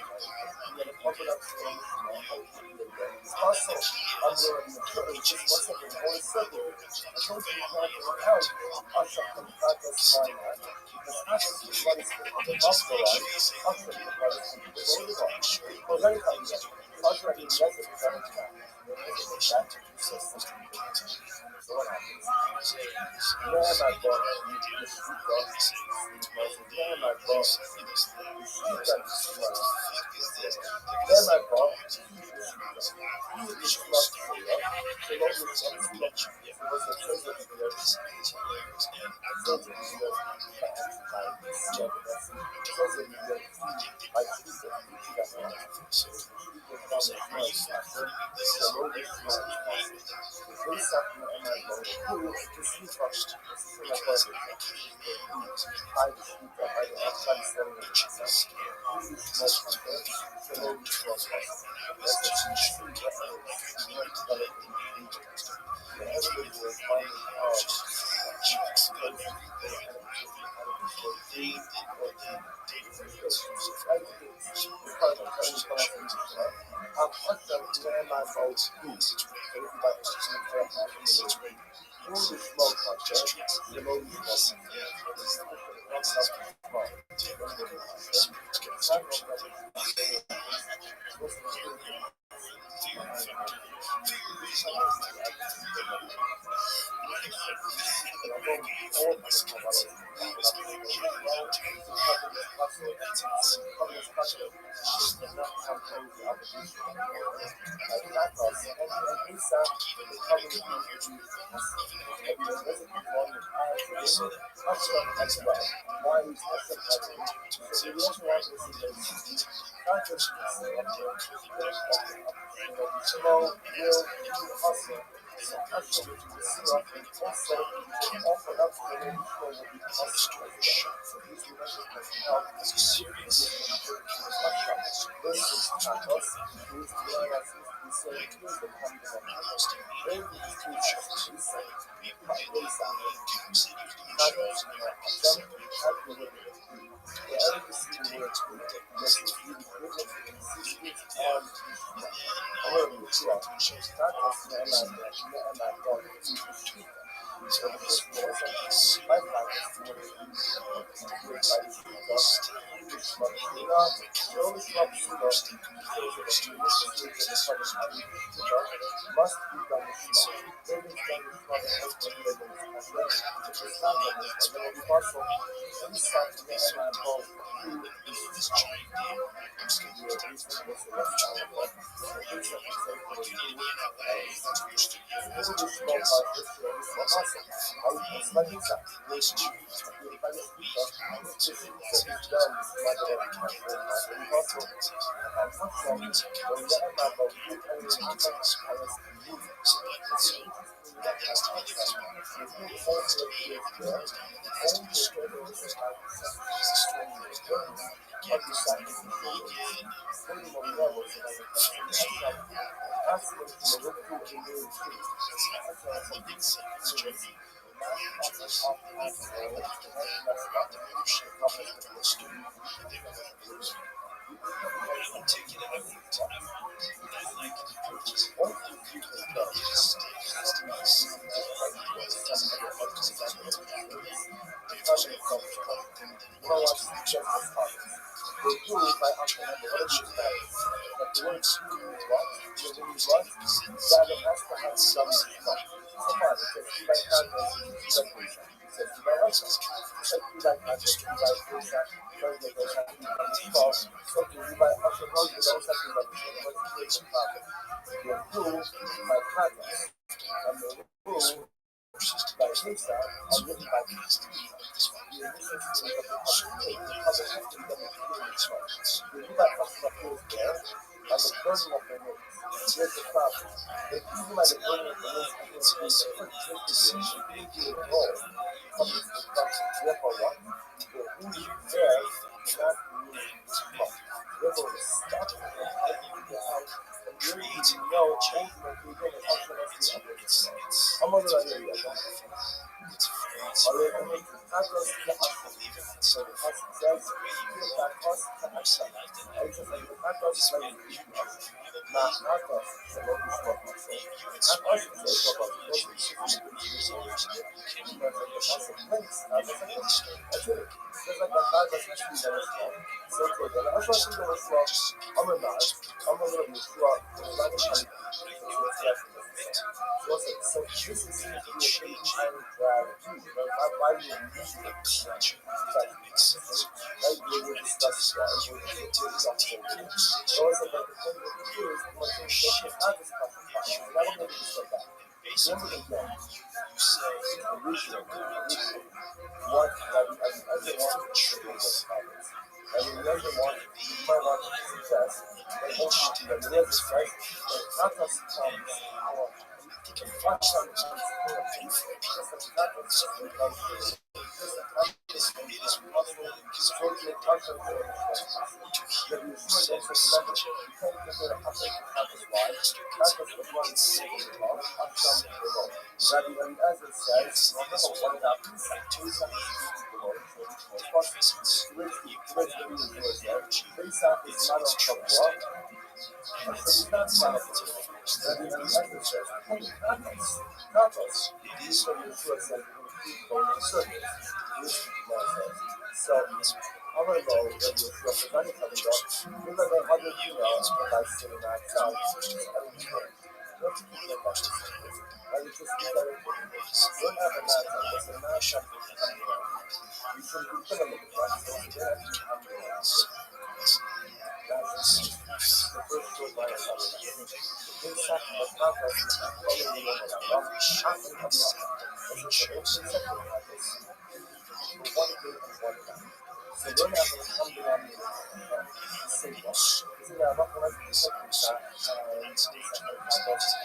[SPEAKER 1] And then open up to the also, I'm going to be sure just one second, only circle here. I told you how to work out Usher from Kratos line out. Because Kratos is what is the Buffalo line, Usher is what is the Golden line. So very happy that Usher is the other design now. So what happens? Yeah, my boy, you just shoot off. Yeah, my boy, you shoot that smile. Yeah, my boy, you just lost the shit up. So long as it's not too much. It was a treasure to the earth. I told you, you know, treasure to the earth. I choose it. You got one. People come with much after. So long as it's not too much. This happened and I go, who is the sleep first? This is my father. I the sleep up. I don't have time selling it. Who is smoke after? So long as it's not too much. That's the sleep. Everybody was finding out Atos like na Atos selon l'histoire française. Atos is a proper because the consequence that's it. Just like the fact that you see that strong. So to the last one to the strong, I'm a man, I'm a little bit strong, I'm a man. So this is the thing I would why you use it. Like we will discuss that. We will discuss it. Also, but the thing that you do is one thing that not discuss it. That will make you that. Remember again, original, what Rabbi everyone was happens. And we never want, you might want to success, but ultimately, the real success, but not just comes our watch sometimes just a practice because just a practice and totally concentrate that you should also remember you can't consider a practice why practice was one of some below. Rabbi Eliezer says, remember one of the two below, which the reason is there. Pesach is not on Shavuot, so you can't smile at it. Rabbi Eliezer says, hey, Natos. These are Yeshua said, going to circles. So, I'm going to go with Yeshua, because I'm coming up. We're going to go 100 euros for my sitting outside. I mean, what do you think about this? I would just be better. Don't have a mad time. It's a mad time. You should be killing it, right? So, you don't have to have that's the first word by a father. Inside the context of following the love, acting of love. This is the second practice. For one day and one night. So we're not going to come down to the single. This is our reference to the second shot and second practice.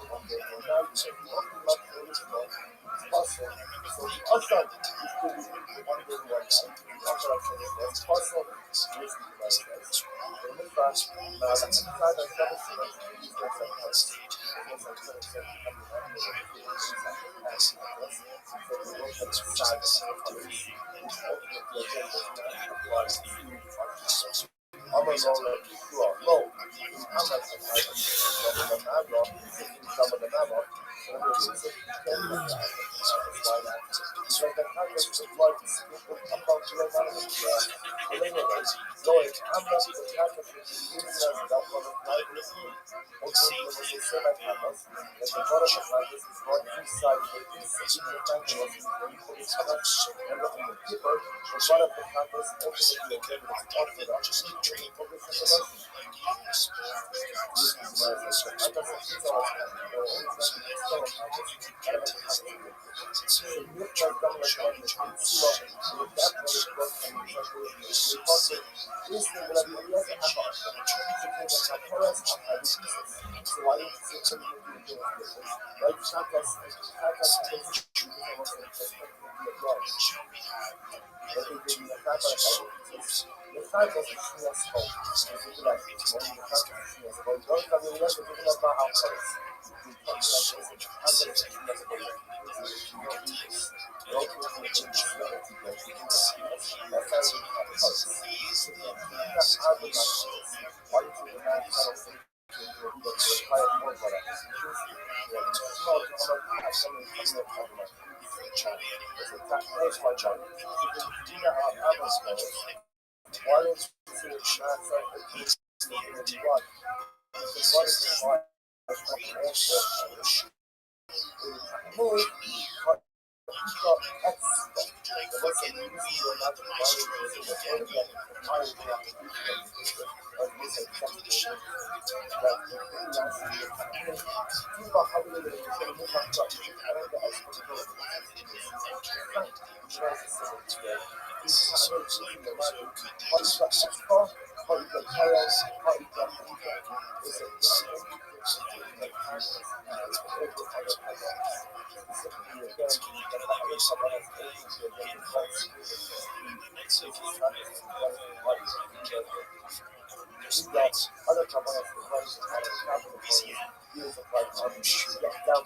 [SPEAKER 1] One day and one night. So we open up the original puzzle. So the outside is going to be one day and one night. After I finish this puzzle, here's the device. In the front, now the inside of the seven is the second house. Once I finish it, I'm going to do the second house. So we look at the side of the colors. Which ultimately again does not apply to functions. I'm a roller Yeshua. No, I'm not a type of some of them have not. Some of them have not. So there is a thing like that. Why not? Because the context of life is about the environment. But anyway, knowing I'm not the context of the reason that one of life is me. Also, there was a said at Hamas that the bottom of life is not inside the east, in the tangle of the each other. And the keeper, the bottom of the campus, ultimately again was offered up to the training for the situation. This is why I said, I don't think it's all so you have done like that, you can see what with that one is what and because this thing will be yes and have on so why don't you say something to do with this right Shakas the fact that it's not small, it's like it's only the fact that it's not small. Don't tell me yes, we're talking about how far it's. We're talking about this, it's not that it's not small. It's not this. The ultimate thing is that it's not you can see it. That's how you have it. So you have to have the matters. Why do you think the man kind of thing that you're quite more about it? It's not have something coming up on my it's a that's my job. You know how others know it. Why don't you see it not something that's what is why? Other companies years of like down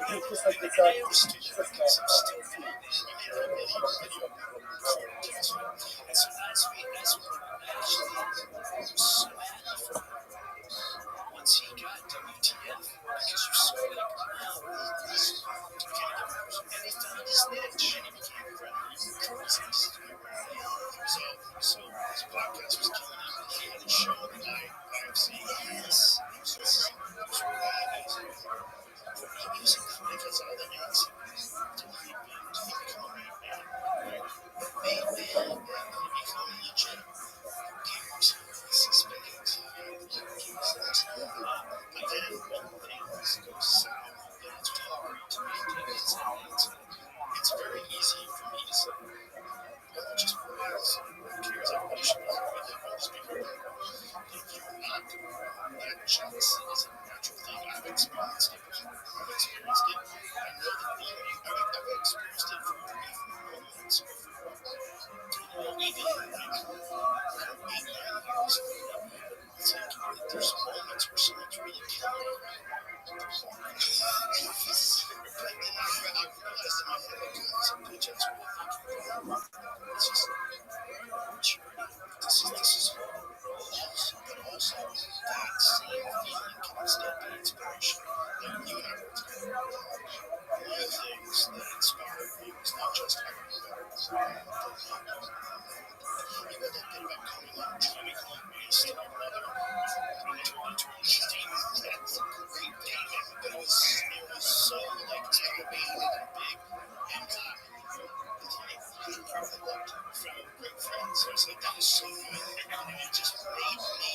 [SPEAKER 1] Just like it's
[SPEAKER 2] I understood that because I'm still feeling it. I made a video before TikTok. And so as we I actually was so happy for him once he got WTF because you're so like, wow, he's kind of and they found his niche and he became friendly with crazies. So his podcast was killing it. He had a show on the IFC. Yes. It was really amazing. He was included because all the names to become a made man. Right? Made man and become legit gamers. Suspect. Again, when things go south, then it's hard to maintain it's very easy for me to say, well, just relax. Who cares? Everybody should know how to always be hurt. If you're not, that jealousy is a natural thing. I've experienced it. I know the feeling. I've experienced it for brief moments. Even like 8-9 years ago, it's like there's moments where someone's really killing me. I realized in my head, like, it's a bitch, that's what I think. It's just maturity. This is hard. But also, that same feeling can instead be inspiration. Like you and I were together. One of the things that inspired me was not just I can do better, but you know that bit about coming home, driving home, waste to your mother. That's a great day, but it was so like aggravating and big and he probably loved from great friends. So I was like, that was so good. And it just made me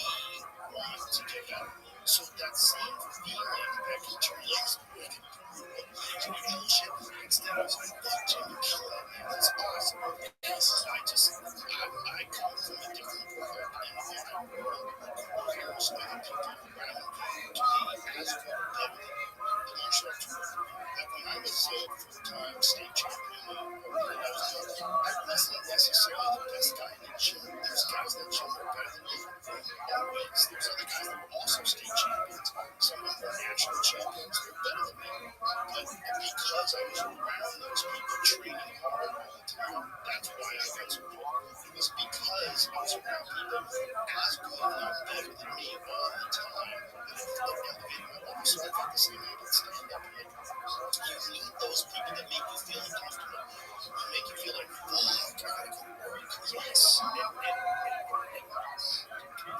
[SPEAKER 2] want to get out. So that same feeling that can turn like shit. Instead I was like, fuck Jim, you're killing it, man. That's awesome. Yes, I come from a different world and I requires other people around me to be as good or better than me. The martial arts world. Like when I was a full-time state champion, I wasn't necessarily the best guy in the gym. There's guys in the gym that are better than me. Always. There's other guys that were also state champions. Some of them were national champions. They're better than me. But because I was around those people training hard all the time, that's why I got so good. It was because I was around people as good, if not better than me all the time, that it elevated my level. So I thought the same way about stand-up. You need those people that make you feel uncomfortable. That make you feel like, oh, God, I gotta go to work. Yes. And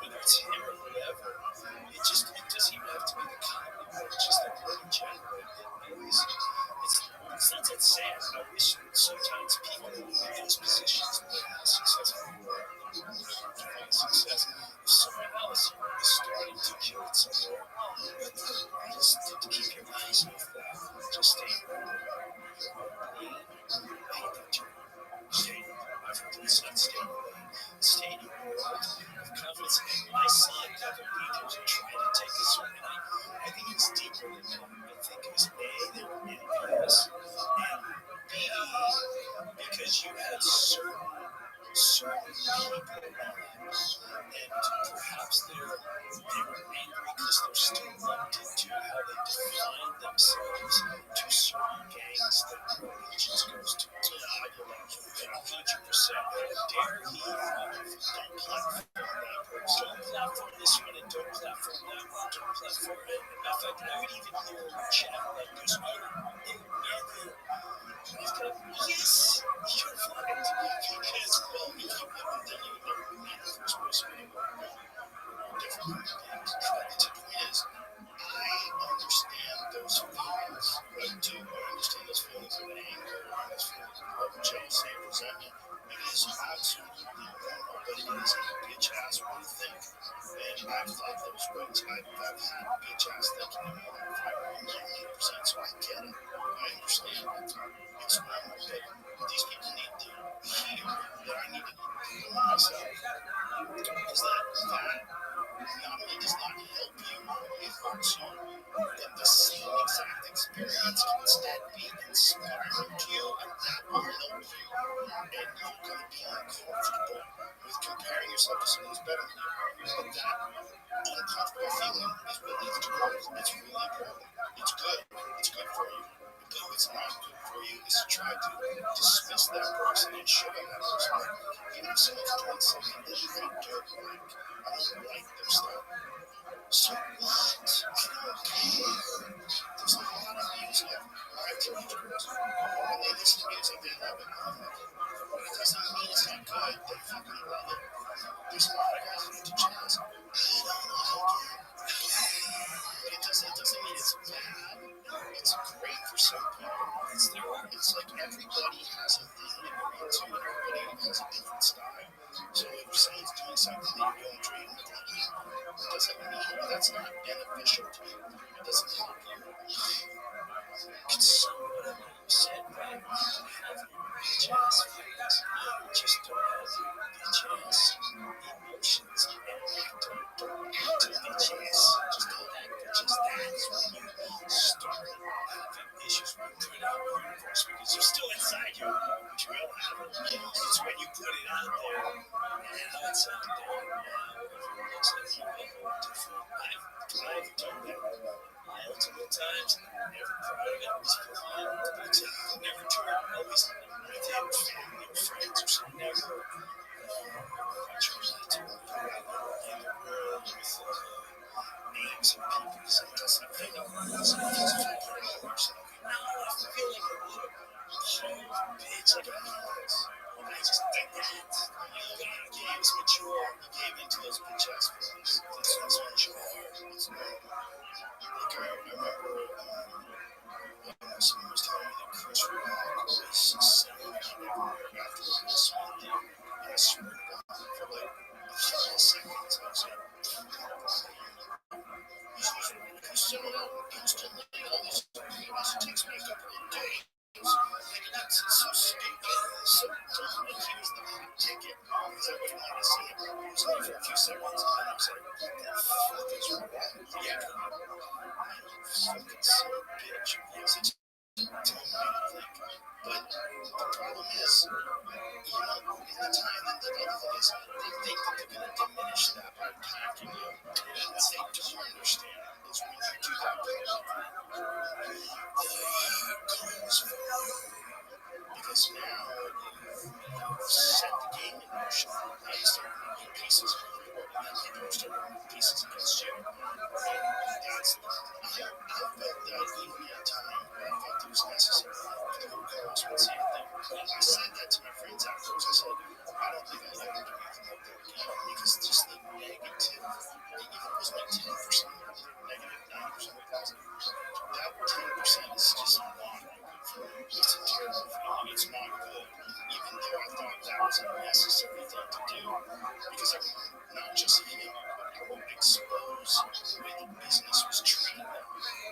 [SPEAKER 2] whether it's him or whoever, it doesn't even have to be the comedy, it's just the word in general. It's not that sad. I wish sometimes people who are in those positions were as successful as you are. Success. If someone else is starting to kill it somewhere, just to keep your eyes off that. Just stay in the stay in your world of confidence. My son never leaders are trying to take us away. I think it's deeper than that. I think it was A, they were envious, and B, because you had certain people and perhaps they were angry because they're still lumped into how they define themselves to certain gangs that religions goes to ideology. And 100%. Dare he don't platform that person, don't platform this one, and don't platform that one, don't platform it. In fact, I would even hear a chat like this. Yes, you're right. Because, well, you keep them, then you never meet the first person anymore. Different things. The point is, I understand those feelings. I do. I understand those feelings of anger, those feelings of jealousy and resentment. It is absolutely normal, but it is a bitch ass way to think. And I've thought those ways. I've had bitch ass thinking in my life. I'm 100%, so I get it. I understand it. It's normal, but these people need to hear that I need to do myself. Is that not only does not help you, it hurts you. That the same exact experience can instead be inspiring to you, and that will help you. And you're going to be uncomfortable with comparing yourself to someone who's better than you. But that uncomfortable feeling is what leads to growth. It's really important. It's good. It's good for you. it's great for some people. It's like everybody has a thing that you're into, and everybody has a different style. So if someone's doing something that you don't dream of, it doesn't mean that's not beneficial to you. It doesn't help you. It's somewhat said by having bitch ass feelings. You just don't have bitch ass emotions and act bitch ass. Just don't act bitch ass. That's when you start having issues with putting out the universe because you're still inside you, which we all have. It's when you put it out there, now it's out there. Now everyone looks at you a little different. I've done that multiple times. Never proud of it. Always feel never tried. Always with him, family, or friends, or something. Never. I try not to. In the world with names of people because it doesn't feel like yourself. No, I feel like a little bitch, like a house. I just did that. God gave us mature. He gave into those bitch ass feelings. This one's mature. It's normal. Like I remember someone was telling me that Chris Rock was selling everywhere after this one thing. And I swear to God, for like a few seconds, I was like, he's selling out instantly. All these videos, it takes me a couple of days. Like, that's so stupid. So dumb. Like, he was the hot ticket. Because everybody wanted to see him. He was only for a few seconds. And then I was like, what the fuck is wrong? Yeah. Fucking son of a bitch. Yes, it's but the problem is, in the time that the other thing is, they think that they're going to diminish that by attacking you. And what they don't understand is when you do that, the heat comes from you. Because now you've set the game in motion. Now you start moving pieces around the board, and then people start moving pieces against you. That's I felt that even at time, I felt it was necessary to go close and see the thing. I said that to my friends afterwards. I said, I don't think I'll ever do anything like that again because just the negative, even if it was like 10%, negative 90% positive, that 10% is just not good for me. It's a terrible feeling. It's not good. Even though I thought that was a necessary thing to do because I would not just him, but I would expose the way the business was treating them.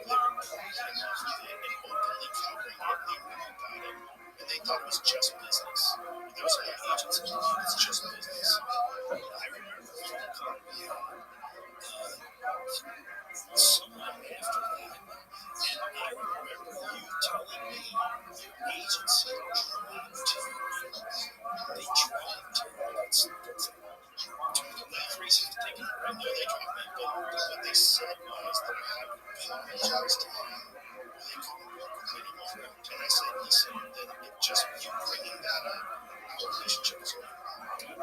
[SPEAKER 2] They were profiting off of it and openly covering it. They knew about it. And they thought it was just business. There was no agency. It's just business. I remember a phone call we had someone after that. And I remember you telling me your agency dropped. They dropped. That's not crazy to think of. I know they dropped me, but what they said was that I had to apologize to him. They couldn't work with me anymore. And I said, listen, that just you bringing that up, our relationship is over.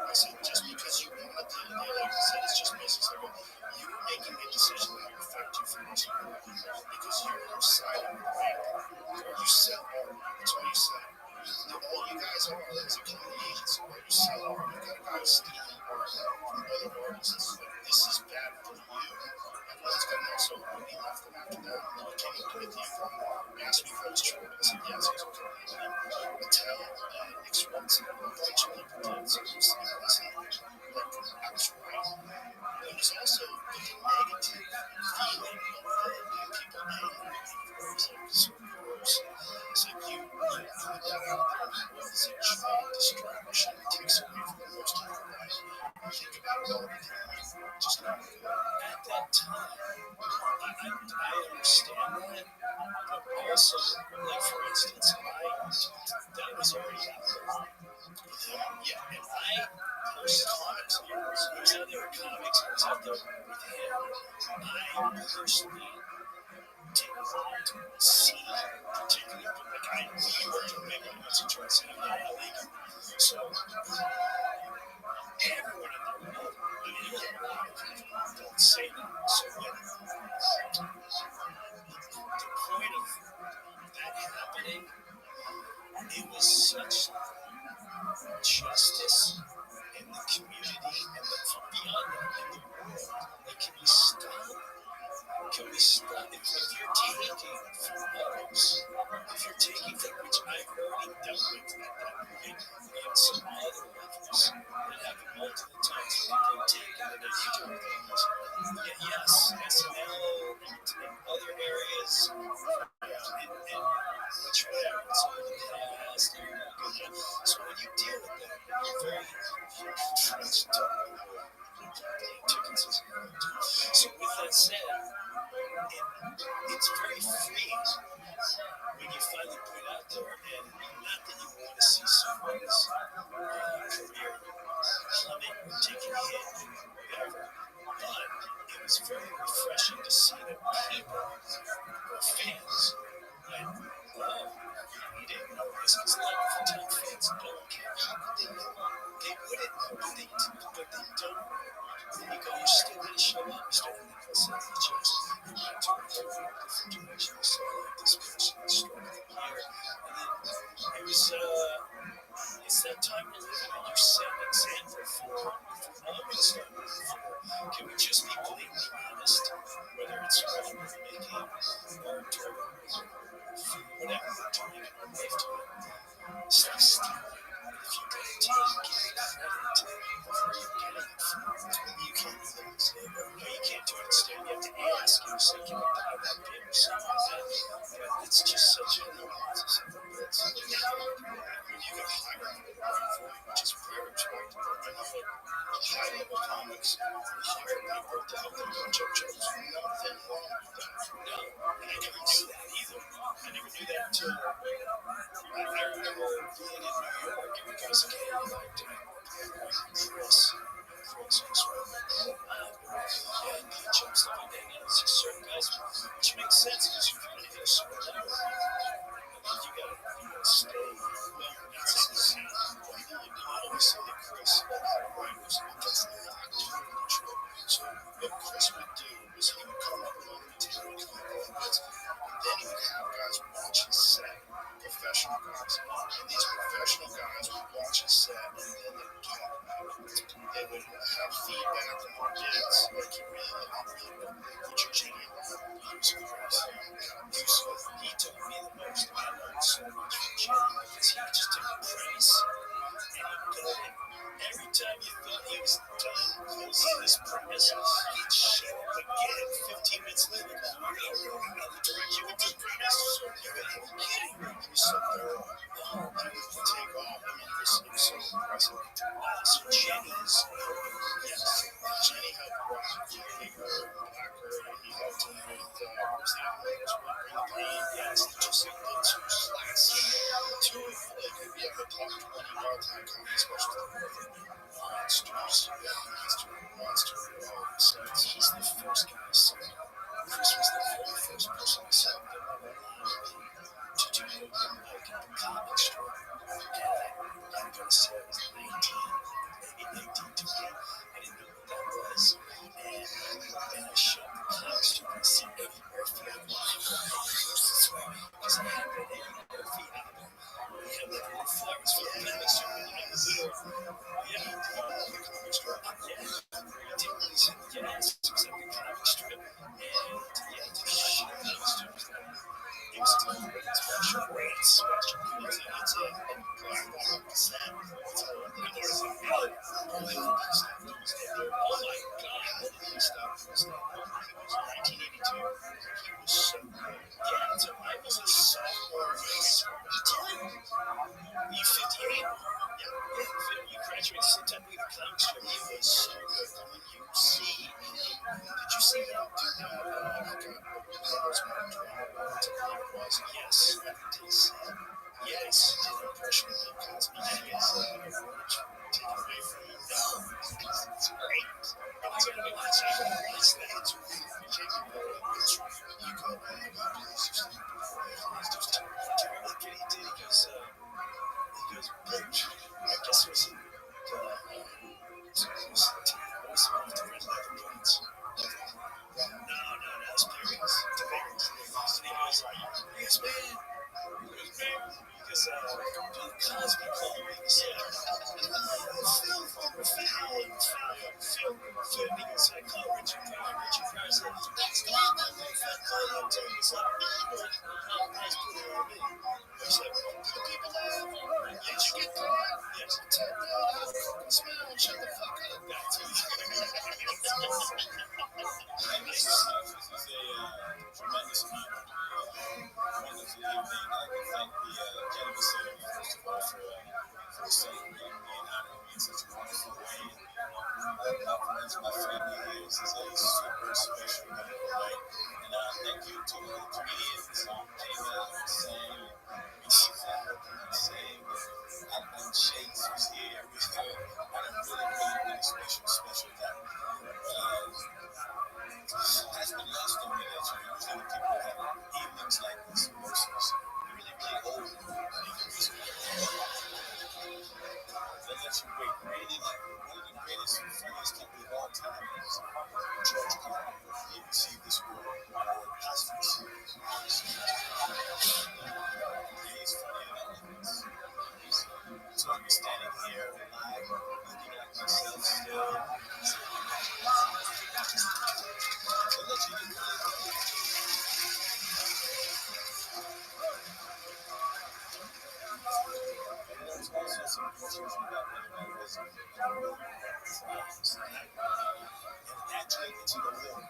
[SPEAKER 2] I said, just because you wanted to, like I said, it's just business. I go, you were making a decision that would affect you for the rest of your life because you're on the side of the brand. Or you sell art. That's all you sell. All you guys are is a community agency where you sell art. You got guys stealing art from other artists. This is bad for you. Everyone's got an also when he left them after that. He came up with you. Asked me if I was true. I said, yes, he's okay. Mattel, Nick Swanson, a bunch of people did. So it was, listen, like, I was right. There was also the negative feeling of the people angry. It was like so gross. It's like you put that out there in the world as a giant distraction. It takes away from most of your life. You think about it all the time. Just not good. At that time, I understand that. But also, like for instance, that was already out there. Yeah, and I personally, I was out there with comics, I was out there with him. I personally didn't see particularly, but like I worked with maybe once or twice in LA. So everyone in the world, I mean, again, a lot of people don't say that. So when the point of that happening, it was such justice in the community and the beyond that in the world. Like, can we stop? Can we stop? If if you're taking from others, if you're taking from which I've already dealt with at that point on some other levels, that happened multiple times. People take and they do things. Yes, SNL and other areas, and which whatever, it's all in the past. So when you deal with that, you're very focused on tickets. So with that said, it's very freeing when you finally put it out there, and not that you want to see someone's career plummet or take a hit, whatever, but it was very refreshing to see that people or fans went, oh, he didn't know this was like full-time fans. No one cares. They wouldn't know, but they don't. And you go, you're still going to show up, you're still going to sell the checks. You're not to a different direction. You saw like this person is struggling here. And then it was, it's that time to live in. You set an example for all of us that move forward. Can we just be blatantly honest, whether it's what we're making or whatever we're doing in our lifetime? Stop stealing. If you get a team, give it credit for where you're getting it from. You can't do that. No, you can't do it. Instead, you have to ask. You say, can I buy that bit or something like that? But it's just such a nuance. It's like, you can hire people, which is very respectable. I know that high-level comics hire people to help them coach up jokes. Nothing wrong with that. No, and I never knew that either. I never knew that until I remember being in New York, and guys like, hey, Chris, and he jumps up and down, and it's just certain guys, which makes sense because you're trying to hit a certain level. You gotta stay. Well, not saying I always say that Chris, writers, gets locked in control. So what Chris would do was he would come up with all the material, come up with all the bits, and then he would have guys watch his set, professional guys, and these professional guys would watch his set, and then they would talk about it. They would have feedback on our bits, like he really put your Jenny on. He was Chris. He told me the most. I learned so much from Jenny because he would just take a premise and he'd go in. Every time you thought he was done closing his premise, he'd show up again 15 minutes later. I'm going to direct you with this premise. You're going to be kidding. He was so thorough. I would take off. I mean, it was so impressive. So Jenny's, yes, Jenny helped rock bigger, blacker. He helped him with, what was the other one? Bring the Pain. Yes, just the two classic, two, like, if you ever talk to one of our time comedy specials, monsters. He's doing monster in all of his sets. He's the first guy I saw. Chris was the very first person I saw that to do like a comic strip. And I'm going to say I was 19, maybe 19, 20. I didn't know what that was. And then I showed the comic strip and I see Eddie Murphy. I'm like, because I had that Eddie Murphy album. We had like little flowers for the comic strip. And I was little, the comic strip. Yeah. I did really say, yes, it was like a comic strip. And the shit that was doing was like, it was a special, great special. It's a black walk cassette. It's a, there's a million. Oh my God, how did he stop this stuff? It was 1982. He was so good. Yeah, so I was a sophomore in high school. You 58? Yeah, you graduated sometime with a comic strip. He was so good. When you see him, did you see him do that? Yes, did he see him? Yes, did an impression of Bill Cosby. He is taken away from him. No, it's great. It's going to be nice. It's that. It's you go, oh my God, please do something. Please do something. Do you remember the kid he did? He goes, bitch. I guess it was it's Perry's. It's Perry's. And he goes, yes, man. Because Bill Cosby called me and said, Phil, because I call Richard Pryor. Richard Pryor's for me. I said, do the people laugh? Did you get caught? Yes. Take that out. Smile and shut the fuck up. That's it. This is a tremendous honor. Tremendous evening. I can thank the Cannabis Center, first of all, for celebrating me and honoring me in such a wonderful way. My friends, my family here. This is a super special, wonderful night. And thank you to all the comedians who came out and sang. I'm Shakes who's here. We had a really special night. Has been lost on me that usually when people have evenings like this, versus really old evenings. They let you wait. Really, like one of the greatest and funniest people of all time is George Carlin. He received this award past few series. And he's funny enough. So I'm standing here live, looking at myself still. So let you do there's also some confusion about whether I was and actually it's an award.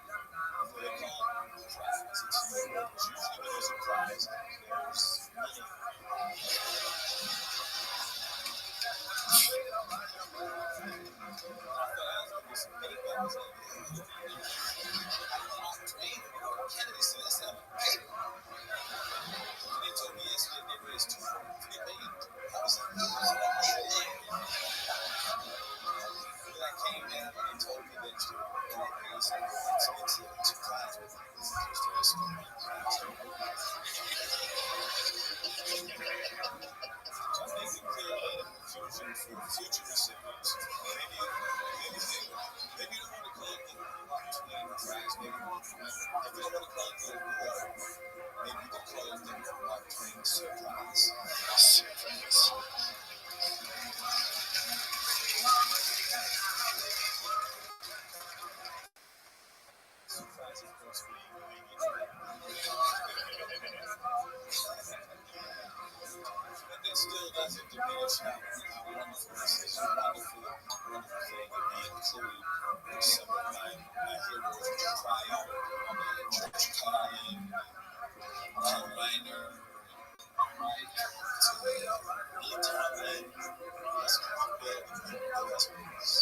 [SPEAKER 2] They call it a prize. It's usually when there's a prize, there's money. Future recipients, maybe you don't want to call it the Mark Twain prize, maybe if you don't want to call it the award, maybe you can call it the Mark Twain surprise. Surprise, of course, for you when you get to but that still doesn't diminish how wonderful this is. Wonderful thing to be included with some of my heroes which cry out. George Carlin, Tom Reiner, Lee Tomlin, Bill Husbands.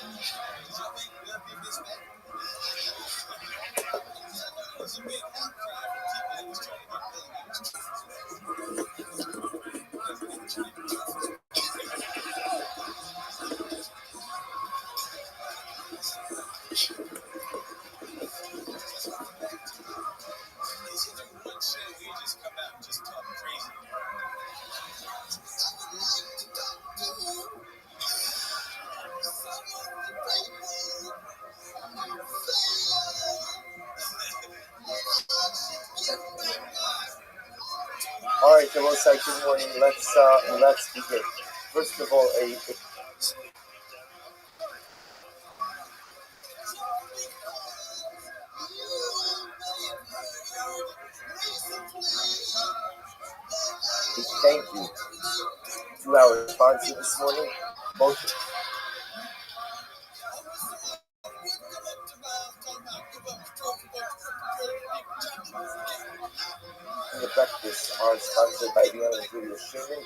[SPEAKER 2] Did y'all think Bill be this bad? It was a big outcry from people that was trying to get Bill. Is it one show where you just come out and just talk crazy?
[SPEAKER 1] All right, so we'll say good morning. Let's begin. First of all, thank you to our sponsor this morning, both the breakfast are sponsored by the Ellen Video Streaming.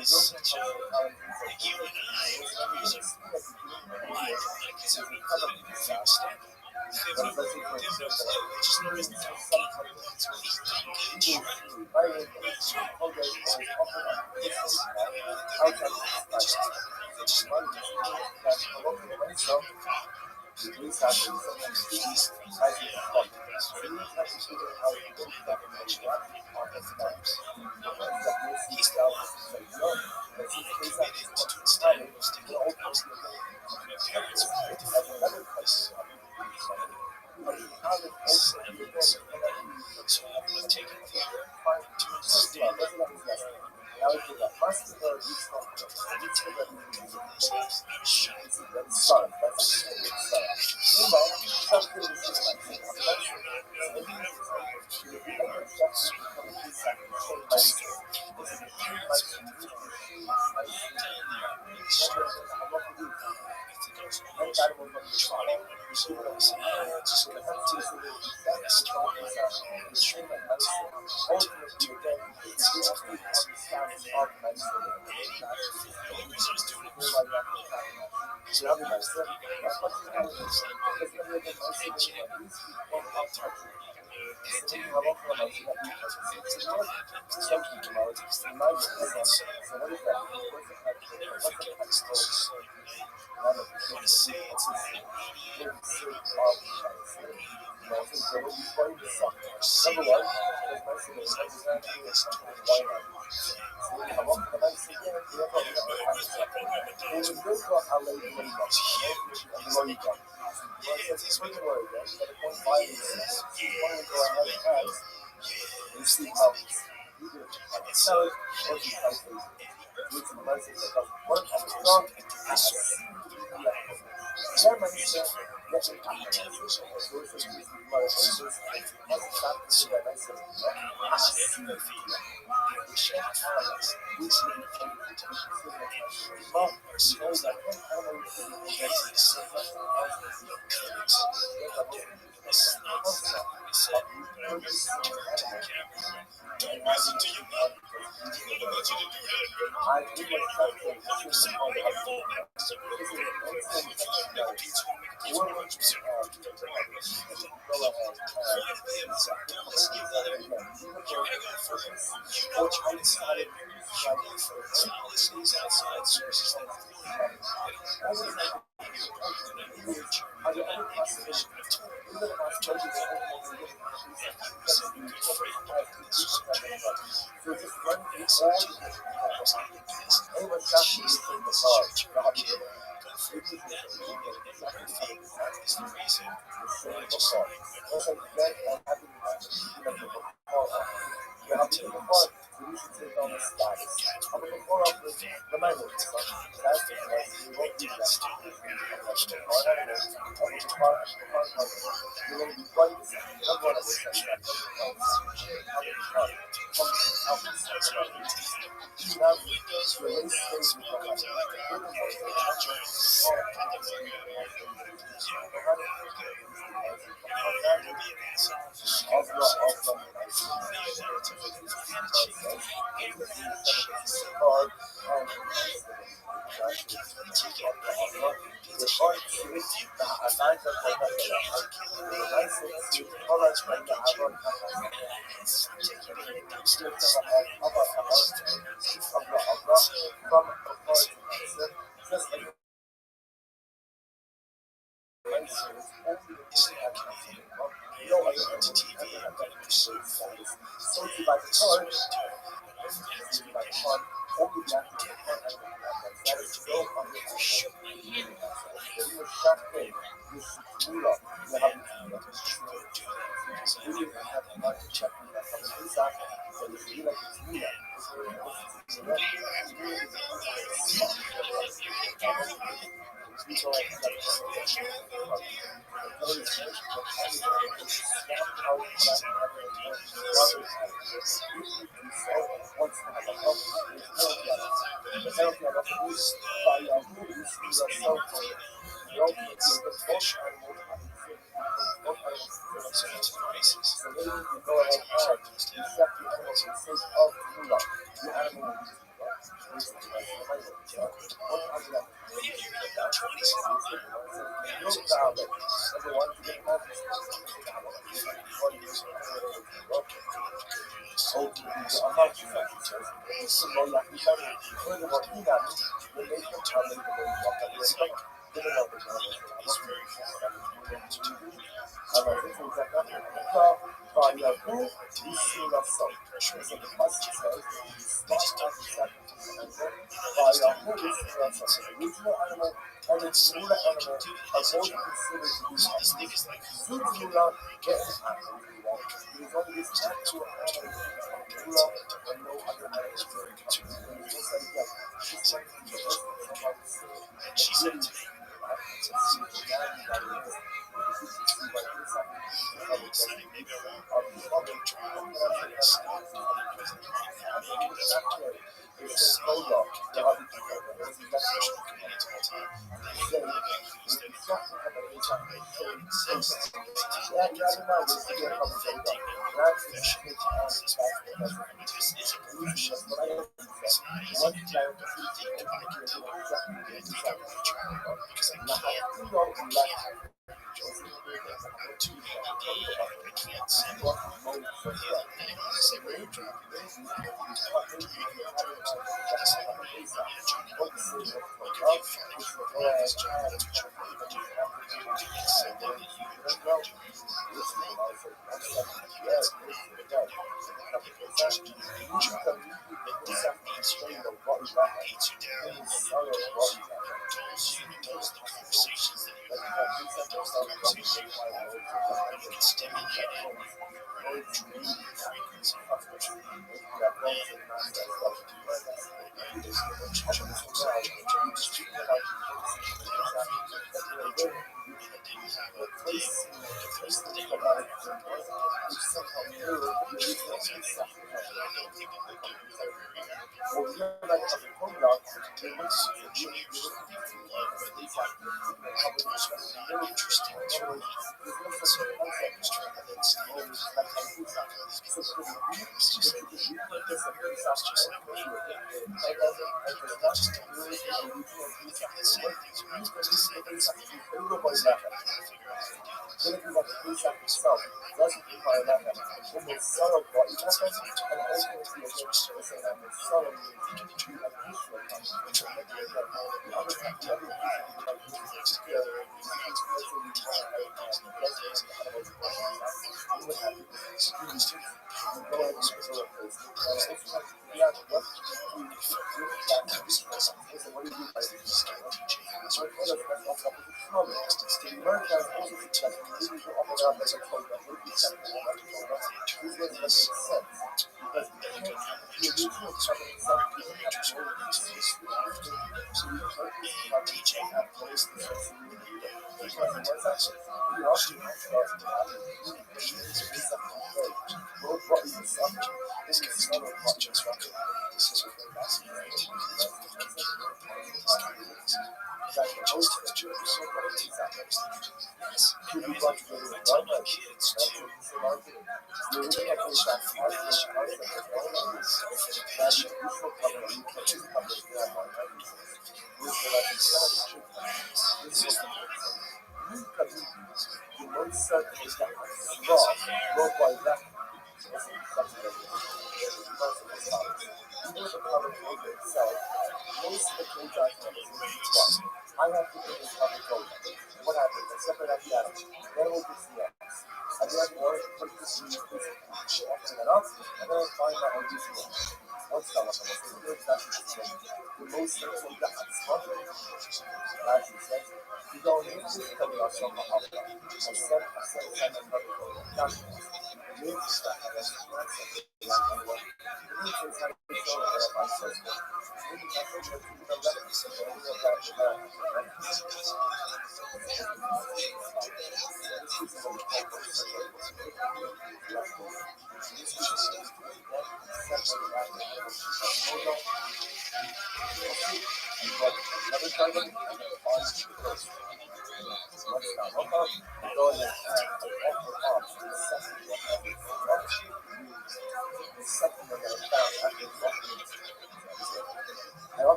[SPEAKER 2] is such a, like you and I use a like it's a incredibly fair standard. Just no reason to he's donkey shredded. He's so I've taken theater to understand that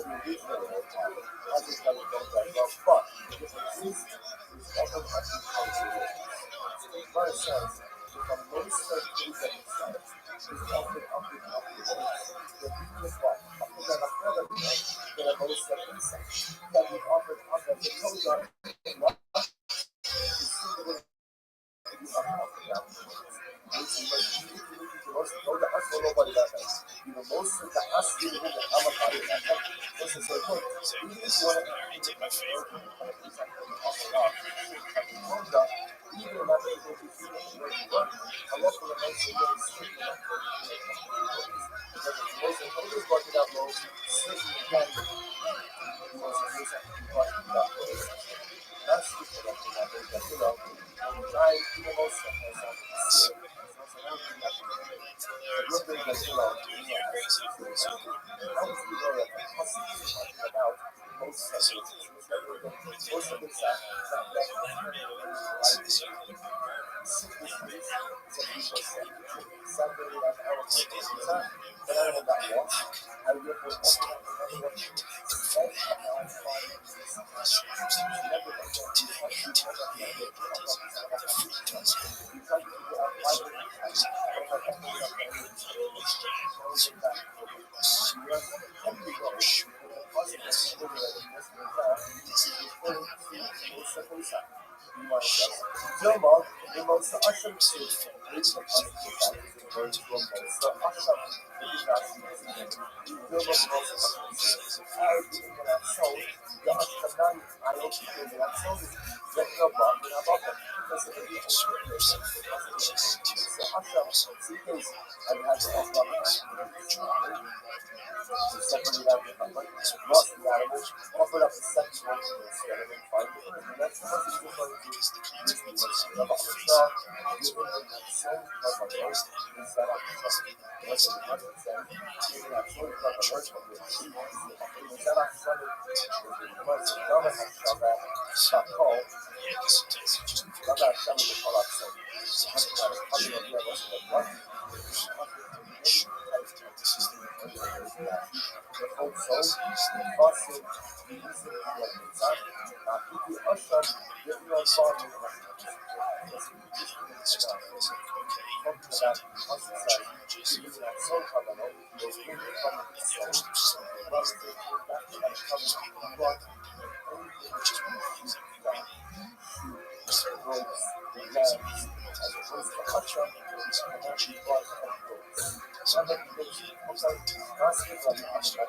[SPEAKER 1] the original part, as it's done with God as well. But the difference is often actually considered. What it says, if a monster is at its side, is often up with the weakness one, up with the other one, the monster inside, that is offered under the toga in one is suitable to be up and down. Most know the us or nobody that has. Even most of the us even in the Amakari that have. This is a good. Even if you want to take my favorite, even if that people who feel it where you work, a lot of them also very strict about it. Most of those working out low, certainly can be. Most of these working out low. That's the correct example, but you know, when you try even most of us, Dilma, the most Asham is the words from the Asham,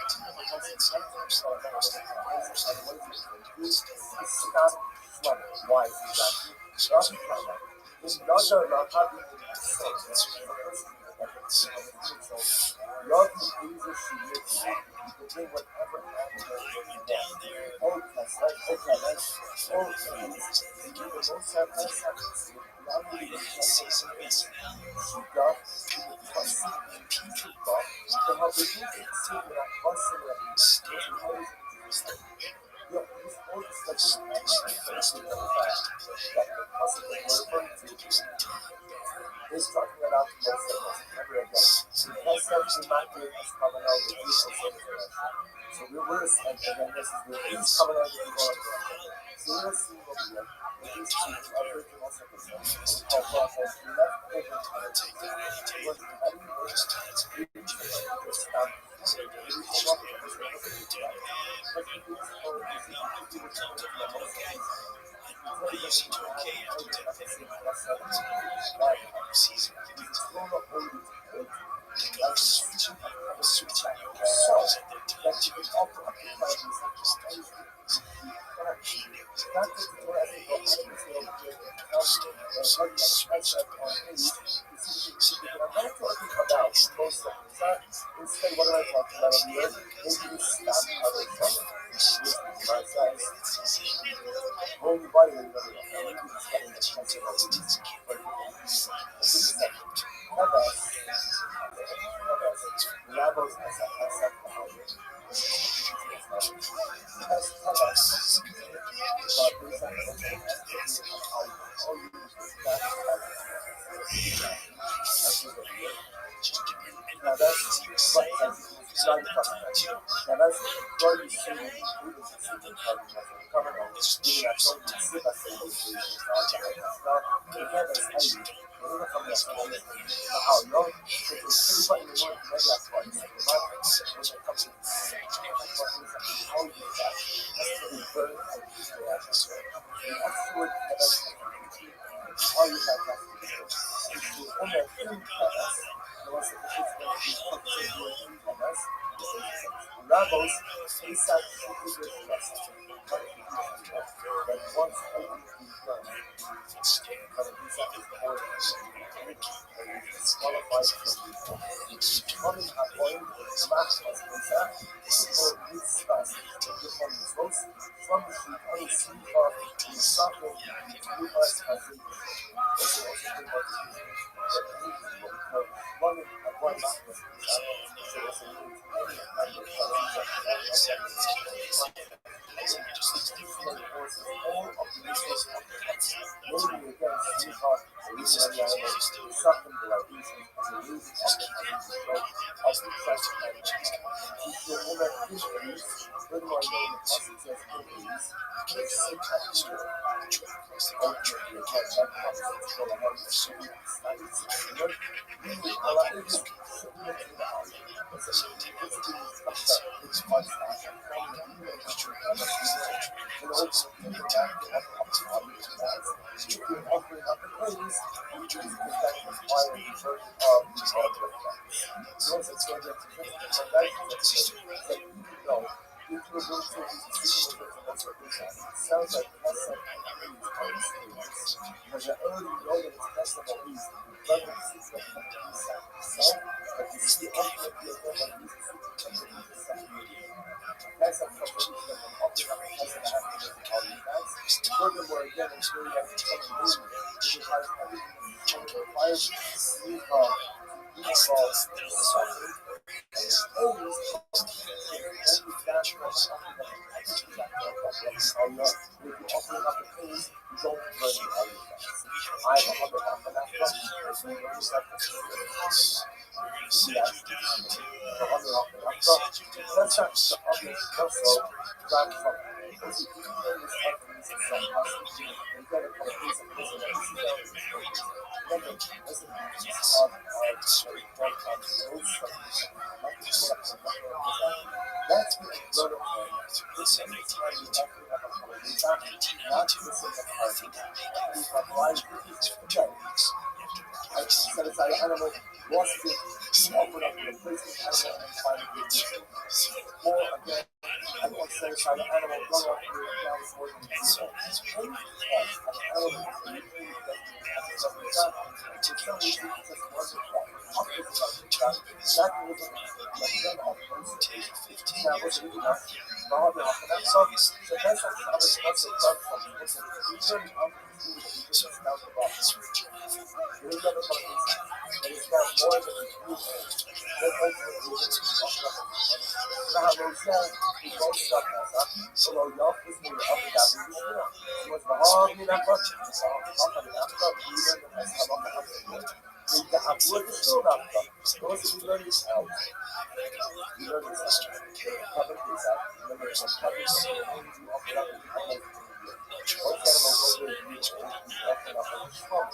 [SPEAKER 1] the Why is exactly? It's not a not having love is easy to live. You can bring whatever animal you want. Oh, that's right. Okay, that's all things. The most sacrifice. Love is she got trust people to help you see that constantly. Yeah, he's all the stuff that the possible we're referring to is talking about most of us, never again. Because we might be as coming out with you so we were and again this is where he's coming out with people. So we're seeing what we like. These two are original circumstances. How far from left over was Instead, what am I talking about here? Maybe you stop other stuff. Only body will never Levels as a now that's what I'm now that's what you see coming on. Giving that song to slip us in those regions. Now, again, that's how how long it was pretty funny to work maybe that's why it's like when it comes to how you do that that's really burn and peaceful atmosphere and afterward all you have to do is on that food class the ones that the kids going to be doing in class Rabos inside the good trust but once everything is done but it's not important qualified for running a point smash was concerned for this fast the one is close from the sheet on the sea of the suffering you must have been running a point was all of the resources moving against you are the reason suffering the diabetes and the losing of the trust and if you never increase when you are going to positive increase it's such a issue ultimately you can't have confidence for the health of students and it's really a lot of this sounds like because I already know that it's festival is but the secret of the so but you see the ultimate of that's a competition of the furthermore again it's really like movement it requires sleep I set aside an animal, lost it, offered up the replacement animal, and finally gave it. Or again, I can set aside an animal, run off the ground for them to see it. Any cause, an animal is usually doesn't have that. For some reason, it just wasn't that. Opposite of that, that was a gun of person. Now, what's the reason? Father of an so that's a what's the club from? What's it? Even up to the just down the bottom. There is other countries that is now more than a few old. That ultimately is now those we both stuck us up. So y'all was me up and down the shore. It was the hog in that butt. So up and down the even as I'm up and up the we got up with the still up. Those we learned this out. We learned this out. Public is out. Remember it's on public. You offer up and how much most animals go there and you offer up and strong.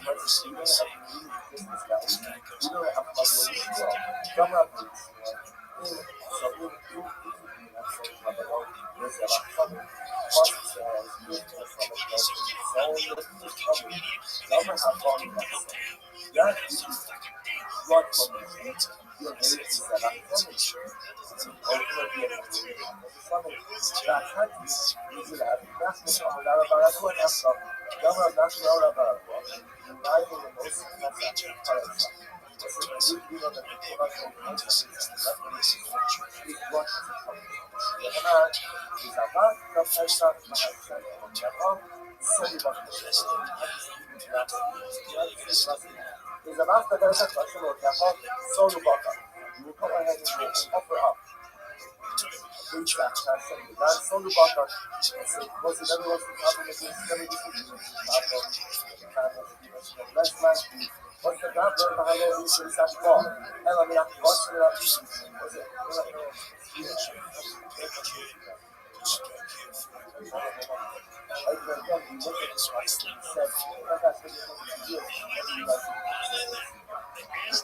[SPEAKER 1] But you don't have to use business guys. You don't have to use it well. Come up with so you there's a lot of fun. Plus, that is what conditions your ability to set up information. Ultimately, that happens usually have national common after government national uniting the most transaction currency. This is a new that the production concept is what is coming. Japan is a lot of Pesach Mahajan from Japan, is about the Pesach question of Japan, Solubaka. You will come ahead and offer up. Reach that question. That's Solubaka. Was it everyone's problem against let's last week. What's the God learn behind all these things that fall? And I mean, what's it up? Was it?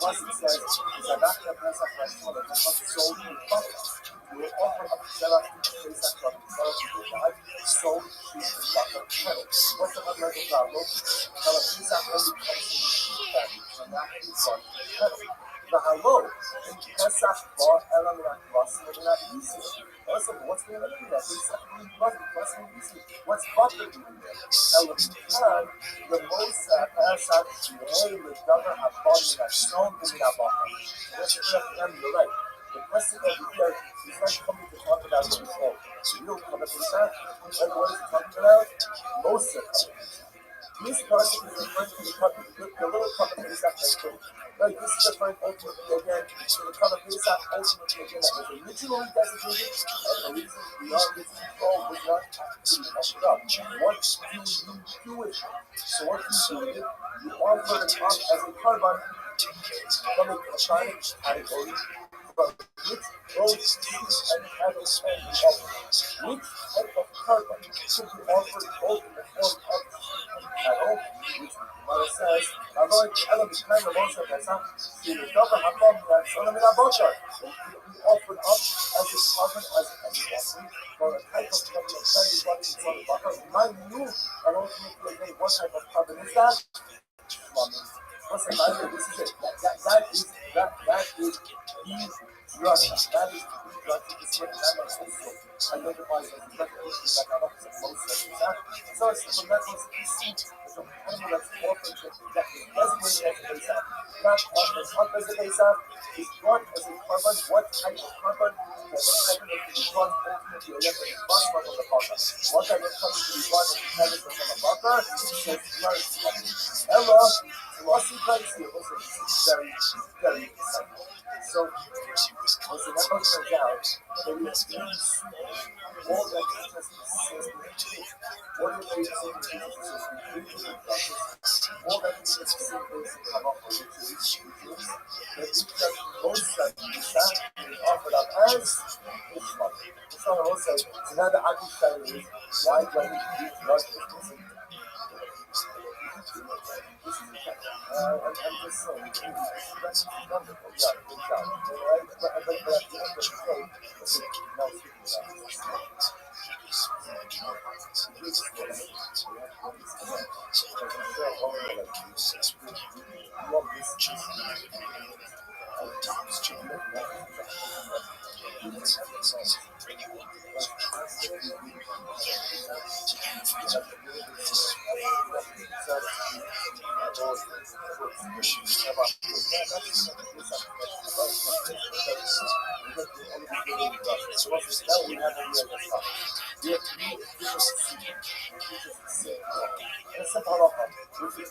[SPEAKER 1] Plus it says, is a not the Pesach restaurant that was sold in Buffalo. You will offer up Shella Pesach from sold sheep and chocolate kettle. What's the fundamental problem? Shella Pesach only comes in the sheep family, and not in front of the kettle. The hello, in Pesach bar element plus not easy. Also, what's the other thing that Pesach means butter? What's the easy? What's butter doing there? Element time, the most Pesach today with governor upon that stone in that butter. Let's check them, you're right. The question over here is not coming to talk about control. You don't come up with that. And what is it talking about? Most of it. This person is referring to the little cup of Pesach that's true. Like this is referring ultimately again to the cup of Pesach ultimately again that was originally designated and the reason beyond its control was not actually offered up. What do you do with it? So what you do with it, you offer it up as a carbon from a Shinic category from which both seeds and cattle can be offered. Which type of carbon should be offered both in the form of cattle, which Mother says, although it's element kind of also Pesach, she will cover her from that Solomon Abochar. We offered up as a carbon, as an offering for a type of carbon of Chinese body in Solomon Abochar. Remind you, and ultimately again, what type of carbon is that? What's the matter? This is it. That is the drug. That is the drug. It's what that also identifies as the drug that are not most of that. So it's from that was it's an animal that's offered that is designated as a base. Not offered up as a base. Is brought as a carbon. What type of carbon? The carbon that is brought ultimately elected in bus one of the partner. What type of carbon to be brought as a carbon from a partner? So it's Ella. Lossy privacy also is very, very exciting. So, as the network turns out, there is more than just what are they saying to more than just things to come up with that each of both sides is offered up as each one. So I will say, so now the ugly side is why do I need to do drugs? This is I'm just saying, that's wonderful. Yeah, good job. Right? But at the end of the day, listen, now speaking about this,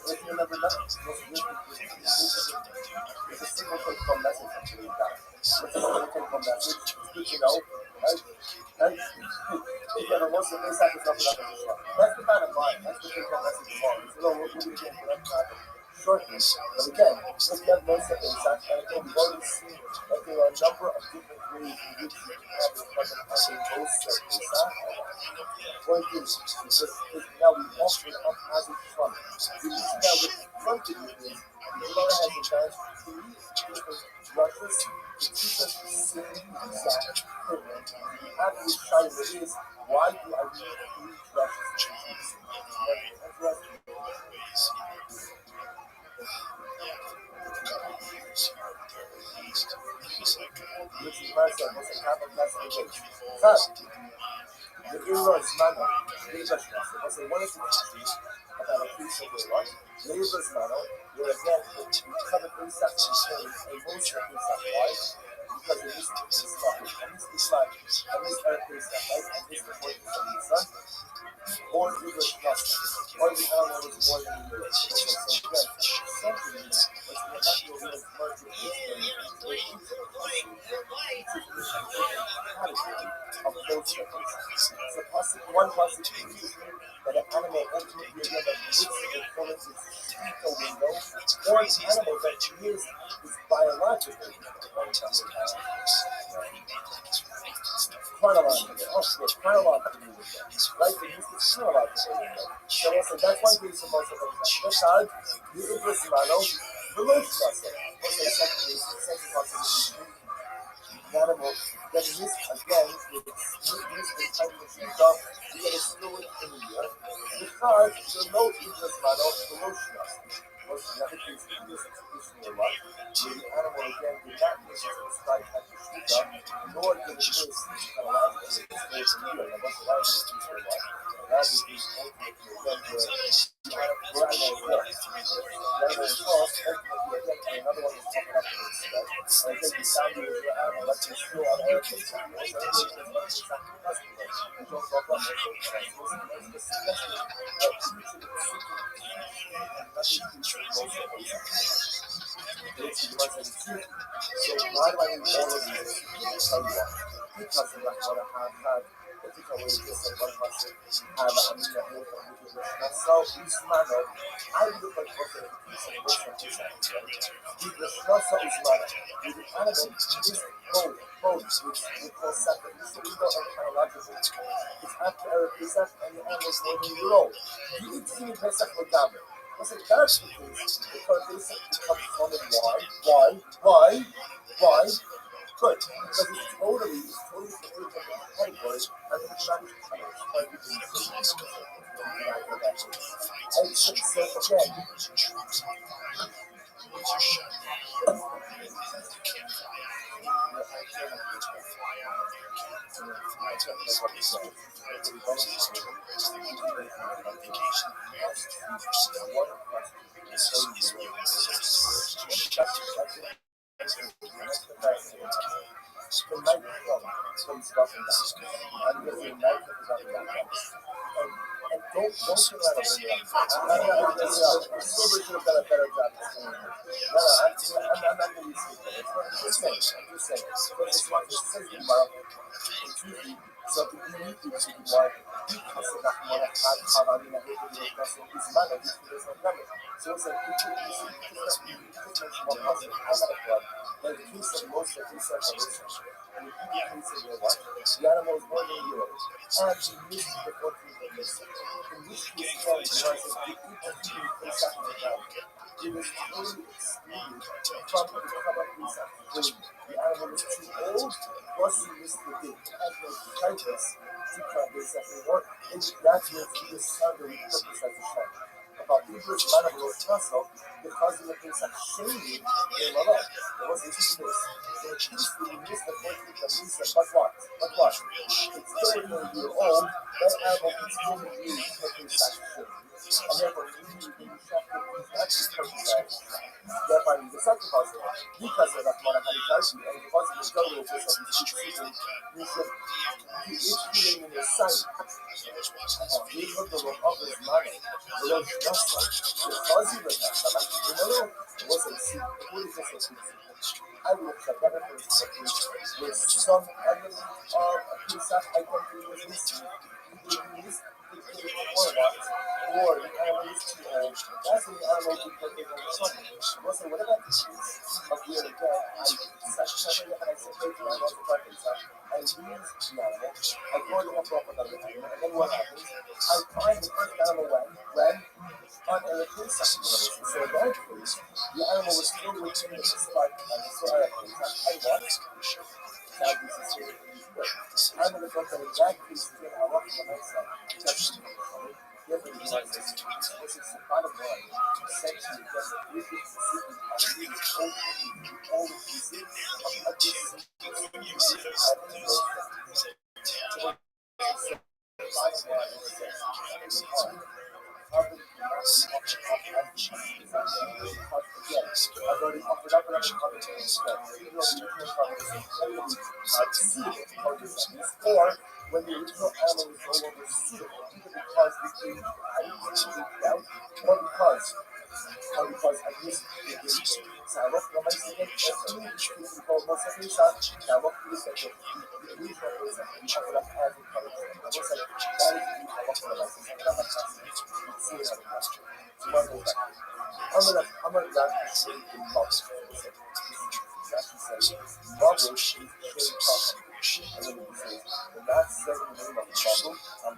[SPEAKER 1] if you never know, it's a single take home message actually got. It's a single take home message. It's good to know, right? Right? Again, once the face happens, nothing up as well. That's the bottom line. That's the take home message of all. So, no, we're going to get into that topic shortly. But again, if you have most of the face and again, we've already seen that there are a number of different ways in which you can have this present having most of the face. Point is, because now we offer an opposite front. We need to now get in front of you is the Gemara has advanced three different rushes to teach us the same exact thing. The absolute shine is why do I need three rushes to teach me the same thing? Which is my son, what's a couple of lessons? The Eros Mano, Leber's Mano, was a wonderful teaching about a piece of the life. Leber's Mano, where again, we cover precepts and say a most of precept life, because it is life, and this is life, and this are precept life, and this is the point of the sun. Or Leber's Mano, or the animal is more than the Eros. So again, something is, but you have to real much of of those circumstances. So one possibility that an animal ultimately again that lives in accordance with the window, or an animal that lives is biological chronological. Oh shit, chronological window. Right? They use the chronological window. So also that's why there's the most of them. Besides, the Ibris Mano, relational. What's the second possibility? The animal that is again with this type of feedback, you get a fluid in the ear because the no interest model emotional. Most of the other cases in this institutional life, where the animal again did not use it to strike at the feedback, nor did it use allow it to stay from the ear. And what's allowed to do for life? That is the ultimate again where the animal walks. The animal walks, ultimately again, another one is coming up in its step. And I think the sound of the animal lets us feel on air from sound. Also, it is not customer. We don't talk about it. It's the suggestion that each of the so why do I need all of these? So what? Because of that, what I have particularly this and one person have a media here so each manner I look like what the piece of the Rasa is manner with the animal is both which we call separate. So we go on chronological. It's after a Pesach and the animal is more than a year old. You need to see Pesach Lagamer. I said, that's the case, because they said it comes from and why? Good, because it's totally completely different categories, and it's not quite and so again, and don't let them Silver should have done a better job explaining it. I'm not going to be stupid. I'm just saying. So this one is thinking about Intuitively, something uniquely to the why because of that one had Havana is manner which is not memory. So it's like you see different more positive club. But in the case of most of these separation, and in the case of your wife, the animal is more than a year old. And he missed the 14th of this. In which case, again, was the intervening place after the ground. It was totally excluded from the cover place after the grave. The animal was too old, plus he missed the date. And the tightness to cover place after the work, and that was the standard purpose as a shrine. About Hebrews manable of Tasso, because of the things that shady in Malak. There was this is this. So at least when you miss the 14th of Lisa, but what? But what? It's still a year old, that animal is still in the years of things that shady. And therefore, you shall put these actions from the thereby the second positive, because of that monohamicality and the positive struggle of this you should be each in your sight. These are the of his money. Below Nasa, the fuzzy with that, remember, it wasn't see, what is this? I will check that with some element of a piece of identity with this. Or the animal is too old. That's when the animal is perfect on the sun. Also, what about the piece of where again, I separate and I separate the animal from the stuff. I use the animal, I go to a proper other animal, and then what happens? I find the first animal when on a replace something. So in that case, the animal was still within the spike and so I watched. Now this is here. I'm going to go to that piece here. I walk on the next side. Different devices. This is the bottom line. Essentially, just a really specific and really all the pieces of a piece. I've already offered up another conversation. Or when the original animal is no longer suitable, either because it came out, or because I used it. So I left the Mexican called Mosafisha. Now what is that? The original is that we offered up as a color. I was like, that is the offer of us. And I'm not see it as a question. So what was that? I'm gonna this in bubbles. Actually says bubbles is shape problem. And then he says, when that says the name of the bubble, I'm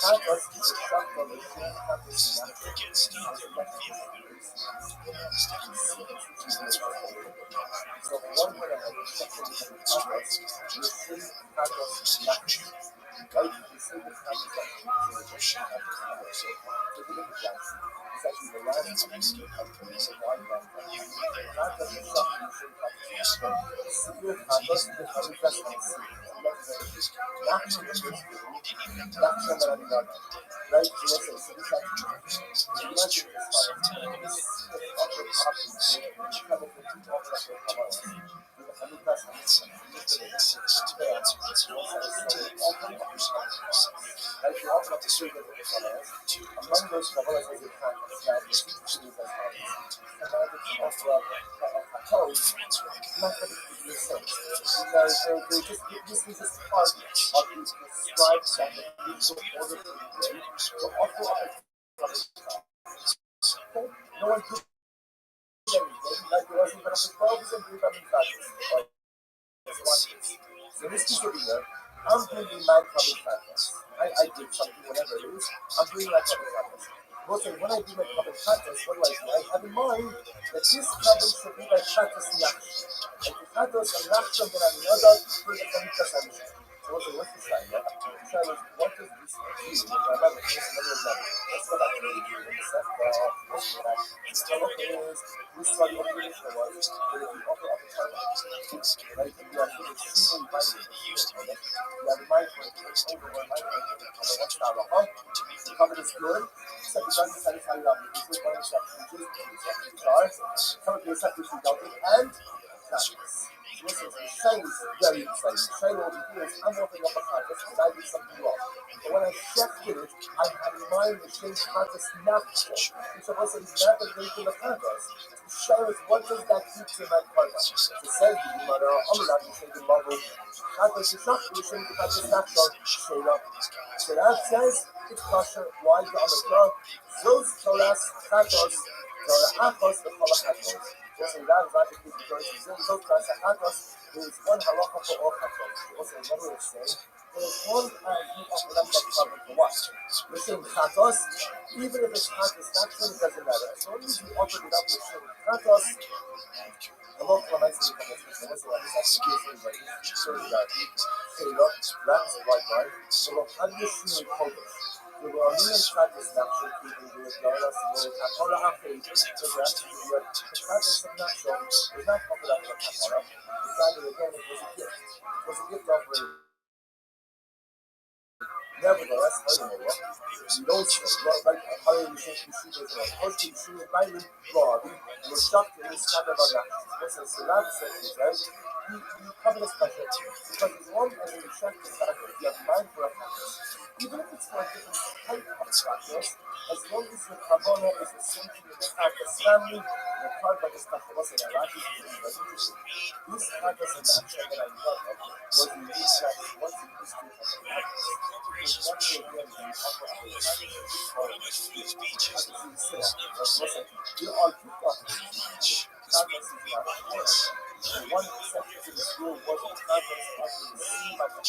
[SPEAKER 1] Pathos is a shock from the same pathos in so one way I have a section of the pathos, the same pathos in right? The same pathos it's actually the last of the wide land. Not that the shock in the same pathos. Severe pathos is the first vessel. Not to the first not to the right? So let's say, so this actually, among those novellas as a practice, now the teaching is as follows. And now the offer of code, not that it makes sense. Because they just this is just part of the prescribed scientific order for the day. So offer of no one could do anything, like there wasn't even a 12% becoming practice. So this is over here. I'm bringing my public practice. I did something, whatever it is. I'm bringing my public practice. Also, when I do my public practice, what do? I have in mind that this public should be my practice in action. Like the practice and action that I'm not out for the public practice. So what's the sign? The sign is what does this do? I have this another example. Let's go back to the we study what the issue was, but if you offer up a target, right, you are extremely vital. You have a mind for it, over or mind for it, what's that, the cover is good, so it doesn't satisfy your obligations, this is one exception, which is cover the exception, and practice. So listen, the shame is very exciting. Shame over here is I'm walking up a contest and I did something wrong. But when I checked it, I had in mind the shame contest not to. Which of us is not the link in the contest. The shame is what does that do to my karma? So says the mother, I'm not going to say the mother. Contest is not the shame the contest not shown. Straight up. So that says it's kosher. Why the other those tolas katos, the akos, the kolakatos. Also, that is not the case because those tolas katos is one halacha for all katos. Also, another way of saying there is one you offer them that cover for what? We're saying katos, even if it's katos, not true, it doesn't matter. As long as you offered it up with saying katos, the local amount of the so what's the one? That's the case in like surely that straight up, that's right, right? So how do you see kodesh? The Roman practice natural people do it, Doras, the Kapora Afi, the practice of natural was not covered up for Kapora. It's rather again, it was a gift. It was a gift offering. Nevertheless, you don't say, like, how you think you see this, of course, you see it by the Rabbi, and it's shocked in this kind of a listen, so that says, you cover this pressure because as long as you check the fact that you have mind for a practice, even if it's for a different type of practice, as long as your kavana is essentially in the practice family, the part of this practice wasn't a lot of this practice and that check that I love was the use that once you use to the practice. Because actually again, when you offer up the practice, there are two practices. Practice is not one. The one exception to the rule was the practice of the sea by the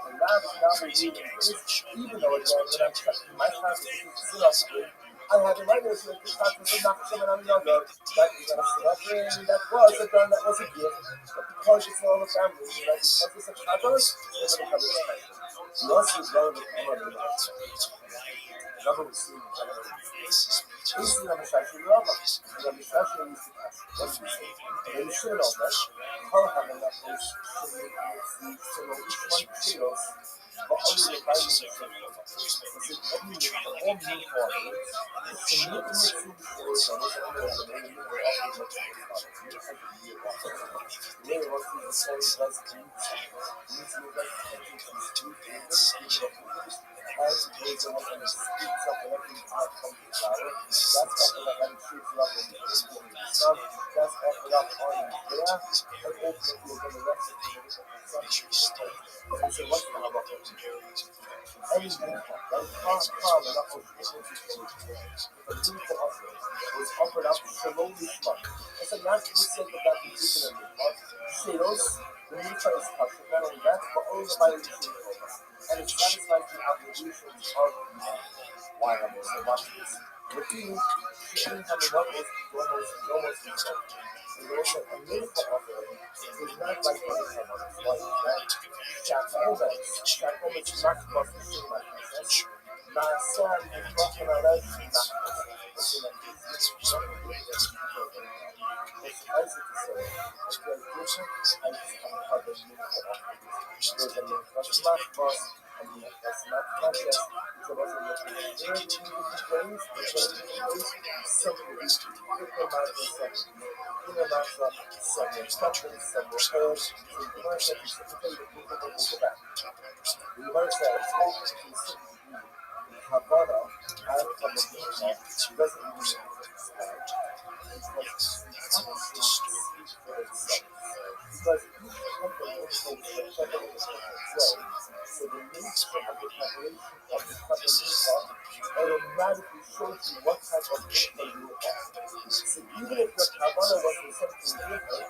[SPEAKER 1] and that is now what we is, even though again, when I'm checking my practice is sit up with, I had a writer to the practice of not coming on the other, that you're going to sit up in, that was a gun, that was a gift, but because it's all the family, you know, because it's a practice, it's going to come in the you also learn the common another was seen Easy on the Shashi Rama, and on the Shashi is the cash. What do you say? And you should know that. How having that is so each one kilos, but only the Bible is every year, the whole new body, it's a new mixing for some of the many new offers of the the way it was the same as the as it goes on and it speeds up and every time comes to flower. That's offered up and it shoots you up in the sun. That's offered up on the air. And ultimately, you're going to rest it in the sun. And so, what's the halacha? Any mincha, right? Far enough of the if a mincha offering was offered up shalom lishma. That's a natural sake of that particular mincha. Shiros, the mincha is kosher. Not only that, but only the violation of and it satisfies the obligations of why I'm also watching this. With these, she didn't have enough almost and also a miracle offering is not like any time on its life, right? Shakomas is not supposed to seem like this. Nasa, you're talking about us, not it's in a business, it's nice to say, it's very different, and it's how the miracle offerings. There's a miracle not boss, and that's not contest, which was a miracle. There are different ways, simply some instructions, some repairs, some commercial, some back. The verse says, Havana, and from the Mishnah, doesn't even make a difference. Because each temple indicates the temple is a different way, so the nature of the preparation of the temple automatically shows you what type of temple you are. So even if your Havana was essentially different,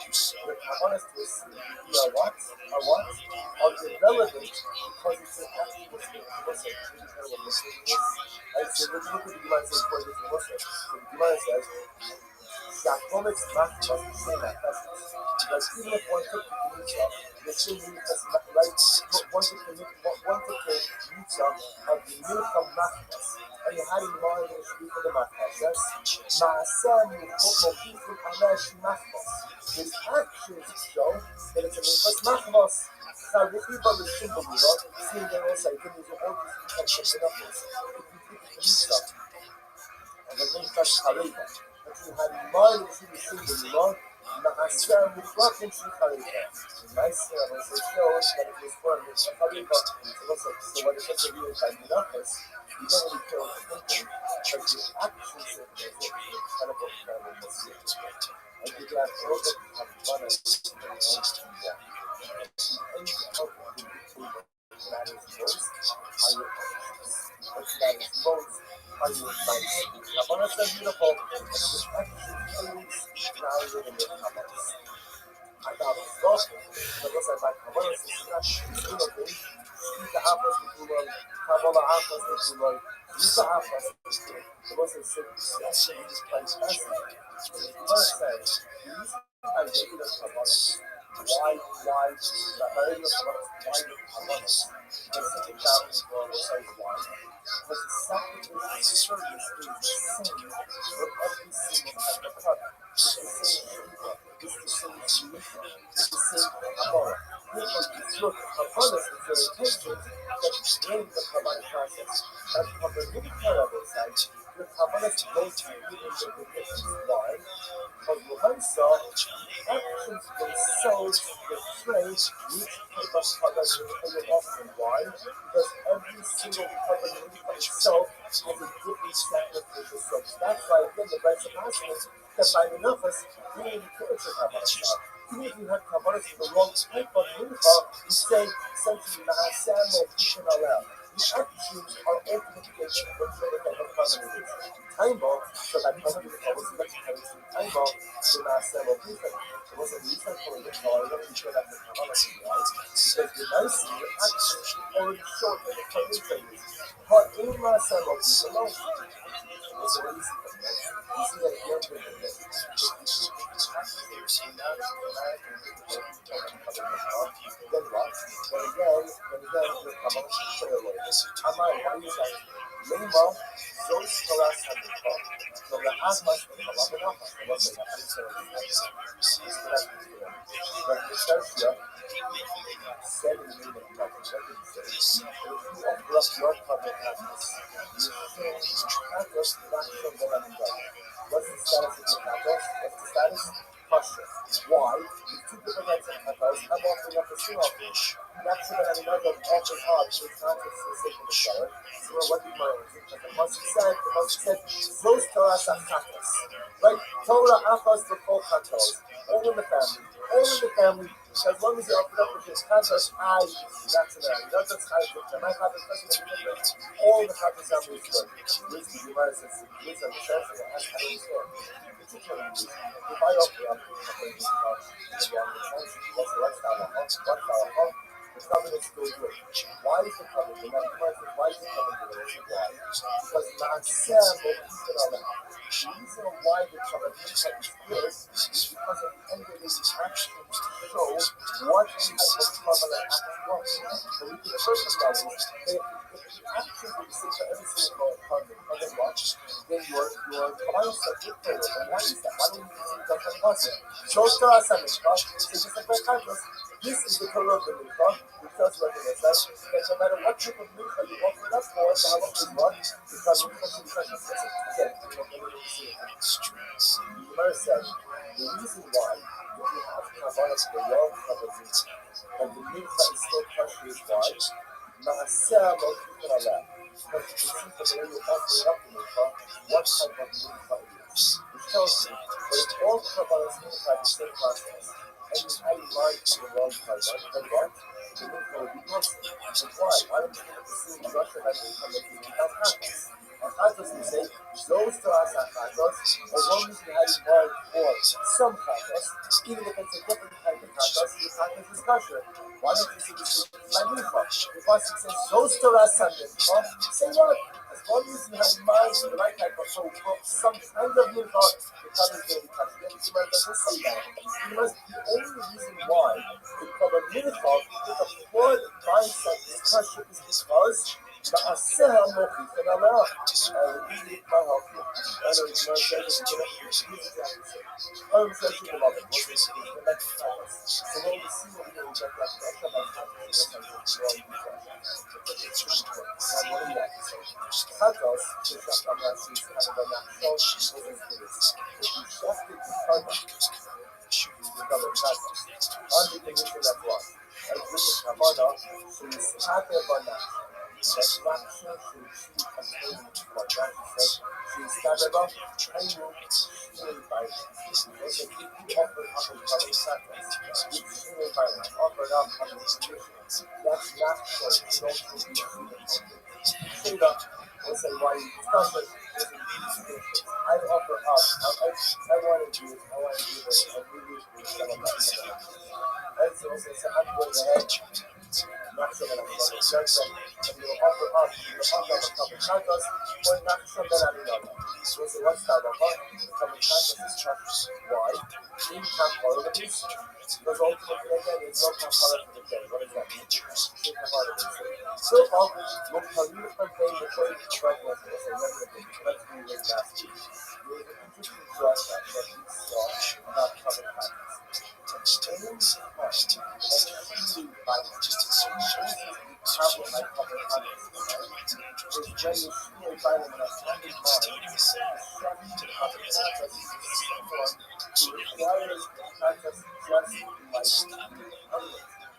[SPEAKER 1] your Havana to be a what? Are irrelevant because it's an actual state of Muslim. Right? So let's look at the Gemara says for this Muslim. So the Gemara says, Shakomit's not must be seen at Pesach. Because even if one took the mitzvah, the same mitzvah, right? One took the mitzvah of the Milcham Machmas, and you had in mind that it should be for the Machmas. That's Ma'aseh Mochifim Anash Machmas. His actions show that it's a Milchas Machmas. Chariba L'Shimba Milot, seeing that also, it means all these types of benefits. If you pick the mitzvah of a Milchas Chariba, that you had in mind that it should be Shimba Milot, Ma'aseh Mufrakim Shicharita. Nice, it shows that it was for Mishachariva. So when it says to read it by Menachos, you don't really care what you're thinking, because the action signals it is incredible family Messiah. And you got all the Havana and system that. And how what matters most are your actions. What matters most are your nice. Havana says beautiful, but your actions always grounded in your Havana. I got exhausted. So what's that like? Havana says it's not the Shita Afas the Kulon, Kabbalah Afas the Kulon, Shita Afas the Kulon. So what's it said? It's fantastic. Havana says, the reason I made us Havana. Why, the very of why the Havana? Because sitting down and going to say why. Because the sacrifice service is the same for every single type of product. It's the same Shiva. It's the same Shmita. It's the same Kabbalah. Look, Kabbalah is very patient that bring the Kabbalah process. And from the really terrible side, the Kabbalah goes to even the conditions. Why? Because Luhansa, actions themselves betray each type of Kabbalah in the offering. Why? Because every single Kabbalah itself has a different sacrificial source. That's why, again, the rights of Hashem that by the Nafas, we need to kill it to Kabbalah. Even if you have Kabbalah to the wrong type of Mincha, you say, essentially, Na'asam or Kishan Alel. The actions are ultimately what the type of Kabbalah is. Time bomb, so that Kabbalah is always necessary to time bomb, the Na'asam or Kishan. So what's the reason for the Mincha? I don't ensure that the Kabbalah is right. Because the nice, the actions already show that the Kabbalah is. But in Na'asam or Kishan, no. So what do you see? You see that young women that then what? Then again, the Kabbalah prayer away. Amar, why is that? Lema, Zos Toras Hamikha, from the Asmash of Kabbalah Benachas. What's the answer? But the Shashia said in the name of God, what did he say? If you offer up your Kabbalah Benachas, you can't just not from the Lamb of God. What's the status of the Kabbalah? What's the status? Pasha. Why? The two different types of Kabbalah. I'm offering up a sin offering. Not so that another offers up, so it's not just for the sake of the seller. So what did my the Moshe said, Zos Torah Sachatas. Right? Torah Achas for Kol Chatos. All in the family. All in the family. As long as you offer up with your Chatos, that's an area. That's a Chatos. My Chatos doesn't make a difference. All the Chatos family is good. Which the Gemara says, which are the sense of the Chatos store. If I offer up the covenant is still good. Why is the covenant? The why is the covenant good? Why? Because Ma'aseh Mo'ifin Aleh. The reason why the covenant is good is because at the end of this actions show what type of covenant act was. So we can personalize it. If the actions we say for every single covenant watch, then your mindset is clear. And why is that? Why don't you think that's a concept? Shows to us and it's not. It's just a great concept. This is the Torah of the Mincha, which does recognize that no matter what type of Mincha you offer it up for, the halach is what? Because Mincha is precious. Again, the Gemara said, the reason why if you have Kabbalah to the long covenant and the Mincha is still precious is why? Ma'aseh Mo'ifin Aleh. Because you can see from the way you offer it up the Mincha, what type of Mincha it is. Which tells you that if all Kabbalah's Mincha have the same process, and you had in mind for the wrong Kabbalah, then what? The Mincha would be broken. So why? Why don't you have the same structure that Mincha that you have Chatos? And Chatos, we say, those to us are Chatos, as long as you had in mind for some Chatos, even if it's a different type of Chatos, the Chatos is kosher. Why don't you say this is my Mincha? Because it says, those to us are Mincha, say what? As long as you have in mind for the right type of some kind of Mincha, the Chatos is going to be kosher. The Gemara doesn't say that. The only reason why the Kabbalah Mincha with a broad mindset is kosher is because Ma'aseh Mo'ifin Aleh. Read it, I'll help you. I know it's not saying it's going to be used exactly. I'm searching the mother. What's this? The next class. So when we see what we're going to check out, that's how I'm happy to see what's wrong with that. It's just work. I'm one of the episodes. Chatos, which I'm not seeing, kind of a natural, she's living for this. If you shift it to Kabbalah, become a practice. On the condition that what? As this is Havana, she is happy about that. That's not sure she achieved a thing for that. She is happy about I will surely by it. Because if you offer up a public practice, you surely by it. Offer up on the condition. That's not sure. You don't should be straight up. We'll say why you discuss it. I offer up. I want to do it. I want to do it. I really do it. And so I'm going ahead. Not sure that I'm going to judge them. And you'll offer up. You'll offer up a couple tacos. Or not sure that I'm going to. So what's that about? A couple tacos is tough. Why? You can't follow the piece. Because ultimately, again, it's not how follow the day. What is that? You can't follow the piece. So, we'll tell you the day before you try to say, let's do this last week. There was an interesting dress that we saw about couple tacos.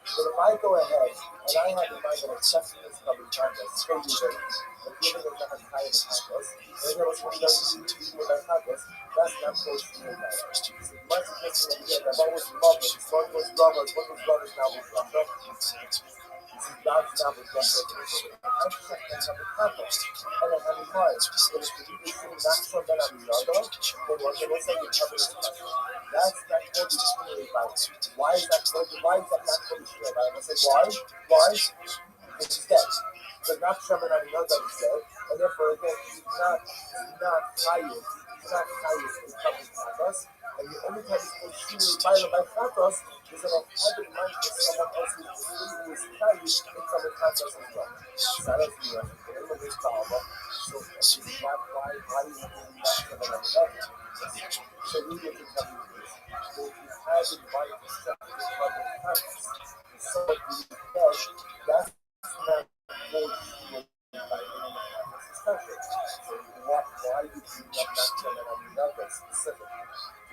[SPEAKER 1] But if I go ahead and I have in mind that accepting this coming contest, so you ready, and giving them that kind of contest, and there was one that you with that contest, that's not close to me. Much person in here that what was lovers, one was lovers, what was lovers, now was love. This is God's now with love. I'm checking that coming contest, and I have in mind, but if you do the not from that I'm another, then what can I say? You cover this contest. That's not totally discriminated by it. Why is that not totally discriminated by it? I said, why? Why? It's dead. But not someone I know that is dead, and therefore again, he's not tired. He's not tired in coming pathos. And the only time he's extremely violent by pathos is that I've had in mind for someone else who is tired in coming pathos as well. So that's the reason. The name of this power. So it's not why you have to be not someone I know. So we get to tell you this. So if you have in mind to step in the public pathos, so you does, that's not more why would you not someone I know that specific?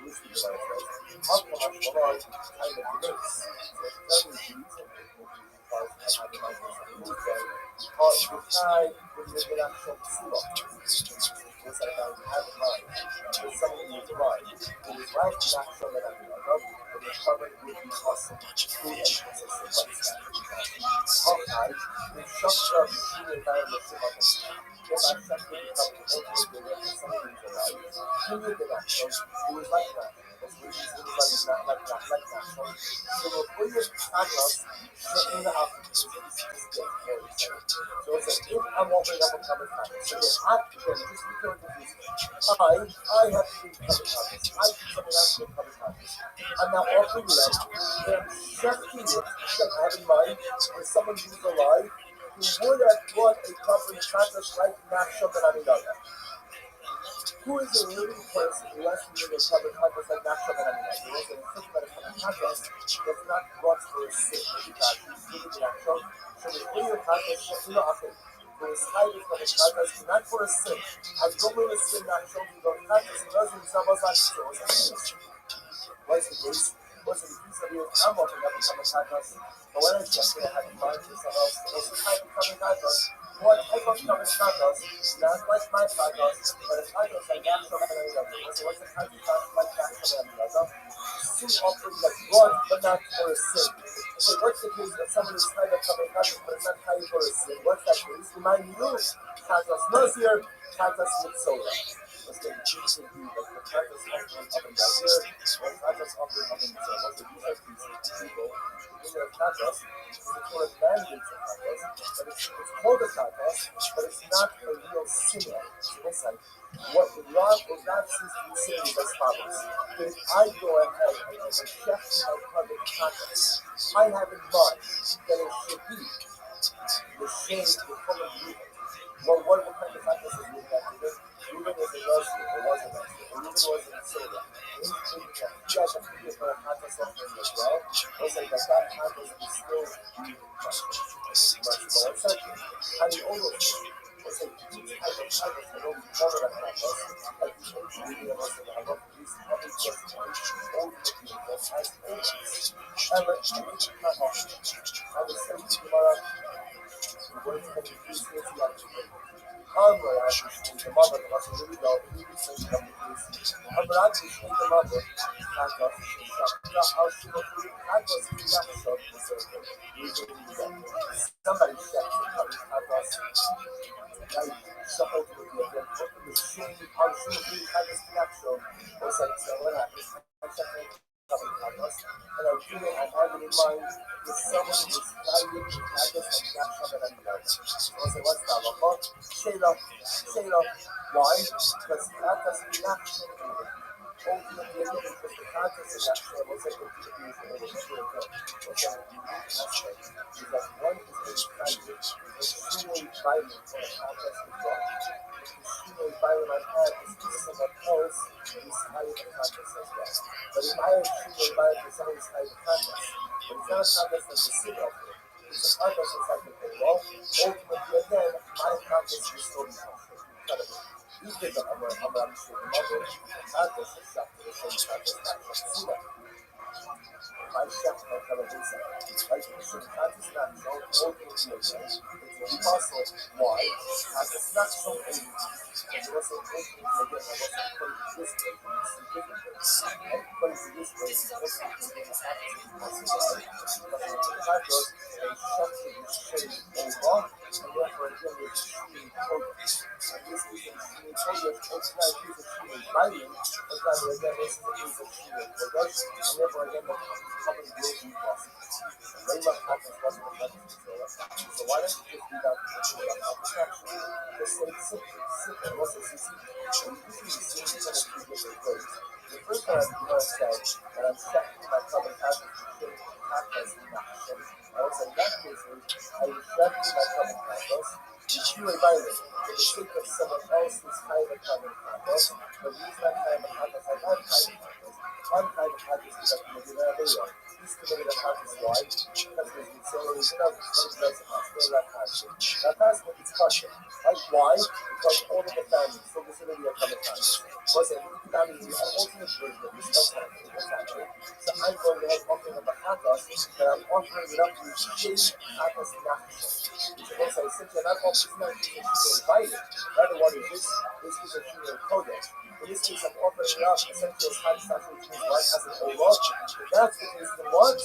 [SPEAKER 1] Which we device was how much more kind of mix. So tell me the reason because I have in mind because the time when you get actual pseudo was that I have in mind with someone who is right. It is right not so that I know but the covered would be awesome. True and consistent. Okay, the structure of the true environment is if I accept the ultimate for some reason, he knew the natural, he was like that. That's what he's not like that. So we'll put your tackles in the opposite. So it's like, if I'm opening up a cover tackle, so they have to get just because of this. I have to do cover tackles. I do something else with cover tackles. I'm now offering them, and I'm shifting it, that I have in mind, with someone who's alive, who would have brought a cover tackles like not something I mean other. Who is a living person less than a cover tackles like not something I mean other? Who is a living person like tackles that's not brought for a sin, because he's living in that show. So the video tackles, who is hiding from the tackles, not for a sin. I don't want to sin that show, he don't tackles, he doesn't, someone's like, what's the case? What's the piece of you? I'm opening up and coming tackles. But when I just have in mind for someone else, what's the type of coming tackles? What type of coming tackles? Not like my tackles, but a tackles like that from another. So what's the type of tackles like that from another? Sin offering that's blood, but not for a sin. So what's the case of someone who's kind of coming tackles, but it's not tied for a sin? What's that case? Remind you, tackles Nazir, tackles Mitzola. Let's get Jesus and you, like the tackles offering up and down here, or tackles offering up and down. What's the use of these people? Of tacos, it's called mandates of tacos, but it's called a tacos, but it's not a real singer. So it's like, what God sees to be saying is as follows. That if I go ahead and as a chef in my public tacos, I have in mind that it should be the shame, the common Reuben. Well, what kind of tacos is Reuben after this? Reuben is a Nazir, or was a Nazir. Reuben was in Soda. You guys have to be for a tacos offering as well. Also, that tacos is still much more accepted. And the only say, these type of titles are only covered at titles, like the engineering of us in the Halach, these public justified, ultimately as always. And let's see the Halach. I will say to Gemara, the words of the priest here to Yaakov. Amr Abishmi, the mother of us, really well, he would say to the priest, Amr Abishmi, the mother, Katos, Shakta, Al-Shimotri, Katos, Kinachshot, the circle, somebody checked the Katos, like, Shakot, the Shim, Al-Shimotri, Katos, Kinachshot, or said, so what happens? I checked it. And I do it, I have it in mind with someone who is valuing the Kados and Yaakov and Amilah. So I say, what's the halacha? Shayla. Why? Because Kados and Yaakov ultimately, because the Kados and Yaakov was able to use the whole spirit of what's a unique aspect is that one is being valued, extremely violent for a Kados and Yaakov. Extremely violent I've had is to someone else who's higher than Kados as well. But if I am extremely violent for someone who's higher than Kados, but it's not a Kados that's a sin of it, it's a Kados that's like the law, ultimately again, my Kados will still be kosher. Incredible. You did the Amar Abishur, the mother, Kados is shot to the same Kados, not Shaktsula. My chef my television. Like you should Kados not so ultimately again, it's impossible. Why? Kados not so angry. And it wasn't ultimately again, I wasn't putting this way, it's different ways. And putting it this way, it's ultimately again, impossible. Because the Kados, they shut to this shade over, and therefore again, there's extreme progress. And this is extreme progress, it's not use extreme violence, but rather again, this is a use extreme progress, and therefore again, the common will be possible. Layla Kados wasn't a Kados controller, so why don't you just do that with abstraction? Just say it simple. What's it? And usually you see it in two different ways. The first time Gemara said that I'm checking my common Kados to show Kados in action. I would say in that case, I was checking my common Kados. You are violent for the sake of someone else who's higher than common Kados, but the reason I'm higher than Kados, I'm not higher than Kados. I'm higher than Kados because I'm committed an area. He's committed a Kados why? Because there's been so many stuff, so he doesn't have to that Kados. That has what it's caution. Like why? Because all of the family, so this is really a common Kados. Was it family, an ultimate version of this stuff happening in the family. So I'm going ahead offering up a Kados, but I'm offering it up to Shin Kados Nachshon. So essentially, not offering invited. Rather, what is this? This is a Shinur Kodesh. In this case, I'm offering it up essentially as Kados Nachshon, which means right as an Olah. That's the case in what?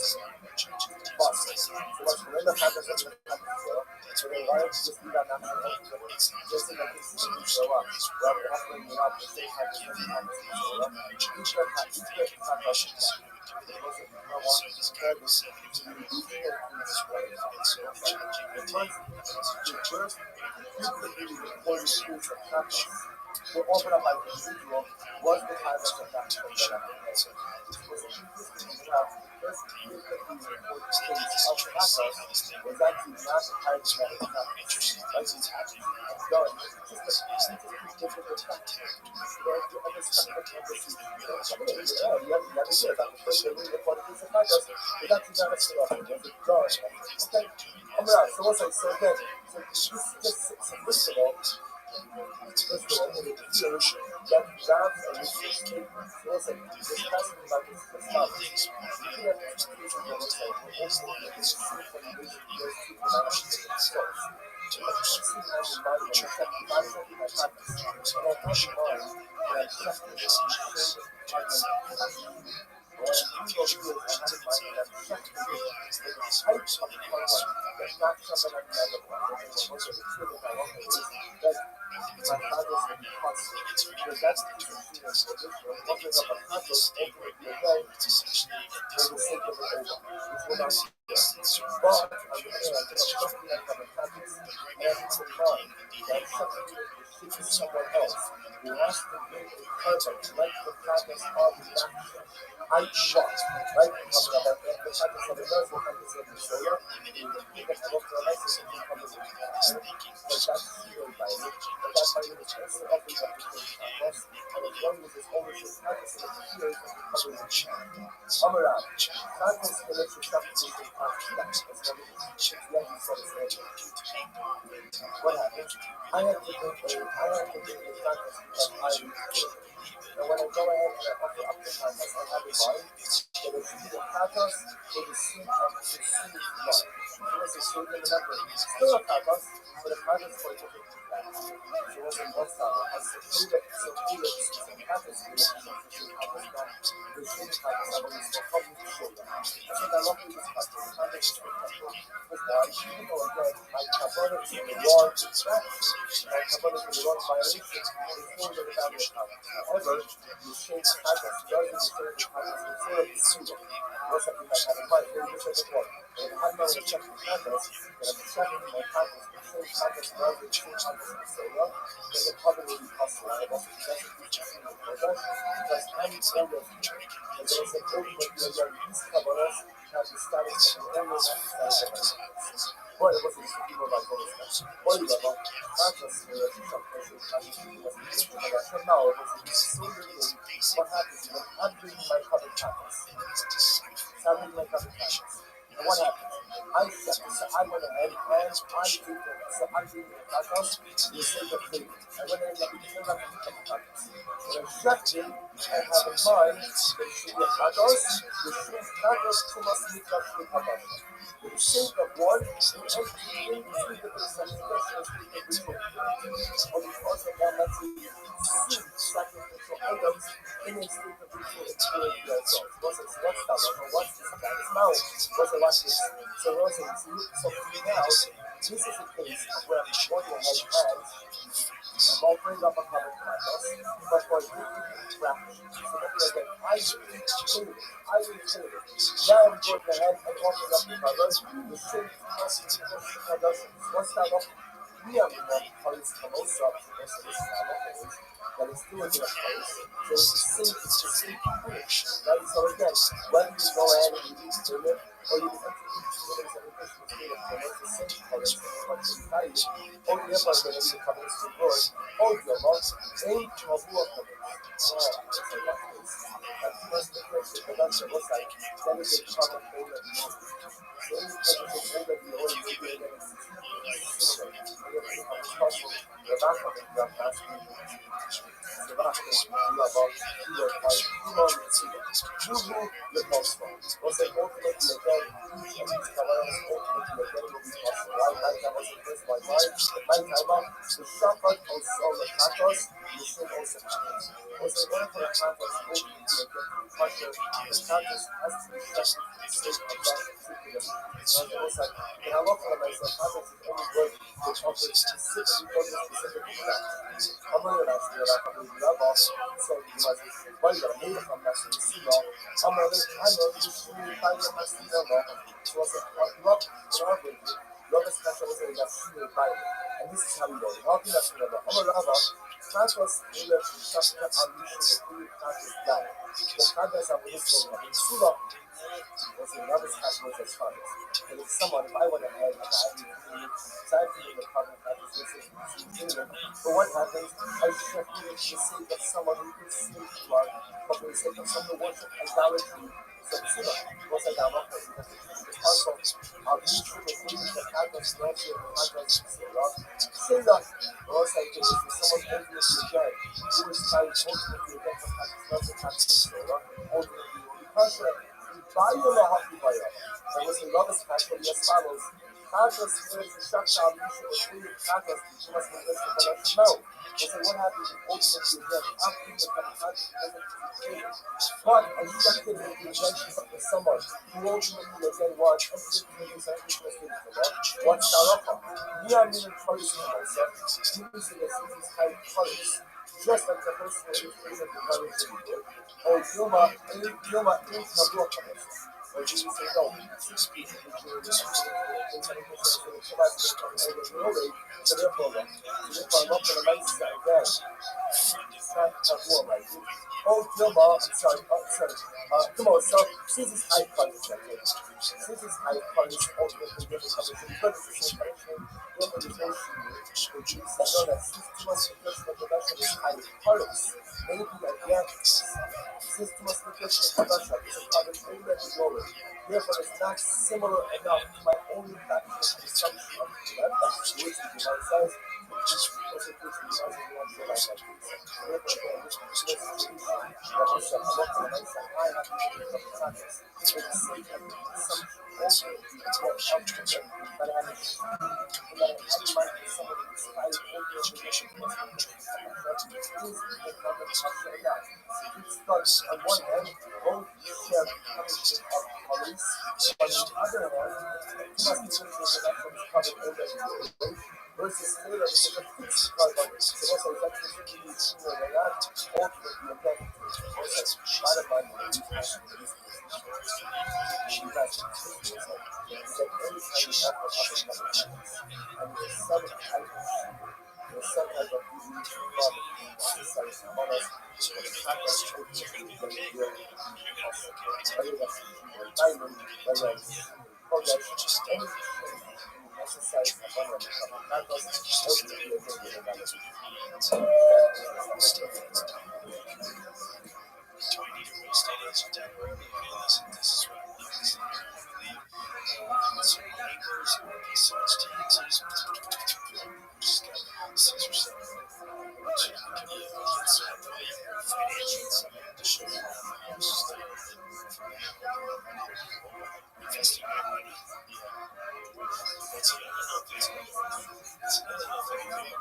[SPEAKER 1] Bust. So what's the Renda Kados and the Kados? So they why don't you just do that natural just in that this is going to show up. Rather than offering it up, the same Kados and the Kados. Each Kados. Were offered up by the individual was the time of the natural benefit. This was interesting enough. First, the important case of Kados was actually not the time of the natural. Like it's actually done. It's just a difficult fact. You understand the emphasis. You have to hear about the first thing the important case of Kados. It's actually not a stuff. It was done. Okay. Alright, so what's I so again? So this just first of all, when it appears that God's initial statement feels like discussing about this knowledge, looking at the cases of the site, we're also looking at the truth and vision of those two phenomenal source. So the person has in mind when I check the mind of my practice, and I have in mind when I check the message of the practice. Well, you go through it, I have in mind that I'm checking the type of content that's not something I can never want. And what's the truth of my own is that my Kados will be constant. Because that's the truth of the tradition. Offering up a Kados ultimately again for the sake of the Olah, which will not be there. But on the hand, something like a Kados, and I have in mind that something is to someone else who has to bring a carbon like the Kados of the Nachshon. I eat what? Right? Talking about the Kados of the Nurse, what Kados of the Soya, the people that look for a license and come with the Kados. But that's sealed by it. But that's why it's also offering up the Kados, and as long as it's always the Kados of the Years, it covers the Kados. Amarab, Kados electric substitution Kados, that's what it is. Yeah, he said it's electric. What happens? I have to bring the practice because I am good. And when I go ahead and I offer up the practice, I have in mind that it should be the practice for the seed of the seed blood. Because the seed, remember, still a practice, but a practice for a different practice. So what's in what's that? So Felix is a practice for the practice that the seed practice I believe will help you to show that. I think I love this practice. The practice is spectacular. Because why? Even though again, my Kabbalah is in the wrong practice. My Kabbalah is in the wrong violation. It's still the family of practice. However, you change practice doesn't change the practice. It's sort of the pseudo. What's that you have in mind? Very different before. If I have no respect for practice, then I'm checking my practice. The same practice doesn't change practice in the pseudo. Then the Kabbalah will be possible. I also suggest that you should see the Kabbalah because I'm told of you. And there is an ultimately again, these Kabbalahs have the status of the only status of practice. Well, it wasn't just people like those guys. Well, you know, practice some places, practice but now it was so limited. What happens when I'm doing my public practice? So I'm doing my public practice. And what happens? I set so I went ahead and I did the so I'm doing the practice, you say the thing. I went ahead and I did the public practice. When I shut in, I have in mind that it should be a practice, the shame practice to must meet up to the public. For the sake of one, you enter into the personification of the ritual or because of one that you see sacrificial items in a state of ritual experience yourself. What's that? What's this? Now, what's the watch this? So we're saying, so now, this is a case of where the one will have hands offering up a common practice, but for a different practice. So that I included it. Now I'm going ahead and offering up the brothers, the same brothers. What's that up? We have enough place for most of the rest of this that is still in their place. So it's the same finish, right? So again, whether you go ahead and you do it, or you enter into the sacrificial state of prayer, the same colors but the value, or the ever going to be coming to the Lord, or the Lord, ain't trouble of the that's the first difference in production was like, then it's a common thing that you know. So any person that you already do it, then it's similar. And you have to possible. The back of it, you have to ask me. The back of it, you have about, you have like, you know, the possible. Was it ultimately again, each of these colors, ultimately again, will be possible. Right? That was the first my mind. My time, the shepherd also the pathos, the sin also pathos. Was it one for the pathos, ultimately again, pressure, the pathos has to be shepherd for the sake of that particular. And it was like, when I look at myself, pathos is only good which offers specifically for that. I'm going to ask you that I'm going to love us, so you must be well, you're made of a mess in the sea law. I'm going to I know you should be by your mess in the law. So I said, love, love is special, was a senior Bible. And this is how we go. Love is a love. I'm a lover. Pathos is a chapter on mission of who pathos down. The pathos of this program is full of was a love is passion as fathers. And if someone, if I went ahead and I had the public practice, but what happens? I shift it to the sake of someone who could sleep blood, but for the sake of someone who worship idolatry. So Sila, what's a Dhamma? Because it's also our mutual agreement that happens naturally in the context of Sila. Sila, also I think is someone ultimately again, who is trying ultimately again to practice the practice of Sila, ultimately will be passionate. There was a lot of passion as follows. Pathos is the structure of mission with three pathos, which must be listed but not know. So what happens if ultimately again, after the pathos but a second intervention of someone who ultimately again wants everything to be what's the offer? We are meaning colors for myself. Using these kind of colors. Just like the first one is created the colors in the book. Or Yuma is the book of it. Or Jesus said, no, speak to the Jews, and so therefore, I'm up to the right side again. Oh, Yuma, I'm sorry. Come on, so since it's high colors, since it's high colors, ultimately, the colors, because it's the same color, therefore, there's no shoe. The Jews know that since too much reflection of production is high colors, maybe again, since too much reflection of production is a color, maybe that's glory. Therefore, it's not similar enough to my own factual consumption of which the Gemara says,
[SPEAKER 2] which is really most of the Jews it's really that's a huge concern. Business education on
[SPEAKER 1] on one hand, both share the punishment of police, but on the other hand, it must be considered that from covered already versus later because of fixed carbon. So also that specifically similar they are ultimately again also bottom line is that any kind of effort of the and there's some type of disease problem necessary upon us but it's not as ultimately very really possible. Whether that's timing, whether it's progress, anything necessary upon us not us ultimately again in the
[SPEAKER 2] do I need a real estate agent to work with me? This is what I believe. So acres and so much taxes. Just got 6 or 7. Which I can be inside my financials to show you how my house is doing from investing my money. That's another thing. That's another thing.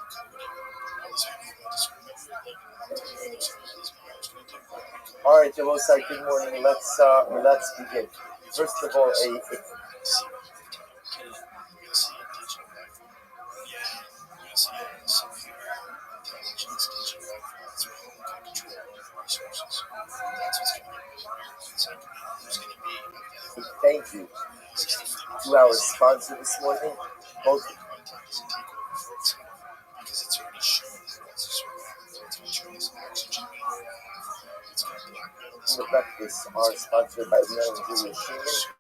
[SPEAKER 2] All these people just remember
[SPEAKER 1] All right, Jabosai, good morning. Let's begin. First of all, thank you to our sponsor this morning, both
[SPEAKER 2] because it's already shown
[SPEAKER 1] the breakfast are sponsored by Leon and Julia Schumann.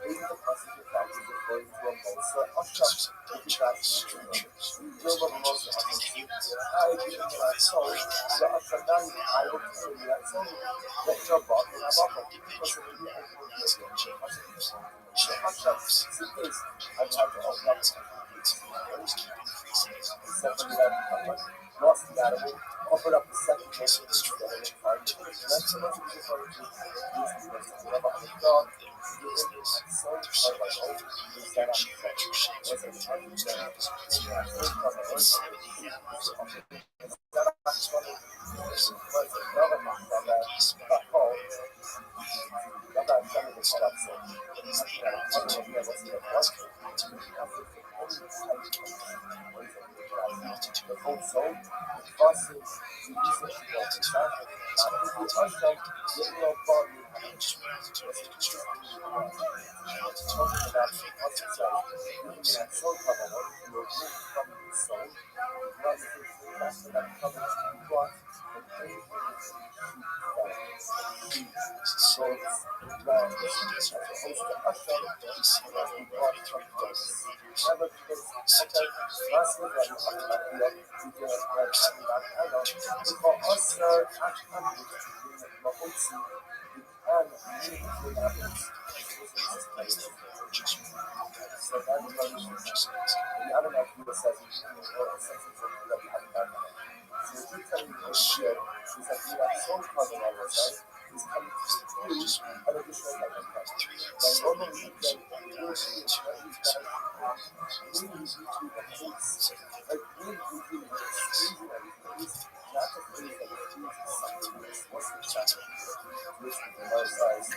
[SPEAKER 1] maybe the passage of fact is referring to a Mosa Asham,
[SPEAKER 2] Because
[SPEAKER 1] which is
[SPEAKER 2] doctrinal
[SPEAKER 1] actually
[SPEAKER 2] structures,
[SPEAKER 1] Yoga Mosa Asham. I give him that soul, the Ashanani, I will tell you that soul, that your body and Abba, because of the Asham, because I've had to open up lost the animal, offered up the second most of the instead of the and that's the most referring to God, so the whole soul, versus the research little body
[SPEAKER 2] just went out to total construct. I also told her that I think that's
[SPEAKER 1] soul cover one, you will move from the soul, rather than that's that covers what so round as opposed to Asham, that we brought from us. Never because last week I was talking about we did for us Mahotsi and so that is what I don't know if you were saying or something that we haven't done. So if you're telling me this shit, is that we have soul cover on our side, is coming to you an additional level. Now normally you can really see it when you've got really easy to the face. Like really easy to the squeezing everything. It's not the thing that it is something that's what's the chat with our size.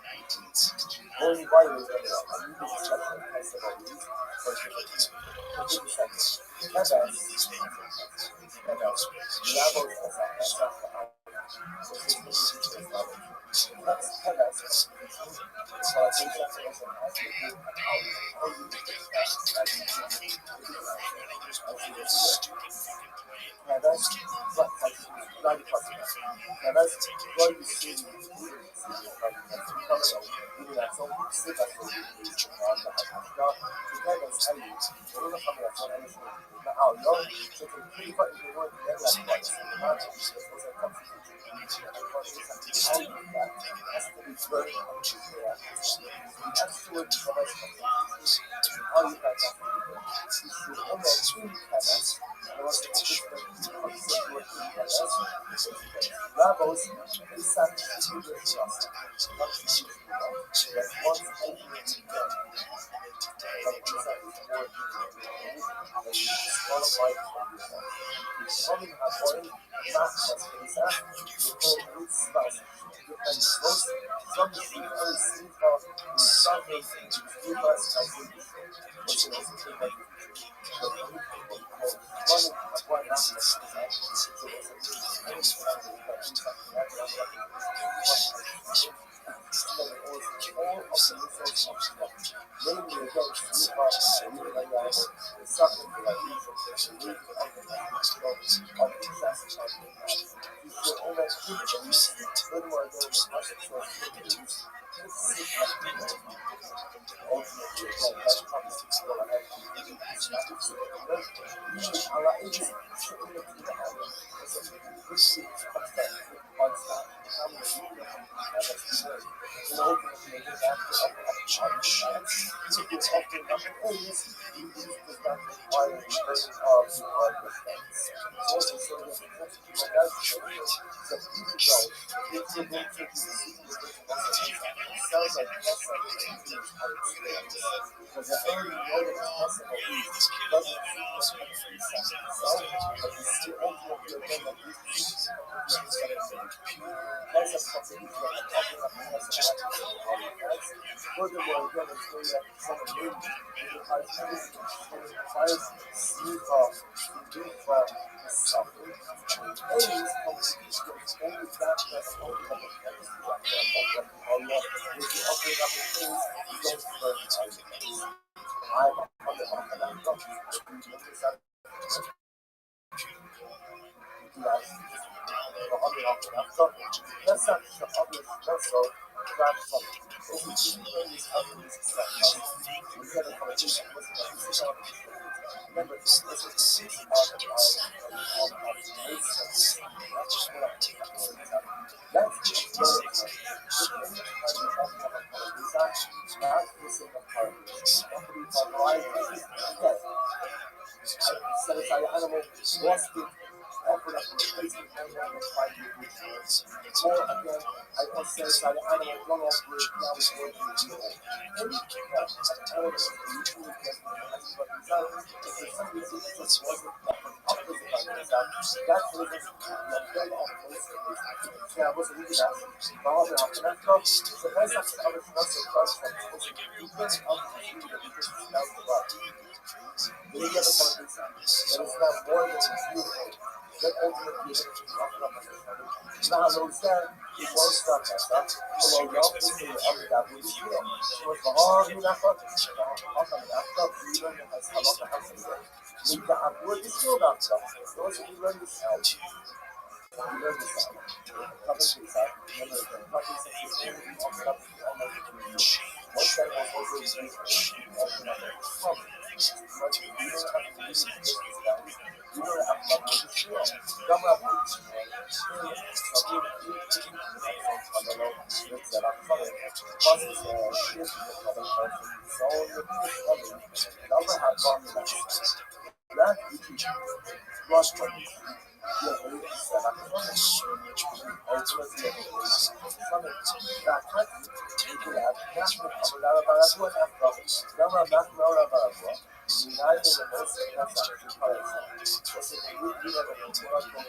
[SPEAKER 2] 1969.
[SPEAKER 1] Only by the way, I'm using special testimonies for
[SPEAKER 2] Calculates
[SPEAKER 1] completely separate.
[SPEAKER 2] these painful
[SPEAKER 1] Rabos, Rabos as a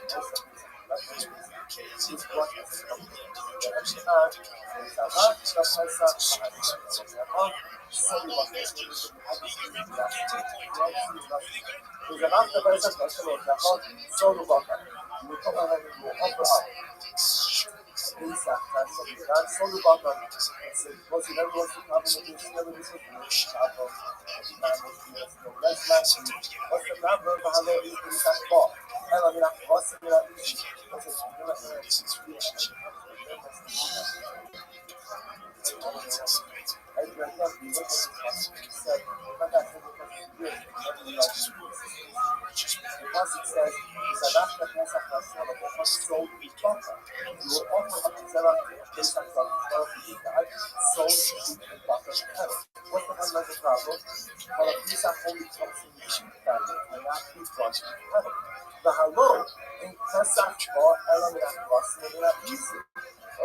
[SPEAKER 1] Pesach That's what it is.
[SPEAKER 2] kids
[SPEAKER 1] It's
[SPEAKER 2] and
[SPEAKER 1] what
[SPEAKER 2] you
[SPEAKER 1] is
[SPEAKER 2] have
[SPEAKER 1] coming.
[SPEAKER 2] Jews
[SPEAKER 1] It's
[SPEAKER 2] that want to come
[SPEAKER 1] Shabbat,
[SPEAKER 2] Jesus
[SPEAKER 1] the Pesach,
[SPEAKER 2] Christ.
[SPEAKER 1] Sorry about this.
[SPEAKER 2] You get to the point
[SPEAKER 1] There's a lot of Pesach, Sorry about that. You come ahead and you offer up. Pesach, that's sorry about that. Most of everyone's to come in the dish, never this is Shabbat. What's the number of how long is Pesach for? I mean, what's the because it says, "Zadachta Pesach Hashem, Ofer sold butter." You will offer up to Zerach Pesach from sold sheep and butter cattle. What's the fundamental problem? Well, a Pesach only comes from the sheep family, and not beef runs from cattle. The halal in Pesach or Elam in Akvasim and not easy.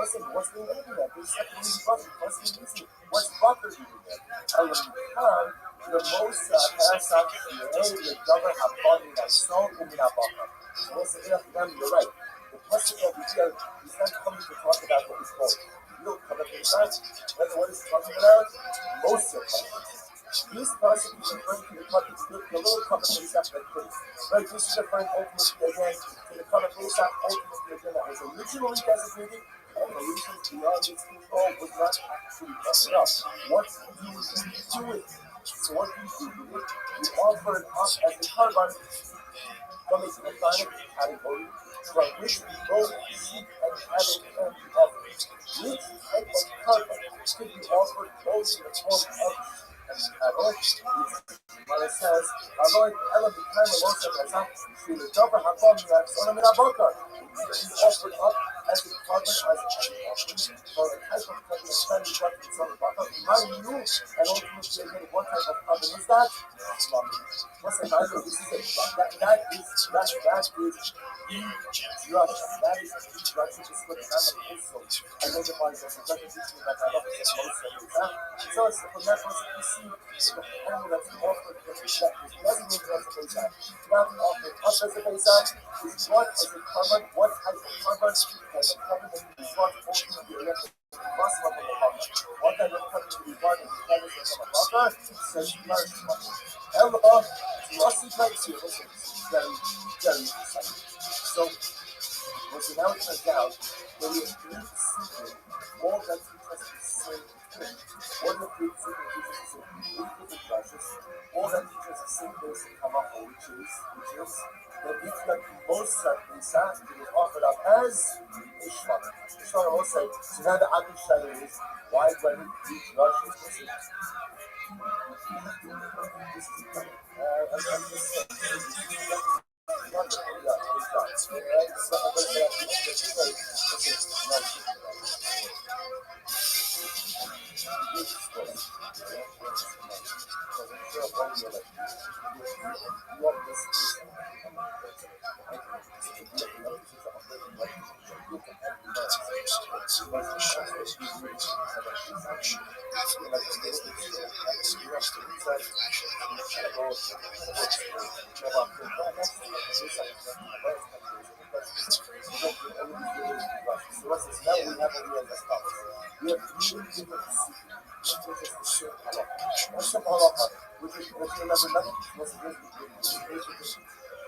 [SPEAKER 1] Listen, what's the name of that? Pesach means butter. What's the easy? What's butter doing there? Elam Khan. The most Pesach, the double habani that sold in Nabaka. So what's the of them? You're right. The question over here is not coming to talk about what we call real cover Pesach. That's what it's talking about. Most of them. This person is referring to the little cover Pesach that could. Right, this is referring ultimately again to the cover Pesach ultimately again that was originally designated. And the reason beyond its control was not actually messing up. What do you do with it? So what do you do with it? You offer it up as a carbon from a defined category from which both sheep and cattle can be offered. Which type of carbon could be offered both in the form of and cattle? What it says, "Aloy Ela became a loss of Pesach, she the double hakon son of Minabokar." He offered up as a carbon as an offering for a type of carbon that can be brought to son of Bakar. Mind you, and ultimately again, what type of carbon is that? What's the matter? This is it. That is instruction. That is instruction. This is what the Bible also identifies as a definition that I love it most. So it's from that person you see the animal that's offered that is designated as a Pesach, not offered up as a Pesach, is brought as a carbon. What type of carbon? As a carbon that can be brought ultimately against the muscle of the Bahama. What type of carbon can be brought in the carbon of the Bahama? Says nourishment. Ella, Rossi makes you listen. Very, very exciting. So, now it turns out that we have three secret, all that teach us the same thing. One of the three secret teaches us the same different brushes. All that teach us the same basic halacha, which is that if like most Pesach, it is offered up as a shmata. The shmata will say, so now the other shayla is, why when we teach brushes, listen.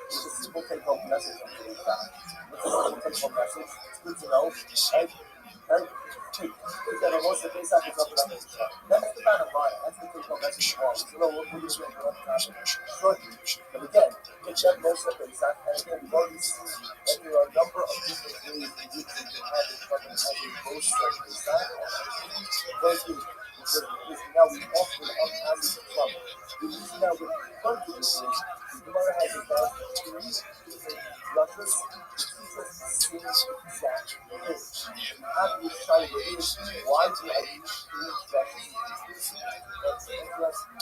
[SPEAKER 1] It's a simple take-home message on today's class. It's a simple take-home message. It's good to know. Right? Is that most of the Pesach is up and up. That's the bottom line. That's the take-home message. So we're going to do shortly. But again, you check most of the Pesach, and again, we've already seen that there are a number of different ways in which you can have this carbon as a most of Pesach. Very good. Now we offer up as a trouble. The reason that we're going to this is the Gemara has about three different rushes. It teaches us the same exact thing. How do you try to is why do I use three rushes? That's interesting.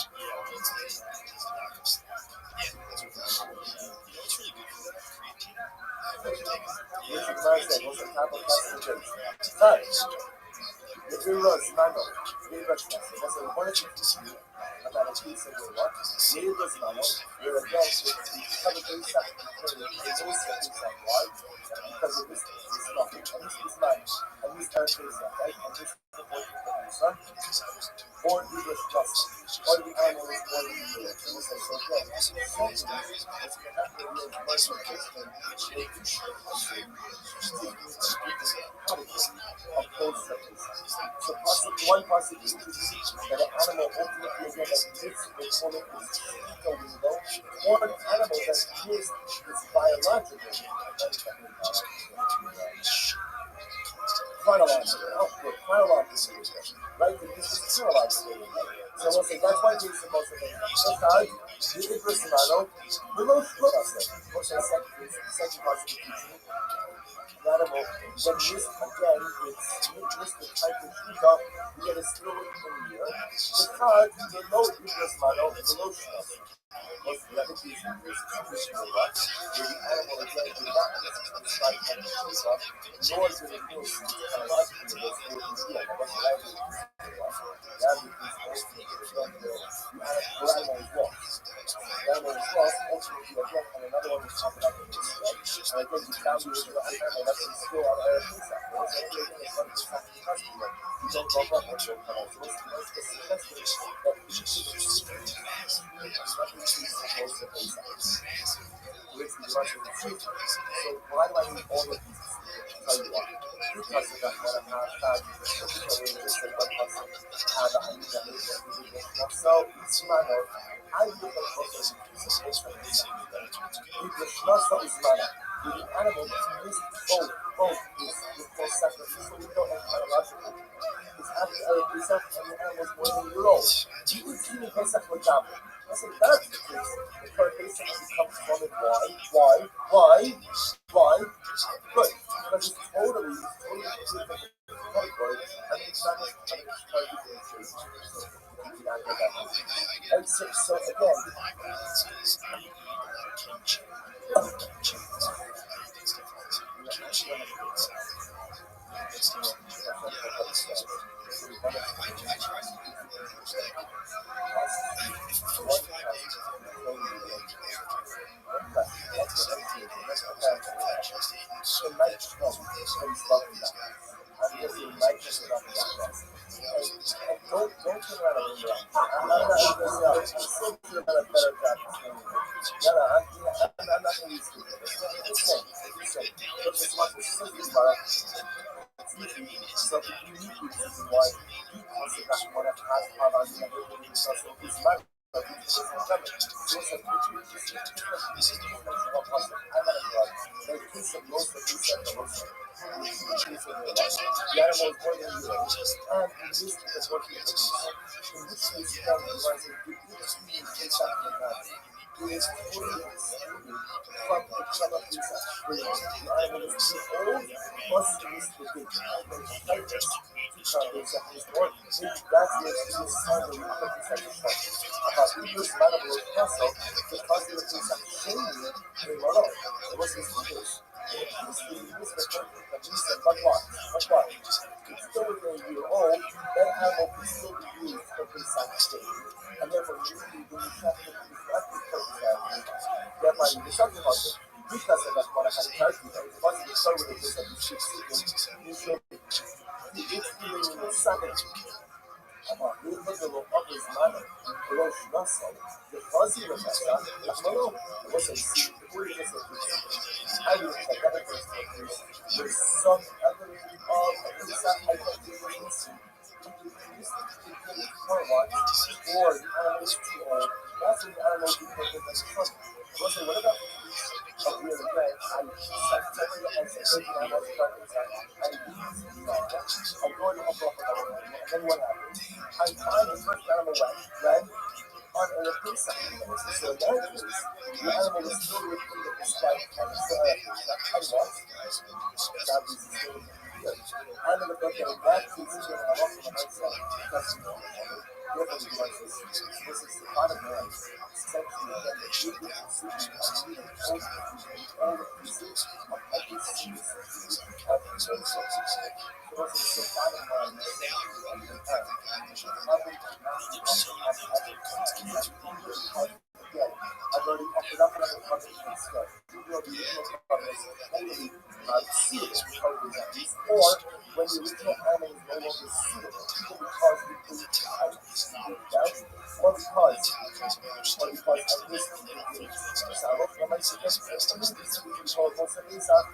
[SPEAKER 1] Here's the Gemara said, what's the top of class? Nice. The three rows, mango. Three rushes. What's the one to see about a piece of your what? Three rows, mango. You're again, it's covered Pesach because it is Pesach. Why? Because it So one possibility that an animal ultimately again that meets the woman is the window, or an animal that missed its biological chronological, right? This is chronological. So we'll say that's why there's the most of it. The impersonal, we'll say second possibility. Animal, then this again, it's this the type of shita, we get a still in here. The card, the low interest model, the low stress. Most of the other pieces of this traditional rock, where the animal again did not describe as a shita, nor did it know chronologically was able to do that. That's what I do. That is ultimately the animal is lost. The animal is lost, ultimately again, and another one is popping up in this way. And again, you found the original animal that's in still on air pizza. What's the only thing that's not the customer? You don't go up with your kind of so it's the suggestion that each of the supposed to face which is Russian truth. So why do I need all of these? I'll tell you why. Because of that one and a half times, particularly in this one person, the idea that so each manner, I look at also the Shmasa is manner. With the animal, this both is both sacrificial, we don't have chronological. It's after a Pesach and the animal's more than a year old. You would see me Pesach with Gabba. I said, that's the case. The current Pesach becomes one of why? Good. Because it's totally different category. I mean, it's not as hard to do. And so again, again, I've already offered up another covenant from start. You know, the original covenant is totally suitable for covenants, or when the original animal is no longer suitable, either because we put out, or because of this Sabbath, when I suggest this, we can call most of these out,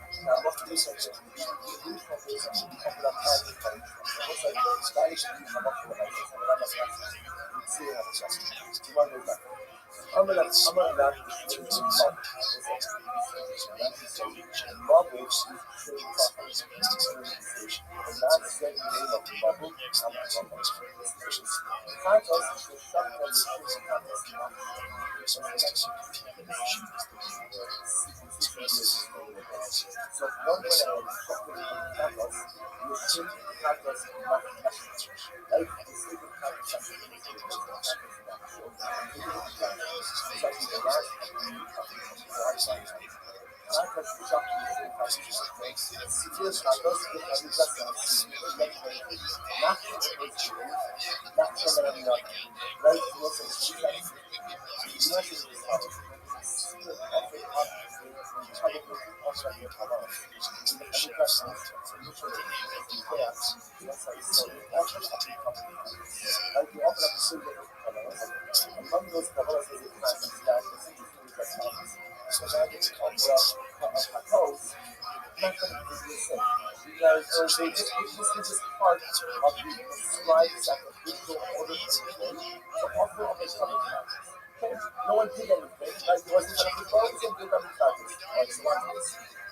[SPEAKER 1] what do you say? The original is offered up as a covenant. What's like, that is the Sabbath for the night, and I'm not see how it's just. You want to go back. I'm gonna not just marble is showing properties. And not saying the name of the bubble, I'm not talking about it. Contos is the shut of the shooting contos not. So one way I was talking about contos, you should contos not right? The sleeping contos are among those Kabbalah is a class of that so that it's proposed, not going to be the same. Because this is just part of the prescribed sacrificial order for the day, the offer of a covenant. Okay? No one did anything, like it wasn't going to propose and give them the practice.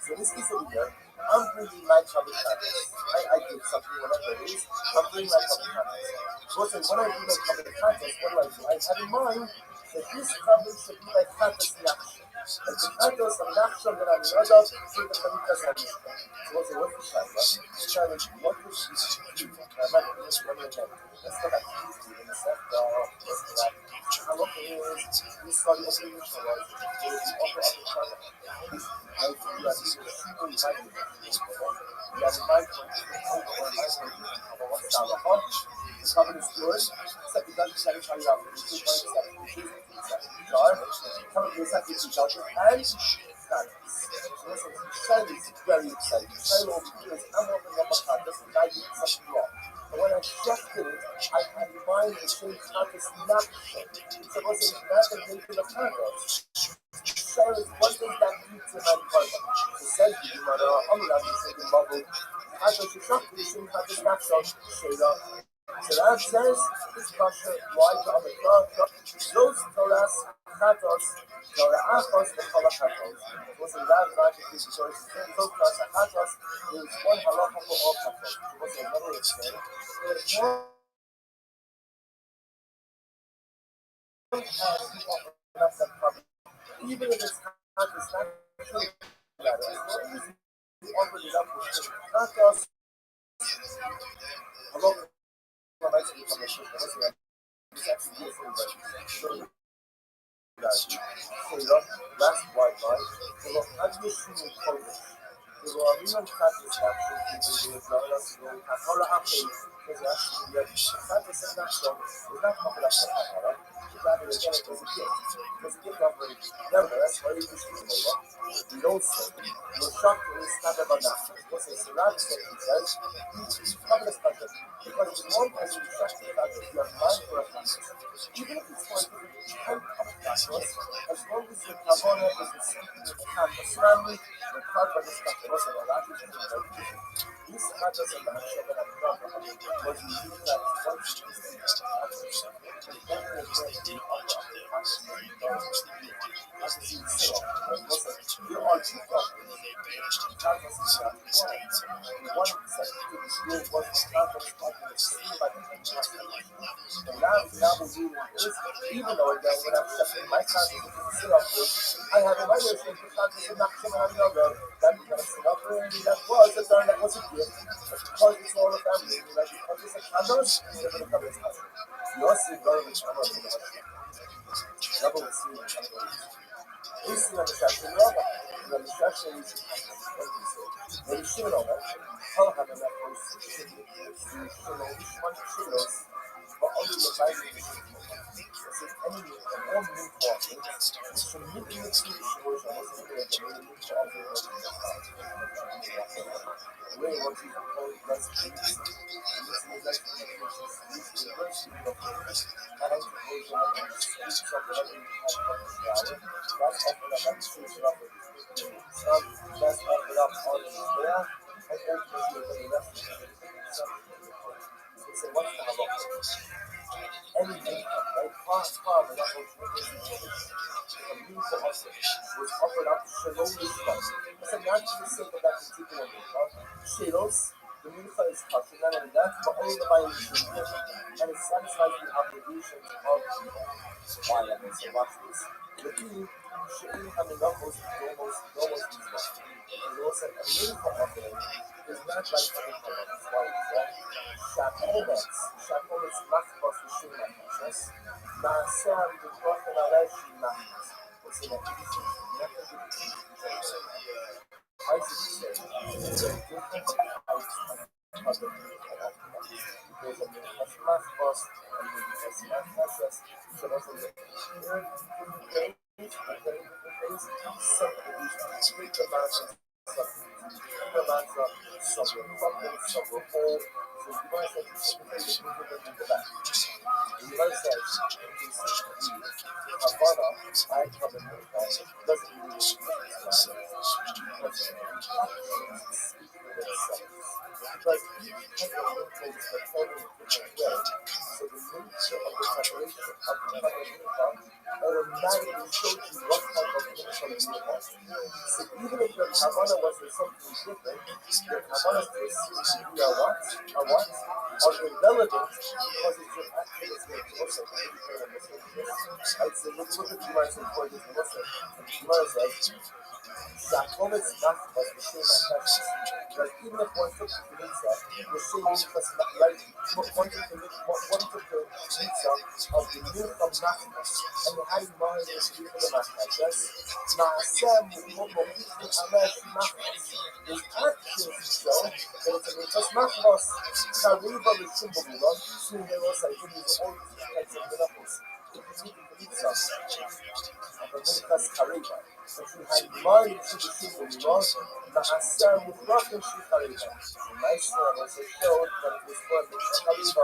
[SPEAKER 1] So this piece over here, I'm bringing my covenant practice. I did something, whatever it is, I'm bringing my covenant practice. So listen, when I bring my covenant practice, what do? I have in mind that this covenant should be like practice in action. Like the practice of action that I'm not of, so the covenant practice. So what's the shot, right? The shot is what was you? I'm not doing this one again. Let's go back to this in a sec. I'm looking at this study of the initial was the offer of the covenant. I think you have to see the invited. You have invited the covenant is good, except it doesn't satisfy you after. It's 2.7. Some of this has to be judged and so listen, Shell is very exciting. Shell over here is I'm opening up a contest and I did something wrong. But when I checked it, I had in mind the same contest not Shell. So listen, that's the nature of contest. Shell is one thing that leads to my partner. So says you mother, I'm not saying the bubble. I thought you shocked the same contest not Shell. So that says this culture why the other those Torahs, Chatos, Torah Achos, and Torah Chatos. Was in that logic is choice those Torah Chatos is one halacha for all Chatos. Was another explain. There's one even if it's Chatos, not true. We offered it up with Chatos. Halacha might become a shit. It's actually beautiful, but last white line, admission in Polish. Wywoławiłem satysfakcję, kiedy wygląda swą kapola apel, kiedy satysfakcją znak poprawczą kapola, prawie wiedziane to jest gift. Because gift offering, nevertheless, what is this for? No sin. No shock is not about that. Because it's not said, he says, it's covenant special. Because it's one person who shuts the fact that you are mind for a practice. Even if it's one type of practice, as long as the kavana is the same in the practice family, the part of this practice was a lot of this practice and the action that I'm talking about was used as one street. Even though again, when I'm stepping my conscience to sit up with, I have a regular thing to conscious and not someone on the other. That becomes sit up and that was a turn that was a gift. But because it's all the family, like because it's a candles, it's going to become a candle. You also see very much more than that. Double the scene and candle. We see on the section, the destruction is when you see it over, how have a network to show each one of but only the Bible is says any all new offering, it's from making it to Shavuos Shabbos and the new offering of the way what you call it less peace. And this is less peace, which is the worst thing of the and occasion and speech of whatever you have from the shower. That's offered up and speech up with some that's offered up on the prayer and ultimately when the rest of the so say what's the halacha? Any income, right? Far, and that's what a beautiful offering was offered up shalom lishma. I said not for the sake of that particular mincha. Shilos, the mincha is touching, not only that, but only the buying and it satisfies the obligations of why I mean so watch this. The key she'in haminachos almost these ones. And also a mincha offering is not like other products. Why is that? Shakometz machbos v'shim machbos. Ma'aseh the broken aleshi machbos. What's in that? I should say there's a different types of other there's a machbos and there's a machbos. So that's a different things. Some speak about automatically showed you what type of income you want. So even if your kavana was for something different, your kavana to be a what? Are irrelevant because it's your action is going to also I'd say look at the Gemara saying for this Muslim. The Gemara says Shakometz machbos v'shim machbos. That even if one took the mitzvah, the same mitzvah, like one took the mitzvah of the mincha machbos, and you had in mind this for the machbos. Yes, ma'aseh mu'momichin alesh machbos. There's actions to show that it's a mitzvah machbos. Kariba l'shum b'mulan. Soon they will say, "It is all these types of miracles." If you take the mitzvah of a minchas kariba. But you had in mind to the people you lost, Ma'aseh Mutlaqin Shikariba. The nice one was it showed that it was for the Shikariba.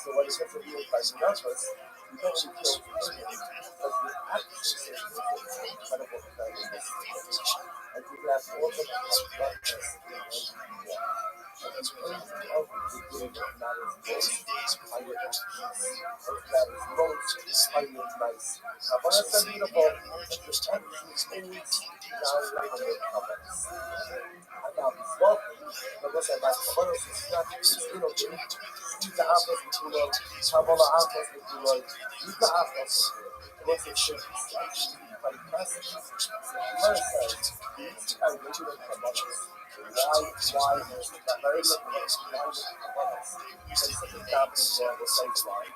[SPEAKER 1] So what is it to be by Sinatras? You don't really kill the people, but the actions of the people is incredible kind of this. And you have all the darkness and it's anything else you do that matters most are your actions. What matters most are your advice. Now, when I said beautiful, that your actions always now level your comments. And now, this welcome, but what's that? My comments is not, it's okay. Shita Afros Mikulo, Kabbalah Afros Mikulo, Yuka Afros Mikulo. What's it? It's actually quite massive. What it says, it's a regular comments. Why there's a very little explanation about it. There's something happening wrong with sanctuary.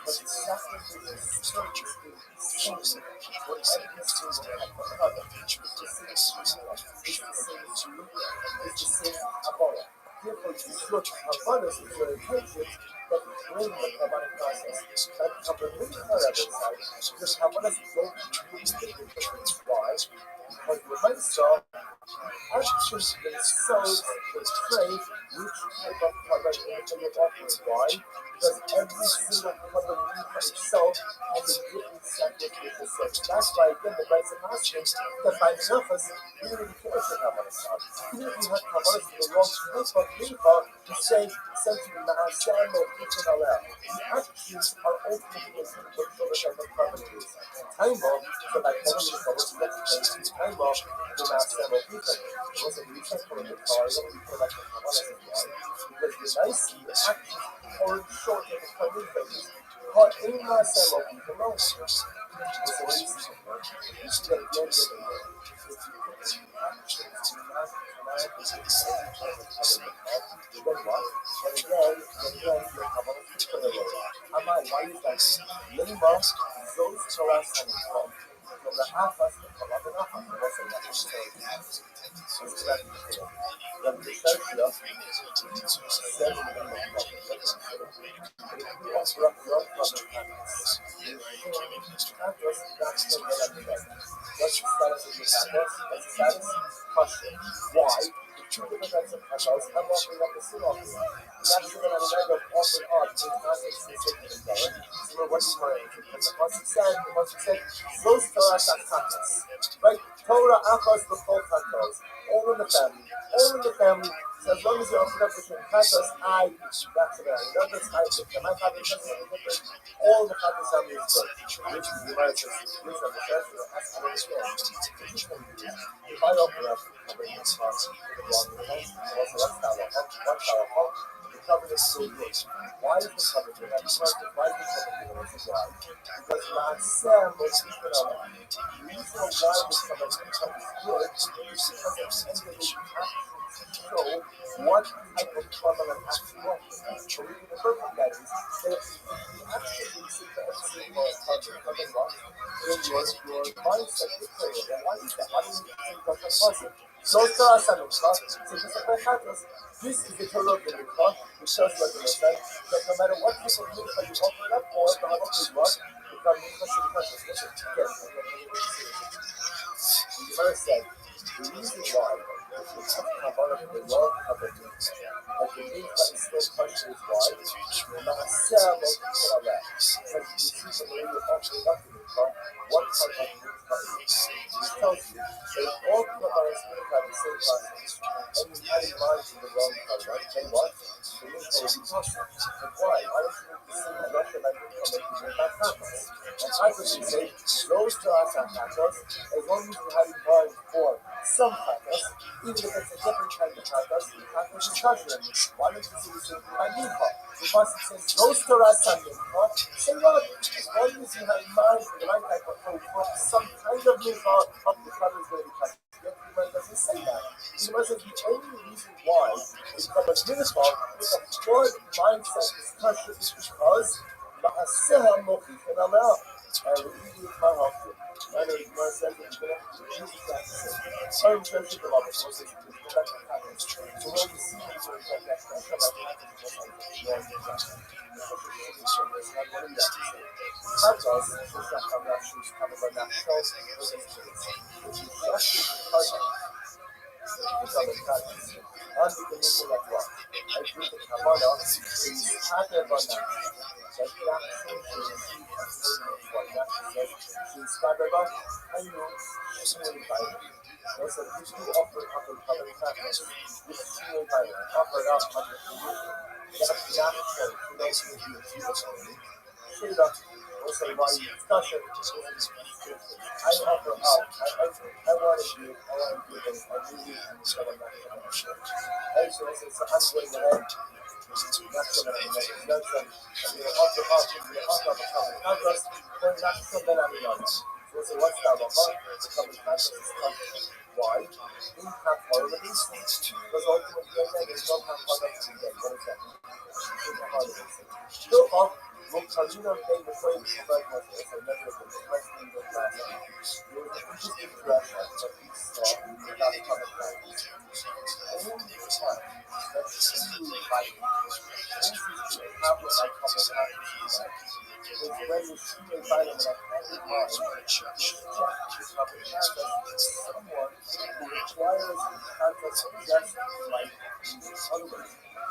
[SPEAKER 1] But the sacrifice is so what every single type of cover. It's the same Shula, it's the same Shuluka, it's the same Kabbalah. Therefore, you should Kabbalah is your intention, but bring the Kabbalah process. That Kabbalah side, because Kabbalah don't really make a difference. Why? Because the Mitzvah actions themselves portray which type of color you're offering. Why? Because every single color itself has a different sacrificial set. That's why again the rights of actions that by Nefas, you don't even care if you have on a side. Even if you have Kabbalah for the wrong mincha, you say essentially Ma'aseh or Kitchen Alel. The actions are ultimately what type of color it is. Time bomb, so by calling the color to get the place, time bomb, the Ma'aseh or Kitchen. It wasn't reaching for the car, it only for like the Kabbalah because the nice actions are short of the Kabbalah phase. But in Ma'aseh or Kitchen, no. So what is it? It's the end of the day. If you actions to not then what? Then again, your Kabbalah Kitchen. Why is that? Lima, those Torahs and Right? Torah, Achos, B'chol Chatos. All in the family. All in the family. So as long as you open up the Chatos, that's about it. Not just my Chatos doesn't make a difference. All the Chatos family is good. Which is the right to use on the church, you have to understand. If I open up, I bring this box to the wrong place. Also, what's our the covenant is so good. Why is the covenant good? Why is the covenant good? This is why. Because Ma'aseh Moshiach Olam. The reason why the covenant is good is because at the end of the day, you have to show what type of covenant actually works. So we can infer from that is that if you actually sit there and say, well, covenant wrong, then your mindset is clear. Then why is that? Why do you think that's a person? So Torah Sanuchah, so just like Chatos, this is the Torah of the Mikvah, which shows what the Mikvah, that no matter what type of Mikvah you open it up for, the Halakha is what? The Mikvah should be precious. Listen, again, the Gemara said, the reason why the Kabbalah of the world of the Mikvah, that the Mikvah is still precious is why? Ma'aseh Moshiach Olam. Because you see from the way you open up the Mikvah, what type of Mikvah it is. It tells you that all Kabbalah's Mikvah are the same process. And you had in mind in the wrong Kabbalah, then what? The Mikvah will be possible. But why? Why don't you make the same Halacha like Mikvah make you make that Chatos? And Chatos will say, those to us are Chatos, as long as you have in mind for some Chatos, even if it's a different kind of Chatos, the Chatos is treasuring. Why don't you say the same thing by Mikvah? Because it says, those to us are Mikvah, say what? As long as you have in mind for the right type of for some kind of Mikvah, of the Chatos is going to be Chatos. Yet the Gemara doesn't say that. The Gemara says the only reason why it's called a Minifah with a broad mindset is kosher is because Ma'aseh Moshiach Olam. And we eat it how often. I know the Gemara says that you're going to use that to say. I'm going to the Bible. So when we see these words like that, Chatos is not come natural, it's kind of a natural which is actually becoming Chatos. And we can make it like what? I think the Kabbalah is Chatos on that. That the action is what that says she's Kabbalah and you Shmuel Bible. Also, if you offer up a covenant Chatos with Shmuel Bible, offer it up under the roof, that's the action to those who do it. Straight up, also by discussion, I offer up, I want to do it, I do it, so I'm not going to show it. So I'm going ahead, not so many minutes, I'm going to offer up a covenant Chatos, then not so many others. So what's that about? The covenant Chatos is covenant. Why? In part of the instance, because ultimately again, there's no part of the instance. What is that? In part of the instance. Still up, we'll continue to pay the way to come back with us. I never did the rest of the class. There was an interesting dress that we saw about covenant Chatos. Only one that's truly vital. Only the problem by covenant Chatos is when you see a vitamin that has in mind someone who requires Chatos just like others.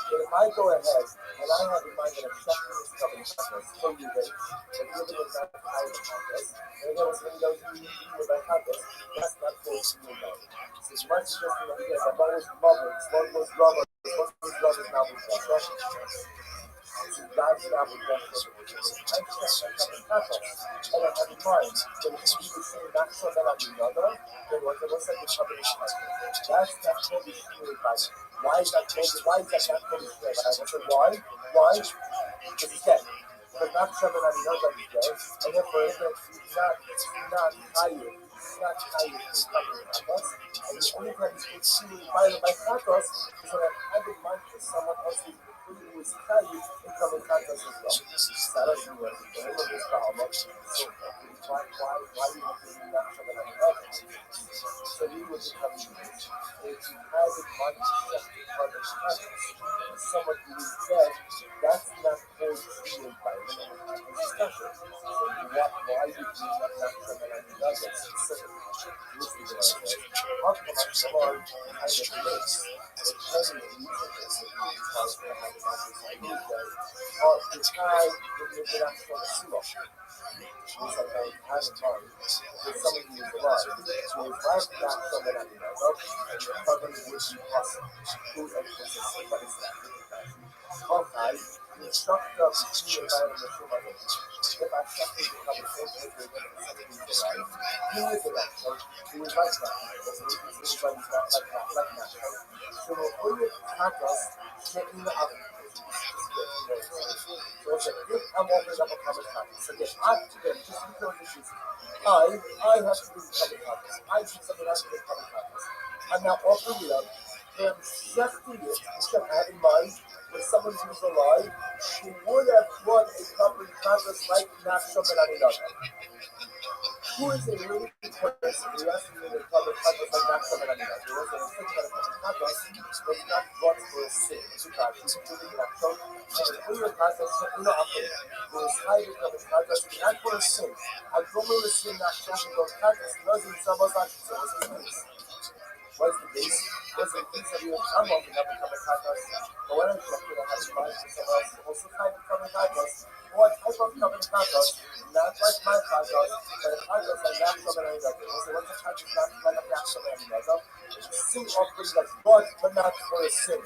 [SPEAKER 1] But if I go ahead and I have in mind that I'm checking this covenant Chatos for you guys, that you're going to not hide the Chatos, and again, when somebody goes, you need to about Chatos, that's not forcing you about it. So it's much suggesting that again, I'm always loving, it's one was loving, it's one was loving, now we've got so God's not with them for the reason. I check my covenant Chatos, and I have in mind that if you do the same natural that I'm another, then what's like the covenant Chatos? That's not totally true by it. Why is that not totally true? But I will say why? Why? Because again, because not something I'm another today, and therefore it's not higher. It's not higher than covenant Chatos. And the only time it's truly violent by Chatos is when I have in mind for someone else who's somebody who is kind in coming contact as well.
[SPEAKER 2] So this is
[SPEAKER 1] Sarah, you were the name of this Bahama. So why you want to do that from another? So he would become unique. If you had in mind just to cover context, someone who is dead, that's not called true environment and discussion. So why you do not from another specific? This is what I said. How come I come on kind of place? The person who uses it is because they have an or the guy when you get out from the slope. It's like I have in mind. There's somebody who is alive. So his life got someone at another, and the covering would be possible. Who emphasis what is that? Okay, you struck up the environment of somebody. If I struck it to come in, if you're going to somebody who's alive, who is it actually? Who is like that? Everybody's not like that. So when you attack us, getting up. So if I'm opening up a common topic, so again, just because this is I have to do common topics. I do something else with common topics. I'm now opening it up, and I'm shifting it, which I have in mind, with someone who's alive, who would have brought a common topic like not something on another. Who is a really person who has to do a common topic like not something on another? Who was a thinking of a common topic, but not brought for a sin. It's because he's doing that. So, clear context, who is hiding from his context, not for a sin. I don't want to sin not showing those context, doesn't someone's not so what's the case? What's the case? What's the case of you? I'm opening up a common context, but when I'm checking, I have to mind for someone else also kind of common context. What type of common context? Not like my context, but a context like that from another. So what's the context not like a not from another? It's a sin offering that's brought, but not for a sin.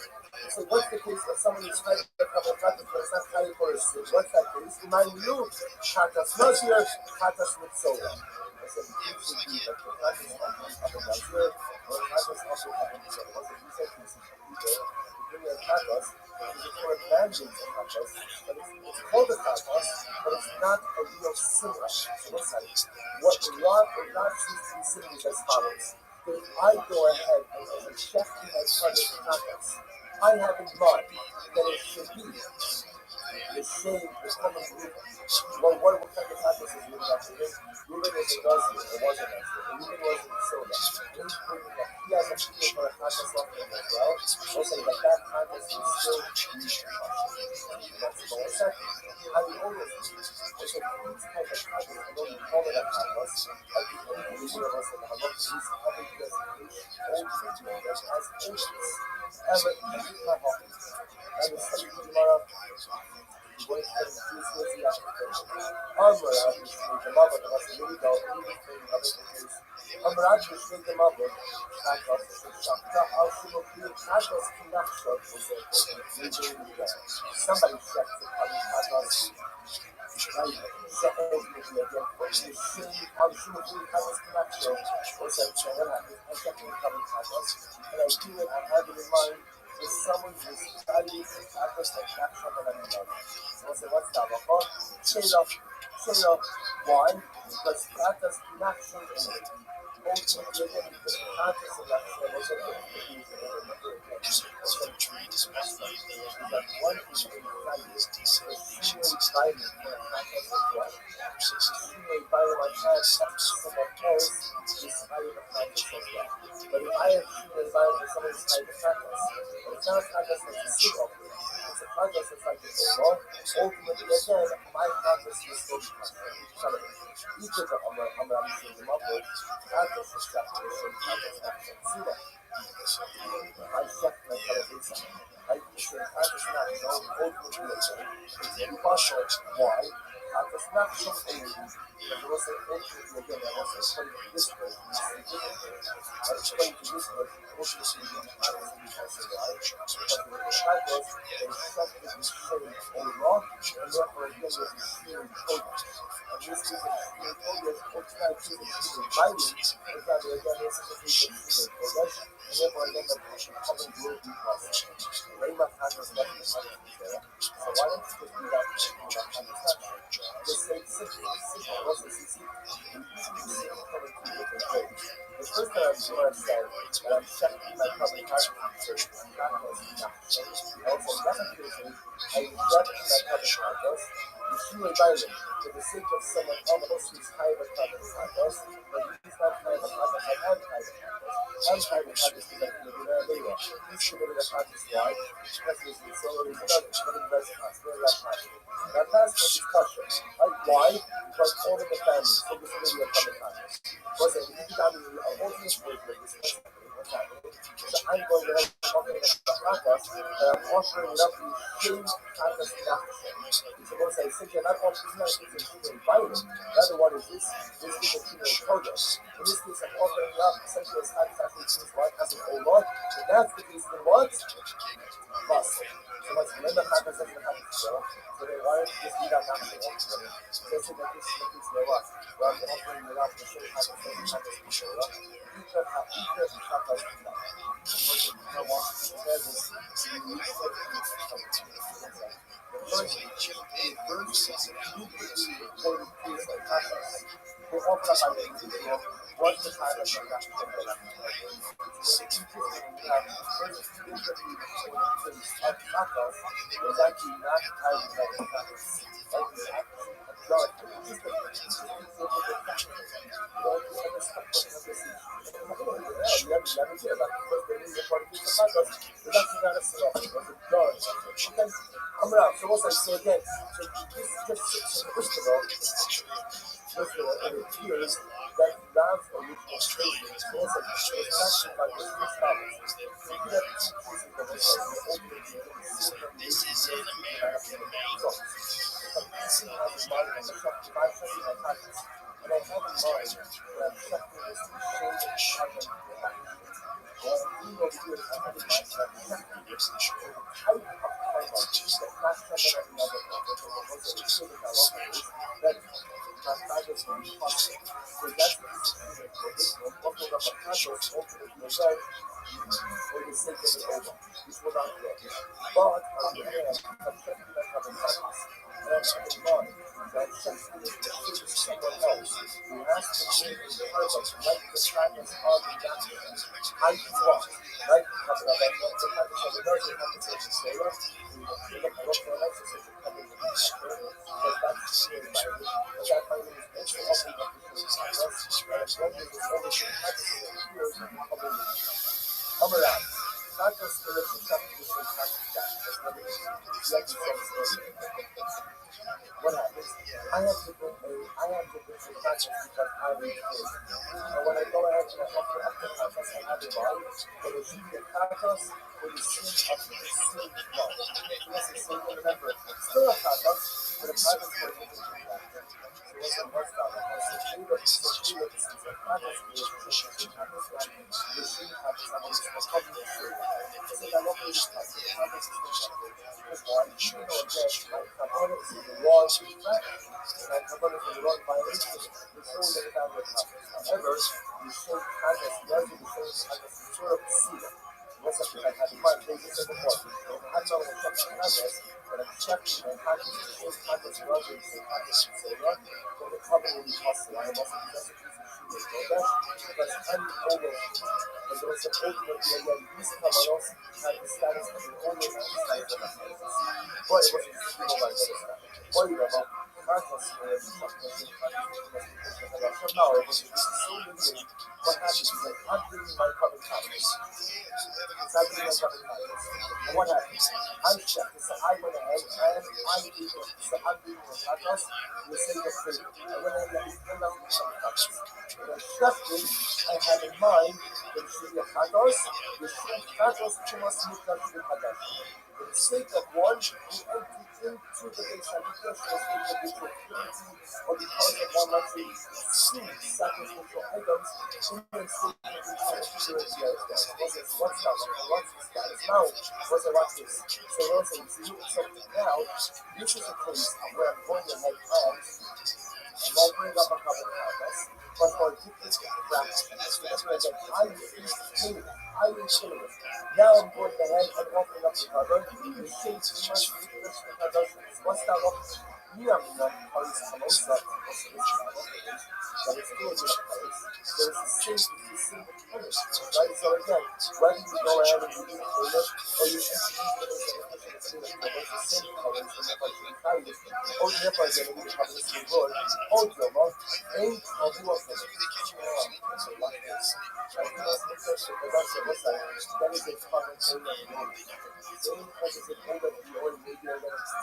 [SPEAKER 1] So what's the case of someone who's trying to come and practice but it's not trying for a sin? What's that case? In my new practice, not here, practice with soda. I said, it should be like the practice of a Nazir or practice of a soda. What's the reason? It's really a practice. It's for a mandates of practice, but it's called a practice, but it's not a real sin. So what's that? What God sees to be sinning is as follows. If I go ahead and check in my practice, I have in mind that it should be the same, the common group. Well, what kind of practice is Reuben after him? Reuben is a Nazir, or was a Nazir. Reuben was in Soda. And he's proving that he has a feeling for a practice of him as well. Also, that practice is still used to that's the one second. How do you always do? Also, these kind of practice, I don't call it a practice. Like the individual of us in the Halakha, he's having this old treatment as agents. And like, this is not happening. And the study of Gemara, going to this was the application. Amrad, which made the mother of us really go, even thing of it is, Amrad, which made the mother, Kagos, Shakta, Al-Shimon, Kagos, Kinakshot, was a somebody checked the coming Kagos, right? So ultimately, again, what you see, Al-Shimon, Kagos, Kinakshot, was a channel, and checking the coming Kagos, and I do it, I have it in mind, is someone who's studying the practice of action and another. So I say, what's that? Shayla, why? Because practice action and ultimately again, because practice of action was a that one is really valued, extremely valued for a practice of what? Extremely valued like that, someone else is valued a practice of what? But if I extremely valued for someone who's valued a practice, but it's not a practice that's a suit of it. It's a practice that's like this law. Ultimately, again, my practice is still the practice. Each of them, I'm not using them up with practice is separation, practice action. See that? I check my television. I use the practice not known ultimately again. It's impartial. Why? Practice not shown only. But there was an ultimately again, I was explaining to this person, I explained to this person, ultimately again, practice because of why. Because the practice, they set the shame on law, and therefore again, there's a shame progress. And this is a shame progress, or try to do shame binding, but rather again, this is a shame progression. And therefore again, the common will be possible. Rayma Khan's definitely there. So why don't you just do that just say simple. What's the CC? We usually see it coming two different ways. The first time I said, that I'm checking my covenant partners and shackles and shackles. Also, definitely, I reject my covenant partners. Yeshua Bailim, for the sake of someone else who's tired of covenant partners, but he's not tired of partners, I am tired of partners. I'm tired of partners because I'm going to do that later. He's committed a partner's why? Because he's in so many others, but he doesn't have very that partner. Now, that's what is question. Why? Because all of the family, so this is really a covenant partners. Was it? You got to be an ultimate breaker, this is what's happening. So I'm going to have offering up the partners, and I'm offering it up to shame partners nachshon. You're supposed to say, since you're not offering it, it's a human environment. The other one is this is a human progress. In this case, I'm offering it up essentially as sacrifice what as an olah. If that's the case, then what? Plus. So much remember partners doesn't have to show. So they wanted to just be that nachshon ultimately. So they said that this is the case they what? Well, I'm offering it up to show partners doesn't have to show. You could have partners no. I want to compare this to the first were offered up by the individual was the time of production of the left. So it's interesting we have the first interview of Matos was actually not tied to the Matos. Like this actually a judge. It's just a coming out. So what's that? So again, so this just first of all, it appears that God's original creation is also passion by his scholars. So you have two pieces of this ultimately this is an American made. And I have in mind that I'm checking my conscience. And I have in mind that I'm checking this to shame and covenant with action. What I'm doing over here is I have in mind that I'm checking this to show the type of karma that not someone of the other that Matthias will be possible. So that's the reason for this one. Opening up a conscience ultimately again for the sake of the over, which will not work. But on the other hand, I'm checking that covenant practice. And I'm checking mind that I'm checking it to save someone else who has to live in the purpose like the kindness of the doctor. I do what? Like the covenant of the kindness of the nurse and compensation sailor, we will feel like I look for an exercise to come in with the doctor, because that's the environment. But that environment is also opening up the conscience of us, and it's one of the practices that appears in the community. Come around. Not just spiritual practice and practice that. That's what it is. Like you said, what happens? I have to bring some practice because I need to. And when I go ahead and I offer up the practice, I have in mind that it should be a practice for the sin of the sin love. So remember, still a practice, but a practice for the sin practice. So what's that? So two of the sins of practice is the sin practice, the sin practice, and the covenant sin. So I love this practice. Practice is the practice. Because why? You know, again, like Kabbalah is the law of the practice. And Kabbalah is the law of violation. The soul never found the practice. However, the soul practice does the soul practice the sort of pseudo. What's up with that? I have in mind, they just said before. If I had no exception practice, but I'm checking my practice, the soul practice rather than the soul practice, so right? Then the covenant will be possible. I must be just a piece of shooting. Because any over, and also ultimately, again, these Kabbalos have the status of the only status of the practice. But it wasn't just people like this. Why you know, practice is something that now it was so limited. What happens is that I'm bringing my covenant practice. And what happens? I checked. So I went ahead and I did it. So I'm doing the practice for the sake of freedom. I went ahead and I did some practice. And I checked it. I had in mind that it should be a practice. The same practice to must be done to the practice. For the sake of one, we enter into the base of the first individual purity, or because of one let's say sacrificial items, even state the purity of the what's that? What's this status now? What's this? So also, you see, so now, this is a case where I'm going to make hands, and I'll bring up a couple of practice, but for a different practice, that's what I said, I will kill it. Now I'm going ahead and opening up the cover. The shapes must be what's that? Mia Paris Samosa, also this that is still in Paris. There's a sin Paris, right? So again, whether you go ahead and you eat it, or you enter into the sin of Paris, the sin Paris, and if I can tell you, or if I get into Paris, the Lord, or Joma, ain't a who of them. So like this. Right? That is a common thing that we know. So because it's an old of the old media that it's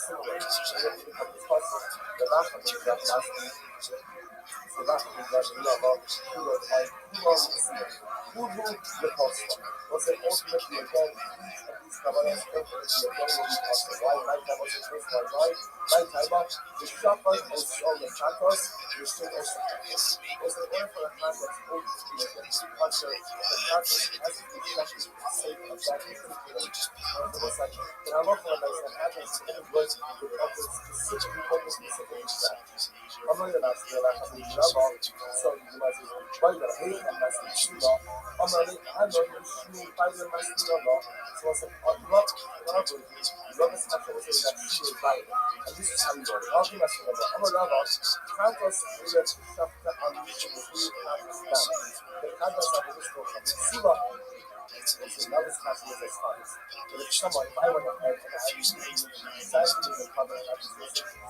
[SPEAKER 1] similar. The back of the last so that is that we have who are the cost. Was it ultimately again these cameras ultimately again will be cost right? Night time was the first one, right? Night time the shopper was on the Santos, the still also was the one for the context ultimately against the culture, the context has to be kept for the sake of that particular. It was like, and I love when I said happens in any words with others specifically focused specifically that. I'm not gonna ask you that I'm going to so you might say, why you gotta hate and that's the shooter. I'm gonna make I know you shoot by the master law. So I said, I'm not love is not going to say that she is right. And this is how you go. I'll be messing with I'm a lover. Can't us let chapter on the free down. The canvas of this book. Siva. So love is not with his heart. But if someone, if I went ahead and I decided to the cover and I was listening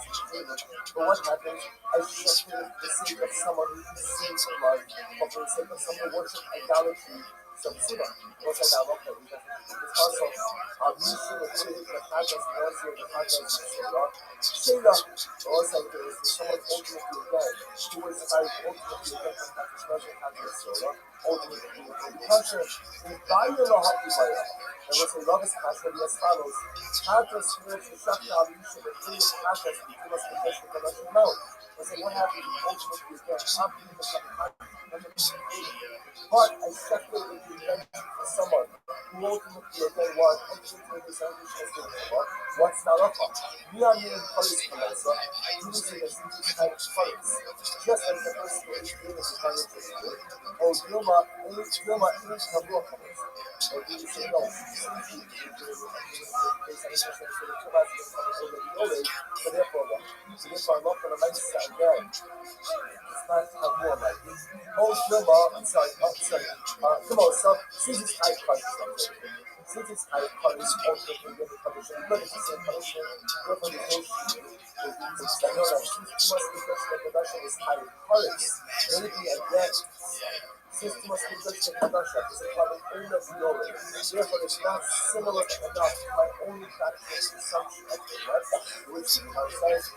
[SPEAKER 1] but what happens? I just for the sake of someone who sees love, or for the sake of someone who worship idolatry, some Siva. What's that now? Okay, it's also you should have put the context and also the context of Shayla. Shayla also is someone ultimately again who was decided ultimately again from that special context Shayla. Ultimately, the culture is by your happy by and what's the love is concept as follows. Context here to Shakta, you should have put the context between us and the connection now. What happened ultimately again? I'm being the but I separated the event for someone who ultimately again was entering this ambition as what's not up? We are here in Paris, Vanessa, using the city kind of Paris. Just as the person who is doing this kind of thing. Or Dilma is the book of it. Or do you say no? So therefore, I'm not going to mention that again. It's not how warm like this. Oh, Dilma, I'm sorry. Come on, so since it's high price, since it's high price, ultimately the commission, look at the same commission, look at the negotiation. I know that since too much discussion of production is high price, anything again. Since too much discussion of production is a part of all of the oil. Therefore, it's not similar enough to my only practical consumption of the rest, which is my size.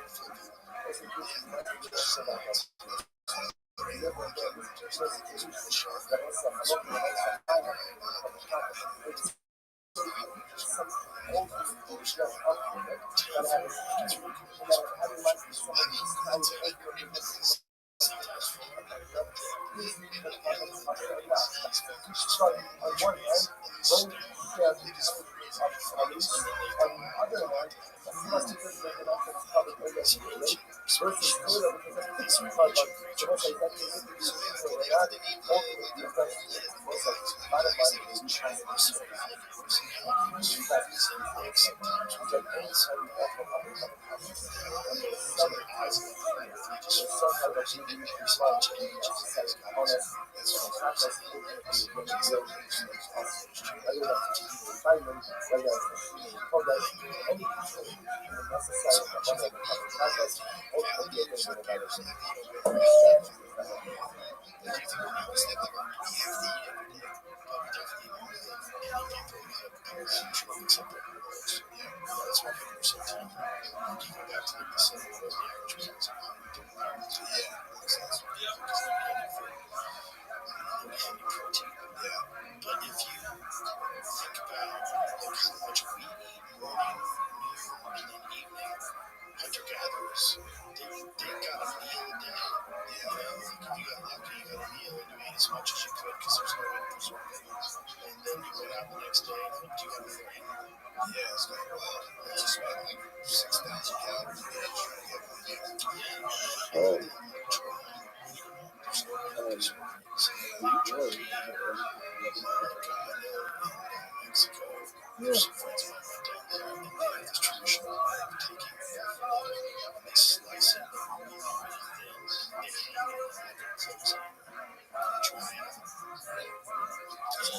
[SPEAKER 1] On one hand, both share the on the other hand, you must be just like an option covered over the versus Twitter, which is a fixed part, but the most exactly that ultimately affects most of the bottom line is we try to
[SPEAKER 2] as much as you could because there's no way to preserve it. And then you went out the next day and do you have a thing? Yeah, it's like, well, it's just about like 6,000 calories a day trying to get one day. Yeah. Mexico. Some friends of mine went down there and they have this traditional way of taking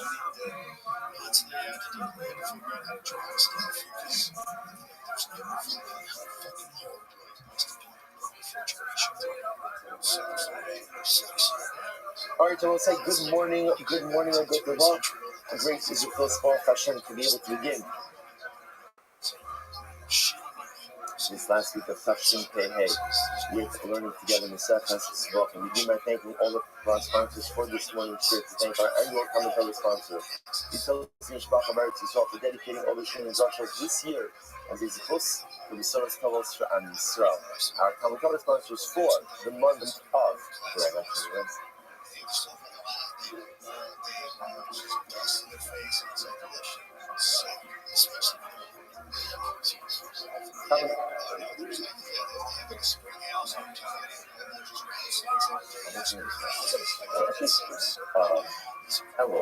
[SPEAKER 2] Today I had to figure out how to draw this stuff because there's no fucking horrible it must have been refrigeration. Sucks.
[SPEAKER 1] All right, so we'll say good morning, and good luck. A great physical sport Hashem to be able to begin this last week of Tafshin Pei Hey with learning together Mesechus Tzvach. And we begin by thanking all of our sponsors for this morning's share, to thank our annual commentary sponsor, Yitzhak Mishpach America, for dedicating all the Shin and Zashos this year as a Zichus for the Soros Tavos for Am Yisrael. Our commentary sponsors for the month of Hello,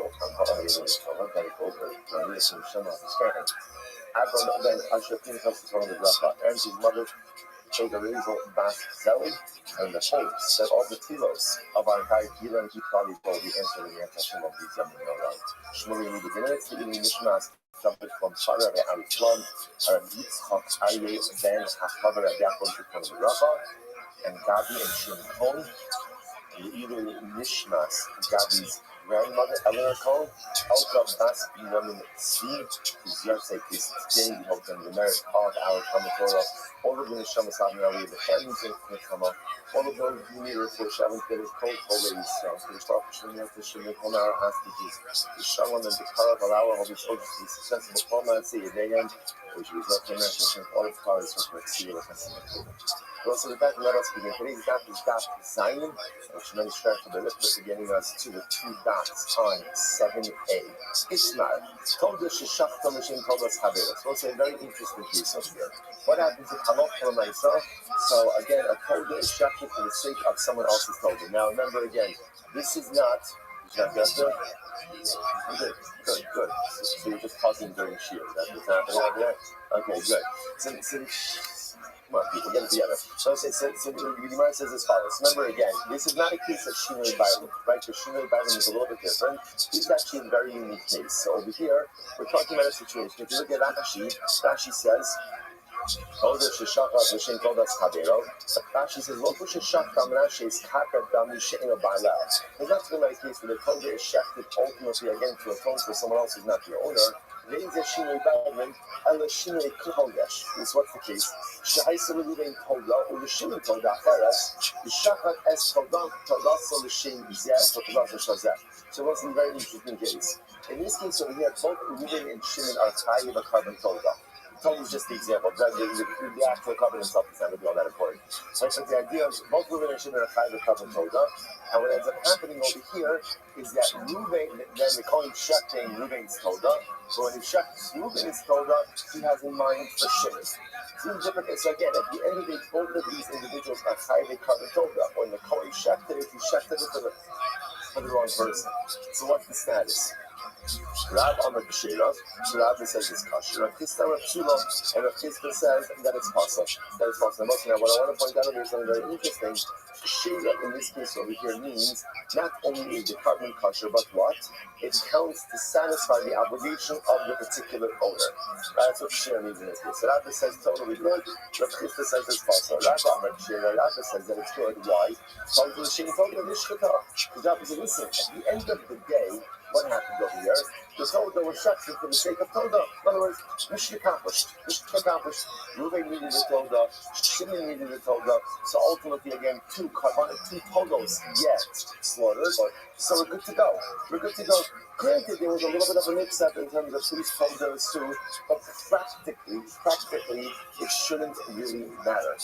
[SPEAKER 1] I'm Ben Ashafin comes to the Rabbi and his mother Chogarizal Bas Zeli, and the hopes that all the telos of our entire Gila and Gitali will be answered in the Hashem of these young men. Shmuri Nidi Generetz, the Ili Nishmas, jumping from Shara and Arishlon, Arab Yitzchak, Aryeh, Ben, Hachkavar, Yaakov, the Rabbi, and Gabi and Shimon Cohen, the Ili Nishmas, Gabi's grandmother, Eleanor Cohen, Elka Bas Binamin Tzvi, whose yahrzeit is today. We hope them the merit of our Talmud Torah, all of the Neshamas Havnari, the families of Nekama, all of those who need her for Shalom, that is called already strong. So the Shalom, the Shalom, our hostages, the Shalom and the Karav, allow all these soldiers to be successful. Palma and say again, which was not American, all of Karav is from Mexico. Also, the back let us begin. Today's dot is dot Zion, which many strive for the lift, getting us to the 2 dots on 7a. Ishmael told us Sheshachta Mishim told us Haveros. So it's a very interesting piece of here. What happens if Halach Kalamaisa? So again, a Toda is shafted for the sake of someone else's Toda. Now remember again, this is not Good. So you're just pausing during Shir. That's what's happening over there? Okay, good. So come on, people, get it together. So the Gemara says as follows. Remember again, this is not a case of Shinoi Bailim, right? The Shinoi Bailim is a little bit different. It's actually a very unique case. So over here, we're talking about a situation. If you look at Rashi, Rashi says, Rashi says, "Lo sheshach dam Rashi is kaka dam she'ena ba'ala." There's not going to be a case where the Torah is shechted ultimately again to atone for someone else who's not the owner. This is what's the case? So what's a very interesting case? In this case over here, both Reuben and Shimon are chayiv a carbon toga. Told is just the example. The actual covenant itself is not going to be all that important. So the idea of both Reuben and Shimon are chayiv a carbon toga, and what ends up happening over here is that Reuben, then they call him shechting Reuben's toga. So when he shechts Reuben's toga, he has in mind for Shimon. So again, at the end of the day, both of these individuals are chayiv a carbon toga. When the Kohen shechted it, he shechted it for the wrong person. So what's the status? Rab Amar B'Sheirav, Rab says it's kosher. Rav Chisda Rav Shula, and Rav Chisda says that it's possible. That is possible. Now, what I want to point out here is something very interesting. Sheira in this case over here means not only is the carbon kosher, but what? It counts to satisfy the obligation of the particular owner. That's what Sheira means in this case. So Rabbi says totally good. Rav Chisda says it's possible. Rabbi Amar B'Sheirav, Rabbi says that it's good. Why? Because Rabbi says, listen, at the end of the day, what happened over here? The Toda was shechted for the sake of Toda. In other words, mission accomplished. Reuben needed a Toda, Shimon needed a Toda. So ultimately, again, two Todos yet slaughtered. So we're good to go. Granted, there was a little bit of a mix-up in terms of whose Todas too, but practically, it shouldn't really matter.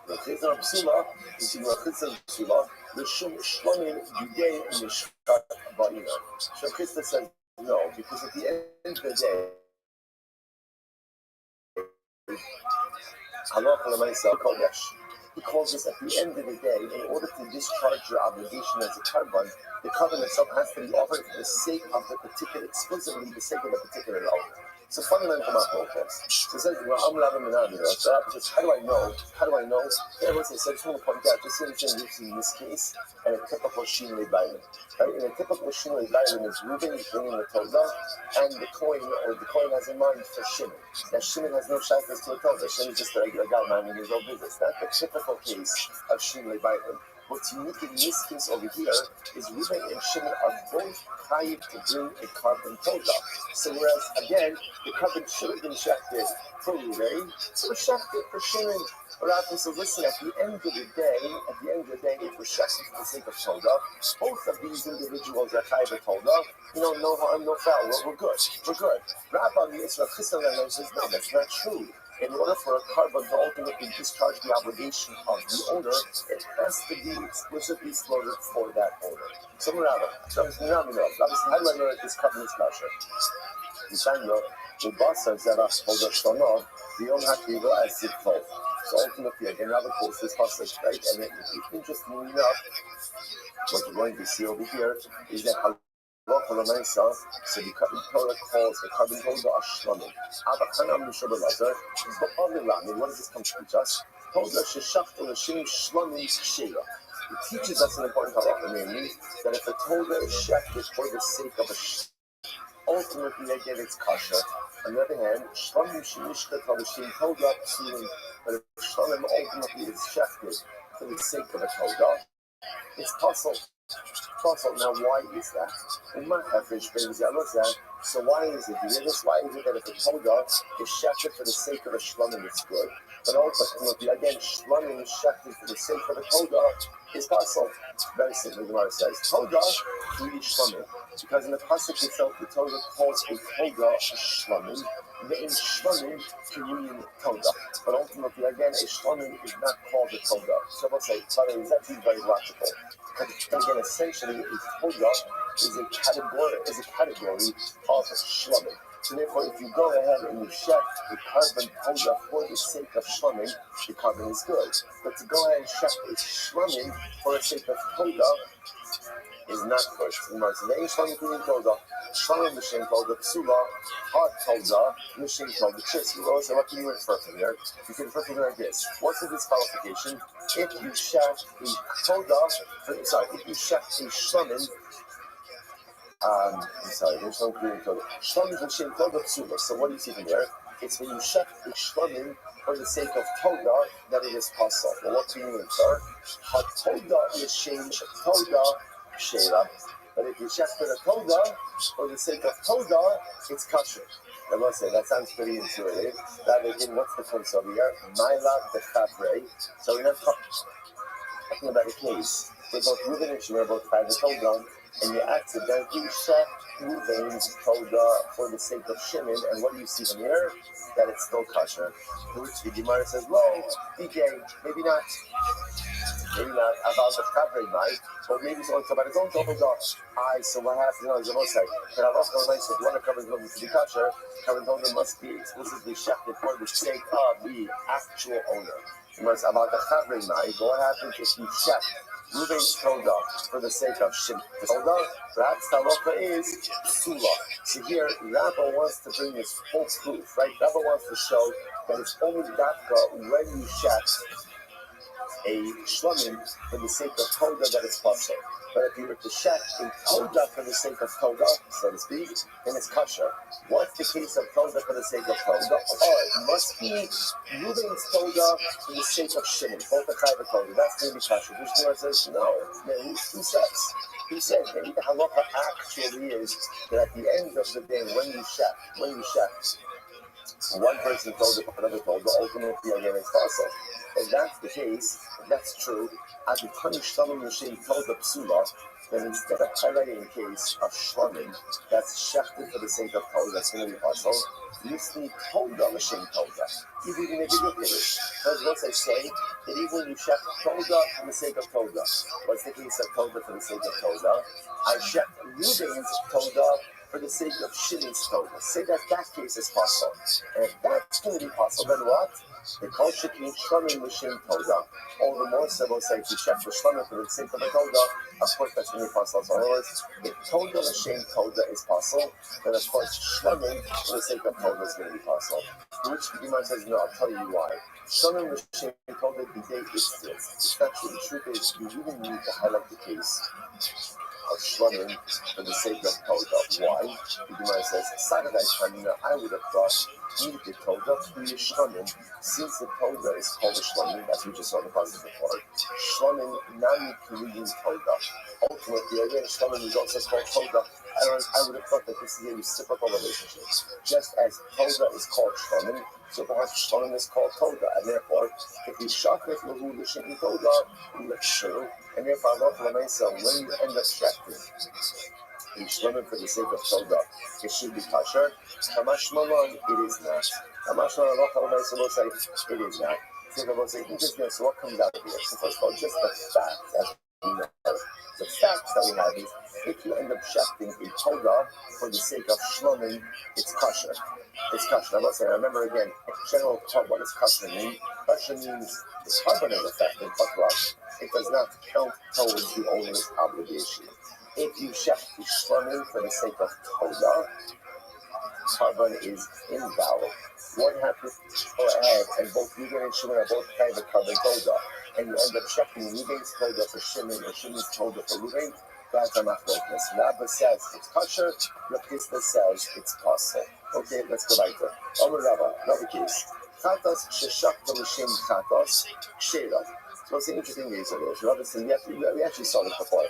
[SPEAKER 1] The Chizar Psula is in the Chizar Psula. The Shum Shlomin Yudei Mishkat Ba'ina. So Chizar says no, because at the end of the day, Halach L'Maisa Kodesh. He calls this at the end of the day, in order to discharge your obligation as a carbon, the covenant itself has to be offered for the sake of the particular, exclusively the sake of the particular owner. It's a fundamental machlokes. So it says, well, I'm loving Minami. So how do I know? Yeah, what's it? So I just want to point out, just in this case, and a typical Shinui Bailim. Right? In a typical Shinui Bailim is Reuben is bringing the Torah, and the coin has in mind for Shimon. Now Shimon has no shaykhs to a Torah. Shimon is just a regular guy minding his own business. That's the typical case of Shinui Bailim. What's unique in this case over here is Reuben and Shimon are both trying to bring a carbon Torah. So whereas again, the carbon should have been shafted for Reuben, so it's shafted for Shimon. Rabbi says, listen, at the end of the day, if we're shafted for the sake of Torah, both of these individuals are chayv Torah. No harm, no foul. We're good. Rabbi Yisrael Chisel says, no, that's not true. In order for a carbon to ultimately discharge the obligation of the owner, it has to be explicitly slaughtered for that owner. So Rabbi, how do I know that this carbon is kosher? So ultimately, again, Rabbi quotes this passage, right? And interestingly enough, what you're going to see over here is that so the Torah calls the carbon Torah a shlamim. What does this come to teach us? It teaches us an important halacha, namely that if a Torah is shafted for the sake of a ultimately again it's kosher. On the other hand, shlamim shemishkat halashim Torah psulim, but if shlamim ultimately is shafted for the sake of a Torah, it's possible. Now, why is that? So why is it? Why is it that if a Torah is shafted for the sake of a shlamim, it's good? But ultimately, again, shlamim is shafted for the sake of a Torah is possible. Very simply, the Gemara says, Torah, really shlamim. Because in the pasuk itself, the Torah calls a Torah a shlamim. The in shlamim Kiruyin Torah. But ultimately, again, a shlamim is not called a Torah. So I will say, it's actually very logical. Because again, essentially, a Torah is a category of shlamim. So therefore, if you go ahead and you shaft a carbon Torah for the sake of shlamim, the carbon is good. But to go ahead and shaft a shlamim for the sake of Torah is not good. The shlamim Kiruyin Torah. Shlamim Mishem Torah Psula, hot Torah, Mishem Torah Chis. So what can you infer from here? You can infer from here like this. What's the disqualification? If you shaft a Torah, if you shaft a shlamim, Shlamim Mishem Torah Psula. So what do you see from here? It's when you shaft a shlamim for the sake of Torah that it is possible. Well, what can you infer? Hot Torah Mishem Torah Sheila. But if you shaft a Torah for the sake of Torah, it's kosher. I must say, that sounds pretty intuitive. That again, what's the difference over here? Myla the Chavrei. So we're not talking about a case where both Reuben and Shimon are both chayv Torah, and you accidentally shaft Reuben's Torah for the sake of Shimon, and what do you see from here? That it's still kosher. To which the Gemara says, well, DJ, maybe not. Maybe not about the Chavrei might, but maybe it's also about its own Torah. So what happens? The most say, but I lost my if one of carbon Torah to be kosher, carbon Torah must be exclusively shafted for the sake of the actual owner. Whereas about the Chavrei might, what happens if you shaft Reuben's Torah for the sake of Shimon? Torah, perhaps the halacha is psula. So here, Rabbi wants to bring this full proof, right? Rabbi wants to show that it's only dafka when you shaft a shlamim for the sake of Torah that it's possible. But if you were to shaft a Torah for the sake of Torah, so to speak, then it's kosher. What's the case of Torah for the sake of Torah? It must be Reuben's Torah for the sake of Shimon, both the chayv Torah. That's going to be kosher. Which Gemara says, no. Who says? Who says? Maybe the halacha actually is that at the end of the day, when you shaft, one person told the another told the ultimately again it's possible. If that's the case, if that's true, as the punish shlamim machine told the psula, then instead of highlighting a case of shlamim that's shafted for the sake of Torah that's going to be possible, you see Torah machine Torah. You even make a good finish. Because once I say that even when you shaft Torah for the sake of Torah, what's the case of Torah for the sake of Torah? I shaft Reuben's Torah for the sake of Shimon's Torah. Say that case is possible. And if that's going to be possible, then what? The culture can shlamim l'shem toda. All the more so we'll say if you check for shlamim for the sake of a toda, of course that's going to be possible. So in other words, if toda l'shem toda is possible, then of course shlamim for the sake of toda is going to be possible. Which the Gemara says, no, I'll tell you why. Shlamim l'shem toda b'day it's not true. The truth is, you really need to highlight the case of shlamim for the sake of toda. Why? The Gemara says, Saturday time, I would have thought needed the toda to be a shlamim. Since the toda is called a shlamim, as we just saw in the passage before, shlamim nami kuriyim toda. Ultimately, again, shlamim is also called toda. I would have thought that this is a reciprocal relationship. Just as toda is called shlamim, so perhaps shlamim is called toda, and therefore, if we shakret lahu l'shem toda, l'shur, and therefore, when you end up shakting in shlamim for the sake of toda, it should be kasher. Kamash malon, it is not. Kamash malon, will say it is not. So will say interesting. So what comes out here? So first of all, just the fact that we know, the facts that we have is if you end up shakting a toda for the sake of shlamim, it's kasher. It's kasher. I'm not saying. Remember again, in general, what does kasher mean? Kasher means the carbon is affected, but what? It does not count towards the owner's obligation. If you shakt the shlamim for the sake of toda, carbon is invalid. What happens if you go ahead and both Ruben and Shimon are both kind of carbon toda, and you end up checking Ruben's toda for Shimon or Shimon's toda for Ruben? That's a machlokas. Rabbi says it's kosher. Rabbi says it's possible. Okay, let's go back to it. Rabbi, another case. Chatos sheshakta l'shem chatos kshera. So it's an interesting case of this. Rabbi said we actually saw this before.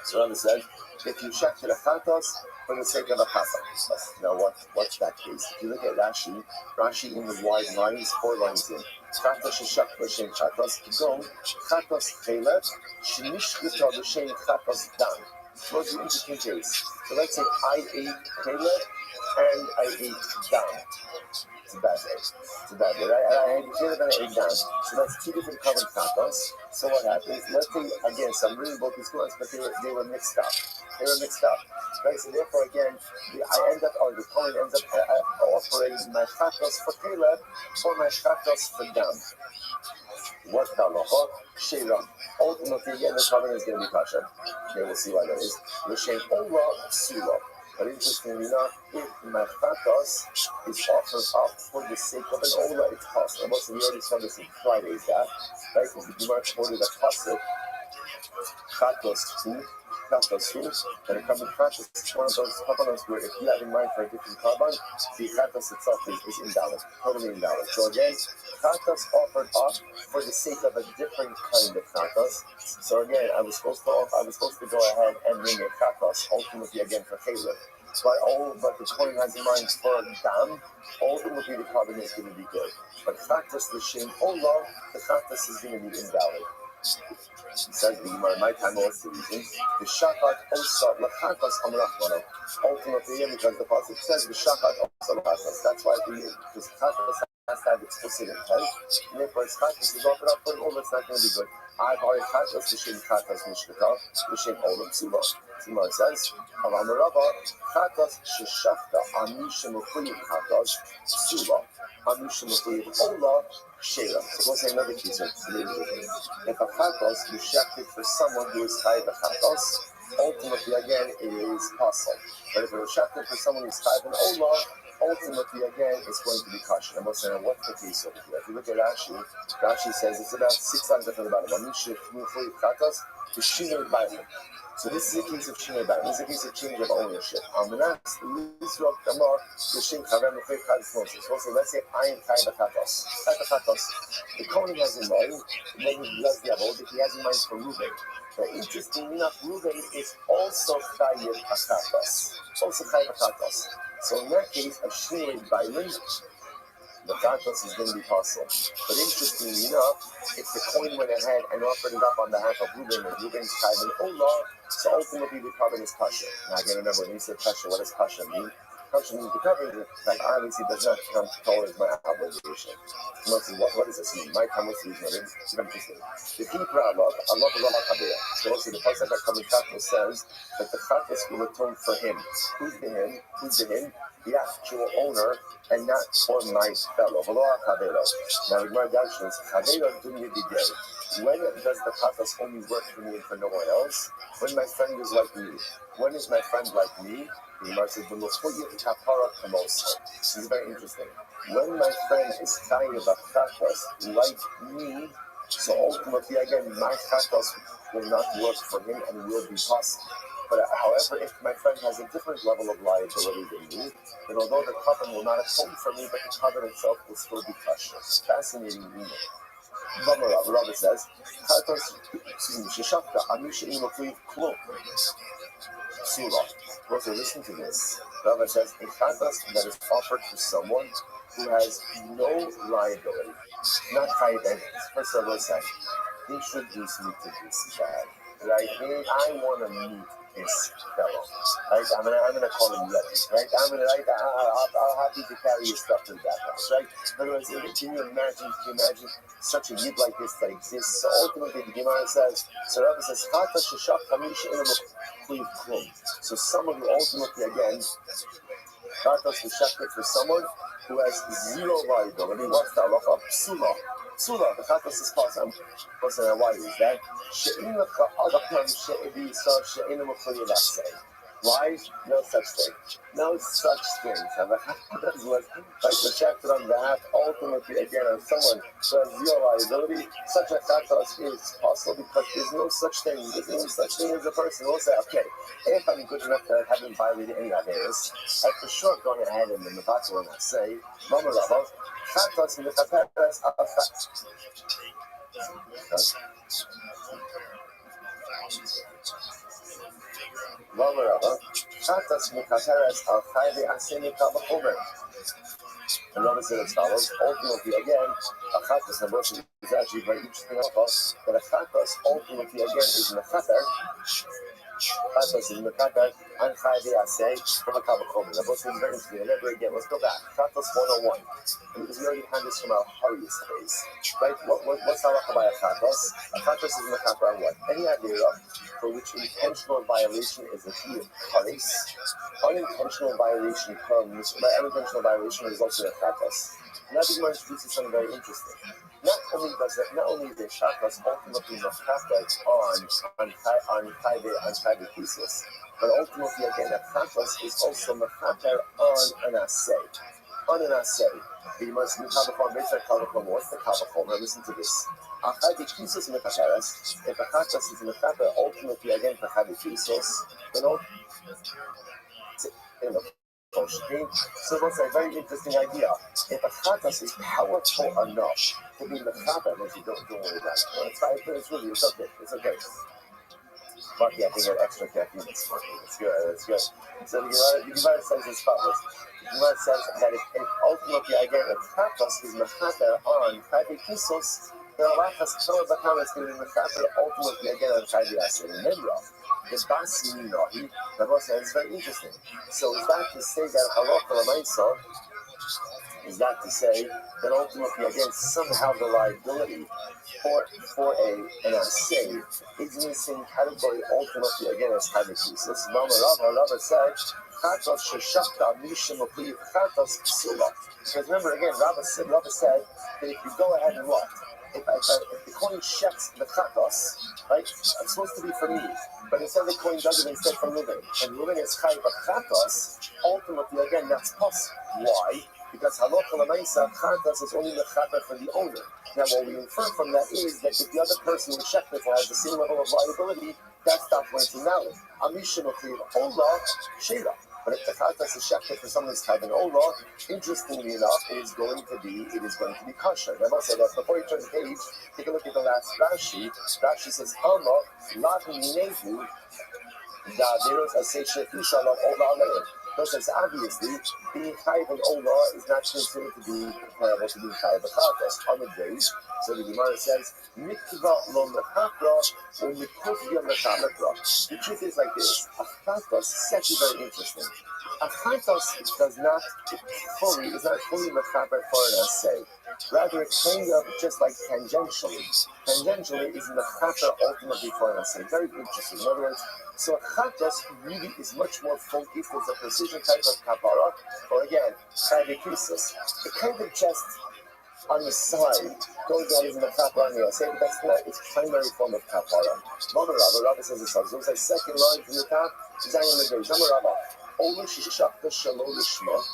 [SPEAKER 1] So Rabbi said if you shak to the chatos for the sake of a chatos. Now what's that case? If you look at Rashi in the wide lines, 4 lines in. Chatos sheshakta l'shem chatos. Go chatos chelet shenishchita l'shem chatos dan. So it's an interesting case. So let's say I ate chelet and I ate dan. It's a bad day. It's a bad day. I had chelet and I ate dan. So that's 2 different covered chatos. So what happens? Let's say again, some really both these ones, but they were mixed up. Right? So therefore, again, the Kohen ends up offering my chatos for chelet or my chatos for dam. What halacha? Sheira. Ultimately, again, the covenant is going to be kosher. Okay, we'll see why that is. L'shem ola psula. But interestingly enough, if my chatos is offered up for the sake of an ola, it's possible. Most of you already saw this in Friday's that, right? Because the Gemara quoted a pasuk, chatos tu. And a carbon chatos is one of those carbonos where if you have in mind for a different carbon, the chatos itself is invalid, totally invalid. So again, chatos offered up for the sake of a different kind of chatos. So again, I was supposed to go ahead and bring a chatos, ultimately again for chelet. But the Kohen has in mind for dam, ultimately the carbon is going to be good. But chatos l'shem ola, the chatos is going to be invalid. He says the Gemara, my time was the reason. The shakat also lachatos amrachmano. Ultimately, because the pasuk says the shakat also lachatos. That's why because chatos has to have explicit intent. And therefore, chatos is offered up for an olah. It's not going to be good. I've already chatos l'shem chatos mishkata l'shem olah psula. Gemara says, Amarava chatos sheshafta amishim u'chuyim chatos psula amishim u'chuyim olah. Sheila. So we'll say another case of if a chatos you shakted for someone who is chayiv a chatos, ultimately again it is possible. But if it was shakted for someone who is chayiv an olah, ultimately again it's going to be kosher. And we'll say what's the case over here? If you look at Rashi says it's about 6 lines from the bottom. Amishim u'chuyim chatos to shinoi b'ayim. So this is a case of shinoi b'ayim. This is a case of change of ownership. Let's say I am chayiv a chatos. The Kohen has in mind, when he does the avodah, he has in mind for Reuben. But interestingly enough, Reuben is also chayiv a chatos. So in that case, a shinoi b'ayim, the chatos is going to be possible. But interestingly enough, if the Kohen went ahead and offered it up on behalf of Reuben, and Reuben's chayiv an olah, so ultimately the carbon is kosher. Now again, remember when you say kosher, what does kosher mean? the cover, like obviously does not come towards my obligation. What does this mean? My time was reasonable. It's very interesting. The key problem, Allah Kabir. So also the pasuk that comes in says that the Chatas will atone for him. Who's the him? Who's the him? The actual owner, and not for my fellow. Now, Gemara Dashes, when does the Chatas only work for me and for no one else? When my friend is like me. When is my friend like me? The Gemara says, this is very interesting. When my friend is kind of a Chatas like me, so ultimately, again, my Chatas will not work for him and will be possible. But however, if my friend has a different level of liability than me, then although the covenant will not atone for me, but the covenant itself will still be kosher. Fascinating reading. Rabbi says, listen to this. Rabbi says, a chatas that is offered to someone who has no liability, not chayav. First of all, say, introduce me to this guy. Right? I want to meet this fellow. Right? I'm gonna call him Rabbi. Right? I'll happy to carry his stuff to that house. Right? In other words, can you imagine such a yid like this that exists? So ultimately, the Gemara says, so Rabbi says, so someone who ultimately, again, for someone who has zero liability, what's the halacha? Psula, the chatas is possible. Why is that? Why? No such thing. No such thing. That's what the chapter on that. Ultimately, again, on someone who has zero liability, such a chatas is possible because there's no such thing. There's no such thing as a person who will say, okay, if I'm good enough to haven't violated any of theirs, I for sure going ahead and in the battle and I say, Mama Rabba, chatas in the chatas are and Rabbi said as follows, ultimately again, a chatas, and Rosh is actually very interesting about that a chatas ultimately again is mechaper. Chatas is mechaper, and chayve asay from a kavachomer. The Rosh is very interesting. And never again, let's go back. Chatas 101. Because we already had this from our Harius days. Right? What's halacha by a chatas? A chatas is mechaper on what? Any idea for which intentional violation is a key of haris. Unintentional violation comes, by unintentional violation results in a chatas. Now the Gemara introduces something very interesting. Not only is the chatas ultimately mechaper on chayve pieces, but ultimately again a chatas is also mechaper on an asay. On an asay. You must be kavachom. What's the kavachom? Listen to this. If a chatas is mechaper ultimately again for chayve then so that's a very interesting idea. If a chatas is powerful enough to be mechaper, then you don't worry about it. It's fine, but it's okay. It's okay. But yeah, I think extra caffeine is funny. It's good. So the Gemara says as follows. The Gemara says that if ultimately again if chatas is mechaper on chayve kisos, then Allah has told the comments going to be mechaper ultimately again on chayve asay memra. The basi minahi, the Rabbi says it's very interesting. So is that to say that halacha l'maisa? Is that to say that ultimately again somehow the liability for an asay is in the same category ultimately again as chayve kisos? Rabbi said chatas sheshachta mishum u'pliv chatas psula. Because remember again, Rabbi said that if you go ahead and what? If the coin checks the chatas, right, it's supposed to be for me, but instead the coin does it instead for living, and living is chayv chatas, ultimately again that's possible. Why? Because halacha l'maisa chatas is only the chata for the owner. Now what we infer from that is that if the other person who checked it has the same level of liability, that stops when it's invalid. Amishin u'chliv ola sheila. But if the chatas is shekhet for someone's type in ola, interestingly enough, it is going to be kosher. I must say that before you turn the page, take a look at the last Rashi. Rashi says, "Amma lahu minehu da'averos asay she'isha lo ola aleim." Because obviously, being chayiv on Ola is not considered to be comparable to being chayiv b'chatos. On the days, so the Gemara says, mikva lo mechapra or mikuvya mechapra. The truth is like this: a chatos is actually very interesting. A chatos is not fully mechaper for an assay. Rather, it's kind of just like tangentially. Tangentially is mechaper ultimately for an assay. Very interesting. In other words, so a chatos really is much more focused as a precision type of kapara, or again, chayvikrisis. It kind of just on the side goes on as mechaper on the assay, but that's not its primary form of kapara. Rabbi says this. So it's like second line from the top. Zayin Medei. Rabbi. Only shishakta shalom lishma.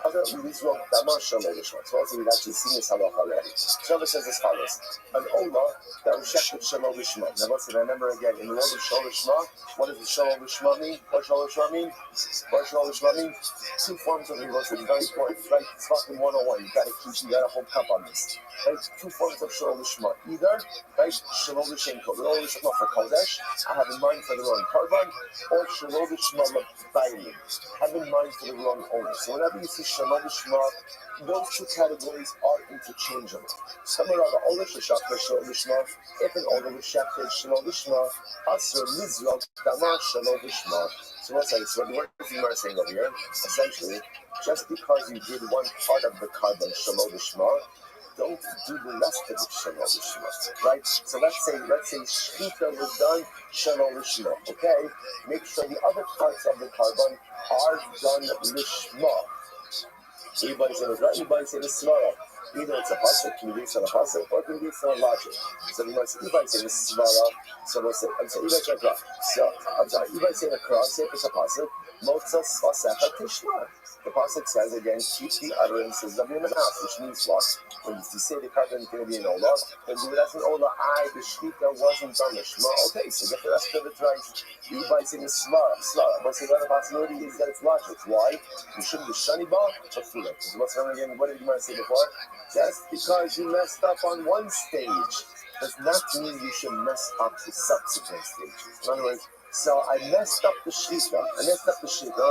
[SPEAKER 1] Other Lizrok Damar Shalom Lishma. So also we've actually seen this halacha already. Rabbi says as follows: an Ola that rejected Shalom Lishma. Now let's remember again in the world of Shalom Lishma. What does the Shalom Lishma mean? What Shalom Lishma mean? What Shalom Lishma mean? Two forms of devotion, very important. Right? It's fucking 101. You gotta hold up on this. Right? Two forms of Shalom Lishma. Either right Shalom Lishma for Kodesh. I have in mind for the wrong carbon, or Shalom Lishma Bailing. Have in mind for the wrong owner. So whenever you see Shalom Lishma, those two categories are interchangeable. Some are the owner shashakta Shalom Lishma. If an owner rejected Shalom Lishma, Asr Lizrok Damar Shalom Lishma. So what's that? So what is the Gemara saying over here? Essentially, just because you did one part of the carbon Shalom Lishma, don't do the rest of it Shalom Lishma, right? So let's say Shkita was done Shalom Lishma, okay? Make sure the other parts of the carbon are done Lishma. Everybody's in the svara. Either it's a pasuk, can be based on a pasuk, or it can be based on logic. So the Gemara says, everybody's in the svara. So we'll say, everybody's in a cross, if it's a pasuk, Motza Svasecha Tishma. The pasuk says again, keep the utterances of your mouth, which means what? When you say the carbon is going to be an Ola, then do it as an Ola. The Shkita wasn't done Lishma. Okay, so get the rest of it right. Everybody's in the svara. But the other possibility is that it's logic. Why? You shouldn't be shani ba, but feel it. Because what's wrong again? What did you want to say before? Just because you messed up on one stage does not mean you should mess up the subsequent stages. In other words, so I messed up the shita. Or I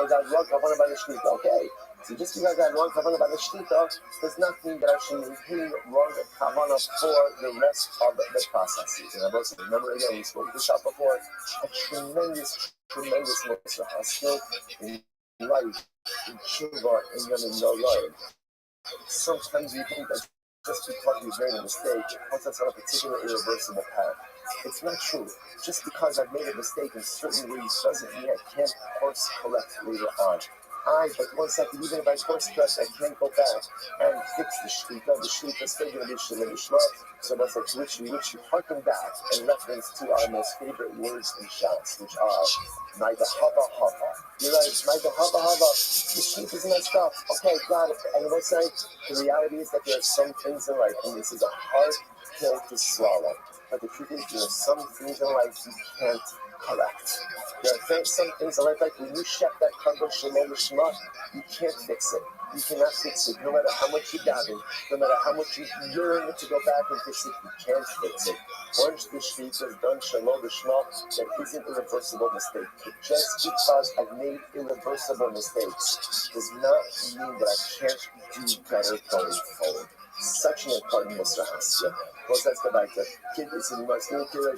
[SPEAKER 1] got wrong kavanah by the shita. Okay. So just because I got wrong kavanah by the shita does not mean that I should maintain wrong kavanah for the rest of the processes. And I've also remember again, we spoke this out before, a tremendous Moshe skill in life, in tshuva, in Yom no life. Sometimes we think that just because we made a mistake, it puts us on a particular irreversible path. It's not true. Just because I've made a mistake in certain ways doesn't mean I can't course correct later on. But 1 second, even if I course correct, I can't go back and fix the shkita. The shkita is still going to be shalom lishma. So that's like which we harken back and reference to our most favorite words in Shas, which are Maida Hava. You're right, Maida Hava. The shkita is messed up. Okay, got it. And we'll say the reality is that there are some things in life, and this is a hard pill to swallow. But the truth is, there are some things in life you can't correct. There are some things in life, like when you check that carbon shalom lishma, you can't fix it. You cannot fix it. No matter how much you daven, no matter how much you yearn to go back and fix it, you can't fix it. Once the shkita is done shalom lishma, there isn't irreversible mistake. Just because I've made irreversible mistakes does not mean that I can't do better going forward. Such an important Musrahasya. Well, let's go back to kid. It's in my school. We're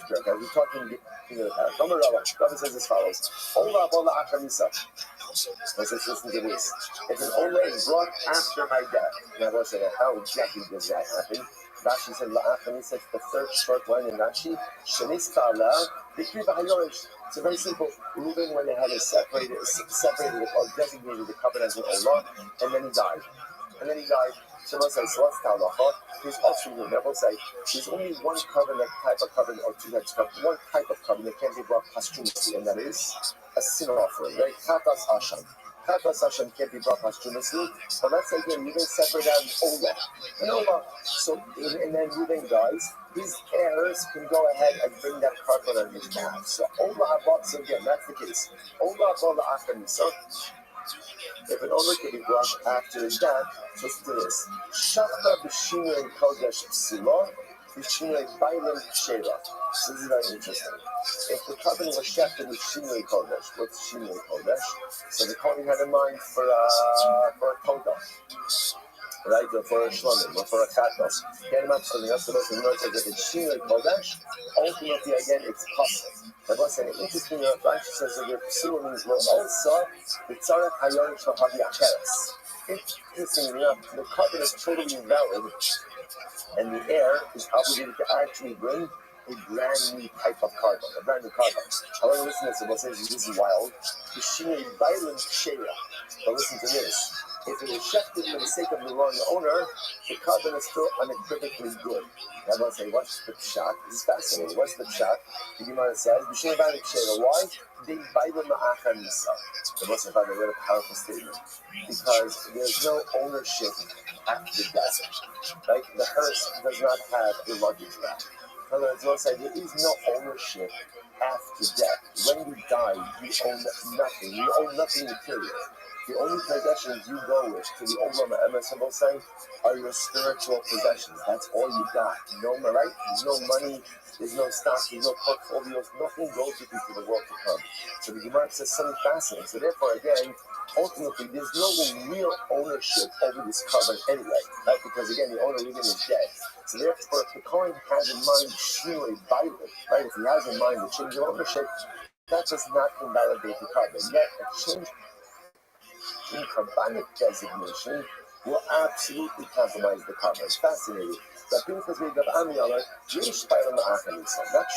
[SPEAKER 1] talking. Rabbi says as follows: Ola Akamisa. Let's listen to this. If an Ola is brought after my death, and I will say, how exactly does that happen? Rashi said, La'achamisa, it's the third short line in Rashi. Shanista Allah, Bikri Bahayorish. It's very simple. Reuben, when they had it separated or designated the covenant as an Ola, and then he died. So let's say, what's the halacha? There's also there's only one covenant, type of covenant, or two types of covenant. One type of covenant that can't be brought posthumously, and that is a sin offering, right? Chatas Hashem can't be brought posthumously. But let's say again, you can separate out an Ola. So, and then Reuben dies, his heirs can go ahead and bring that carbon on his behalf. So, Ola Abba, so again, that's the case. Ola Abba Akamisa. If an owner can be brought after his death, listen to this. Shachta b'shinyan kodesh psila, B'shinoi bailim kshera. So this is very interesting. If the carbon was shafted with Shinoi Kodesh, what's Shinoi Kodesh? So the Kohen had in mind for a Kodah, right? Or for a Shlomim, or for a Chatos. Get him up something else, so that's the Lord says that it's Shinoi Kodesh, ultimately again it's custom. But what's an interesting Rashi says that the Psula means well also the Tzarech Hayon Shahavi Acheres. Interestingly enough, the carbon is totally invalid, and the air is obligated to actually bring a brand new type of carbon, a brand new carbon. However, listen to this, we'll say this is wild. The Shinei Bailim Sheira. But listen to this. If it was shifted for the sake of the wrong owner, the carbon is still unequivocally good. Now, we'll say, what's the pshat? This is fascinating. What's the pshat? The Gemara says, the Shinei Bailim Sheira. Why? They Bailim Ma'achar Nisa. The Muslim found a really powerful statement. Because there's no ownership after death. Right? The hearse does not have a luggage rack. In other words, there is no ownership after death. When you die, you own nothing. You own nothing material. The only possessions you go with to the Olam Emes say are your spiritual possessions. That's all you got. No, right? There's no money. There's no stock. There's no portfolios. Nothing goes with you to the world to come. So the Gemara says something fascinating. So therefore, again, ultimately, there's no real ownership over this carbon anyway, right? Because again, the owner even is dead. So therefore, if the Kohen has in mind Shinoi Bailim, right? If he has in mind the change of ownership, that does not invalidate the carbon. Yet a change in carbonic designation will absolutely compromise the carbon. It's fascinating. Not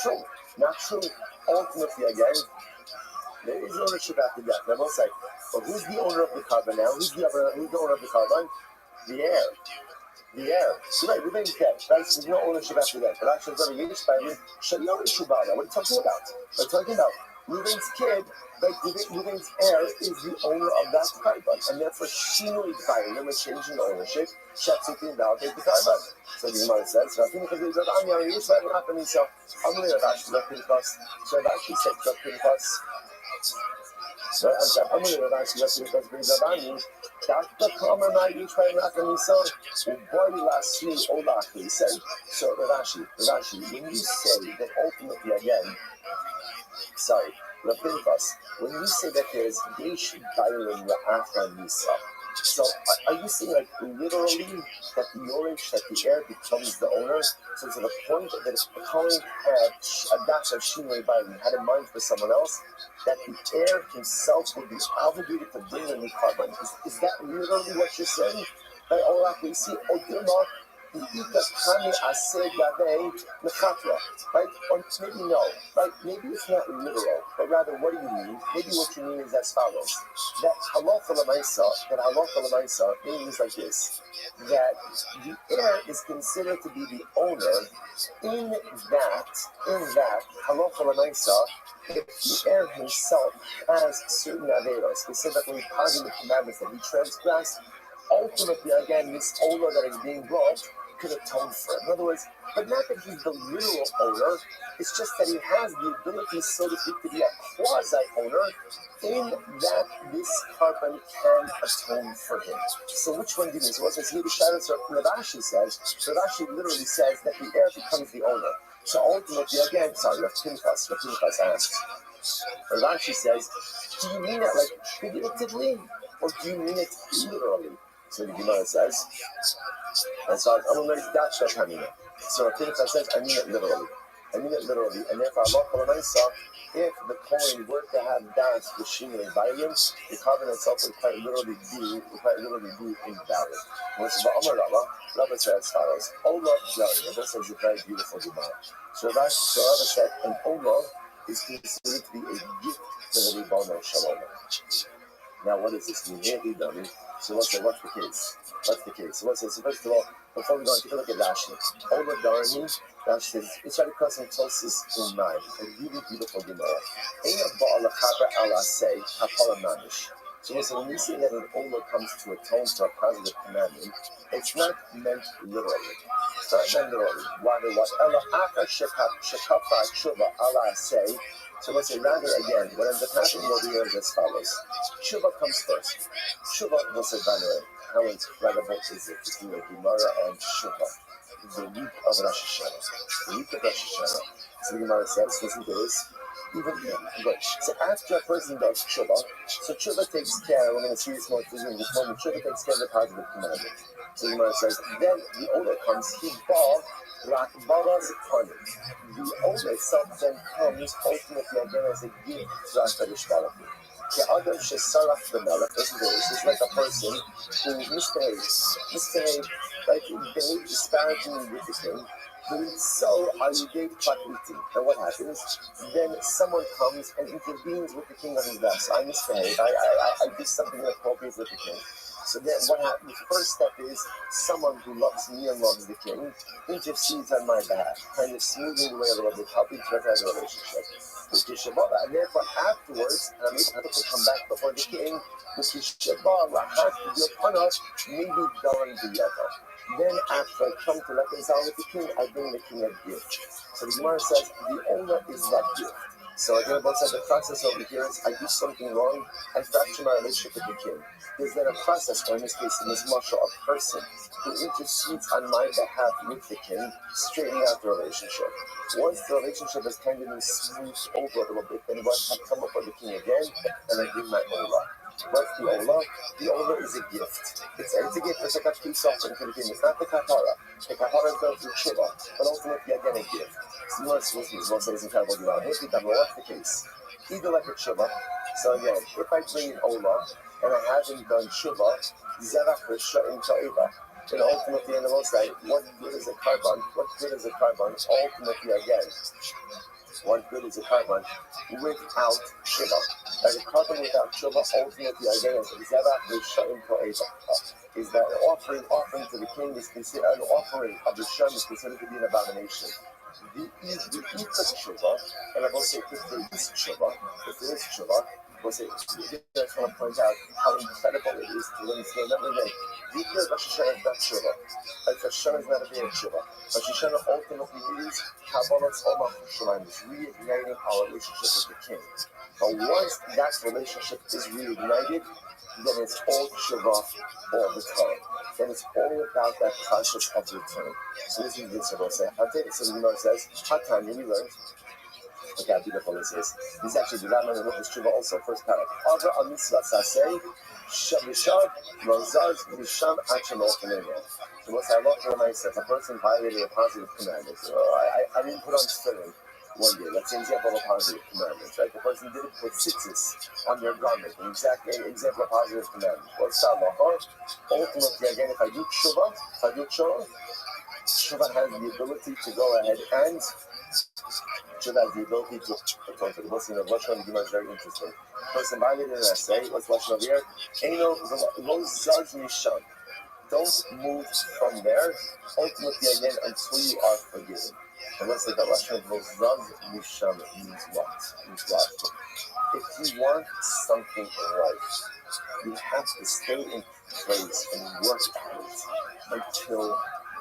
[SPEAKER 1] true. Not true. Ultimately, again, there is ownership after death. I will say, but who's the owner of the carbon now? Who's the owner of the carbon? The air. The air. So right, Reuben's dead. Right? So there's no ownership after that. But actually, what are you talking about? We're talking about Reuben's kid. Right? Reuben's heir is the owner of that carbon, and therefore Shinoi Bailim, a change in ownership, shuts it to invalidate the carbon. So the Gemara says, so Rabbi said, so Rashi, when you say that ultimately again, when you say that there is Yesh Bailim La'achar Nisa, so are you saying like literally that the Yorish, that the heir becomes the owner? So to the point that if the Kohen had a dash of Shinoi Bailim had in mind for someone else, that the heir himself would be obligated to bring a new carbon? Is that literally what you're saying? Right? All that we see, right? Or maybe no, right? Maybe it's not literal, but rather what do you mean? Maybe what you mean is as follows: that halacha l'maisa means like this: that the heir is considered to be the owner in that halacha l'maisa. If the heir himself has certain averos, specifically part of the commandments that he transgressed, ultimately, again, this owner that is being brought could atone for it. In other words, but not that he's the literal owner, it's just that he has the ability, so to speak, to be a quasi-owner in that this carbon can atone for him. So which one do you mean? So what says here, the Shadow Rashi says, so Rashi literally says that the heir becomes the owner. So ultimately, again, Rav Pinchas asks, Rashi says, do you mean it like figuratively, or do you mean it literally? So the Gemara says, and so I'm going to make that Shachamina. So Rav Pinchas says, I mean it literally. And therefore, if the Kohen were to have das with Shinoi Bailim, the carbon itself would quite literally be invalid. Which is what Rabbi said as follows: Ola Jari. This is a very beautiful Gemara. So Rabbi said, an Ola is considered to be a gift to the Ribono Shalom. Now, what does this mean? So what's the case? So first of all, before we go on, take a look at Rashi. Ola Darni, Rashi says, it's right across from Tosis in 9. A really beautiful Gemara. Eina Ba'ala Chaba Ala Say, Kapala Manish. So listen, when we say that an Ola comes to atone for a positive commandment, it's not meant literally. Why the what? Ela Aka Shekafa Shuva Ala Say. So let's say rather again, what ends up happening over here is as follows. Shuva comes first. Shuva was a banner. How incredible is it to do a Gemara on Shuva? the week of Rosh Hashanah. The week of Rosh Hashanah. So the Gemara says, listen to this. Even good. So after a person does tshuva, so tshuva takes care. We're going to see this more in this moment. Tshuva takes care of the positive commandment. So the Gemara says, then the owner comes. He bought like baras upon it. The owner itself then comes ultimately again as a gift to Hakadosh Baruch Hu. The other shesarach b'melech. This is like a person who misbehaved, like behaved disparagingly with the king. So alidei pakliti. And what happens? Then someone comes and intervenes with the king on his behalf. So I misbehaved. I did something inappropriate with the king. So then what happens? The first step is someone who loves me and loves the king intercedes on my behalf, kind of smoothing the way a little bit, helping to have a relationship. And therefore afterwards, and I'm able to come back before the king, then after I come to reconcile with the king, I bring the king a gift. So the Gemara says the owner is that gift. So again, both said the process over here is I do something wrong, I fracture my relationship with the king. There's then a process, or in this case, in this marshal, a person who intercedes on my behalf with the king, straightening out the relationship. Once the relationship has kind of been smoothed over a little bit, then I come up with the king again, and I bring my olah. What's the olah? The olah is a gift. It's a gift. It's like a peace offering to the king. It's not the kapara. The kapara is going through tshuva, but ultimately again a gift. So you want to with me? We'll say it's incredible. What's the case? Either like a tshuva. So again, if I bring an olah and I haven't done tshuva, zerach v'sha'im ta'eva. And ultimately, in the most side, what good is a carbon? What good is a carbon? Ultimately, again, what good is a carbon without tshuva? Like a carbon without tshuva, ultimately, again, is that offering to the king is considered an offering of the shem is considered to be an abomination. The tshuva, and I will say if there is tshuva, we'll say, I just want to point out how incredible it is to learn to remember that the year of Rosh Hashanah is not tshuva. Rosh Hashanah is not a day of tshuva. Rosh Hashanah ultimately is Kabbalas Omach Shalim, is reigniting our relationship with the king. But once that relationship is reignited, then it's all tshuva all the time. Then it's all about that process of return. So this is what we'll say. So the Gemara says, Hatanya, we learned. Look how beautiful this is. This is actually the Rabbi and the Tshuva also, first paragraph. Avra a mitzvah saseh, shabishad, rozaz, misham, acham, ochanema. So what's I love for myself? A person violated a positive commandment. So I didn't put on tefillin one day. That's an example of a positive commandment, right? The person didn't put tzitzis on their garment. An example of positive commandment. What's that law? Ultimately, again, if I do tshuva, tshuva has the ability to go ahead and tshuva has the ability to return to the Muslim of Lashon. The Gemara is very interesting. Person violated an essay. What's Lashon over here? Eino lo zaz misham. Don't move from there. Ultimately, again, until you are forgiven. And let's say the Lashon of lo zaz misham means what? If you want something in life, you have to stay in place and work at it until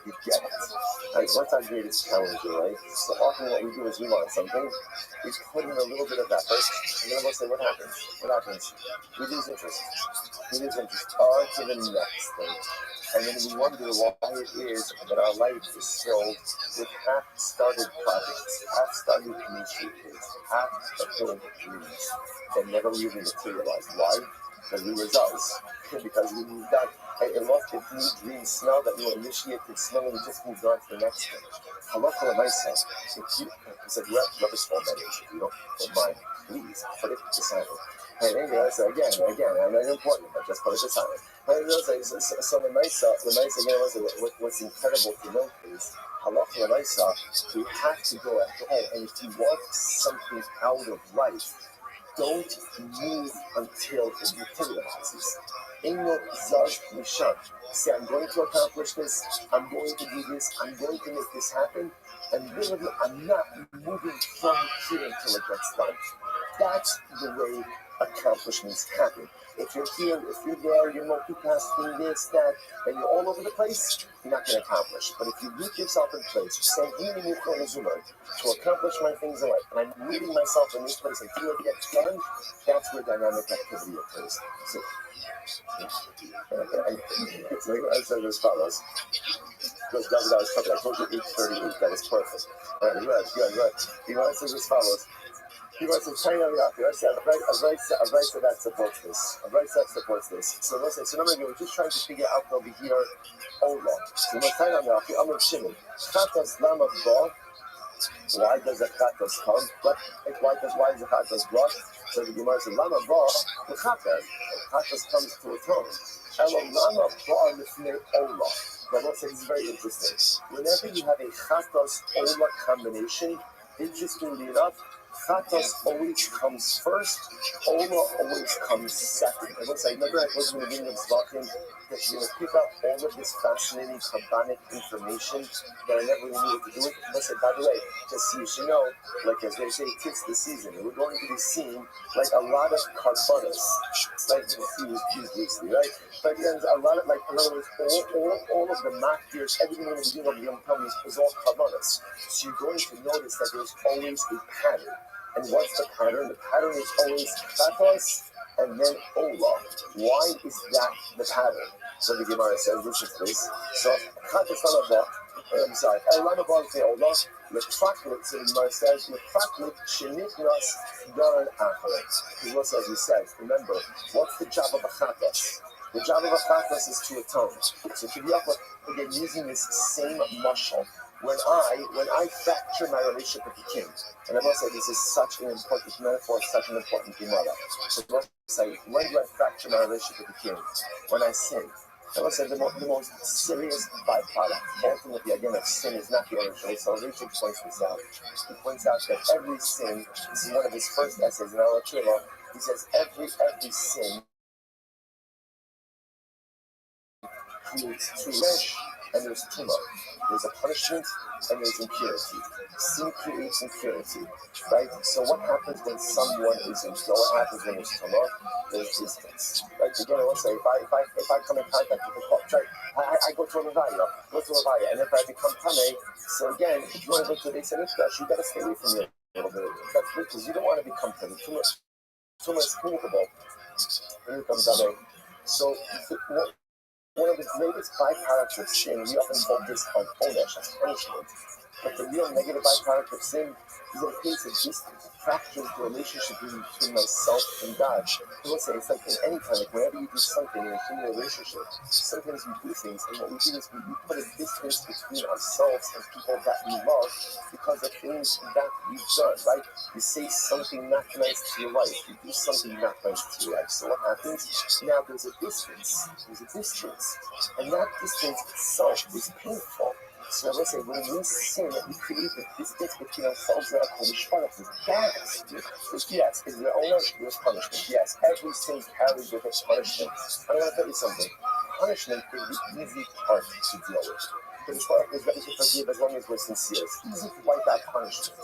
[SPEAKER 1] you get it. Like, what's our greatest challenge, right? So often what we do is we want something, we put in a little bit of effort, and then we'll say, what happens? We lose interest. On to the next thing. And then we wonder why it is that our life is filled with half-started projects, half-started initiatives, half-fulfilled dreams that never really materialize. Why? Because we results. Because we moved on. It lost its new dream smell that we initiated smell and we just moved on to the next thing. Halacha myself. If you said, Rabbi small that is, if you don't mind, please put it beside it. And anyway, I said again, I'm not important, but just put it beside it. So the Maisa again, what's incredible to note is halacha myself, you have to go ahead, and if you want something out of life, don't move until it materializes. Eino zaz misham. Say, I'm going to accomplish this, I'm going to do this, I'm going to make this happen, and really, I'm not moving from here until it gets done. That's the way accomplishments happen. If you're here, if you're there, you're multitasking this, that, and you're all over the place, you're not going to accomplish. But if you root yourself in place, you say, to accomplish my things in life, and I'm rooting myself in this place until it gets done, that's where dynamic activity occurs. So I said as follows. Because David, I was talking, I told you 8:38. That is perfect. All right, good. The Gemara says as follows. The Gemara says, "Tiny Yafi." I said, a right that supports this. A right that supports this. So let's say, so number we're just trying to figure out over here, Ola. So Tiny Yafi, Amr Shimon. Chatas Lama Ba. Why does a chatas come? Why is the chatas brought? So the Gemara says, "Lama Ba the chatas." Chatas comes to atone. Elo Lama Ba Lifnei Ola. Now, let's say this is very interesting. Whenever you have a chatas ola combination, interestingly enough, chatas always comes first, ola always comes second. And let's say, remember I told you in the beginning of Zvachim that you're going to pick up all of this fascinating Kabbanic information that I never really knew what to do with. Let's say, by the way, just so you should know, like as they say, tis the season. We're going to be seeing like a lot of karbanos, like these loosely, right? But again, a lot of, like, in other words, all of the makdirs, everything in the beginning of the Yom Tov is all karbanos. So you're going to notice that there's always a pattern. And what's the pattern? The pattern is always chatos and then ola. Why is that the pattern? So the Gemara says, listen to this. So chatos ola. I'm sorry. Elana Bal Te Ola. Lepraklit. So the Gemara says, Lepraklit shenitnas daran acharet. Because as we said, remember, what's the job of a chatos? The job of a chatos is to atone. So to be up again using this same mashal. When I fracture my relationship with the king, and I must say this is such an important metaphor, such an important Gemara. So I must say, when do I fracture my relationship with the king? When I sin. I must say the most serious byproduct, ultimately again, of sin is not the only choice. So Rachel points this out. He points out that every sin, this is one of his first essays in our Chila, he says every sin creates two mesh, and there's tumah. There's a punishment and there's impurity. Sin creates impurity, right? So what happens when someone is in tumah? What happens when there's tumah? There's distance, right? Again, I want to say, if I come in contact with a corpse, right? I go to a levaya, and if I become tameh, so again, if you want to go to the base of Mikdash, you got to stay away from your little bit. That's because you don't want to become tameh. Tumah is communicable. When you become tameh, so one of the greatest byproducts of sin, we often call this on onesh, as punishment. But the real negative byproduct of sin is that it creates a distance, it fractures the relationship between myself and God. I will say, it's like in any kind, like whenever you do something in a human relationship, sometimes we do things, and what we do is we put a distance between ourselves and people that we love because of things that we've done, right? You say something not nice to your wife, you do something not nice to your wife. So what happens? Now there's a distance, and that distance itself is painful. So let's say when we sin, we create a distance between ourselves and our Kodesh Baruch Hu. Yes, is there onesh, there's punishment. Yes, every sin carries with it punishment. I'm going to tell you something. Punishment is the easy part to deal with. Kodesh Baruch Hu is ready to forgive as long as we're sincere. It's easy to wipe out punishment.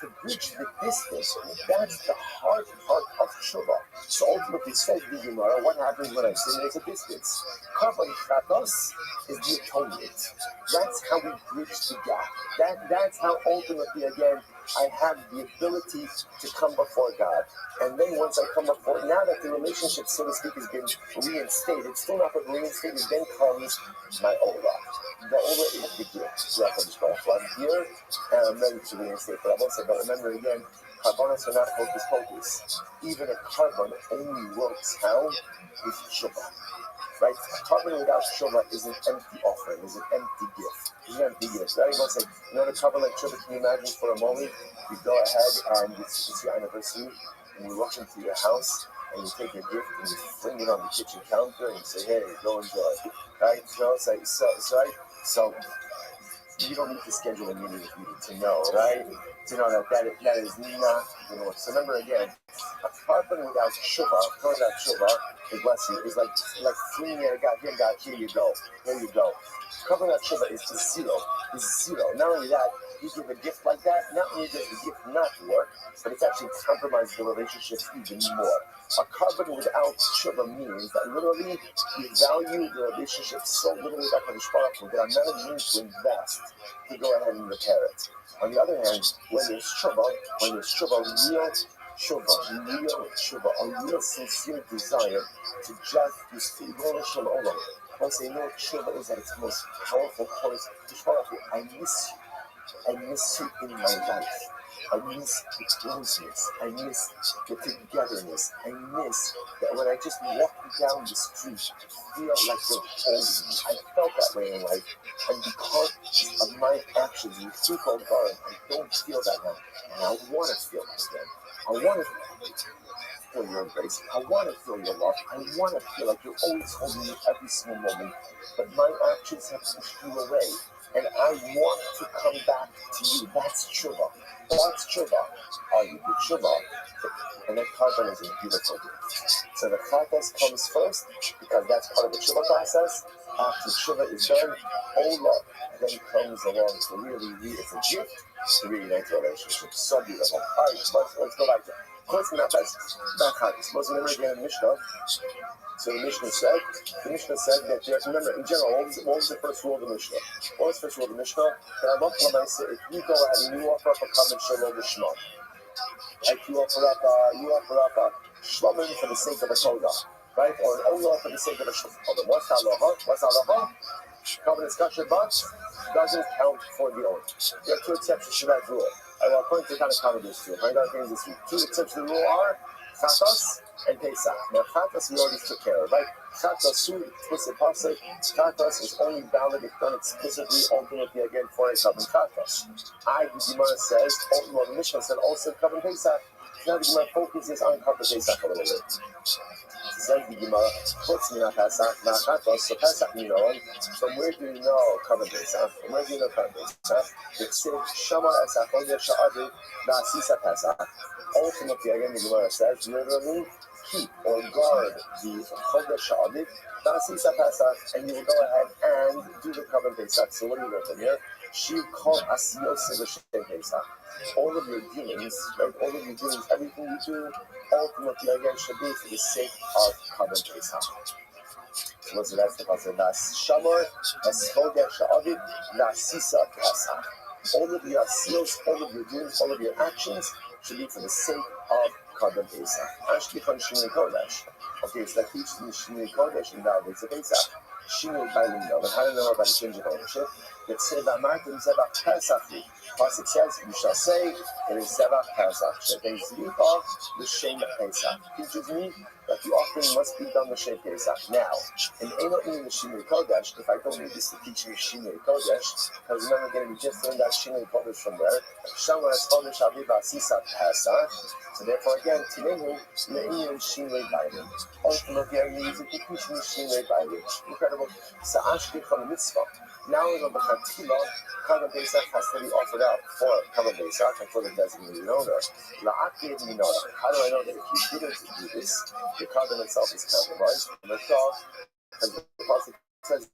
[SPEAKER 1] To bridge the distance, that's the hard part of tshuva. So ultimately, says the Gemara, what happens when I sin? There's a distance. Karban chatos is the atonement. That's how we bridge the gap. That's how ultimately, again, I have the ability to come before God. And then once I come before, now that the relationship, so to speak, has been reinstated, still not been reinstated, then comes my Ola. The Ola is the gift. So I'm here, and I'm ready to reinstate. But I will say, but remember again, karbanos are not hocus pocus. Even a carbon only works how? With tshuva. Right? A carbon without tshuva is an empty offering, is an empty gift. It's an empty gift. Right? You'll say, you know the carbon like tshuva, can you imagine for a moment? You go ahead and it's your anniversary, and you walk into your house, and you take a gift, and you fling it on the kitchen counter, and you say, hey, go enjoy. Right? So you don't need to schedule a meeting with me to know, right? To know that is not going to work. So remember again, a carbon without tshuva, bless you, is like flinging at a God, here you go. Carbon without tshuva is zero. Not only that, you give a gift like that, not only does the gift not work, but it's actually compromised the relationship even more. A carbon without tshuva means that literally you value the relationship so little with HaKadosh Baruch Hu that I'm not willing to invest to go ahead and repair it. On the other hand, when there's tshuva, real tshuva, a real sincere desire to just Once they know what tshuva is at its most powerful point, I miss you. I miss you in my life. I miss the closeness. I miss the togetherness. I miss that when I just walk down the street, I feel like you're holding me. I felt that way in life. And because of my actions, you think, oh God, I don't feel that now. And I want to feel that again. I want to feel your embrace. I want to feel your love. I want to feel like you're always holding me every single moment. But my actions have pushed you away. And I want to come back to you. That's tshuva. That's tshuva. Are you the tshuva? And that carbon is a beautiful gift. So the chatas comes first because that's part of the tshuva process. After tshuva is done, Ola then comes along to really, it's a gift to reunite the relationship. So beautiful. All right, let's go back to it. Let's get back. Suppose we remember again in Mishnah. So the Mishnah said that, remember, in general, what was the first rule of the Mishnah? What was the first rule of the Mishnah? That if you go ahead and you offer up a common shalom lishma, like you offer up a shlomim for the sake of a toga, right? Or an olah for the sake of a shlomim. What's halacha? Common discussion, but doesn't count for the owner. There are two exceptions to that rule. I will point to kind of cover this too. I got things this week. Two exceptions to the rule are chatas and Pesach. Now, chatas we already took care of, right? Chatas, explicit pasuk. Chatas is only valid if done explicitly, ultimately again for a common chatas. The Gemara says, the Mishnah said also common Pesach. Now the Gemara focuses on common Pesach a little bit. Says the Gemara, so Pesach, from where do you know common Pesach? From where do you know common Pesach? It says, Shama Esach, Sha'adu, Na'asisa Pesach. Ultimately, again, the Gemara says, literally, keep or guard the Chodesh Sha'adu, Na'asisa Pesach, and you will go ahead and do the common Pesach. So what do you learn from here? Shiv Kol Asiyos L'Shem Pesach. All of your dealings, right? All of your dealings, everything you do, ultimately again should be for the sake of common Pesach. So that's the concept. Shamar, Eschodesh Sha'avid, Na'asisa Pesach. All of your seals, all of your dealings, all of your actions should be for the sake of common Pesach. Ashkechon Shinui Kodesh. Okay, it's like teaching Shinui Kodesh in nowadays of Pesach. Shinui Bailing, but how do you know about the change of ownership? That say that Martin Zebach Pesach. Pasuk says, you shall say, it is Zebach Pesach. Shebei Zricha l'Shem Pesach. Teaches me that the offering must be done l'Shem Pesach. Now, in Eno in the Shinui Kodesh, if I don't need this to teach me Shinui Kodesh, because remember again, we just learned that Shinui Kodesh from where? Shama es Kodesh Aviva Sisa Pesach. So therefore again, Tinehu, Le'inu Shinui Bailing. Ultimately, I use it to teach me Shinui Bailing. Incredible. Sa'ashkechon mitzvah. Now in the Chatila, Kavan Pesach has to be offered out for Kavan Pesach and for the designated owner. La'akiv minora. How do I know that if you didn't do this, the Kavan itself is compromised? Because the Pasuk says,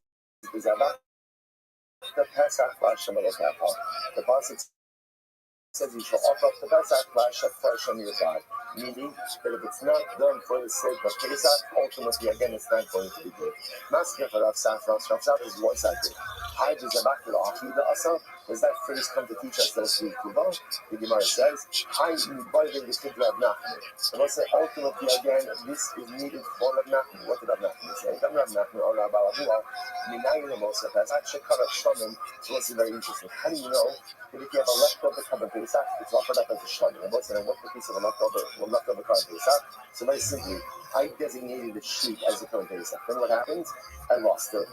[SPEAKER 1] the Pesach Hashem Elokecha. The Pasuk says you shall offer up the Pesach for Hashem your God. Meaning that if it's not done for the sake of Pesach, ultimately again it's not going to be good. Masker for Rav Safra is one side. Hi, does that phrase come to teach us those three Kuba? The Gemara says, Hi, you bothering the kid Rav Nachman. And we'll say, ultimately again, this is needed for Rav Nachman. What did Rav Nachman say? Rav Nachman or Rav Alavua, Minayin Moshe, that's actually covered Shlomin. So it's very interesting. How do you know that if you have a leftover Kavan Pesach, it's offered up as a Shlomin? And what's the piece of a leftover Kavan Pesach? So very simply, I designated the sheep as a Kavan Pesach. Then what happens? I lost it.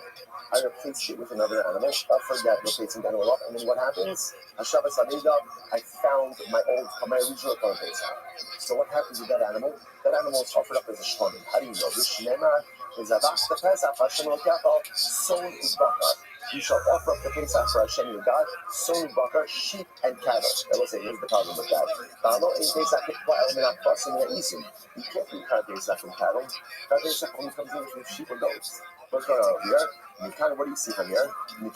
[SPEAKER 1] I replaced it with another animal. I forget replacing the animal up, and then what happens? Hashavas Amida, I found my original Kavan Pesach. So what happens with that animal? That animal is offered up as a shlomin. How do you know? This Shneimar is Avach the Pesach, Hashem Elokecha, Son Ubakar. You shall offer up the Pesach for Hashem your God, Son Ubakar, sheep and cattle. I will say, here's the problem with that. You can't do Kavan Pesach from cattle. Kavan Pesach only comes in from sheep and goats. What's going on here? What do you see from here? And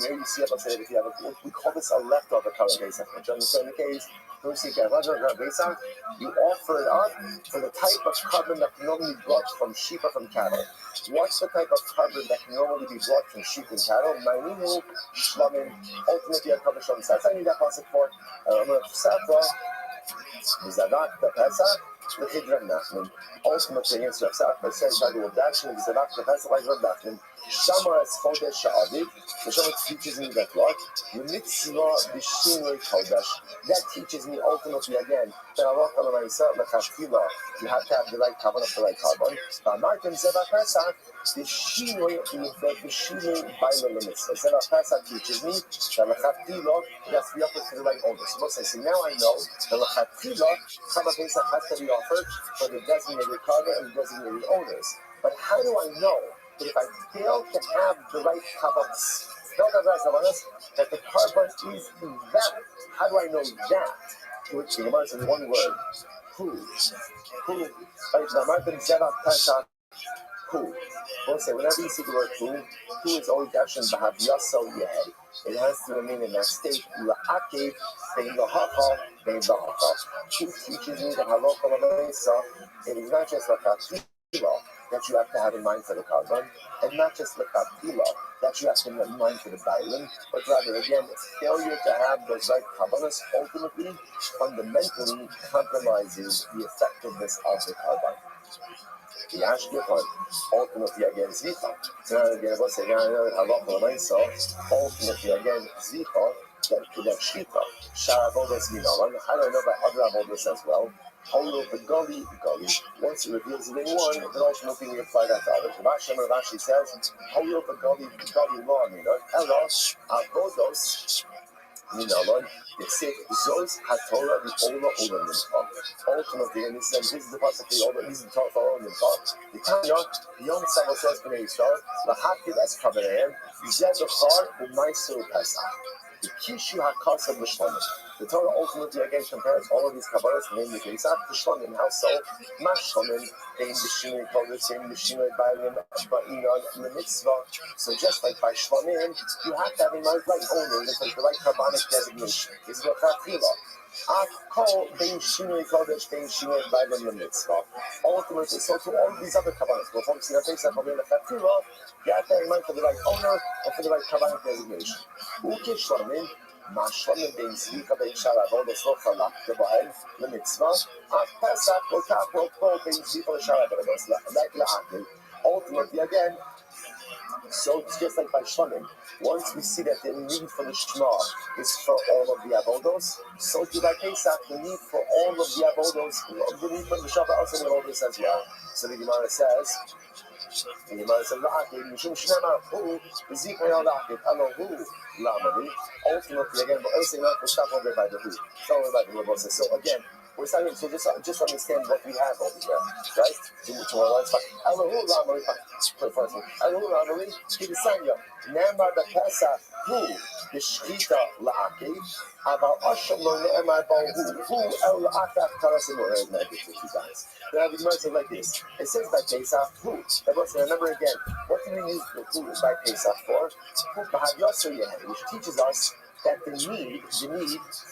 [SPEAKER 1] here you see, let's say, if you have we call this a leftover Kavan Pesach. Which understand the case, you offer it up for the type of carbon that can normally be brought from sheep or from cattle. What's the type of carbon that can normally be brought from sheep and cattle? Ma'inu, shlamim, ultimately a carbon shlamim. So that's how I need that pasuk for. Safra, Mizadak, the Pesach. the Chidra Nachman, ultimately against Rav Sachar, says that the redaction of the Zavach, the Pesach like Rav Nachman, Shama es Chodesh Sha'avid, the Shama teaches me that what? The mitzvah b'shinui kodesh, that teaches me ultimately again, that Allah Ta'ala l'chatchila, you have to have the right kavanah for the right carbon. V'amartem Zavach Pesach, the shinui b'ayla l'mitzvah. Zavach Pesach teaches me that l'chatchila, that's the offer for the right owner. So let's say, now I know that l'chatchila, Chama Pesach has to be offered for the designated carbon and the designated owners. But how do I know that if I fail to have the right kavanas, that the carbon is invalid? How do I know that? Which the Gemara says one word. Who? Who? We'll say whenever you see the word who is always action b'havyaso yeh. It has to remain in that state. La'akev bein lahacha bein lahacha. Who teaches me that halacha l'maisa? It is not just l'chatchila that you have to have in mind for the carbon, and not just l'chatchila that you have to have in mind for the bailim, but rather again, failure to have those right kabbalas ultimately fundamentally compromises the effectiveness of the carbon. The Ashkefan, ultimately again Zvicha. So again, let's say halacha l'maisa, ultimately again Zvicha, that Shita, Sha'avodas Minalan. How do I know about other avodas as well? Holo the gully. Once it reveals it in one, then ultimately we apply that to others. Rashi says, Holo the gully law, Elos avodos Minalan. It's it. Zos haTorah the Ola Mincha. Ultimately, and he says, this is the pasuk the Ola. This is the Torah for Ola Mincha. The Tanya, Yom Savosos Bnei Yisrael, Lahakiv as Kavanayim, Zed Bechar u'Maisur Pesach. The Kishu HaKasav L'Shlonim. The Torah ultimately again compares all of these kabbalas, namely Pesach, to Shlonim. How so? Mash Shlonim, Ein B'Shinui Kodesh, Ein B'Shinui Bailim, Ba'inon, the Mitzvah. So just like by Shlonim, you have to have in mind right owners, like the right kabbalic designation. This is what Chatchila. Kol Bein Shinui Kodesh, Bein Shinui Bailim, the Mitzvah. Ultimately, so to all of these other kabbalas, we're focusing on Pesach, on the Chatchila, you have to have in mind for the right owner and for the right kabbalic designation. Uke Shlonim, Mashlonim bein Zvicha bein Sharavodos lo chalakta b'hem l'mitzvah. Pesach lo kol bein Zvicha l'Sharavodos like la'akim. Ultimately, again, so it's just like by Shlonim. Once we see that the need for the Shema is for all of the avodos, so to by Pesach, the need for all of the avodos, the need for the Shabbat also the avodos as well. So the Gemara says, ultimately again, but also not to stop over by the who. So again, we're starting to just understand what we have over here, right? Ne'emar b'Pesach hu b'shchita la'akev, aval asham lo ne'emar hu el la'akav karasim or el negative to you guys. Now the Gemara says like this. It says by Pesach hu. Remember again, what do we use the hu by Pesach for? Hu b'havyaso yeh, which teaches us that the need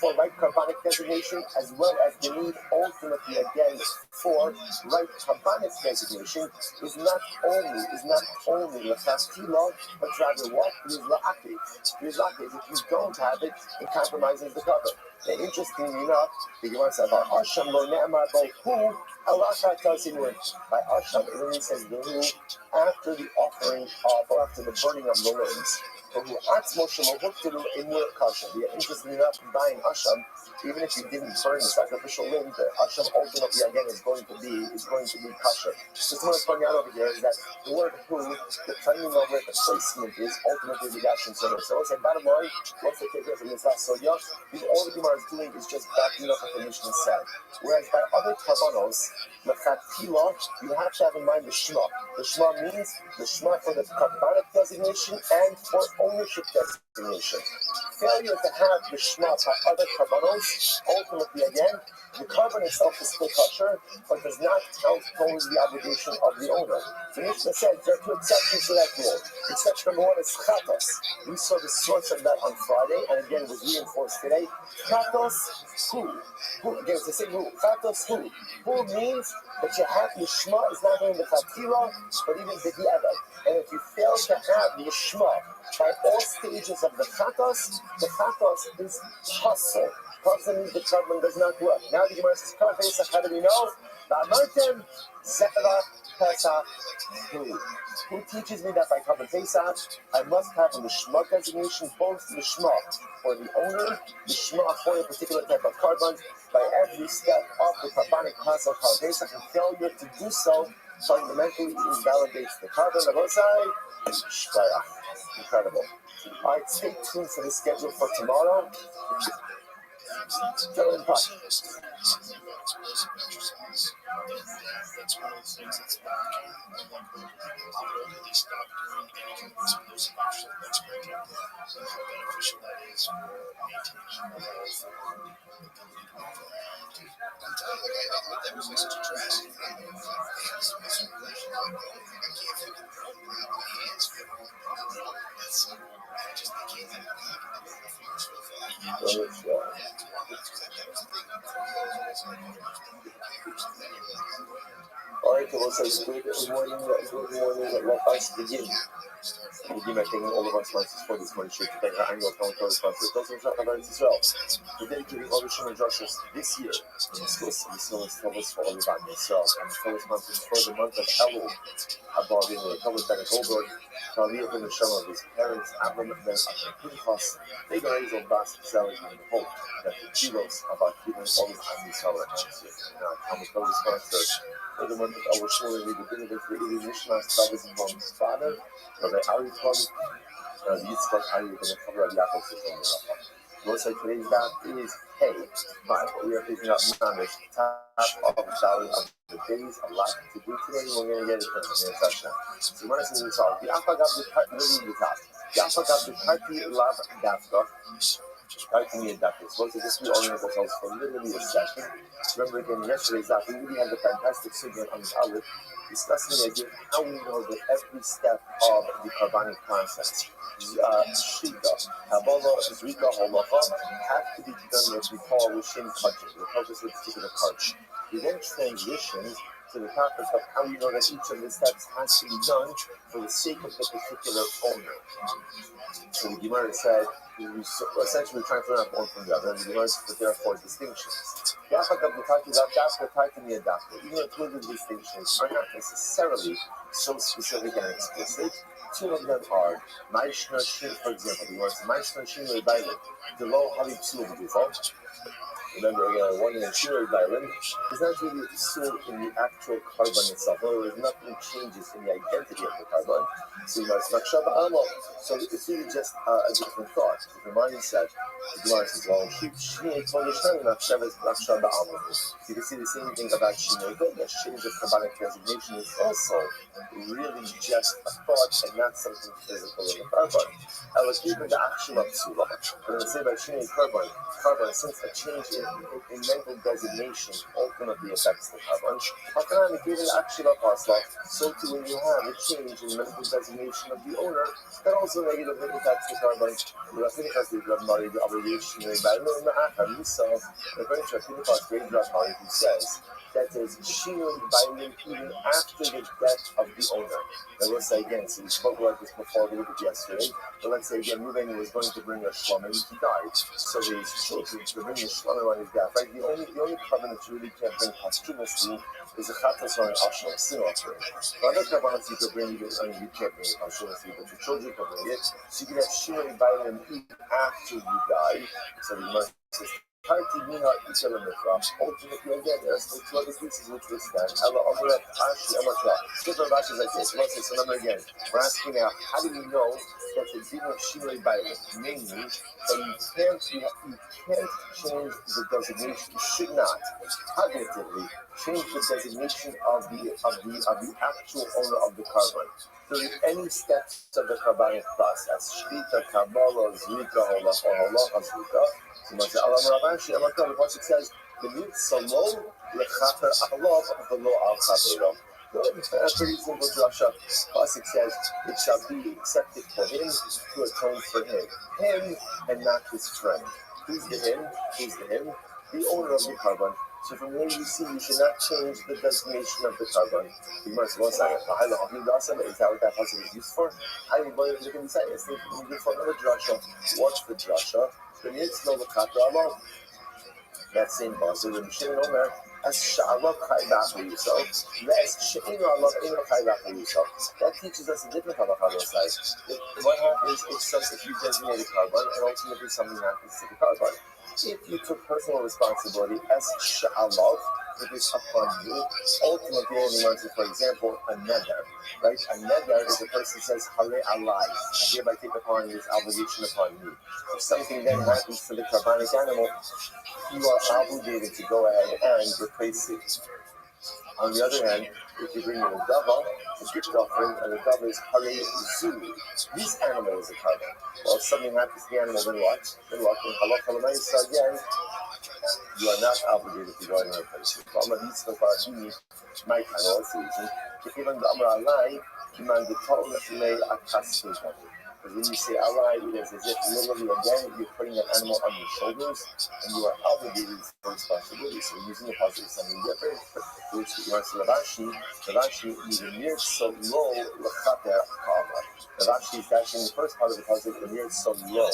[SPEAKER 1] for right carbonic designation as well as the need ultimately again for right carbonic designation is not only l'chastila, but rather what? Is la'akiv. If you don't have it, it compromises the cover. And interestingly enough, the Gemara says about Asham lo ne'emar bo hu alaka tasinur. By Asham, it only says the hu after the offering of, or after the burning of the limbs. Interestingly enough, buying Asham, even if you didn't burn the sacrificial limb, the Asham ultimately again is going to be kosher. So what's going on over here is that the word hu, depending on where the placement is, ultimately the Asham center. So let's say bottom line, once they take it from this last soya, all the Gemara is doing is just backing up what the Mishnah said. Whereas by other karbanos, l'chatchila, you have to have in mind the Shema. The Shema means the Shema for the carbonic designation and for ownership designation. Failure to have the Shema by other karbanos, ultimately again, the carbon itself is still kosher, but does not count towards the obligation of the owner. The Mishnah said there are two exceptions to that rule. Exception number one is chatos. We saw the source of that on Friday, and again it was reinforced today. Chatos hu. Again, it's the same rule. Chatos hu. Hu means that you have the Shema is not only the chatila, but even the di'evad. And if you fail to have the Shema by all stages of the chatos is hustle. Constantly the carbon does not work. Now the Gemara says, how do we know? V'amartem zera pesach hu. Who teaches me that by Korban Pesach, I must have a Lishma designation, both Lishma for the owner, Lishma for a particular type of carbon, by every step of the carbonic process of Korban Pesach, and failure to do so fundamentally invalidates the carbon. Incredible. All right, stay tuned for the schedule for tomorrow.
[SPEAKER 2] Explosive exercise. That's one of the things that's lacking. They stop doing any kind of explosive exercise. So how beneficial that is for maintaining our health, ability to move around. I'm telling you, that was like such a drastic thing. I can't fucking grab my hands. That's I just became that
[SPEAKER 1] All right, so let's say good morning, let us begin. Begin by thanking all of our sponsors for this morning. To thank our annual Talmud sponsors. Those who are about Israel. We're dedicating all the Shimon Joshua this year in the schools and the Snows Thomas for all the Band Israel. And the fellow sponsors for the month of Elul, above in the Talmud Ben Goldberg, Taliyah Ben Neshama of his parents, Avram Ben Asher Pinchas, they got raised on Bas selling and the hope that the Chilos about keeping all the Band Israel and our Talmud fellow sponsors. For the month of Elul, Shmuel, we begin with the Ili Nishmas, David's and Mom's father, Rabbi Ari Tom, Yitzchak Ari, and the cover of Yaakov Sishon. Lord said today's daf is Hey 5. We are picking up Mamish, top of the salary of the days. A lot to do today. We're going to get it done in a session. So you want to see this all. The Alpha got the part, really the top. The Alpha got the party love Dafka. Party me a Dafka. Supposed to just be oriented ourselves for literally a session. Remember again, yesterday's daf, we really had the fantastic segment on the Aleph discussing the idea of how we know that every step of the carbonic process, Shita, Kabbalah, Zrika, Holacha, have to be done what we call Rishim Kajim, the purpose of a particular karch. We then transition to the topic of how we know that each of the steps has to be done for the sake of the particular owner. So the Gemara said, essentially we're trying to learn out one from the other, and the Gemara said that there are 4 distinctions. Even though 2 of the distinctions are not necessarily so specific and explicit, 2 of them are Maishna Shin, for example, the words Maishna Shin Leibailim, the low Halib Sul default. Remember again, one in the Shir Bailim is not really still in the actual carbon itself. In other words, nothing changes in the identity of the carbon. So you must so it's really just a different thought, a different mindset. The Gemara says, well, you can see the same thing about Shinei Kodesh. Change of carbonic designation is also really just a thought and not something physical in the carbon. I was given the action of Tzula. And let's say by Shinei carbon, since a change in mental designation ultimately affects the carbon, how can I give an action of Asla? So too when you have a change in mental designation of the owner, that also negatively affects the carbon. According to Pinchas, great Rabbi, who says that there's shinui bailim even after the death of the owner. Now let's say again, so we spoke about this before we looked at yesterday, but let's say again, Reuven was going to bring a shlomim, he died. So his children to bring the shlomim on his death, right? The only carbon that you really can't bring posthumously is a chatas or an ashram, a sin offering. For other carbonates you can bring, you can't bring it posthumously, but your children can bring it. So you can have shinui bailim even after you die. So you must say, ultimately, again, there are still 2 other pieces which withstand. Ella Amra, Ashi, Amatra. Different Rashi's like this. Let's say, so remember again, we're asking now, how do we know that the din of Shinoi Bailim, namely, that you can't change the designation, you should not, cognitively, change the designation of the actual owner of the carbon during any steps of the carbonic process. Shvita, Kabbalah, Zrika, Holacha, Zrika. The Pasuk says, "Benit salo lechaper alav v'lo al chaveiro." Pretty simple drasha. Pasuk says it shall be accepted for him to atone for him and not his friend. Who's the him? The owner of the carbon. So from here you see you should not change the designation of the carbon. You must one second. Is that what that pasuk is used for? I mean, but you can say it's for another drasha. Watch the drasha. That same pasuk, Rabbi Shimon Omer, as sha'alav chai b'achayuso, as she'ino alav eno chai b'achayuso. That teaches us a different halacha side. What happens if you designate a carbon and ultimately something happens to the carbon? If you took personal responsibility as sha'alav, it is upon you, ultimately only learns it, for example, a neder, right? A neder is a person says, hare alai, I hereby take upon this obligation upon me. If something then happens to the carbonic animal, you are obligated to go ahead and replace it. On the other hand, if you bring in a dava, a gift offering, and the dava is hare zu, this animal is a carbon. Well, if something happens to the animal, then what? Then what? In halacha l'maisa again, you are not obligated to go ahead and replace it. But my kind of season, if even the Amar Alai, man the total that you made a casting. Because when you say Alai, it is as if literally again you're putting an animal on your shoulders and you are obligated for responsibility. So we're using the positive something different, which you want to Ravashi even near so low Lachater Kava. Ravashi is dashing the first part of the puzzle, the near so low.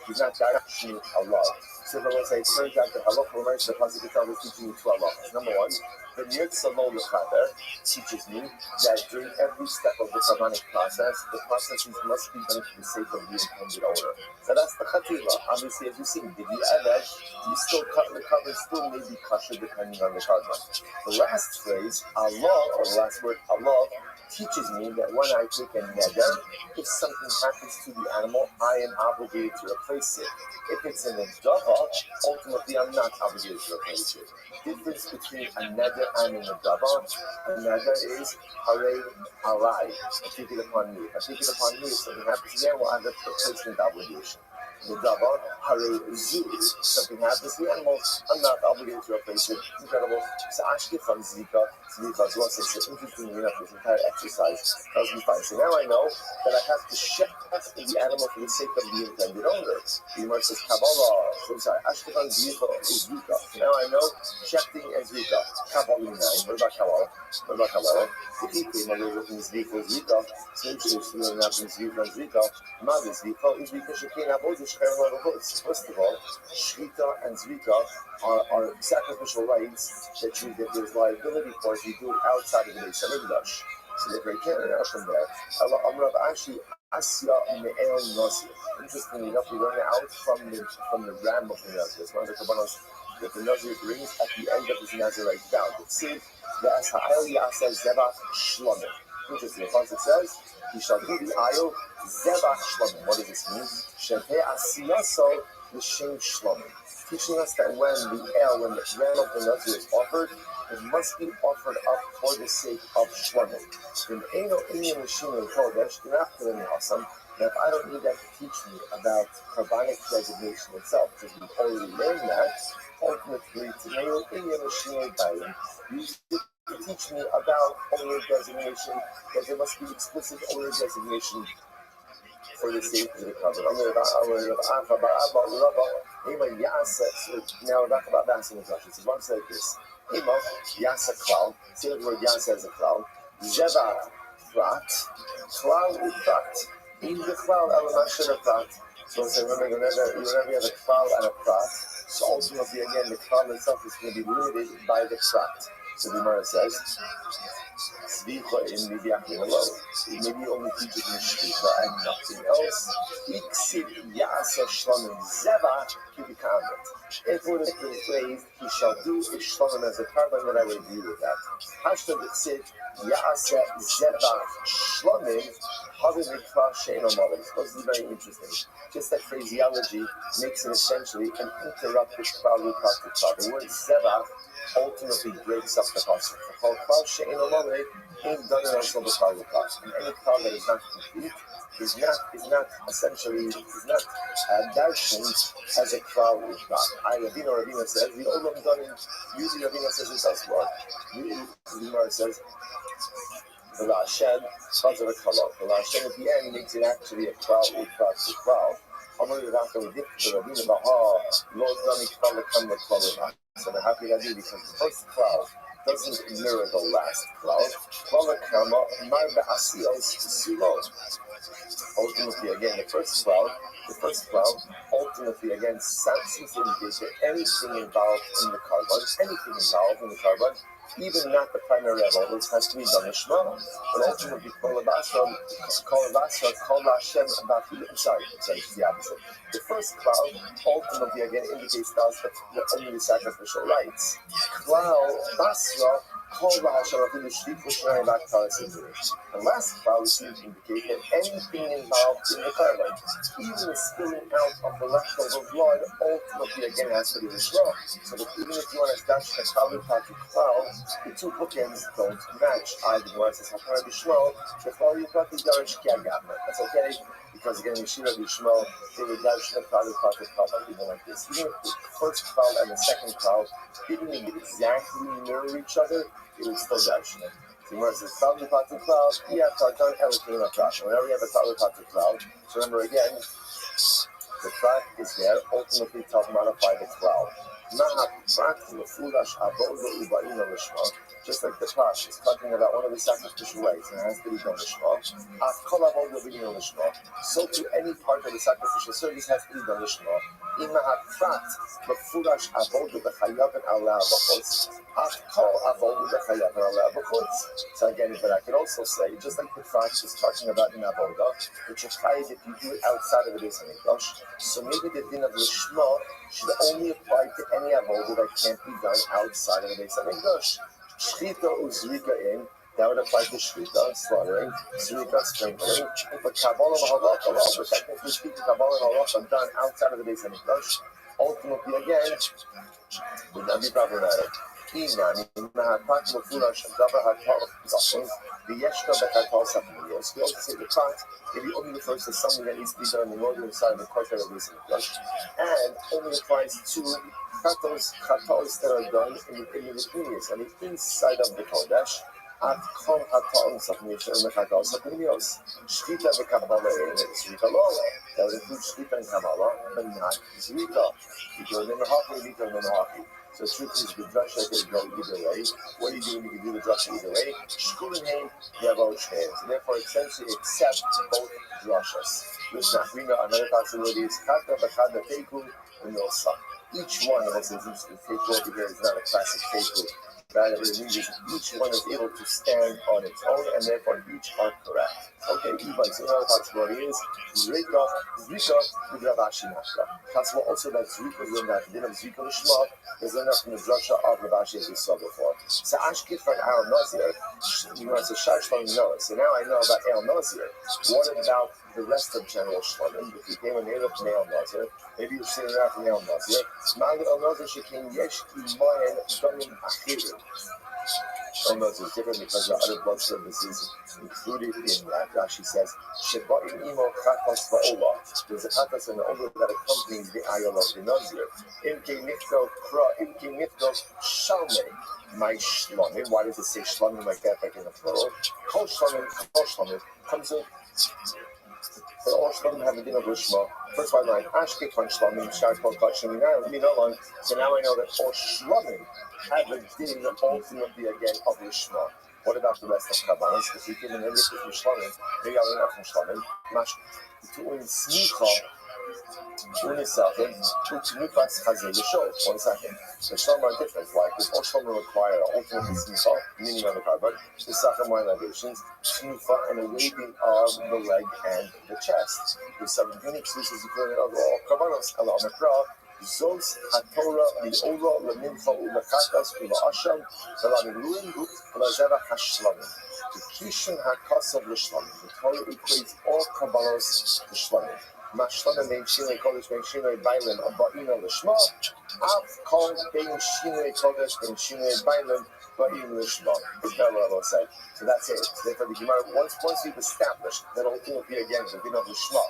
[SPEAKER 1] He's not dashing a lot. So if I say it turns out that halacha l'maisa, the pasuk itself is teaching me two halachas. Number one, the nirtzalo l'chaber teaches me that during every step of the carbonic process, the processes must be done for the sake of the intended owner. So that's the chativa. Obviously, as you see, the eved, you still cut the cover, still may be kosher depending on the carbon. The last phrase, Allah, or the last word, Allah, teaches me that when I take a neder, if something happens to the animal, I am obligated to replace it. If it's in a dava, ultimately I'm not obligated to replace it. The difference between a neder and a dava, a neder is hare alai. I take it upon me. If I take it upon me, if something happens to the animal, I have a replacement obligation. The dava, hare zu. If something happens to the animal, I'm not obligated to replace it. Incredible. So ashke from zika as well. So interestingly enough, this entire exercise tells me fine. So now I know that I have to check the animal for the sake of the intended owner. The Gemara says Kabbalah. So sorry, ashke from zika. Now I know shechting and zika. Kabbalah. What about Kabbalah? If he came over looking at zika, so interestingly enough, zika and zika, mother zika is because she can't avoid it. First of all, Shvita and Zvika are sacrificial rights that there's liability for if you do it outside of the Beis Hamikdash. So they're very clear now from there. Amrav actually Asya Me'el Nazir. Interestingly enough, we learn out from the ram of the Nazir. It's one of the Kabbalas that the Nazir brings at the end of his Nazirite vow. It says that as Ha'el Yaseh Zevach Shlomim. Interesting. The Pasuk says, he shall do the aisle Zevach Shlomim. What does this mean? Sheveh Asiyaso L'Shem Shlomim. Teaching us that when the ram of the Nazir is offered, it must be offered up for the sake of Shlomim. Now, if I don't need that to teach me about carbonic designation itself, because we've already learned that, ultimately, to teach me about owner designation, that there must be explicit owner designation for the sake of the cover. Now, talk about dancing in Russian. So, one says like this. Yasa cloud, say the word Yasa as a cloud. Zeva prat, cloud with prat. In the cloud, Alamashana prat. So, remember, whenever you have a cloud and a prat, so ultimately, again, the cloud itself is going to be limited by the prat. So the Gemara says, Svicha in Midiakim alone. Maybe only teaches in Shvicha and nothing else. Iksib Yasa Shlomim Zeva Kibikamet. If it would have been phrased, he shall do a Shlomim as a carbon, then I would agree with that. Hashtag Iksib Yasa Zeva Shlomim. This is very interesting. Just that phraseology makes it essentially an interrupted cloud. The word Zeva ultimately breaks up the pasuk. And any cloud that is not complete is not essentially darshaned as a cloud with God. Rabina says the Olam Danim. Usually Rabina says it as well. The Gemara says the Lashem cause of a color. The Lashem at the end makes it actually a cloud with God to cloud. I'm going to get the Rabina about Lord Dani Kvala Kamla Kvala. So they're happy that because the first cloud doesn't mirror the last cloud. Ultimately, again, the first cloud The first cloud ultimately again seems to indicate that anything involved in the carbon, even not the primary avodas, has to be done in Shema. But ultimately, Kol Hashem, sorry, it's the opposite. The first cloud ultimately again indicates to us that only the sacrificial rites. Cloud Basra, Kol Hashem, the last cloud seems to indicate that anything involved in the carbon, even the spilling out of the leftover blood, ultimately again has to be the Shema. So that even if you want to dash the cloud, the two bookends don't match. Either one says Hakar Bishmo, the cloud you got the Darish Kiagabna. That's okay, because again, Yeshira Bishmo, they would dash the cloud even like this. Even if the first cloud and the second cloud didn't exactly mirror each other, it would still dash it. So Gemara says, cloud, whenever you have a cloud, so remember again, the track is there, ultimately to modify the cloud. Just like the Pash is talking about one of the sacrificial rites, and it has to be done Lishma. So to any part of the sacrificial service has to be done Lishma. So again, but I could also say, just like the Pash is talking about in Avodah, which is high if you do it outside of the Beis Hamikdash, so maybe the din of Lishma should only apply to any avodah that can't be done outside of the Beis Hamikdash. Shchita uzrika in, that would apply to shchita, slaughtering, zrika, sprinkling, but Kabbalah v'halakha, but technically speaking, Kabbalah and halacha done outside of the Beis Hamikdash, ultimately again, would not be problematic. We also say the pot, it only refers to something that needs to be done on the northern side of the courtyard of the Beis Hamikdash, and only applies to chatos that are done in the previous, on the inside of the Kodesh. At Kol Hatam Sapnishon Mechatos Sapnimios. Shchita Bekabbalah in Zrika Law. That would include Shchita and Kabbalah, but not Zrika. Because in the Haki. So the truth is, the drasha can go either way. What do you do when you can do the drasha either way? Shkulim Haim, you have both hands. And therefore, essentially accept both drashas. Listen, another possibility is Kata Bechada Teku and Nosa. Each one of us is Teku over here is not a classic Teku. Rather, it means each one is able to stand on its own, and therefore each are correct. Okay, so another possibility is Zrika with Ravashi Nashka. Possible also that Zrika is that the din of Zrika Lishma is enough from the drasha of Ravashi as we saw before. So Ashkit for an Al Nazir, you know, it's a Shashlam Noah. So now I know about Al Nazir. What about the rest of General Shlomin? If you came a native from Al Nazir, maybe you're sitting around from Al Nazir. Magal Al Nazir Shekin Yesh Imayan Domim Achirim. Al Nazir is different because there are other blood services included in that. Rashi says, Sheba'im Imo Chatas Va'ola. There's a Chatas and the Ola that accompanies the Ayol of the Nazir. Imke Nifto Shalme. My Shlomim. Why does it say Shlomim like that, like in the plural? Kol Shlomim comes in. So all Shlomim have a din of Lishma. First one line, Ashke Kon Shlomim, Sharkol Kachim, Minalan. So now I know that all Shlomim have a din ultimately again of Lishma. What about the rest of Kabbalah? If we give an English from Shlomim, maybe I'll learn from Shlomim. Mash to un Smicha. 1 second. 1 second. The Shlomim are different. Why? Because all Shlomim require ultimately Smicha, meaning on the carbon, the second one libations, Smicha, and a waving of the leg and the chest. There's some unique species including of all Kabbalos, Allah Makra, Zos HaTorah, Li'ola, Lamincha, Ulachatas, Ula'asham, Ula'miluim, Ula'zeva HaShlomim. The Kishin HaKasav L'Shlomim. The Torah equates all Kabbalos to Shlomim. Mashlomim bein Shinei Kodesh bein Shinei Bailim Ba'ina L'Shma. Av Kol bein Shinei Kodesh bein Shinei Bailim Ba'ina L'Shma. Is that what I will say? So that's it. Therefore, the Gemara, once we've established that ultimately again the din of L'Shma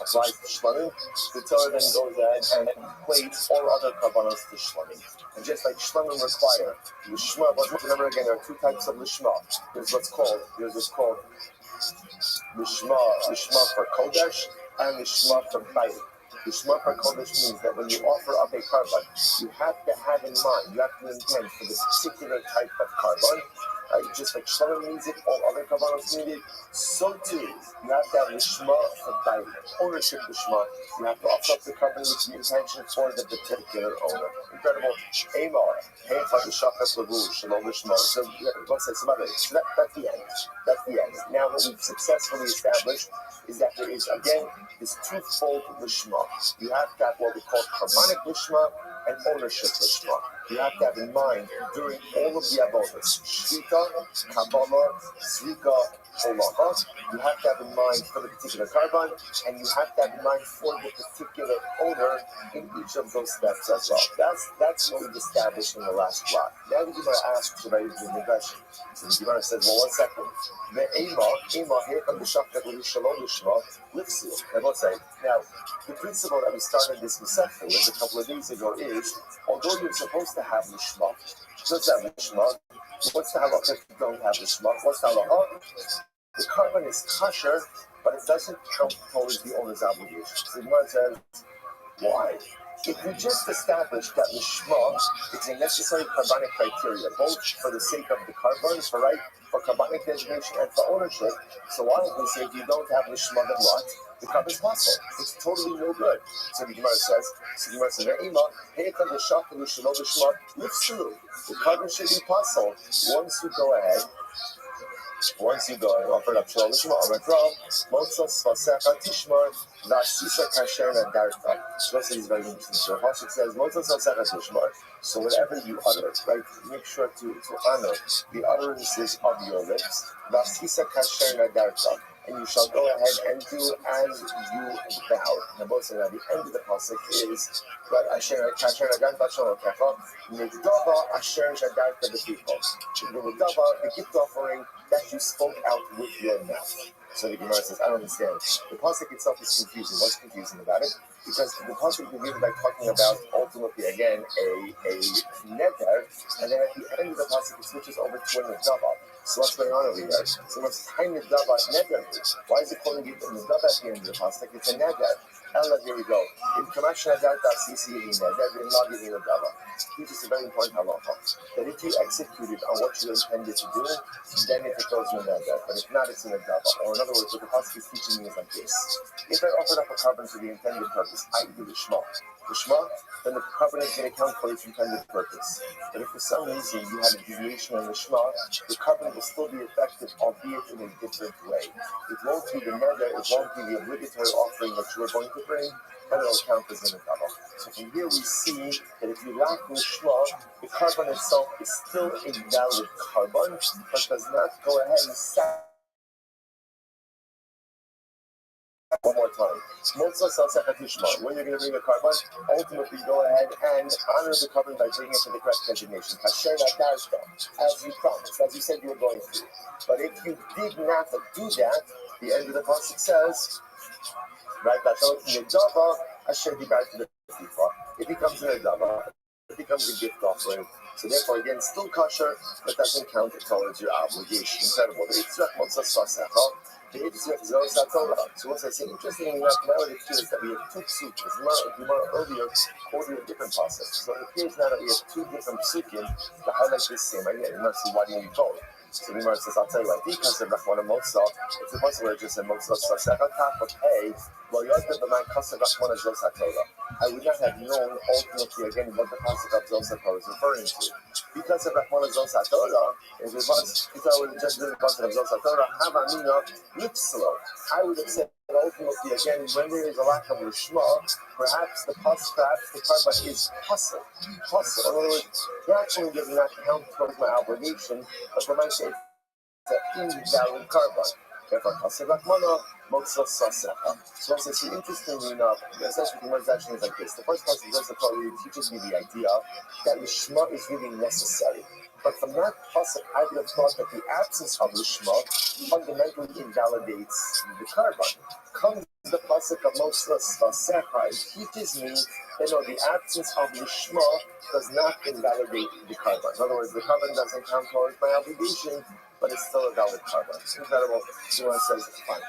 [SPEAKER 1] applies to Shlomim, the Torah then goes ahead and equates all other Kabbalos to Shlomim. And just like Shlomim require, L'Shma, but remember again, there are two types of L'Shma. There's what's called L'Shma for Kodesh and L'Shma for Bailim. L'Shma for Kodesh means that when you offer up a carbon, you have to have in mind, you have to intend for the particular type of carbon, right? Just like Shalom needs it, all other Kabbalahs need it. So too, you have to have Lishma for Bailing, ownership Lishma. You have to offer up the carbon with the intention for the particular owner. Incredible. Amar, hey, for the Shafat Lavu, Shalom Lishma. So let's say some other. So that's the end. That's the end. Now, what we've successfully established is that there is, again, this twofold Lishma. You have to have what we call Harmonic Lishma and ownership Lishma. You have to have in mind during all of the avodas, Shvita, Kabbalah, Zrika, Holacha, you have to have in mind for the particular carbon, and you have to have in mind for the particular owner in each of those steps as well. That's what we've established in the last block. Now the Gemara asks a very interesting question. So the Gemara says, well, 1 second. The Ema, here comes the Shakta with Shalom Lishma, Lifsu. And let's say, now, the principle that we started this Masechta with a couple of days ago is, although you're supposed to have Lishma, just have Lishma, what's the halacha if you don't have Lishma? What's the halacha? The carbon is kosher, but it doesn't count towards the owner's obligation. So the Gemara says, why? If we just established that Lishma is a necessary carbonic criteria, both for the sake of the carbon, for carbonic designation and for ownership, so why don't we say if you don't have Lishma, then what? The carbon is possible. It's totally no good. So the Gemara says, the carbon should be possible once you go and offer up Shalom Lishma, Amar Motzos Vasecha Tishmar, Vasisa Kasher Nadarta. So this is very interesting. So Hashik says, Motzos Vasecha Tishmar. So whatever you utter, right, make sure to honor the utterances of your lips. Vasisa Kasher Nadarta. And you shall go ahead and do as you vow. And both say that the end of the pasuk is, but Asher Nadarta B'Shalom Kecha, Nidava Asher Nadarta B'Ficha. The gift offering that you spoke out with your mouth. So the Gemara says, I don't understand. The pasuk itself is confusing. What's confusing about it? Because the pasuk begins by talking about ultimately again a neder, and then at the end of the pasuk it switches over to a nedava. So what's going on over here? So what's behind nedava neder? Why is it calling it a nedava at the end of the pasuk? It's a neder. Ella, here we go. In Kamash Nadar Tasisi neder, in Lagi Nedava. This is a very important halacha. That if you executed on what you intended to do, then it goes in a neder. But if not, it's in a dava. Or in other words, what the pasuk is teaching me is like this: if I offered up a carbon to the intended purpose, I do the shema, then the carbon is going to count for its intended purpose. But if for some reason you had a deviation in the shema, the carbon will still be effective, albeit in a different way. It won't be the neder, it won't be the obligatory offering that you are going to bring, but it will count as in a dava. So from here we see that if you lack the shema, the carbon itself is still a valid carbon, but does not go ahead and sacrifice. One more time. When you're going to bring a carbon, ultimately go ahead and honor the carbon by bringing it to the correct designation. As you promised, as you said you were going to. But if you did not do that, the end of the pasuk says, right, it becomes an adava. It becomes a gift offering. So therefore, again, still kosher, but doesn't count towards your obligation. Incredible. So what's I say? Interestingly enough, now it appears that we have two psukim. Gemara earlier quoted a different process. So it appears now that we have two different psukim that highlight this same idea. You must see why do you need both? So the Gemara says, I'll tell you why. Because of Rachmana Motza, it's a place where it just said Motza Saseka Tap of Hey, well, you have to my Kasser Rachmana Zos HaTorah. I would not have known ultimately again what the pasuk of Zos HaTorah is referring to. Because of Rachmana Zos HaTorah, if I would have just did the pasuk of Zos HaTorah, Havamina Lipslo, I would have said ultimately again, when there is a lack of Lishma, perhaps the carbon is possible. In other words, it actually does not count towards my obligation, but for my sake, it's an invalid carbon. Therefore, Kasser Rachmana Motza Saseka. So as I see, interestingly enough, the essential conversation is like this. The first pasuk of Zos HaTorah really teaches me the idea that Lishma is really necessary. But from that pasuk, I would have thought that the absence of Lishma fundamentally invalidates the carbon. Comes the pasuk of Motza Saseka, it teaches me that no, the absence of Lishma does not invalidate the carbon. In other words, the carbon doesn't count towards my obligation, but it's still a valid carbon. It's incredible. Someone says, fine.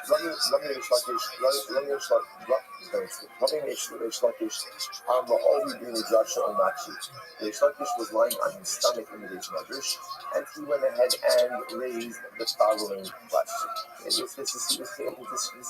[SPEAKER 1] explains it. Rabbi Reish Lakish, Ra'ovi bin Midrash Omachi. Reish Lakish was lying on his stomach in the Reish Medrash, and he went ahead and raised the following question. And this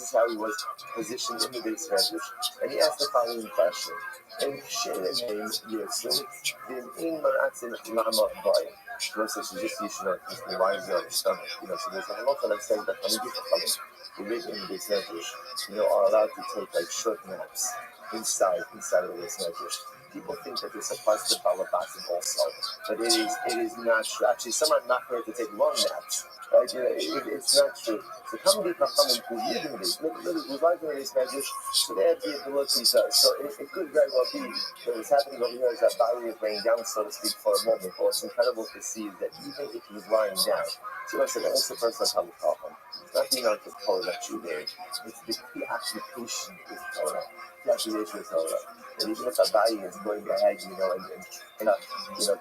[SPEAKER 1] is how he was positioned in the Reish Medrash, and he asked the following question. And Sherenim Yirtzim, Vim In Maratzin Lama Bay. First, it's just you should know, why is your stomach? So there's a lot that says that when people come in, who live in the Beis Medrash, are allowed to take like short naps inside of the Beis Medrash. People think that this applies to Balabatim also, but it is not true. Actually, some are not going to take long naps. Right? It's not true. So come to Chachamim who live in the Beis Medrash, so they have the ability to. So it could very well be that what's happening over here is that Bali is laying down, so to speak, for a moment. But what's incredible to see is that even if he was lying down, so I said, that's the person that's Talmud. It's not the amount of Torah that you made. It's the preoccupation with Torah. Preoccupation with Torah. And even if a body is going ahead, and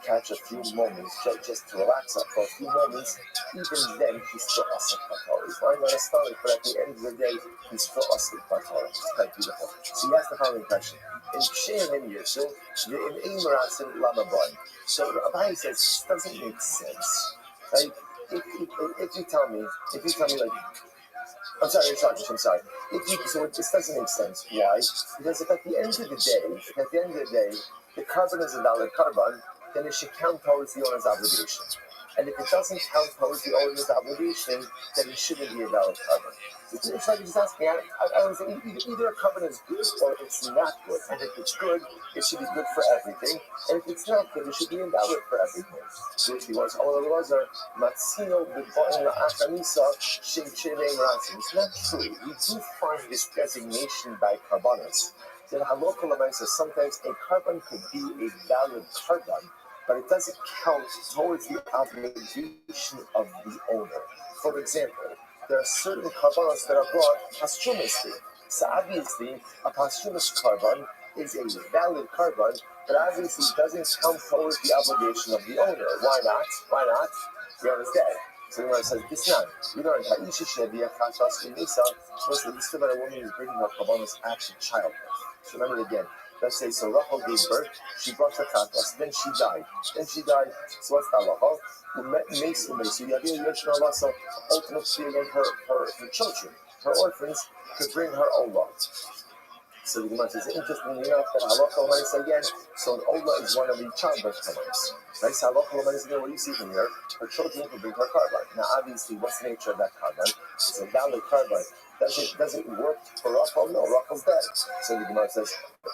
[SPEAKER 1] catch a few moments just to relax up for a few moments, even then he's still asik b'Torah. He's lying on his stomach, but at the end of the day, he's still asik b'Torah. It's quite beautiful. So he asked the following question. In Shein Yisrael, in Eimaratzin Lamaboy. So Rabbi says this doesn't make sense. Right? If you tell me like, I'm sorry. So this doesn't make sense. Why? Because if at the end of the day, the carbon is a valid carbon, then it should count towards the owner's obligation. And if it doesn't count towards the owner's obligation, then it shouldn't be a valid carbon. It's like just asking, I don't say either a carbon is good or it's not good. And if it's good, it should be good for everything. And if it's not good, it should be invalid for everything. So if he was Matzino B'Boin La'achamisa Shem Shevei Meratzim. It's not true. We do find this designation by carbonates. That Halakha L'May says sometimes a carbon could be a valid carbon, but it doesn't count towards the obligation of the owner. For example, there are certain carbonates that are brought posthumously. So obviously, a posthumous carbon is a valid carbon, but obviously it doesn't count towards the obligation of the owner. Why not? The owner's dead. So the Gemara says, this not. We learned how Isha Sheviya Chatas in Nisa, was the list of a woman who's bringing her carbonates after childbirth. So remember it again. Let's say, so Rachel gave birth, she brought her chatas, then she died. So what's the halacha? So the idea is that ultimately her children, her orphans, could bring her olah. So the Gemara says, interestingly enough, that halacha l'maisa again, so an olah is one of the childbirth carbonates. Right? So halacha l'maisa again, what do you see from here? Her children could bring her carbon. Now obviously, what's the nature of that carbon? It's a valid carbon. Does it work for Rachel? No, Rachel's dead. So the Gemara says, now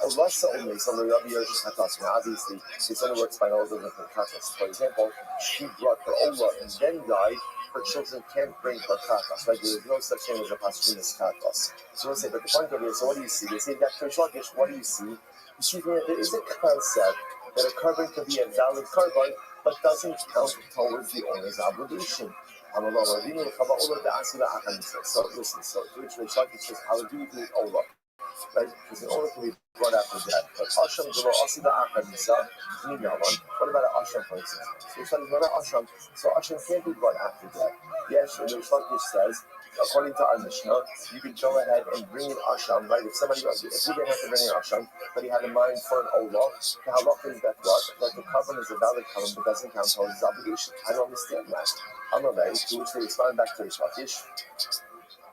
[SPEAKER 1] obviously, this only works by all the different katas. For example, she brought her olah and then died. Her children can't bring her katas. Like there is no such thing as a posthumous katas. So we'll say, but the point of it is, so what do you see? They say that for Shlakish, what do you see? You see that there is a concept that a carbon can be a valid carbon, but doesn't count towards the owner's obligation. So listen, so which Shlakish says, how do you do it olah? Right? Because in order to be brought after that. But Asham Gelo Asida Akadisa, what about an Asham, for example? So it's not an Asham, so Asham can't be brought after that. Yes, the Shlakish says, according to our Mishnah, you can go ahead and bring in Asham, right? If we didn't have to bring in Asham, but he had in mind for an Olah, the halacha is that what? That the carbon is a valid carbon, but doesn't count towards his obligation. I don't understand that. Amalei, to which they respond back to the Shlakish.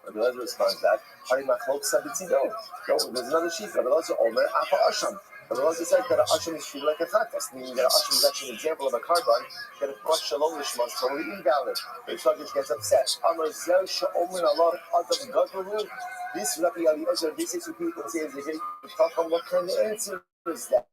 [SPEAKER 1] Rabbi Lezer responds that there's another sheet. Rabbi Lezer Omer Afa Asham. Rabbi Lezer said that an Asham is treated like a chatas, meaning that an Asham is actually an example of a carbon that if brought shalom lishma is totally invalid. Rabbi Lezer gets upset. Amar Zel Sha'omer Allah Adam Gadolu. This Rabbi Eliezer, this is what people say is a very talk. What kind of answer is that?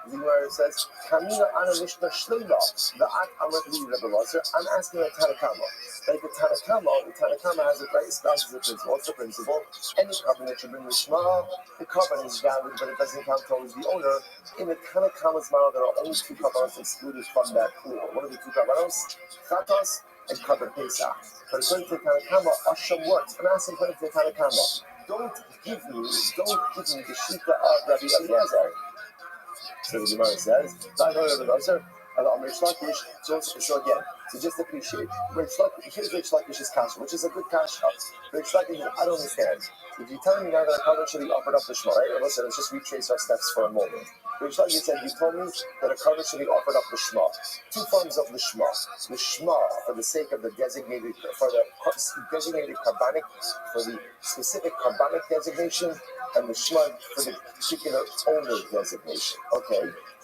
[SPEAKER 1] The Gemara says, Kamina Ana Mishnah Shleila, the At Amratli Rabbi Lezer. I'm asking a Tanakama. Like the Tanakama has a very espouses the principle. What's the principle? Any carbon that you bring Lishma, the carbon is valid, but it doesn't count towards the owner. In the Tanakama's model, there are only two carbonos excluded from that pool. What are the two carbonos? Chatos and carbon Pesach. But according to the Tanakama, Asham works. I'm asking according to the Tanakama. Don't give me the shita of Rabbi Eliezer. So the Gemara says, so again, So just appreciate. Here's Rich Lakish's kasha, which is a good kasha. Rich Lakish, I don't understand. If you tell me now that a carbon should be offered up the Shema, right? Listen, let's just retrace our steps for a moment. Rich Lakish said, you told me that a carbon should be offered up the Shema. Two forms of the Shema. The Shema, for the sake of the designated, for the designated carbonic, for the specific carbonic designation, and the Shema for the particular owner designation. Okay.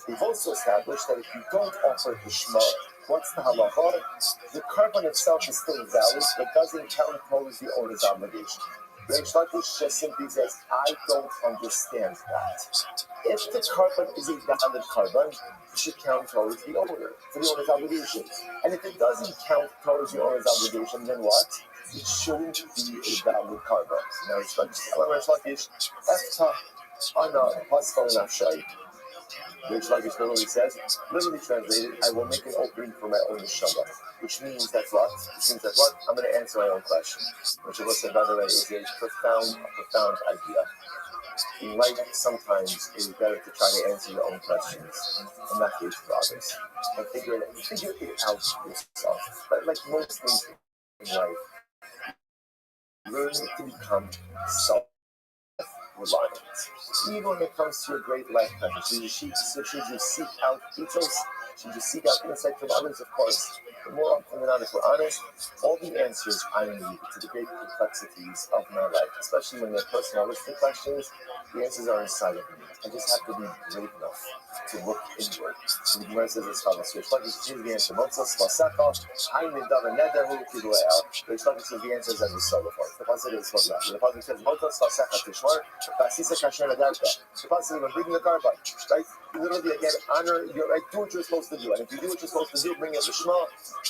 [SPEAKER 1] We've also established that if you don't offer the Shema, what's the halacha? The carbon itself is still valid, but doesn't count towards the owner's obligation. Reish Lakish just simply says, I don't understand that. If the carbon is a valid carbon, it should count towards the owner, for the owner's obligation. And if it doesn't count towards the owner's obligation, then what? It shouldn't be a valid carbon. Now, Reish Lakish, Efta Ana Pascal Nafshai. Reish Lakish literally says, literally translated, I will make an opening for my own neshama. Which means that what? I'm going to answer my own question. Which, listen, by the way, is a profound idea. In life, sometimes it is better to try to answer your own questions and not wait for others. And figure it out for yourself. But like most things in life, learn to become self-reliant. Even when it comes to your great life passion, should you seek out details? Should you seek out insight from others? Of course. But more often than not, if we're honest, all the answers I need to the great complexities of my life, especially when they're personalistic questions, the answers are inside of me. I just have to be brave enough to look inward. And the Gemara says as follows: Reish Lakish gives the answer. Motzos Vasecha, Hayin Nidav Neder Hu Kiduel. Reish Lakish says the answer is as we saw before. The pasuk is what the pasuk says: Motzos Vasecha Tishmar, Vasisa Kasher Nadarka. The pasuk even bring the carbon, right? Literally again, honor your right. Do what you're supposed to do, and if you do what you're supposed to do, bring it to Shema.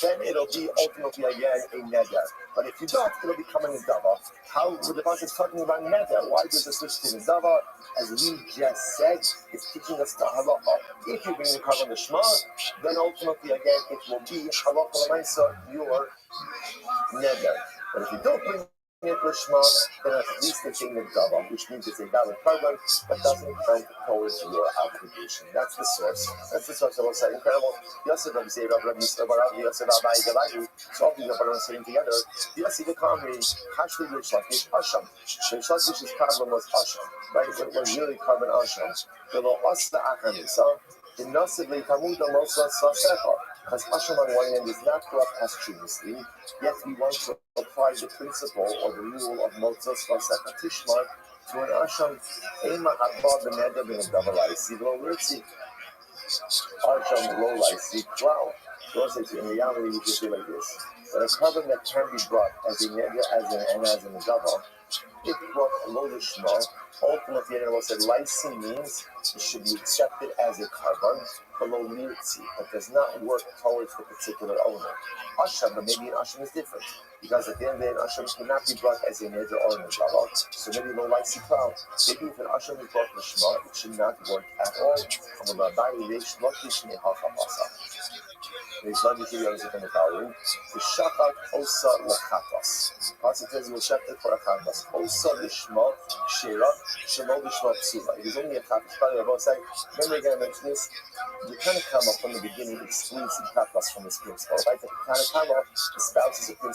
[SPEAKER 1] Then it'll be ultimately again a neder. But if you don't, it'll become a nidava. How the pasuk is talking about neder? Why does it switch to nidava? As we just said, it's teaching us to halacha. If you bring the carbon to Shema, then ultimately again it will be halacha l'maisa your neder. But if you don't bring it to Shema, then at least it's a nidava, which means it's a valid carbon that doesn't count towards your obligation. That's the source. I will say. Incredible. Yosef Rabbi Zei, Rabbi Yisrael, Rabbi Yosef, Rabbi Gavayu. So all these are sitting together. Yosef the Kamri, Hashli Reish Lakish, Asham. Reish Lakish's problem was Asham, right? It was really carbon Asham. The lo asla achanisa, the Nasib le Tamud alosa sasecha. Because Asham on one hand is not corrupt posthumously, yet we want to apply the principle or the rule of Motzos Vasecha Tishmar to an Asham Ema Akba Beneda Ben Davalaisi Lo Ritzi Asham Lo Laisi Wow. So in reality we can say like this. That a carbon that can be brought as a neder as an Dava, it brought a Lo Lishma. Ultimately, the said Laisi means it should be accepted as a carbon, below Mirtzi, but does not work towards the particular owner. Asham, but maybe an Asham is different, because at the end of the day, an Asham cannot be brought as a neder or an Dava, so maybe no Laisi cloud. Maybe if an Asham is brought Lishma, it should not work at all. From a Rabbi, Reish Lakish Nehacha Masa. Reish Lakish gives us in the following: the Shachat Osa Lachatas. Pasuk says you will shepherd for a chatas. Osa Lishma Shira Shemo Lishma Psula. It is only a chatas. Probably Rabbi say, remember again, I mentioned this. You kind of come up from the beginning excludes the chatas from this principle, right? The kind of come up espouses a principle.